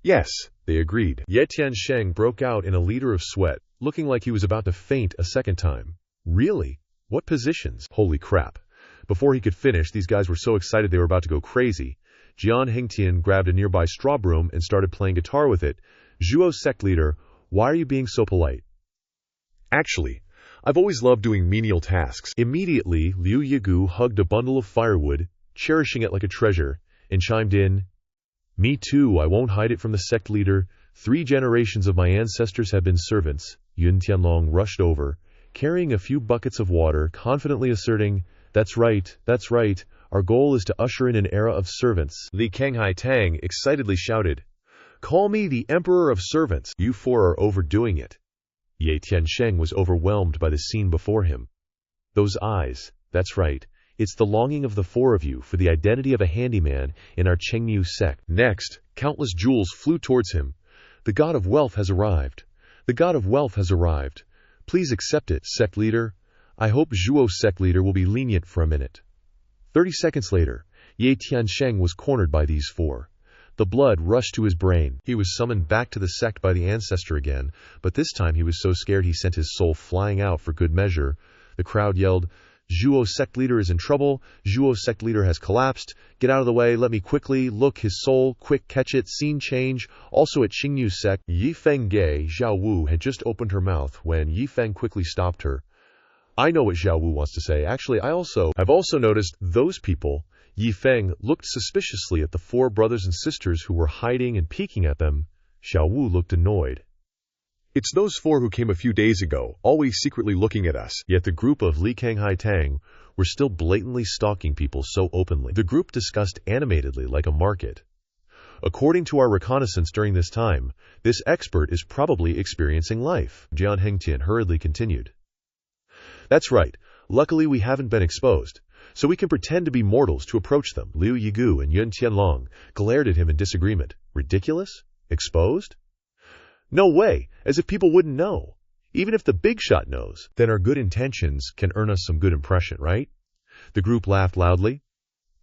Yes, they agreed. Yi Tiansheng broke out in a liter of sweat, looking like he was about to faint a second time. Really? What positions? Holy crap. Before he could finish, these guys were so excited they were about to go crazy. Jian Hengtian grabbed a nearby straw broom and started playing guitar with it. Zhuo sect leader, why are you being so polite? Actually, I've always loved doing menial tasks. Immediately, Liu Yigu hugged a bundle of firewood, cherishing it like a treasure, and chimed in, Me too, I won't hide it from the sect leader. 3 generations of my ancestors have been servants. Yun Tianlong rushed over, carrying a few buckets of water, confidently asserting, That's right, our goal is to usher in an era of servants. Li Kenghai Tang excitedly shouted, Call me the Emperor of Servants. You 4 are overdoing it. Yi Tiansheng was overwhelmed by the scene before him. Those eyes, that's right, it's the longing of the 4 of you for the identity of a handyman in our Chengmu sect. Next, countless jewels flew towards him. The god of wealth has arrived. The god of wealth has arrived. Please accept it, sect leader. I hope Zhuo sect leader will be lenient for a minute. 30 seconds later, Yi Tiansheng was cornered by these 4. The blood rushed to his brain. He was summoned back to the sect by the ancestor again, but this time he was so scared he sent his soul flying out for good measure. The crowd yelled, Zhuo sect leader is in trouble. Zhuo sect leader has collapsed. Get out of the way, let me quickly. Look, his soul, quick, catch it, scene change. Also at Xingyu sect, Yi Feng Gei Zhao Wu had just opened her mouth when Yi Feng quickly stopped her. I know what Zhao Wu wants to say. Actually, I've also noticed those people. Yi Feng looked suspiciously at the 4 brothers and sisters who were hiding and peeking at them. Zhao Wu looked annoyed. It's those 4 who came a few days ago, always secretly looking at us. Yet the group of Li Kenghai Tang were still blatantly stalking people so openly. The group discussed animatedly like a market. According to our reconnaissance during this time, this expert is probably experiencing life. Jian Hengtian hurriedly continued. That's right. Luckily we haven't been exposed, so we can pretend to be mortals to approach them. Liu Yigu and Yun Tianlong glared at him in disagreement. Ridiculous? Exposed? No way, as if people wouldn't know. Even if the big shot knows, then our good intentions can earn us some good impression, right? The group laughed loudly.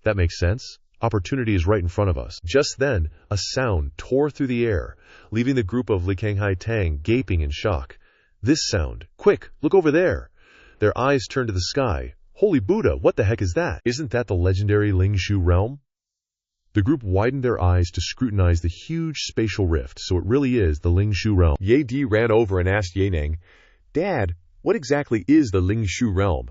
That makes sense. Opportunity is right in front of us. Just then, a sound tore through the air, leaving the group of Li Kenghai Tang gaping in shock. This sound. Quick, look over there. Their eyes turned to the sky. Holy Buddha, what the heck is that? Isn't that the legendary Lingshu realm? The group widened their eyes to scrutinize the huge spatial rift, so it really is the Lingshu realm. Ye Di ran over and asked Ye Neng, Dad, what exactly is the Lingshu realm?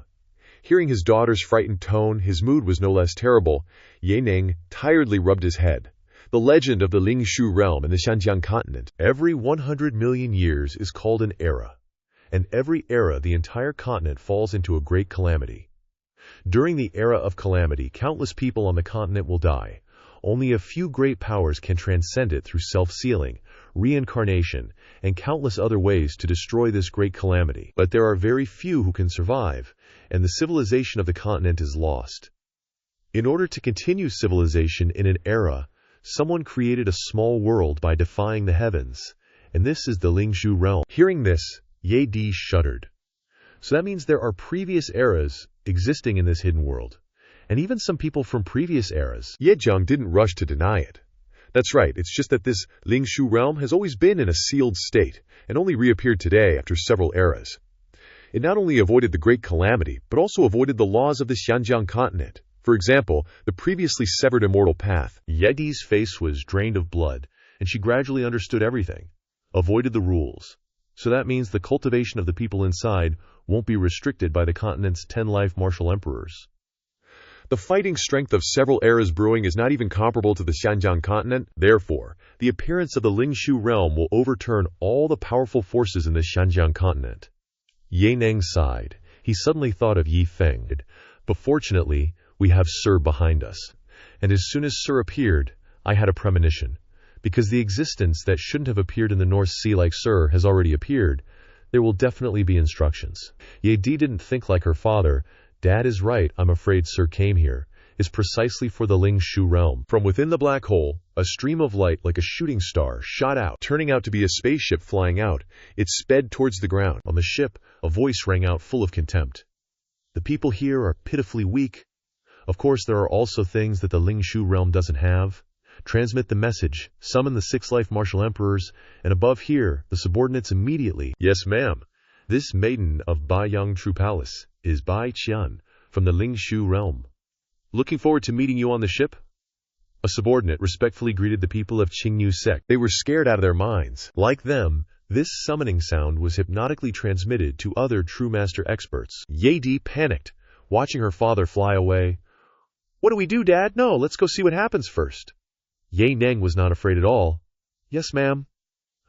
Hearing his daughter's frightened tone, his mood was no less terrible. Ye Neng tiredly rubbed his head. The legend of the Lingshu realm in the Xinjiang continent. Every 100 million years is called an era, and every era the entire continent falls into a great calamity. During the era of calamity, countless people on the continent will die. Only a few great powers can transcend it through self-sealing, reincarnation, and countless other ways to destroy this great calamity. But there are very few who can survive, and the civilization of the continent is lost. In order to continue civilization in an era, someone created a small world by defying the heavens, and this is the Lingshu realm. Hearing this, Ye Di shuddered. So that means there are previous eras existing in this hidden world, and even some people from previous eras. Ye Jiang didn't rush to deny it. That's right, it's just that this Lingshu realm has always been in a sealed state, and only reappeared today after several eras. It not only avoided the Great Calamity, but also avoided the laws of the Xianjiang continent. For example, the previously severed immortal path. Yedi's face was drained of blood, and she gradually understood everything. Avoided the rules. So that means the cultivation of the people inside won't be restricted by the continent's 10 life martial emperors. The fighting strength of several eras brewing is not even comparable to the Xianjiang continent. Therefore, the appearance of the Lingshu realm will overturn all the powerful forces in the Xianjiang continent. Ye Neng sighed. He suddenly thought of Yi Feng. But fortunately, we have Sir behind us. And as soon as Sir appeared, I had a premonition. Because the existence that shouldn't have appeared in the North Sea like Sir has already appeared, there will definitely be instructions. Ye Di didn't think like her father. Dad is right, I'm afraid Sir came here, is precisely for the Lingshu realm. From within the black hole, a stream of light like a shooting star shot out, turning out to be a spaceship flying out. It sped towards the ground. On the ship, a voice rang out full of contempt. The people here are pitifully weak. Of course, there are also things that the Lingshu realm doesn't have. Transmit the message, summon the 6 life martial emperors, and above here, the subordinates immediately. Yes, ma'am. This maiden of Baiyang True Palace is Bai Qian from the Lingshu realm. Looking forward to meeting you on the ship? A subordinate respectfully greeted the people of Qingyu sect. They were scared out of their minds. Like them, this summoning sound was hypnotically transmitted to other True Master experts. Ye Di panicked, watching her father fly away. What do we do, Dad? No, let's go see what happens first. Ye Neng was not afraid at all. Yes, ma'am.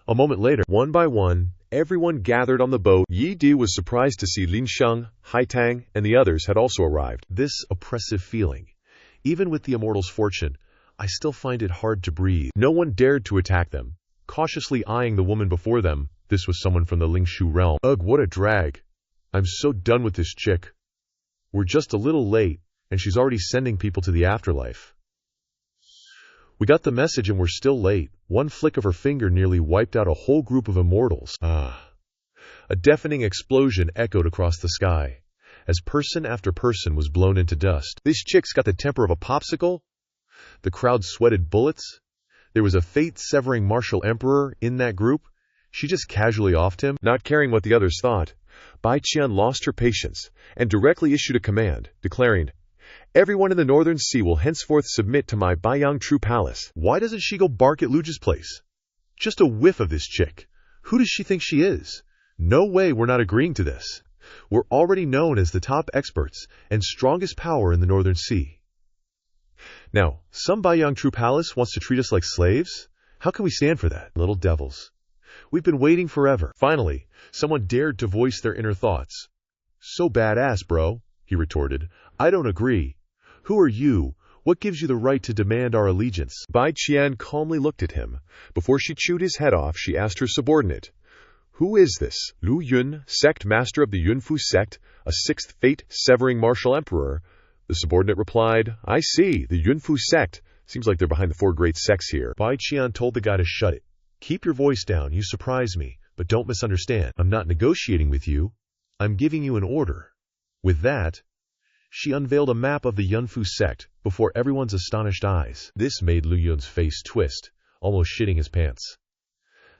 A moment later, one by one, everyone gathered on the boat. Yi Di was surprised to see Lin Sheng, Hai Tang, and the others had also arrived. This oppressive feeling. Even with the immortal's fortune, I still find it hard to breathe. No one dared to attack them. Cautiously eyeing the woman before them, this was someone from the Lingshu realm. Ugh, what a drag. I'm so done with this chick. We're just a little late, and she's already sending people to the afterlife. We got the message and we're still late. One flick of her finger nearly wiped out a whole group of immortals. A deafening explosion echoed across the sky, as person after person was blown into dust. This chick's got the temper of a popsicle? The crowd sweated bullets. There was a fate-severing martial emperor in that group. She just casually offed him. Not caring what the others thought, Bai Qian lost her patience and directly issued a command, declaring, "Everyone in the Northern Sea will henceforth submit to my Baiyang True Palace." Why doesn't she go bark at Luja's place? Just a whiff of this chick. Who does she think she is? No way we're not agreeing to this. We're already known as the top experts and strongest power in the Northern Sea. Now, some Baiyang True Palace wants to treat us like slaves? How can we stand for that? Little devils. We've been waiting forever. Finally, someone dared to voice their inner thoughts. So badass, bro, he retorted. I don't agree. Who are you? What gives you the right to demand our allegiance? Bai Qian calmly looked at him. Before she chewed his head off, she asked her subordinate, "Who is this? Lu Yun, sect master of the Yunfu sect, a 6th fate-severing martial emperor?" The subordinate replied, "I see, the Yunfu sect. Seems like they're behind the 4 great sects here." Bai Qian told the guy to shut it. Keep your voice down, you surprise me, but don't misunderstand. I'm not negotiating with you. I'm giving you an order. With that, she unveiled a map of the Yunfu sect before everyone's astonished eyes. This made Lu Yun's face twist, almost shitting his pants.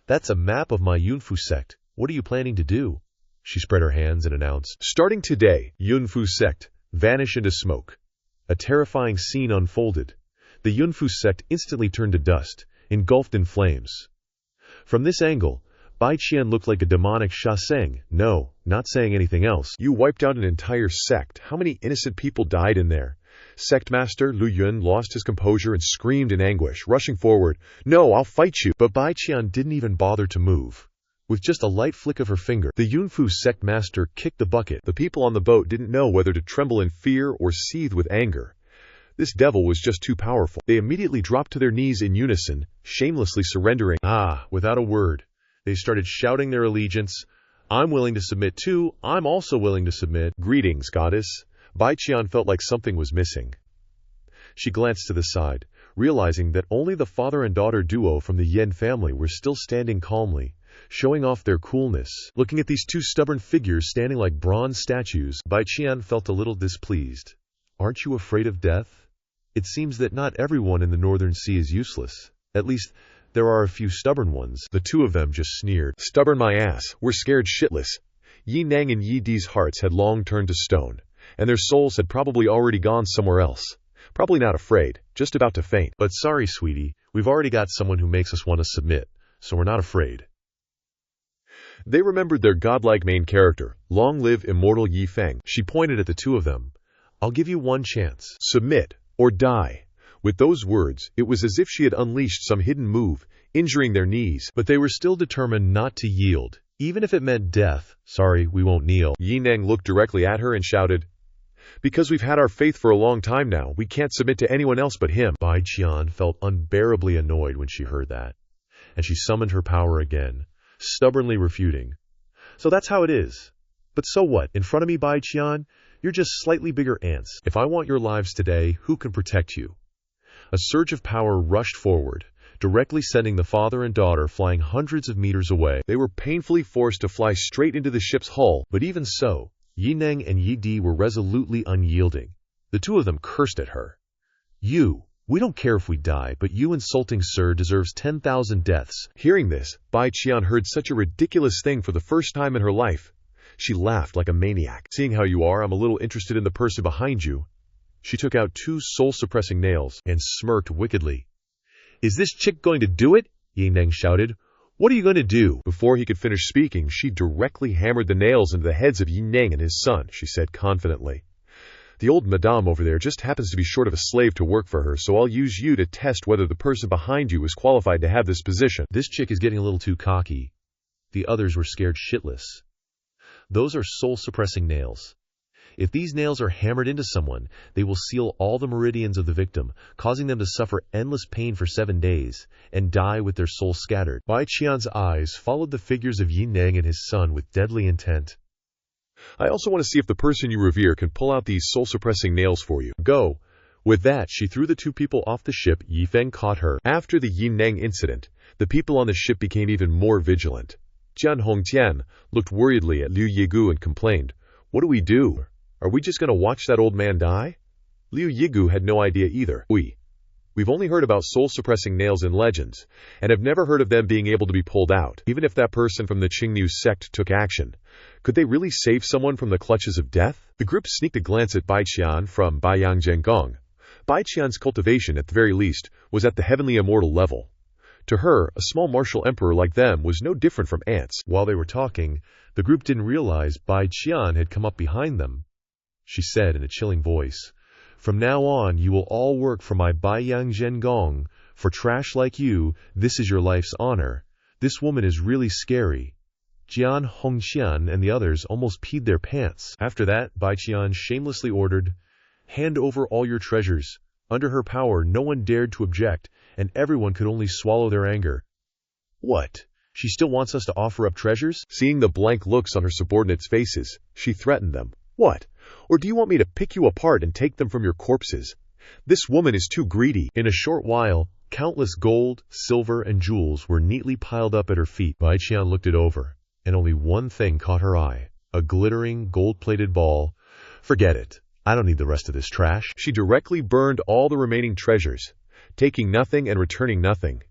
That's a map of my Yunfu sect. What are you planning to do? She spread her hands and announced, "Starting today, Yunfu sect, vanish into smoke." A terrifying scene unfolded. The Yunfu sect instantly turned to dust, engulfed in flames. From this angle, Bai Qian looked like a demonic Sha Seng. No, not saying anything else. "You wiped out an entire sect. How many innocent people died in there?" Sect master Lu Yun lost his composure and screamed in anguish, rushing forward. "No, I'll fight you." But Bai Qian didn't even bother to move. With just a light flick of her finger, the Yunfu sect master kicked the bucket. The people on the boat didn't know whether to tremble in fear or seethe with anger. This devil was just too powerful. They immediately dropped to their knees in unison, shamelessly surrendering. Without a word. They started shouting their allegiance. I'm willing to submit too. I'm also willing to submit. Greetings, goddess. Bai Qian felt like something was missing. She glanced to the side, realizing that only the father and daughter duo from the Yen family were still standing calmly, showing off their coolness. Looking at these 2 stubborn figures standing like bronze statues, Bai Qian felt a little displeased. Aren't you afraid of death? It seems that not everyone in the Northern Sea is useless. At least, there are a few stubborn ones. The two of them just sneered. Stubborn my ass. We're scared shitless. Yi Nang and Yi Di's hearts had long turned to stone, and their souls had probably already gone somewhere else. Probably not afraid, just about to faint. But sorry, sweetie, we've already got someone who makes us want to submit, so we're not afraid. They remembered their godlike main character. Long live immortal Yi Feng. She pointed at the two of them. I'll give you one chance. Submit or die. With those words, it was as if she had unleashed some hidden move, injuring their knees. But they were still determined not to yield, even if it meant death. Sorry, we won't kneel. Yi Nang looked directly at her and shouted, because we've had our faith for a long time now, we can't submit to anyone else but him. Bai Qian felt unbearably annoyed when she heard that, and she summoned her power again, stubbornly refuting. So that's how it is. But so what? In front of me, Bai Qian, you're just slightly bigger ants. If I want your lives today, who can protect you? A surge of power rushed forward, directly sending the father and daughter flying hundreds of meters away. They were painfully forced to fly straight into the ship's hull, but even so, Yi Neng and Yi Di were resolutely unyielding. The two of them cursed at her. We don't care if we die, but you insulting sir deserves 10,000 deaths. Hearing this, Bai Qian heard such a ridiculous thing for the first time in her life. She laughed like a maniac. Seeing how you are, I'm a little interested in the person behind you. She took out 2 soul-suppressing nails and smirked wickedly. Is this chick going to do it? Yi Neng shouted. What are you going to do? Before he could finish speaking, she directly hammered the nails into the heads of Yi Neng and his son, she said confidently. The old madame over there just happens to be short of a slave to work for her, so I'll use you to test whether the person behind you is qualified to have this position. This chick is getting a little too cocky. The others were scared shitless. Those are soul-suppressing nails. If these nails are hammered into someone, they will seal all the meridians of the victim, causing them to suffer endless pain for 7 days, and die with their soul scattered. Bai Qian's eyes followed the figures of Yi Neng and his son with deadly intent. I also want to see if the person you revere can pull out these soul-suppressing nails for you. Go. With that, she threw the 2 people off the ship. Yi Feng caught her. After the Yi Neng incident, the people on the ship became even more vigilant. Jian Hongtian looked worriedly at Liu Yigu and complained, "What do we do? Are we just going to watch that old man die?" Liu Yigu had no idea either. We've only heard about soul-suppressing nails in legends, and have never heard of them being able to be pulled out. Even if that person from the Qingnu sect took action, could they really save someone from the clutches of death? The group sneaked a glance at Bai Qian from Baiyang Zhengong. Bai Qian's cultivation, at the very least, was at the heavenly immortal level. To her, a small martial emperor like them was no different from ants. While they were talking, the group didn't realize Bai Qian had come up behind them. She said in a chilling voice, "From now on, you will all work for my Baiyang Zhengong. For trash like you, this is your life's honor. This woman is really scary." Jian Hongxian and the others almost peed their pants. After that, Bai Qian shamelessly ordered, "Hand over all your treasures." Under her power, no one dared to object, and everyone could only swallow their anger. What? She still wants us to offer up treasures? Seeing the blank looks on her subordinates' faces, she threatened them. What? Or do you want me to pick you apart and take them from your corpses? This woman is too greedy. In a short while, countless gold, silver, and jewels were neatly piled up at her feet. Bai Qian looked it over, and only one thing caught her eye, a glittering, gold-plated ball. Forget it. I don't need the rest of this trash. She directly burned all the remaining treasures, taking nothing and returning nothing.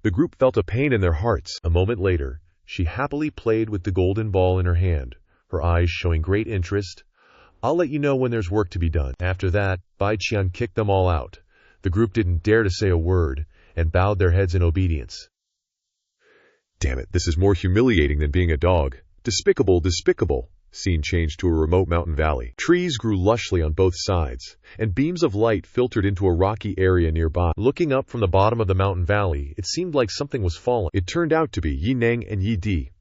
The group felt a pain in their hearts. A moment later, she happily played with the golden ball in her hand, her eyes showing great interest. "I'll let you know when there's work to be done." After that, Bai Qian kicked them all out. The group didn't dare to say a word, and bowed their heads in obedience. Damn it, this is more humiliating than being a dog. Despicable, despicable. Scene changed to a remote mountain valley. Trees grew lushly on both sides, and beams of light filtered into a rocky area nearby. Looking up from the bottom of the mountain valley, it seemed like something was falling. It turned out to be Yi Neng and Yi Di.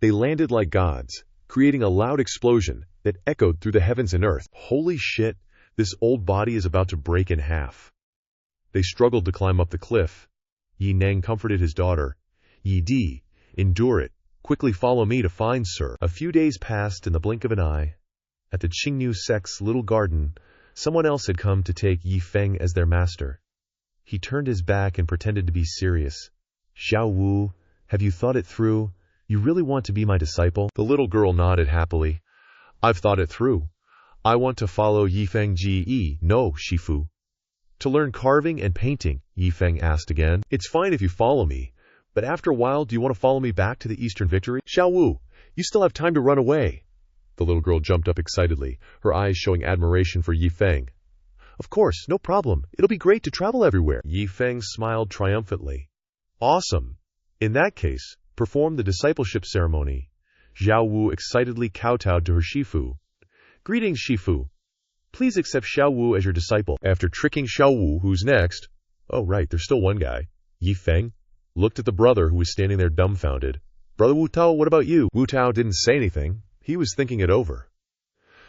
They landed like gods, creating a loud explosion that echoed through the heavens and earth. Holy shit, this old body is about to break in half. They struggled to climb up the cliff. Yi Neng comforted his daughter. "Yi Di, endure it. Quickly follow me to find sir." A few days passed in the blink of an eye. At the Qingnu sect's little garden, someone else had come to take Yi Feng as their master. He turned his back and pretended to be serious. "Xiao Wu, have you thought it through? You really want to be my disciple?" The little girl nodded happily. "I've thought it through. I want to follow Yi Feng Ge. No, Shifu. To learn carving and painting, Yi Feng asked again. It's fine if you follow me, but after a while, do you want to follow me back to the Eastern Victory? Xiao Wu, you still have time to run away. The little girl jumped up excitedly, her eyes showing admiration for Yi Feng. Of course, no problem. It'll be great to travel everywhere. Yi Feng smiled triumphantly. Awesome. In that case, perform the discipleship ceremony. Xiao Wu excitedly kowtowed to her Shifu. Greetings, Shifu. Please accept Xiao Wu as your disciple. After tricking Xiao Wu, who's next? Oh, right, there's still one guy. Yi Feng looked at the brother who was standing there dumbfounded. Brother Wu Tao, what about you? Wu Tao didn't say anything. He was thinking it over.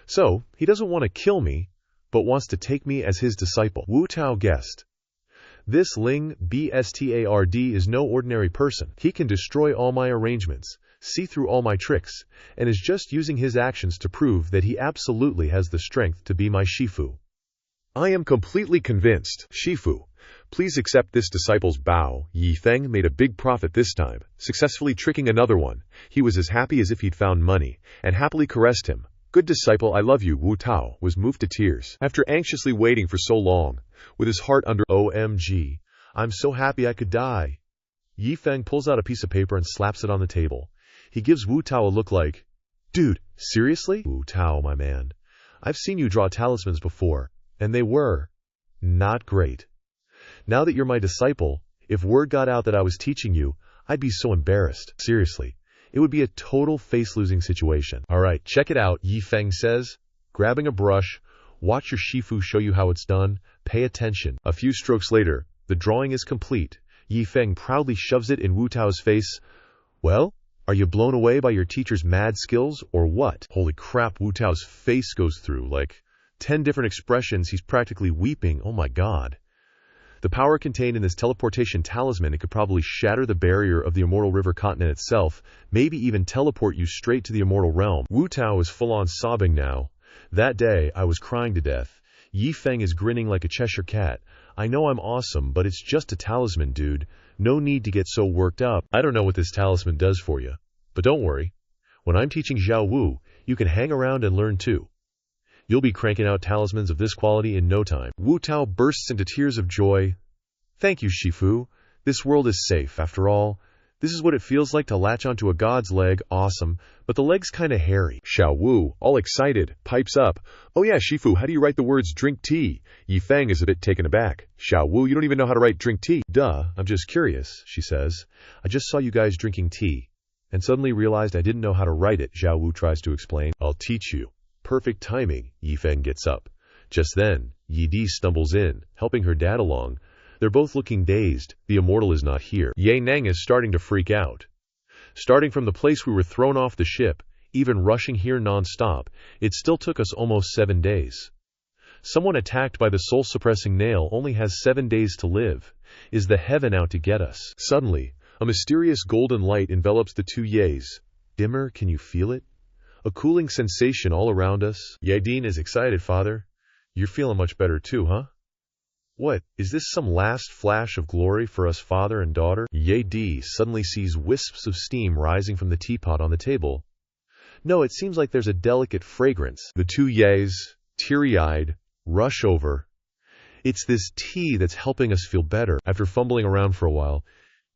So, he doesn't want to kill me, but wants to take me as his disciple. Wu Tao guessed. This Ling Bstard is no ordinary person. He can destroy all my arrangements, see through all my tricks, and is just using his actions to prove that he absolutely has the strength to be my Shifu. I am completely convinced. Shifu, please accept this disciple's bow. Yi Feng made a big profit this time, successfully tricking another one. He was as happy as if he'd found money, and happily caressed him. Good disciple, I love you. Wu Tao was moved to tears. After anxiously waiting for so long, with his heart under OMG, I'm so happy I could die. Yi Feng pulls out a piece of paper and slaps it on the table. He gives Wu Tao a look like, Dude, seriously? Wu Tao, my man. I've seen you draw talismans before, and they were not great. Now that you're my disciple, if word got out that I was teaching you, I'd be so embarrassed. Seriously. It would be a total face-losing situation. Alright, check it out, Yi Feng says. Grabbing a brush, watch your Shifu show you how it's done. Pay attention. A few strokes later, the drawing is complete. Yi Feng proudly shoves it in Wu Tao's face. Well, are you blown away by your teacher's mad skills, or what? Holy crap, Wu Tao's face goes through, like 10 different expressions. He's practically weeping. Oh my god. The power contained in this teleportation talisman, it could probably shatter the barrier of the immortal river continent itself, maybe even teleport you straight to the immortal realm. Wu Tao is full-on sobbing now. That day, I was crying to death. Yi Feng is grinning like a Cheshire cat. I know I'm awesome, but it's just a talisman, dude. No need to get so worked up. I don't know what this talisman does for you. But don't worry. When I'm teaching Xiao Wu, you can hang around and learn too. You'll be cranking out talismans of this quality in no time. Wu Tao bursts into tears of joy. Thank you, Shifu. This world is safe, after all. This is what it feels like to latch onto a god's leg. Awesome, but the leg's kinda hairy. Xiao Wu, all excited, pipes up. Oh yeah, Shifu, how do you write the words drink tea? Yi Feng is a bit taken aback. Xiao Wu, you don't even know how to write drink tea. Duh, I'm just curious, she says. I just saw you guys drinking tea, and suddenly realized I didn't know how to write it. Xiao Wu tries to explain. I'll teach you. Perfect timing. Yi Feng gets up. Just then, Yi Di stumbles in, helping her dad along. They're both looking dazed. The immortal is not here. Ye Nang is starting to freak out. Starting from the place we were thrown off the ship, even rushing here non-stop, it still took us almost 7 days. Someone attacked by the soul-suppressing nail only has 7 days to live. Is the heaven out to get us? Suddenly, a mysterious golden light envelops the two Ye's. Dimmer, can you feel it? A cooling sensation all around us. Yadin is excited, Father. You're feeling much better too, huh? What, is this some last flash of glory for us father and daughter? Ye Di suddenly sees wisps of steam rising from the teapot on the table. No, it seems like there's a delicate fragrance. The two Ye's, teary-eyed, rush over. It's this tea that's helping us feel better. After fumbling around for a while,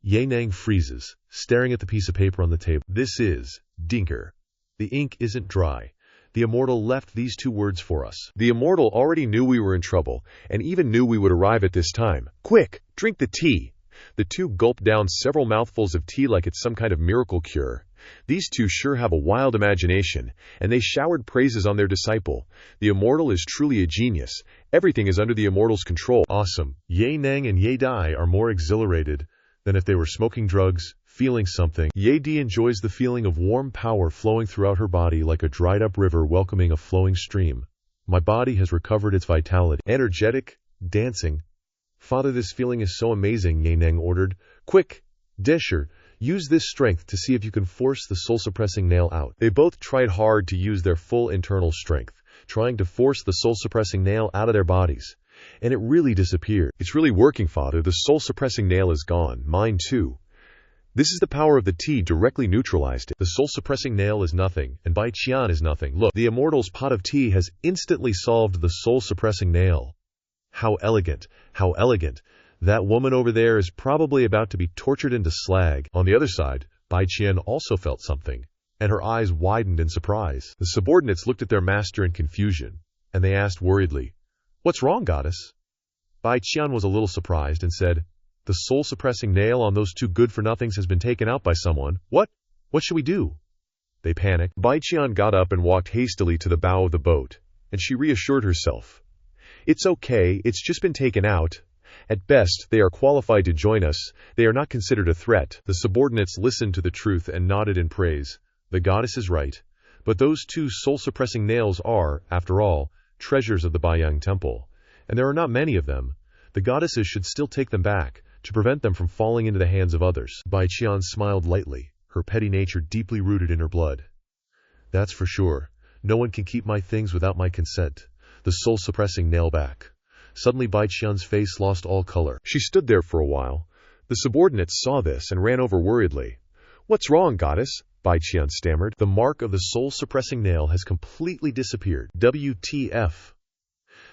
Ye Nang freezes, staring at the piece of paper on the table. This is Dinker. The ink isn't dry. The immortal left these 2 words for us. The immortal already knew we were in trouble, and even knew we would arrive at this time. Quick, drink the tea. The 2 gulp down several mouthfuls of tea like it's some kind of miracle cure. These 2 sure have a wild imagination, and they showered praises on their disciple. The immortal is truly a genius. Everything is under the immortal's control. Awesome. Ye Nang and Ye Dai are more exhilarated than if they were smoking drugs, feeling something. Ye Di enjoys the feeling of warm power flowing throughout her body like a dried-up river welcoming a flowing stream. My body has recovered its vitality. Energetic, dancing. Father, this feeling is so amazing, Ye Nang ordered. Quick, Desher, use this strength to see if you can force the soul-suppressing nail out. They both tried hard to use their full internal strength, trying to force the soul-suppressing nail out of their bodies. And it really disappeared. It's really working, Father. The soul-suppressing nail is gone. Mine too. This is the power of the tea directly neutralized it. The soul-suppressing nail is nothing, and Bai Qian is nothing. Look, the immortal's pot of tea has instantly solved the soul-suppressing nail. How elegant, how elegant. That woman over there is probably about to be tortured into slag. On the other side, Bai Qian also felt something, and her eyes widened in surprise. The subordinates looked at their master in confusion, and they asked worriedly, "What's wrong, goddess?" Bai Qian was a little surprised and said, "The soul-suppressing nail on those two good-for-nothings has been taken out by someone. What? What should we do?" They panicked. Bai Qian got up and walked hastily to the bow of the boat, and she reassured herself. "It's okay, it's just been taken out. At best, they are qualified to join us. They are not considered a threat." The subordinates listened to the truth and nodded in praise. The goddess is right. But those two soul-suppressing nails are, after all, treasures of the Baiyang Temple, and there are not many of them. The goddesses should still take them back, to prevent them from falling into the hands of others. Bai Qian smiled lightly, her petty nature deeply rooted in her blood. "That's for sure. No one can keep my things without my consent." The soul-suppressing nail back. Suddenly Bai Qian's face lost all color. She stood there for a while. The subordinates saw this and ran over worriedly. "What's wrong, goddess?" Bai Qian stammered. "The mark of the soul-suppressing nail has completely disappeared. WTF?"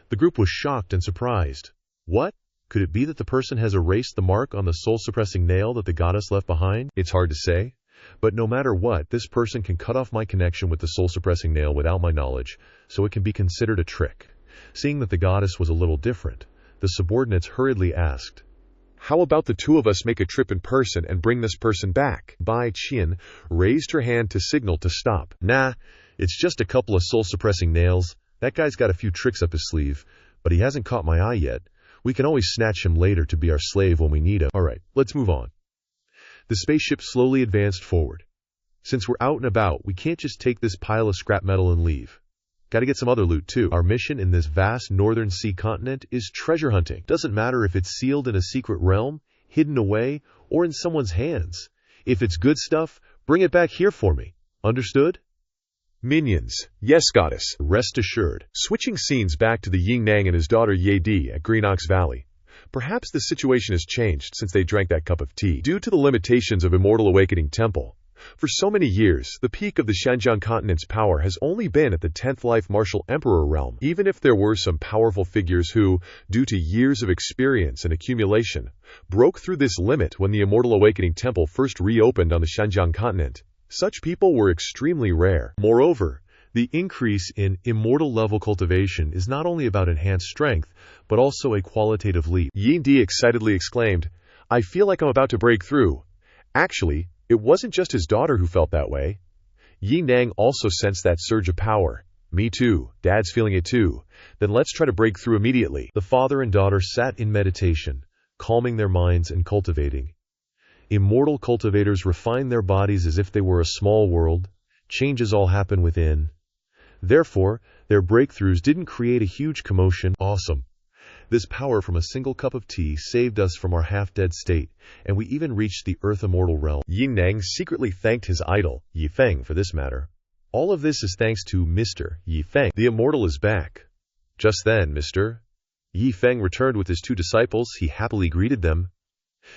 The group was shocked and surprised. What? Could it be that the person has erased the mark on the soul-suppressing nail that the goddess left behind? It's hard to say. But no matter what, this person can cut off my connection with the soul-suppressing nail without my knowledge, so it can be considered a trick. Seeing that the goddess was a little different, the subordinates hurriedly asked, "How about the two of us make a trip in person and bring this person back?" Bai Qian raised her hand to signal to stop. "Nah, it's just a couple of soul-suppressing nails. That guy's got a few tricks up his sleeve, but he hasn't caught my eye yet. We can always snatch him later to be our slave when we need him. Alright, let's move on." The spaceship slowly advanced forward. "Since we're out and about, we can't just take this pile of scrap metal and leave. Gotta get some other loot too. Our mission in this vast northern sea continent is treasure hunting. Doesn't matter if it's sealed in a secret realm, hidden away, or in someone's hands. If it's good stuff, bring it back here for me. Understood?" Minions. Yes, goddess. Rest assured. Switching scenes back to the Yin Nang and his daughter Ye Di at Green Ox Valley. Perhaps the situation has changed since they drank that cup of tea. Due to the limitations of Immortal Awakening Temple, for so many years, the peak of the Xinjiang continent's power has only been at the 10th Life Martial Emperor realm. Even if there were some powerful figures who, due to years of experience and accumulation, broke through this limit when the Immortal Awakening Temple first reopened on the Xinjiang continent, such people were extremely rare. Moreover, the increase in immortal level cultivation is not only about enhanced strength, but also a qualitative leap. Yin Di excitedly exclaimed, "I feel like I'm about to break through." Actually, it wasn't just his daughter who felt that way. Yi Nang also sensed that surge of power. "Me too. Dad's feeling it too. Then let's try to break through immediately." The father and daughter sat in meditation, calming their minds and cultivating. Immortal cultivators refine their bodies as if they were a small world. Changes all happen within. Therefore, their breakthroughs didn't create a huge commotion. Awesome. This power from a single cup of tea saved us from our half-dead state, and we even reached the Earth Immortal realm. Yin Nang secretly thanked his idol, Yi Feng, for this matter. All of this is thanks to Mr. Yi Feng. The Immortal is back. Just then, Mr. Yi Feng returned with his two disciples. He happily greeted them.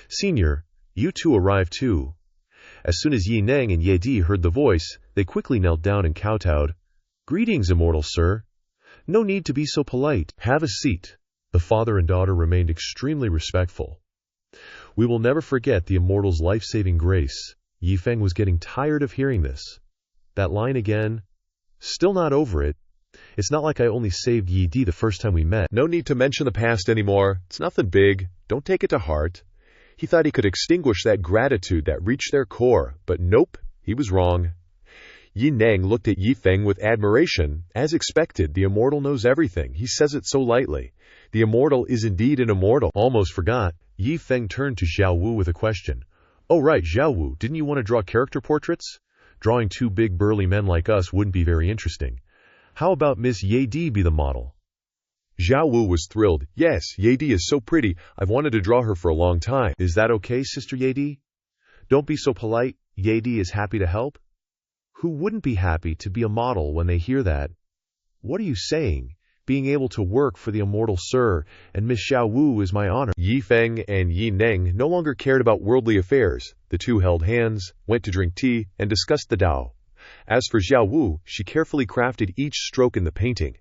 "Senior, you two arrived too." As soon as Yi Nang and Ye Di heard the voice, they quickly knelt down and kowtowed. "Greetings, Immortal Sir. No need to be so polite. Have a seat." The father and daughter remained extremely respectful. "We will never forget the Immortal's life-saving grace." Yi Feng was getting tired of hearing this. That line again. Still not over it. It's not like I only saved Yi Di the first time we met. No need to mention the past anymore. It's nothing big. Don't take it to heart. He thought he could extinguish that gratitude that reached their core, but nope, he was wrong. Yin Nang looked at Yi Feng with admiration. As expected, the Immortal knows everything. He says it so lightly. The Immortal is indeed an immortal. Almost forgot. Yi Feng turned to Xiao Wu with a question. "Oh right, Xiao Wu, didn't you want to draw character portraits? Drawing two big burly men like us wouldn't be very interesting. How about Miss Ye Di be the model?" Xiao Wu was thrilled. "Yes, Ye Di is so pretty. I've wanted to draw her for a long time." "Is that okay, Sister Ye Di? Don't be so polite. Ye Di is happy to help." Who wouldn't be happy to be a model when they hear that? What are you saying? Being able to work for the immortal Sir and Miss Xiao Wu is my honor. Yi Feng and Yi Neng no longer cared about worldly affairs. The two held hands, went to drink tea, and discussed the Tao. As for Xiao Wu, she carefully crafted each stroke in the painting.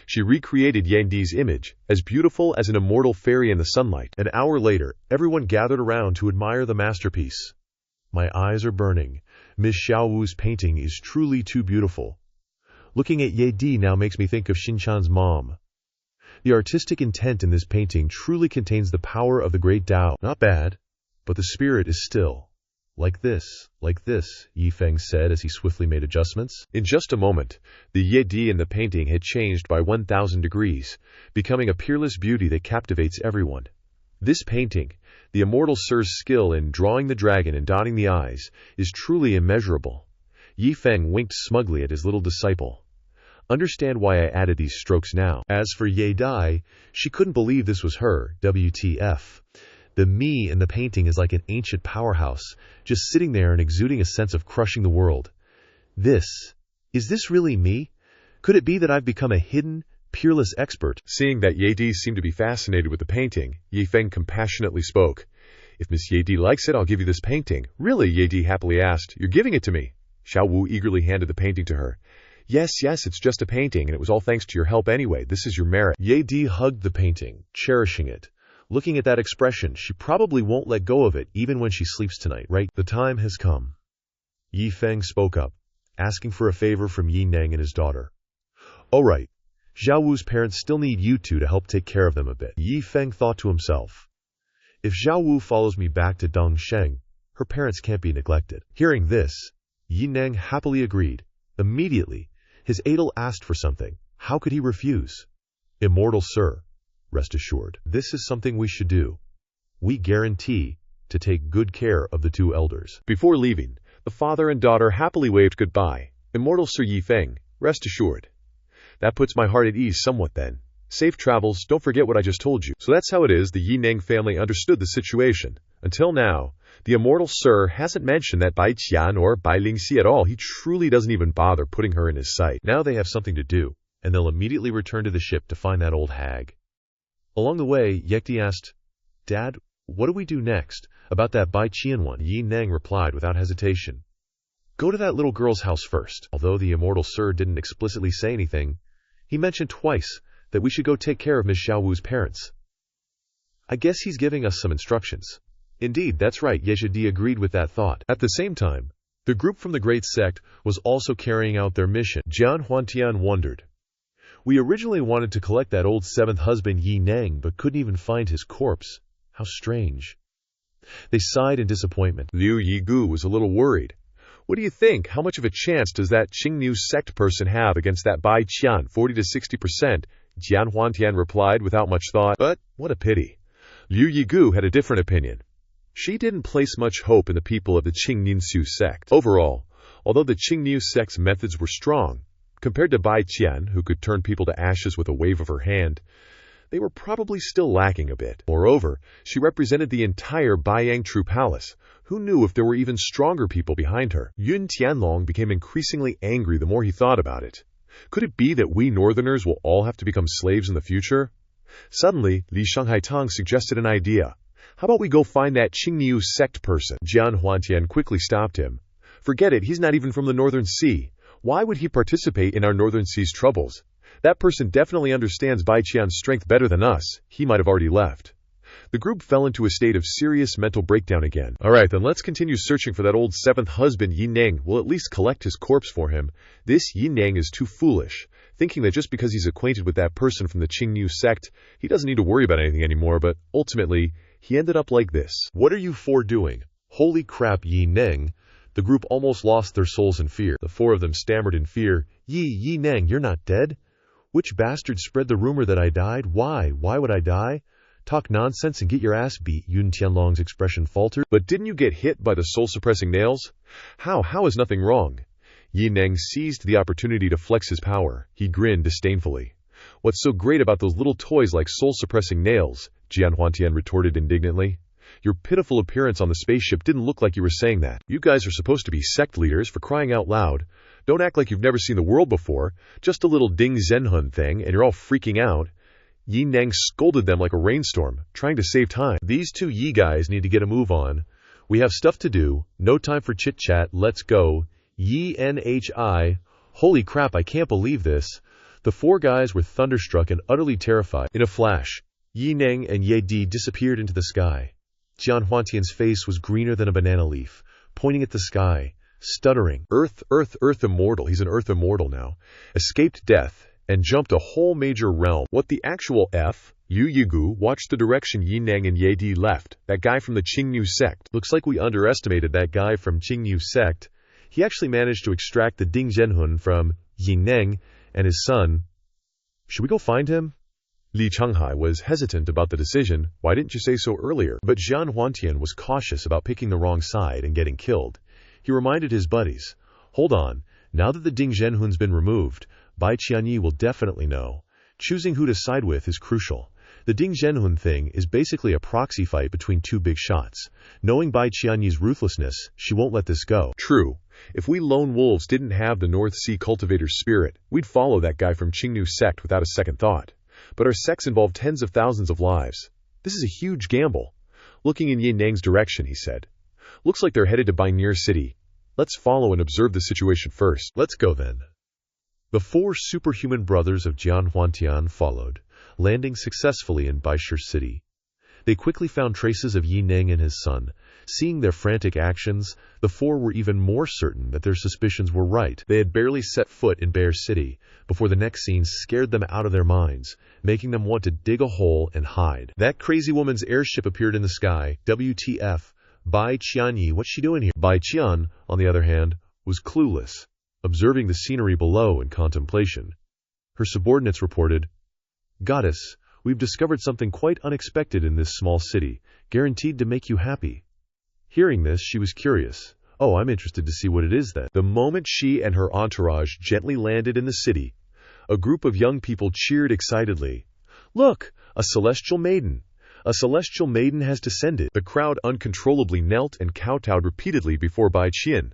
She recreated Yang Di's image, as beautiful as an immortal fairy in the sunlight. An hour later, everyone gathered around to admire the masterpiece. My eyes are burning. Miss Xiao Wu's painting is truly too beautiful. Looking at Yang Di now makes me think of Xinchan's mom. The artistic intent in this painting truly contains the power of the great Tao. Not bad, but the spirit is still. Like this, Yi Feng said as he swiftly made adjustments. In just a moment, the Yang Di in the painting had changed by 1,000 degrees, becoming a peerless beauty that captivates everyone. This painting, the immortal Sir's skill in drawing the dragon and dotting the eyes, is truly immeasurable. Yi Feng winked smugly at his little disciple. Understand why I added these strokes now. As for Ye Dai, she couldn't believe this was her. WTF. The me in the painting is like an ancient powerhouse, just sitting there and exuding a sense of crushing the world. Is this really me? Could it be that I've become a hidden, peerless expert? Seeing that Ye Di seemed to be fascinated with the painting, Yi Feng compassionately spoke. If Miss Ye Di likes it, I'll give you this painting. Really? Ye Di happily asked. You're giving it to me? Xiao Wu eagerly handed the painting to her. Yes, it's just a painting, and it was all thanks to your help anyway. This is your merit. Ye Di hugged the painting, cherishing it. Looking at that expression, she probably won't let go of it even when she sleeps tonight, right? The time has come. Yi Feng spoke up, asking for a favor from Yi Neng and his daughter. All right, Xiao Wu's parents still need you two to help take care of them a bit. Yi Feng thought to himself, if Xiao Wu follows me back to Dongsheng, her parents can't be neglected. Hearing this, Yi Neng happily agreed. Immediately, his idol asked for something. How could he refuse? Immortal Sir, rest assured, this is something we should do. We guarantee to take good care of the two elders. Before leaving, the father and daughter happily waved goodbye. Immortal Sir Yi Feng, rest assured. That puts my heart at ease somewhat then. Safe travels, don't forget what I just told you. So that's how it is the Yi Neng family understood the situation. Until now, the immortal Sir hasn't mentioned that Bai Qian or Bai Lingxi at all. He truly doesn't even bother putting her in his sight. Now they have something to do, and they'll immediately return to the ship to find that old hag. Along the way, Yekti asked, Dad, what do we do next? About that Bai Qian one? Yi Neng replied without hesitation. Go to that little girl's house first. Although the immortal Sir didn't explicitly say anything, he mentioned twice that we should go take care of Miss Xiao Wu's parents. I guess he's giving us some instructions. Indeed, that's right, Yezhidi agreed with that thought. At the same time, the group from the Great Sect was also carrying out their mission. Jian Huantian wondered. We originally wanted to collect that old seventh husband Yi Neng, but couldn't even find his corpse. How strange. They sighed in disappointment. Liu Yigu was a little worried. What do you think? How much of a chance does that Qingniu sect person have against that Bai Qian? 40 to 60%. Jian Huantian replied without much thought. But what a pity. Liu Yigu had a different opinion. She didn't place much hope in the people of the Qingninsu sect. Overall, although the Qingniu sect's methods were strong, compared to Bai Qian, who could turn people to ashes with a wave of her hand, they were probably still lacking a bit. Moreover, she represented the entire Baiyang True Palace. Who knew if there were even stronger people behind her? Yun Tianlong became increasingly angry the more he thought about it. Could it be that we Northerners will all have to become slaves in the future? Suddenly, Li Shanghaitang suggested an idea. How about we go find that Qingniu sect person? Jian Huantian quickly stopped him. Forget it, he's not even from the Northern Sea. Why would he participate in our Northern Sea's troubles? That person definitely understands Bai Qian's strength better than us. He might have already left. The group fell into a state of serious mental breakdown again. All right, then let's continue searching for that old seventh husband Yi Neng. We'll at least collect his corpse for him. This Yi Neng is too foolish, thinking that just because he's acquainted with that person from the Qingniu sect, he doesn't need to worry about anything anymore, but ultimately, he ended up like this. What are you four doing? Holy crap, Yi Neng. The group almost lost their souls in fear. The four of them stammered in fear. Yi Neng, you're not dead? Which bastard spread the rumor that I died? Why? Why would I die? Talk nonsense and get your ass beat, Yun Tianlong's expression faltered. But didn't you get hit by the soul-suppressing nails? How is nothing wrong? Yi Neng seized the opportunity to flex his power. He grinned disdainfully. What's so great about those little toys like soul-suppressing nails? Jian Huantian retorted indignantly. Your pitiful appearance on the spaceship didn't look like you were saying that. You guys are supposed to be sect leaders, for crying out loud. Don't act like you've never seen the world before. Just a little Ding Zhenhun thing, and you're all freaking out. Yi Neng scolded them like a rainstorm, trying to save time. These two Yi guys need to get a move on. We have stuff to do. No time for chit-chat. Let's go. Yi Nhi. Holy crap, I can't believe this. The four guys were thunderstruck and utterly terrified. In a flash, Yi Neng and Ye Di disappeared into the sky. Jian Huantian's face was greener than a banana leaf, pointing at the sky, stuttering. Earth, immortal. He's an Earth immortal now. Escaped death and jumped a whole major realm. What the actual F? Yu Yigu watched the direction Yi Neng and Ye Di left. That guy from the Qingyu sect. Looks like we underestimated that guy from Qingyu sect. He actually managed to extract the Ding Zhenhun from Yi Neng and his son. Should we go find him? Li Changhai was hesitant about the decision. Why didn't you say so earlier? But Jian Huantian was cautious about picking the wrong side and getting killed. He reminded his buddies, hold on, now that the Ding Zhenhun's been removed, Bai Qianyi will definitely know. Choosing who to side with is crucial. The Ding Zhenhun thing is basically a proxy fight between two big shots. Knowing Bai Qianyi's ruthlessness, she won't let this go. True. If we lone wolves didn't have the North Sea cultivator's spirit, we'd follow that guy from Qingyu sect without a second thought. But our sects involve tens of thousands of lives. This is a huge gamble. Looking in Yi Neng's direction, he said. Looks like they're headed to Bai'Nir City. Let's follow and observe the situation first. Let's go then. The four superhuman brothers of Jian Huantian followed, landing successfully in Bai'Nir City. They quickly found traces of Yi Neng and his son. Seeing their frantic actions, the four were even more certain that their suspicions were right. They had barely set foot in Bear City before the next scene scared them out of their minds, making them want to dig a hole and hide. That crazy woman's airship appeared in the sky. WTF? Bai Qianyi, what's she doing here? Bai Qian, on the other hand, was clueless, observing the scenery below in contemplation. Her subordinates reported, Goddess, we've discovered something quite unexpected in this small city, guaranteed to make you happy. Hearing this, she was curious. Oh, I'm interested to see what it is then. The moment she and her entourage gently landed in the city, a group of young people cheered excitedly. Look, a celestial maiden! A celestial maiden has descended. The crowd uncontrollably knelt and kowtowed repeatedly before Bai Qian.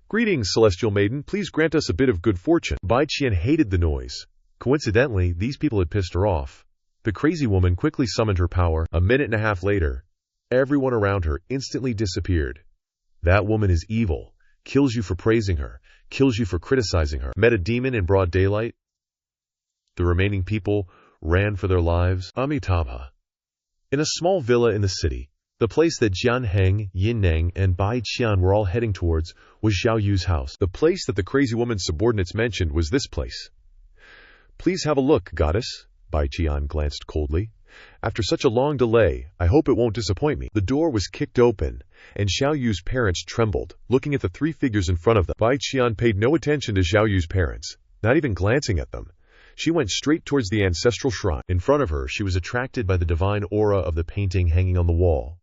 Greetings, celestial maiden. Please grant us a bit of good fortune. Bai Qian hated the noise. Coincidentally, these people had pissed her off. The crazy woman quickly summoned her power. A minute and a half later, everyone around her instantly disappeared. That woman is evil. Kills you for praising her. Kills you for criticizing her. Met a demon in broad daylight. The remaining people ran for their lives. Amitabha. In a small villa in the city, the place that Jian Heng, Yin Neng, and Bai Qian were all heading towards was Zhao Yu's house. The place that the crazy woman's subordinates mentioned was this place. Please have a look, goddess. Bai Qian glanced coldly. After such a long delay, I hope it won't disappoint me. The door was kicked open, and Zhao Yu's parents trembled, looking at the three figures in front of them. Bai Qian paid no attention to Zhao Yu's parents, not even glancing at them. She went straight towards the ancestral shrine. In front of her, she was attracted by the divine aura of the painting hanging on the wall.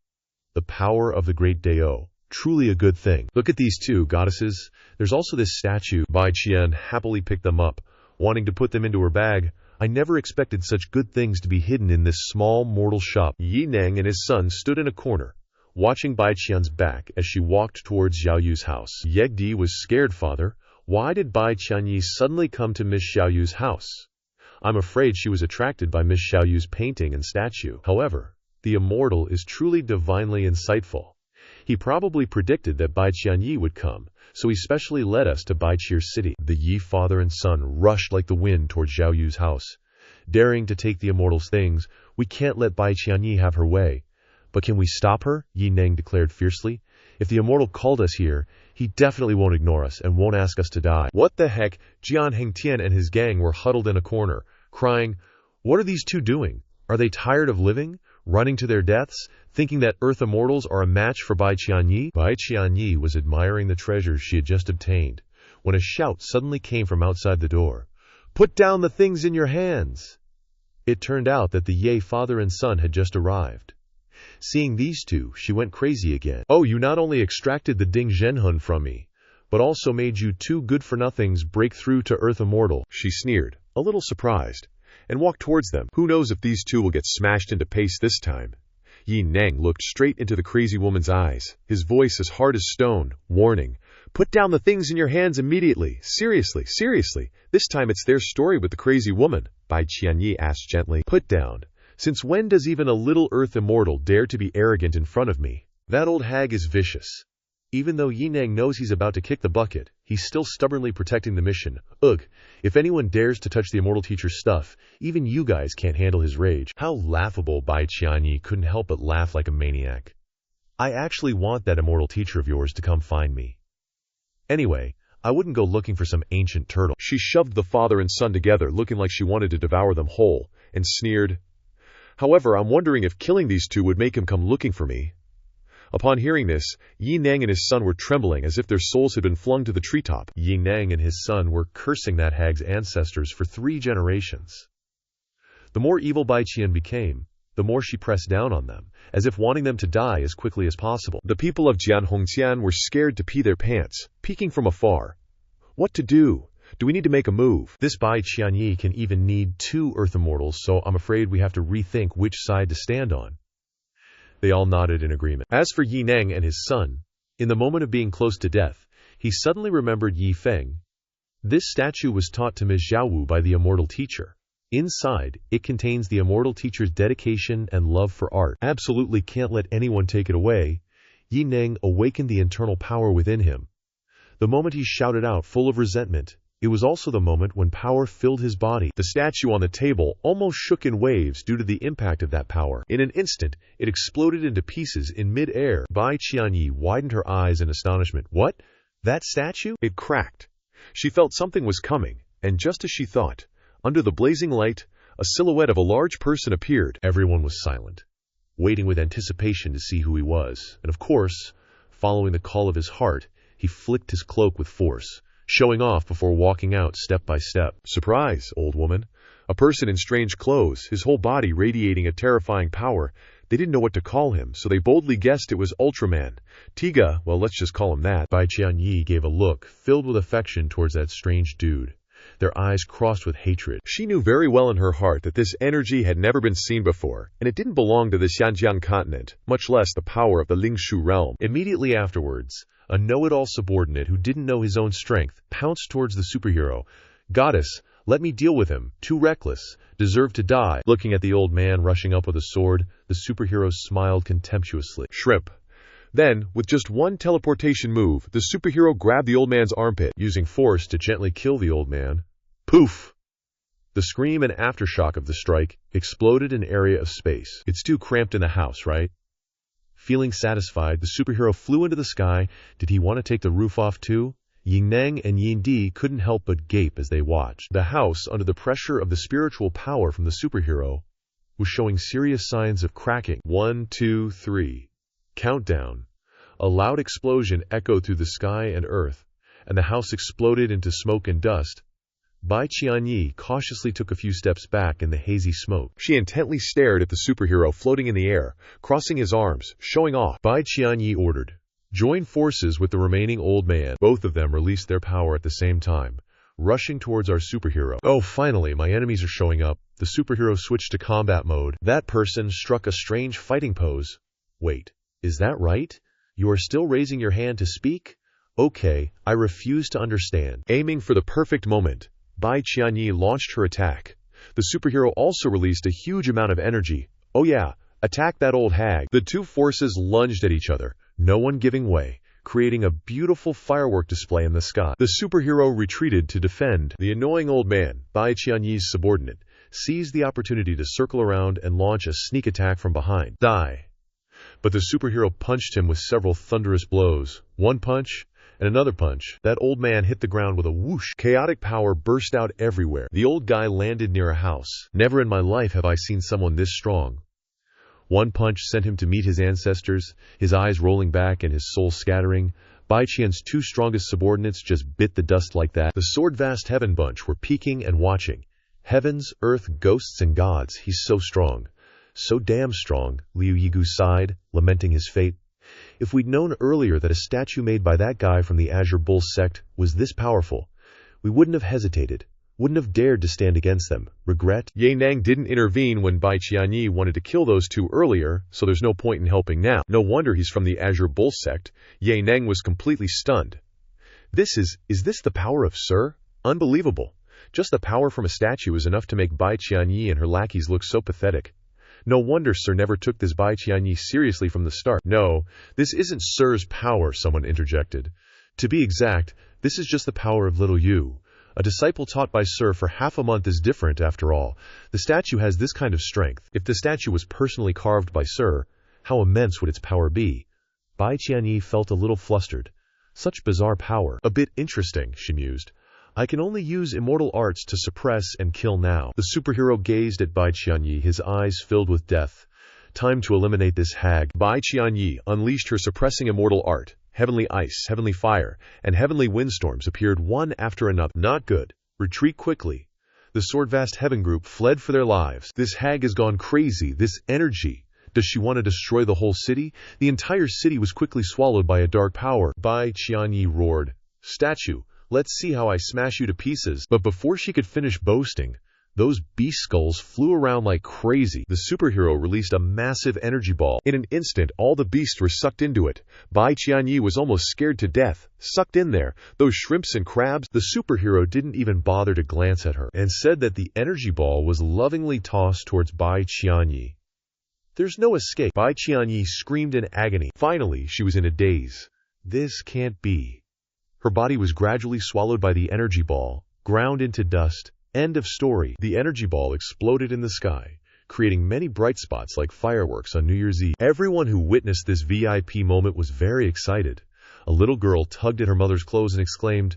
The power of the great Dao. Truly a good thing. Look at these two, goddesses. There's also this statue. Bai Qian happily picked them up, wanting to put them into her bag. I never expected such good things to be hidden in this small mortal shop. Yi Neng and his son stood in a corner, watching Bai Qian's back as she walked towards Zhao Yu's house. Ye Di was scared, father. Why did Bai Qianyi suddenly come to Miss Zhao Yu's house? I'm afraid she was attracted by Miss Zhao Yu's painting and statue. However, the immortal is truly divinely insightful. He probably predicted that Bai Qianyi would come, so he specially led us to Bai'Nir City. The Yi father and son rushed like the wind towards Zhao Yu's house. Daring to take the immortal's things, we can't let Bai Qianyi have her way. But can we stop her? Yi Neng declared fiercely. If the immortal called us here, he definitely won't ignore us and won't ask us to die. What the heck? Jian Hengtian and his gang were huddled in a corner, crying, what are these two doing? Are they tired of living? Running to their deaths? Thinking that Earth immortals are a match for Bai Qianyi? Bai Qianyi was admiring the treasures she had just obtained, when a shout suddenly came from outside the door. Put down the things in your hands! It turned out that the Ye father and son had just arrived. Seeing these two, she went crazy again. Oh, you not only extracted the Ding Zhenhun from me, but also made you two good-for-nothings break through to Earth immortal. She sneered, a little surprised, and walked towards them. Who knows if these two will get smashed into paste this time? Yi Neng looked straight into the crazy woman's eyes, his voice as hard as stone, warning, Put down the things in your hands immediately. Seriously, seriously. This time it's their story with the crazy woman, Bai Qianyi asked gently. Put down. Since when does even a little earth immortal dare to be arrogant in front of me? That old hag is vicious. Even though Yi Neng knows he's about to kick the bucket, he's still stubbornly protecting the mission. Ugh, if anyone dares to touch the immortal teacher's stuff, even you guys can't handle his rage. How laughable. Bai Qianyi couldn't help but laugh like a maniac. I actually want that immortal teacher of yours to come find me. Anyway, I wouldn't go looking for some ancient turtle. She shoved the father and son together, looking like she wanted to devour them whole, and sneered. However, I'm wondering if killing these two would make him come looking for me. Upon hearing this, Yi Neng and his son were trembling as if their souls had been flung to the treetop. Yi Neng and his son were cursing that hag's ancestors for 3 generations. The more evil Bai Qian became, the more she pressed down on them, as if wanting them to die as quickly as possible. The people of Jianhongtian were scared to pee their pants, peeking from afar. What to do? Do we need to make a move? This Bai Qianyi can even need 2 Earth Immortals, so I'm afraid we have to rethink which side to stand on. They all nodded in agreement. As for Yi Neng and his son, in the moment of being close to death, he suddenly remembered Yi Feng. This statue was taught to Ms. Xiaowu by the immortal teacher. Inside, it contains the immortal teacher's dedication and love for art. Absolutely can't let anyone take it away. Yi Neng awakened the internal power within him. The moment he shouted out full of resentment, it was also the moment when power filled his body. The statue on the table almost shook in waves due to the impact of that power. In an instant, it exploded into pieces in mid-air. Bai Qianyi widened her eyes in astonishment. What? That statue? It cracked. She felt something was coming, and just as she thought, under the blazing light, a silhouette of a large person appeared. Everyone was silent, waiting with anticipation to see who he was. And of course, following the call of his heart, he flicked his cloak with force, showing off before walking out step by step. Surprise, old woman. A person in strange clothes, his whole body radiating a terrifying power. They didn't know what to call him, so they boldly guessed it was Ultraman. Tiga, well, let's just call him that. Bai Qianyi gave a look filled with affection towards that strange dude. Their eyes crossed with hatred. She knew very well in her heart that this energy had never been seen before, and it didn't belong to the Xianjiang continent, much less the power of the Lingshu realm. Immediately afterwards, a know-it-all subordinate who didn't know his own strength pounced towards the superhero. Goddess, let me deal with him. Too reckless. Deserve to die. Looking at the old man rushing up with a sword, the superhero smiled contemptuously. Shrimp. Then, with just one teleportation move, the superhero grabbed the old man's armpit, using force to gently kill the old man. Poof! The scream and aftershock of the strike exploded an area of space. It's too cramped in the house, right? Feeling satisfied, the superhero flew into the sky. Did he want to take the roof off too? Yi Neng and Yin Di couldn't help but gape as they watched. The house, under the pressure of the spiritual power from the superhero, was showing serious signs of cracking. 1, 2, 3. Countdown. A loud explosion echoed through the sky and earth, and the house exploded into smoke and dust. Bai Qianyi cautiously took a few steps back in the hazy smoke. She intently stared at the superhero floating in the air, crossing his arms, showing off. Bai Qianyi ordered, "Join forces with the remaining old man." Both of them released their power at the same time, rushing towards our superhero. Oh, finally, my enemies are showing up. The superhero switched to combat mode. That person struck a strange fighting pose. Wait, is that right? You are still raising your hand to speak? Okay, I refuse to understand. Aiming for the perfect moment, Bai Qianyi launched her attack. The superhero also released a huge amount of energy. Oh yeah, attack that old hag. The two forces lunged at each other, no one giving way, creating a beautiful firework display in the sky. The superhero retreated to defend. The annoying old man, Bai Qianyi's subordinate, seized the opportunity to circle around and launch a sneak attack from behind. Die! But the superhero punched him with several thunderous blows. One punch, and another punch. That old man hit the ground with a whoosh. Chaotic power burst out everywhere. The old guy landed near a house. Never in my life have I seen someone this strong. One punch sent him to meet his ancestors, his eyes rolling back and his soul scattering. Bai Qian's two strongest subordinates just bit the dust like that. The Sword Vast Heaven bunch were peeking and watching. Heavens, earth, ghosts, and gods, he's so strong. So damn strong, Liu Yigu sighed, lamenting his fate. If we'd known earlier that a statue made by that guy from the Azure Bull sect was this powerful, we wouldn't have hesitated, wouldn't have dared to stand against them. Regret? Ye Nang didn't intervene when Bai Qianyi wanted to kill those two earlier, so there's no point in helping now. No wonder he's from the Azure Bull sect. Ye Nang was completely stunned. Is this the power of Sir? Unbelievable. Just the power from a statue is enough to make Bai Qianyi and her lackeys look so pathetic. No wonder Sir never took this Bai Qianyi seriously from the start. No, this isn't Sir's power, someone interjected. To be exact, this is just the power of little you. A disciple taught by Sir for half a month is different, after all. The statue has this kind of strength. If the statue was personally carved by Sir, how immense would its power be? Bai Qianyi felt a little flustered. Such bizarre power. A bit interesting, she mused. I can only use immortal arts to suppress and kill now. The superhero gazed at Bai Qianyi, his eyes filled with death. Time to eliminate this hag. Bai Qianyi unleashed her suppressing immortal art. Heavenly ice, heavenly fire, and heavenly windstorms appeared one after another. Not good. Retreat quickly. The Swordvast Heaven group fled for their lives. This hag has gone crazy. This energy. Does she want to destroy the whole city? The entire city was quickly swallowed by a dark power. Bai Qianyi roared. Statue, let's see how I smash you to pieces. But before she could finish boasting, those beast skulls flew around like crazy. The superhero released a massive energy ball. In an instant, all the beasts were sucked into it. Bai Qianyi was almost scared to death. Sucked in there. Those shrimps and crabs. The superhero didn't even bother to glance at her, and said that the energy ball was lovingly tossed towards Bai Qianyi. There's no escape. Bai Qianyi screamed in agony. Finally, she was in a daze. This can't be. Her body was gradually swallowed by the energy ball, ground into dust. End of story. The energy ball exploded in the sky, creating many bright spots like fireworks on New Year's Eve. Everyone who witnessed this VIP moment was very excited. A little girl tugged at her mother's clothes and exclaimed,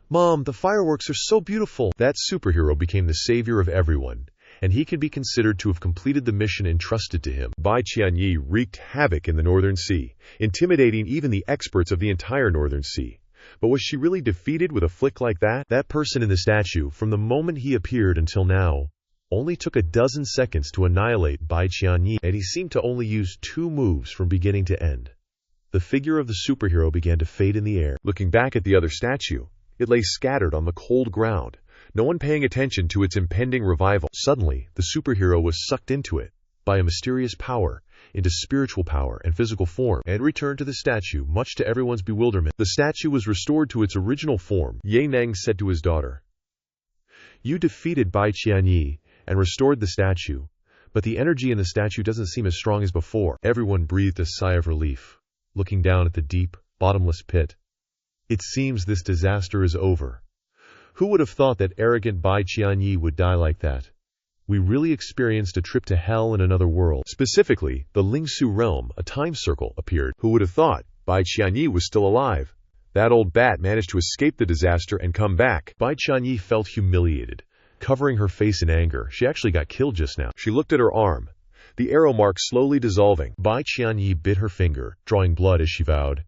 "Mom, the fireworks are so beautiful!" That superhero became the savior of everyone, and he can be considered to have completed the mission entrusted to him. Bai Qianyi wreaked havoc in the Northern Sea, intimidating even the experts of the entire Northern Sea. But was she really defeated with a flick like that? That person in the statue, from the moment he appeared until now, only took a dozen seconds to annihilate Bai Qianyi, and he seemed to only use 2 moves from beginning to end. The figure of the superhero began to fade in the air. Looking back at the other statue, it lay scattered on the cold ground, no one paying attention to its impending revival. Suddenly, the superhero was sucked into it, by a mysterious power, into spiritual power and physical form, and returned to the statue, much to everyone's bewilderment. The statue was restored to its original form. Ye Neng said to his daughter, "You defeated Bai Qianyi and restored the statue, but the energy in the statue doesn't seem as strong as before." Everyone breathed a sigh of relief, looking down at the deep, bottomless pit. It seems this disaster is over. Who would have thought that arrogant Bai Qianyi would die like that? We really experienced a trip to hell in another world. Specifically, the Lingsu realm, a time circle, appeared. Who would have thought Bai Qianyi was still alive? That old bat managed to escape the disaster and come back. Bai Qianyi felt humiliated, covering her face in anger. She actually got killed just now. She looked at her arm, the arrow mark slowly dissolving. Bai Qianyi bit her finger, drawing blood as she vowed,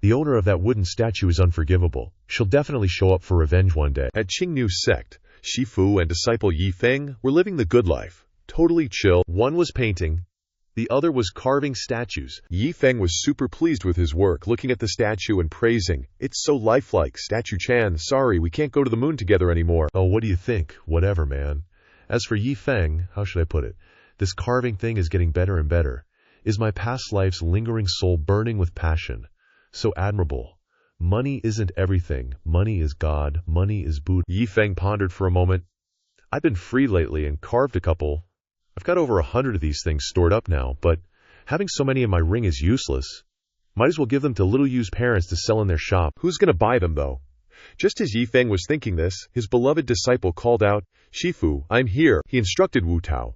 "The owner of that wooden statue is unforgivable. She'll definitely show up for revenge one day." At Qingnu's sect, Shifu and disciple Yi Feng were living the good life, totally chill. One was painting, the other was carving statues. Yi Feng was super pleased with his work, looking at the statue and praising, "It's so lifelike, Statue-chan. Sorry, we can't go to the moon together anymore." "Oh, what do you think? Whatever, man." As for Yi Feng, how should I put it? This carving thing is getting better and better. Is my past life's lingering soul burning with passion? So admirable. Money isn't everything. Money is God. Money is Buddha. Yi Feng pondered for a moment. I've been free lately and carved a couple. I've got over 100 of these things stored up now, but having so many in my ring is useless. Might as well give them to Little Yu's parents to sell in their shop. Who's gonna buy them, though? Just as Yi Feng was thinking this, his beloved disciple called out, "Shifu, I'm here." He instructed Wu Tao.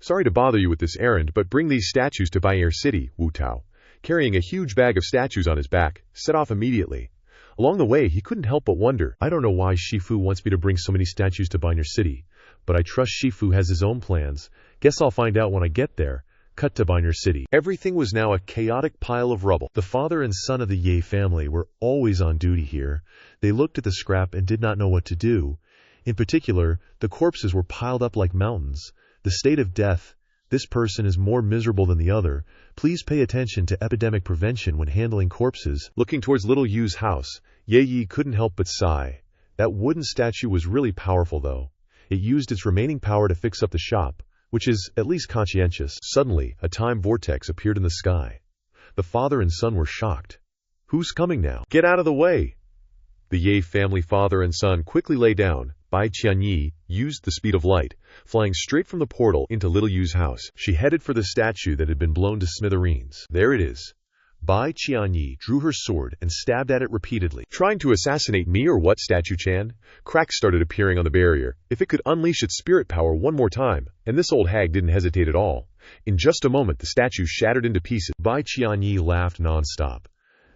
"Sorry to bother you with this errand, but bring these statues to Bai'er City." Wu Tao, carrying a huge bag of statues on his back, set off immediately. Along the way, he couldn't help but wonder, I don't know why Shifu wants me to bring so many statues to Bai'er City, but I trust Shifu has his own plans. Guess I'll find out when I get there. Cut to Bai'er City. Everything was now a chaotic pile of rubble. The father and son of the Ye family were always on duty here. They looked at the scrap and did not know what to do. In particular, the corpses were piled up like mountains. The state of death. This person is more miserable than the other. Please pay attention to epidemic prevention when handling corpses. Looking towards Little Yu's house, Ye Yi couldn't help but sigh. That wooden statue was really powerful, though. It used its remaining power to fix up the shop, which is at least conscientious. Suddenly, a time vortex appeared in the sky. The father and son were shocked. "Who's coming now? Get out of the way!" The Yi family father and son quickly lay down. Bai Qianyi used the speed of light, flying straight from the portal into Little Yu's house. She headed for the statue that had been blown to smithereens. There it is. Bai Qianyi drew her sword and stabbed at it repeatedly. Trying to assassinate me or what, Statue-chan? Cracks started appearing on the barrier. If it could unleash its spirit power one more time, and this old hag didn't hesitate at all. In just a moment, the statue shattered into pieces. Bai Qianyi laughed non-stop.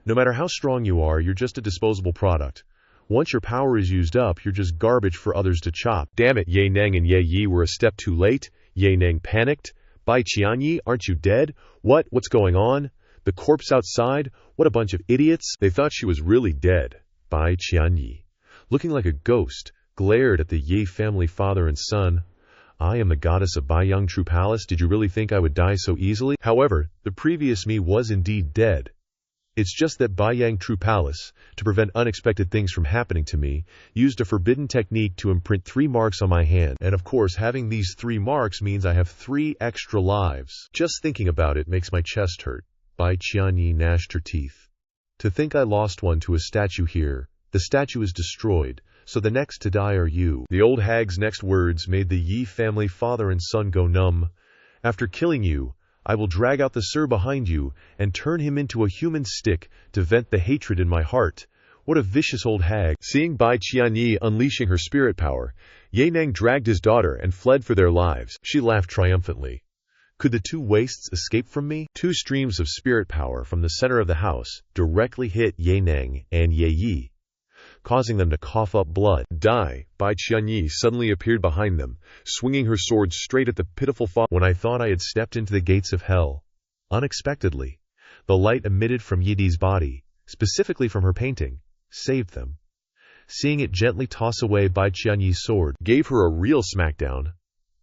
No matter how strong you are, you're just a disposable product. Once your power is used up, you're just garbage for others to chop. Damn it, Ye Neng and Ye Yi were a step too late. Ye Neng panicked. Bai Qianyi, aren't you dead? What's going on? The corpse outside? What a bunch of idiots. They thought she was really dead. Bai Qianyi, looking like a ghost, glared at the Yi family father and son. I am the goddess of Baiyang True Palace. Did you really think I would die so easily? However, the previous me was indeed dead. It's just that Baiyang True Palace, to prevent unexpected things from happening to me, used a forbidden technique to imprint 3 marks on my hand. And of course, having these 3 marks means I have 3 extra lives. Just thinking about it makes my chest hurt. Bai Qianyi gnashed her teeth. To think I lost one to a statue here. The statue is destroyed, so the next to die are you. The old hag's next words made the Yi family father and son go numb. After killing you, I will drag out the sir behind you and turn him into a human stick to vent the hatred in my heart. What a vicious old hag. Seeing Bai Qianyi unleashing her spirit power, Ye Neng dragged his daughter and fled for their lives. She laughed triumphantly. Could the 2 wastes escape from me? 2 streams of spirit power from the center of the house directly hit Ye Neng and Ye Yi, causing them to cough up blood. Die! Bai Qianyi suddenly appeared behind them, swinging her sword straight at the pitiful father. When I thought I had stepped into the gates of hell, unexpectedly, the light emitted from Yidi's body, specifically from her painting, saved them. Seeing it gently toss away Bai Qianyi's sword gave her a real smackdown.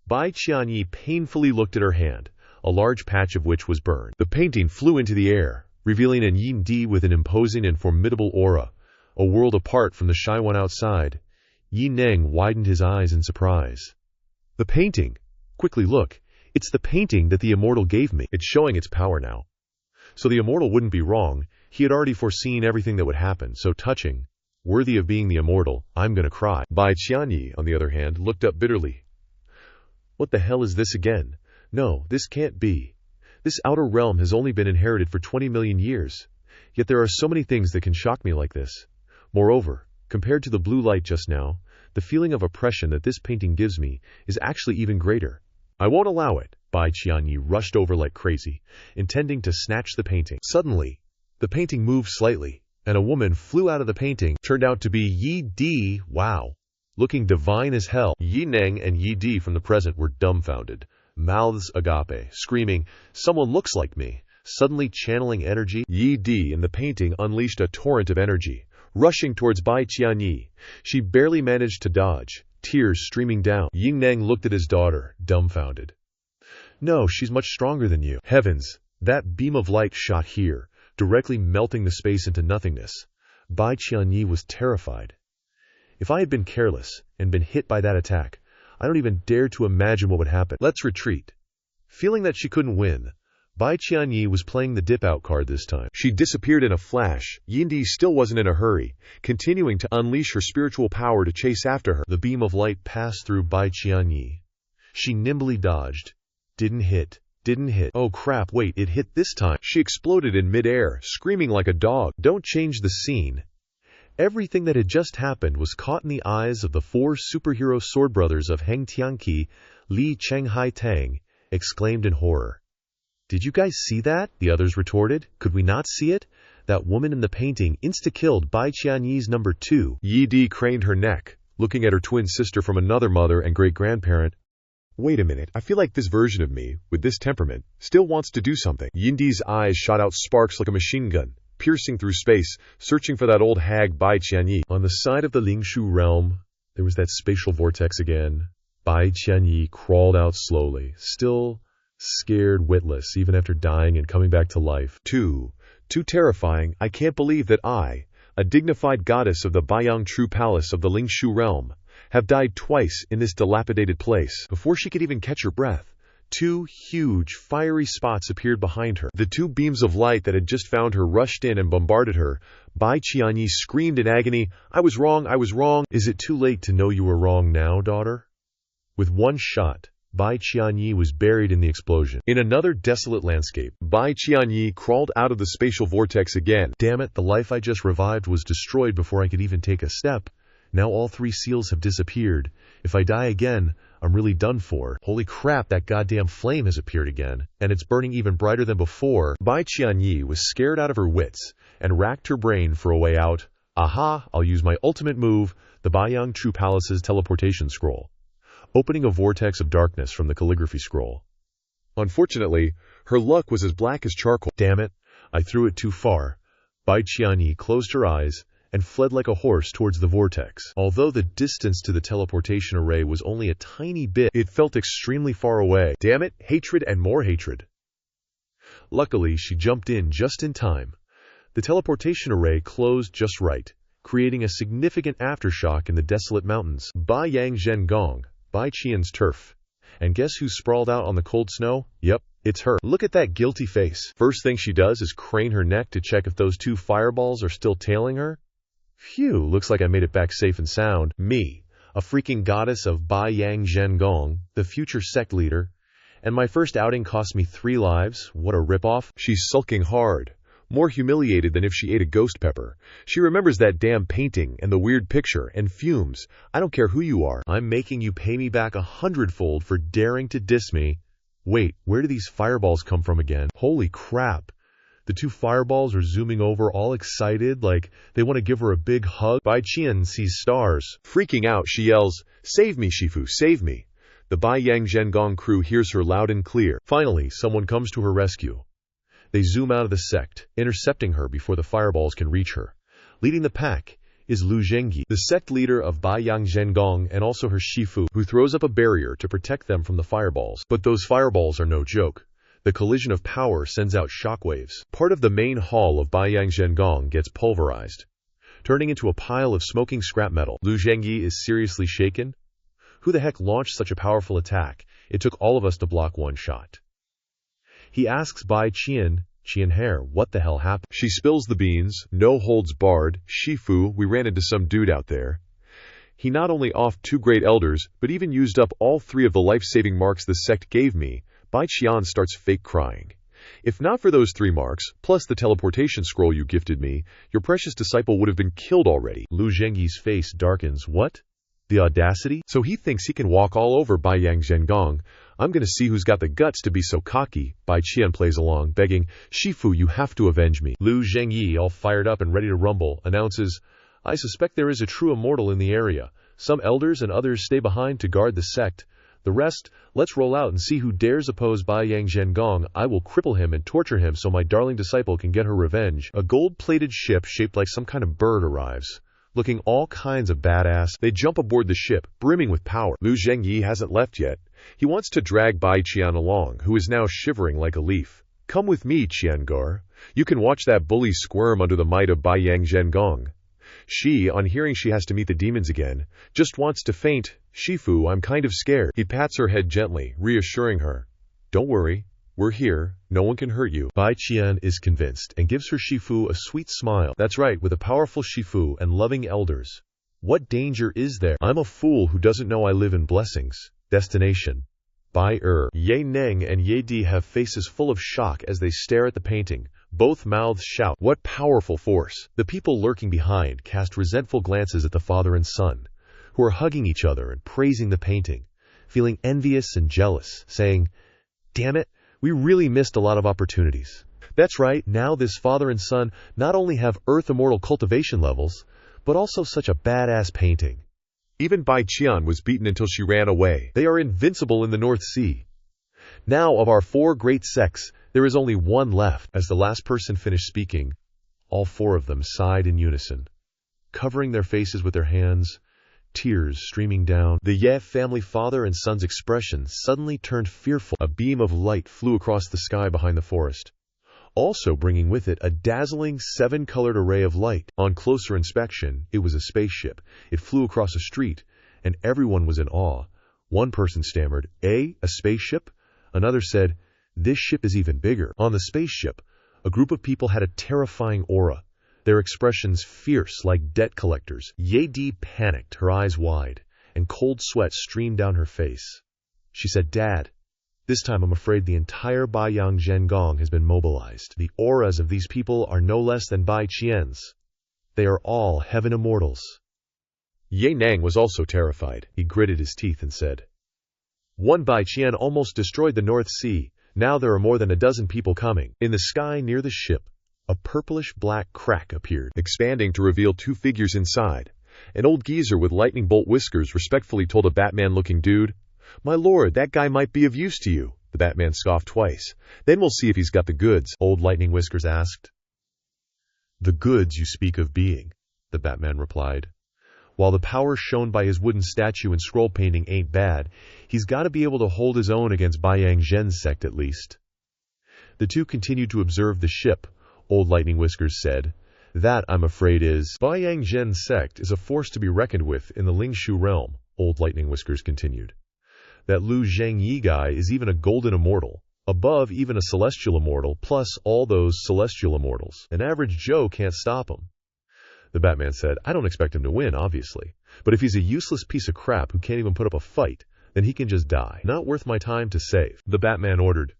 Bai Qianyi painfully looked at her hand, a large patch of which was burned. The painting flew into the air, revealing an Yin Di with an imposing and formidable aura, a world apart from the shy one outside. Yi Neng widened his eyes in surprise. The painting! Quickly look. It's the painting that the immortal gave me. It's showing its power now. So the immortal wouldn't be wrong. He had already foreseen everything that would happen. So touching. Worthy of being the immortal. I'm gonna cry. Bai Qianyi, on the other hand, looked up bitterly. What the hell is this again? No, this can't be. This outer realm has only been inherited for 20 million years. Yet there are so many things that can shock me like this. Moreover, compared to the blue light just now, the feeling of oppression that this painting gives me is actually even greater. I won't allow it. Bai Qianyi rushed over like crazy, intending to snatch the painting. Suddenly, the painting moved slightly, and a woman flew out of the painting. Turned out to be Yi Di. Wow. Looking divine as hell. Yi Neng and Yi Di from the present were dumbfounded, mouths agape, screaming, "Someone looks like me!" Suddenly channeling energy, Yi Di in the painting unleashed a torrent of energy, rushing towards Bai Qianyi. She barely managed to dodge, tears streaming down. Yi Neng looked at his daughter, dumbfounded. No, she's much stronger than you. Heavens, that beam of light shot here, directly melting the space into nothingness. Bai Qianyi was terrified. If I had been careless and been hit by that attack, I don't even dare to imagine what would happen. Let's retreat. Feeling that she couldn't win, Bai Qianyi was playing the dip-out card this time. She disappeared in a flash. Yindi still wasn't in a hurry, continuing to unleash her spiritual power to chase after her. The beam of light passed through Bai Qianyi. She nimbly dodged. Didn't hit. Oh crap, wait, it hit this time. She exploded in midair, screaming like a dog. Don't change the scene. Everything that had just happened was caught in the eyes of the 4 superhero sword brothers of Heng Tianqi. Li Chenghai Tang exclaimed in horror. Did you guys see that? The others retorted. Could we not see it? That woman in the painting insta-killed Bai Qianyi's number 2. Yi Di craned her neck, looking at her twin sister from another mother and great-grandparent. Wait a minute, I feel like this version of me, with this temperament, still wants to do something. Yindi's eyes shot out sparks like a machine gun, piercing through space, searching for that old hag Bai Qianyi. On the side of the Lingshu realm, there was that spatial vortex again. Bai Qianyi crawled out slowly, still scared witless even after dying and coming back to life. Too terrifying. I can't believe that I, a dignified goddess of the Baiyang True Palace of the Lingshu realm, have died twice in this dilapidated place. Before she could even catch her breath, 2 huge, fiery spots appeared behind her. The 2 beams of light that had just found her rushed in and bombarded her. Bai Qianyi screamed in agony, I was wrong, I was wrong. Is it too late to know you were wrong now, daughter? With one shot, Bai Qianyi was buried in the explosion. In another desolate landscape, Bai Qianyi crawled out of the spatial vortex again. Damn it, the life I just revived was destroyed before I could even take a step. Now all 3 seals have disappeared. If I die again, I'm really done for. Holy crap, that goddamn flame has appeared again, and it's burning even brighter than before. Bai Qianyi was scared out of her wits and racked her brain for a way out. Aha, I'll use my ultimate move, the Baiyang True Palace's teleportation scroll, opening a vortex of darkness from the calligraphy scroll. Unfortunately, her luck was as black as charcoal. Damn it, I threw it too far. Bai Qianyi closed her eyes and fled like a horse towards the vortex. Although the distance to the teleportation array was only a tiny bit, it felt extremely far away. Damn it, hatred and more hatred. Luckily, she jumped in just in time. The teleportation array closed just right, creating a significant aftershock in the desolate mountains. Bai Yang Zhengong, Bai Qian's turf. And guess who sprawled out on the cold snow? Yep, it's her. Look at that guilty face. First thing she does is crane her neck to check if those 2 fireballs are still tailing her. Phew, looks like I made it back safe and sound. Me, a freaking goddess of Bai Yang Zhengong, the future sect leader, and my first outing cost me 3 lives. What a ripoff. She's sulking hard, more humiliated than if she ate a ghost pepper. She remembers that damn painting and the weird picture and fumes. I don't care who you are. I'm making you pay me back 100-fold for daring to diss me. Wait, where do these fireballs come from again? Holy crap. The 2 fireballs are zooming over all excited, like they want to give her a big hug. Bai Qian sees stars. Freaking out, she yells, Save me, Shifu, save me. The Bai Yang Zhengong crew hears her loud and clear. Finally, someone comes to her rescue. They zoom out of the sect, intercepting her before the fireballs can reach her. Leading the pack is Lu Zhengyi, the sect leader of Bai Yang Zhengong and also her Shifu, who throws up a barrier to protect them from the fireballs. But those fireballs are no joke. The collision of power sends out shockwaves. Part of the main hall of Bai Yang Zhengong gets pulverized, turning into a pile of smoking scrap metal. Lu Zhengyi is seriously shaken. Who the heck launched such a powerful attack? It took all of us to block one shot. He asks Bai Qian Hair, what the hell happened? She spills the beans, no holds barred. Shifu, we ran into some dude out there. He not only offed 2 great elders, but even used up all 3 of the life-saving marks the sect gave me. Bai Qian starts fake crying. If not for those 3 marks, plus the teleportation scroll you gifted me, your precious disciple would have been killed already. Lu Zhengyi's face darkens. What? The audacity? So he thinks he can walk all over Bai Yang Zhengong. I'm gonna see who's got the guts to be so cocky. Bai Qian plays along, begging, Shifu, you have to avenge me. Lu Zhengyi, all fired up and ready to rumble, announces, I suspect there is a true immortal in the area. Some elders and others stay behind to guard the sect. The rest, let's roll out and see who dares oppose Bai Yang Zhengong. I will cripple him and torture him so my darling disciple can get her revenge. A gold-plated ship shaped like some kind of bird arrives, looking all kinds of badass. They jump aboard the ship, brimming with power. Lu Zhengyi hasn't left yet. He wants to drag Bai Qian along, who is now shivering like a leaf. Come with me, Qiangar. You can watch that bully squirm under the might of Bai Yang Zhengong. She, on hearing she has to meet the demons again, just wants to faint. Shifu, I'm kind of scared. He pats her head gently, reassuring her. Don't worry, we're here. No one can hurt you. Bai Qian is convinced and gives her Shifu a sweet smile. That's right, with a powerful Shifu and loving elders. What danger is there? I'm a fool who doesn't know I live in blessings. Destination. Bai Ye Neng and Ye Di have faces full of shock as they stare at the painting. Both mouths shout, what powerful force! The people lurking behind cast resentful glances at the father and son, who are hugging each other and praising the painting, feeling envious and jealous, saying, damn it, we really missed a lot of opportunities. That's right, now this father and son not only have Earth Immortal cultivation levels, but also such a badass painting. Even Bai Qian was beaten until she ran away. They are invincible in the North Sea. Now, of our 4 great sects, there is only one left. As the last person finished speaking, all 4 of them sighed in unison, covering their faces with their hands, tears streaming down. The Ye family father and son's expression suddenly turned fearful. A beam of light flew across the sky behind the forest, also bringing with it a dazzling 7-colored array of light. On closer inspection, it was a spaceship. It flew across a street, and everyone was in awe. One person stammered, a spaceship? Another said, "This ship is even bigger." On the spaceship, a group of people had a terrifying aura, their expressions fierce like debt collectors. Yi panicked, her eyes wide, and cold sweat streamed down her face. She said, "Dad, this time I'm afraid the entire Baiyang Zhengong has been mobilized. The auras of these people are no less than Bai Qian's. They are all heaven immortals." Ye Nang was also terrified. He gritted his teeth and said, "One Bai Qian almost destroyed the North Sea. Now there are more than a dozen people coming." In the sky near the ship, a purplish-black crack appeared, expanding to reveal two figures inside. An old geezer with lightning bolt whiskers respectfully told a Batman-looking dude, "My lord, that guy might be of use to you." The Batman scoffed twice. "Then we'll see if he's got the goods," old Lightning Whiskers asked. "The goods you speak of being," the Batman replied. "While the power shown by his wooden statue and scroll painting ain't bad, he's got to be able to hold his own against Baiyang Zhen's sect at least." The two continued to observe the ship. Old Lightning Whiskers said, "That, I'm afraid, is Baiyang Zhen's sect is a force to be reckoned with in the Lingshu realm," Old Lightning Whiskers continued. "That Lu Zhengyi guy is even a golden immortal, above even a celestial immortal, plus all those celestial immortals. An average Joe can't stop him." The Batman said, "I don't expect him to win, obviously. But if he's a useless piece of crap who can't even put up a fight, then he can just die. Not worth my time to save." The Batman ordered,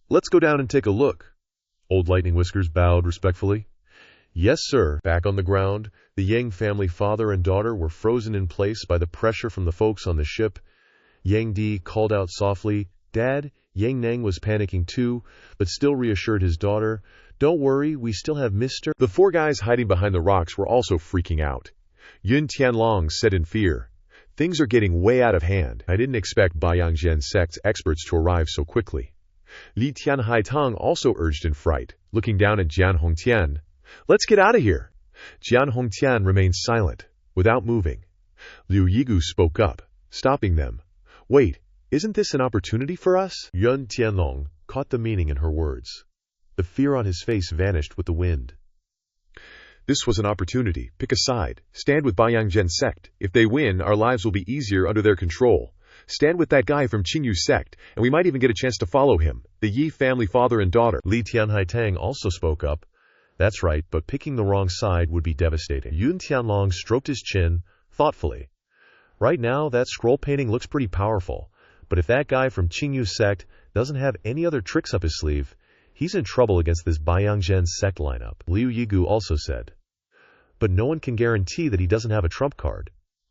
"Let's go down and take a look." Old Lightning Whiskers bowed respectfully. "Yes, sir." Back on the ground, the Yang family father and daughter were frozen in place by the pressure from the folks on the ship. Yang Di called out softly, "Dad." Yang Nang was panicking too, but still reassured his daughter, "Don't worry, we still have Mr." The four guys hiding behind the rocks were also freaking out. Yun Tianlong said in fear, "Things are getting way out of hand. I didn't expect Baiyang Zhen sect's experts to arrive so quickly." Li Tianhaitang also urged in fright, looking down at Jian Hongtian. "Let's get out of here." Jian Hongtian remained silent, without moving. Liu Yigu spoke up, stopping them. "Wait, isn't this an opportunity for us?" Yun Tianlong caught the meaning in her words. The fear on his face vanished with the wind. "This was an opportunity. Pick a side. Stand with Baiyang Zhen's sect. If they win, our lives will be easier under their control. Stand with that guy from Qingyu's sect, and we might even get a chance to follow him. The Yi family father and daughter." Li Tianhaitang also spoke up. "That's right, but picking the wrong side would be devastating." Yun Tianlong stroked his chin, thoughtfully. "Right now, that scroll painting looks pretty powerful, but if that guy from Qingyu's sect doesn't have any other tricks up his sleeve, he's in trouble against this Baiyang Zhen sect lineup." Liu Yigu also said. "But no one can guarantee that he doesn't have a trump card."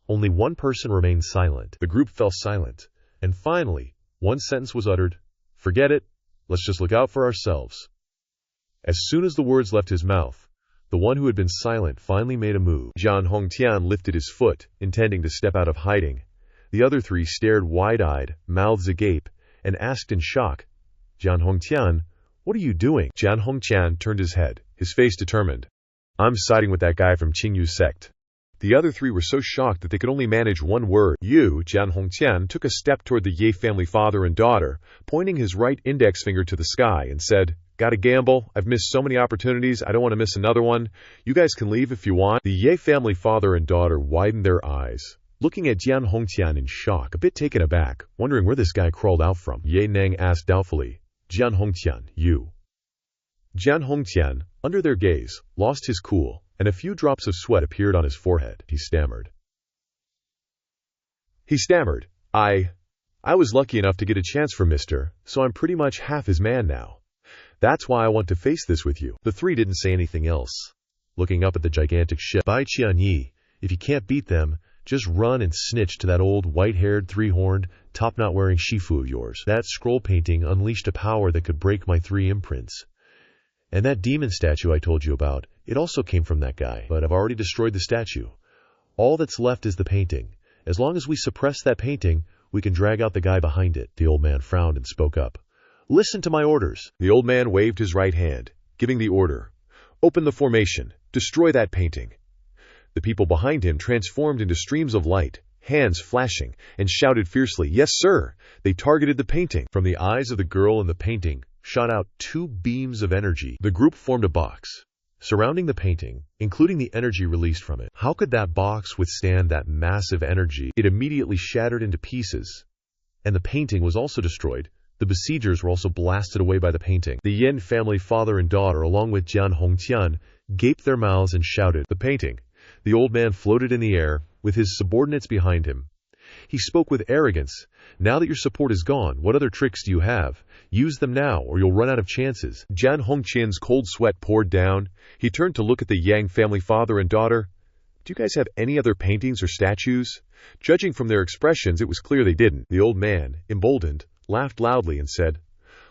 Only one person remained silent. The group fell silent, and finally, one sentence was uttered, "Forget it. Let's just look out for ourselves." As soon as the words left his mouth, the one who had been silent finally made a move. Jian Hongtian lifted his foot, intending to step out of hiding. The other three stared wide-eyed, mouths agape, and asked in shock, "Jian Hongtian, what are you doing?" Jian Hongtian turned his head, his face determined. "I'm siding with that guy from Qingyu's sect." The other three were so shocked that they could only manage one word. Jian Hongtian took a step toward the Ye family father and daughter, pointing his right index finger to the sky, and said, "Gotta gamble. I've missed so many opportunities, I don't want to miss another one. You guys can leave if you want." The Ye family father and daughter widened their eyes, looking at Jian Hongtian in shock, a bit taken aback, wondering where this guy crawled out from. Ye Nang asked doubtfully, "Jian Hongtian, you?" Jian Hongtian, under their gaze, lost his cool, and a few drops of sweat appeared on his forehead. He stammered, I was lucky enough to get a chance for Mr., so I'm pretty much half his man now. That's why I want to face this with you." The three didn't say anything else. Looking up at the gigantic ship, "Bai Qianyi, if you can't beat them, just run and snitch to that old white-haired, three-horned, top-knot-wearing Shifu of yours. That scroll painting unleashed a power that could break my 3 imprints. And that demon statue I told you about, it also came from that guy, but I've already destroyed the statue. All that's left is the painting. As long as we suppress that painting, we can drag out the guy behind it." The old man frowned and spoke up. "Listen to my orders." The old man waved his right hand, giving the order. "Open the formation. Destroy that painting." The people behind him transformed into streams of light, hands flashing, and shouted fiercely, "Yes, sir!" They targeted the painting. From the eyes of the girl in the painting shot out 2 beams of energy. The group formed a box, surrounding the painting, including the energy released from it. How could that box withstand that massive energy? It immediately shattered into pieces, and the painting was also destroyed, The besiegers were also blasted away by the painting. The Yin family father and daughter, along with Jian Hongtian, gaped their mouths and shouted. The painting. The old man floated in the air, with his subordinates behind him. He spoke with arrogance. Now that your support is gone, what other tricks do you have? Use them now, or you'll run out of chances. Jian Hongtian's cold sweat poured down. He turned to look at the Yang family father and daughter. Do you guys have any other paintings or statues? Judging from their expressions, it was clear they didn't. The old man, emboldened, laughed loudly and said,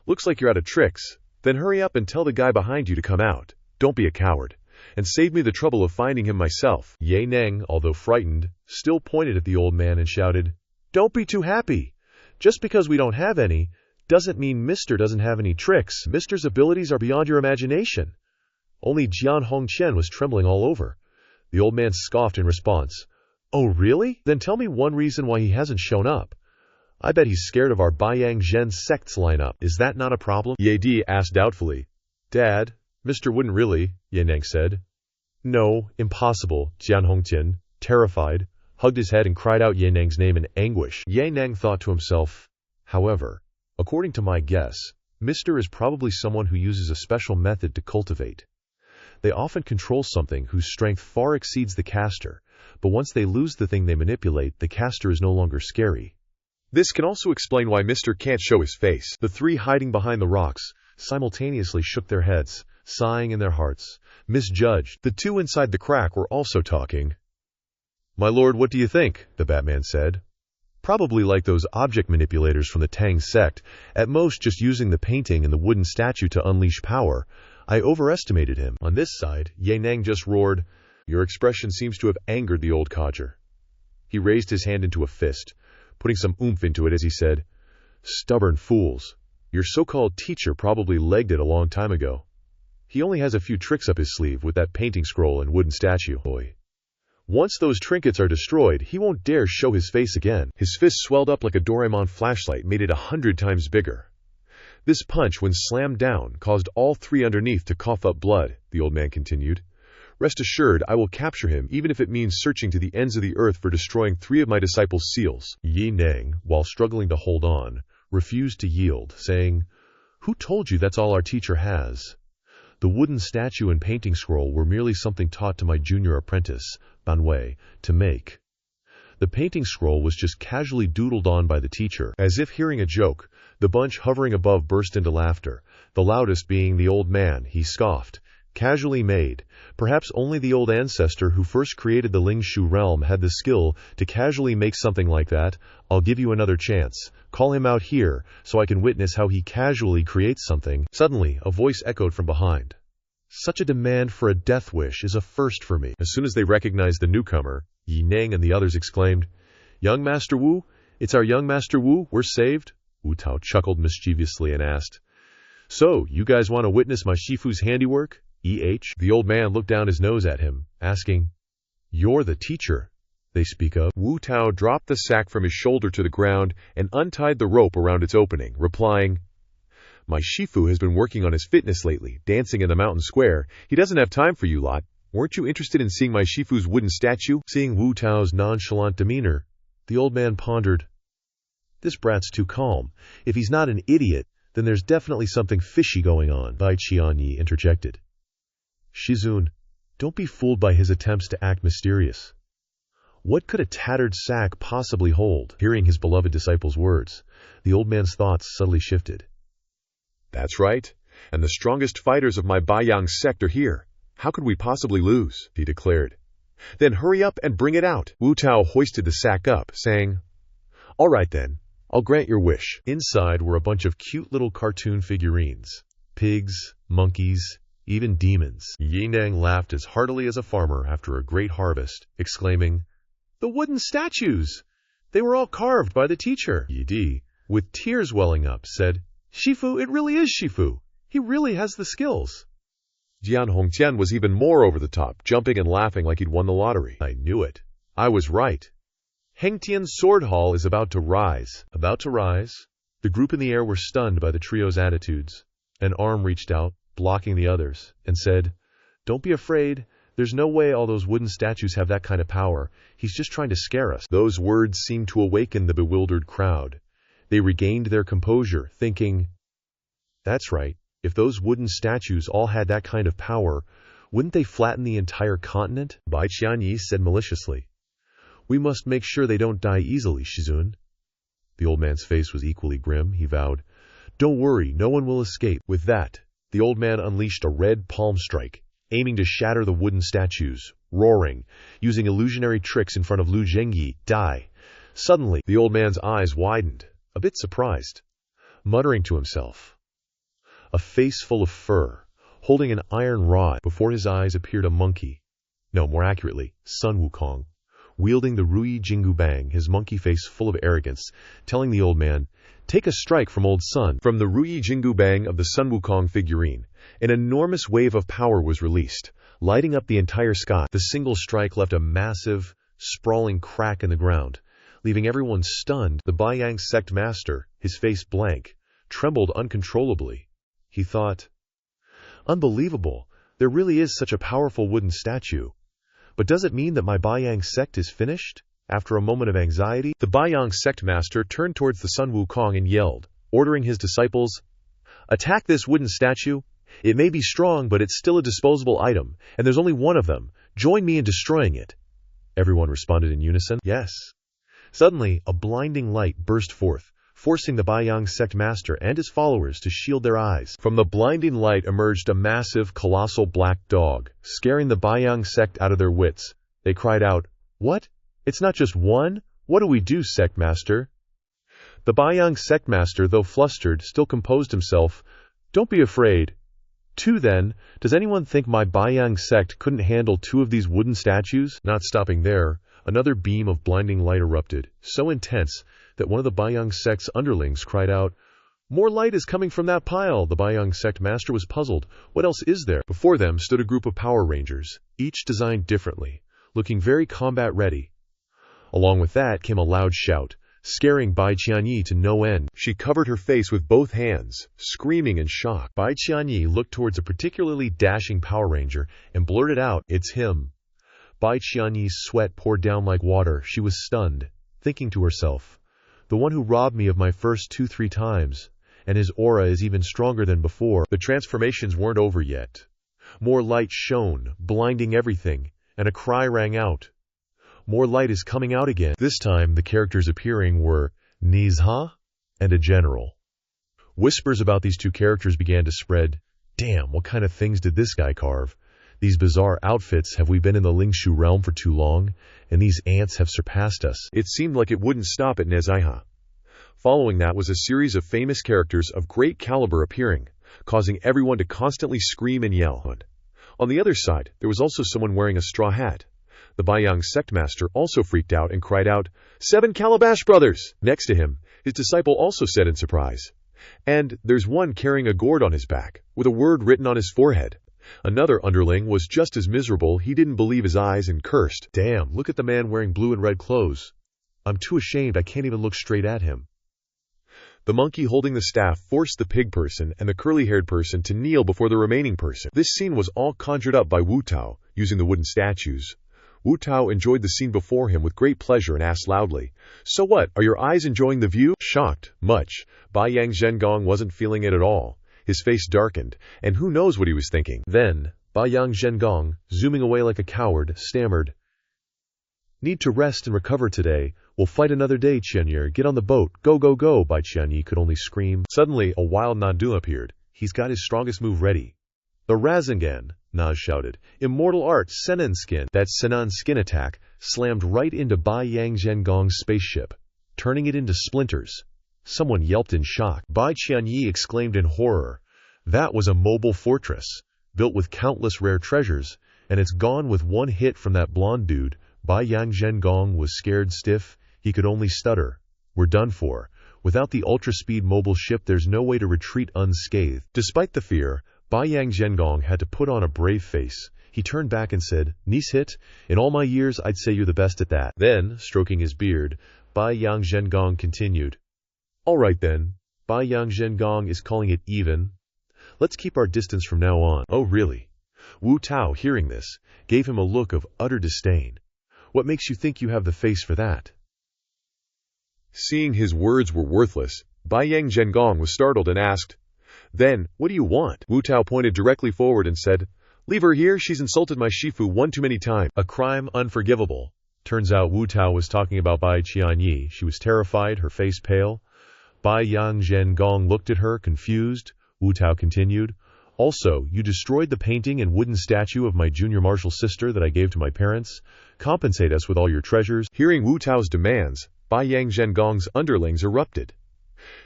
Looks like you're out of tricks. Then hurry up and tell the guy behind you to come out. Don't be a coward. And save me the trouble of finding him myself. Ye Neng, although frightened, still pointed at the old man and shouted, Don't be too happy. Just because we don't have any, doesn't mean Mr. doesn't have any tricks. Mr.'s abilities are beyond your imagination. Only Jian Hongtian was trembling all over. The old man scoffed in response. Oh, really? Then tell me one reason why he hasn't shown up. I bet he's scared of our Baiyang Zhen sect's lineup. Is that not a problem? Ye Di asked doubtfully. Dad, Mr. wouldn't really, Ye Neng said. No, impossible, Jian Hongtian, terrified, hugged his head and cried out Ye Neng's name in anguish. Ye Neng thought to himself, however, according to my guess, Mr. is probably someone who uses a special method to cultivate. They often control something whose strength far exceeds the caster, but once they lose the thing they manipulate, the caster is no longer scary. This can also explain why Mr. can't show his face. The three hiding behind the rocks simultaneously shook their heads, sighing in their hearts. Misjudged. The two inside the crack were also talking. My lord, what do you think? The Batman said. Probably like those object manipulators from the Tang sect, at most just using the painting and the wooden statue to unleash power. I overestimated him. On this side, Ye Neng just roared, Your expression seems to have angered the old codger. He raised his hand into a fist, putting some oomph into it as he said, Stubborn fools. Your so-called teacher probably legged it a long time ago. He only has a few tricks up his sleeve with that painting scroll and wooden statue. Boy. Once those trinkets are destroyed, he won't dare show his face again. His fist swelled up like a Doraemon flashlight, made it 100 times bigger. This punch, when slammed down, caused all three underneath to cough up blood, the old man continued. Rest assured, I will capture him, even if it means searching to the ends of the earth for destroying 3 of my disciples' seals. Yi Neng, while struggling to hold on, refused to yield, saying, Who told you that's all our teacher has? The wooden statue and painting scroll were merely something taught to my junior apprentice, Banwei, to make. The painting scroll was just casually doodled on by the teacher. As if hearing a joke, the bunch hovering above burst into laughter, the loudest being the old man. He scoffed. Casually made. Perhaps only the old ancestor who first created the Lingshu realm had the skill to casually make something like that. I'll give you another chance. Call him out here, so I can witness how he casually creates something. Suddenly, a voice echoed from behind. Such a demand for a death wish is a first for me. As soon as they recognized the newcomer, Yi Neng and the others exclaimed, Young Master Wu? It's our young Master Wu? We're saved? Wu Tao chuckled mischievously and asked, So, you guys want to witness my Shifu's handiwork? E.H. The old man looked down his nose at him, asking, You're the teacher they speak of? Wu Tao dropped the sack from his shoulder to the ground and untied the rope around its opening, replying, My Shifu has been working on his fitness lately, dancing in the mountain square. He doesn't have time for you lot. Weren't you interested in seeing my Shifu's wooden statue? Seeing Wu Tao's nonchalant demeanor, the old man pondered, This brat's too calm. If he's not an idiot, then there's definitely something fishy going on, Bai Qianyi interjected. Shizun, don't be fooled by his attempts to act mysterious. What could a tattered sack possibly hold? Hearing his beloved disciple's words, the old man's thoughts subtly shifted. That's right, and the strongest fighters of my Baiyang sect are here. How could we possibly lose? He declared. Then hurry up and bring it out. Wu Tao hoisted the sack up, saying, All right then, I'll grant your wish. Inside were a bunch of cute little cartoon figurines. Pigs, monkeys, even demons. Yi Neng laughed as heartily as a farmer after a great harvest, exclaiming, The wooden statues! They were all carved by the teacher. Yi Di, with tears welling up, said, Shifu, it really is Shifu. He really has the skills. Jian Hongtian was even more over the top, jumping and laughing like he'd won the lottery. I knew it. I was right. Hengtian's sword hall is about to rise. About to rise? The group in the air were stunned by the trio's attitudes. An arm reached out, blocking the others, and said, Don't be afraid. There's no way all those wooden statues have that kind of power. He's just trying to scare us. Those words seemed to awaken the bewildered crowd. They regained their composure, thinking, "That's right, if those wooden statues all had that kind of power, wouldn't they flatten the entire continent?" Bai Qianyi said maliciously. "We must make sure they don't die easily, Shizun." The old man's face was equally grim. He vowed, "Don't worry, no one will escape." With that, the old man unleashed a red palm strike, aiming to shatter the wooden statues, roaring, using illusionary tricks in front of Lu Zhengyi, "Die." Suddenly, the old man's eyes widened, a bit surprised, muttering to himself. A face full of fur, holding an iron rod. Before his eyes appeared a monkey. No, more accurately, Sun Wukong, wielding the Ruyi Jingu Bang, his monkey face full of arrogance, telling the old man, "Take a strike from old Sun." From the Ruyi Jingu Bang of the Sun Wukong figurine, an enormous wave of power was released, lighting up the entire sky. The single strike left a massive, sprawling crack in the ground, leaving everyone stunned. The Baiyang sect master, his face blank, trembled uncontrollably. He thought, "Unbelievable, there really is such a powerful wooden statue. But does it mean that my Baiyang sect is finished?" After a moment of anxiety, the Baiyang sect master turned towards the Sun Wukong and yelled, ordering his disciples, "Attack this wooden statue. It may be strong, but it's still a disposable item, and there's only one of them. Join me in destroying it." Everyone responded in unison, "Yes." Suddenly, a blinding light burst forth, forcing the Baiyang sect master and his followers to shield their eyes. From the blinding light emerged a massive, colossal black dog, scaring the Baiyang sect out of their wits. They cried out, "What? It's not just one? What do we do, sect master?" The Baiyang sect master, though flustered, still composed himself. "Don't be afraid." "Two then? Does anyone think my Baiyang sect couldn't handle two of these wooden statues?" Not stopping there, another beam of blinding light erupted, so intense that one of the Baiyang sect's underlings cried out, "More light is coming from that pile." The Baiyang sect master was puzzled. What else is there? Before them stood a group of Power Rangers, each designed differently, looking very combat-ready. Along with that came a loud shout, scaring Bai Qianyi to no end. She covered her face with both hands, screaming in shock. Bai Qianyi looked towards a particularly dashing Power Ranger and blurted out, "It's him." Bai Qianyi's sweat poured down like water. She was stunned, thinking to herself, "The one who robbed me of my first 2-3 times, and his aura is even stronger than before." The transformations weren't over yet. More light shone, blinding everything, and a cry rang out. "More light is coming out again." This time, the characters appearing were Nizha and a general. Whispers about these two characters began to spread. "Damn, what kind of things did this guy carve? These bizarre outfits, have we been in the Lingshu realm for too long? And these ants have surpassed us." It seemed like it wouldn't stop at Nezaiha. Following that was a series of famous characters of great caliber appearing, causing everyone to constantly scream and yell. On the other side, there was also someone wearing a straw hat. The Baiyang sect master also freaked out and cried out, "7 Calabash brothers!" Next to him, his disciple also said in surprise, "And there's one carrying a gourd on his back, with a word written on his forehead." Another underling was just as miserable. He didn't believe his eyes and cursed, "Damn, look at the man wearing blue and red clothes. I'm too ashamed, I can't even look straight at him." The monkey holding the staff forced the pig person and the curly-haired person to kneel before the remaining person. This scene was all conjured up by Wu Tao, using the wooden statues. Wu Tao enjoyed the scene before him with great pleasure and asked loudly, "So what, are your eyes enjoying the view?" Shocked, much, Baiyang Zhengong wasn't feeling it at all. His face darkened, and who knows what he was thinking. Then, Baiyang Zhengong, zooming away like a coward, stammered, "Need to rest and recover today. We'll fight another day, Qianyi. Get on the boat. Go, go, go." Bai Qianyi could only scream. Suddenly, a wild Nadu appeared. He's got his strongest move ready. "The Rasengan," Naz shouted. "Immortal art, Senan skin." That Senan skin attack slammed right into Baiyang Zhengong's spaceship, turning it into splinters. Someone yelped in shock. Bai Qianyi exclaimed in horror. That was a mobile fortress, built with countless rare treasures, and it's gone with one hit from that blonde dude. Baiyang Zhengong was scared stiff. He could only stutter. "We're done for. Without the ultra-speed mobile ship, there's no way to retreat unscathed." Despite the fear, Baiyang Zhengong had to put on a brave face. He turned back and said, "Nishit, in all my years, I'd say you're the best at that." Then, stroking his beard, Baiyang Zhengong continued, "All right then, Baiyang Zhengong is calling it even. Let's keep our distance from now on." "Oh, really?" Wu Tao, hearing this, gave him a look of utter disdain. "What makes you think you have the face for that?" Seeing his words were worthless, Bai Yang Zhengong was startled and asked, "Then, what do you want?" Wu Tao pointed directly forward and said, "Leave her here, she's insulted my Shifu one too many times." A crime unforgivable. Turns out Wu Tao was talking about Bai Qianyi. She was terrified, her face pale. Bai Yang Zhengong looked at her, confused. Wu Tao continued, "Also, you destroyed the painting and wooden statue of my junior martial sister that I gave to my parents. Compensate us with all your treasures." Hearing Wu Tao's demands, Bai Yang Zhengong's underlings erupted.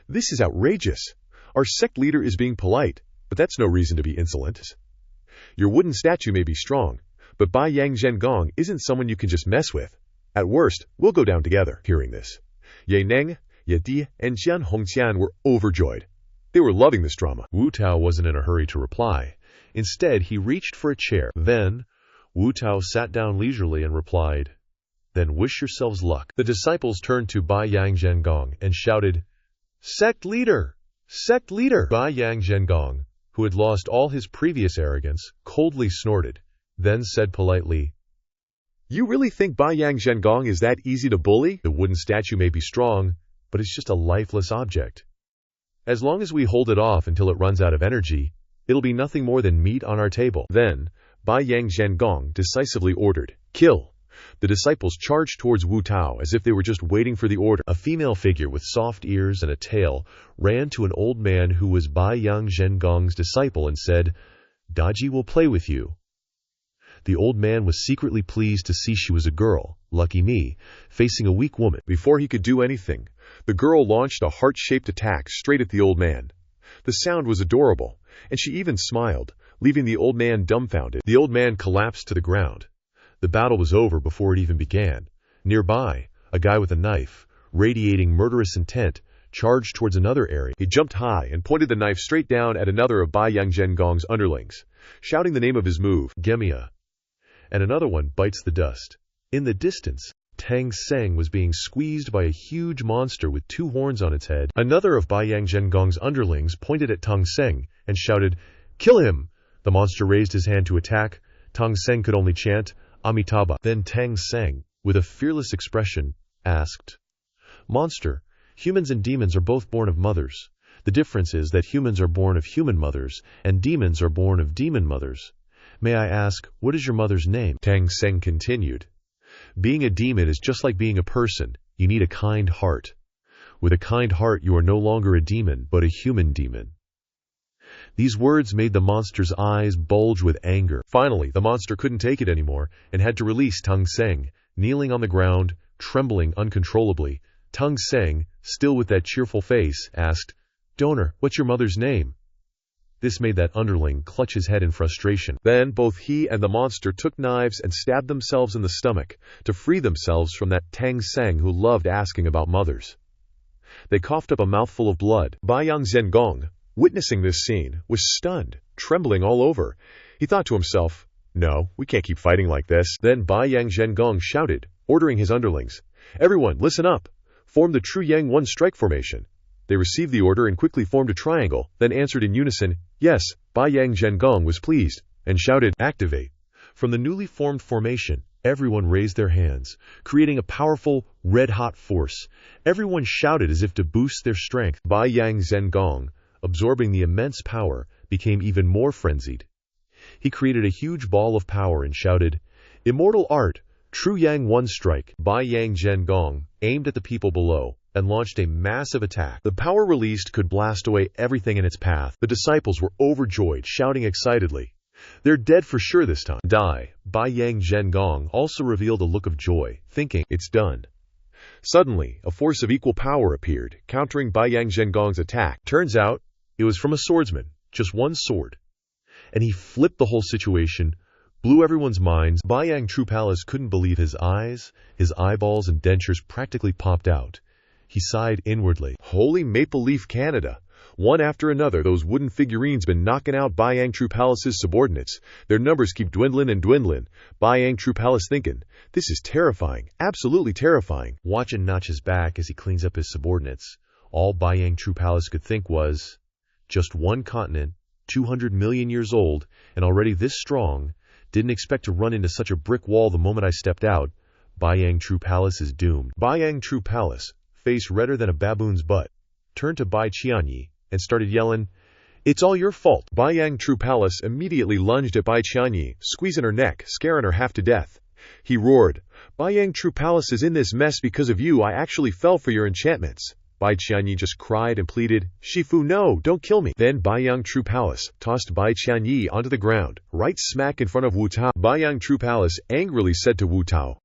"This is outrageous. Our sect leader is being polite, but that's no reason to be insolent. Your wooden statue may be strong, but Bai Yang Zhengong isn't someone you can just mess with. At worst, we'll go down together." Hearing this, Ye Neng, Ye Di, and Jian Hongqian were overjoyed. They were loving this drama. Wu Tao wasn't in a hurry to reply. Instead, he reached for a chair. Then, Wu Tao sat down leisurely and replied, "Then wish yourselves luck." The disciples turned to Bai Yang Zhengong and shouted, "Sect leader! Sect leader!" Bai Yang Zhengong, who had lost all his previous arrogance, coldly snorted, then said politely, "You really think Bai Yang Zhengong is that easy to bully? The wooden statue may be strong, but it's just a lifeless object. As long as we hold it off until it runs out of energy, it'll be nothing more than meat on our table." Then, Bai Yang Zhengong decisively ordered, "Kill." The disciples charged towards Wu Tao as if they were just waiting for the order. A female figure with soft ears and a tail ran to an old man who was Bai Yang Zhengong's disciple and said, "Daji will play with you." The old man was secretly pleased to see she was a girl, lucky me, facing a weak woman. Before he could do anything, the girl launched a heart-shaped attack straight at the old man. The sound was adorable, and she even smiled, leaving the old man dumbfounded. The old man collapsed to the ground. The battle was over before it even began. Nearby, a guy with a knife, radiating murderous intent, charged towards another area. He jumped high and pointed the knife straight down at another of Bai Yang Zhengong's underlings, shouting the name of his move, "Gemia." And another one bites the dust. In the distance, Tang Seng was being squeezed by a huge monster with 2 horns on its head. Another of Bai Yang Zhengong's underlings pointed at Tang Seng and shouted, "Kill him!" The monster raised his hand to attack. Tang Seng could only chant, "Amitabha." Then Tang Seng, with a fearless expression, asked, "Monster, humans and demons are both born of mothers. The difference is that humans are born of human mothers, and demons are born of demon mothers. May I ask, what is your mother's name?" Tang Seng continued, "Being a demon is just like being a person. You need a kind heart. With a kind heart, you are no longer a demon, but a human demon." These words made the monster's eyes bulge with anger. Finally, the monster couldn't take it anymore and had to release Tang Seng, kneeling on the ground, trembling uncontrollably. Tang Seng, still with that cheerful face, asked, "Donor, what's your mother's name?" This made that underling clutch his head in frustration. Then both he and the monster took knives and stabbed themselves in the stomach to free themselves from that Tang Seng who loved asking about mothers. They coughed up a mouthful of blood. Bai Yang Zhengong, witnessing this scene, was stunned, trembling all over. He thought to himself, "No, we can't keep fighting like this." Then Bai Yang Zhengong shouted, ordering his underlings, "Everyone, listen up! Form the true Yang One strike formation." They received the order and quickly formed a triangle, then answered in unison, "Yes." Bai Yang Zhengong was pleased, and shouted, "Activate." From the newly formed formation, everyone raised their hands, creating a powerful, red-hot force. Everyone shouted as if to boost their strength. Bai Yang Zhengong, absorbing the immense power, became even more frenzied. He created a huge ball of power and shouted, "Immortal art, true Yang One strike." Bai Yang Zhengong aimed at the people below and launched a massive attack. The power released could blast away everything in its path. The disciples were overjoyed, shouting excitedly, "They're dead for sure this time." Bai Yang Zhengong also revealed a look of joy, thinking, "It's done." Suddenly, a force of equal power appeared, countering Bai Yang Zhengong's attack. Turns out, it was from a swordsman, just one sword. And he flipped the whole situation, blew everyone's minds. Bai Yang True Palace couldn't believe his eyes, his eyeballs and dentures practically popped out. He sighed inwardly. Holy Maple Leaf Canada! One after another, those wooden figurines been knocking out Bai Yang True Palace's subordinates. Their numbers keep dwindling and dwindling. Bai Yang True Palace thinking, "This is terrifying, absolutely terrifying." Watching notch his back as he cleans up his subordinates. All Bai Yang True Palace could think was, just one continent, 200 million years old, and already this strong. Didn't expect to run into such a brick wall the moment I stepped out. Bai Yang True Palace is doomed. Bai Yang True Palace, face redder than a baboon's butt, turned to Bai Qianyi and started yelling, "It's all your fault." Bai Yang True Palace immediately lunged at Bai Qianyi, squeezing her neck, scaring her half to death. He roared, "Bai Yang True Palace is in this mess because of you. I actually fell for your enchantments." Bai Qianyi just cried and pleaded, "Shifu, no, don't kill me." Then Bai Yang True Palace tossed Bai Qianyi onto the ground, right smack in front of Wu Tao. Bai Yang True Palace angrily said to Wu Tao,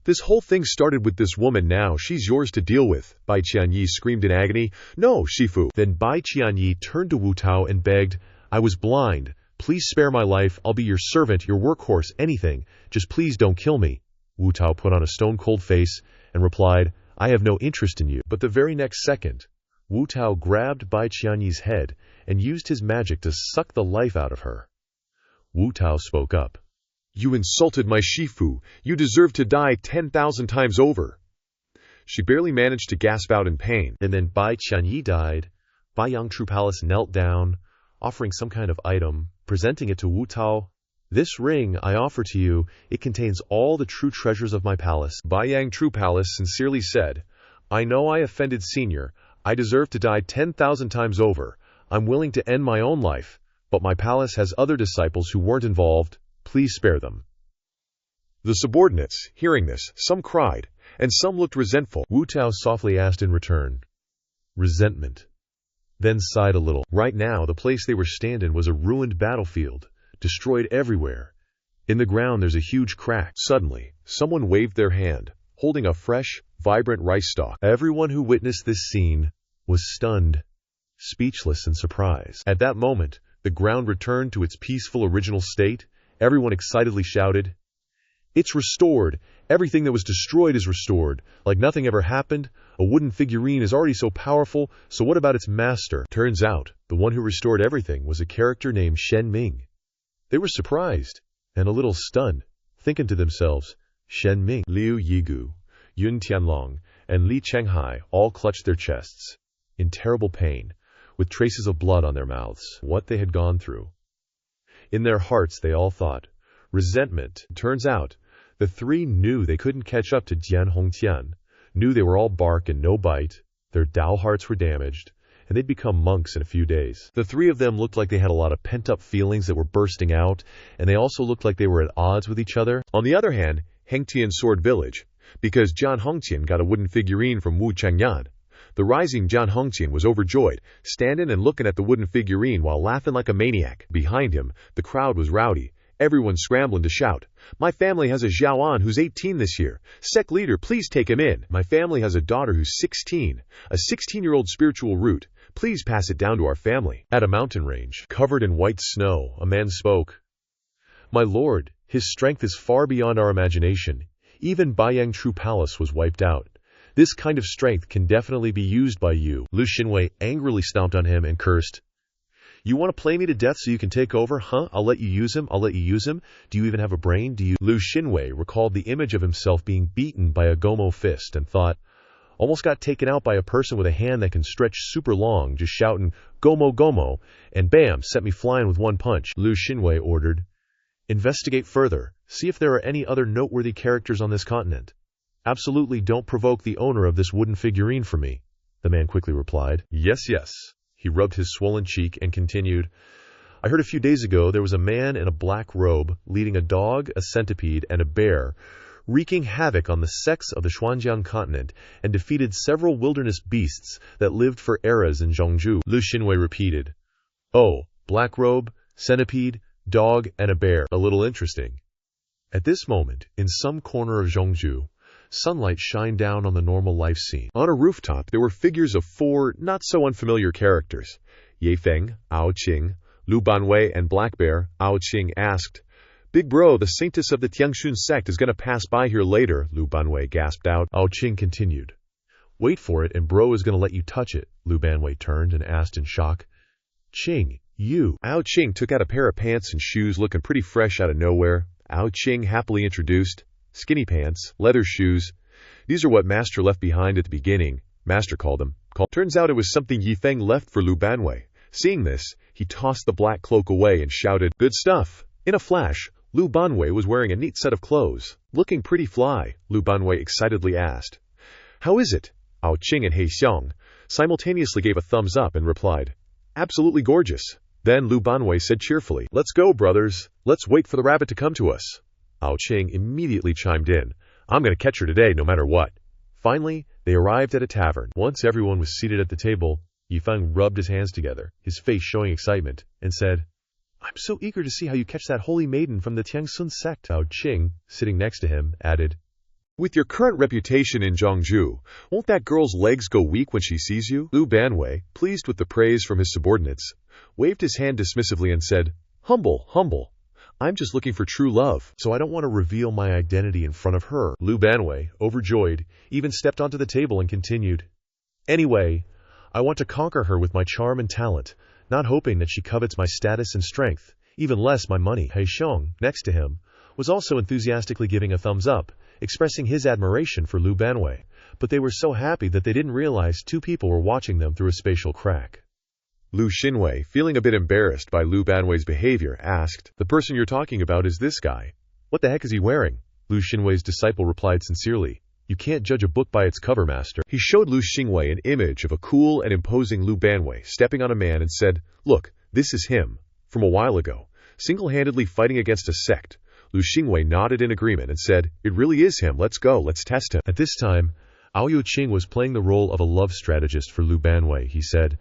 "This whole thing started with this woman, now she's yours to deal with." Bai Qianyi screamed in agony, "No, Shifu." Then Bai Qianyi turned to Wu Tao and begged, "I was blind. Please spare my life. I'll be your servant, your workhorse, anything. Just please don't kill me." Wu Tao put on a stone-cold face and replied, "I have no interest in you." But the very next second, Wu Tao grabbed Bai Qianyi's head and used his magic to suck the life out of her. Wu Tao spoke up. "You insulted my Shifu. You deserve to die 10,000 times over." She barely managed to gasp out in pain. And then Bai Qianyi died. Bai Yang True Palace knelt down, offering some kind of item, presenting it to Wu Tao. "This ring I offer to you. It contains all the true treasures of my palace." Bai Yang True Palace sincerely said, "I know I offended Senior. I deserve to die 10,000 times over. I'm willing to end my own life, but my palace has other disciples who weren't involved. Please spare them." The subordinates, hearing this, some cried, and some looked resentful. Wu Tao softly asked in return, "Resentment?" Then sighed a little. Right now, the place they were standing was a ruined battlefield, destroyed everywhere. In the ground there's a huge crack. Suddenly, someone waved their hand, holding a fresh, vibrant rice stalk. Everyone who witnessed this scene was stunned, speechless in surprise. At that moment, the ground returned to its peaceful original state. Everyone excitedly shouted, "It's restored! Everything that was destroyed is restored! Like nothing ever happened. A wooden figurine is already so powerful, so what about its master?" Turns out, the one who restored everything was a character named Shen Ming. They were surprised and a little stunned, thinking to themselves, Shen Ming, Liu Yigu, Yun Tianlong, and Li Chenghai all clutched their chests, in terrible pain, with traces of blood on their mouths. What they had gone through. In their hearts they all thought, resentment. Turns out, the three knew they couldn't catch up to Jian Hongtian, knew they were all bark and no bite, their Dao hearts were damaged, and they'd become monks in a few days. The three of them looked like they had a lot of pent-up feelings that were bursting out, and they also looked like they were at odds with each other. On the other hand, Hengtian Sword Village, because Jian Hongtian got a wooden figurine from Wu Chengyan. The rising Jian Hongtian was overjoyed, standing and looking at the wooden figurine while laughing like a maniac. Behind him, the crowd was rowdy, everyone scrambling to shout, "My family has a Xiaoan who's 18 this year. Sect leader, please take him in. My family has a daughter who's 16, a 16-year-old spiritual root. Please pass it down to our family." At a mountain range, covered in white snow, a man spoke. "My lord, his strength is far beyond our imagination. Even Baiyang True Palace was wiped out. This kind of strength can definitely be used by you." Lu Xinwei angrily stomped on him and cursed. "You want to play me to death so you can take over, huh? I'll let you use him, I'll let you use him. Do you even have a brain? Do you?" Lu Xinwei recalled the image of himself being beaten by a Gomo fist and thought, almost got taken out by a person with a hand that can stretch super long, just shouting, "Gomo, Gomo," and bam, sent me flying with one punch. Lu Xinwei ordered, "Investigate further. See if there are any other noteworthy characters on this continent. Absolutely don't provoke the owner of this wooden figurine for me." The man quickly replied, "Yes, yes." He rubbed his swollen cheek and continued, "I heard a few days ago there was a man in a black robe leading a dog, a centipede, and a bear, wreaking havoc on the sects of the Xuanjiang continent and defeated several wilderness beasts that lived for eras in Zhongzhou." Lu Xinwei repeated, "Oh, black robe, centipede, dog, and a bear. A little interesting." At this moment, in some corner of Zhongzhou, sunlight shined down on the normal life scene. On a rooftop, there were figures of four not-so-unfamiliar characters. Yi Feng, Ao Qing, Lu Banwei, and Black Bear. Ao Qing asked, "Big bro, the saintess of the Tiangxun sect is going to pass by here later," Lu Banwei gasped out. Ao Qing continued, "Wait for it, and bro is going to let you touch it." Lu Banwei turned and asked in shock, "Qing, you?" Ao Qing took out a pair of pants and shoes looking pretty fresh out of nowhere. Ao Qing happily introduced, "Skinny pants, leather shoes. These are what Master left behind at the beginning. Master called them." Turns out it was something Yi Feng left for Lu Banwei. Seeing this, he tossed the black cloak away and shouted, "Good stuff." In a flash, Lu Banwei was wearing a neat set of clothes. Looking pretty fly, Lu Banwei excitedly asked, "How is it? Ao Qing and He Xiong simultaneously gave a thumbs up and replied, "Absolutely gorgeous." Then Lu Banwei said cheerfully, "Let's go, brothers. Let's wait for the rabbit to come to us." Ao Qing immediately chimed in, "I'm going to catch her today no matter what." Finally, they arrived at a tavern. Once everyone was seated at the table, Yi Feng rubbed his hands together, his face showing excitement, and said, "I'm so eager to see how you catch that holy maiden from the Tiangsun sect." Ao Qing, sitting next to him, added, "With your current reputation in Zhongzhou, won't that girl's legs go weak when she sees you?" Lu Banwei, pleased with the praise from his subordinates, waved his hand dismissively and said, "Humble, humble. I'm just looking for true love, so I don't want to reveal my identity in front of her." Lu Banwei, overjoyed, even stepped onto the table and continued, "Anyway, I want to conquer her with my charm and talent, not hoping that she covets my status and strength, even less my money." He Xiong, next to him, was also enthusiastically giving a thumbs up, expressing his admiration for Lu Banwei, but they were so happy that they didn't realize two people were watching them through a spatial crack. Lu Xinwei, feeling a bit embarrassed by Lu Banwei's behavior, asked, "The person you're talking about is this guy. What the heck is he wearing?" Lu Xinwei's disciple replied sincerely, "You can't judge a book by its cover, master." He showed Lu Xinwei an image of a cool and imposing Lu Banwei stepping on a man and said, "Look, this is him, from a while ago, single-handedly fighting against a sect." Lu Xinwei nodded in agreement and said, "It really is him. Let's go, let's test him." At this time, Ao Yuqing was playing the role of a love strategist for Lu Banwei. He said,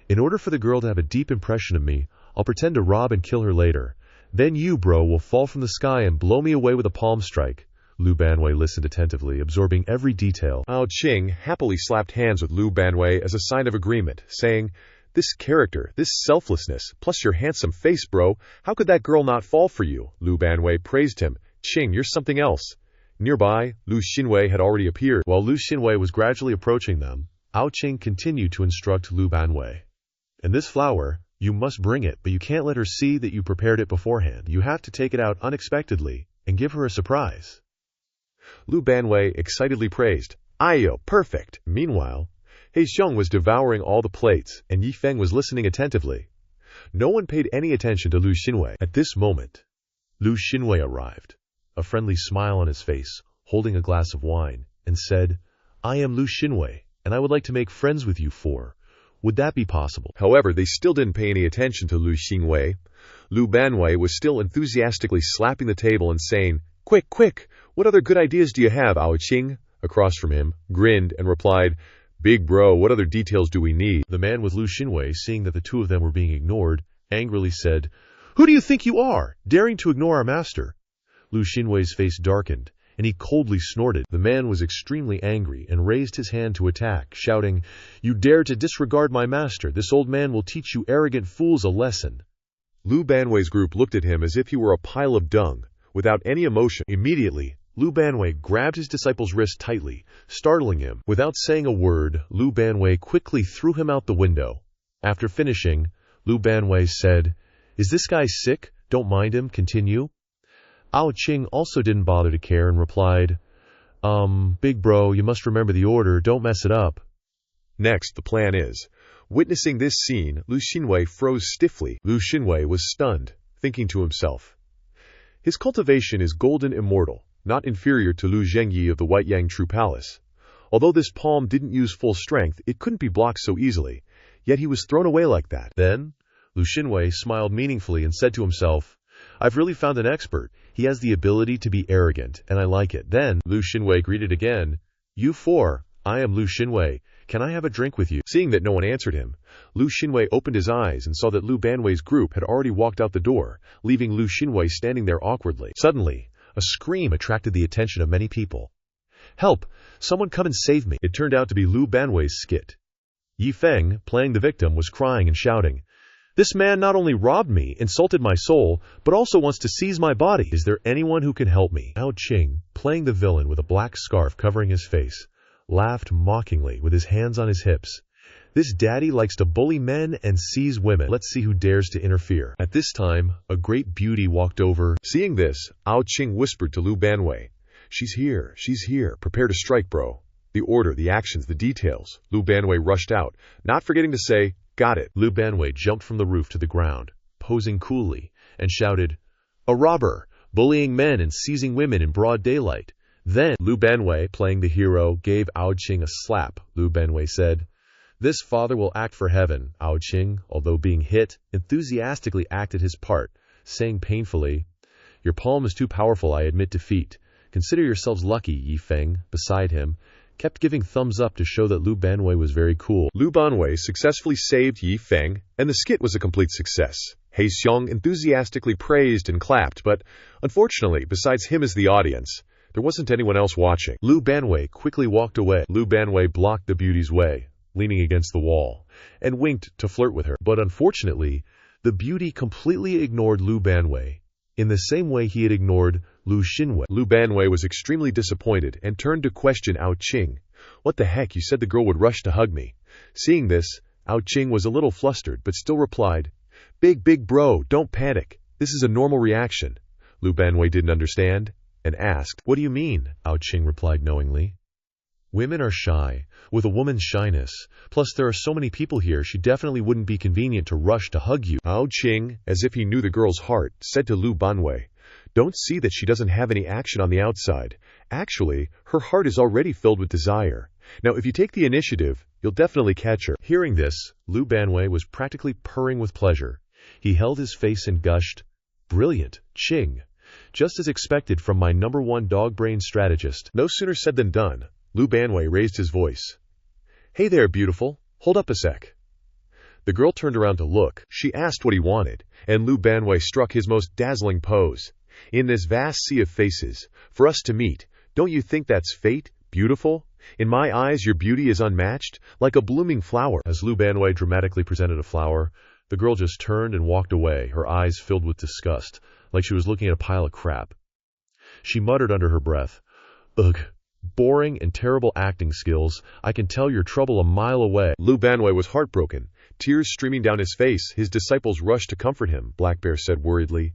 "In order for the girl to have a deep impression of me, I'll pretend to rob and kill her later. Then you, bro, will fall from the sky and blow me away with a palm strike." Lu Banwei listened attentively, absorbing every detail. Ao Qing happily slapped hands with Lu Banwei as a sign of agreement, saying, "This character, this selflessness, plus your handsome face, bro, how could that girl not fall for you?" Lu Banwei praised him. "Qing, you're something else." Nearby, Lu Xinwei had already appeared. While Lu Xinwei was gradually approaching them, Ao Qing continued to instruct Lu Banwei. "And this flower, you must bring it, but you can't let her see that you prepared it beforehand. You have to take it out unexpectedly and give her a surprise." Lu Banwei excitedly praised, "Ayo, perfect." Meanwhile, He Xiong was devouring all the plates, and Yi Feng was listening attentively. No one paid any attention to Lu Xinwei. At this moment, Lu Xinwei arrived, a friendly smile on his face, holding a glass of wine, and said, "I am Lu Xinwei, and I would like to make friends with you for. Would that be possible?" However, they still didn't pay any attention to Lu Xinwei. Lu Banwei was still enthusiastically slapping the table and saying, "Quick, quick! What other good ideas do you have, Ao Qing?" Across from him, grinned and replied, "Big bro, what other details do we need?" The man with Lu Xinwei, seeing that the two of them were being ignored, angrily said, "Who do you think you are, daring to ignore our master?" Lu Xinwei's face darkened, and he coldly snorted. The man was extremely angry and raised his hand to attack, shouting, "You dare to disregard my master! This old man will teach you arrogant fools a lesson." Lu Banwei's group looked at him as if he were a pile of dung, without any emotion. Immediately, Lu Banwei grabbed his disciple's wrist tightly, startling him. Without saying a word, Lu Banwei quickly threw him out the window. After finishing, Lu Banwei said, "Is this guy sick? Don't mind him, continue." Ao Qing also didn't bother to care and replied, "Big bro, you must remember the order, don't mess it up." Next, the plan is. Witnessing this scene, Lu Xinwei froze stiffly. Lu Xinwei was stunned, thinking to himself, "His cultivation is golden immortal, not inferior to Lu Zhengyi of the White Yang True Palace. Although this palm didn't use full strength, it couldn't be blocked so easily, yet he was thrown away like that." Then, Lu Xinwei smiled meaningfully and said to himself, "I've really found an expert. He has the ability to be arrogant, and I like it." Then, Lu Xinwei greeted again, "You four, I am Lu Xinwei. Can I have a drink with you?" Seeing that no one answered him, Lu Xinwei opened his eyes and saw that Lu Banwei's group had already walked out the door, leaving Lu Xinwei standing there awkwardly. Suddenly, a scream attracted the attention of many people. "Help! Someone come and save me!" It turned out to be Lu Banwei's skit. Yi Feng, playing the victim, was crying and shouting, "This man not only robbed me, insulted my soul, but also wants to seize my body. Is there anyone who can help me?" Ao Qing, playing the villain with a black scarf covering his face, laughed mockingly with his hands on his hips. "This daddy likes to bully men and seize women. Let's see who dares to interfere." At this time, a great beauty walked over. Seeing this, Ao Qing whispered to Lu Banwei, she's here, prepare to strike, bro." The order, the actions, the details. Lu Banwei rushed out, not forgetting to say, "Got it." Lu Banwei jumped from the roof to the ground, posing coolly, and shouted, "A robber, bullying men and seizing women in broad daylight. Then, Lu Banwei, playing the hero, gave Ao Qing a slap. Lu Banwei said, "This father will act for heaven." Ao Qing, although being hit, enthusiastically acted his part, saying painfully, "Your palm is too powerful, I admit defeat. Consider yourselves lucky." Yi Feng, beside him, kept giving thumbs up to show that Lu Banwei was very cool. Lu Banwei successfully saved Yi Feng, and the skit was a complete success. He Xiong enthusiastically praised and clapped, but unfortunately, besides him as the audience, there wasn't anyone else watching. Lu Banwei quickly walked away. Lu Banwei blocked the beauty's way, leaning against the wall, and winked to flirt with her. But unfortunately, the beauty completely ignored Lu Banwei, in the same way he had ignored Lu Xinwei. Lu Banwei was extremely disappointed and turned to question Ao Qing. "What the heck, you said the girl would rush to hug me." Seeing this, Ao Qing was a little flustered, but still replied, Big bro, don't panic. This is a normal reaction." Lu Banwei didn't understand, and asked, "What do you mean?" Ao Qing replied knowingly. "Women are shy, with a woman's shyness. Plus there are so many people here, she definitely wouldn't be convenient to rush to hug you." Ao Qing, as if he knew the girl's heart, said to Lu Banwei, "Don't see that she doesn't have any action on the outside. Actually, her heart is already filled with desire. Now if you take the initiative, you'll definitely catch her." Hearing this, Lu Banwei was practically purring with pleasure. He held his face and gushed, "Brilliant, Qing. Just as expected from my #1 dog-brain strategist." No sooner said than done. Lu Banwei raised his voice. "Hey there, beautiful. Hold up a sec." The girl turned around to look. She asked what he wanted, and Lu Banwei struck his most dazzling pose. "In this vast sea of faces, for us to meet, don't you think that's fate, beautiful? In my eyes, your beauty is unmatched, like a blooming flower." As Lu Banwei dramatically presented a flower, the girl just turned and walked away, her eyes filled with disgust, like she was looking at a pile of crap. She muttered under her breath, "Ugh, boring and terrible acting skills. I can tell your trouble a mile away." Lu Banwei was heartbroken, tears streaming down his face. His disciples rushed to comfort him, Black Bear said worriedly.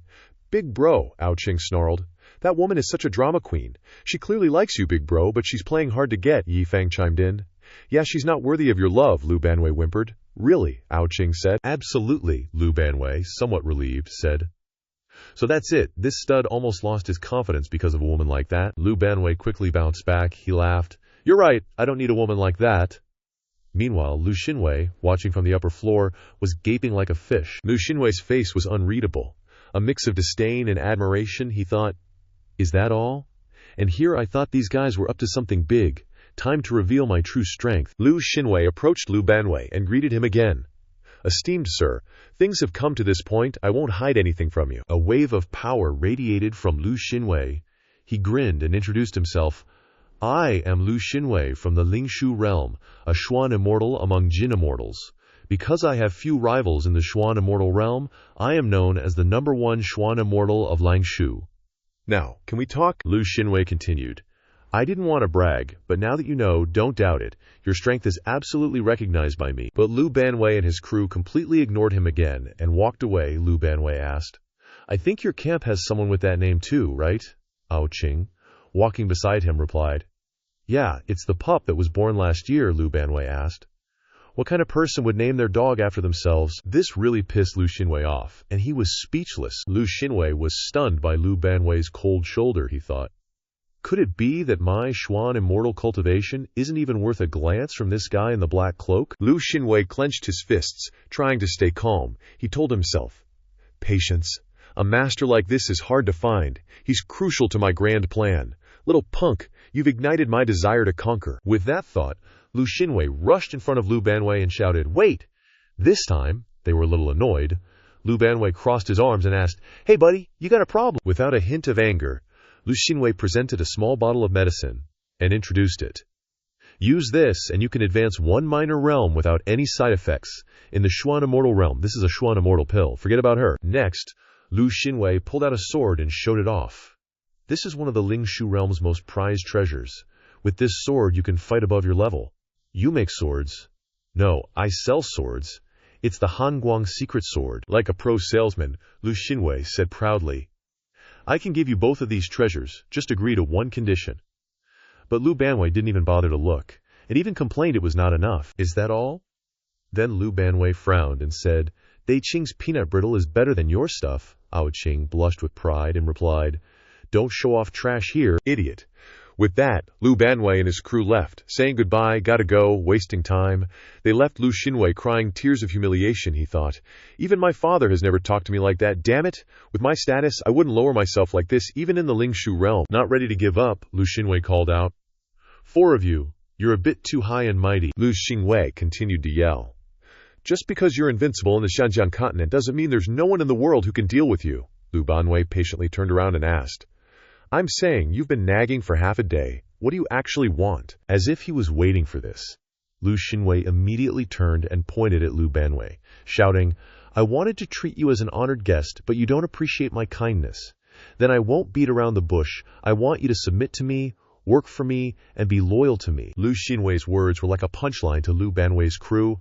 "Big bro," Ao Qing snarled. "That woman is such a drama queen. She clearly likes you, big bro, but she's playing hard to get," Yi Feng chimed in. "Yeah, she's not worthy of your love," Lu Banwei whimpered. "Really?" Ao Qing said. "Absolutely," Lu Banwei, somewhat relieved, said. "So that's it. This stud almost lost his confidence because of a woman like that." Lu Banwei quickly bounced back. He laughed. "You're right. I don't need a woman like that." Meanwhile, Lu Xinwei, watching from the upper floor, was gaping like a fish. Lu Xinwei's face was unreadable. A mix of disdain and admiration. He thought, "Is that all? And here I thought these guys were up to something big. Time to reveal my true strength." Lu Xinwei approached Lu Banwei and greeted him again. "Esteemed sir, things have come to this point. I won't hide anything from you." A wave of power radiated from Lu Xinwei. He grinned and introduced himself. "I am Lu Xinwei from the Lingshu realm, a Xuan immortal among Jin immortals. Because I have few rivals in the Xuan immortal realm, I am known as the #1 Xuan immortal of Lingshu." "Now, can we talk?" Lu Xinwei continued. "I didn't want to brag, but now that you know, don't doubt it. Your strength is absolutely recognized by me." But Lu Banwei and his crew completely ignored him again and walked away. Lu Banwei asked, "I think your camp has someone with that name too, right?" Ao Qing, walking beside him, replied. "Yeah, it's the pup that was born last year," Lu Banwei asked. "What kind of person would name their dog after themselves?" This really pissed Lu Xinwei off, and he was speechless. Lu Xinwei was stunned by Lu Banwei's cold shoulder, he thought. Could it be that my Xuan immortal cultivation isn't even worth a glance from this guy in the black cloak? Lu Xinwei clenched his fists, trying to stay calm. He told himself, "Patience. A master like this is hard to find. He's crucial to my grand plan. Little punk, you've ignited my desire to conquer." With that thought, Lu Xinwei rushed in front of Lu Banwei and shouted, "Wait!" This time, they were a little annoyed. Lu Banwei crossed his arms and asked, "Hey buddy, you got a problem?" Without a hint of anger, Lu Xinwei presented a small bottle of medicine and introduced it. "Use this and you can advance 1 minor realm without any side effects. In the Xuan immortal realm, this is a Xuan immortal pill. Forget about her." Next, Lu Xinwei pulled out a sword and showed it off. "This is one of the Lingshu realm's most prized treasures. With this sword, you can fight above your level." "You make swords?" "No, I sell swords. It's the Hanguang secret sword." Like a pro salesman, Lu Xinwei said proudly, "I can give you both of these treasures, just agree to one condition." But Lu Banwei didn't even bother to look, and even complained it was not enough. "Is that all?" Then Lu Banwei frowned and said, "Dei Qing's peanut brittle is better than your stuff." Ao Qing blushed with pride and replied, "Don't show off trash here, idiot. With that, Lu Banwei and his crew left, saying goodbye, gotta go, wasting time. They left Lu Xinwei crying tears of humiliation, he thought. Even my father has never talked to me like that, damn it! With my status, I wouldn't lower myself like this, even in the Lingshu realm. Not ready to give up, Lu Xinwei called out. 4 of you, you're a bit too high and mighty, Lu Xinwei continued to yell. Just because you're invincible in the Xinjiang continent doesn't mean there's no one in the world who can deal with you. Lu Banwei patiently turned around and asked. I'm saying you've been nagging for half a day. What do you actually want? As if he was waiting for this, Lu Xinwei immediately turned and pointed at Lu Banwei, shouting, I wanted to treat you as an honored guest, but you don't appreciate my kindness. Then I won't beat around the bush. I want you to submit to me, work for me, and be loyal to me. Lu Xinwei's words were like a punchline to Lu Banwei's crew.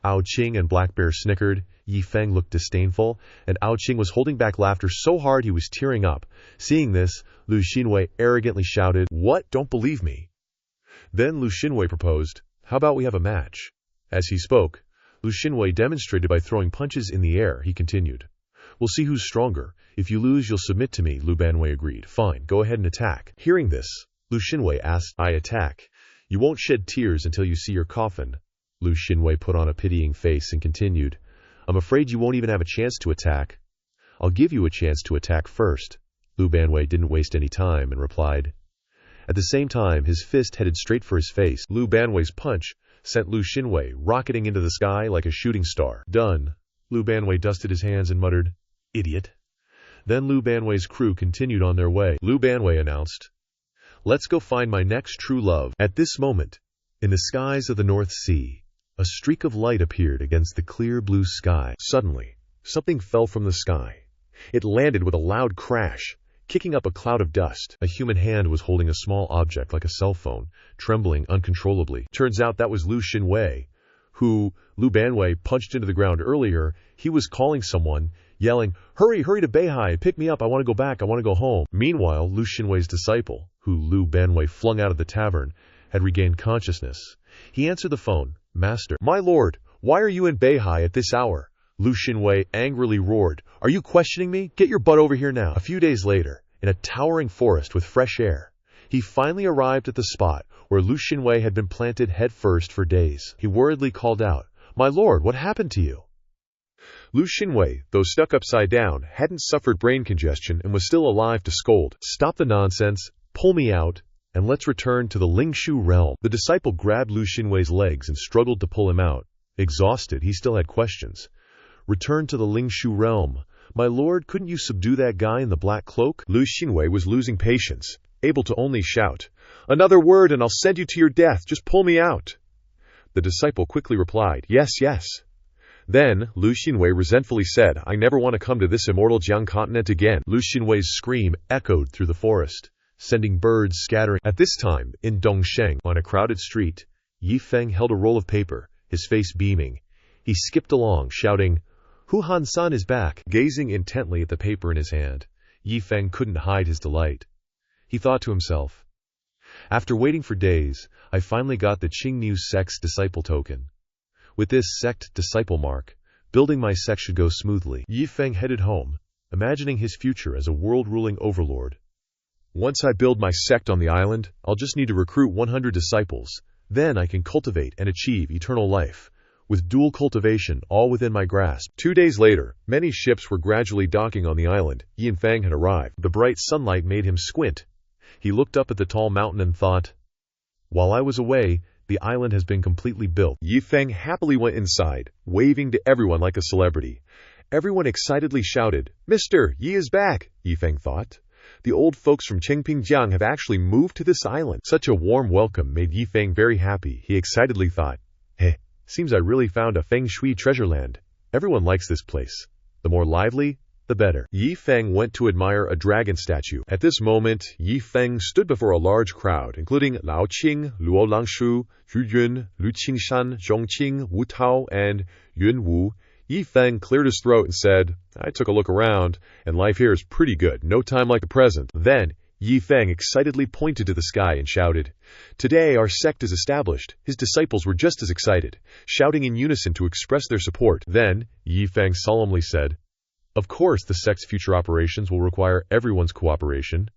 Ao Qing and Black Bear snickered, Yi Feng looked disdainful, and Ao Qing was holding back laughter so hard he was tearing up. Seeing this, Lu Xinwei arrogantly shouted, What? Don't believe me. Then Lu Xinwei proposed, How about we have a match? As he spoke, Lu Xinwei demonstrated by throwing punches in the air. He continued, We'll see who's stronger. If you lose, you'll submit to me, Lu Banwei agreed. Fine, go ahead and attack. Hearing this, Lu Xinwei asked, I attack. You won't shed tears until you see your coffin. Lu Xinwei put on a pitying face and continued, I'm afraid you won't even have a chance to attack. I'll give you a chance to attack first. Lu Banwei didn't waste any time and replied. At the same time, his fist headed straight for his face. Lu Banwei's punch sent Lu Xinwei rocketing into the sky like a shooting star. Done. Lu Banwei dusted his hands and muttered, Idiot. Then Lu Banwei's crew continued on their way. Lu Banwei announced, Let's go find my next true love. At this moment, in the skies of the North Sea, a streak of light appeared against the clear blue sky. Suddenly, something fell from the sky. It landed with a loud crash, kicking up a cloud of dust. A human hand was holding a small object like a cell phone, trembling uncontrollably. Turns out that was Lu Xinwei, who Lu Banwei punched into the ground earlier. He was calling someone, yelling, Hurry, hurry to Beihai, pick me up, I want to go back, I want to go home. Meanwhile, Lu Xinwei's disciple, who Lu Banwei flung out of the tavern, had regained consciousness. He answered the phone. Master, my lord, why are you in Beihai at this hour? Lu Xinwei angrily roared, Are you questioning me? Get your butt over here now. A few days later, in a towering forest with fresh air, he finally arrived at the spot where Lu Xinwei had been planted headfirst for days. He worriedly called out, My lord, what happened to you? Lu Xinwei, though stuck upside down, hadn't suffered brain congestion and was still alive to scold. Stop the nonsense, pull me out, and let's return to the Lingshu realm. The disciple grabbed Lu Xinwei's legs and struggled to pull him out. Exhausted, he still had questions. Return to the Lingshu realm. My lord, couldn't you subdue that guy in the black cloak? Lu Xinwei was losing patience, able to only shout, Another word and I'll send you to your death. Just pull me out. The disciple quickly replied, Yes, yes. Then, Lu Xinwei resentfully said, I never want to come to this immortal Jiang continent again. Lu Xinwei's scream echoed through the forest, sending birds scattering. At this time, in Dongsheng, on a crowded street, Yi Feng held a roll of paper, his face beaming. He skipped along, shouting, Hu Han-san is back. Gazing intently at the paper in his hand, Yi Feng couldn't hide his delight. He thought to himself, After waiting for days, I finally got the Qingniu sect's disciple token. With this sect disciple mark, building my sect should go smoothly. Yi Feng headed home, imagining his future as a world-ruling overlord. Once I build my sect on the island, I'll just need to recruit 100 disciples. Then I can cultivate and achieve eternal life, with dual cultivation all within my grasp. 2 days later, many ships were gradually docking on the island. Yi Feng had arrived. The bright sunlight made him squint. He looked up at the tall mountain and thought, While I was away, the island has been completely built. Yi Feng happily went inside, waving to everyone like a celebrity. Everyone excitedly shouted, Mr. Yi is back, Yi Feng thought. The old folks from Qingpingjiang have actually moved to this island. Such a warm welcome made Yi Feng very happy. He excitedly thought, Hey, seems I really found a feng shui treasure land. Everyone likes this place. The more lively, the better. Yi Feng went to admire a dragon statue. At this moment, Yi Feng stood before a large crowd, including Lao Qing, Luo Langshu, Zhu Yun, Lu Qingshan, Zhongqing, Wu Tao, and Yun Wu. Yi Feng cleared his throat and said, I took a look around, and life here is pretty good. No time like the present. Then, Yi Feng excitedly pointed to the sky and shouted, Today our sect is established. His disciples were just as excited, shouting in unison to express their support. Then, Yi Feng solemnly said, Of course the sect's future operations will require everyone's cooperation.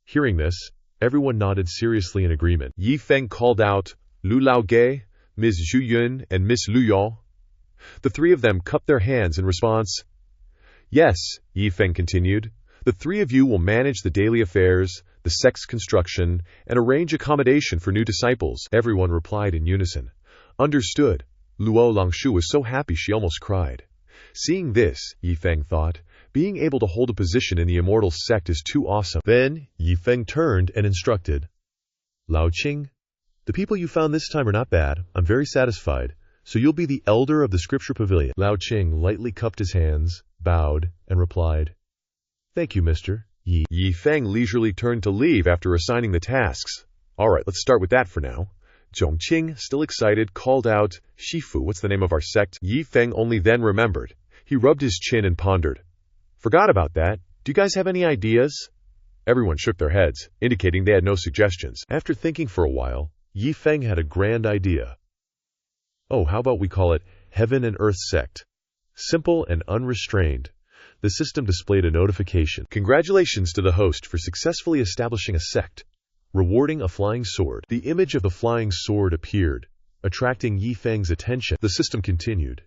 Hearing this, Everyone nodded seriously in agreement. Yi Feng called out, Lu Lao Ge, Ms. Zhu Yun, and Miss Lu Yao. The three of them cupped their hands in response. Yes, Yi Feng continued, the three of you will manage the daily affairs, the sect's construction, and arrange accommodation for new disciples. Everyone replied in unison. Understood. Luo Longshu was so happy she almost cried. Seeing this, Yi Feng thought, being able to hold a position in the immortal sect is too awesome. Then, Yi Feng turned and instructed. Lao Qing, the people you found this time are not bad. I'm very satisfied. So you'll be the elder of the scripture pavilion. Lao Qing lightly cupped his hands, bowed, and replied, Thank you, Mr. Yi. Yi Feng leisurely turned to leave after assigning the tasks. All right, let's start with that for now. Zhongqing, still excited, called out, Shifu, what's the name of our sect? Yi Feng only then remembered. He rubbed his chin and pondered. Forgot about that. Do you guys have any ideas? Everyone shook their heads, indicating they had no suggestions. After thinking for a while, Yi Feng had a grand idea. Oh, how about we call it Heaven and Earth Sect? Simple and unrestrained. The system displayed a notification. Congratulations to the host for successfully establishing a sect, rewarding a flying sword. The image of the flying sword appeared, attracting Yi Feng's attention. The system continued.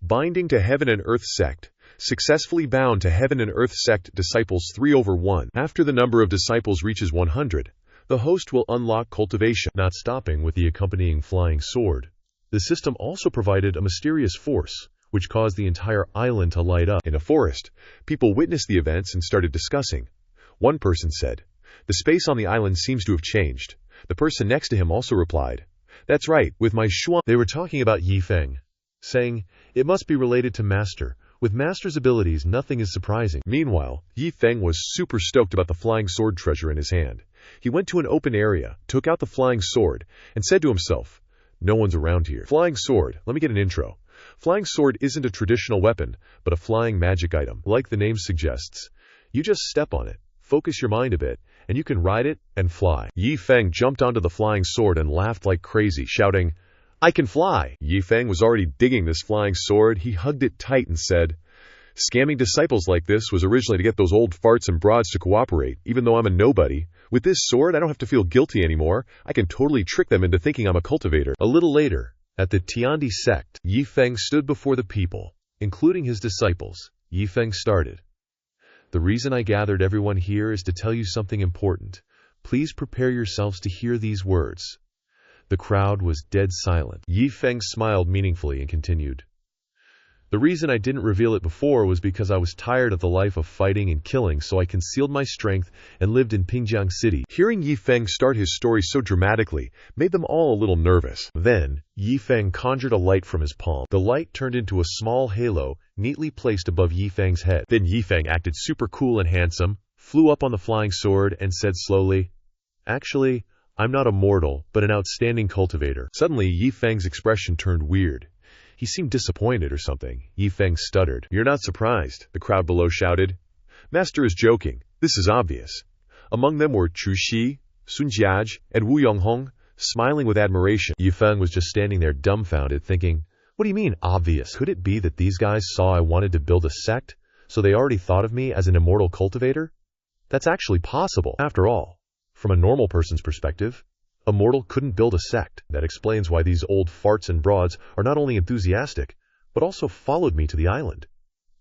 Binding to Heaven and Earth Sect. Successfully bound to Heaven and Earth Sect disciples 3/1. After the number of disciples reaches 100, the host will unlock cultivation. Not stopping with the accompanying flying sword, the system also provided a mysterious force, which caused the entire island to light up. In a forest, people witnessed the events and started discussing. One person said, The space on the island seems to have changed. The person next to him also replied, That's right, with my Shuan. They were talking about Yi Feng, saying, It must be related to Master. With Master's abilities, nothing is surprising. Meanwhile, Yi Feng was super stoked about the flying sword treasure in his hand. He went to an open area, took out the flying sword, and said to himself, No one's around here. Flying sword, let me get an intro. Flying sword isn't a traditional weapon, but a flying magic item. Like the name suggests, you just step on it, focus your mind a bit, and you can ride it and fly. Yi Feng jumped onto the flying sword and laughed like crazy, shouting, I can fly! Yi Feng was already digging this flying sword. He hugged it tight and said, Scamming disciples like this was originally to get those old farts and broads to cooperate, even though I'm a nobody. With this sword, I don't have to feel guilty anymore. I can totally trick them into thinking I'm a cultivator. A little later, at the Tiandi sect, Yi Feng stood before the people, including his disciples. Yi Feng started. The reason I gathered everyone here is to tell you something important. Please prepare yourselves to hear these words. The crowd was dead silent. Yi Feng smiled meaningfully and continued. The reason I didn't reveal it before was because I was tired of the life of fighting and killing, so I concealed my strength and lived in Pingjiang City. Hearing Yi Feng start his story so dramatically made them all a little nervous. Then, Yi Feng conjured a light from his palm. The light turned into a small halo, neatly placed above Yi Feng's head. Then Yi Feng acted super cool and handsome, flew up on the flying sword, and said slowly, Actually, I'm not a mortal, but an outstanding cultivator. Suddenly, Yi Feng's expression turned weird. He seemed disappointed or something. Yi Feng stuttered. You're not surprised, the crowd below shouted. Master is joking. This is obvious. Among them were Chu Xi, Sun Jiaj, and Wu Yonghong, smiling with admiration. Yi Feng was just standing there dumbfounded, thinking, What do you mean, obvious? Could it be that these guys saw I wanted to build a sect, so they already thought of me as an immortal cultivator? That's actually possible. After all, from a normal person's perspective, a mortal couldn't build a sect. That explains why these old farts and broads are not only enthusiastic, but also followed me to the island.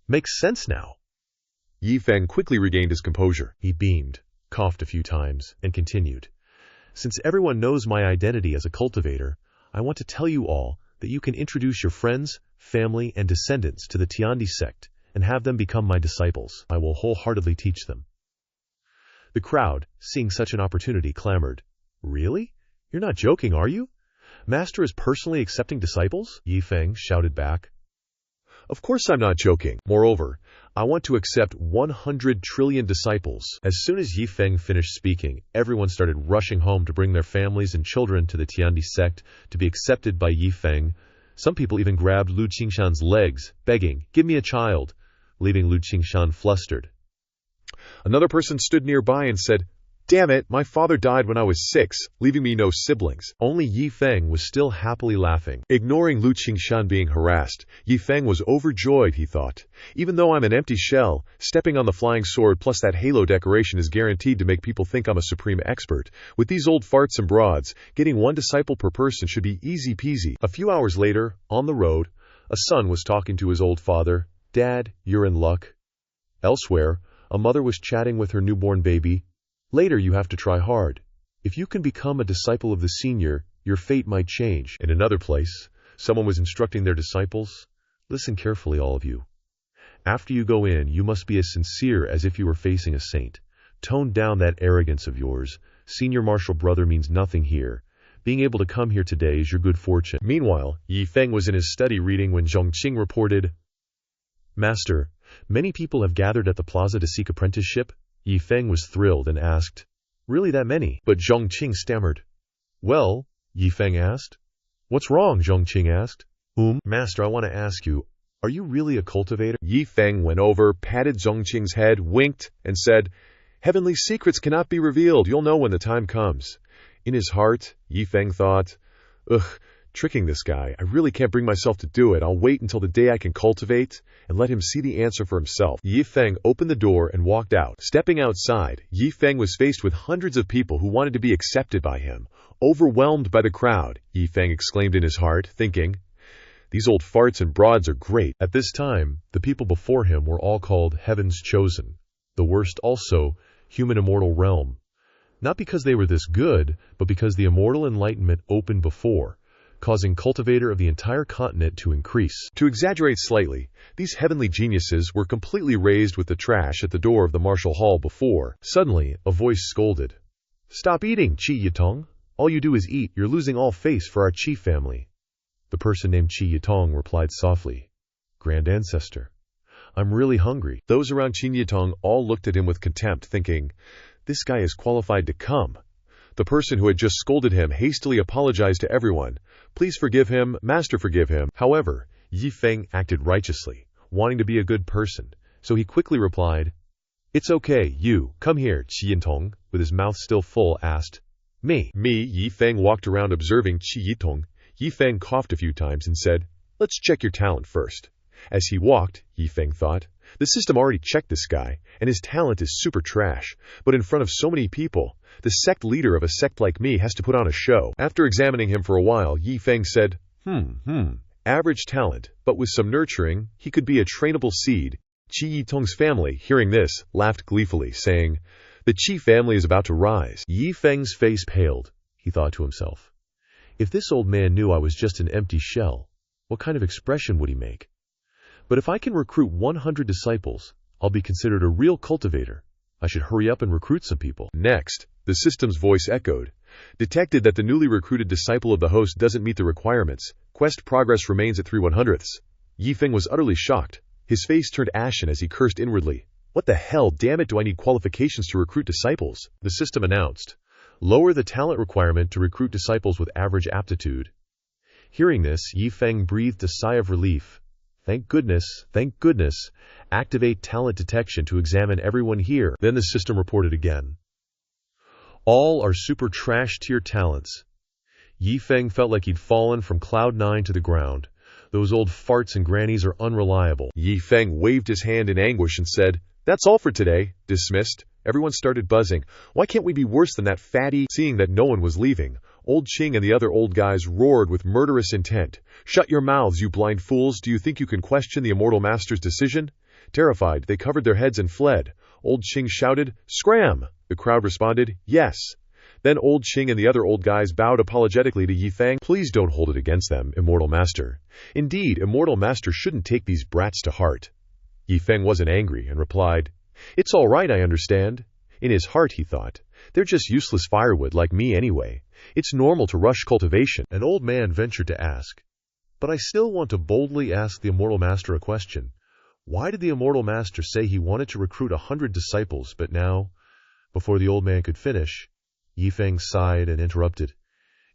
Makes sense now. Yi Feng quickly regained his composure. He beamed, coughed a few times, and continued. Since everyone knows my identity as a cultivator, I want to tell you all that you can introduce your friends, family, and descendants to the Tiandi sect and have them become my disciples. I will wholeheartedly teach them. The crowd, seeing such an opportunity, clamored. Really? You're not joking, are you? Master is personally accepting disciples? Yi Feng shouted back. Of course I'm not joking. Moreover, I want to accept 100 trillion disciples. As soon as Yi Feng finished speaking, everyone started rushing home to bring their families and children to the Tiandi sect to be accepted by Yi Feng. Some people even grabbed Lu Qingshan's legs, begging, Give me a child, leaving Lu Qingshan flustered. Another person stood nearby and said, Damn it, my father died when I was 6, leaving me no siblings. Only Yi Feng was still happily laughing. Ignoring Lu Qingshan being harassed, Yi Feng was overjoyed, he thought. Even though I'm an empty shell, stepping on the flying sword plus that halo decoration is guaranteed to make people think I'm a supreme expert. With these old farts and broads, getting 1 disciple per person should be easy peasy. A few hours later, on the road, a son was talking to his old father. Dad, you're in luck. Elsewhere, a mother was chatting with her newborn baby. Later you have to try hard. If you can become a disciple of the senior, your fate might change. In another place, Someone was instructing their disciples. Listen carefully, all of you. After you go in, you must be as sincere as if you were facing a saint. Tone down that arrogance of yours. Senior martial brother means nothing here. Being able to come here today is your good fortune. Meanwhile, Yi Feng was in his study reading when Zhongqing reported, Master, many people have gathered at the plaza to seek apprenticeship. Yi Feng was thrilled and asked, Really that many? But Zhongqing stammered. Well, Yi Feng asked. What's wrong? Zhongqing asked. Master, I want to ask you, are you really a cultivator? Yi Feng went over, patted Zhongqing's head, winked, and said, Heavenly secrets cannot be revealed. You'll know when the time comes. In his heart, Yi Feng thought, Ugh, tricking this guy. I really can't bring myself to do it. I'll wait until the day I can cultivate and let him see the answer for himself. Yi Feng opened the door and walked out. Stepping outside, Yi Feng was faced with hundreds of people who wanted to be accepted by him. Overwhelmed by the crowd, Yi Feng exclaimed in his heart, thinking, These old farts and broads are great. At this time, the people before him were all called Heaven's Chosen, the worst also, human immortal realm. Not because they were this good, but because the immortal enlightenment opened before, causing cultivator of the entire continent to increase. To exaggerate slightly, these heavenly geniuses were completely raised with the trash at the door of the martial hall before. Suddenly, a voice scolded, Stop eating, Qi Yitong. All you do is eat. You're losing all face for our Qi family. The person named Qi Yitong replied softly, Grand Ancestor, I'm really hungry. Those around Qi Yitong all looked at him with contempt, thinking, This guy is qualified to come. The person who had just scolded him hastily apologized to everyone. Please forgive him, Master, forgive him. However, Yi Feng acted righteously, wanting to be a good person, so he quickly replied, It's okay, you, come here. Qi Yitong, with his mouth still full, asked, Me, Yi Feng walked around observing Qi Yitong. Yi Feng coughed a few times and said, Let's check your talent first. As he walked, Yi Feng thought, the system already checked this guy, and his talent is super trash. But in front of so many people, the sect leader of a sect like me has to put on a show. After examining him for a while, Yi Feng said, Average talent, but with some nurturing, he could be a trainable seed. Qi Yitong's family, hearing this, laughed gleefully, saying, The Qi family is about to rise. Yi Feng's face paled. He thought to himself, If this old man knew I was just an empty shell, what kind of expression would he make? But if I can recruit 100 disciples, I'll be considered a real cultivator. I should hurry up and recruit some people. Next, the system's voice echoed. Detected that the newly recruited disciple of the host doesn't meet the requirements. Quest progress remains at 3/100ths. Yi Feng was utterly shocked. His face turned ashen as he cursed inwardly. What the hell, damn it, do I need qualifications to recruit disciples? The system announced, Lower the talent requirement to recruit disciples with average aptitude. Hearing this, Yi Feng breathed a sigh of relief. Thank goodness, thank goodness. Activate talent detection to examine everyone here. Then the system reported again. All are super trash tier talents. Yi Feng felt like he'd fallen from cloud 9 to the ground. Those old farts and grannies are unreliable. Yi Feng waved his hand in anguish and said, That's all for today. Dismissed. Everyone started buzzing. Why can't we be worse than that fatty? Seeing that no one was leaving, Old Qing and the other old guys roared with murderous intent. Shut your mouths, you blind fools. Do you think you can question the immortal master's decision? Terrified, they covered their heads and fled. Old Qing shouted, Scram! The crowd responded, Yes. Then Old Qing and the other old guys bowed apologetically to Yi Feng. Please don't hold it against them, Immortal Master. Indeed, Immortal Master shouldn't take these brats to heart. Yi Feng wasn't angry and replied, It's all right, I understand. In his heart, he thought, They're just useless firewood like me anyway. It's normal to rush cultivation. An old man ventured to ask, But I still want to boldly ask the Immortal Master a question. Why did the Immortal Master say he wanted to recruit 100 disciples, but now, before the old man could finish, Yi Feng sighed and interrupted,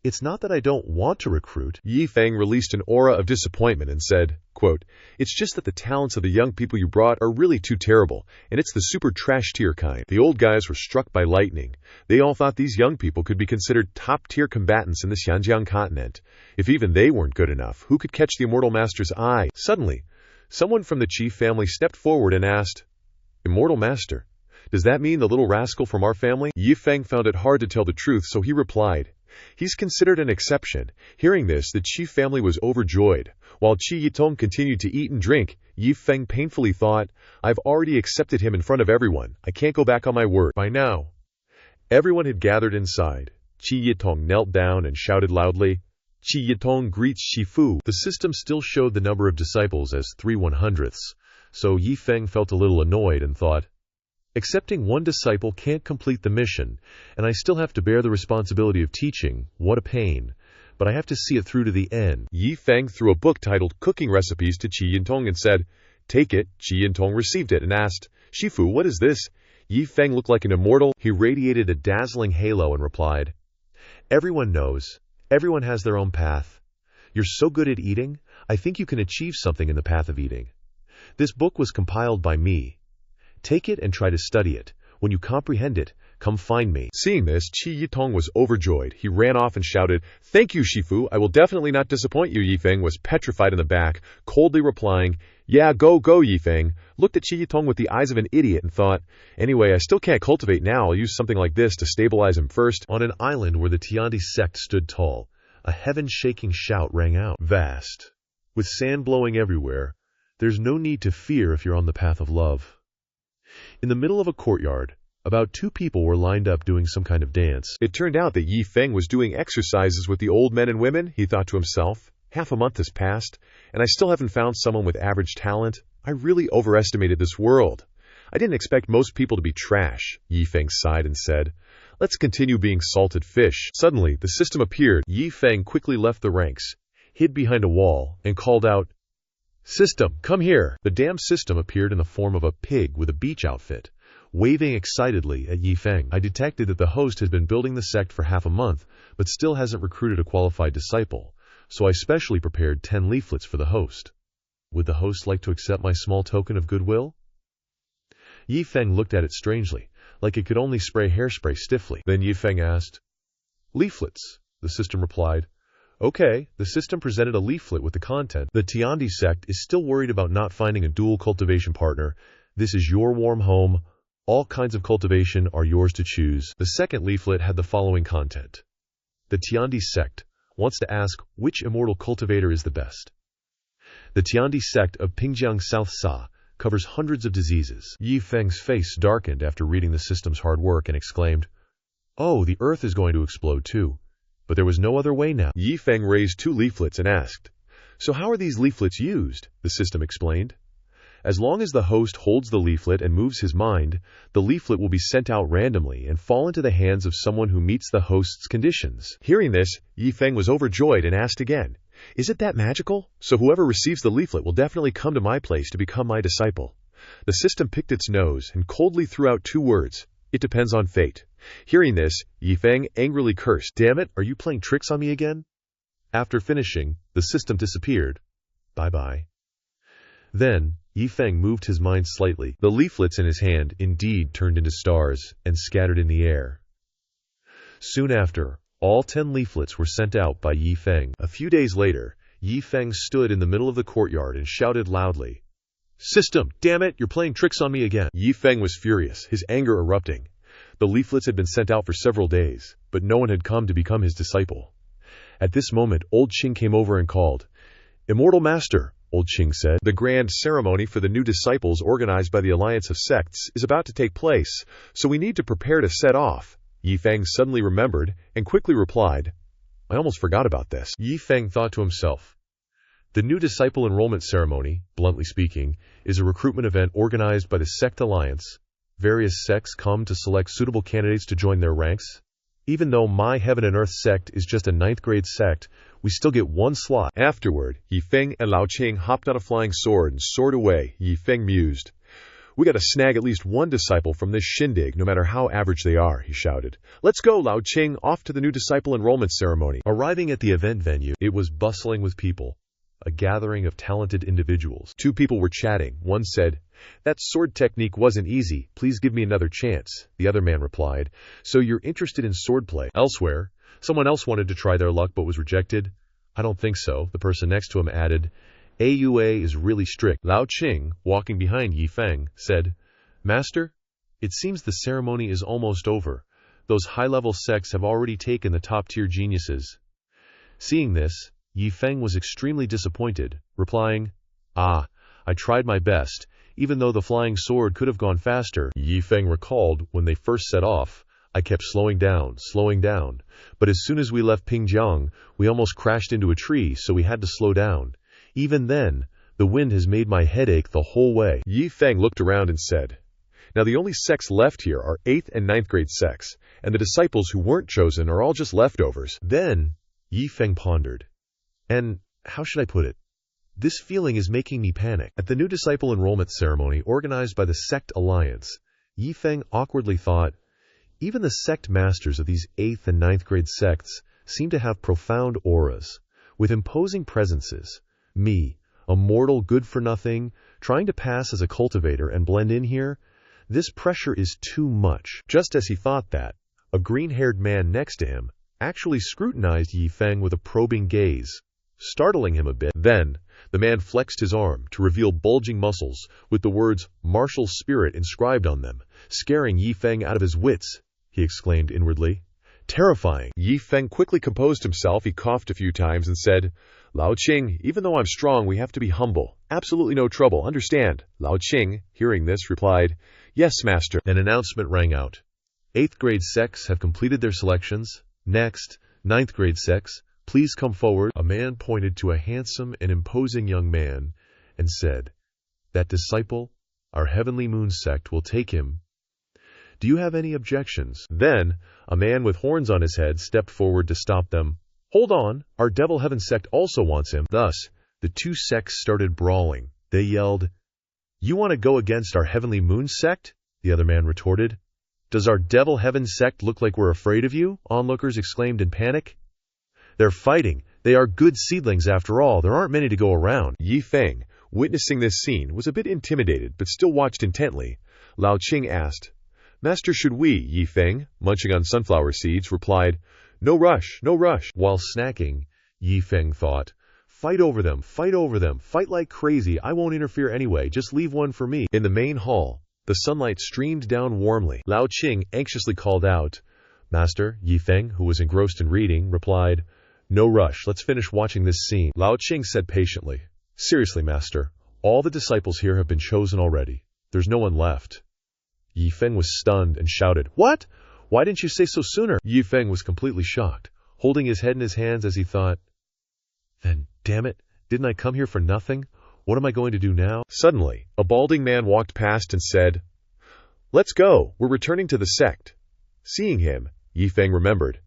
It's not that I don't want to recruit. Yi Feng released an aura of disappointment and said, quote, "It's just that the talents of the young people you brought are really too terrible, and it's the super trash tier kind." The old guys were struck by lightning. They all thought these young people could be considered top-tier combatants in the Xianjiang continent. If even they weren't good enough, who could catch the Immortal Master's eye? Suddenly, someone from the chief family stepped forward and asked, "Immortal Master, does that mean the little rascal from our family?" Yi Feng found it hard to tell the truth, so he replied, "He's considered an exception." Hearing this, the chief family was overjoyed. While Qi Yitong continued to eat and drink, Yi Feng painfully thought, "I've already accepted him in front of everyone. I can't go back on my word." By now, everyone had gathered inside. Qi Yitong knelt down and shouted loudly, "Qi Yitong greets Shifu." The system still showed the number of disciples as 3/100ths, so Yi Feng felt a little annoyed and thought, accepting one disciple can't complete the mission, and I still have to bear the responsibility of teaching. What a pain. But I have to see it through to the end. Yi Feng threw a book titled Cooking Recipes to Qi Yintong and said, "Take it." Qi Yintong received it and asked, "Shifu, what is this?" Yi Feng looked like an immortal. He radiated a dazzling halo and replied, "Everyone knows. Everyone has their own path. You're so good at eating, I think you can achieve something in the path of eating. This book was compiled by me. Take it and try to study it. When you comprehend it, come find me." Seeing this, Qi Yitong was overjoyed. He ran off and shouted, "Thank you, Shifu. I will definitely not disappoint you." Yi Feng was petrified in the back, coldly replying, "Yeah, go, Yi Feng." Looked at Qi Yitong with the eyes of an idiot and thought, "Anyway, I still can't cultivate now. I'll use something like this to stabilize him first." On an island where the Tiandi sect stood tall, a heaven-shaking shout rang out. Vast. With sand blowing everywhere, there's no need to fear if you're on the path of love. In the middle of a courtyard, about 2 people were lined up doing some kind of dance. It turned out that Yi Feng was doing exercises with the old men and women, he thought to himself. Half a month has passed, and I still haven't found someone with average talent. I really overestimated this world. I didn't expect most people to be trash. Yi Feng sighed and said, "Let's continue being salted fish." Suddenly, the system appeared. Yi Feng quickly left the ranks, hid behind a wall, and called out, "System, come here!" The damn system appeared in the form of a pig with a beach outfit, waving excitedly at Yi Feng. I detected that the host has been building the sect for half a month, but still hasn't recruited a qualified disciple, so I specially prepared 10 leaflets for the host. Would the host like to accept my small token of goodwill? Yi Feng looked at it strangely, like it could only spray hairspray stiffly. Then Yi Feng asked, "Leaflets?" The system replied, "Okay." The system presented a leaflet with the content. "The Tiandi sect is still worried about not finding a dual cultivation partner. This is your warm home. All kinds of cultivation are yours to choose." The second leaflet had the following content. "The Tiandi sect wants to ask which immortal cultivator is the best. The Tiandi sect of Pingjiang South Sa covers hundreds of diseases." Yi Feng's face darkened after reading the system's hard work and exclaimed, "Oh, the earth is going to explode too." But there was no other way now. Yi Feng raised 2 leaflets and asked, "So how are these leaflets used?" The system explained. "As long as the host holds the leaflet and moves his mind, the leaflet will be sent out randomly and fall into the hands of someone who meets the host's conditions." Hearing this, Yi Feng was overjoyed and asked again, "Is it that magical? So whoever receives the leaflet will definitely come to my place to become my disciple." The system picked its nose and coldly threw out 2 words, "It depends on fate." Hearing this, Yi Feng angrily cursed, "Damn it, are you playing tricks on me again?" After finishing, the system disappeared. Bye-bye. Then, Yi Feng moved his mind slightly. The leaflets in his hand indeed turned into stars and scattered in the air. Soon after, all 10 leaflets were sent out by Yi Feng. A few days later, Yi Feng stood in the middle of the courtyard and shouted loudly, "System, damn it, you're playing tricks on me again." Yi Feng was furious, his anger erupting. The leaflets had been sent out for several days, but no one had come to become his disciple. At this moment, Old Qing came over and called, "Immortal Master," Old Qing said, "the grand ceremony for the new disciples organized by the Alliance of Sects is about to take place, so we need to prepare to set off." Yi Feng suddenly remembered and quickly replied, "I almost forgot about this." Yi Feng thought to himself, "The new disciple enrollment ceremony, bluntly speaking, is a recruitment event organized by the Sect Alliance. Various sects come to select suitable candidates to join their ranks. Even though my Heaven and Earth sect is just a 9th grade sect, we still get 1 slot." Afterward, Yi Feng and Lao Qing hopped on a flying sword and soared away. Yi Feng mused, We gotta snag at least one disciple from this shindig, no matter how average they are, he shouted. Let's go, Lao Qing, off to the new disciple enrollment ceremony. Arriving at the event venue, it was bustling with people, a gathering of talented individuals. Two people were chatting. One said, "That sword technique wasn't easy. Please give me another chance." The other man replied, "So you're interested in swordplay?" Elsewhere, someone else wanted to try their luck but was rejected. "I don't think so," the person next to him added. "AUA is really strict." Lao Qing, walking behind Yi Feng, said, "Master, it seems the ceremony is almost over. Those high-level sects have already taken the top-tier geniuses." Seeing this, Yi Feng was extremely disappointed, replying, "I tried my best, even though the flying sword could have gone faster." Yi Feng recalled when they first set off, "I kept slowing down, but as soon as we left Pingjiang, we almost crashed into a tree, so we had to slow down. Even then, the wind has made my head ache the whole way." Yi Feng looked around and said, "Now the only sects left here are 8th and 9th grade sects, and the disciples who weren't chosen are all just leftovers." Then, Yi Feng pondered. And how should I put it? This feeling is making me panic. At the new disciple enrollment ceremony organized by the Sect Alliance, Yi Feng awkwardly thought, even the sect masters of these 8th and 9th grade sects seem to have profound auras, with imposing presences. Me, a mortal good-for-nothing, trying to pass as a cultivator and blend in here? This pressure is too much. Just as he thought that, a green-haired man next to him actually scrutinized Yi Feng with a probing gaze, startling him a bit. Then, the man flexed his arm to reveal bulging muscles with the words "martial spirit" inscribed on them, scaring Yi Feng out of his wits. He exclaimed inwardly. "Terrifying." Yi Feng quickly composed himself. He coughed a few times and said, "Lao Qing, even though I'm strong, we have to be humble. Absolutely no trouble, understand?" Lao Qing, hearing this, replied, "Yes, master." An announcement rang out. 8th grade sects have completed their selections. Next, 9th grade sects, please come forward. A man pointed to a handsome and imposing young man and said, "That disciple, our heavenly moon sect, will take him. Do you have any objections?" Then, a man with horns on his head stepped forward to stop them. "Hold on, our devil heaven sect also wants him." Thus, the two sects started brawling. They yelled, "You want to go against our heavenly moon sect?" The other man retorted. "Does our devil heaven sect look like we're afraid of you?" Onlookers exclaimed in panic. "They're fighting. They are good seedlings after all. There aren't many to go around." Yi Feng, witnessing this scene, was a bit intimidated but still watched intently. Lao Qing asked, "Master, should we?" Yi Feng, munching on sunflower seeds, replied, "No rush, no rush." While snacking, Yi Feng thought, fight over them, fight like crazy. I won't interfere anyway, just leave one for me." In the main hall, the sunlight streamed down warmly. Lao Qing anxiously called out. Master, Yi Feng, who was engrossed in reading, replied, "No rush, let's finish watching this scene." Lao Qing said patiently, "Seriously, Master, all the disciples here have been chosen already. There's no one left." Yi Feng was stunned and shouted, "What? Why didn't you say so sooner?" Yi Feng was completely shocked, holding his head in his hands as he thought, "Then, damn it, didn't I come here for nothing? What am I going to do now?" Suddenly, a balding man walked past and said, "Let's go, we're returning to the sect." Seeing him, Yi Feng remembered.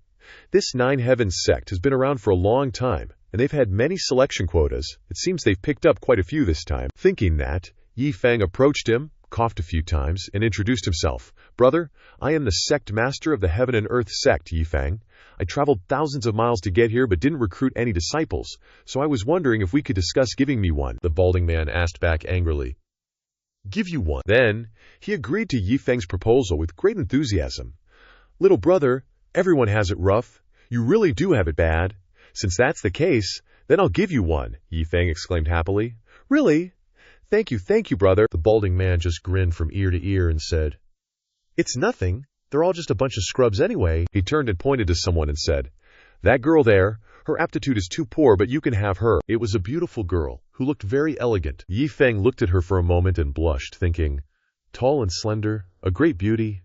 This 9 Heavens sect has been around for a long time, and they've had many selection quotas. It seems they've picked up quite a few this time. Thinking that, Yi Feng approached him, coughed a few times, and introduced himself. "Brother, I am the sect master of the Heaven and Earth sect, Yi Feng. I traveled thousands of miles to get here but didn't recruit any disciples, so I was wondering if we could discuss giving me one." The balding man asked back angrily, "Give you one?" Then, he agreed to Yi Feng's proposal with great enthusiasm. "Little brother, everyone has it rough. You really do have it bad. Since that's the case, then I'll give you one," Yi Feng exclaimed happily. "Really? Thank you, brother." The balding man just grinned from ear to ear and said, "It's nothing. They're all just a bunch of scrubs anyway." He turned and pointed to someone and said, "That girl there, her aptitude is too poor, but you can have her." It was a beautiful girl, who looked very elegant. Yi Feng looked at her for a moment and blushed, thinking, tall and slender, a great beauty.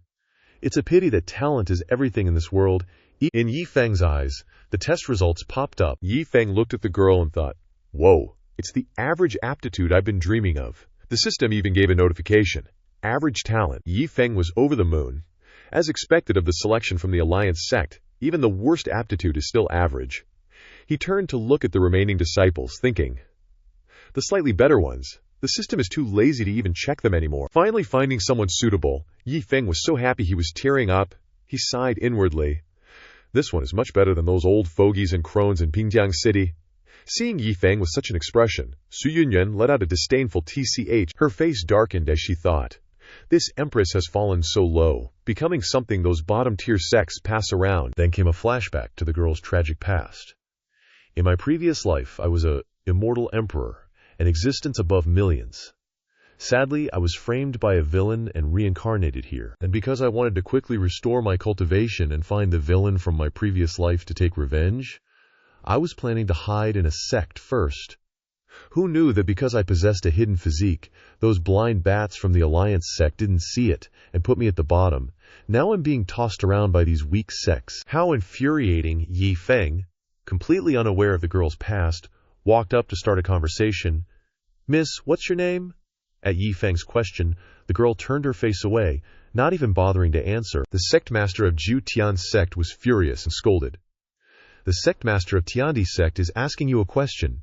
It's a pity that talent is everything in this world. In Yi Feng's eyes, the test results popped up. Yi Feng looked at the girl and thought, "Whoa, it's the average aptitude I've been dreaming of." The system even gave a notification. Average talent. Yi Feng was over the moon. As expected of the selection from the Alliance sect, even the worst aptitude is still average. He turned to look at the remaining disciples, thinking, the slightly better ones, The system is too lazy to even check them anymore. Finally finding someone suitable, Yi Feng was so happy he was tearing up. He sighed inwardly. This one is much better than those old fogies and crones in Pingjiang City. Seeing Yi Feng with such an expression, Su Yunyun let out a disdainful tch. Her face darkened as she thought. This empress has fallen so low, becoming something those bottom-tier sects pass around. Then came a flashback to the girl's tragic past. In my previous life, I was a immortal emperor, an existence above millions. Sadly, I was framed by a villain and reincarnated here. And because I wanted to quickly restore my cultivation and find the villain from my previous life to take revenge, I was planning to hide in a sect first. Who knew that because I possessed a hidden physique, those blind bats from the Alliance sect didn't see it and put me at the bottom? Now I'm being tossed around by these weak sects. How infuriating! Yi Feng, completely unaware of the girl's past, walked up to start a conversation. "Miss, what's your name?" At Yi Feng's question, the girl turned her face away, not even bothering to answer. The sect master of Ju Tian's sect was furious and scolded. "The sect master of Tiandi's sect is asking you a question.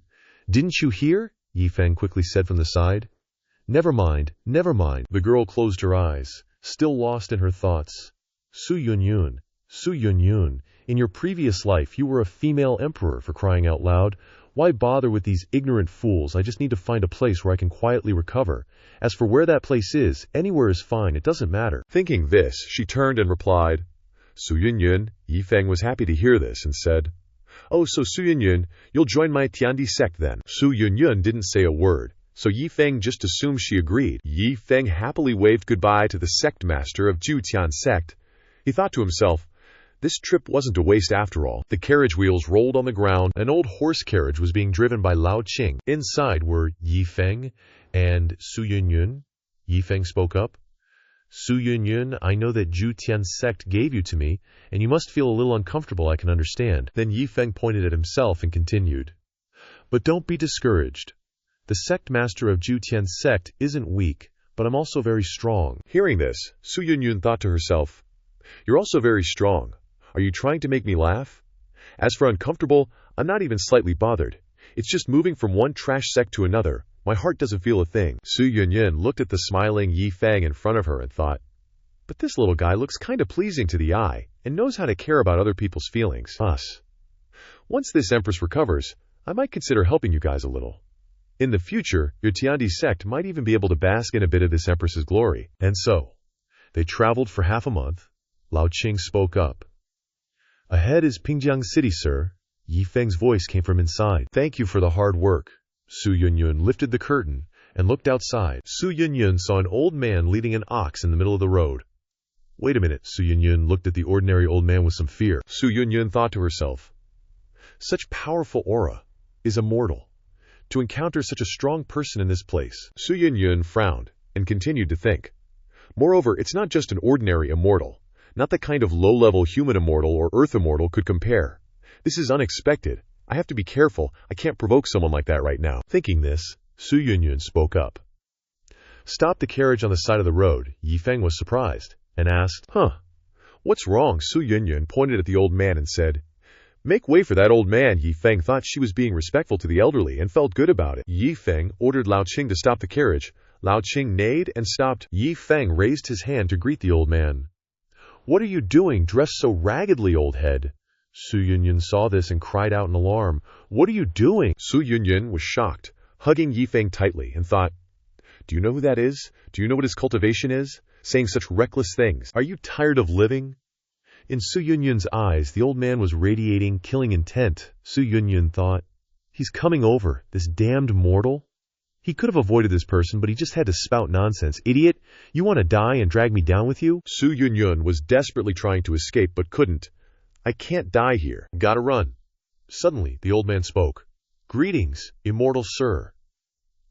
Didn't you hear?" Yi Feng quickly said from the side. Never mind. The girl closed her eyes, still lost in her thoughts. Su Yunyun, in your previous life you were a female emperor, for crying out loud. Why bother with these ignorant fools? I just need to find a place where I can quietly recover. As for where that place is, anywhere is fine, it doesn't matter. Thinking this, she turned and replied, Su Yunyun. Yi Feng was happy to hear this and said, "Oh, so Su Yunyun, you'll join my Tiandi sect then." Su Yunyun didn't say a word, so Yi Feng just assumed she agreed. Yi Feng happily waved goodbye to the sect master of Ju Tian's sect. He thought to himself, this trip wasn't a waste after all. The carriage wheels rolled on the ground. An old horse carriage was being driven by Lao Qing. Inside were Yi Feng and Su Yunyun. Yi Feng spoke up. "Su Yunyun, I know that Ju Tian's sect gave you to me, and you must feel a little uncomfortable, I can understand." Then Yi Feng pointed at himself and continued, "But don't be discouraged. The sect master of Ju Tian's sect isn't weak, but I'm also very strong." Hearing this, Su Yunyun thought to herself, "You're also very strong. Are you trying to make me laugh? As for uncomfortable, I'm not even slightly bothered. It's just moving from one trash sect to another. My heart doesn't feel a thing." Su Yunyun looked at the smiling Yi Feng in front of her and thought, but this little guy looks kind of pleasing to the eye and knows how to care about other people's feelings. Once this empress recovers, I might consider helping you guys a little. In the future, your Tiandi sect might even be able to bask in a bit of this empress's glory. And so, they traveled for half a month. Lao Qing spoke up. "Ahead is Pingjiang City, sir." Yi Feng's voice came from inside. "Thank you for the hard work." Su Yunyun lifted the curtain and looked outside. Su Yunyun saw an old man leading an ox in the middle of the road. Wait a minute. Su Yunyun looked at the ordinary old man with some fear. Su Yunyun thought to herself, such powerful aura is immortal. To encounter such a strong person in this place. Su Yunyun frowned and continued to think. Moreover, it's not just an ordinary immortal, not the kind of low-level human immortal or earth immortal could compare. This is unexpected. I have to be careful. I can't provoke someone like that right now. Thinking this, Su Yunyun spoke up. "Stop the carriage on the side of the road." Yi Feng was surprised and asked, "What's wrong?" Su Yunyun pointed at the old man and said, "Make way for that old man." Yi Feng thought she was being respectful to the elderly and felt good about it. Yi Feng ordered Lao Qing to stop the carriage. Lao Qing neighed and stopped. Yi Feng raised his hand to greet the old man. "What are you doing, dressed so raggedly, old head?" Su Yunyun saw this and cried out in alarm. "What are you doing?" Su Yunyun was shocked, hugging Yi Feng tightly, and thought, "Do you know who that is? Do you know what his cultivation is? Saying such reckless things. Are you tired of living?" In Su Yunyun's eyes, the old man was radiating killing intent. Su Yunyun thought, "He's coming over, this damned mortal." He could have avoided this person, but he just had to spout nonsense. "Idiot, you want to die and drag me down with you?" Su Yunyun was desperately trying to escape, but couldn't. "I can't die here. Gotta run." Suddenly, the old man spoke. "Greetings, immortal sir."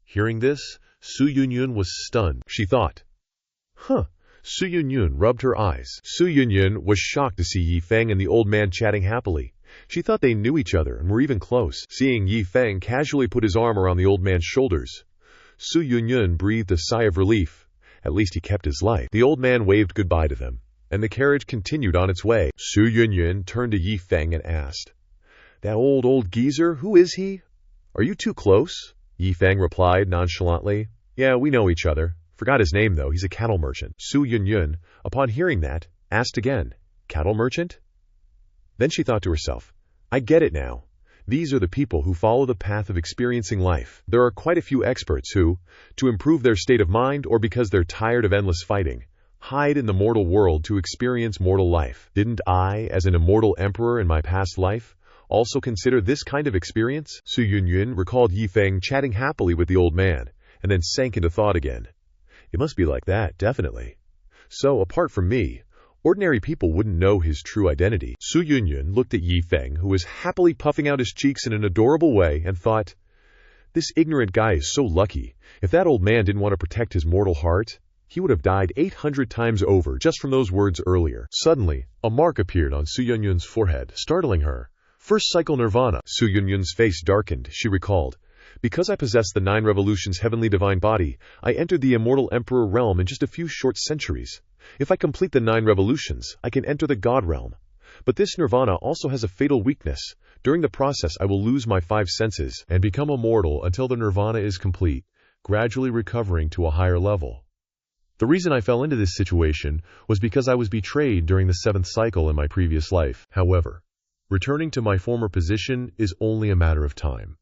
Hearing this, Su Yunyun was stunned. She thought, Su Yunyun rubbed her eyes. Su Yunyun was shocked to see Yi Feng and the old man chatting happily. She thought they knew each other and were even close. Seeing Yi Feng casually put his arm around the old man's shoulders, Su Yunyun breathed a sigh of relief. At least he kept his life. The old man waved goodbye to them, and the carriage continued on its way. Su Yunyun turned to Yi Feng and asked, "That old geezer, who is he?" "Are you too close?" Yi Feng replied nonchalantly. Yeah, we know each other. Forgot his name, though. He's a cattle merchant. Su Yunyun, upon hearing that, asked again, Cattle merchant? Then she thought to herself, I get it now. These are the people who follow the path of experiencing life. There are quite a few experts who, to improve their state of mind or because they're tired of endless fighting, hide in the mortal world to experience mortal life. Didn't I, as an immortal emperor in my past life, also consider this kind of experience? Su Yunyun recalled Yi Feng chatting happily with the old man, and then sank into thought again. It must be like that, definitely. So, apart from me, ordinary people wouldn't know his true identity. Su Yunyun looked at Yi Feng, who was happily puffing out his cheeks in an adorable way, and thought, this ignorant guy is so lucky. If that old man didn't want to protect his mortal heart, he would have died 800 times over just from those words earlier. Suddenly, a mark appeared on Su Yunyun's forehead, startling her. First cycle nirvana. Su Yunyun's face darkened, she recalled. Because I possess the 9 revolutions heavenly divine body, I entered the immortal emperor realm in just a few short centuries. If I complete the 9 revolutions, I can enter the god realm. But this nirvana also has a fatal weakness. During the process, I will lose my 5 senses and become immortal until the nirvana is complete, gradually recovering to a higher level. The reason I fell into this situation was because I was betrayed during the 7th cycle in my previous life. However, returning to my former position is only a matter of time.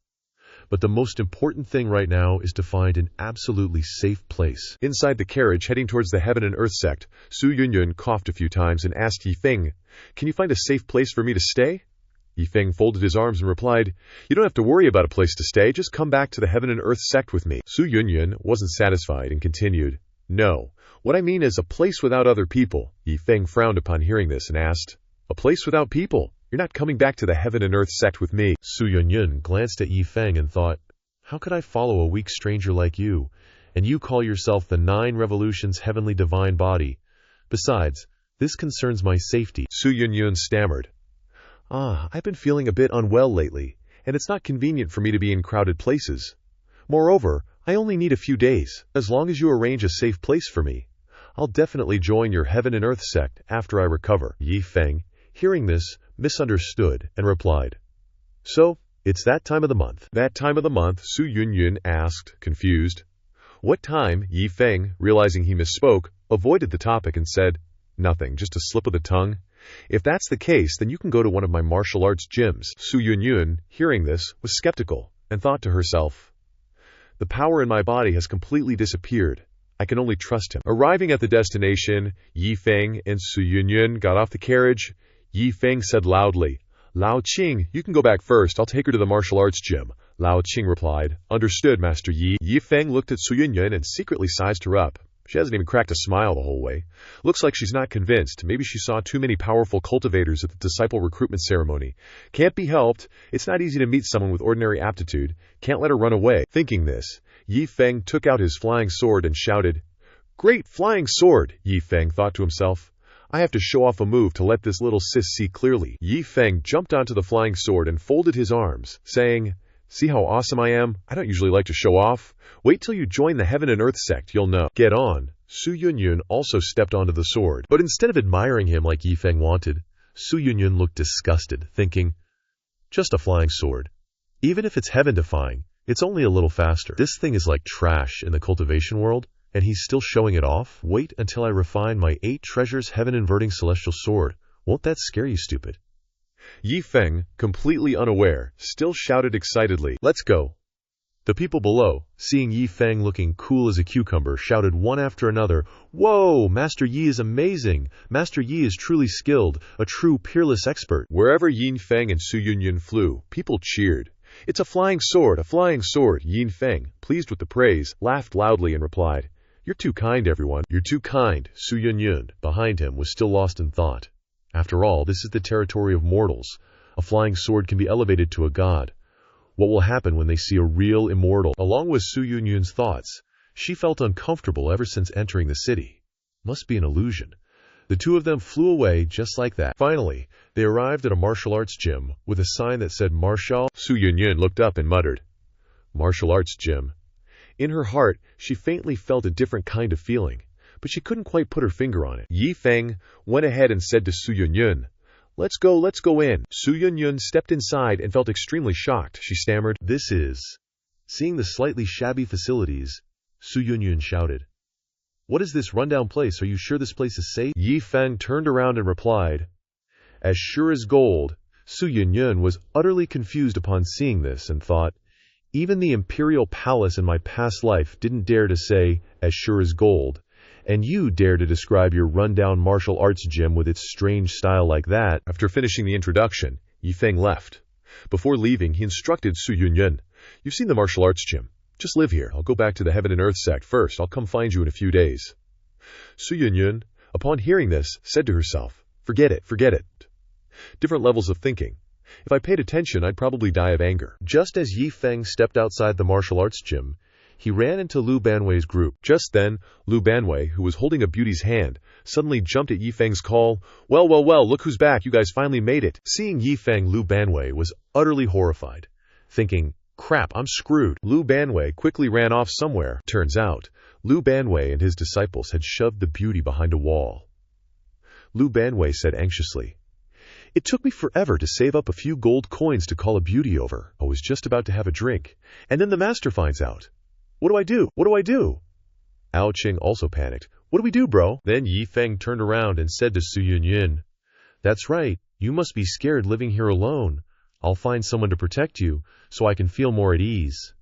But the most important thing right now is to find an absolutely safe place. Inside the carriage heading towards the Heaven and Earth sect, Su Yunyun coughed a few times and asked Yi Feng, can you find a safe place for me to stay? Yi Feng folded his arms and replied, you don't have to worry about a place to stay, just come back to the Heaven and Earth sect with me. Su Yunyun wasn't satisfied and continued, no, what I mean is a place without other people. Yi Feng frowned upon hearing this and asked, a place without people? You're not coming back to the Heaven and Earth sect with me. Su Yunyun glanced at Yi Feng and thought, how could I follow a weak stranger like you, and you call yourself the 9 revolutions heavenly divine body? Besides, this concerns my safety. Su Yunyun stammered, I've been feeling a bit unwell lately, and it's not convenient for me to be in crowded places. Moreover, I only need a few days. As long as you arrange a safe place for me, I'll definitely join your Heaven and Earth sect after I recover. Yi Feng, hearing this, misunderstood and replied, so, it's that time of the month. That time of the month? Su Yunyun asked, confused. What time? Yi Feng, realizing he misspoke, avoided the topic and said, nothing, just a slip of the tongue. If that's the case, then you can go to one of my martial arts gyms. Su Yunyun, hearing this, was skeptical and thought to herself, the power in my body has completely disappeared. I can only trust him. Arriving at the destination, Yi Feng and Su Yunyun got off the carriage. Yi Feng said loudly, Lao Qing, you can go back first. I'll take her to the martial arts gym. Lao Qing replied, understood, Master Yi. Yi Feng looked at Su Yunyun and secretly sized her up. She hasn't even cracked a smile the whole way. Looks like she's not convinced. Maybe she saw too many powerful cultivators at the disciple recruitment ceremony. Can't be helped. It's not easy to meet someone with ordinary aptitude. Can't let her run away. Thinking this, Yi Feng took out his flying sword and shouted, Great flying sword! Yi Feng thought to himself. I have to show off a move to let this little sis see clearly. Yi Feng jumped onto the flying sword and folded his arms, saying, see how awesome I am? I don't usually like to show off. Wait till you join the Heaven and Earth sect, you'll know. Get on. Su Yunyun also stepped onto the sword. But instead of admiring him like Yi Feng wanted, Su Yunyun looked disgusted, thinking, just a flying sword. Even if it's heaven-defying, it's only a little faster. This thing is like trash in the cultivation world, and he's still showing it off? Wait until I refine my 8 treasures heaven-inverting celestial sword. Won't that scare you, stupid? Yi Feng, completely unaware, still shouted excitedly, let's go. The people below, seeing Yi Feng looking cool as a cucumber, shouted one after another, whoa, Master Yi is amazing. Master Yi is truly skilled, a true peerless expert. Wherever Yi Feng and Su Yunyun flew, people cheered. It's a flying sword, a flying sword. Yi Feng, pleased with the praise, laughed loudly and replied, you're too kind, everyone. You're too kind. Su Yunyun, behind him, was still lost in thought. After all, this is the territory of mortals. A flying sword can be elevated to a god. What will happen when they see a real immortal? Along with Su Yunyun's thoughts, she felt uncomfortable ever since entering the city. Must be an illusion. The two of them flew away just like that. Finally, they arrived at a martial arts gym with a sign that said Martial. Su Yunyun looked up and muttered, martial arts gym. In her heart, she faintly felt a different kind of feeling, but she couldn't quite put her finger on it. Yi Feng went ahead and said to Su Yunyun, let's go in. Su Yunyun stepped inside and felt extremely shocked. She stammered, this is... Seeing the slightly shabby facilities, Su Yunyun shouted. What is this rundown place? Are you sure this place is safe? Yi Feng turned around and replied, as sure as gold. Su Yunyun was utterly confused upon seeing this and thought, even the imperial palace in my past life didn't dare to say, as sure as gold. And you dare to describe your rundown martial arts gym with its strange style like that. After finishing the introduction, Yi Feng left. Before leaving, he instructed Su Yunyun, you've seen the martial arts gym. Just live here. I'll go back to the Heaven and Earth sect first. I'll come find you in a few days. Su Yunyun, upon hearing this, said to herself, forget it. Different levels of thinking. If I paid attention, I'd probably die of anger. Just as Yi Feng stepped outside the martial arts gym, he ran into Lu Banwei's group. Just then, Lu Banwei, who was holding a beauty's hand, suddenly jumped at Yi Feng's call. Well, look who's back. You guys finally made it. Seeing Yi Feng, Lu Banwei was utterly horrified, thinking, crap, I'm screwed. Lu Banwei quickly ran off somewhere. Turns out, Lu Banwei and his disciples had shoved the beauty behind a wall. Lu Banwei said anxiously, it took me forever to save up a few gold coins to call a beauty over. I was just about to have a drink, and then the master finds out. What do I do? Ao Qing also panicked. What do we do, bro? Then Yi Feng turned around and said to Su Yunyun, that's right, you must be scared living here alone. I'll find someone to protect you, so I can feel more at ease.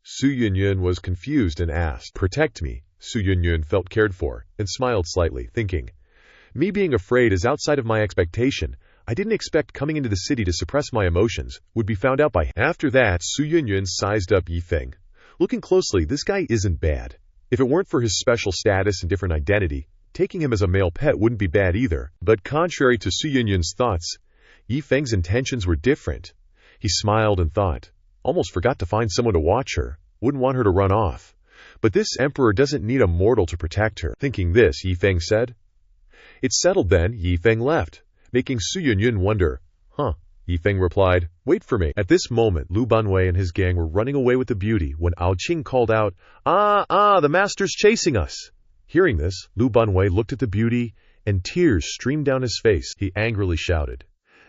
Su Yunyun was confused and asked, protect me? Su Yunyun felt cared for, and smiled slightly, thinking, me being afraid is outside of my expectation. I didn't expect coming into the city to suppress my emotions would be found out by him. After that, Su Yunyun sized up Yi Feng. Looking closely, this guy isn't bad. If it weren't for his special status and different identity, taking him as a male pet wouldn't be bad either. But contrary to Su Yunyun's thoughts, Yi Feng's intentions were different. He smiled and thought, almost forgot to find someone to watch her, wouldn't want her to run off. But this emperor doesn't need a mortal to protect her. Thinking this, Yi Feng said. It's settled then. Yi Feng left, making Su Yunyun wonder, Yi Feng replied, wait for me. At this moment, Lu Banwei and his gang were running away with the beauty when Ao Qing called out, the master's chasing us. Hearing this, Lu Banwei looked at the beauty, and tears streamed down his face. He angrily shouted.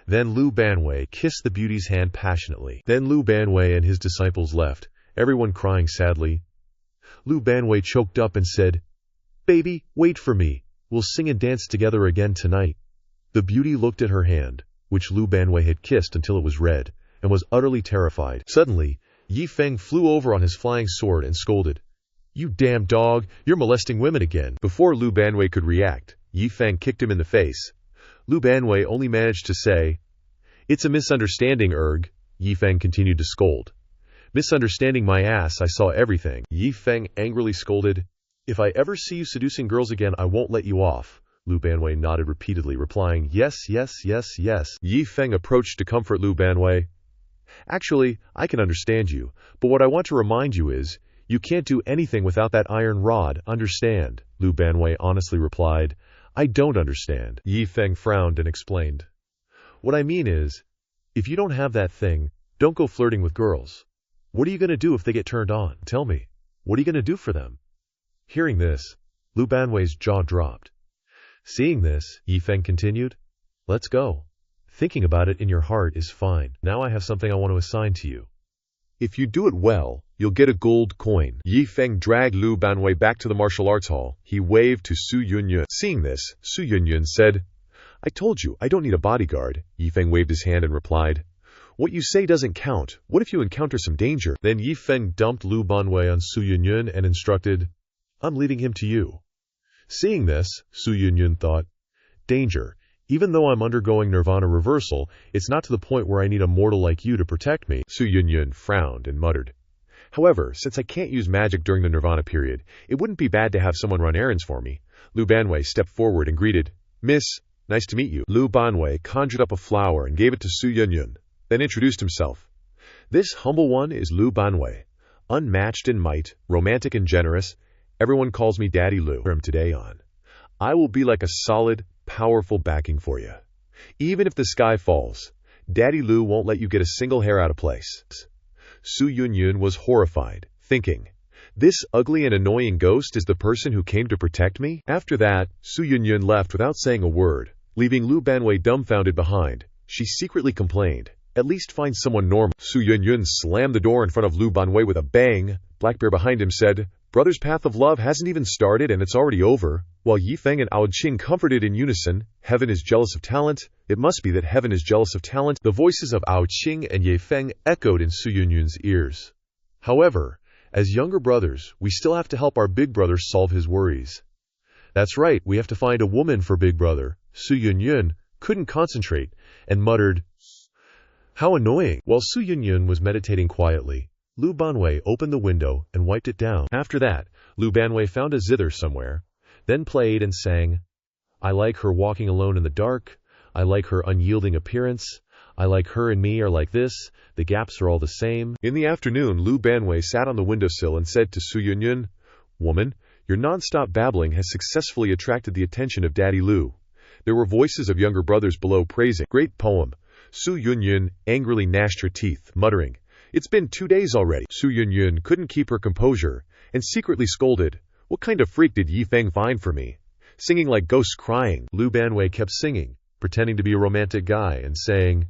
Then Lu Banwei kissed the beauty's hand passionately. Then Lu Banwei and his disciples left, everyone crying sadly. Lu Banwei choked up and said, baby, wait for me. We'll sing and dance together again tonight. The beauty looked at her hand, which Lu Banwei had kissed until it was red, and was utterly terrified. Suddenly, Yi Feng flew over on his flying sword and scolded, you damn dog, you're molesting women again. Before Lu Banwei could react, Yi Feng kicked him in the face. Lu Banwei only managed to say, it's a misunderstanding, Erg. Yi Feng continued to scold. Misunderstanding my ass, I saw everything. Yi Feng angrily scolded, if I ever see you seducing girls again, I won't let you off. Lu Banwei nodded repeatedly, replying, yes. Yi Feng approached to comfort Lu Banwei. Actually, I can understand you, but what I want to remind you is, you can't do anything without that iron rod, understand? Lu Banwei honestly replied, I don't understand. Yi Feng frowned and explained, what I mean is, if you don't have that thing, don't go flirting with girls. What are you going to do if they get turned on? Tell me, what are you going to do for them? Hearing this, Lu Banwei's jaw dropped. Seeing this, Yi Feng continued, let's go. Thinking about it in your heart is fine. Now I have something I want to assign to you. If you do it well, you'll get a gold coin. Yi Feng dragged Lu Banwei back to the martial arts hall. He waved to Su Yunyun. Seeing this, Su Yunyun said, I told you, I don't need a bodyguard. Yi Feng waved his hand and replied, what you say doesn't count. What if you encounter some danger? Then Yi Feng dumped Lu Banwei on Su Yunyun and instructed, I'm leading him to you. Seeing this, Su Yunyun thought, danger. Even though I'm undergoing nirvana reversal, it's not to the point where I need a mortal like you to protect me. Su Yunyun frowned and muttered, however, since I can't use magic during the nirvana period, it wouldn't be bad to have someone run errands for me. Lu Banwei stepped forward and greeted, Miss, nice to meet you. Lu Banwei conjured up a flower and gave it to Su Yunyun, then introduced himself. This humble one is Lu Banwei, unmatched in might, romantic and generous. Everyone calls me Daddy Lu. From today on, I will be like a solid, powerful backing for you. Even if the sky falls, Daddy Lu won't let you get a single hair out of place. Su Yunyun was horrified, thinking, this ugly and annoying ghost is the person who came to protect me? After that, Su Yunyun left without saying a word, leaving Lu Banwei dumbfounded behind. She secretly complained, at least find someone normal. Su Yunyun slammed the door in front of Lu Banwei with a bang. Blackbear behind him said, Brother's path of love hasn't even started and it's already over. While Yi Feng and Ao Qing comforted in unison, heaven is jealous of talent. It must be that heaven is jealous of talent. The voices of Ao Qing and Yi Feng echoed in Su Yunyun's ears. However, as younger brothers, we still have to help our big brother solve his worries. That's right, we have to find a woman for big brother. Su Yunyun couldn't concentrate and muttered, "How annoying." While Su Yunyun was meditating quietly, Lu Banwei opened the window and wiped it down. After that, Lu Banwei found a zither somewhere, then played and sang, "I like her walking alone in the dark. I like her unyielding appearance. I like her and me are like this. The gaps are all the same." In the afternoon, Lu Banwei sat on the windowsill and said to Su Yunyun, "Woman, your non-stop babbling has successfully attracted the attention of Daddy Lu." There were voices of younger brothers below praising. "Great poem." Su Yunyun angrily gnashed her teeth, muttering, "It's been 2 days already." Su Yunyun couldn't keep her composure and secretly scolded, "What kind of freak did Yi Feng find for me? Singing like ghosts crying." Lu Banwei kept singing, pretending to be a romantic guy and saying,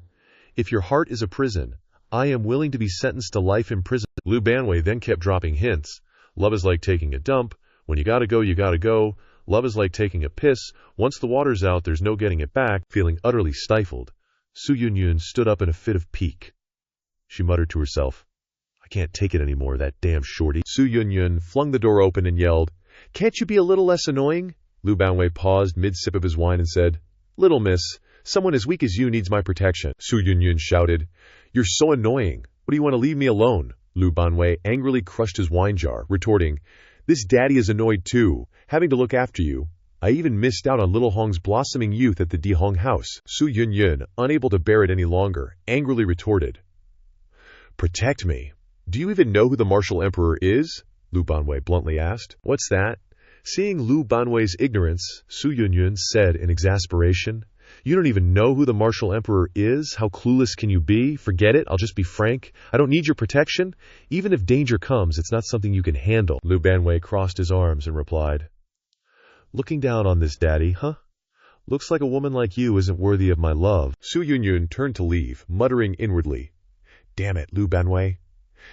"If your heart is a prison, I am willing to be sentenced to life in prison." Lu Banwei then kept dropping hints. Love is like taking a dump. When you gotta go, you gotta go. Love is like taking a piss. Once the water's out, there's no getting it back. Feeling utterly stifled, Su Yunyun stood up in a fit of pique. She muttered to herself, "I can't take it anymore, that damn shorty." Su Yunyun flung the door open and yelled, "Can't you be a little less annoying?" Lu Banwei paused mid-sip of his wine and said, "Little miss, someone as weak as you needs my protection." Su Yunyun shouted, "You're so annoying. What do you want to leave me alone?" Lu Banwei angrily crushed his wine jar, retorting, "This daddy is annoyed too, having to look after you. I even missed out on Little Hong's blossoming youth at the Dihong house." Su Yunyun, unable to bear it any longer, angrily retorted, "Protect me. Do you even know who the martial emperor is?" Lu Banwei bluntly asked. "What's that?" Seeing Lu Banwei's ignorance, Su Yunyun said in exasperation, "You don't even know who the martial emperor is? How clueless can you be? Forget it, I'll just be frank. I don't need your protection. Even if danger comes, it's not something you can handle." Lu Banwei crossed his arms and replied, "Looking down on this daddy, huh? Looks like a woman like you isn't worthy of my love." Su Yunyun turned to leave, muttering inwardly, "Damn it, Lu Banwei."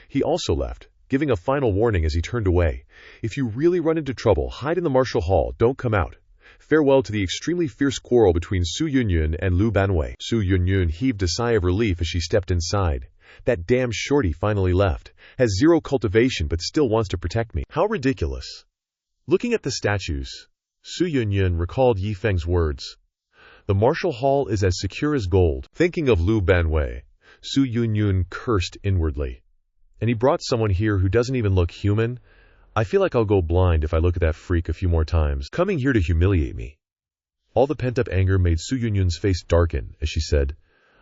He also left, giving a final warning as he turned away. "If you really run into trouble, hide in the martial hall, don't come out. Farewell to the extremely fierce quarrel between Su Yunyun and Lu Banwei." Su Yunyun heaved a sigh of relief as she stepped inside. "That damn shorty finally left. Has 0 cultivation but still wants to protect me. How ridiculous." Looking at the statues, Su Yunyun recalled Yi Feng's words, "The martial hall is as secure as gold." Thinking of Lu Banwei, Su Yunyun cursed inwardly. "And he brought someone here who doesn't even look human. I feel like I'll go blind if I look at that freak a few more times, coming here to humiliate me." All the pent-up anger made Su Yunyun's face darken as she said,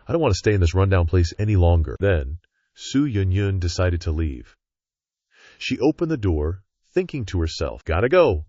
"I don't want to stay in this rundown place any longer." Then, Su Yunyun decided to leave. She opened the door, thinking to herself, "Gotta go."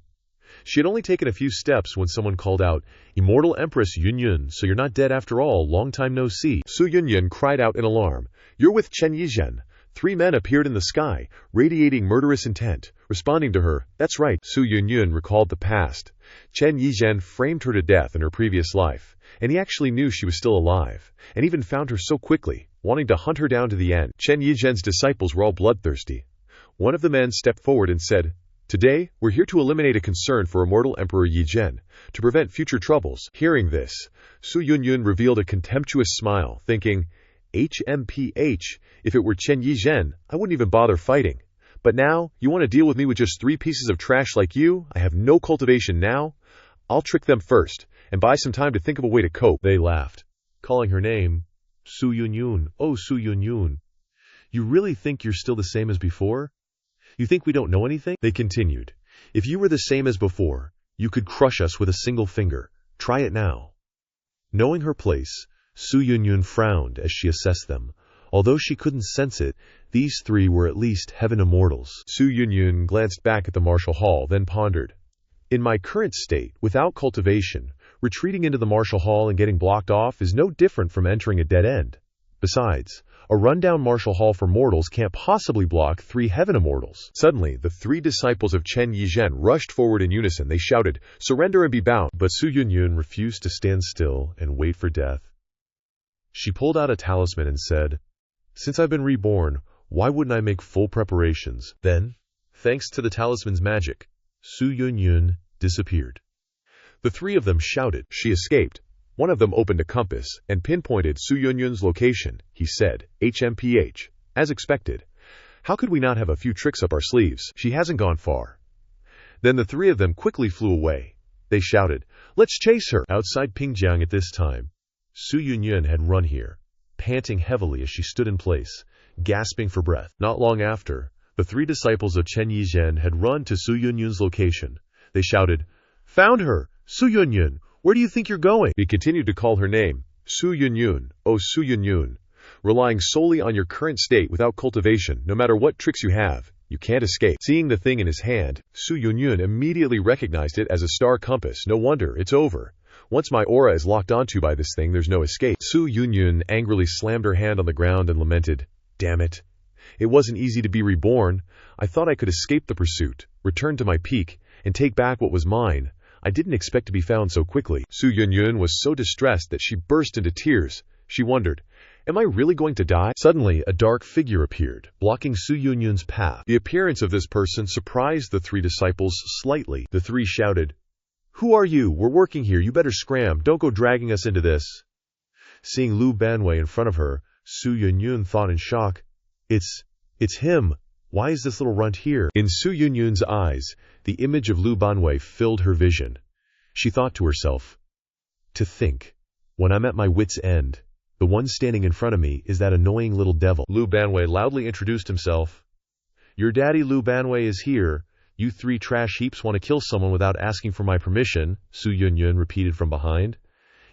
She had only taken a few steps when someone called out, "Immortal Empress Yunyun, so you're not dead after all, long time no see." Su Yunyun cried out in alarm, "You're with Chen Yizhen." 3 men appeared in the sky, radiating murderous intent. Responding to her, "That's right." Su Yunyun recalled the past. Chen Yizhen framed her to death in her previous life, and he actually knew she was still alive, and even found her so quickly, wanting to hunt her down to the end. Chen Yizhen's disciples were all bloodthirsty. One of the men stepped forward and said, "Today, we're here to eliminate a concern for Immortal Emperor Yi Zhen, to prevent future troubles." Hearing this, Su Yunyun revealed a contemptuous smile, thinking, HMPH, if it were Chen Yizhen, I wouldn't even bother fighting. But now, you want to deal with me with just 3 pieces of trash like you? I have no cultivation now. I'll trick them first, and buy some time to think of a way to cope. They laughed, calling her name, Su Yunyun. "Oh, Su Yunyun, you really think you're still the same as before? You think we don't know anything?" They continued, "If you were the same as before, you could crush us with a single finger. Try it now." Knowing her place, Su Yunyun frowned as she assessed them. Although she couldn't sense it, these 3 were at least heaven immortals. Su Yunyun glanced back at the martial hall, then pondered. "In my current state, without cultivation, retreating into the martial hall and getting blocked off is no different from entering a dead end. Besides, a rundown martial hall for mortals can't possibly block 3 heaven immortals." Suddenly, the 3 disciples of Chen Yizhen rushed forward in unison. They shouted, "Surrender and be bound!" But Su Yunyun refused to stand still and wait for death. She pulled out a talisman and said, "Since I've been reborn, why wouldn't I make full preparations?" Then, Thanks to the talisman's magic, Su Yunyun disappeared. The three of them shouted. She escaped. One of them opened a compass and pinpointed Su Yunyun's location. He said, HMPH. As expected. How could we not have a few tricks up our sleeves? She hasn't gone far. Then the three of them quickly flew away. They shouted, let's chase her! Outside Pingjiang at this time, Su Yunyun had run here, panting heavily as she stood in place, gasping for breath. Not long after, the three disciples of Chen Yizhen had run to Su Yunyun's location. They shouted, found her! Su Yunyun, where do you think you're going? He continued to call her name, Su Yunyun, oh Su Yunyun. Relying solely on your current state without cultivation, no matter what tricks you have, you can't escape. Seeing the thing in his hand, Su Yunyun immediately recognized it as a star compass. No wonder, it's over. Once my aura is locked onto by this thing, there's no escape. Su Yunyun angrily slammed her hand on the ground and lamented, damn it. It wasn't easy to be reborn. I thought I could escape the pursuit, return to my peak, and take back what was mine. I didn't expect to be found so quickly. Su Yunyun was so distressed that she burst into tears. She wondered, am I really going to die? Suddenly, a dark figure appeared, blocking Su Yunyun's path. The appearance of this person surprised the three disciples slightly. The three shouted, who are you? We're working here. You better scram. Don't go dragging us into this. Seeing Lu Banwei in front of her, Su Yunyun thought in shock, It's him. Why is this little runt here? In Su Yunyun's eyes, the image of Lu Banwei filled her vision. She thought to herself, to think, when I'm at my wit's end, the one standing in front of me is that annoying little devil. Lu Banwei loudly introduced himself. Your daddy Lu Banwei is here. You three trash heaps want to kill someone without asking for my permission, Su Yunyun repeated from behind.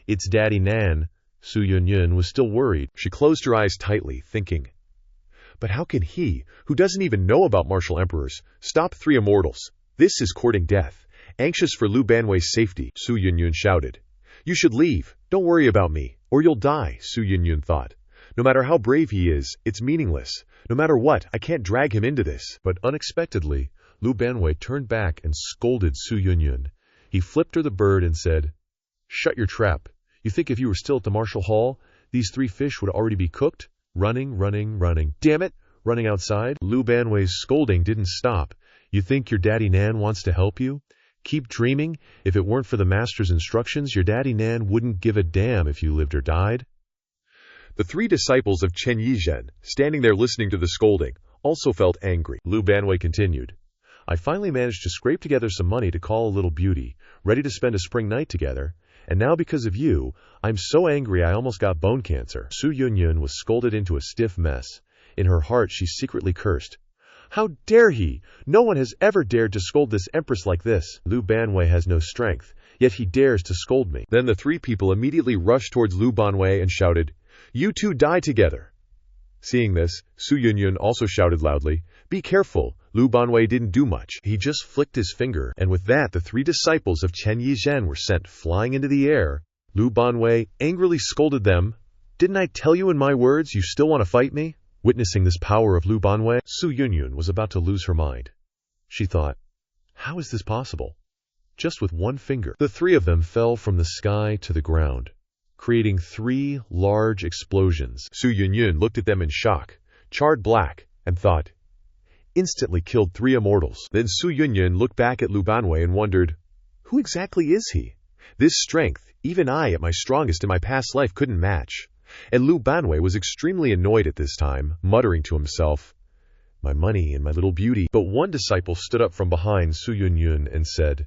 It's Daddy Nan. Su Yunyun was still worried. She closed her eyes tightly, thinking, but how can he, who doesn't even know about martial emperors, stop three immortals? This is courting death. Anxious for Lu Banwei's safety, Su Yunyun shouted. You should leave. Don't worry about me, or you'll die, Su Yunyun thought. No matter how brave he is, it's meaningless. No matter what, I can't drag him into this. But unexpectedly, Lu Banwei turned back and scolded Su Yunyun. He flipped her the bird and said, shut your trap. You think if you were still at the martial hall, these three fish would already be cooked? Running. Damn it! Running outside? Lu Banwei's scolding didn't stop. You think your daddy Nan wants to help you? Keep dreaming. If it weren't for the master's instructions, your daddy Nan wouldn't give a damn if you lived or died. The three disciples of Chen Yizhen, standing there listening to the scolding, also felt angry. Lu Banwei continued. I finally managed to scrape together some money to call a little beauty, ready to spend a spring night together. And now because of you, I'm so angry I almost got bone cancer. Su Yunyun was scolded into a stiff mess. In her heart, she secretly cursed. How dare he? No one has ever dared to scold this empress like this. Lu Banwei has no strength, yet he dares to scold me. Then the three people immediately rushed towards Lu Banwei and shouted, you two die together. Seeing this, Su Yunyun also shouted loudly, be careful. Lu Banwei didn't do much. He just flicked his finger, and with that the three disciples of Chen Yizhen were sent flying into the air. Lu Banwei angrily scolded them. Didn't I tell you in my words you still want to fight me? Witnessing this power of Lu Banwei, Su Yunyun was about to lose her mind. She thought, how is this possible? Just with one finger. The three of them fell from the sky to the ground, creating three large explosions. Su Yunyun looked at them in shock, charred black, and thought, instantly killed three immortals. Then Su Yunyun looked back at Lu Banwei and wondered, who exactly is he? This strength, even I at my strongest in my past life couldn't match. And Lu Banwei was extremely annoyed at this time, muttering to himself, my money and my little beauty. But one disciple stood up from behind Su Yunyun and said,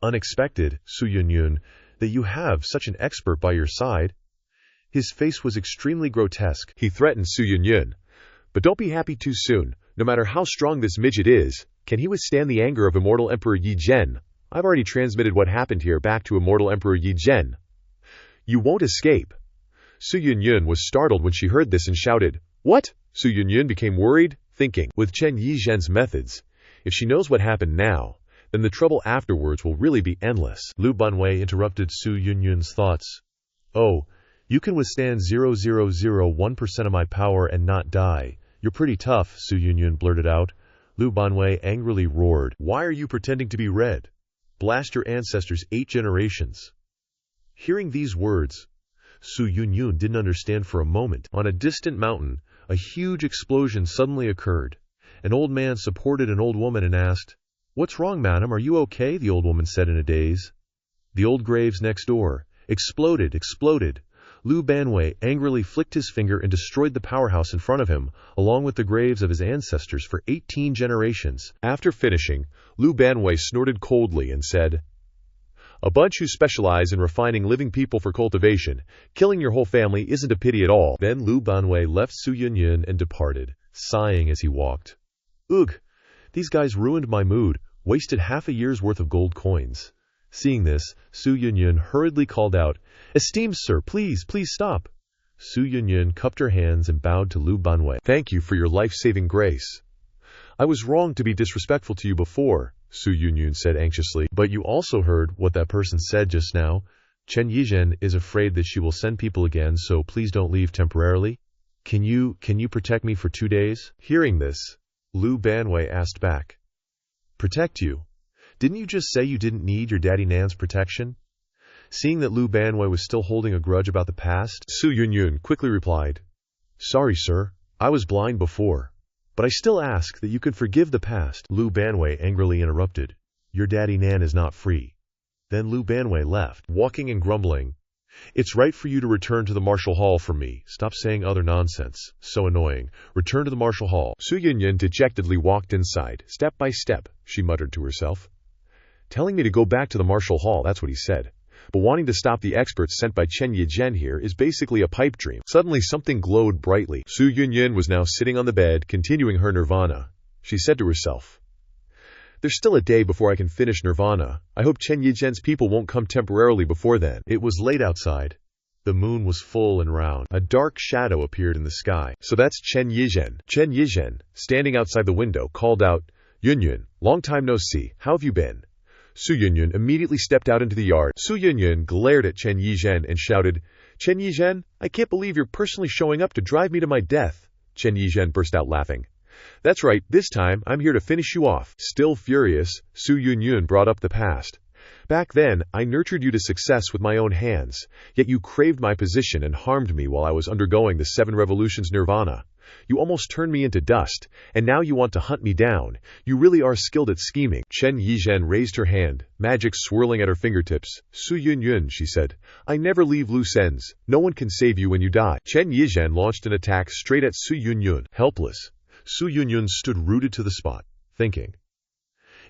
unexpected, Su Yunyun, that you have such an expert by your side. His face was extremely grotesque. He threatened Su Yunyun, but don't be happy too soon. No matter how strong this midget is, can he withstand the anger of Immortal Emperor Yi Zhen? I've already transmitted what happened here back to Immortal Emperor Yi Zhen. You won't escape. Su Yunyun was startled when she heard this and shouted, what? Su Yunyun became worried, thinking, with Chen Yizhen's methods, if she knows what happened now, then the trouble afterwards will really be endless. Lu Banwei interrupted Su Yunyun's thoughts. Oh, you can withstand 0.001% of my power and not die. You're pretty tough, Su Yunyun blurted out. Lu Banwei angrily roared. Why are you pretending to be red? Blast your ancestors 8 generations. Hearing these words, Su Yunyun didn't understand for a moment. On a distant mountain, a huge explosion suddenly occurred, An old man supported an old woman and asked, "What's wrong, madam? Are you okay?" The old woman said in a daze. The old graves next door. Exploded. Lu Banwei angrily flicked his finger and destroyed the powerhouse in front of him, along with the graves of his ancestors for 18 generations. After finishing, Lu Banwei snorted coldly and said, "A bunch who specialize in refining living people for cultivation. Killing your whole family isn't a pity at all." Then Lu Banwei left Su Yunyun and departed, sighing as he walked. Ugh, these guys ruined my mood, wasted half a year's worth of gold coins. Seeing this, Su Yunyun hurriedly called out, "Esteemed sir, please stop." Su Yunyun cupped her hands and bowed to Lu Banwei. "Thank you for your life-saving grace. I was wrong to be disrespectful to you before," Su Yunyun said anxiously. "But you also heard what that person said just now. Chen Yizhen is afraid that she will send people again, so please don't leave temporarily. Can you protect me for 2 days?" Hearing this, Lu Banwei asked back, "Protect you? Didn't you just say you didn't need your daddy Nan's protection?" Seeing that Lu Banwei was still holding a grudge about the past, Su Yunyun quickly replied, "Sorry, sir. I was blind before. But I still ask that you can forgive the past." Lu Banwei angrily interrupted, "Your daddy Nan is not free." Then Lu Banwei left, walking and grumbling, "It's right for you to return to the martial hall from me. Stop saying other nonsense. So annoying. Return to the martial hall." Su Yunyun dejectedly walked inside, step by step, she muttered to herself. "Telling me to go back to the martial hall, that's what he said. But wanting to stop the experts sent by Chen Yizhen here is basically a pipe dream." Suddenly something glowed brightly. Su Yunyun was now sitting on the bed, continuing her nirvana. She said to herself, "There's still a day before I can finish nirvana. I hope Chen Yizhen's people won't come temporarily before then." It was late outside. The moon was full and round. A dark shadow appeared in the sky. "So that's Chen Yizhen." Chen Yizhen, standing outside the window, called out, "Yunyun, long time no see. How have you been?" Su Yunyun immediately stepped out into the yard. Su Yunyun glared at Chen Yizhen and shouted, "Chen Yizhen, I can't believe you're personally showing up to drive me to my death." Chen Yizhen burst out laughing. "That's right, this time I'm here to finish you off." Still furious, Su Yunyun brought up the past. "Back then, I nurtured you to success with my own hands, yet you craved my position and harmed me while I was undergoing the 7 revolutions nirvana. You almost turned me into dust, and now you want to hunt me down. You really are skilled at scheming." Chen Yizhen raised her hand, magic swirling at her fingertips. "Su Yunyun," she said, "I never leave loose ends. No one can save you when you die." Chen Yizhen launched an attack straight at Su Yunyun. Helpless, Su Yunyun stood rooted to the spot, thinking,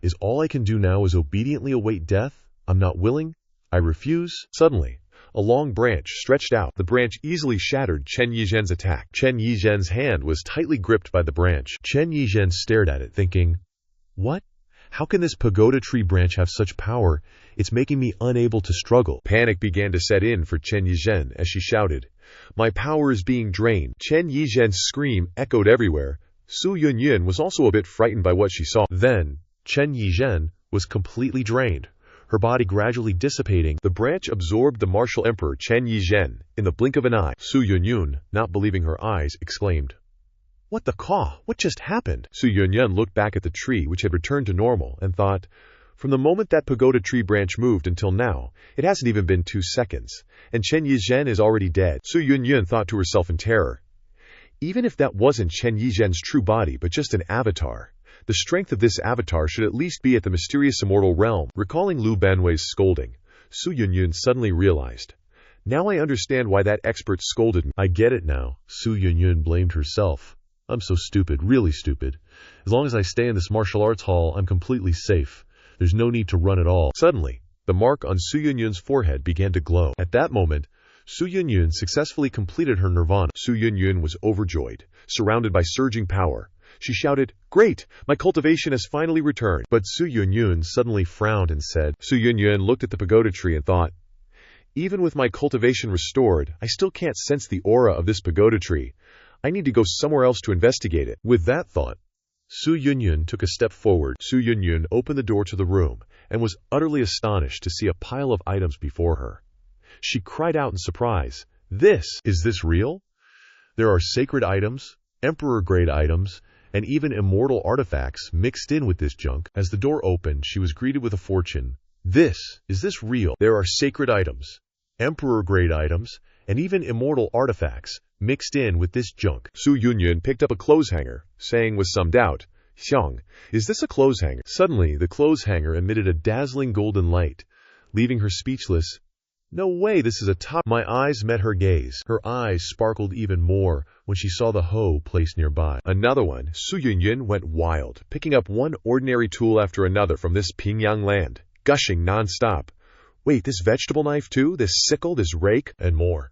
"Is all I can do now is obediently await death? I'm not willing. I refuse." Suddenly, a long branch stretched out. The branch easily shattered Chen Yizhen's attack. Chen Yizhen's hand was tightly gripped by the branch. Chen Yizhen stared at it, thinking, "What? How can this pagoda tree branch have such power? It's making me unable to struggle." Panic began to set in for Chen Yizhen as she shouted, "My power is being drained." Chen Yizhen's scream echoed everywhere. Su Yunyun was also a bit frightened by what she saw. Then, Chen Yizhen was completely drained, her body gradually dissipating. The branch absorbed the martial emperor Chen Yizhen in the blink of an eye. Su Yunyun, not believing her eyes, exclaimed, "What the caw? What just happened?" Su Yunyun looked back at the tree, which had returned to normal, and thought, from the moment that pagoda tree branch moved until now, it hasn't even been 2 seconds, and Chen Yizhen is already dead. Su Yunyun thought to herself in terror, even if that wasn't Chen Yizhen's true body but just an avatar, the strength of this avatar should at least be at the mysterious immortal realm. Recalling Lu Banwei's scolding, Su Yunyun suddenly realized, "Now I understand why that expert scolded me. I get it now." Su Yunyun blamed herself. "I'm so stupid, really stupid. As long as I stay in this martial arts hall, I'm completely safe. There's no need to run at all." Suddenly, the mark on Su Yunyun's forehead began to glow. At that moment, Su Yunyun successfully completed her nirvana. Su Yunyun was overjoyed, surrounded by surging power. She shouted, "Great! My cultivation has finally returned." But Su Yunyun suddenly frowned and said, Su Yunyun looked at the pagoda tree and thought, "Even with my cultivation restored, I still can't sense the aura of this pagoda tree. I need to go somewhere else to investigate it." With that thought, Su Yunyun took a step forward. Su Yunyun opened the door to the room and was utterly astonished to see a pile of items before her. She cried out in surprise, Is this real? There are sacred items, emperor-grade items, and even immortal artifacts mixed in with this junk." As the door opened, she was greeted with a fortune. Is this real? There are sacred items, emperor-grade items, and even immortal artifacts mixed in with this junk." Su Yunyun picked up a clothes hanger, saying with some doubt, Xiang, is this a clothes hanger? Suddenly, the clothes hanger emitted a dazzling golden light, leaving her speechless. No way, this is a top. My eyes met her gaze. Her eyes sparkled even more when she saw the hoe placed nearby. Another one. Su Yunyun went wild, picking up one ordinary tool after another from this Pingyang land, gushing non-stop. Wait, this vegetable knife too? This sickle, this rake? And more.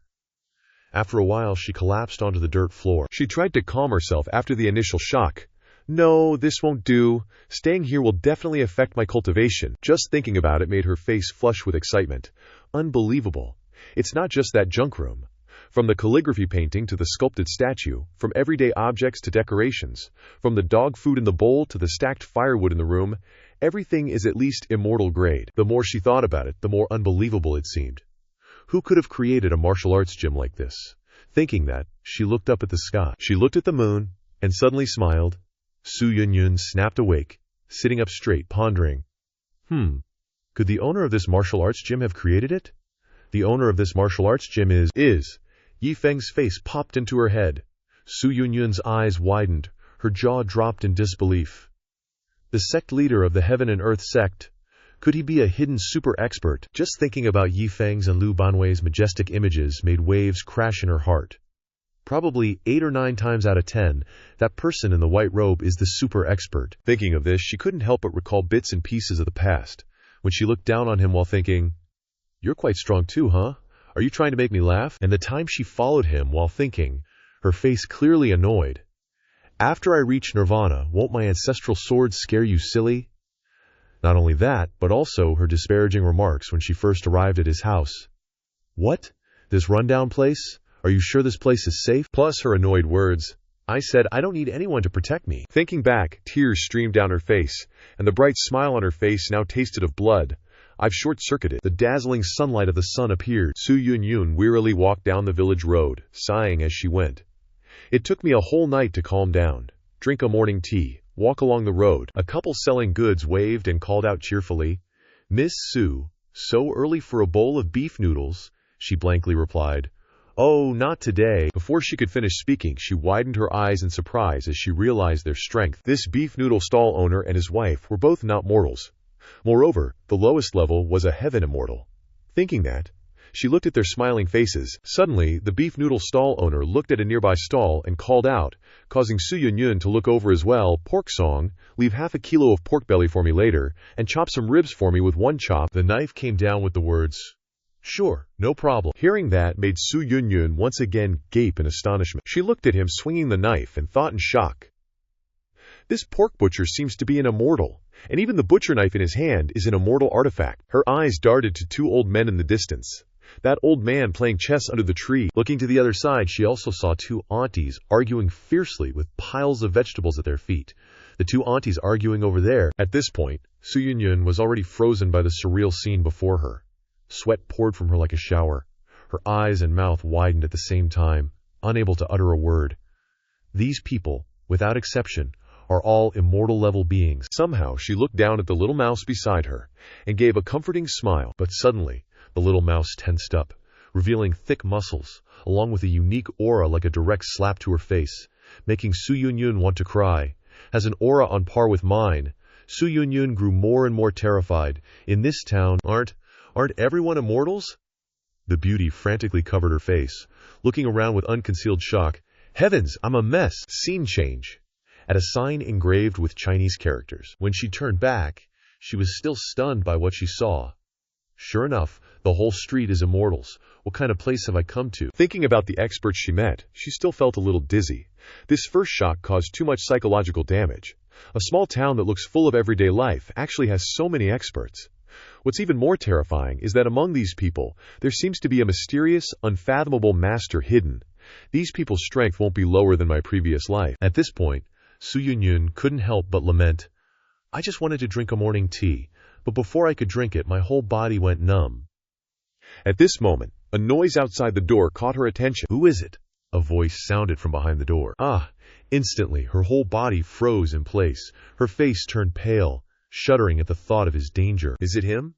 After a while, she collapsed onto the dirt floor. She tried to calm herself after the initial shock. No, this won't do. Staying here will definitely affect my cultivation. Just thinking about it made her face flush with excitement. Unbelievable. It's not just that junk room. From the calligraphy painting to the sculpted statue, from everyday objects to decorations, from the dog food in the bowl to the stacked firewood in the room, everything is at least immortal grade. The more she thought about it, the more unbelievable it seemed. Who could have created a martial arts gym like this? Thinking that, she looked up at the sky. She looked at the moon, and suddenly smiled. Su Yunyun snapped awake, sitting up straight, pondering. Could the owner of this martial arts gym have created it? The owner of this martial arts gym is. Yi Feng's face popped into her head. Su Yunyun's eyes widened, her jaw dropped in disbelief. The sect leader of the Heaven and Earth sect. Could he be a hidden super expert? Just thinking about Yi Feng's and Lu Banwei's majestic images made waves crash in her heart. Probably 8 or 9 times out of 10, that person in the white robe is the super expert. Thinking of this, she couldn't help but recall bits and pieces of the past, when she looked down on him while thinking, "You're quite strong too, huh? Are you trying to make me laugh?" And the time she followed him while thinking, her face clearly annoyed. "After I reach Nirvana, won't my ancestral sword scare you, silly?" Not only that, but also her disparaging remarks when she first arrived at his house. "What? This rundown place? Are you sure this place is safe?" Plus her annoyed words. "I said I don't need anyone to protect me." Thinking back, tears streamed down her face, and the bright smile on her face now tasted of blood. "I've short-circuited." The dazzling sunlight of the sun appeared. Su Yunyun wearily walked down the village road, sighing as she went. "It took me a whole night to calm down. Drink a morning tea, walk along the road." A couple selling goods waved and called out cheerfully, "Miss Su, so early for a bowl of beef noodles?" She blankly replied, "Oh, not today." Before she could finish speaking, she widened her eyes in surprise as she realized their strength. This beef noodle stall owner and his wife were both not mortals. Moreover, the lowest level was a heaven immortal. Thinking that, she looked at their smiling faces. Suddenly, the beef noodle stall owner looked at a nearby stall and called out, causing Su Yunyun to look over as well. "Pork song, leave half a kilo of pork belly for me later, and chop some ribs for me with one chop." The knife came down with the words, "Sure, no problem." Hearing that made Su Yunyun once again gape in astonishment. She looked at him swinging the knife and thought in shock. This pork butcher seems to be an immortal, and even the butcher knife in his hand is an immortal artifact. Her eyes darted to 2 old men in the distance. That old man playing chess under the tree. Looking to the other side, she also saw 2 aunties arguing fiercely with piles of vegetables at their feet. The 2 aunties arguing over there. At this point, Su Yunyun was already frozen by the surreal scene before her. Sweat poured from her like a shower. Her eyes and mouth widened at the same time, unable to utter a word. These people, without exception, are all immortal-level beings. Somehow, she looked down at the little mouse beside her and gave a comforting smile. But suddenly, the little mouse tensed up, revealing thick muscles, along with a unique aura like a direct slap to her face, making Su Yunyun want to cry. Has an aura on par with mine. Su Yunyun grew more and more terrified. In this town, aren't everyone immortals? The beauty frantically covered her face, looking around with unconcealed shock. Heavens, I'm a mess. Scene change. At a sign engraved with Chinese characters. When she turned back, she was still stunned by what she saw. Sure enough, the whole street is immortals. What kind of place have I come to? Thinking about the experts she met, she still felt a little dizzy. This first shock caused too much psychological damage. A small town that looks full of everyday life actually has so many experts. What's even more terrifying is that among these people, there seems to be a mysterious, unfathomable master hidden. These people's strength won't be lower than my previous life. At this point, Su Yunyun couldn't help but lament. I just wanted to drink a morning tea, but before I could drink it, my whole body went numb. At this moment, a noise outside the door caught her attention. Who is it? A voice sounded from behind the door. Instantly, her whole body froze in place. Her face turned pale, shuddering at the thought of his danger. Is it him?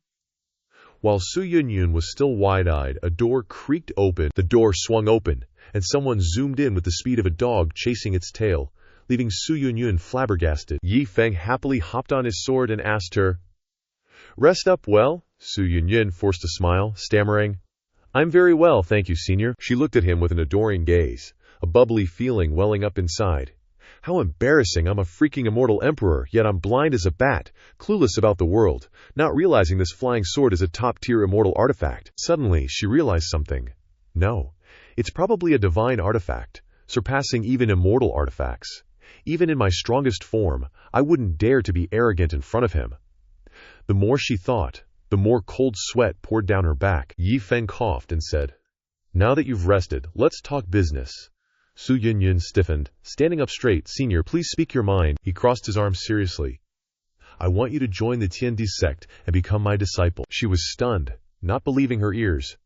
While Su Yunyun was still wide-eyed, a door creaked open. The door swung open, and someone zoomed in with the speed of a dog chasing its tail, leaving Su Yunyun flabbergasted. Yi Feng happily hopped on his sword and asked her, "Rest up well?" Su Yunyun forced a smile, stammering, "I'm very well, thank you, senior." She looked at him with an adoring gaze, a bubbly feeling welling up inside. How embarrassing, I'm a freaking immortal emperor, yet I'm blind as a bat, clueless about the world, not realizing this flying sword is a top-tier immortal artifact. Suddenly, she realized something. No, it's probably a divine artifact, surpassing even immortal artifacts. Even in my strongest form, I wouldn't dare to be arrogant in front of him. The more she thought, the more cold sweat poured down her back. Yi Feng coughed and said, "Now that you've rested, let's talk business." Su Yunyun stiffened. "Standing up straight, senior, please speak your mind." He crossed his arms seriously. "I want you to join the Tiandi sect and become my disciple." She was stunned, not believing her ears.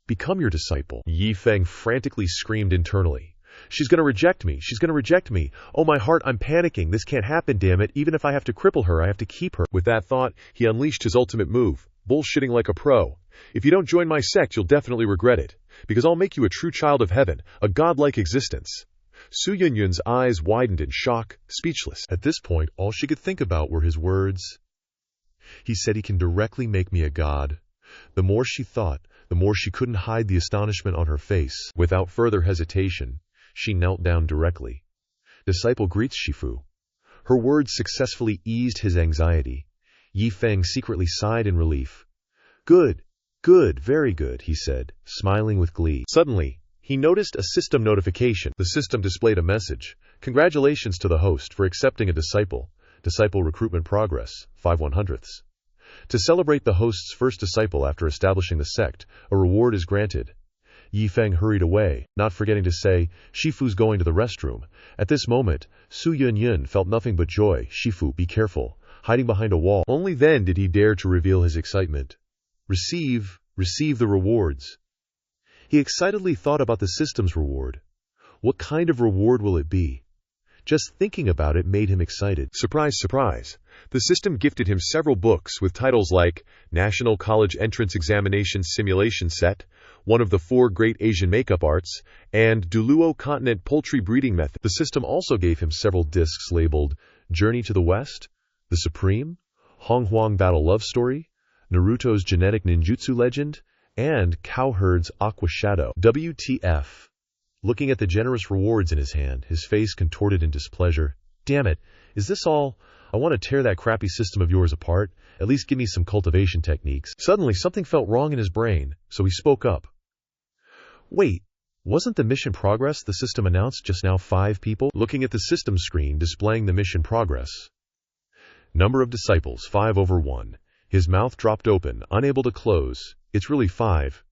Become your disciple." Yi Feng frantically screamed internally. "She's gonna reject me. She's gonna reject me. Oh, my heart, I'm panicking. This can't happen, damn it. Even if I have to cripple her, I have to keep her." With that thought, he unleashed his ultimate move, bullshitting like a pro. "If you don't join my sect, you'll definitely regret it, because I'll make you a true child of heaven, a godlike existence." Su Yunyun's eyes widened in shock, speechless. At this point, all she could think about were his words. He said he can directly make me a god. The more she thought, the more she couldn't hide the astonishment on her face. Without further hesitation, she knelt down directly. "Disciple greets Shifu." Her words successfully eased his anxiety. Yi Feng secretly sighed in relief. Good, very good," he said, smiling with glee. Suddenly, he noticed a system notification. The system displayed a message. "Congratulations to the host for accepting a disciple. Disciple recruitment progress, 5/100ths. To celebrate the host's first disciple after establishing the sect, a reward is granted." Yi Feng hurried away, not forgetting to say, "Shifu's going to the restroom." At this moment, Su Yunyun felt nothing but joy. "Shifu, be careful," hiding behind a wall. Only then did he dare to reveal his excitement. Receive the rewards." He excitedly thought about the system's reward. What kind of reward will it be? Just thinking about it made him excited. Surprise, surprise. The system gifted him several books with titles like National College Entrance Examination Simulation Set, one of the 4 great Asian makeup arts, and Duluo Continent Poultry Breeding Method. The system also gave him several discs labeled Journey to the West, The Supreme, Hong Huang Battle Love Story, Naruto's Genetic Ninjutsu Legend, and Cowherd's Aqua Shadow. WTF. Looking at the generous rewards in his hand, his face contorted in displeasure. "Damn it, is this all? I want to tear that crappy system of yours apart. At least give me some cultivation techniques." Suddenly, something felt wrong in his brain, so he spoke up. "Wait, wasn't the mission progress the system announced just now 5 people?" Looking at the system screen displaying the mission progress. Number of disciples, 5/1. His mouth dropped open, unable to close. "It's really 5.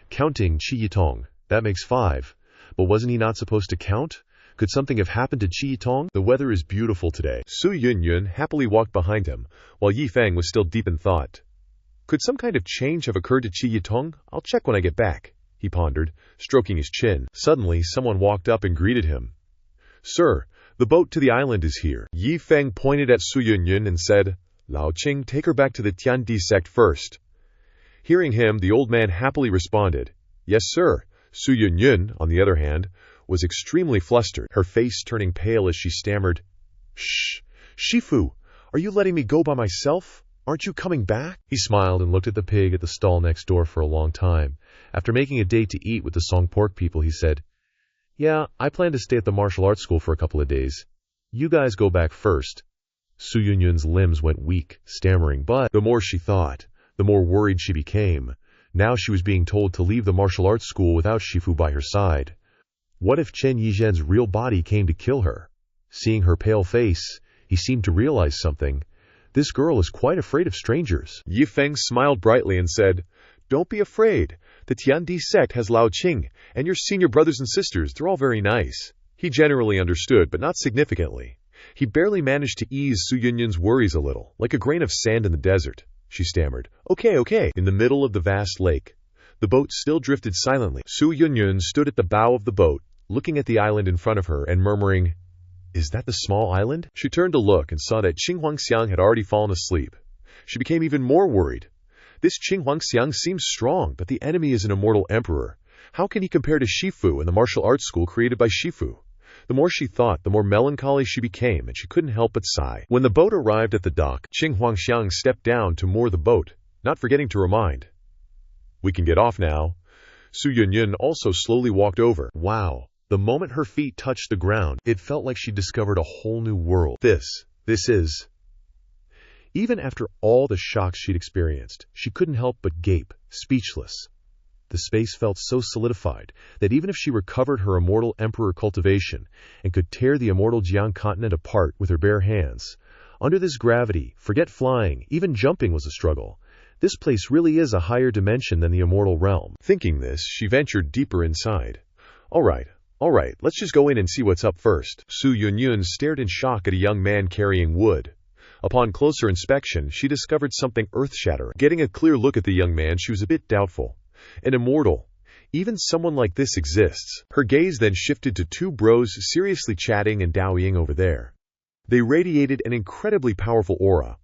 Counting Chi Yitong, that makes 5. But wasn't he not supposed to count? Could something have happened to Chi Yitong? The weather is beautiful today." Su Yunyun happily walked behind him, while Yi Feng was still deep in thought. "Could some kind of change have occurred to Chi Yitong? I'll check when I get back," he pondered, stroking his chin. Suddenly, someone walked up and greeted him. "Sir, the boat to the island is here." Yi Feng pointed at Su Yunyun and said, "Lao Qing, take her back to the Tiandi sect first." Hearing him, the old man happily responded, "Yes, sir." Su Yunyun, on the other hand, was extremely flustered, her face turning pale as she stammered, "Shh, Shifu, are you letting me go by myself? Aren't you coming back?" He smiled and looked at the pig at the stall next door for a long time. After making a date to eat with the Song Pork people, he said, "Yeah, I plan to stay at the martial arts school for a couple of days. You guys go back first." Su Yunyun's limbs went weak, stammering, but the more she thought, the more worried she became. Now she was being told to leave the martial arts school without Shifu by her side. What if Chen Yizhen's real body came to kill her? Seeing her pale face, he seemed to realize something. This girl is quite afraid of strangers. Yi Feng smiled brightly and said, "Don't be afraid. The Tiandi sect has Lao Qing, and your senior brothers and sisters, they're all very nice." He generally understood, but not significantly. He barely managed to ease Su Yunyun's worries a little, like a grain of sand in the desert. She stammered, Okay. In the middle of the vast lake, the boat still drifted silently. Su Yunyun stood at the bow of the boat, looking at the island in front of her and murmuring, "Is that the small island?" She turned to look and saw that Qing Huangxiang had already fallen asleep. She became even more worried. This Qing Huangxiang seems strong, but the enemy is an immortal emperor. How can he compare to Shifu and the martial arts school created by Shifu? The more she thought, the more melancholy she became, and she couldn't help but sigh. When the boat arrived at the dock, Qing Huangxiang stepped down to moor the boat, not forgetting to remind, "We can get off now." Su Yunyun also slowly walked over. Wow. The moment her feet touched the ground, it felt like she discovered a whole new world. This is... Even after all the shocks she'd experienced, she couldn't help but gape, speechless. The space felt so solidified that even if she recovered her immortal emperor cultivation and could tear the immortal Jiang continent apart with her bare hands, under this gravity, forget flying, even jumping was a struggle. This place really is a higher dimension than the immortal realm. Thinking this, she ventured deeper inside. All right, let's just go in and see what's up first. Su Yunyun stared in shock at a young man carrying wood. Upon closer inspection, she discovered something earth-shattering. Getting a clear look at the young man, she was a bit doubtful. An immortal. Even someone like this exists. Her gaze then shifted to two bros seriously chatting and dowieing over there. They radiated an incredibly powerful aura.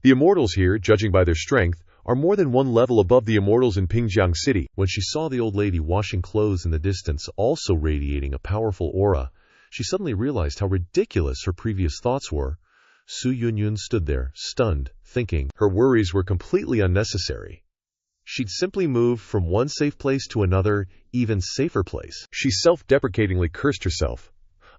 The immortals here, judging by their strength, are more than one level above the immortals in Pingjiang City. When she saw the old lady washing clothes in the distance also radiating a powerful aura, she suddenly realized how ridiculous her previous thoughts were. Su Yunyun stood there, stunned, thinking her worries were completely unnecessary. She'd simply moved from one safe place to another, even safer place. She self-deprecatingly cursed herself.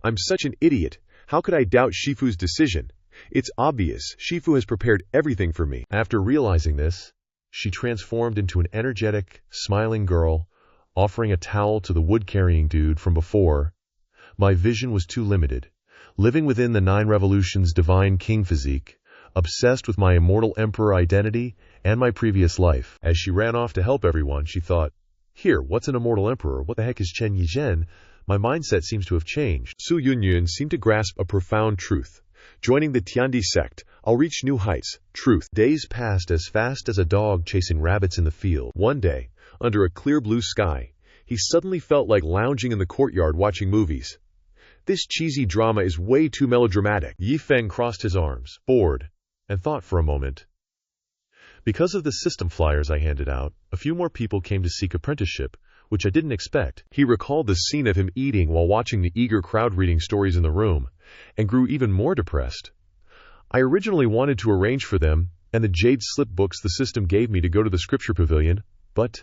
I'm such an idiot. How could I doubt Shifu's decision? It's obvious. Shifu has prepared everything for me. After realizing this, she transformed into an energetic, smiling girl, offering a towel to the wood-carrying dude from before. My vision was too limited. Living within the 9 revolutions divine king physique, obsessed with my immortal emperor identity and my previous life. As she ran off to help everyone, she thought, here, what's an immortal emperor? What the heck is Chen Yizhen? My mindset seems to have changed. Su Yunyun seemed to grasp a profound truth. Joining the Tiandi sect, I'll reach new heights. Truth. Days passed as fast as a dog chasing rabbits in the field. One day, under a clear blue sky, he suddenly felt like lounging in the courtyard watching movies. This cheesy drama is way too melodramatic. Yi Feng crossed his arms, bored, and thought for a moment. Because of the system flyers I handed out, a few more people came to seek apprenticeship, which I didn't expect. He recalled the scene of him eating while watching the eager crowd reading stories in the room, and grew even more depressed. I originally wanted to arrange for them and the jade slip books the system gave me to go to the scripture pavilion, but,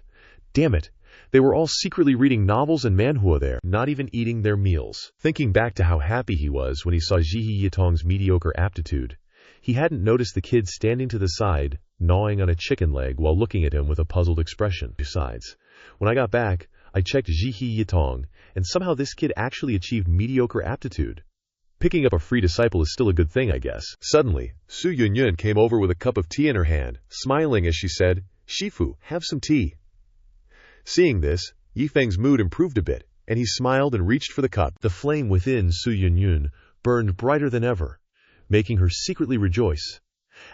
damn it, they were all secretly reading novels and manhwa there, not even eating their meals. Thinking back to how happy he was when he saw Jihi Yitong's mediocre aptitude, he hadn't noticed the kid standing to the side, gnawing on a chicken leg while looking at him with a puzzled expression. Besides, when I got back, I checked Jihi Yitong, and somehow this kid actually achieved mediocre aptitude. Picking up a free disciple is still a good thing, I guess. Suddenly, Su Yunyun came over with a cup of tea in her hand, smiling as she said, Shifu, have some tea. Seeing this, Yi Feng's mood improved a bit, and he smiled and reached for the cup. The flame within Su Yunyun burned brighter than ever, making her secretly rejoice.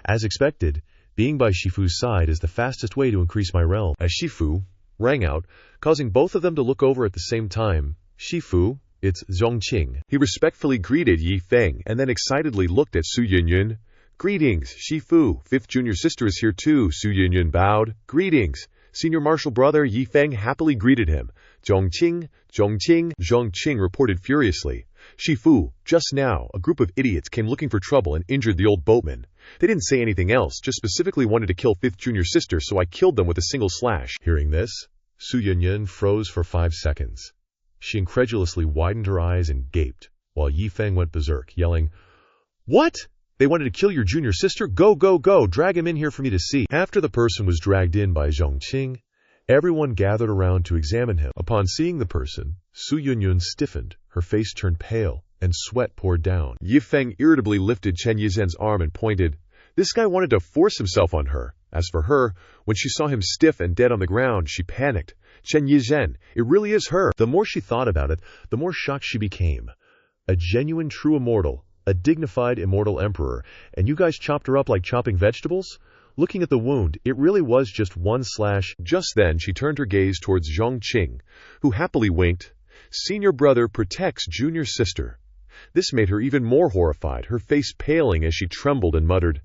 As expected, being by Shifu's side is the fastest way to increase my realm. As Shifu rang out, causing both of them to look over at the same time, Shifu, it's Zhongqing. He respectfully greeted Yi Feng and then excitedly looked at Su Yunyun. Greetings, Shifu. 5th junior sister is here too. Su Yunyun bowed. Greetings. Senior martial brother Yi Feng happily greeted him. Zhongqing. Zhongqing reported furiously. Shifu, just now, a group of idiots came looking for trouble and injured the old boatman. They didn't say anything else, just specifically wanted to kill 5th junior sister, so I killed them with a single slash. Hearing this, Su Yunyun froze for 5 seconds. She incredulously widened her eyes and gaped, while Yi Feng went berserk, yelling, What? They wanted to kill your junior sister? Go, go, go, drag him in here for me to see. After the person was dragged in by Zhongqing, everyone gathered around to examine him. Upon seeing the person, Su Yunyun stiffened, her face turned pale, and sweat poured down. Yi Feng irritably lifted Chen Yizhen's arm and pointed. This guy wanted to force himself on her. As for her, when she saw him stiff and dead on the ground, she panicked. Chen Yizhen, it really is her. The more she thought about it, the more shocked she became. A genuine true immortal, a dignified immortal emperor, and you guys chopped her up like chopping vegetables? Looking at the wound, it really was just one slash. Just then she turned her gaze towards Zhongqing, who happily winked. Senior brother protects junior sister. This made her even more horrified, her face paling as she trembled and muttered,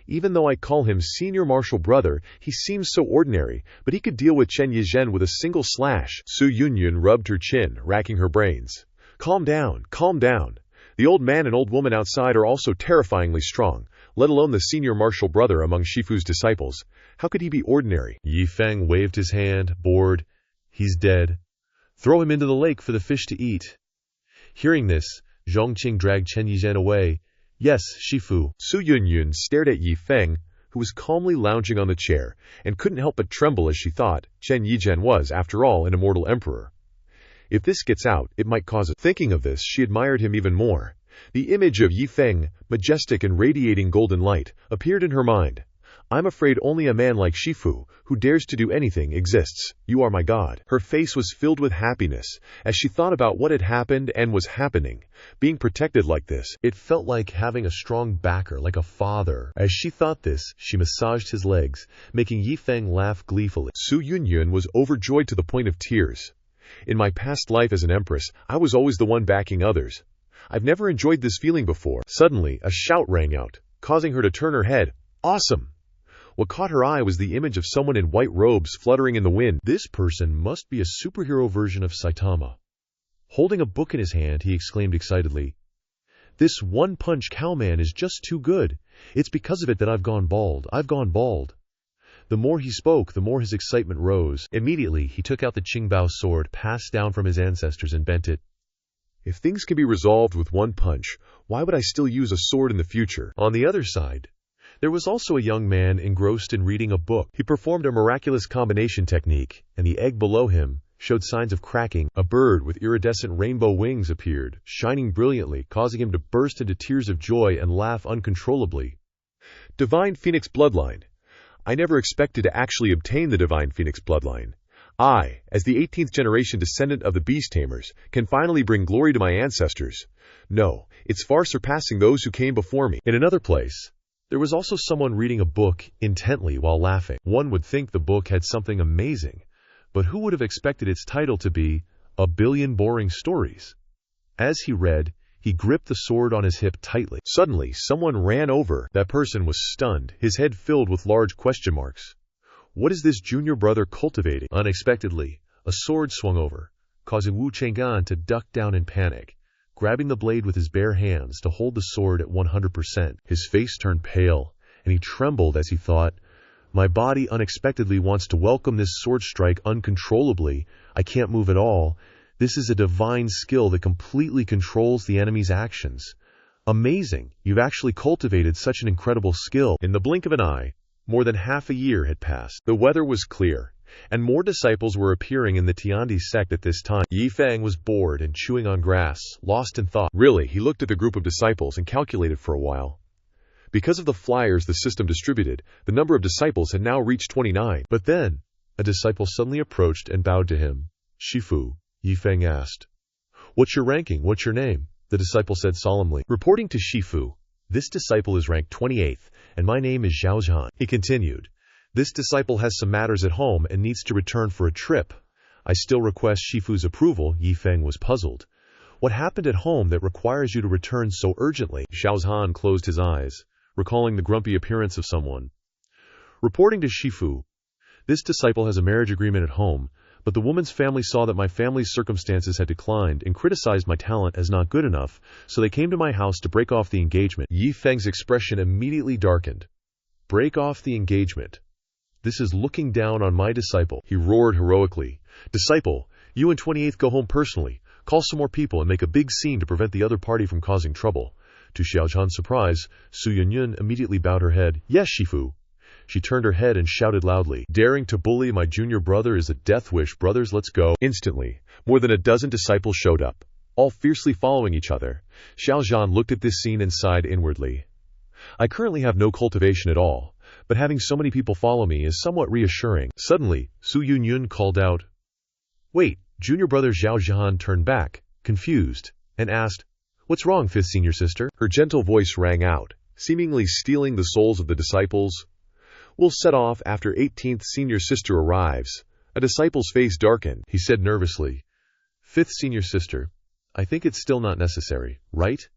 Even though I call him senior martial brother, he seems so ordinary, but he could deal with Chen Yizhen with a single slash. Su Yunyun rubbed her chin, racking her brains. Calm down, calm down. The old man and old woman outside are also terrifyingly strong, let alone the senior martial brother among Shifu's disciples. How could he be ordinary? Yi Feng waved his hand, bored. He's dead. Throw him into the lake for the fish to eat. Hearing this, Zhongqing dragged Chen Yizhen away. Yes, Shifu. Su Yunyun stared at Yi Feng, who was calmly lounging on the chair, and couldn't help but tremble as she thought Chen Yizhen was, after all, an immortal emperor. If this gets out, it might cause it. Thinking of this, she admired him even more. The image of Yi Feng, majestic and radiating golden light, appeared in her mind. I'm afraid only a man like Shifu, who dares to do anything, exists. You are my god. Her face was filled with happiness, as she thought about what had happened and was happening. Being protected like this, it felt like having a strong backer, like a father. As she thought this, she massaged his legs, making Yi Feng laugh gleefully. Su Yunyun was overjoyed to the point of tears. In my past life as an empress, I was always the one backing others. I've never enjoyed this feeling before. Suddenly, a shout rang out, causing her to turn her head. Awesome! What caught her eye was the image of someone in white robes fluttering in the wind. This person must be a superhero version of Saitama. Holding a book in his hand, he exclaimed excitedly, "This one-punch cowman is just too good. It's because of it that I've gone bald. I've gone bald." The more he spoke, the more his excitement rose. Immediately, he took out the Qingbao sword, passed down from his ancestors, and bent it. If things can be resolved with one punch, why would I still use a sword in the future? On the other side, there was also a young man engrossed in reading a book. He performed a miraculous combination technique, and the egg below him showed signs of cracking. A bird with iridescent rainbow wings appeared, shining brilliantly, causing him to burst into tears of joy and laugh uncontrollably. Divine Phoenix Bloodline. I never expected to actually obtain the Divine Phoenix Bloodline. I, as the 18th generation descendant of the Beast Tamers, can finally bring glory to my ancestors. No, it's far surpassing those who came before me. In another place, there was also someone reading a book intently while laughing. One would think the book had something amazing, but who would have expected its title to be "A Billion Boring Stories"? As he read, he gripped the sword on his hip tightly. Suddenly, someone ran over. That person was stunned, his head filled with large question marks. What is this junior brother cultivating? Unexpectedly, a sword swung over, causing Wu Chang'an to duck down in panic, grabbing the blade with his bare hands to hold the sword at 100%. His face turned pale, and he trembled as he thought, "My body unexpectedly wants to welcome this sword strike uncontrollably. I can't move at all. This is a divine skill that completely controls the enemy's actions. Amazing! You've actually cultivated such an incredible skill." In the blink of an eye, more than half a year had passed. The weather was clear, and more disciples were appearing in the Tiandi sect at this time. Yi Feng was bored and chewing on grass, lost in thought. Really, he looked at the group of disciples and calculated for a while. Because of the flyers the system distributed, the number of disciples had now reached 29. But then, a disciple suddenly approached and bowed to him. "Shifu," Yi Feng asked. "What's your ranking? What's your name?" The disciple said solemnly. Reporting to Shifu, "This disciple is ranked 28th, and my name is Zhao Zhan." He continued, "This disciple has some matters at home and needs to return for a trip. I still request Shifu's approval." Yi Feng was puzzled. "What happened at home that requires you to return so urgently?" Zhao Zhan closed his eyes, recalling the grumpy appearance of someone. Reporting to Shifu, "This disciple has a marriage agreement at home, but the woman's family saw that my family's circumstances had declined and criticized my talent as not good enough, so they came to my house to break off the engagement." Yi Feng's expression immediately darkened. "Break off the engagement? This is looking down on my disciple." He roared heroically. "Disciple, you and 28th go home personally, call some more people and make a big scene to prevent the other party from causing trouble." To Xiao Zhan's surprise, Su Yunyun immediately bowed her head. "Yes, Shifu." She turned her head and shouted loudly, "Daring to bully my junior brother is a death wish. Brothers, let's go." Instantly, more than a dozen disciples showed up, all fiercely following each other. Xiao Zhan looked at this scene and sighed inwardly. "I currently have no cultivation at all, but having so many people follow me is somewhat reassuring." Suddenly, Su Yunyun called out, "Wait!" Junior brother Zhao Zhan turned back, confused, and asked, "What's wrong, 5th senior sister?" Her gentle voice rang out, seemingly stealing the souls of the disciples. "We'll set off after 18th senior sister arrives." A disciple's face darkened. He said nervously, "5th senior sister, I think it's still not necessary, right?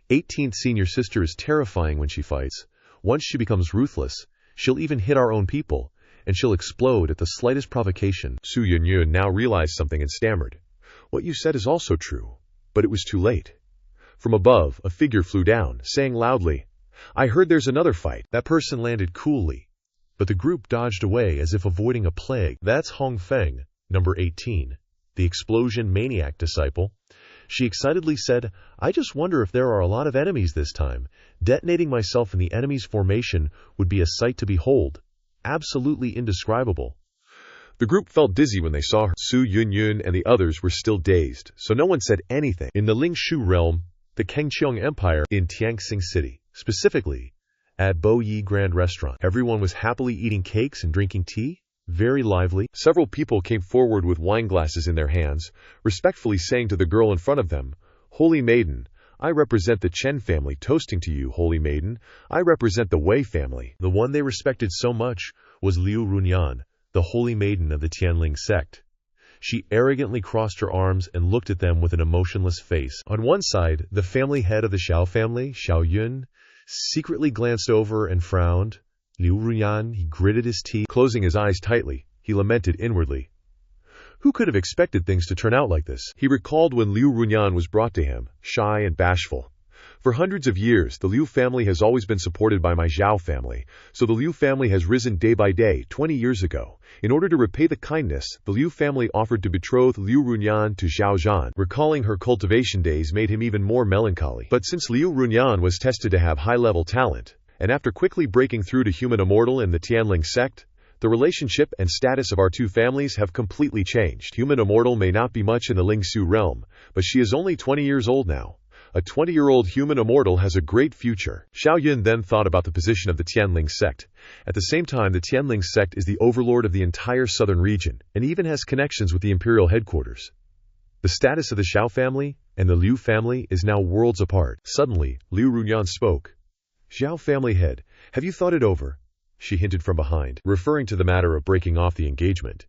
18th senior sister is terrifying when she fights. Once she becomes ruthless, she'll even hit our own people, and she'll explode at the slightest provocation." Su Yunyun now realized something and stammered. "What you said is also true. But it was too late. From above, a figure flew down, saying loudly, "I heard there's another fight." That person landed coolly, but the group dodged away as if avoiding a plague. That's Hong Feng, number 18, the explosion maniac disciple. She excitedly said, "I just wonder if there are a lot of enemies this time. Detonating myself in the enemy's formation would be a sight to behold. Absolutely indescribable." The group felt dizzy when they saw her. Su Yunyun and the others were still dazed, so no one said anything. In the Lingshu realm, the Kangqiong Empire in Tianxing City, specifically at Bo Yi Grand Restaurant, everyone was happily eating cakes and drinking tea. Very lively. Several people came forward with wine glasses in their hands, respectfully saying to the girl in front of them, "Holy Maiden, I represent the Chen family, toasting to you, Holy Maiden. I represent the Wei family." The one they respected so much was Liu Runyan, the Holy Maiden of the Tianling sect. She arrogantly crossed her arms and looked at them with an emotionless face. On one side, the family head of the Xiao family, Xiao Yun, secretly glanced over and frowned. Liu Runyan, he gritted his teeth. Closing his eyes tightly, he lamented inwardly. Who could have expected things to turn out like this? He recalled when Liu Runyan was brought to him, shy and bashful. For hundreds of years, the Liu family has always been supported by my Zhao family, so the Liu family has risen day by day. 20 years ago, in order to repay the kindness, the Liu family offered to betroth Liu Runyan to Zhao Zhan. Recalling her cultivation days made him even more melancholy. But since Liu Runyan was tested to have high-level talent, and after quickly breaking through to human immortal in the Tianling sect, the relationship and status of our two families have completely changed. Human immortal may not be much in the Lingsu realm, but she is only 20 years old now. A 20-year-old human immortal has a great future. Xiao Yun then thought about the position of the Tianling sect. At the same time, the Tianling sect is the overlord of the entire southern region, and even has connections with the imperial headquarters. The status of the Xiao family and the Liu family is now worlds apart. Suddenly, Liu Runyan spoke. "Xiao family head, have you thought it over?" she hinted from behind, referring to the matter of breaking off the engagement.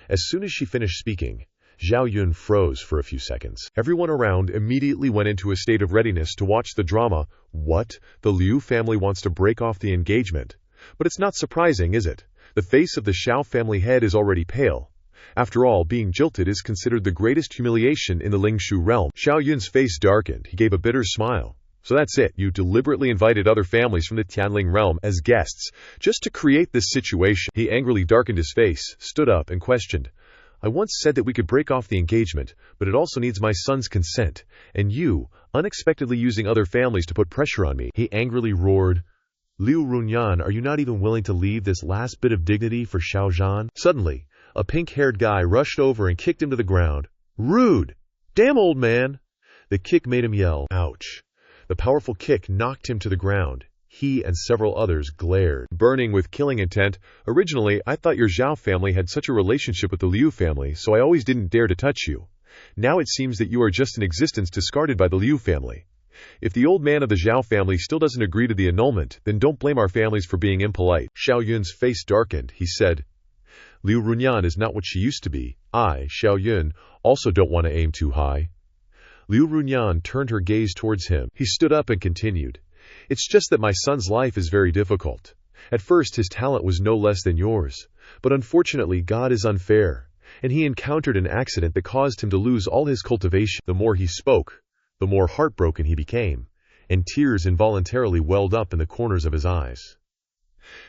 As soon as she finished speaking, Zhao Yun froze for a few seconds. Everyone around immediately went into a state of readiness to watch the drama. What? The Liu family wants to break off the engagement? But it's not surprising, is it? The face of the Xiao family head is already pale. After all, being jilted is considered the greatest humiliation in the Lingshu realm. Xiao Yun's face darkened. He gave a bitter smile. "So that's it. You deliberately invited other families from the Tianling realm as guests, just to create this situation." He angrily darkened his face, stood up, and questioned. "I once said that we could break off the engagement, but it also needs my son's consent. And you, unexpectedly using other families to put pressure on me." He angrily roared. "Liu Runyan, are you not even willing to leave this last bit of dignity for Xiao Zhan?" Suddenly, a pink-haired guy rushed over and kicked him to the ground. "Rude! Damn old man!" The kick made him yell, "Ouch!" The powerful kick knocked him to the ground. He and several others glared, burning with killing intent. "Originally, I thought your Zhao family had such a relationship with the Liu family, so I always didn't dare to touch you. Now it seems that you are just an existence discarded by the Liu family. If the old man of the Zhao family still doesn't agree to the annulment, then don't blame our families for being impolite." Xiao Yun's face darkened. He said, "Liu Runyan is not what she used to be. I, Xiao Yun, also don't want to aim too high." Liu Runyan turned her gaze towards him. He stood up and continued. "It's just that my son's life is very difficult. At first, his talent was no less than yours. But unfortunately, God is unfair, and he encountered an accident that caused him to lose all his cultivation." The more he spoke, the more heartbroken he became, and tears involuntarily welled up in the corners of his eyes.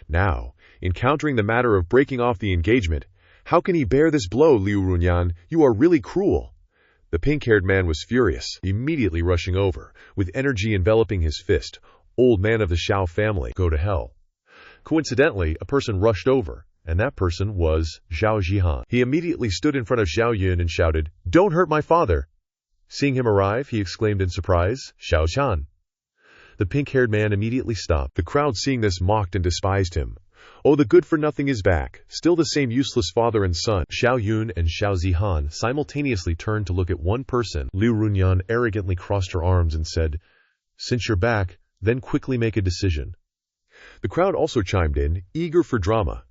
Now, encountering the matter of breaking off the engagement, how can he bear this blow, Liu Runyan? You are really cruel. The pink-haired man was furious, immediately rushing over, with energy enveloping his fist. "Old man of the Xiao family, go to hell." Coincidentally, a person rushed over, and that person was Zhao Zhihan. He immediately stood in front of Xiao Yun and shouted, "Don't hurt my father!" Seeing him arrive, he exclaimed in surprise, "Xiao Zhan." The pink-haired man immediately stopped. The crowd, seeing this, mocked and despised him. "Oh, the good-for-nothing is back. Still the same useless father and son." Xiao Yun and Xiao Zihan simultaneously turned to look at one person. Liu Runyan arrogantly crossed her arms and said, "Since you're back, then quickly make a decision." The crowd also chimed in, eager for drama.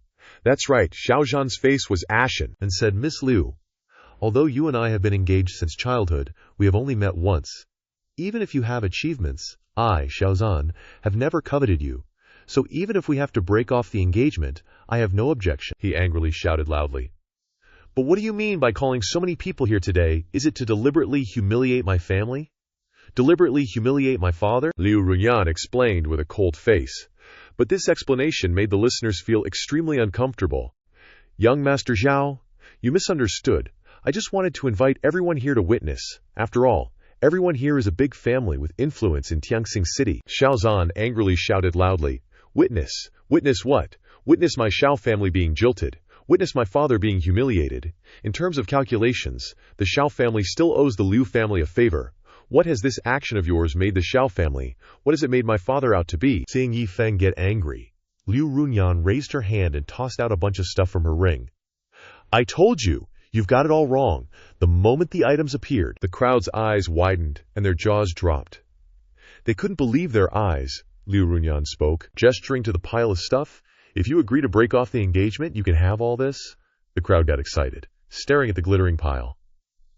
That's right, Xiao Zhan's face was ashen, and said, "Miss Liu, although you and I have been engaged since childhood, we have only met once. Even if you have achievements, I, Xiao Zhan, have never coveted you. So even if we have to break off the engagement, I have no objection." He angrily shouted loudly. But what do you mean by calling so many people here today? Is it to deliberately humiliate my family? Deliberately humiliate my father? Liu Runyan explained with a cold face. But this explanation made the listeners feel extremely uncomfortable. Young Master Zhao, you misunderstood. I just wanted to invite everyone here to witness. After all, everyone here is a big family with influence in Tianxing City. Xiao Zhan angrily shouted loudly. Witness? Witness what? Witness my Xiao family being jilted. Witness my father being humiliated. In terms of calculations, the Xiao family still owes the Liu family a favor. What has this action of yours made the Xiao family? What has it made my father out to be? Seeing Yi Feng get angry, Liu Runyan raised her hand and tossed out a bunch of stuff from her ring. I told you, you've got it all wrong. The moment the items appeared, the crowd's eyes widened and their jaws dropped. They couldn't believe their eyes. Liu Runyan spoke, gesturing to the pile of stuff. If you agree to break off the engagement, you can have all this. The crowd got excited, staring at the glittering pile.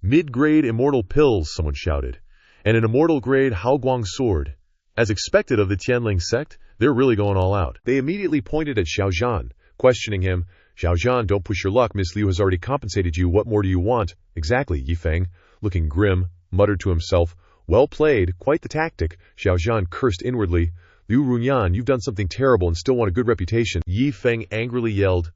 Mid-grade immortal pills, someone shouted, and an immortal-grade Haoguang sword. As expected of the Tianling sect, they're really going all out. They immediately pointed at Xiao Zhan, questioning him. Xiao Zhan, don't push your luck. Miss Liu has already compensated you. What more do you want? Exactly, Yi Feng, looking grim, muttered to himself. Well played, quite the tactic. Xiao Zhan cursed inwardly. Liu Runyan, you've done something terrible and still want a good reputation. Yi Feng angrily yelled,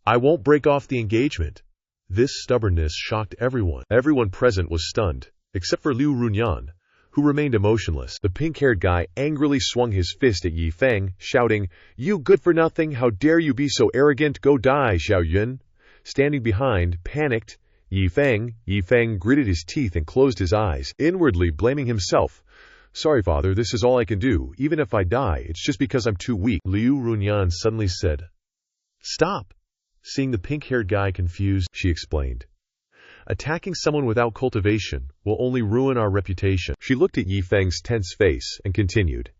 I won't break off the engagement. This stubbornness shocked everyone. Everyone present was stunned, except for Liu Runyan, who remained emotionless. The pink-haired guy angrily swung his fist at Yi Feng, shouting, You good-for-nothing, how dare you be so arrogant, go die, Xiao Yun. Standing behind, panicked, Yi Feng gritted his teeth and closed his eyes, inwardly blaming himself. Sorry, father, this is all I can do. Even if I die, it's just because I'm too weak. Liu Runyan suddenly said, Stop. Seeing the pink-haired guy confused, she explained. Attacking someone without cultivation will only ruin our reputation. She looked at Yi Feng's tense face and continued.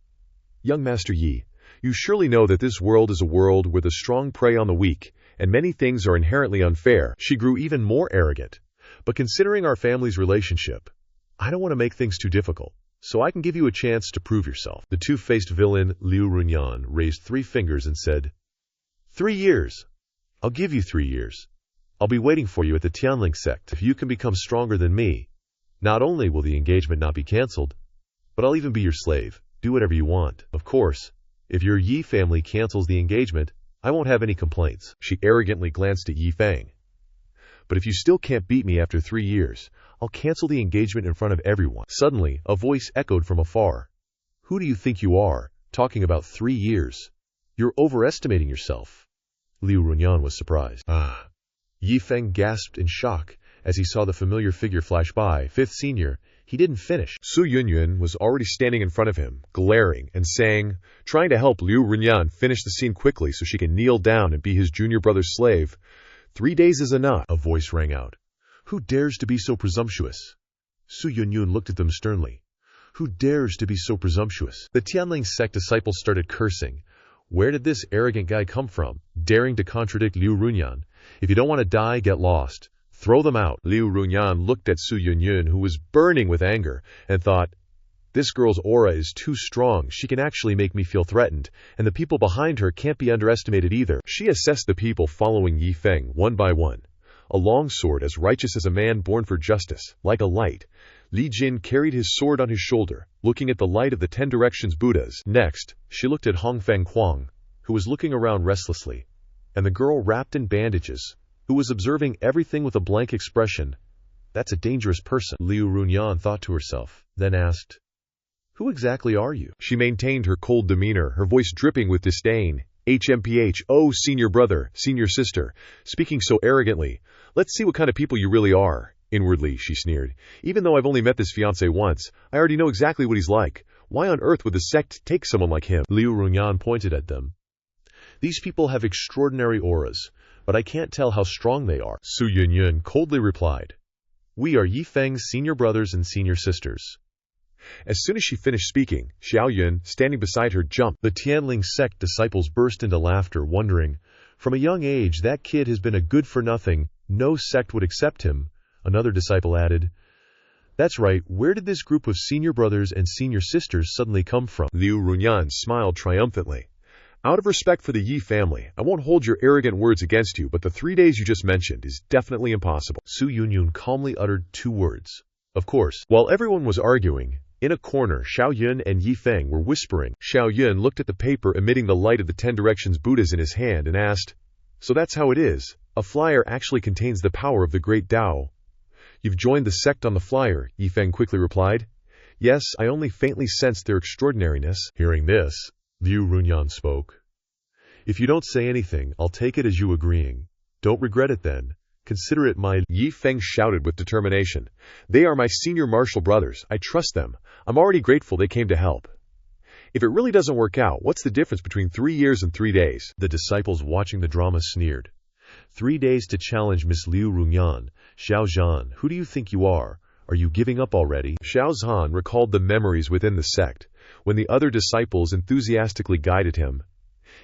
Young Master Yi, you surely know that this world is a world where the strong prey on the weak, and many things are inherently unfair. She grew even more arrogant. But considering our family's relationship, I don't want to make things too difficult. So I can give you a chance to prove yourself. The two-faced villain, Liu Runyan, raised 3 fingers and said, 3 years. I'll give you 3 years. I'll be waiting for you at the Tianling sect. If you can become stronger than me, not only will the engagement not be cancelled, but I'll even be your slave. Do whatever you want. Of course, if your Yi family cancels the engagement, I won't have any complaints. She arrogantly glanced at Yi Feng. But if you still can't beat me after 3 years, I'll cancel the engagement in front of everyone. Suddenly, a voice echoed from afar. Who do you think you are, talking about 3 years? You're overestimating yourself. Liu Runyan was surprised. Yi Feng gasped in shock as he saw the familiar figure flash by. 5th senior. He didn't finish. Su Yunyun was already standing in front of him, glaring and saying, trying to help Liu Runyan finish the scene quickly so she can kneel down and be his junior brother's slave. 3 days is enough. A voice rang out. Who dares to be so presumptuous? Su Yunyun looked at them sternly. Who dares to be so presumptuous? The Tianling sect disciples started cursing. Where did this arrogant guy come from, daring to contradict Liu Runyan? If you don't want to die, get lost. Throw them out. Liu Runyan looked at Su Yunyun, who was burning with anger, and thought, this girl's aura is too strong. She can actually make me feel threatened, and the people behind her can't be underestimated either. She assessed the people following Yi Feng one by one. A long sword as righteous as a man born for justice, like a light. Li Jin carried his sword on his shoulder, looking at the light of the 10 directions Buddhas. Next, she looked at Hongfeng Kuang, who was looking around restlessly, and the girl wrapped in bandages, who was observing everything with a blank expression. That's a dangerous person, Liu Runyan thought to herself, then asked, Who exactly are you? She maintained her cold demeanor, her voice dripping with disdain. HMPH, oh, senior brother, senior sister, speaking so arrogantly. Let's see what kind of people you really are. Inwardly, she sneered. Even though I've only met this fiancé once, I already know exactly what he's like. Why on earth would the sect take someone like him? Liu Runyan pointed at them. These people have extraordinary auras, but I can't tell how strong they are. Su Yunyun coldly replied. We are Yi Feng's senior brothers and senior sisters. As soon as she finished speaking, Xiao Yun, standing beside her, jumped. The Tianling sect disciples burst into laughter, wondering, from a young age, that kid has been a good-for-nothing. No sect would accept him. Another disciple added, That's right, where did this group of senior brothers and senior sisters suddenly come from? Liu Runyan smiled triumphantly. Out of respect for the Yi family, I won't hold your arrogant words against you, but the 3 days you just mentioned is definitely impossible. Su Yunyun calmly uttered 2 words. Of course. While everyone was arguing, in a corner, Xiao Yun and Yi Feng were whispering. Xiao Yun looked at the paper emitting the light of the 10 Directions Buddhas in his hand and asked, "So that's how it is. A flyer actually contains the power of the great Tao." "You've joined the sect on the flyer," Yi Feng quickly replied. "Yes, I only faintly sensed their extraordinariness." Hearing this, Liu Runyan spoke. "If you don't say anything, I'll take it as you agreeing. Don't regret it then. Consider it my..." Yi Feng shouted with determination. "They are my senior martial brothers. I trust them. I'm already grateful they came to help. If it really doesn't work out, what's the difference between 3 years and 3 days? The disciples watching the drama sneered. 3 days to challenge Miss Liu Runyan. Xiao Zhan, who do you think you are? Are you giving up already? Xiao Zhan recalled the memories within the sect, when the other disciples enthusiastically guided him.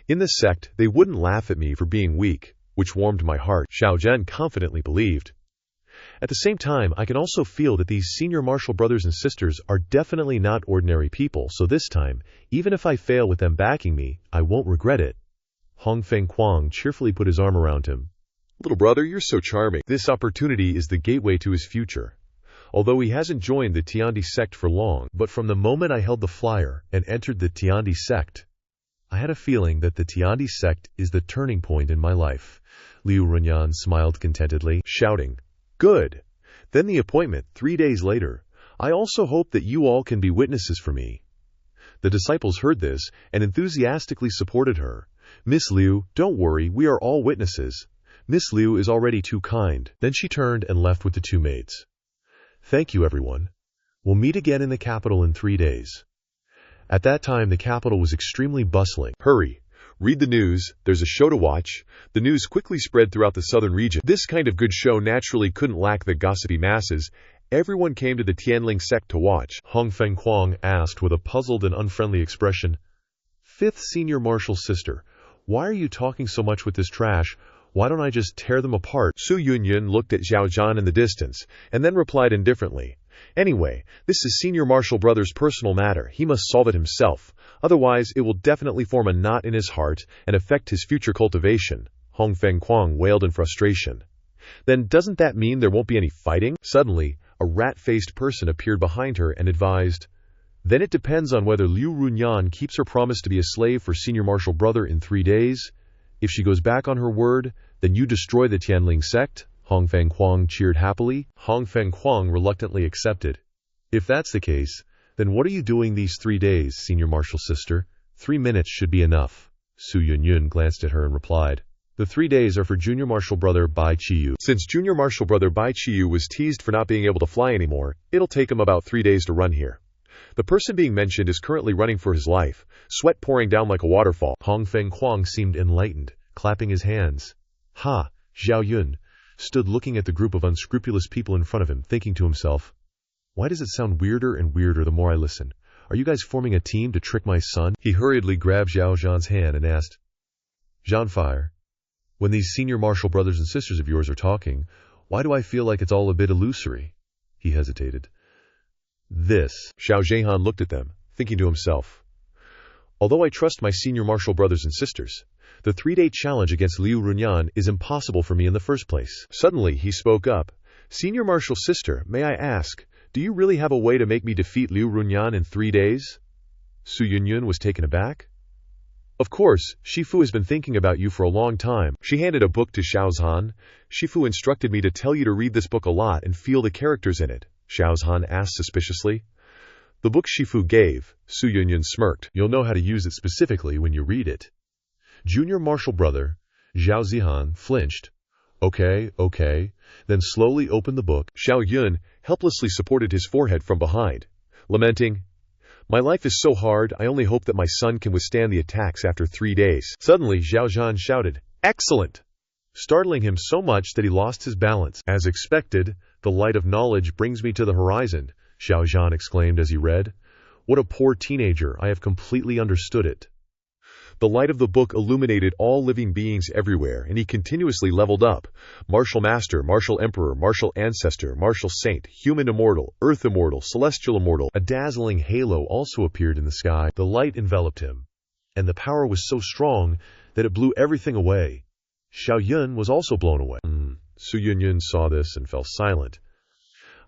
In the sect, they wouldn't laugh at me for being weak, which warmed my heart, Xiao Zhen confidently believed. At the same time, I can also feel that these senior martial brothers and sisters are definitely not ordinary people, so this time, even if I fail with them backing me, I won't regret it. Hong Feng Kuang cheerfully put his arm around him. Little brother, you're so charming. This opportunity is the gateway to his future. Although he hasn't joined the Tiandi sect for long, but from the moment I held the flyer and entered the Tiandi sect, I had a feeling that the Tiandi sect is the turning point in my life. Liu Runyan smiled contentedly, shouting, "Good! Then the appointment 3 days later. I also hope that you all can be witnesses for me." The disciples heard this and enthusiastically supported her. "Miss Liu, don't worry, we are all witnesses. Miss Liu is already too kind." Then she turned and left with the 2 maids. "Thank you, everyone. We'll meet again in the capital in 3 days." At that time, the capital was extremely bustling. "Hurry! Read the news. There's a show to watch." The news quickly spread throughout the southern region. This kind of good show naturally couldn't lack the gossipy masses. Everyone came to the Tianling sect to watch. Hong Feng Kuang asked with a puzzled and unfriendly expression, "Fifth senior martial sister, why are you talking so much with this trash? Why don't I just tear them apart?" Su Yunyun looked at Xiao Zhan in the distance, and then replied indifferently, "Anyway, this is Senior Martial Brother's personal matter. He must solve it himself. Otherwise, it will definitely form a knot in his heart and affect his future cultivation." Hong Feng Kuang wailed in frustration. "Then doesn't that mean there won't be any fighting?" Suddenly, a rat-faced person appeared behind her and advised, "Then it depends on whether Liu Runyan keeps her promise to be a slave for Senior Martial Brother in 3 days. If she goes back on her word, then you destroy the Tianling sect." Hong Feng Kuang cheered happily. Hong Feng Kuang reluctantly accepted. "If that's the case, then what are you doing these 3 days, senior martial sister? 3 minutes should be enough." Su Yunyun glanced at her and replied, "The 3 days are for junior martial brother Bai Qiyu." Since junior martial brother Bai Qiyu was teased for not being able to fly anymore, it'll take him about 3 days to run here. The person being mentioned is currently running for his life, sweat pouring down like a waterfall. Hong Feng Kuang seemed enlightened, clapping his hands. "Ha!" Xiao Yun stood looking at the group of unscrupulous people in front of him, thinking to himself, "Why does it sound weirder and weirder the more I listen? Are you guys forming a team to trick my son?" He hurriedly grabbed Xiao Zhan's hand and asked, "Zhanfire, when these senior martial brothers and sisters of yours are talking, why do I feel like it's all a bit illusory?" He hesitated. Xiao Zhehan looked at them, thinking to himself, "Although I trust my senior martial brothers and sisters, the 3-day challenge against Liu Runyan is impossible for me in the first place." Suddenly, he spoke up. "Senior martial sister, may I ask, do you really have a way to make me defeat Liu Runyan in 3 days? Su Yunyun was taken aback. "Of course, Shifu has been thinking about you for a long time." She handed a book to Xiao Zhan. "Shifu instructed me to tell you to read this book a lot and feel the characters in it," Xiao Zhan asked suspiciously. "The book Shifu gave," Su Yunyun smirked. "You'll know how to use it specifically when you read it." Junior martial brother Zhao Zihan flinched. Okay, then slowly opened the book. Xiao Yun helplessly supported his forehead from behind, lamenting, "My life is so hard, I only hope that my son can withstand the attacks after 3 days." Suddenly, Xiao Zhan shouted, "Excellent!" startling him so much that he lost his balance. "As expected, the light of knowledge brings me to the horizon," Xiao Zhan exclaimed as he read. "What a poor teenager, I have completely understood it." The light of the book illuminated all living beings everywhere, and he continuously leveled up. Martial Master, Martial Emperor, Martial Ancestor, Martial Saint, Human Immortal, Earth Immortal, Celestial Immortal. A dazzling halo also appeared in the sky. The light enveloped him. and the power was so strong that it blew everything away. Xiao Yun was also blown away. Su Yunyun saw this and fell silent.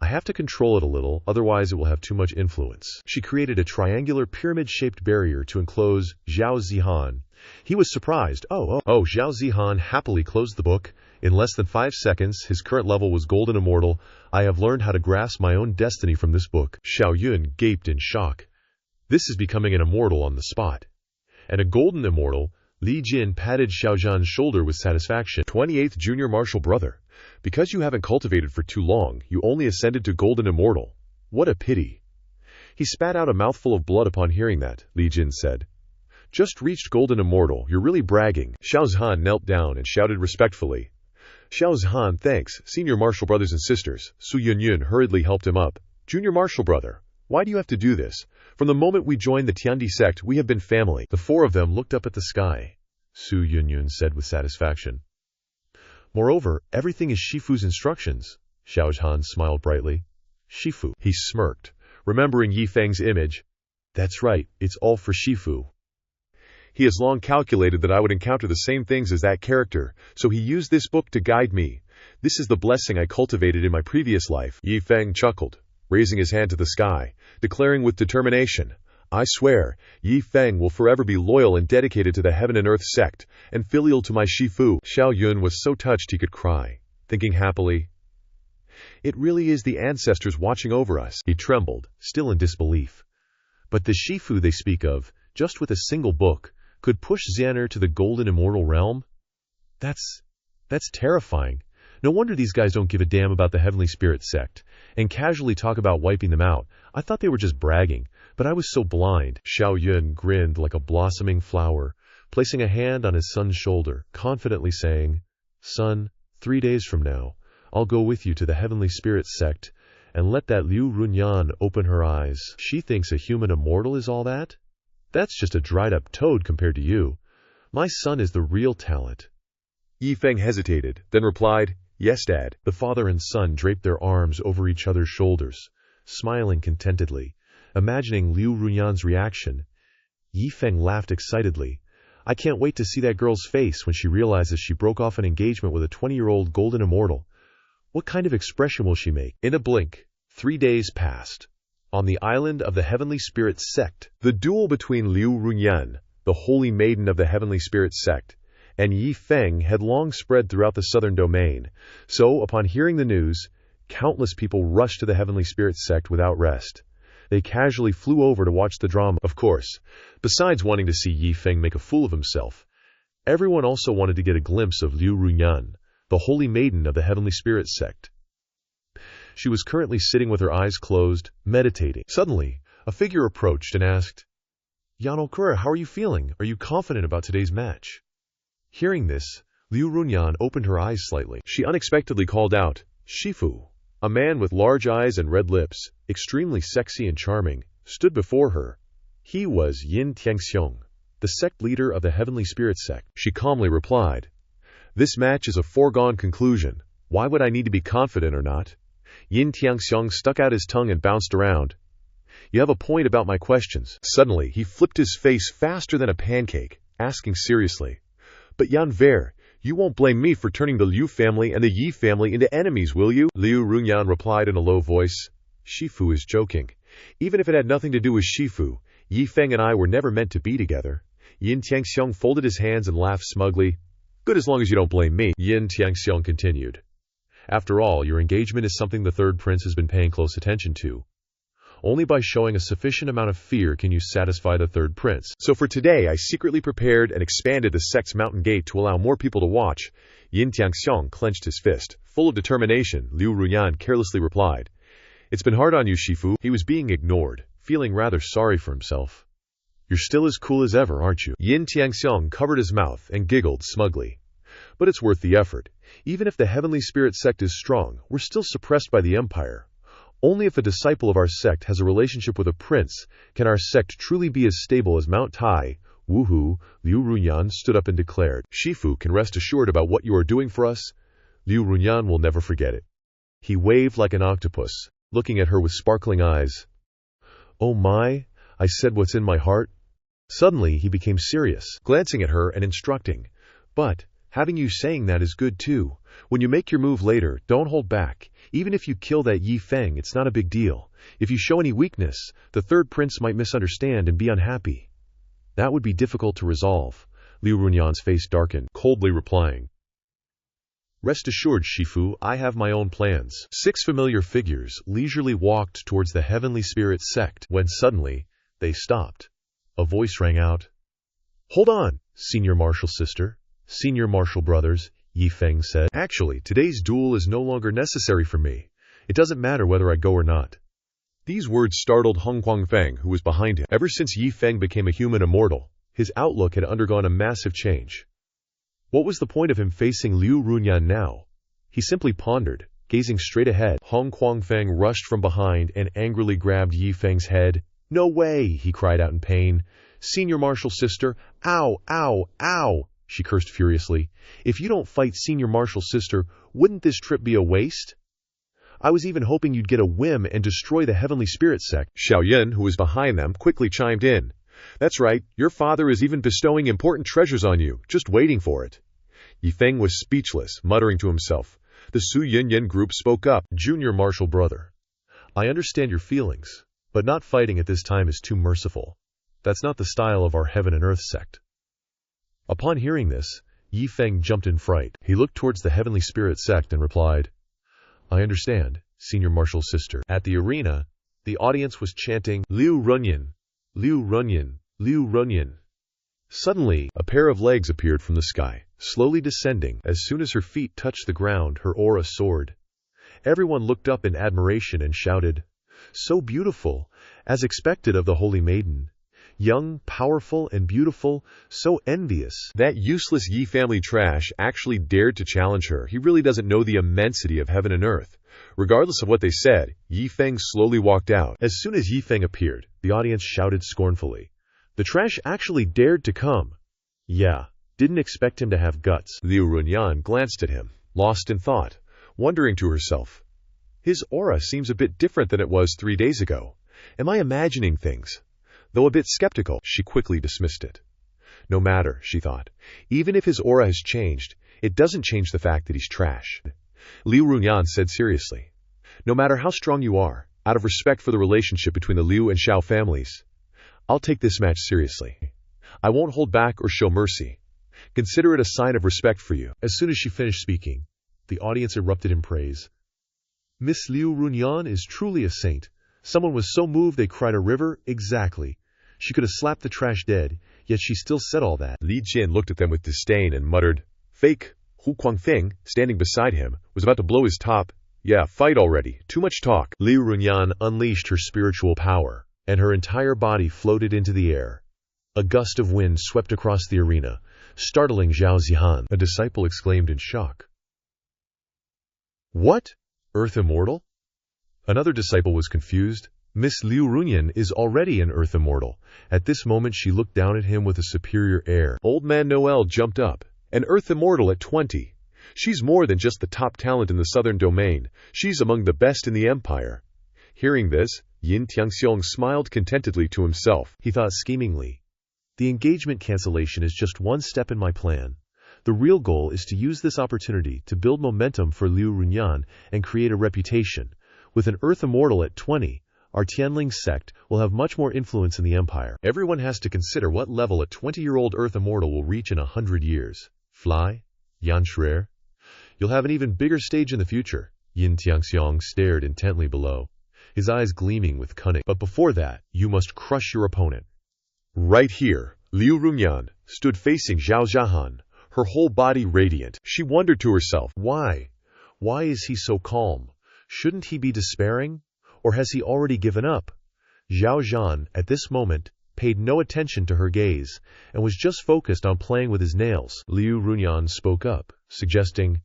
I have to control it a little, otherwise it will have too much influence. She created a triangular pyramid-shaped barrier to enclose Zhao Zihan. He was surprised. Zhao Zihan happily closed the book. In less than 5 seconds, his current level was golden immortal. I have learned how to grasp my own destiny from this book. Xiao Yun gaped in shock. This is becoming an immortal on the spot. And a golden immortal, Li Jin patted Xiao Zhan's shoulder with satisfaction. 28th Junior Martial Brother. Because you haven't cultivated for too long, you only ascended to golden immortal. What a pity. He spat out a mouthful of blood upon hearing that, Li Jin said. Just reached golden immortal, you're really bragging. Xiao Zhan knelt down and shouted respectfully. Xiao Zhan, thanks, senior martial brothers and sisters. Su Yunyun hurriedly helped him up. Junior martial brother, why do you have to do this? From the moment we joined the Tiandi sect, we have been family. The four of them looked up at the sky, Su Yunyun said with satisfaction. Moreover, everything is Shifu's instructions. Xiao Zhan smiled brightly. Shifu. He smirked, remembering Yi Feng's image. That's right, it's all for Shifu. He has long calculated that I would encounter the same things as that character, so he used this book to guide me. This is the blessing I cultivated in my previous life. Yi Feng chuckled, raising his hand to the sky, declaring with determination, I swear, Yi Feng will forever be loyal and dedicated to the Heaven and Earth sect, and filial to my Shifu. Xiao Yun was so touched he could cry, thinking happily, it really is the ancestors watching over us. He trembled, still in disbelief. But the Shifu they speak of, just with a single book, could push Xander to the golden immortal realm? That's terrifying. No wonder these guys don't give a damn about the Heavenly Spirit sect, and casually talk about wiping them out. I thought they were just bragging, but I was so blind. Xiao Yun grinned like a blossoming flower, placing a hand on his son's shoulder, confidently saying, Son, 3 days from now, I'll go with you to the Heavenly Spirit sect, and let that Liu Runyan open her eyes. She thinks a human immortal is all that? That's just a dried-up toad compared to you. My son is the real talent. Yi Feng hesitated, then replied, Yes, Dad. The father and son draped their arms over each other's shoulders, smiling contentedly, imagining Liu Runyan's reaction. Yi Feng laughed excitedly. I can't wait to see that girl's face when she realizes she broke off an engagement with a 20-year-old golden immortal. What kind of expression will she make? In a blink, 3 days passed. On the island of the Heavenly Spirit sect, the duel between Liu Runyan, the holy maiden of the Heavenly Spirit sect, and Yi Feng had long spread throughout the southern domain, so upon hearing the news, countless people rushed to the Heavenly Spirit sect without rest. They casually flew over to watch the drama, of course. Besides wanting to see Yi Feng make a fool of himself, everyone also wanted to get a glimpse of Liu Runyan, the holy maiden of the Heavenly Spirit sect. She was currently sitting with her eyes closed, meditating. Suddenly, a figure approached and asked, Yanokura, how are you feeling? Are you confident about today's match? Hearing this, Liu Runyan opened her eyes slightly. She unexpectedly called out, Shifu. A man with large eyes and red lips, extremely sexy and charming, stood before her. He was Yin Tiangxiong, the sect leader of the Heavenly Spirit sect. She calmly replied, This match is a foregone conclusion. Why would I need to be confident or not? Yin Tiangxiong stuck out his tongue and bounced around. You have a point about my questions. Suddenly, he flipped his face faster than a pancake, asking seriously, But Yan Ver, you won't blame me for turning the Liu family and the Yi family into enemies, will you? Liu Runyan replied in a low voice, Shifu is joking. Even if it had nothing to do with Shifu, Yi Feng and I were never meant to be together. Yin Tiangxiong folded his hands and laughed smugly. Good as long as you don't blame me. Yin Tiangxiong continued. After all, your engagement is something the third prince has been paying close attention to. Only by showing a sufficient amount of fear can you satisfy the third prince. So for today, I secretly prepared and expanded the sect's mountain gate to allow more people to watch. Yin Tiangxiong clenched his fist. Full of determination, Liu Runyan carelessly replied, It's been hard on you, Shifu. He was being ignored, feeling rather sorry for himself. You're still as cool as ever, aren't you? Yin Tiangxiong covered his mouth and giggled smugly. But it's worth the effort. Even if the Heavenly Spirit sect is strong, we're still suppressed by the Empire. Only if a disciple of our sect has a relationship with a prince can our sect truly be as stable as Mount Tai. Woohoo! Liu Runyan stood up and declared, Shifu can rest assured about what you are doing for us. Liu Runyan will never forget it. He waved like an octopus, looking at her with sparkling eyes. Oh my, I said what's in my heart. Suddenly, he became serious, glancing at her and instructing. But, having you saying that is good too. When you make your move later, don't hold back. Even if you kill that Yi Feng, it's not a big deal. If you show any weakness, the third prince might misunderstand and be unhappy. That would be difficult to resolve. Liu Runyan's face darkened, coldly replying. Rest assured, Shifu, I have my own plans. 6 familiar figures leisurely walked towards the heavenly spirit sect when suddenly they stopped. A voice rang out. Hold on, Senior Marshal Sister, Senior Marshal Brothers, Yi Feng said. Actually, today's duel is no longer necessary for me. It doesn't matter whether I go or not. These words startled Hong Guangfeng, who was behind him. Ever since Yi Feng became a human immortal, his outlook had undergone a massive change. What was the point of him facing Liu Runyan now? He simply pondered, gazing straight ahead. Hong Guangfeng rushed from behind and angrily grabbed Yi Feng's head. No way, he cried out in pain. Senior Marshal Sister, ow, ow, ow, she cursed furiously. If you don't fight Senior Marshal Sister, wouldn't this trip be a waste? I was even hoping you'd get a whim and destroy the Heavenly Spirit sect. Xiaoyan, who was behind them, quickly chimed in. That's right, your father is even bestowing important treasures on you, just waiting for it. Yi Feng was speechless, muttering to himself. The Su Yinyan group spoke up. Junior Marshal Brother, I understand your feelings, but not fighting at this time is too merciful. That's not the style of our Heaven and Earth sect. Upon hearing this, Yi Feng jumped in fright. He looked towards the Heavenly Spirit sect and replied, I understand, Senior Marshal Sister. At the arena, the audience was chanting, Liu Runyan, Liu Runyan, Liu Runyan. Suddenly, a pair of legs appeared from the sky, slowly descending. As soon as her feet touched the ground, her aura soared. Everyone looked up in admiration and shouted, So beautiful, as expected of the Holy Maiden. Young, powerful, and beautiful, so envious. That useless Yi family trash actually dared to challenge her. He really doesn't know the immensity of heaven and earth. Regardless of what they said, Yi Feng slowly walked out. As soon as Yi Feng appeared, the audience shouted scornfully. The trash actually dared to come. Yeah, didn't expect him to have guts. Liu Runyan glanced at him, lost in thought, wondering to herself. His aura seems a bit different than it was 3 days ago. Am I imagining things? Though a bit skeptical, she quickly dismissed it. No matter, she thought. Even if his aura has changed, it doesn't change the fact that he's trash. Liu Runyan said seriously. No matter how strong you are, out of respect for the relationship between the Liu and Xiao families, I'll take this match seriously. I won't hold back or show mercy. Consider it a sign of respect for you. As soon as she finished speaking, the audience erupted in praise. Miss Liu Runyan is truly a saint. Someone was so moved they cried a river. Exactly. She could have slapped the trash dead, yet she still said all that. Li Jin looked at them with disdain and muttered, Fake. Hu Guangfeng, standing beside him, was about to blow his top. Yeah, fight already. Too much talk. Liu Runyan unleashed her spiritual power, and her entire body floated into the air. A gust of wind swept across the arena, startling Zhao Zihan. A disciple exclaimed in shock. What? Earth Immortal? Another disciple was confused. Miss Liu Runyan is already an Earth Immortal. At this moment she looked down at him with a superior air. Old Man Noel jumped up. An Earth Immortal at 20. She's more than just the top talent in the southern domain. She's among the best in the empire. Hearing this, Yin Tiangxiong smiled contentedly to himself. He thought schemingly. The engagement cancellation is just one step in my plan. The real goal is to use this opportunity to build momentum for Liu Runyan and create a reputation. With an Earth Immortal at 20, our Tianling sect will have much more influence in the empire. Everyone has to consider what level a 20-year-old Earth Immortal will reach in 100 years. Fly? Yan Shuer? You'll have an even bigger stage in the future. Yin Tiangxiong stared intently below, his eyes gleaming with cunning. But before that, you must crush your opponent. Right here, Liu Runyan stood facing Zhao Zihan, her whole body radiant. She wondered to herself, why? Why is he so calm? Shouldn't he be despairing? Or has he already given up? Zhao Zhan, at this moment, paid no attention to her gaze, and was just focused on playing with his nails. Liu Runyan spoke up, suggesting,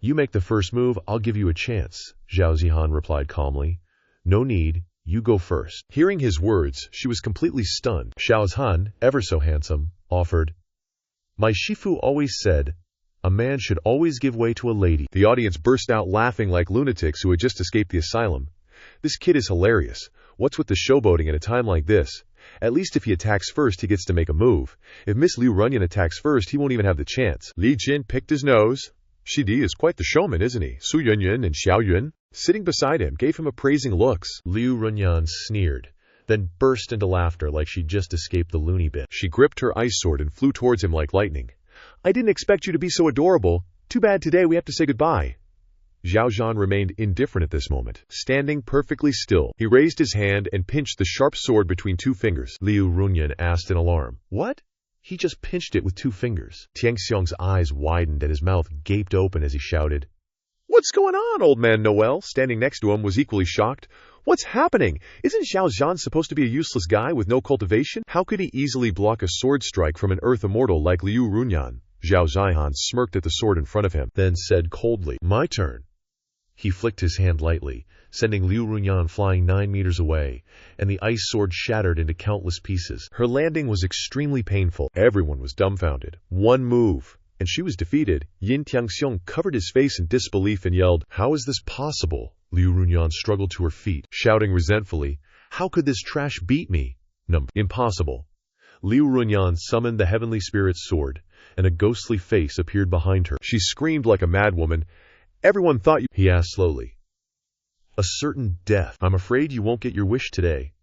You make the first move, I'll give you a chance. Zhao Zihan replied calmly, No need, you go first. Hearing his words, she was completely stunned. Xiao Zhan, ever so handsome, offered, My Shifu always said, a man should always give way to a lady. The audience burst out laughing like lunatics who had just escaped the asylum. This kid is hilarious. What's with the showboating at a time like this? At least if he attacks first, he gets to make a move. If Miss Liu Runyan attacks first, he won't even have the chance. Li Jin picked his nose. Shidi is quite the showman, isn't he? Su Yunyun and Xiao Yun, sitting beside him, gave him appraising looks. Liu Runyan sneered, then burst into laughter like she'd just escaped the loony bin. She gripped her ice sword and flew towards him like lightning. I didn't expect you to be so adorable. Too bad today we have to say goodbye. Zhao Zhan remained indifferent at this moment, standing perfectly still. He raised his hand and pinched the sharp sword between two fingers. Liu Runyan asked in alarm. What? He just pinched it with 2 fingers. Tiang Xiong's eyes widened and his mouth gaped open as he shouted. What's going on, old man Noel? Standing next to him was equally shocked. What's happening? Isn't Zhao Zhan supposed to be a useless guy with no cultivation? How could he easily block a sword strike from an earth immortal like Liu Runyan? Zhao Zaihan smirked at the sword in front of him, then said coldly, My turn. He flicked his hand lightly, sending Liu Runyan flying 9 meters away, and the ice sword shattered into countless pieces. Her landing was extremely painful. Everyone was dumbfounded. One move, and she was defeated. Yin Tiangxiong covered his face in disbelief and yelled, How is this possible? Liu Runyan struggled to her feet, shouting resentfully, How could this trash beat me? Impossible. Liu Runyan summoned the heavenly spirit's sword, and a ghostly face appeared behind her. She screamed like a madwoman. Everyone thought you... He asked slowly. A certain death. I'm afraid you won't get your wish today.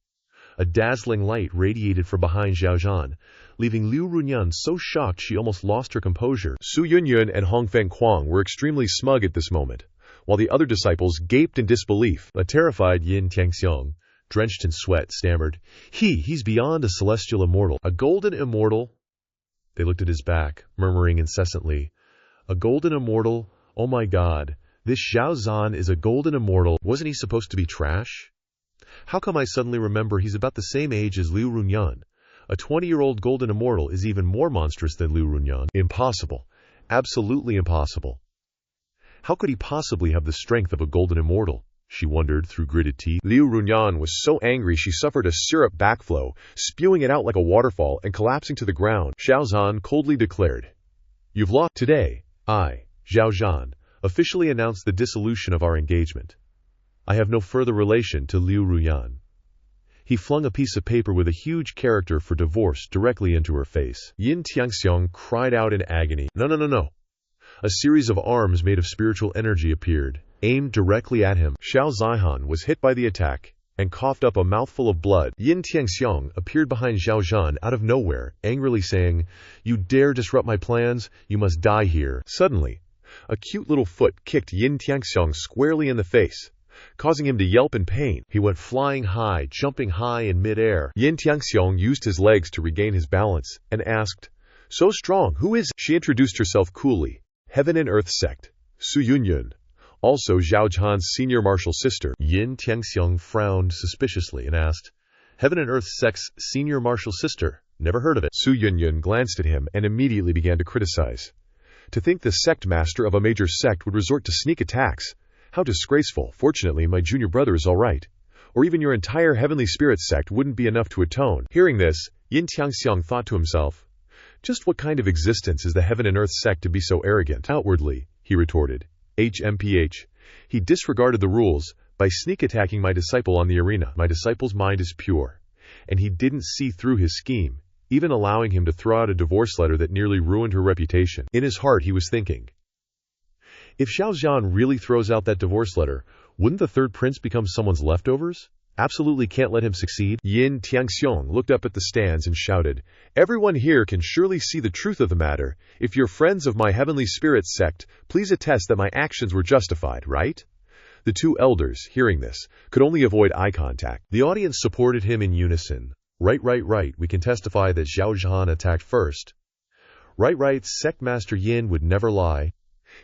A dazzling light radiated from behind Zhao Zhan, leaving Liu Runyan so shocked she almost lost her composure. Su Yunyun and Hongfeng Kuang were extremely smug at this moment, while the other disciples gaped in disbelief. A terrified Yin Tiangxiong, drenched in sweat, stammered, He's beyond a celestial immortal. A golden immortal? They looked at his back, murmuring incessantly, A golden immortal? Oh my God, this Zhao Zhan is a golden immortal. Wasn't he supposed to be trash? How come I suddenly remember he's about the same age as Liu Runyan? A 20-year-old golden immortal is even more monstrous than Liu Runyan. Impossible. Absolutely impossible. How could he possibly have the strength of a golden immortal? She wondered through gritted teeth. Liu Runyan was so angry she suffered a syrup backflow, spewing it out like a waterfall and collapsing to the ground. Zhao Zhan coldly declared, You've lost. Today, I, Zhao Zhan, officially announced the dissolution of our engagement. I have no further relation to Liu Runyan. He flung a piece of paper with a huge character for divorce directly into her face. Yin Tiangxiong cried out in agony. No. A series of arms made of spiritual energy appeared, aimed directly at him. Xiao Zaihan was hit by the attack and coughed up a mouthful of blood. Yin Tiangxiong appeared behind Zhao Zhan out of nowhere, angrily saying, You dare disrupt my plans? You must die here. Suddenly, a cute little foot kicked Yin Tiangxiong squarely in the face, causing him to yelp in pain. He went flying high, jumping high in midair. Yin Tiangxiong used his legs to regain his balance and asked, So strong, who is? She introduced herself coolly. Heaven and Earth Sect, Su Yunyun, also Zhao Zhan's senior martial sister. Yin Tiangxiong frowned suspiciously and asked, Heaven and Earth Sect's senior martial sister? Never heard of it. Su Yunyun glanced at him and immediately began to criticize. To think the sect master of a major sect would resort to sneak attacks. How disgraceful. Fortunately, my junior brother is all right. Or even your entire heavenly spirit sect wouldn't be enough to atone. Hearing this, Yin Tiangxiong thought to himself, Just what kind of existence is the Heaven and Earth sect to be so arrogant? Outwardly, he retorted, HMPH. He disregarded the rules by sneak attacking my disciple on the arena. My disciple's mind is pure, and he didn't see through his scheme, even allowing him to throw out a divorce letter that nearly ruined her reputation. In his heart, he was thinking, if Zhao Zhan really throws out that divorce letter, wouldn't the third prince become someone's leftovers? Absolutely can't let him succeed. Yin Tiangxiong looked up at the stands and shouted, Everyone here can surely see the truth of the matter. If you're friends of my heavenly spirit sect, please attest that my actions were justified, right? The 2 elders, hearing this, could only avoid eye contact. The audience supported him in unison. Right. We can testify that Zhao Zhan attacked first. Right. Sect Master Yin would never lie.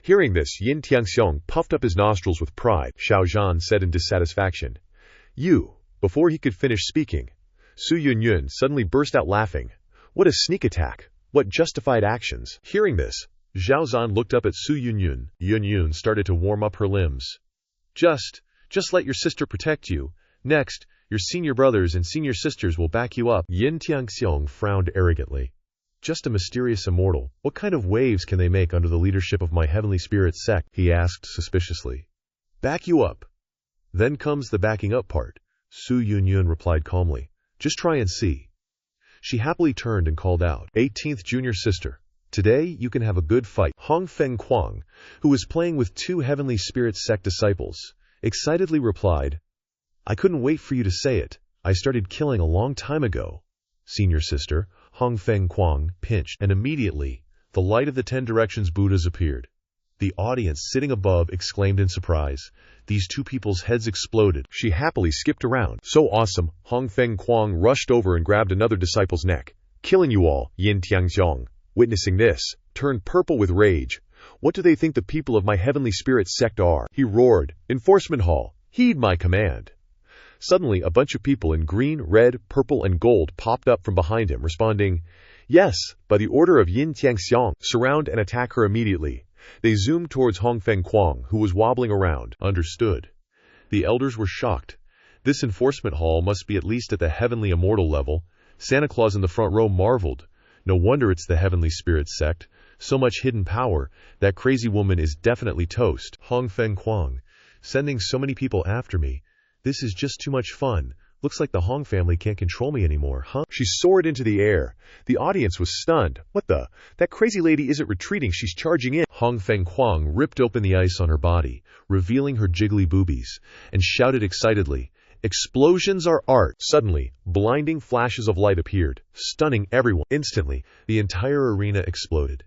Hearing this, Yin Tiangxiong puffed up his nostrils with pride. Zhao Zhan said in dissatisfaction, Before he could finish speaking, Su Yunyun suddenly burst out laughing. What a sneak attack! What justified actions! Hearing this, Zhao Zhan looked up at Su Yunyun. Yunyun started to warm up her limbs. Just let your sister protect you. Next, your senior brothers and senior sisters will back you up. Yin Tiangxiong frowned arrogantly. Just a mysterious immortal. What kind of waves can they make under the leadership of my heavenly spirit sect? He asked suspiciously. Back you up. Then comes the backing up part. Su Yunyun replied calmly. Just try and see. She happily turned and called out, 18th junior sister. Today you can have a good fight. Hong Feng Kuang, who was playing with 2 heavenly spirit sect disciples, excitedly replied, I couldn't wait for you to say it. I started killing a long time ago. Senior sister, Hong Feng Kuang, pinched, and immediately, the light of the 10 directions Buddhas appeared. The audience sitting above exclaimed in surprise. These 2 people's heads exploded. She happily skipped around. So awesome, Hong Feng Kuang rushed over and grabbed another disciple's neck. Killing you all, Yin Tiangxiong. Witnessing this, turned purple with rage. What do they think the people of my heavenly spirit sect are? He roared. Enforcement hall, heed my command. Suddenly, a bunch of people in green, red, purple, and gold popped up from behind him, responding, Yes, by the order of Yin Tiangxiong, surround and attack her immediately. They zoomed towards Hong Feng Kuang, who was wobbling around. Understood. The elders were shocked. This enforcement hall must be at least at the heavenly immortal level. Santa Claus in the front row marveled. No wonder it's the heavenly spirit sect. So much hidden power. That crazy woman is definitely toast. Hong Feng Kuang, sending so many people after me. This is just too much fun. Looks like the Hong family can't control me anymore, huh? She soared into the air. The audience was stunned. What the? That crazy lady isn't retreating, she's charging in. Hong Feng Kuang ripped open the ice on her body, revealing her jiggly boobies, and shouted excitedly, Explosions are art! Suddenly, blinding flashes of light appeared, stunning everyone. Instantly, the entire arena exploded.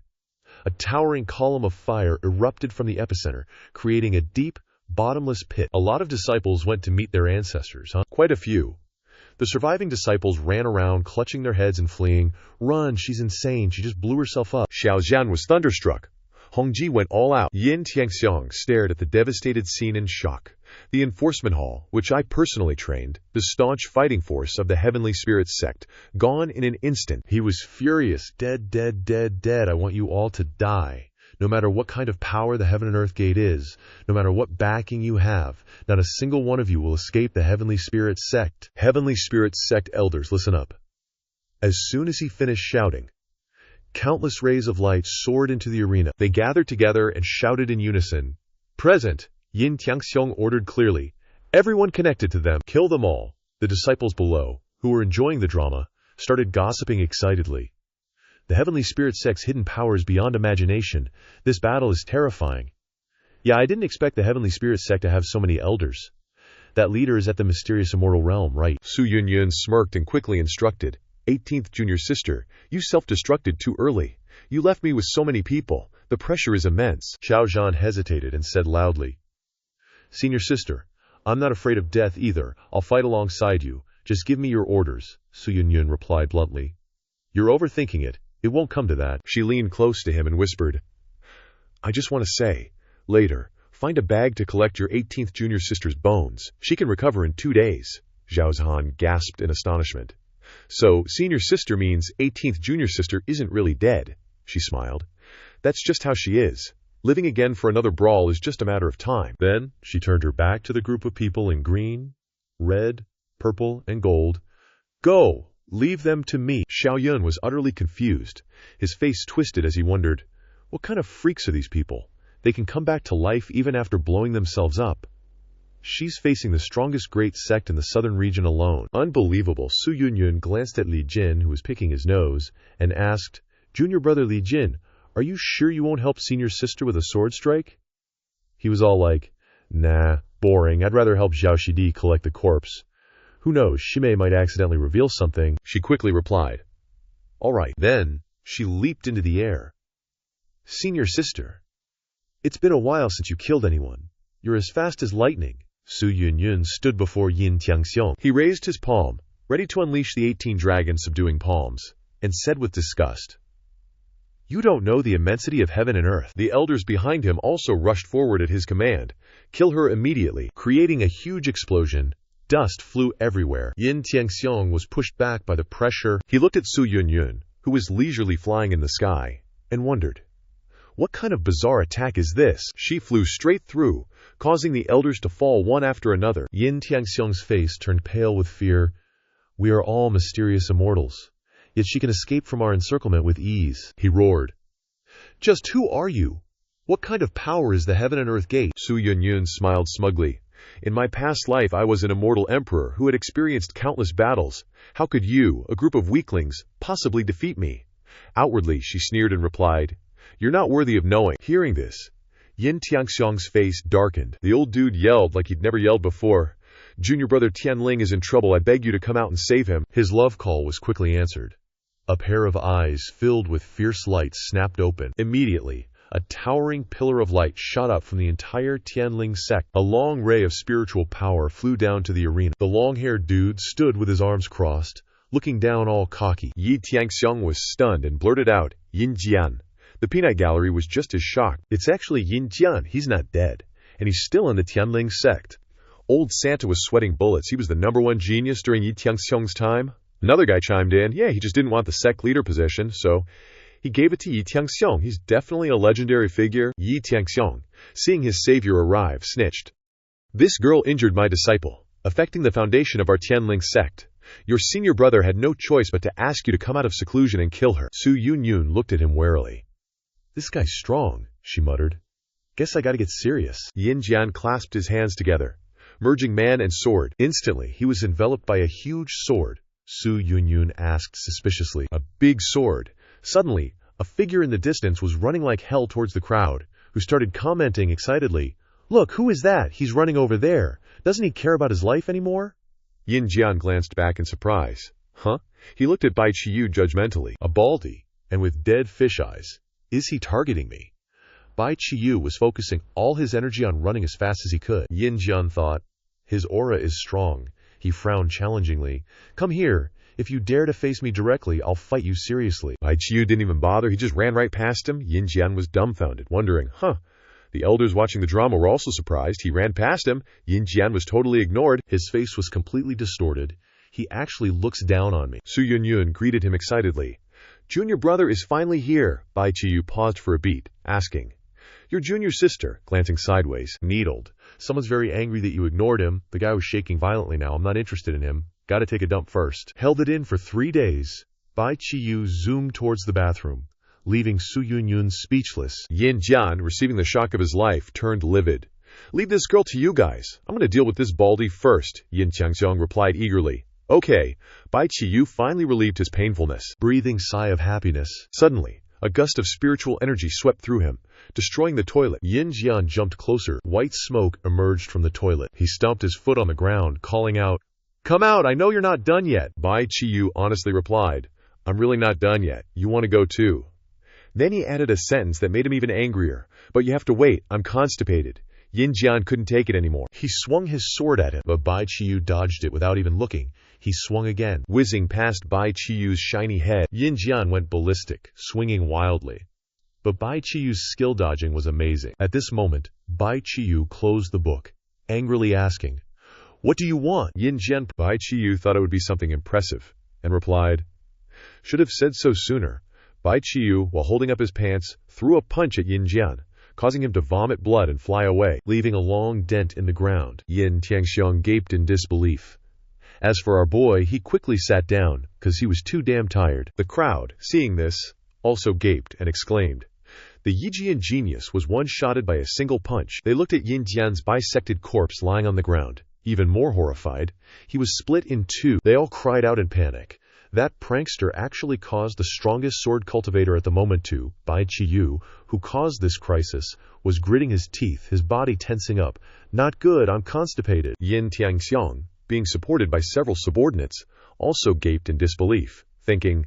A towering column of fire erupted from the epicenter, creating a deep, bottomless pit. A lot of disciples went to meet their ancestors, huh? Quite a few. The surviving disciples ran around, clutching their heads and fleeing. Run, she's insane, she just blew herself up. Xiao Zhan was thunderstruck. Hongji went all out. Yin Tiangxiong stared at the devastated scene in shock. The enforcement hall, which I personally trained, the staunch fighting force of the heavenly spirit sect, gone in an instant. He was furious. Dead, dead, dead, dead. I want you all to die. No matter what kind of power the Heaven and Earth Gate is, no matter what backing you have, not a single one of you will escape the Heavenly Spirit Sect. Heavenly Spirit Sect elders, listen up. As soon as he finished shouting, countless rays of light soared into the arena. They gathered together and shouted in unison. Present, Yin Tiangxiong ordered clearly. Everyone connected to them, kill them all. The disciples below, who were enjoying the drama, started gossiping excitedly. The Heavenly Spirit Sect's hidden power is beyond imagination. This battle is terrifying. Yeah, I didn't expect the Heavenly Spirit Sect to have so many elders. That leader is at the mysterious immortal realm, right? Su Yunyun smirked and quickly instructed. 18th junior sister, you self-destructed too early. You left me with so many people. The pressure is immense. Xiao Zhan hesitated and said loudly, Senior sister, I'm not afraid of death either. I'll fight alongside you. Just give me your orders, Su Yunyun replied bluntly. You're overthinking it. It won't come to that. She leaned close to him and whispered, I just want to say, later, find a bag to collect your 18th junior sister's bones. She can recover in 2 days. Xiao Zhan gasped in astonishment. So, senior sister means 18th junior sister isn't really dead, she smiled. That's just how she is. Living again for another brawl is just a matter of time. Then, she turned her back to the group of people in green, red, purple, and gold. Go! Leave them to me. Xiao Yun was utterly confused. His face twisted as he wondered, what kind of freaks are these people? They can come back to life even after blowing themselves up. She's facing the strongest great sect in the southern region alone. Unbelievable. Su Yunyun glanced at Li Jin, who was picking his nose, and asked, Junior brother Li Jin, are you sure you won't help senior sister with a sword strike? He was all like, nah, boring. I'd rather help Zhao Shidi collect the corpse. Who knows, Shimei might accidentally reveal something. She quickly replied, all right. Then, she leaped into the air. Senior sister, it's been a while since you killed anyone. You're as fast as lightning. Su Yunyun stood before Yin Tiangxiong. He raised his palm, ready to unleash the 18 dragons subduing palms, and said with disgust, You don't know the immensity of heaven and earth. The elders behind him also rushed forward at his command. Kill her immediately. Creating a huge explosion, dust flew everywhere. Yin Tiangxiong was pushed back by the pressure. He looked at Su Yunyun, who was leisurely flying in the sky, and wondered, what kind of bizarre attack is this? She flew straight through, causing the elders to fall one after another. Yin Tiangxiong's face turned pale with fear. We are all mysterious immortals, yet she can escape from our encirclement with ease. He roared. Just who are you? What kind of power is the Heaven and Earth Gate? Su Yunyun smiled smugly. In my past life, I was an immortal emperor who had experienced countless battles. How could you, a group of weaklings, possibly defeat me? Outwardly, she sneered and replied, "You're not worthy of knowing." Hearing this, Yin Tianxiang's face darkened. The old dude yelled like he'd never yelled before. "Junior brother Tianling is in trouble. I beg you to come out and save him." His love call was quickly answered. A pair of eyes filled with fierce light snapped open. Immediately, a towering pillar of light shot up from the entire Tianling sect. A long ray of spiritual power flew down to the arena. The long-haired dude stood with his arms crossed, looking down all cocky. Yi Tianxiang was stunned and blurted out, "Yin Jian." The peanut gallery was just as shocked. It's actually Yin Jian. He's not dead. And he's still in the Tianling sect. Old Santa was sweating bullets. He was the #1 genius during Yi Tianxiang's time. Another guy chimed in, "Yeah, he just didn't want the sect leader position, so he gave it to Yi Tianxiang. He's definitely a legendary figure." Yi Tianxiang, seeing his savior arrive, snitched. "This girl injured my disciple, affecting the foundation of our Tianling sect. Your senior brother had no choice but to ask you to come out of seclusion and kill her." Su Yunyun looked at him warily. "This guy's strong," she muttered. "Guess I gotta get serious." Yin Jian clasped his hands together, merging man and sword. Instantly, he was enveloped by a huge sword. Su Yunyun asked suspiciously. "A big sword." Suddenly, a figure in the distance was running like hell towards the crowd, who started commenting excitedly, "Look, who is that? He's running over there. Doesn't he care about his life anymore?" Yin Jian glanced back in surprise. Huh? He looked at Bai Qiyu judgmentally. A baldy, and with dead fish eyes. Is he targeting me? Bai Qiyu was focusing all his energy on running as fast as he could. Yin Jian thought, his aura is strong. He frowned challengingly. "Come here. If you dare to face me directly, I'll fight you seriously." Bai Qiyu didn't even bother. He just ran right past him. Yin Jian was dumbfounded, wondering, The elders watching the drama were also surprised. He ran past him. Yin Jian was totally ignored. His face was completely distorted. "He actually looks down on me." Su Yunyun greeted him excitedly. "Junior brother is finally here." Bai Qiyu paused for a beat, asking, "Your junior sister," glancing sideways. "Needled. Someone's very angry that you ignored him. The guy was shaking violently now. I'm not interested in him. Gotta take a dump first." Held it in for 3 days. Bai Qiyu zoomed towards the bathroom, leaving Su Yunyun speechless. Yin Jian, receiving the shock of his life, turned livid. "Leave this girl to you guys. I'm going to deal with this baldy first," Yin Tianxiang replied eagerly. "Okay." Bai Qiyu finally relieved his painfulness, breathing sigh of happiness. Suddenly, a gust of spiritual energy swept through him, destroying the toilet. Yin Jian jumped closer. White smoke emerged from the toilet. He stomped his foot on the ground, calling out, "Come out, I know you're not done yet." Bai Qiyu honestly replied, "I'm really not done yet. You want to go too?" Then he added a sentence that made him even angrier. "But you have to wait. I'm constipated." Yin Jian couldn't take it anymore. He swung his sword at him, but Bai Qiyu dodged it without even looking. He swung again, whizzing past Bai Qiyu's shiny head. Yin Jian went ballistic, swinging wildly. But Bai Qiyu's skill dodging was amazing. At this moment, Bai Qiyu closed the book, angrily asking, "What do you want?" Yin Jian. Bai Qiyu thought it would be something impressive, and replied, "Should have said so sooner." Bai Qiyu, while holding up his pants, threw a punch at Yin Jian, causing him to vomit blood and fly away, leaving a long dent in the ground. Yin Tianxiang gaped in disbelief. As for our boy, he quickly sat down, because he was too damn tired. The crowd, seeing this, also gaped and exclaimed. The Yijian genius was one-shotted by a single punch. They looked at Yin Jian's bisected corpse lying on the ground. Even more horrified, he was split in 2. They all cried out in panic. That prankster actually caused the strongest sword cultivator at the moment to, Bai Qiyu, who caused this crisis, was gritting his teeth, his body tensing up. "Not good, I'm constipated." Yin Tianxiang, being supported by several subordinates, also gaped in disbelief, thinking,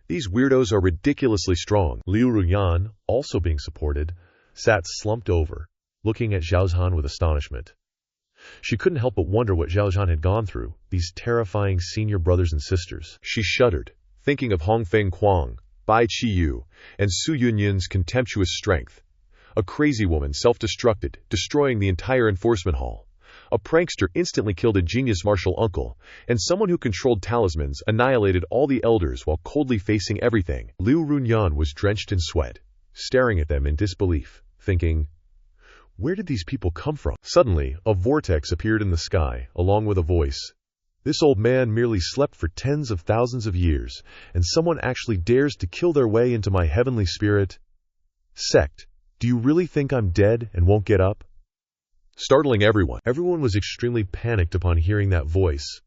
"These weirdos are ridiculously strong." Liu Ruyan, also being supported, sat slumped over, looking at Zhao Zhan with astonishment. She couldn't help but wonder what Zhao Zhan had gone through, these terrifying senior brothers and sisters. She shuddered, thinking of Hongfeng Kuang, Bai Qiyu, and Su Yunyun's contemptuous strength. A crazy woman self-destructed, destroying the entire enforcement hall. A prankster instantly killed a genius martial uncle, and someone who controlled talismans annihilated all the elders while coldly facing everything. Liu Runyan was drenched in sweat, staring at them in disbelief, thinking, where did these people come from? Suddenly, a vortex appeared in the sky, along with a voice. This old man merely slept for tens of thousands of years, and someone actually dares to kill their way into my heavenly spirit? Sect, do you really think I'm dead and won't get up? startling everyone. Everyone was extremely panicked upon hearing that voice.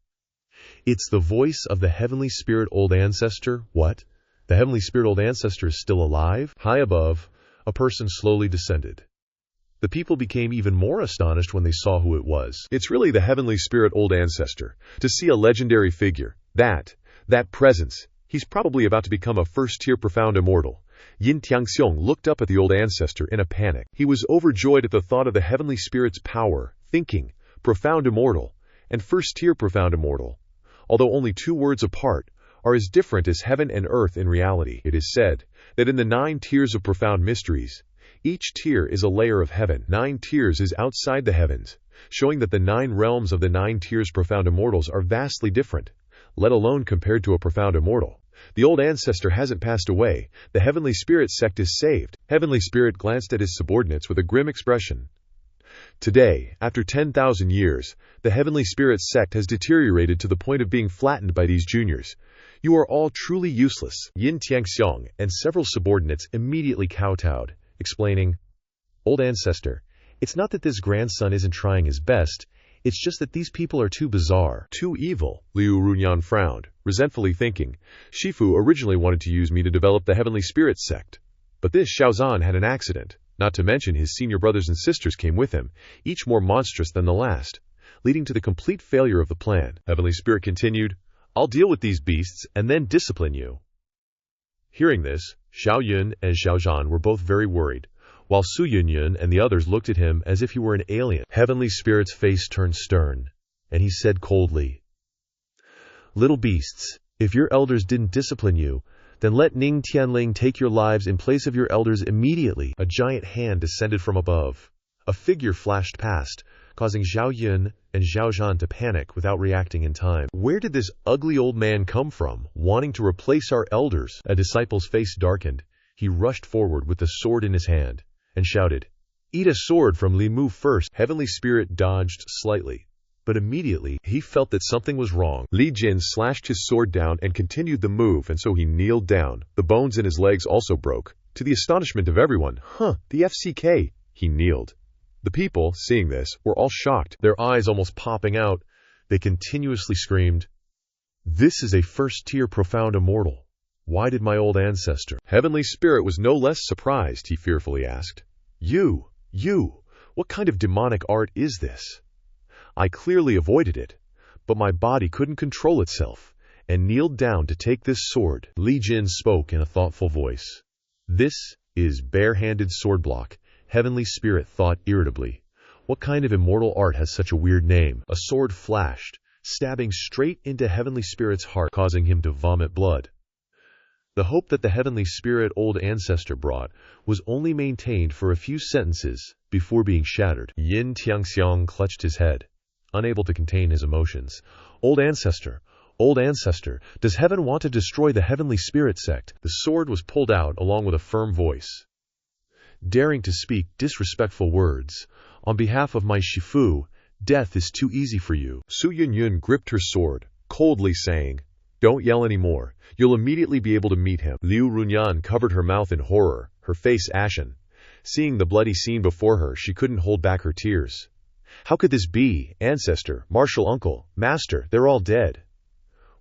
It's the voice of the heavenly spirit old ancestor. What? The heavenly spirit old ancestor is still alive? High above, a person slowly descended. The people became even more astonished when they saw who it was. It's really the heavenly spirit old ancestor. To see a legendary figure, that presence, he's probably about to become a first-tier profound immortal. Yin Tiangxiong looked up at the old ancestor in a panic. He was overjoyed at the thought of the heavenly spirit's power, thinking, profound immortal, and first-tier profound immortal. Although only 2 words apart, are as different as heaven and earth in reality. It is said that in the 9 tiers of profound mysteries, each tier is a layer of heaven. 9 tiers is outside the heavens, showing that the 9 realms of the 9 tiers profound immortals are vastly different, let alone compared to a profound immortal. The old ancestor hasn't passed away. The heavenly spirit sect is saved. Heavenly spirit glanced at his subordinates with a grim expression. Today, after 10,000 years, the heavenly spirit sect has deteriorated to the point of being flattened by these juniors. You are all truly useless. Yin Tiangxiong and several subordinates immediately kowtowed, explaining, Old ancestor, it's not that this grandson isn't trying his best, it's just that these people are too bizarre, too evil. Liu Runyan frowned, resentfully thinking, Shifu originally wanted to use me to develop the heavenly spirit sect. But this Xiaozan had an accident, not to mention his senior brothers and sisters came with him, each more monstrous than the last, leading to the complete failure of the plan. Heavenly spirit continued, I'll deal with these beasts and then discipline you. Hearing this, Xiao Yun and Xiao Zhan were both very worried, while Su Yunyun and the others looked at him as if he were an alien. Heavenly Spirit's face turned stern, and he said coldly, Little beasts, if your elders didn't discipline you, then let Ning Tianling take your lives in place of your elders immediately. A giant hand descended from above. A figure flashed past, causing Xiao Yun and Xiao Zhan to panic without reacting in time. Where did this ugly old man come from, wanting to replace our elders? A disciple's face darkened. He rushed forward with the sword in his hand, and shouted, Eat a sword from Li Mu first. Heavenly Spirit dodged slightly, but immediately he felt that something was wrong. Li Jin slashed his sword down and continued the move, and so he kneeled down. The bones in his legs also broke. To the astonishment of everyone, the FCK! He kneeled. The people, seeing this, were all shocked, their eyes almost popping out. They continuously screamed, This is a first-tier profound immortal. Why did my old ancestor? Heavenly Spirit was no less surprised, he fearfully asked. You, what kind of demonic art is this? I clearly avoided it, but my body couldn't control itself, and kneeled down to take this sword. Li Jin spoke in a thoughtful voice. This is bare-handed sword block. Heavenly Spirit thought irritably. What kind of immortal art has such a weird name? A sword flashed, stabbing straight into Heavenly Spirit's heart, causing him to vomit blood. The hope that the Heavenly Spirit old ancestor brought was only maintained for a few sentences before being shattered. Yin Tiangxiong clutched his head, unable to contain his emotions. Old ancestor, does heaven want to destroy the Heavenly Spirit sect? The sword was pulled out along with a firm voice. Daring to speak disrespectful words, on behalf of my Shifu, death is too easy for you. Su Yunyun gripped her sword, coldly saying, Don't yell anymore. You'll immediately be able to meet him. Liu Runyan covered her mouth in horror, her face ashen. Seeing the bloody scene before her, she couldn't hold back her tears. How could this be? Ancestor, martial uncle, master, they're all dead.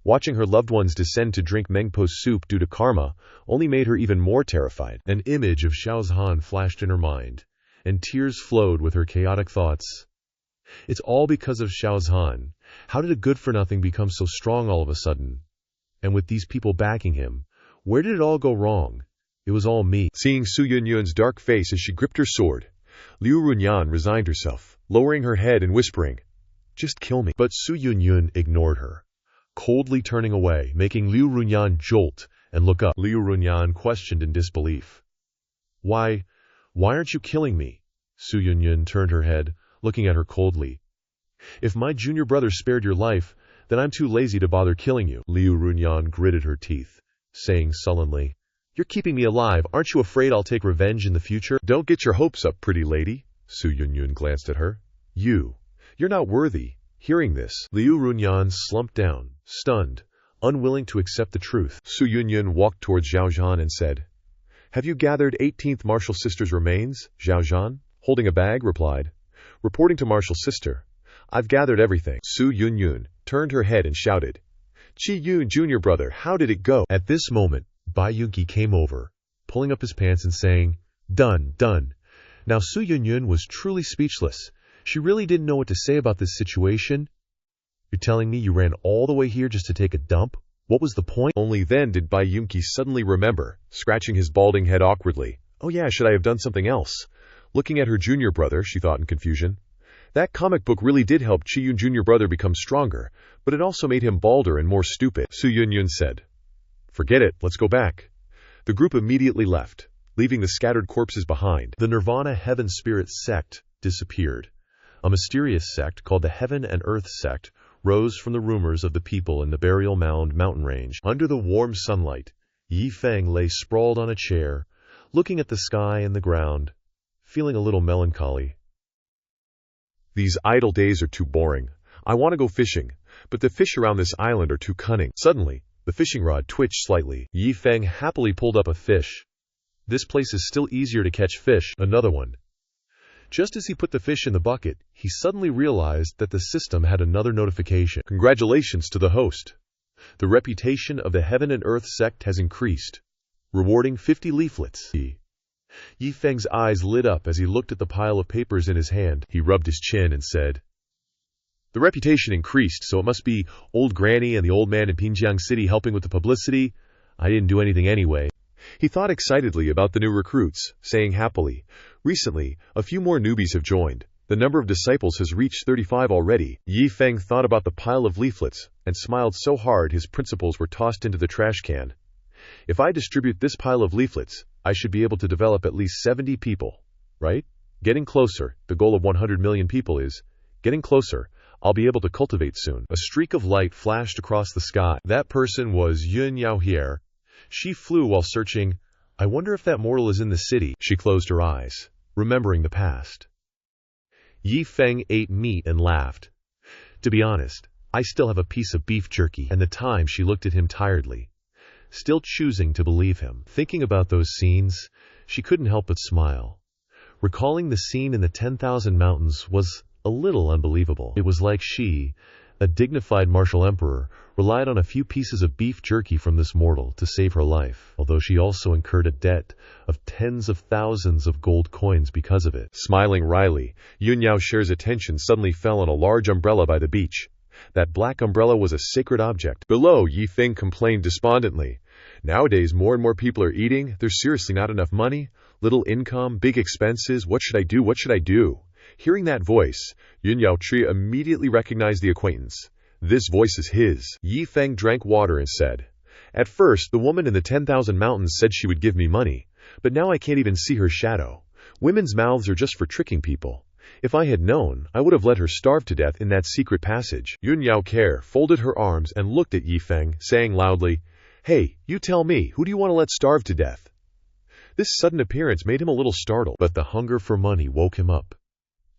Watching her loved ones descend to drink Mengpo's soup due to karma only made her even more terrified. An image of Xiao Zhan flashed in her mind, and tears flowed with her chaotic thoughts. It's all because of Xiao Zhan. How did a good-for-nothing become so strong all of a sudden? And with these people backing him, where did it all go wrong? It was all me. Seeing Su Yunyun's dark face as she gripped her sword, Liu Runyan resigned herself, lowering her head and whispering, Just kill me. But Su Yunyun ignored her, coldly turning away, making Liu Runyan jolt and look up. Liu Runyan questioned in disbelief. Why aren't you killing me? Su Yunyun turned her head, looking at her coldly. If my junior brother spared your life, then I'm too lazy to bother killing you. Liu Runyan gritted her teeth, saying sullenly, You're keeping me alive. Aren't you afraid I'll take revenge in the future? Don't get your hopes up, pretty lady. Su Yunyun glanced at her. You're not worthy. Hearing this, Liu Runyan slumped down, stunned, unwilling to accept the truth. Su Yunyun walked towards Xiao Zhan and said, Have you gathered 18th Martial Sister's remains? Xiao Zhan, holding a bag, replied, reporting to Marshall's sister. I've gathered everything. Su Yun turned her head and shouted, Chi Yun, junior brother, how did it go? At this moment, Bai Yunqi came over, pulling up his pants and saying, Done, done. Now Su Yun was truly speechless. She really didn't know what to say about this situation. You're telling me you ran all the way here just to take a dump? What was the point? Only then did Bai Yunqi suddenly remember, scratching his balding head awkwardly. Oh yeah, should I have done something else? Looking at her junior brother, she thought in confusion. That comic book really did help Chi Yun junior brother become stronger, but it also made him balder and more stupid. Su Yun said, Forget it, let's go back. The group immediately left, leaving the scattered corpses behind. The Nirvana Heaven Spirit sect disappeared. A mysterious sect called the Heaven and Earth sect rose from the rumors of the people in the Burial Mound mountain range. Under the warm sunlight, Yi Feng lay sprawled on a chair, looking at the sky and the ground, feeling a little melancholy. These idle days are too boring. I want to go fishing, but the fish around this island are too cunning. Suddenly, the fishing rod twitched slightly. Yi Feng happily pulled up a fish. This place is still easier to catch fish. Another one. Just as he put the fish in the bucket, he suddenly realized that the system had another notification. Congratulations to the host. The reputation of the Heaven and Earth sect has increased, rewarding 50 leaflets. Yi Feng's eyes lit up as he looked at the pile of papers in his hand. He rubbed his chin and said, The reputation increased, so it must be old Granny and the old man in Pinjiang City helping with the publicity. I didn't do anything anyway. He thought excitedly about the new recruits, saying happily, Recently, a few more newbies have joined. The number of disciples has reached 35 already. Yi Feng thought about the pile of leaflets and smiled so hard his principles were tossed into the trash can. If I distribute this pile of leaflets, I should be able to develop at least 70 people, right? Getting closer. The goal of 100 million people is getting closer. I'll be able to cultivate soon. A streak of light flashed across the sky. That person was Yun Yaohier. She flew while searching. I wonder if that mortal is in the city. She closed her eyes, remembering the past. Yi Feng ate meat and laughed. To be honest, I still have a piece of beef jerky. And the time she looked at him tiredly, still choosing to believe him. Thinking about those scenes, she couldn't help but smile. Recalling the scene in the 10,000 mountains was a little unbelievable. It was like she, a dignified martial emperor, relied on a few pieces of beef jerky from this mortal to save her life, although she also incurred a debt of tens of thousands of gold coins because of it. Smiling wryly, Yun Yaoshier's attention suddenly fell on a large umbrella by the beach. That black umbrella was a sacred object. Below, Yi Feng complained despondently. Nowadays, more and more people are eating. There's seriously not enough money. Little income, big expenses. What should I do? What should I do? Hearing that voice, Yun Yaochi immediately recognized the acquaintance. This voice is his. Yi Feng drank water and said, At first, the woman in the 10,000 mountains said she would give me money, but now I can't even see her shadow. Women's mouths are just for tricking people. If I had known, I would have let her starve to death in that secret passage. Yun Yaoker folded her arms and looked at Yi Feng, saying loudly, Hey, you tell me, who do you want to let starve to death? This sudden appearance made him a little startled, but the hunger for money woke him up.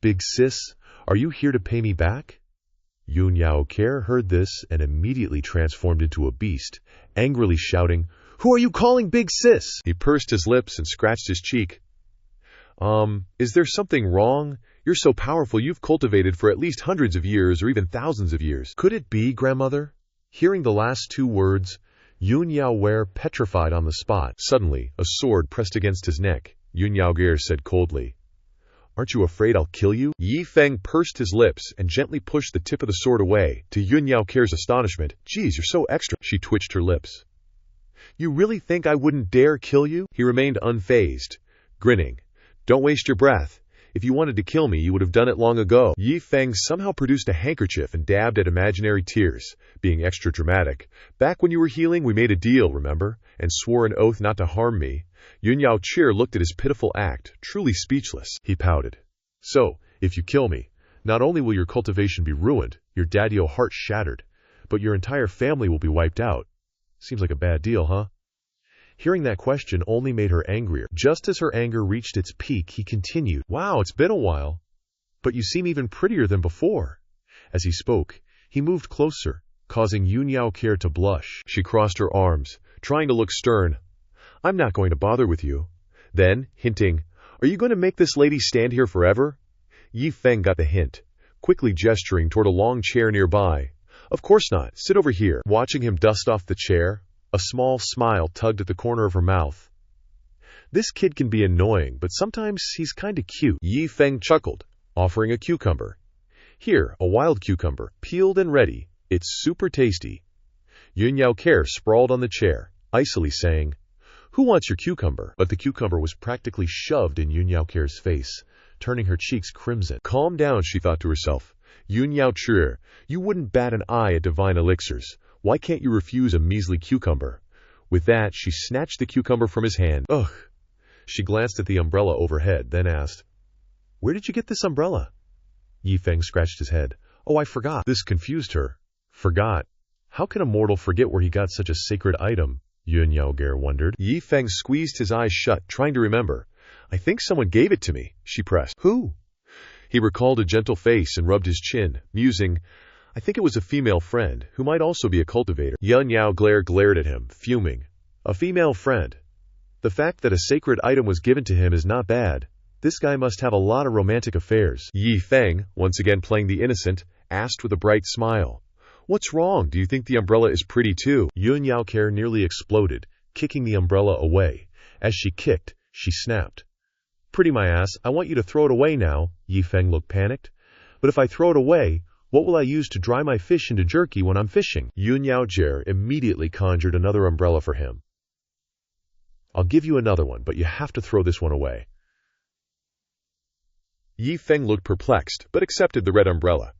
Big sis, are you here to pay me back? Yun Yaoker heard this and immediately transformed into a beast, angrily shouting, Who are you calling big sis? He pursed his lips and scratched his cheek. Is there something wrong? You're so powerful you've cultivated for at least hundreds of years or even thousands of years. Could it be, grandmother? Hearing the last two words, Yun Yaower petrified on the spot. Suddenly, a sword pressed against his neck. Yun Yaoger said coldly, Aren't you afraid I'll kill you? Yi Feng pursed his lips and gently pushed the tip of the sword away. To Yun Yaoker's astonishment, Geez, you're so extra. She twitched her lips. You really think I wouldn't dare kill you? He remained unfazed, grinning. Don't waste your breath. If you wanted to kill me, you would have done it long ago. Yi Feng somehow produced a handkerchief and dabbed at imaginary tears, being extra dramatic. Back when you were healing, we made a deal, remember? And swore an oath not to harm me. Yun Yaochir looked at his pitiful act, truly speechless. He pouted. So, if you kill me, not only will your cultivation be ruined, your daddy-o heart shattered, but your entire family will be wiped out. Seems like a bad deal, huh? Hearing that question only made her angrier. Just as her anger reached its peak, he continued, Wow, it's been a while. But you seem even prettier than before. As he spoke, he moved closer, causing Yun Yaoker to blush. She crossed her arms, trying to look stern. I'm not going to bother with you. Then, hinting, Are you going to make this lady stand here forever? Yi Feng got the hint, quickly gesturing toward a long chair nearby. Of course not. Sit over here. Watching him dust off the chair, a small smile tugged at the corner of her mouth. This kid can be annoying, but sometimes he's kinda cute. Yi Feng chuckled, offering a cucumber. Here, a wild cucumber, peeled and ready. It's super tasty. Yun Yao Care sprawled on the chair, icily saying, "Who wants your cucumber?" But the cucumber was practically shoved in Yun Yao Care's face, turning her cheeks crimson. Calm down, she thought to herself. Yun Yao Chur, you wouldn't bat an eye at divine elixirs. Why can't you refuse a measly cucumber? With that, she snatched the cucumber from his hand. Ugh. She glanced at the umbrella overhead, then asked, "Where did you get this umbrella?" Yi Feng scratched his head. "Oh, I forgot." This confused her. Forgot? How can a mortal forget where he got such a sacred item? Yun Yao Care wondered. Yi Feng squeezed his eyes shut, trying to remember. "I think someone gave it to me," she pressed. "Who?" He recalled a gentle face and rubbed his chin, musing, "I think it was a female friend, who might also be a cultivator." Yun Yao glared at him, fuming. A female friend. The fact that a sacred item was given to him is not bad. This guy must have a lot of romantic affairs. Yi Feng, once again playing the innocent, asked with a bright smile, "What's wrong? Do you think the umbrella is pretty too?" Yun Yao Care nearly exploded, kicking the umbrella away. As she kicked, she snapped. "Pretty my ass, I want you to throw it away now." Yi Feng looked panicked. "But if I throw it away, what will I use to dry my fish into jerky when I'm fishing?" Yun Yao Care immediately conjured another umbrella for him. "I'll give you another one, but you have to throw this one away." Yi Feng looked perplexed, but accepted the red umbrella.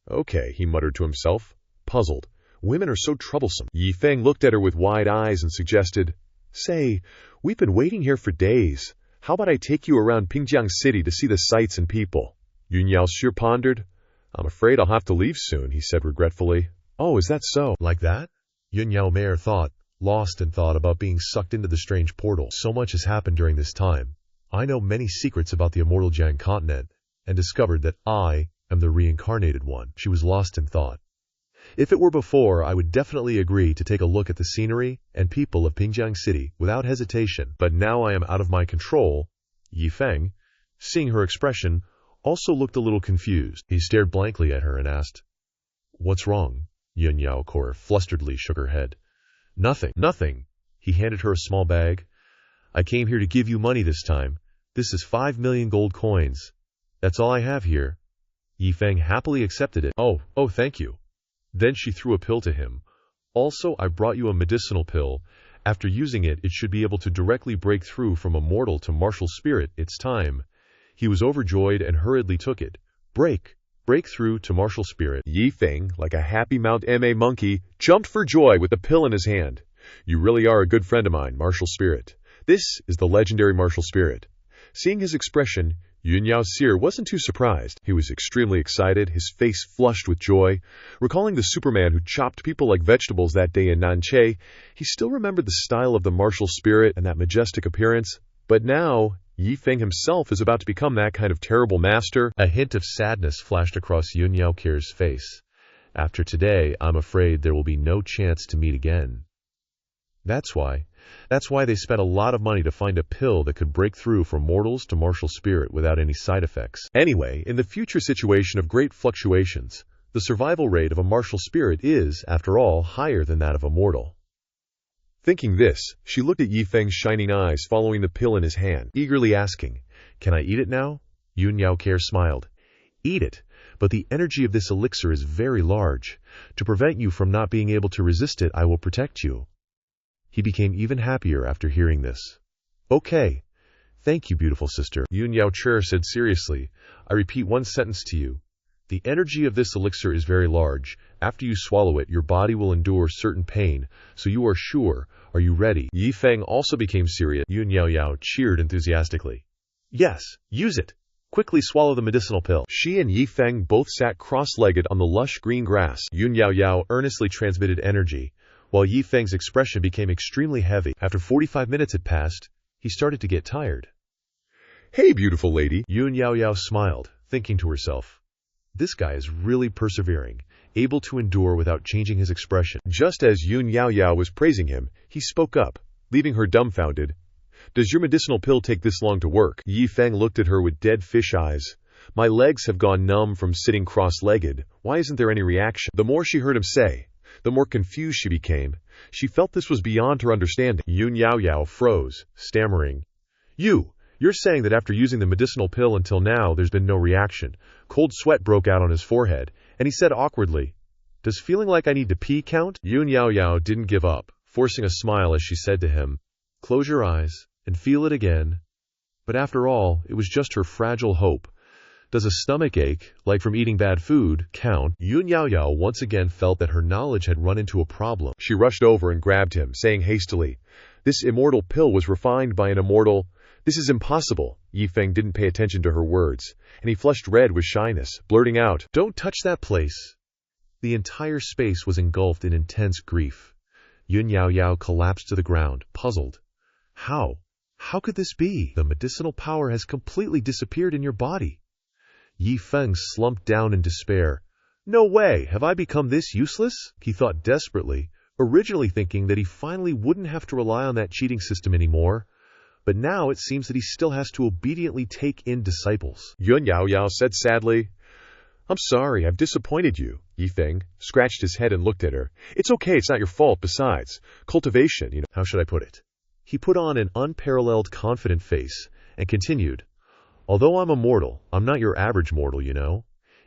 "Okay," he muttered to himself, puzzled. "Women are so troublesome." Yi Feng looked at her with wide eyes and suggested, "Say, we've been waiting here for days. How about I take you around Pingjiang City to see the sights and people?" Yun Yao Shi pondered. "I'm afraid I'll have to leave soon," he said regretfully. "Oh, is that so?" "Like that?" Yun Yao Mare thought, lost in thought about being sucked into the strange portal. So much has happened during this time. I know many secrets about the immortal Jiang continent, and discovered that I am the reincarnated one. She was lost in thought. If it were before, I would definitely agree to take a look at the scenery and people of Pingjiang City without hesitation. But now I am out of my control. Yi Feng, seeing her expression, also looked a little confused. He stared blankly at her and asked, "What's wrong?" Yun Yao Kor flusteredly shook her head. "Nothing, nothing." He handed her a small bag. "I came here to give you money this time. This is 5 million gold coins. That's all I have here." Yi Feng happily accepted it. Oh, thank you." Then she threw a pill to him. "Also, I brought you a medicinal pill. After using it, it should be able to directly break through from a mortal to martial spirit. It's time." He was overjoyed and hurriedly took it. Break through to martial spirit. Yi Feng, like a happy Mount Ma monkey, jumped for joy with the pill in his hand. "You really are a good friend of mine, martial spirit. This is the legendary martial spirit." Seeing his expression, Yun Yao Seer wasn't too surprised. He was extremely excited, his face flushed with joy. Recalling the Superman who chopped people like vegetables that day in Nanche, he still remembered the style of the martial spirit and that majestic appearance. But now, Yi Feng himself is about to become that kind of terrible master. A hint of sadness flashed across Yun Yao Care's face. "After today, I'm afraid there will be no chance to meet again." That's why they spent a lot of money to find a pill that could break through from mortals to martial spirit without any side effects. Anyway, in the future situation of great fluctuations, the survival rate of a martial spirit is, after all, higher than that of a mortal. Thinking this, she looked at Yi Feng's shining eyes following the pill in his hand, eagerly asking, "Can I eat it now?" Yun Yao Care smiled. "Eat it, but the energy of this elixir is very large. To prevent you from not being able to resist it, I will protect you." He became even happier after hearing this. "Okay. Thank you, beautiful sister." Yun Yao Chur said seriously, "I repeat one sentence to you. The energy of this elixir is very large. After you swallow it, your body will endure certain pain, so you are sure. Are you ready?" Yi Feng also became serious. Yun Yao cheered enthusiastically. "Yes, use it. Quickly swallow the medicinal pill." She and Yi Feng both sat cross-legged on the lush green grass. Yun Yao earnestly transmitted energy, while Yi Feng's expression became extremely heavy. After 45 minutes had passed, he started to get tired. "Hey, beautiful lady." Yun Yao smiled, thinking to herself, "This guy is really persevering, able to endure without changing his expression." Just as Yun Yao was praising him, he spoke up, leaving her dumbfounded. "Does your medicinal pill take this long to work?" Yi Feng looked at her with dead fish eyes. My legs have gone numb from sitting cross-legged. Why isn't there any reaction? The more she heard him say, the more confused she became. She felt this was beyond her understanding. Yun Yaoyao froze, stammering. You're saying that after using the medicinal pill until now, there's been no reaction. Cold sweat broke out on his forehead, and he said awkwardly, "Does feeling like I need to pee count?" Yun Yaoyao didn't give up, forcing a smile as she said to him, "Close your eyes and feel it again." But after all, it was just her fragile hope. Does a stomach ache, like from eating bad food, count? Yun Yaoyao once again felt that her knowledge had run into a problem. She rushed over and grabbed him, saying hastily, "This immortal pill was refined by an immortal. This is impossible." Yi Feng didn't pay attention to her words, and he flushed red with shyness, blurting out, "Don't touch that place." The entire space was engulfed in intense grief. Yun Yaoyao collapsed to the ground, puzzled. How? How could this be? The medicinal power has completely disappeared in your body. Yi Feng slumped down in despair. "No way! Have I become this useless?" he thought desperately, originally thinking that he finally wouldn't have to rely on that cheating system anymore. But now it seems that he still has to obediently take in disciples. Yun Yaoyao said sadly, "I'm sorry, I've disappointed you." Yi Feng scratched his head and looked at her. "It's okay, it's not your fault. Besides, cultivation, how should I put it?" He put on an unparalleled confident face and continued, "Although I'm a mortal, I'm not your average mortal,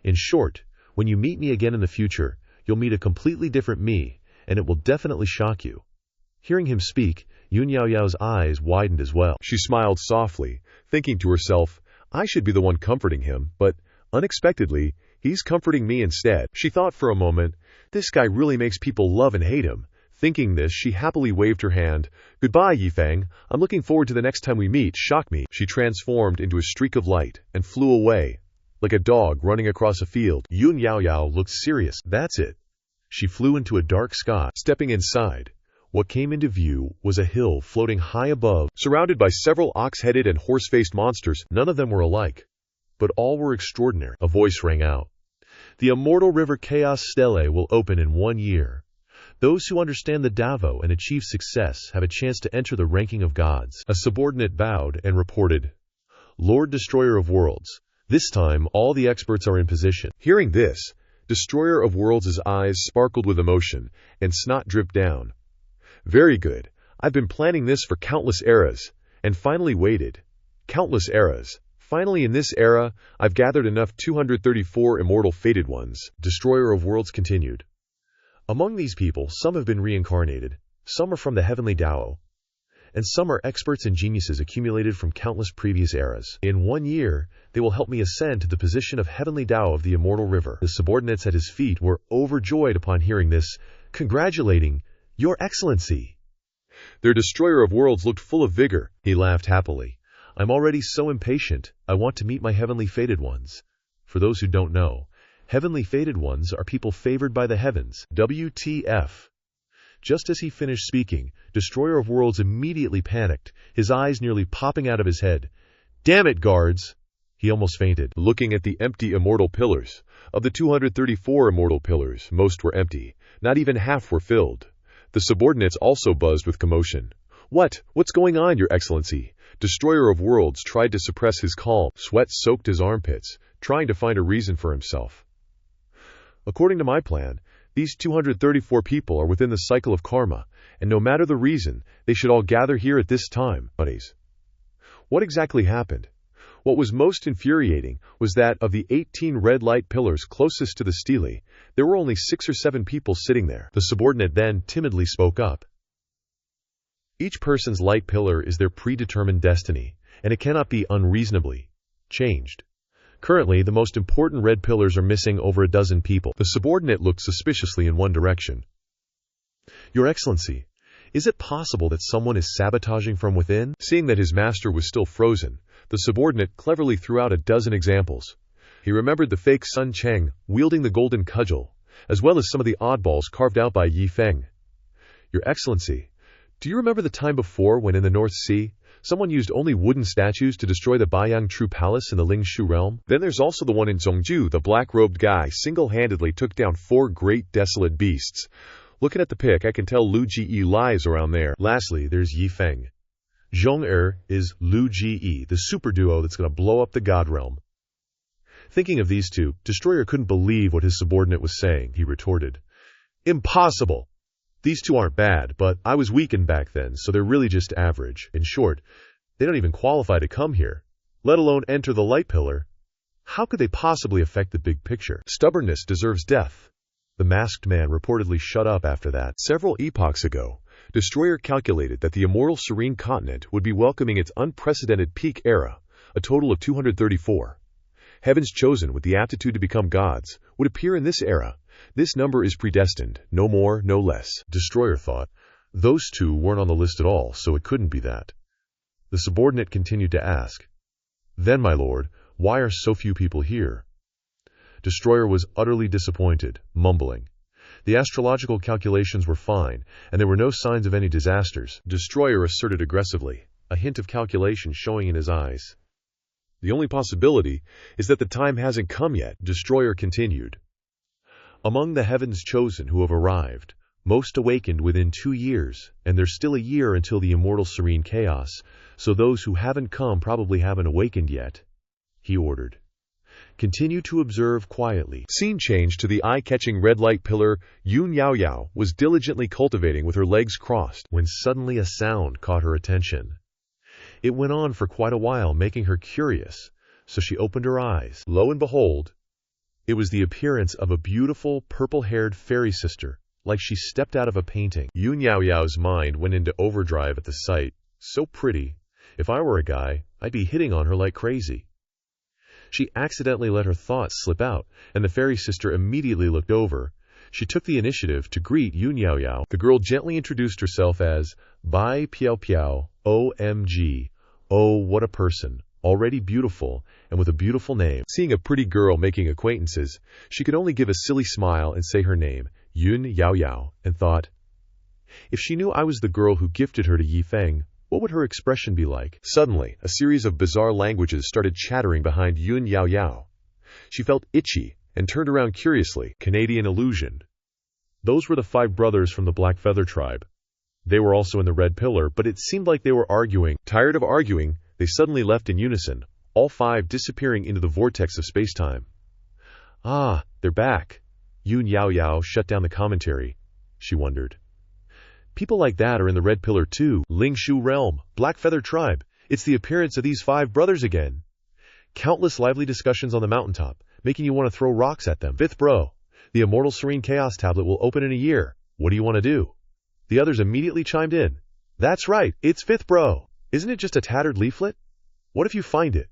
In short, when you meet me again in the future, you'll meet a completely different me, and it will definitely shock you." Hearing him speak, Yun Yaoyao's eyes widened as well. She smiled softly, thinking to herself, I should be the one comforting him, but unexpectedly, he's comforting me instead. She thought for a moment, this guy really makes people love and hate him. Thinking this, she happily waved her hand. "Goodbye, Yi Feng. I'm looking forward to the next time we meet. Shock me." She transformed into a streak of light and flew away, like a dog running across a field. Yun Yaoyao looked serious. That's it. She flew into a dark sky. Stepping inside, what came into view was a hill floating high above, surrounded by several ox-headed and horse-faced monsters. None of them were alike, but all were extraordinary. A voice rang out. "The immortal river Chaos Stele will open in 1 year. Those who understand the Davo and achieve success have a chance to enter the ranking of gods." A subordinate bowed and reported, "Lord Destroyer of Worlds, this time all the experts are in position." Hearing this, Destroyer of Worlds' eyes sparkled with emotion and snot dripped down. "Very good. I've been planning this for countless eras, and finally waited. Countless eras. Finally, in this era, I've gathered enough 234 immortal fated ones." Destroyer of Worlds continued. "Among these people, some have been reincarnated, some are from the heavenly Dao, and some are experts and geniuses accumulated from countless previous eras. In 1 year, they will help me ascend to the position of heavenly Dao of the immortal river." The subordinates at his feet were overjoyed upon hearing this, congratulating, "Your Excellency." Their Destroyer of Worlds looked full of vigor. He laughed happily. "I'm already so impatient. I want to meet my heavenly fated ones." For those who don't know, heavenly fated ones are people favored by the heavens. WTF. Just as he finished speaking, Destroyer of Worlds immediately panicked, his eyes nearly popping out of his head. "Damn it, guards!" He almost fainted. Looking at the empty immortal pillars. Of the 234 immortal pillars, most were empty. Not even half were filled. The subordinates also buzzed with commotion. What's going on, Your Excellency?" Destroyer of Worlds tried to suppress his calm. Sweat soaked his armpits, trying to find a reason for himself. "According to my plan, these 234 people are within the cycle of karma, and no matter the reason, they should all gather here at this time." Buddies. What exactly happened? What was most infuriating was that of the 18 red light pillars closest to the stele, there were only 6 or 7 people sitting there. The subordinate then timidly spoke up. "Each person's light pillar is their predetermined destiny, and it cannot be unreasonably changed. Currently, the most important red pillars are missing over a dozen people." The subordinate looked suspiciously in one direction. "Your Excellency, is it possible that someone is sabotaging from within?" Seeing that his master was still frozen, the subordinate cleverly threw out a dozen examples. He remembered the fake Sun Cheng wielding the golden cudgel, as well as some of the oddballs carved out by Yi Feng. "Your Excellency, do you remember the time before when in the North Sea, someone used only wooden statues to destroy the Baiyang True Palace in the Lingshu realm? Then there's also the one in Zhongju. The black-robed guy single-handedly took down 4 great desolate beasts. Looking at the pic, I can tell Lu Ji lies around there. Lastly, there's Yi Feng. Zhong is Lu Ji, the super duo that's going to blow up the God realm." Thinking of these two, Destroyer couldn't believe what his subordinate was saying. He retorted, "Impossible! These two aren't bad, but I was weakened back then, so they're really just average. In short, they don't even qualify to come here, let alone enter the light pillar. How could they possibly affect the big picture? Stubbornness deserves death." The masked man reportedly shut up after that. Several epochs ago, Destroyer calculated that the immortal serene continent would be welcoming its unprecedented peak era, a total of 234. Heavens chosen with the aptitude to become gods would appear in this era. This number is predestined, no more, no less. Destroyer thought, those two weren't on the list at all, so it couldn't be that. The subordinate continued to ask, "Then, my lord, why are so few people here?" Destroyer was utterly disappointed, mumbling. The astrological calculations were fine, and there were no signs of any disasters. Destroyer asserted aggressively, a hint of calculation showing in his eyes. "The only possibility is that the time hasn't come yet," Destroyer continued. "Among the heavens chosen who have arrived, most awakened within 2 years, and there's still a year until the immortal serene chaos, so those who haven't come probably haven't awakened yet," he ordered. "Continue to observe quietly." Scene changed to the eye-catching red light pillar. Yun Yao Yao was diligently cultivating with her legs crossed, when suddenly a sound caught her attention. It went on for quite a while, making her curious, so she opened her eyes. Lo and behold, it was the appearance of a beautiful, purple-haired fairy sister, like she stepped out of a painting. Yun Yao Yao's mind went into overdrive at the sight. So pretty. If I were a guy, I'd be hitting on her like crazy. She accidentally let her thoughts slip out, and the fairy sister immediately looked over. She took the initiative to greet Yun Yao Yao. The girl gently introduced herself as Bai Piao Piao, OMG. Oh, what a person. Already beautiful, and with a beautiful name. Seeing a pretty girl making acquaintances, she could only give a silly smile and say her name, Yun Yao Yao, and thought, if she knew I was the girl who gifted her to Yi Feng, what would her expression be like? Suddenly, a series of bizarre languages started chattering behind Yun Yao Yao. She felt itchy and turned around curiously. Canadian illusion. Those were the 5 brothers from the Black Feather tribe. They were also in the Red Pillar, but it seemed like they were arguing. Tired of arguing, they suddenly left in unison, all 5 disappearing into the vortex of space-time. Ah, they're back. Yun Yao Yao shut down the commentary. She wondered. People like that are in the Red Pillar too. Lingshu Realm, Black Feather Tribe. It's the appearance of these 5 brothers again. Countless lively discussions on the mountaintop, making you want to throw rocks at them. 5th bro, the Immortal Serene Chaos Tablet will open in a year. What do you want to do? The others immediately chimed in. That's right, it's 5th bro. Isn't it just a tattered leaflet? What if you find it?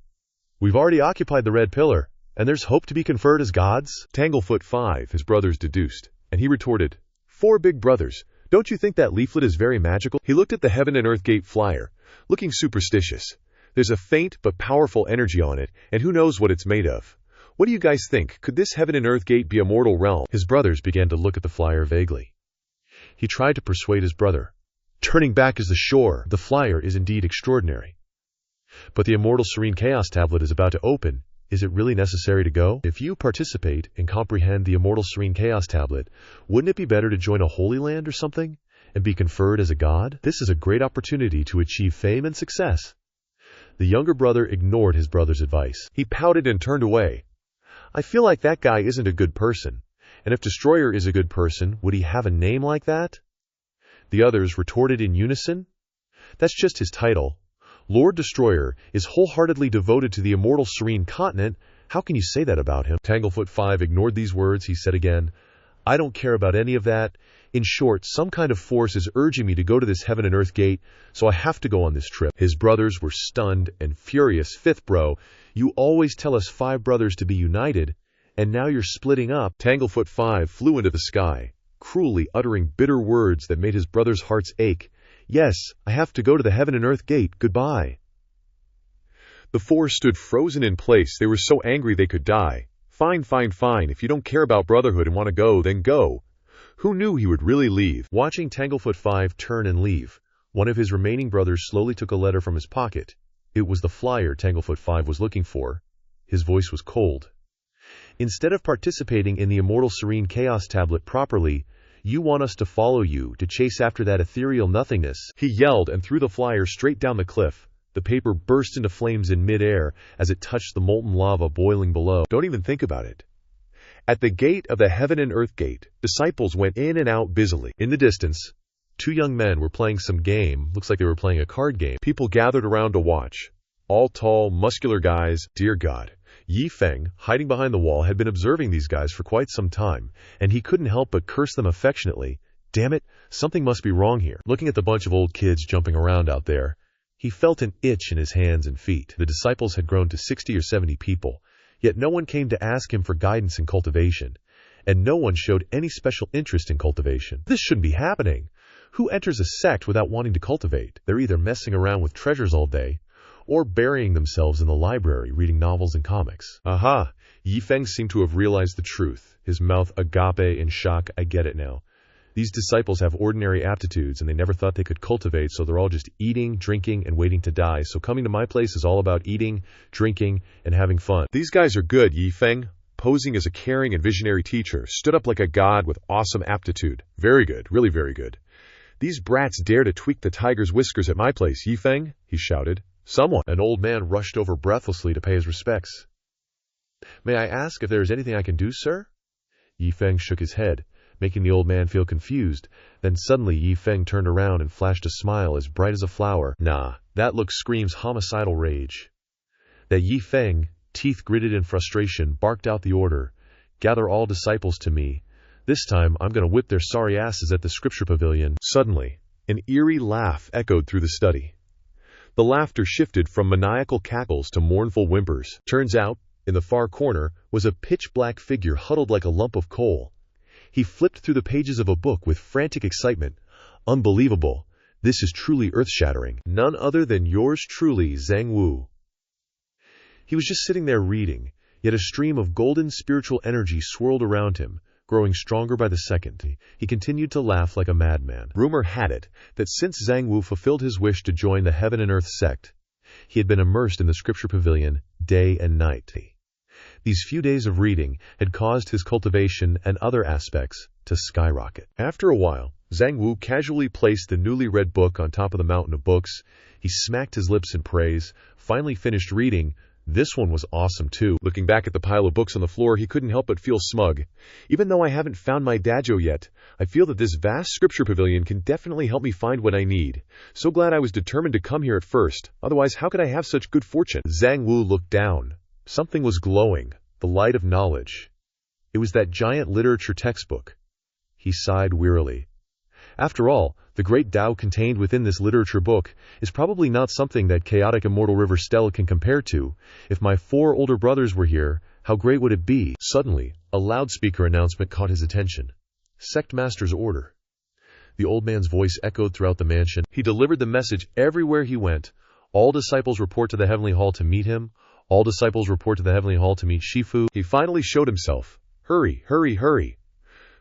We've already occupied the Red Pillar, and there's hope to be conferred as gods? Tanglefoot 5, his brothers deduced, and he retorted, 4 big brothers. Don't you think that leaflet is very magical? He looked at the Heaven and Earth Gate flyer, looking superstitious. There's a faint but powerful energy on it, and who knows what it's made of. What do you guys think? Could this Heaven and Earth Gate be a mortal realm? His brothers began to look at the flyer vaguely. He tried to persuade his brother. Turning back is the shore. The flyer is indeed extraordinary. But the Immortal Serene Chaos Tablet is about to open. Is it really necessary to go? If you participate and comprehend the Immortal Serene Chaos Tablet, wouldn't it be better to join a holy land or something and be conferred as a god? This is a great opportunity to achieve fame and success. The younger brother ignored his brother's advice. He pouted and turned away. I feel like that guy isn't a good person. And if Destroyer is a good person, would he have a name like that? The others retorted in unison. That's just his title. Lord Destroyer is wholeheartedly devoted to the Immortal Serene Continent. How can you say that about him? Tanglefoot 5 ignored these words. He said again, I don't care about any of that. In short, some kind of force is urging me to go to this Heaven and Earth Gate, so I have to go on this trip. His brothers were stunned and furious. 5th bro, you always tell us 5 brothers to be united, and now you're splitting up. Tanglefoot 5 flew into the sky, cruelly uttering bitter words that made his brothers' hearts ache. Yes, I have to go to the Heaven and Earth Gate. Goodbye. The 4 stood frozen in place. They were so angry they could die. Fine, fine, fine. If you don't care about brotherhood and want to go, then go. Who knew he would really leave? Watching Tanglefoot 5 turn and leave, one of his remaining brothers slowly took a letter from his pocket. It was the flyer Tanglefoot 5 was looking for. His voice was cold. Instead of participating in the Immortal Serene Chaos Tablet properly, you want us to follow you, to chase after that ethereal nothingness. He yelled and threw the flyer straight down the cliff. The paper burst into flames in midair as it touched the molten lava boiling below. Don't even think about it. At the gate of the heaven and earth gate, disciples went in and out busily. In the distance, two young men were playing some game. Looks like they were playing a card game. People gathered around to watch. All tall, muscular guys. Dear God. Yi Feng, hiding behind the wall, had been observing these guys for quite some time, and he couldn't help but curse them affectionately. Damn it, something must be wrong here. Looking at the bunch of old kids jumping around out there, he felt an itch in his hands and feet. The disciples had grown to 60 or 70 people, yet no one came to ask him for guidance in cultivation, and no one showed any special interest in cultivation. This shouldn't be happening. Who enters a sect without wanting to cultivate? They're either messing around with treasures all day, or burying themselves in the library reading novels and comics. Aha! Yi Feng seemed to have realized the truth, his mouth agape in shock. I get it now. These disciples have ordinary aptitudes, and they never thought they could cultivate, so they're all just eating, drinking, and waiting to die. So coming to my place is all about eating, drinking, and having fun. These guys are good, Yi Feng. Posing as a caring and visionary teacher, stood up like a god with awesome aptitude. Very good, really very good. These brats dare to tweak the tiger's whiskers at my place, Yi Feng, he shouted. Someone. An old man rushed over breathlessly to pay his respects. May I ask if there is anything I can do, sir? Yi Feng shook his head, making the old man feel confused. Then suddenly Yi Feng turned around and flashed a smile as bright as a flower. Nah, that look screams homicidal rage. That Yi Feng, teeth gritted in frustration, barked out the order. Gather all disciples to me. This time I'm going to whip their sorry asses at the scripture pavilion. Suddenly, an eerie laugh echoed through the study. The laughter shifted from maniacal cackles to mournful whimpers. Turns out, in the far corner, was a pitch-black figure huddled like a lump of coal. He flipped through the pages of a book with frantic excitement. Unbelievable. This is truly earth-shattering. None other than yours truly, Zhang Wu. He was just sitting there reading, yet a stream of golden spiritual energy swirled around him, growing stronger by the second. He continued to laugh like a madman. Rumor had it that since Zhang Wu fulfilled his wish to join the Heaven and Earth sect, he had been immersed in the scripture pavilion day and night. These few days of reading had caused his cultivation and other aspects to skyrocket. After a while, Zhang Wu casually placed the newly read book on top of the mountain of books. He smacked his lips in praise, finally finished reading. This one was awesome too. Looking back at the pile of books on the floor, he couldn't help but feel smug. Even though I haven't found my dajo yet, I feel that this vast scripture pavilion can definitely help me find what I need. So glad I was determined to come here at first. Otherwise, how could I have such good fortune? Zhang Wu looked down. Something was glowing. The light of knowledge. It was that giant literature textbook. He sighed wearily. After all, the great Tao contained within this literature book is probably not something that chaotic immortal river Stella can compare to. If my 4 older brothers were here, how great would it be? Suddenly, a loudspeaker announcement caught his attention. Sect Master's order. The old man's voice echoed throughout the mansion. He delivered the message everywhere he went. All disciples report to the Heavenly Hall to meet him. All disciples report to the Heavenly Hall to meet Shifu. He finally showed himself. Hurry, hurry, hurry.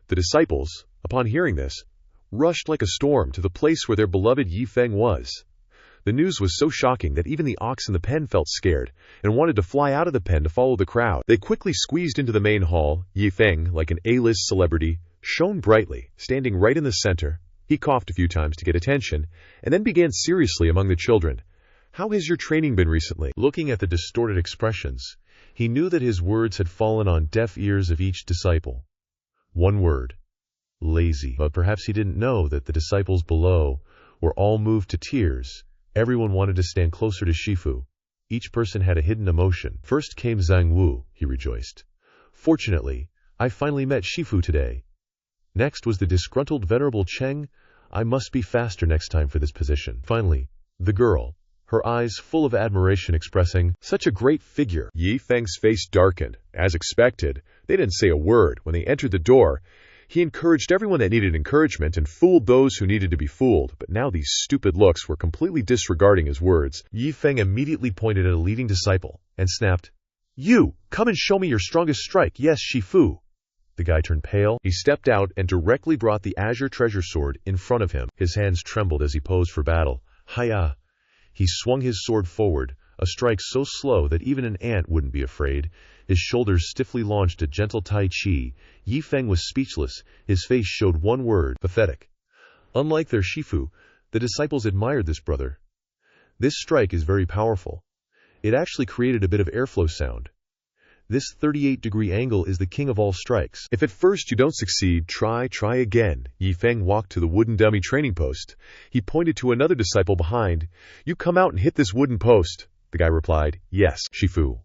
The disciples, upon hearing this, rushed like a storm to the place where their beloved Yi Feng was. The news was so shocking that even the ox in the pen felt scared and wanted to fly out of the pen to follow the crowd. They quickly squeezed into the main hall. Yi Feng, like an A-list celebrity, shone brightly, standing right in the center. He coughed a few times to get attention, and then began seriously among the children. How has your training been recently? Looking at the distorted expressions, he knew that his words had fallen on deaf ears of each disciple. One word. Lazy. But perhaps he didn't know that the disciples below were all moved to tears. Everyone wanted to stand closer to Shifu. Each person had a hidden emotion. First came Zhang Wu, he rejoiced. Fortunately, I finally met Shifu today. Next was the disgruntled venerable Cheng. I must be faster next time for this position. Finally, the girl, her eyes full of admiration expressing, such a great figure. Yi Feng's face darkened. As expected, they didn't say a word. When they entered the door, he encouraged everyone that needed encouragement and fooled those who needed to be fooled, but now these stupid looks were completely disregarding his words. Yi Feng immediately pointed at a leading disciple and snapped, You! Come and show me your strongest strike. Yes, Shifu. The guy turned pale. He stepped out and directly brought the azure treasure sword in front of him. His hands trembled as he posed for battle. Hiya! He swung his sword forward, a strike so slow that even an ant wouldn't be afraid. His shoulders stiffly launched a gentle Tai Chi. Yi Feng was speechless. His face showed one word, pathetic. Unlike their Shifu, the disciples admired this brother. This strike is very powerful. It actually created a bit of airflow sound. This 38-degree angle is the king of all strikes. If at first you don't succeed, try again. Yi Feng walked to the wooden dummy training post. He pointed to another disciple behind. You come out and hit this wooden post. The guy replied, Yes, Shifu.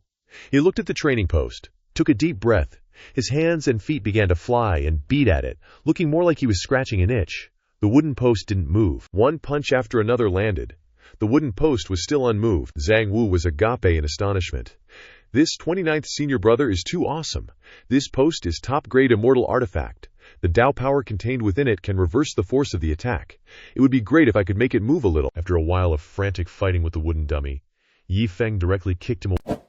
He looked at the training post, took a deep breath. His hands and feet began to fly and beat at it, looking more like he was scratching an itch. The wooden post didn't move. One punch after another landed. The wooden post was still unmoved. Zhang Wu was agape in astonishment. This 29th senior brother is too awesome. This post is top-grade immortal artifact. The Tao power contained within it can reverse the force of the attack. It would be great if I could make it move a little. After a while of frantic fighting with the wooden dummy, Yi Feng directly kicked him away.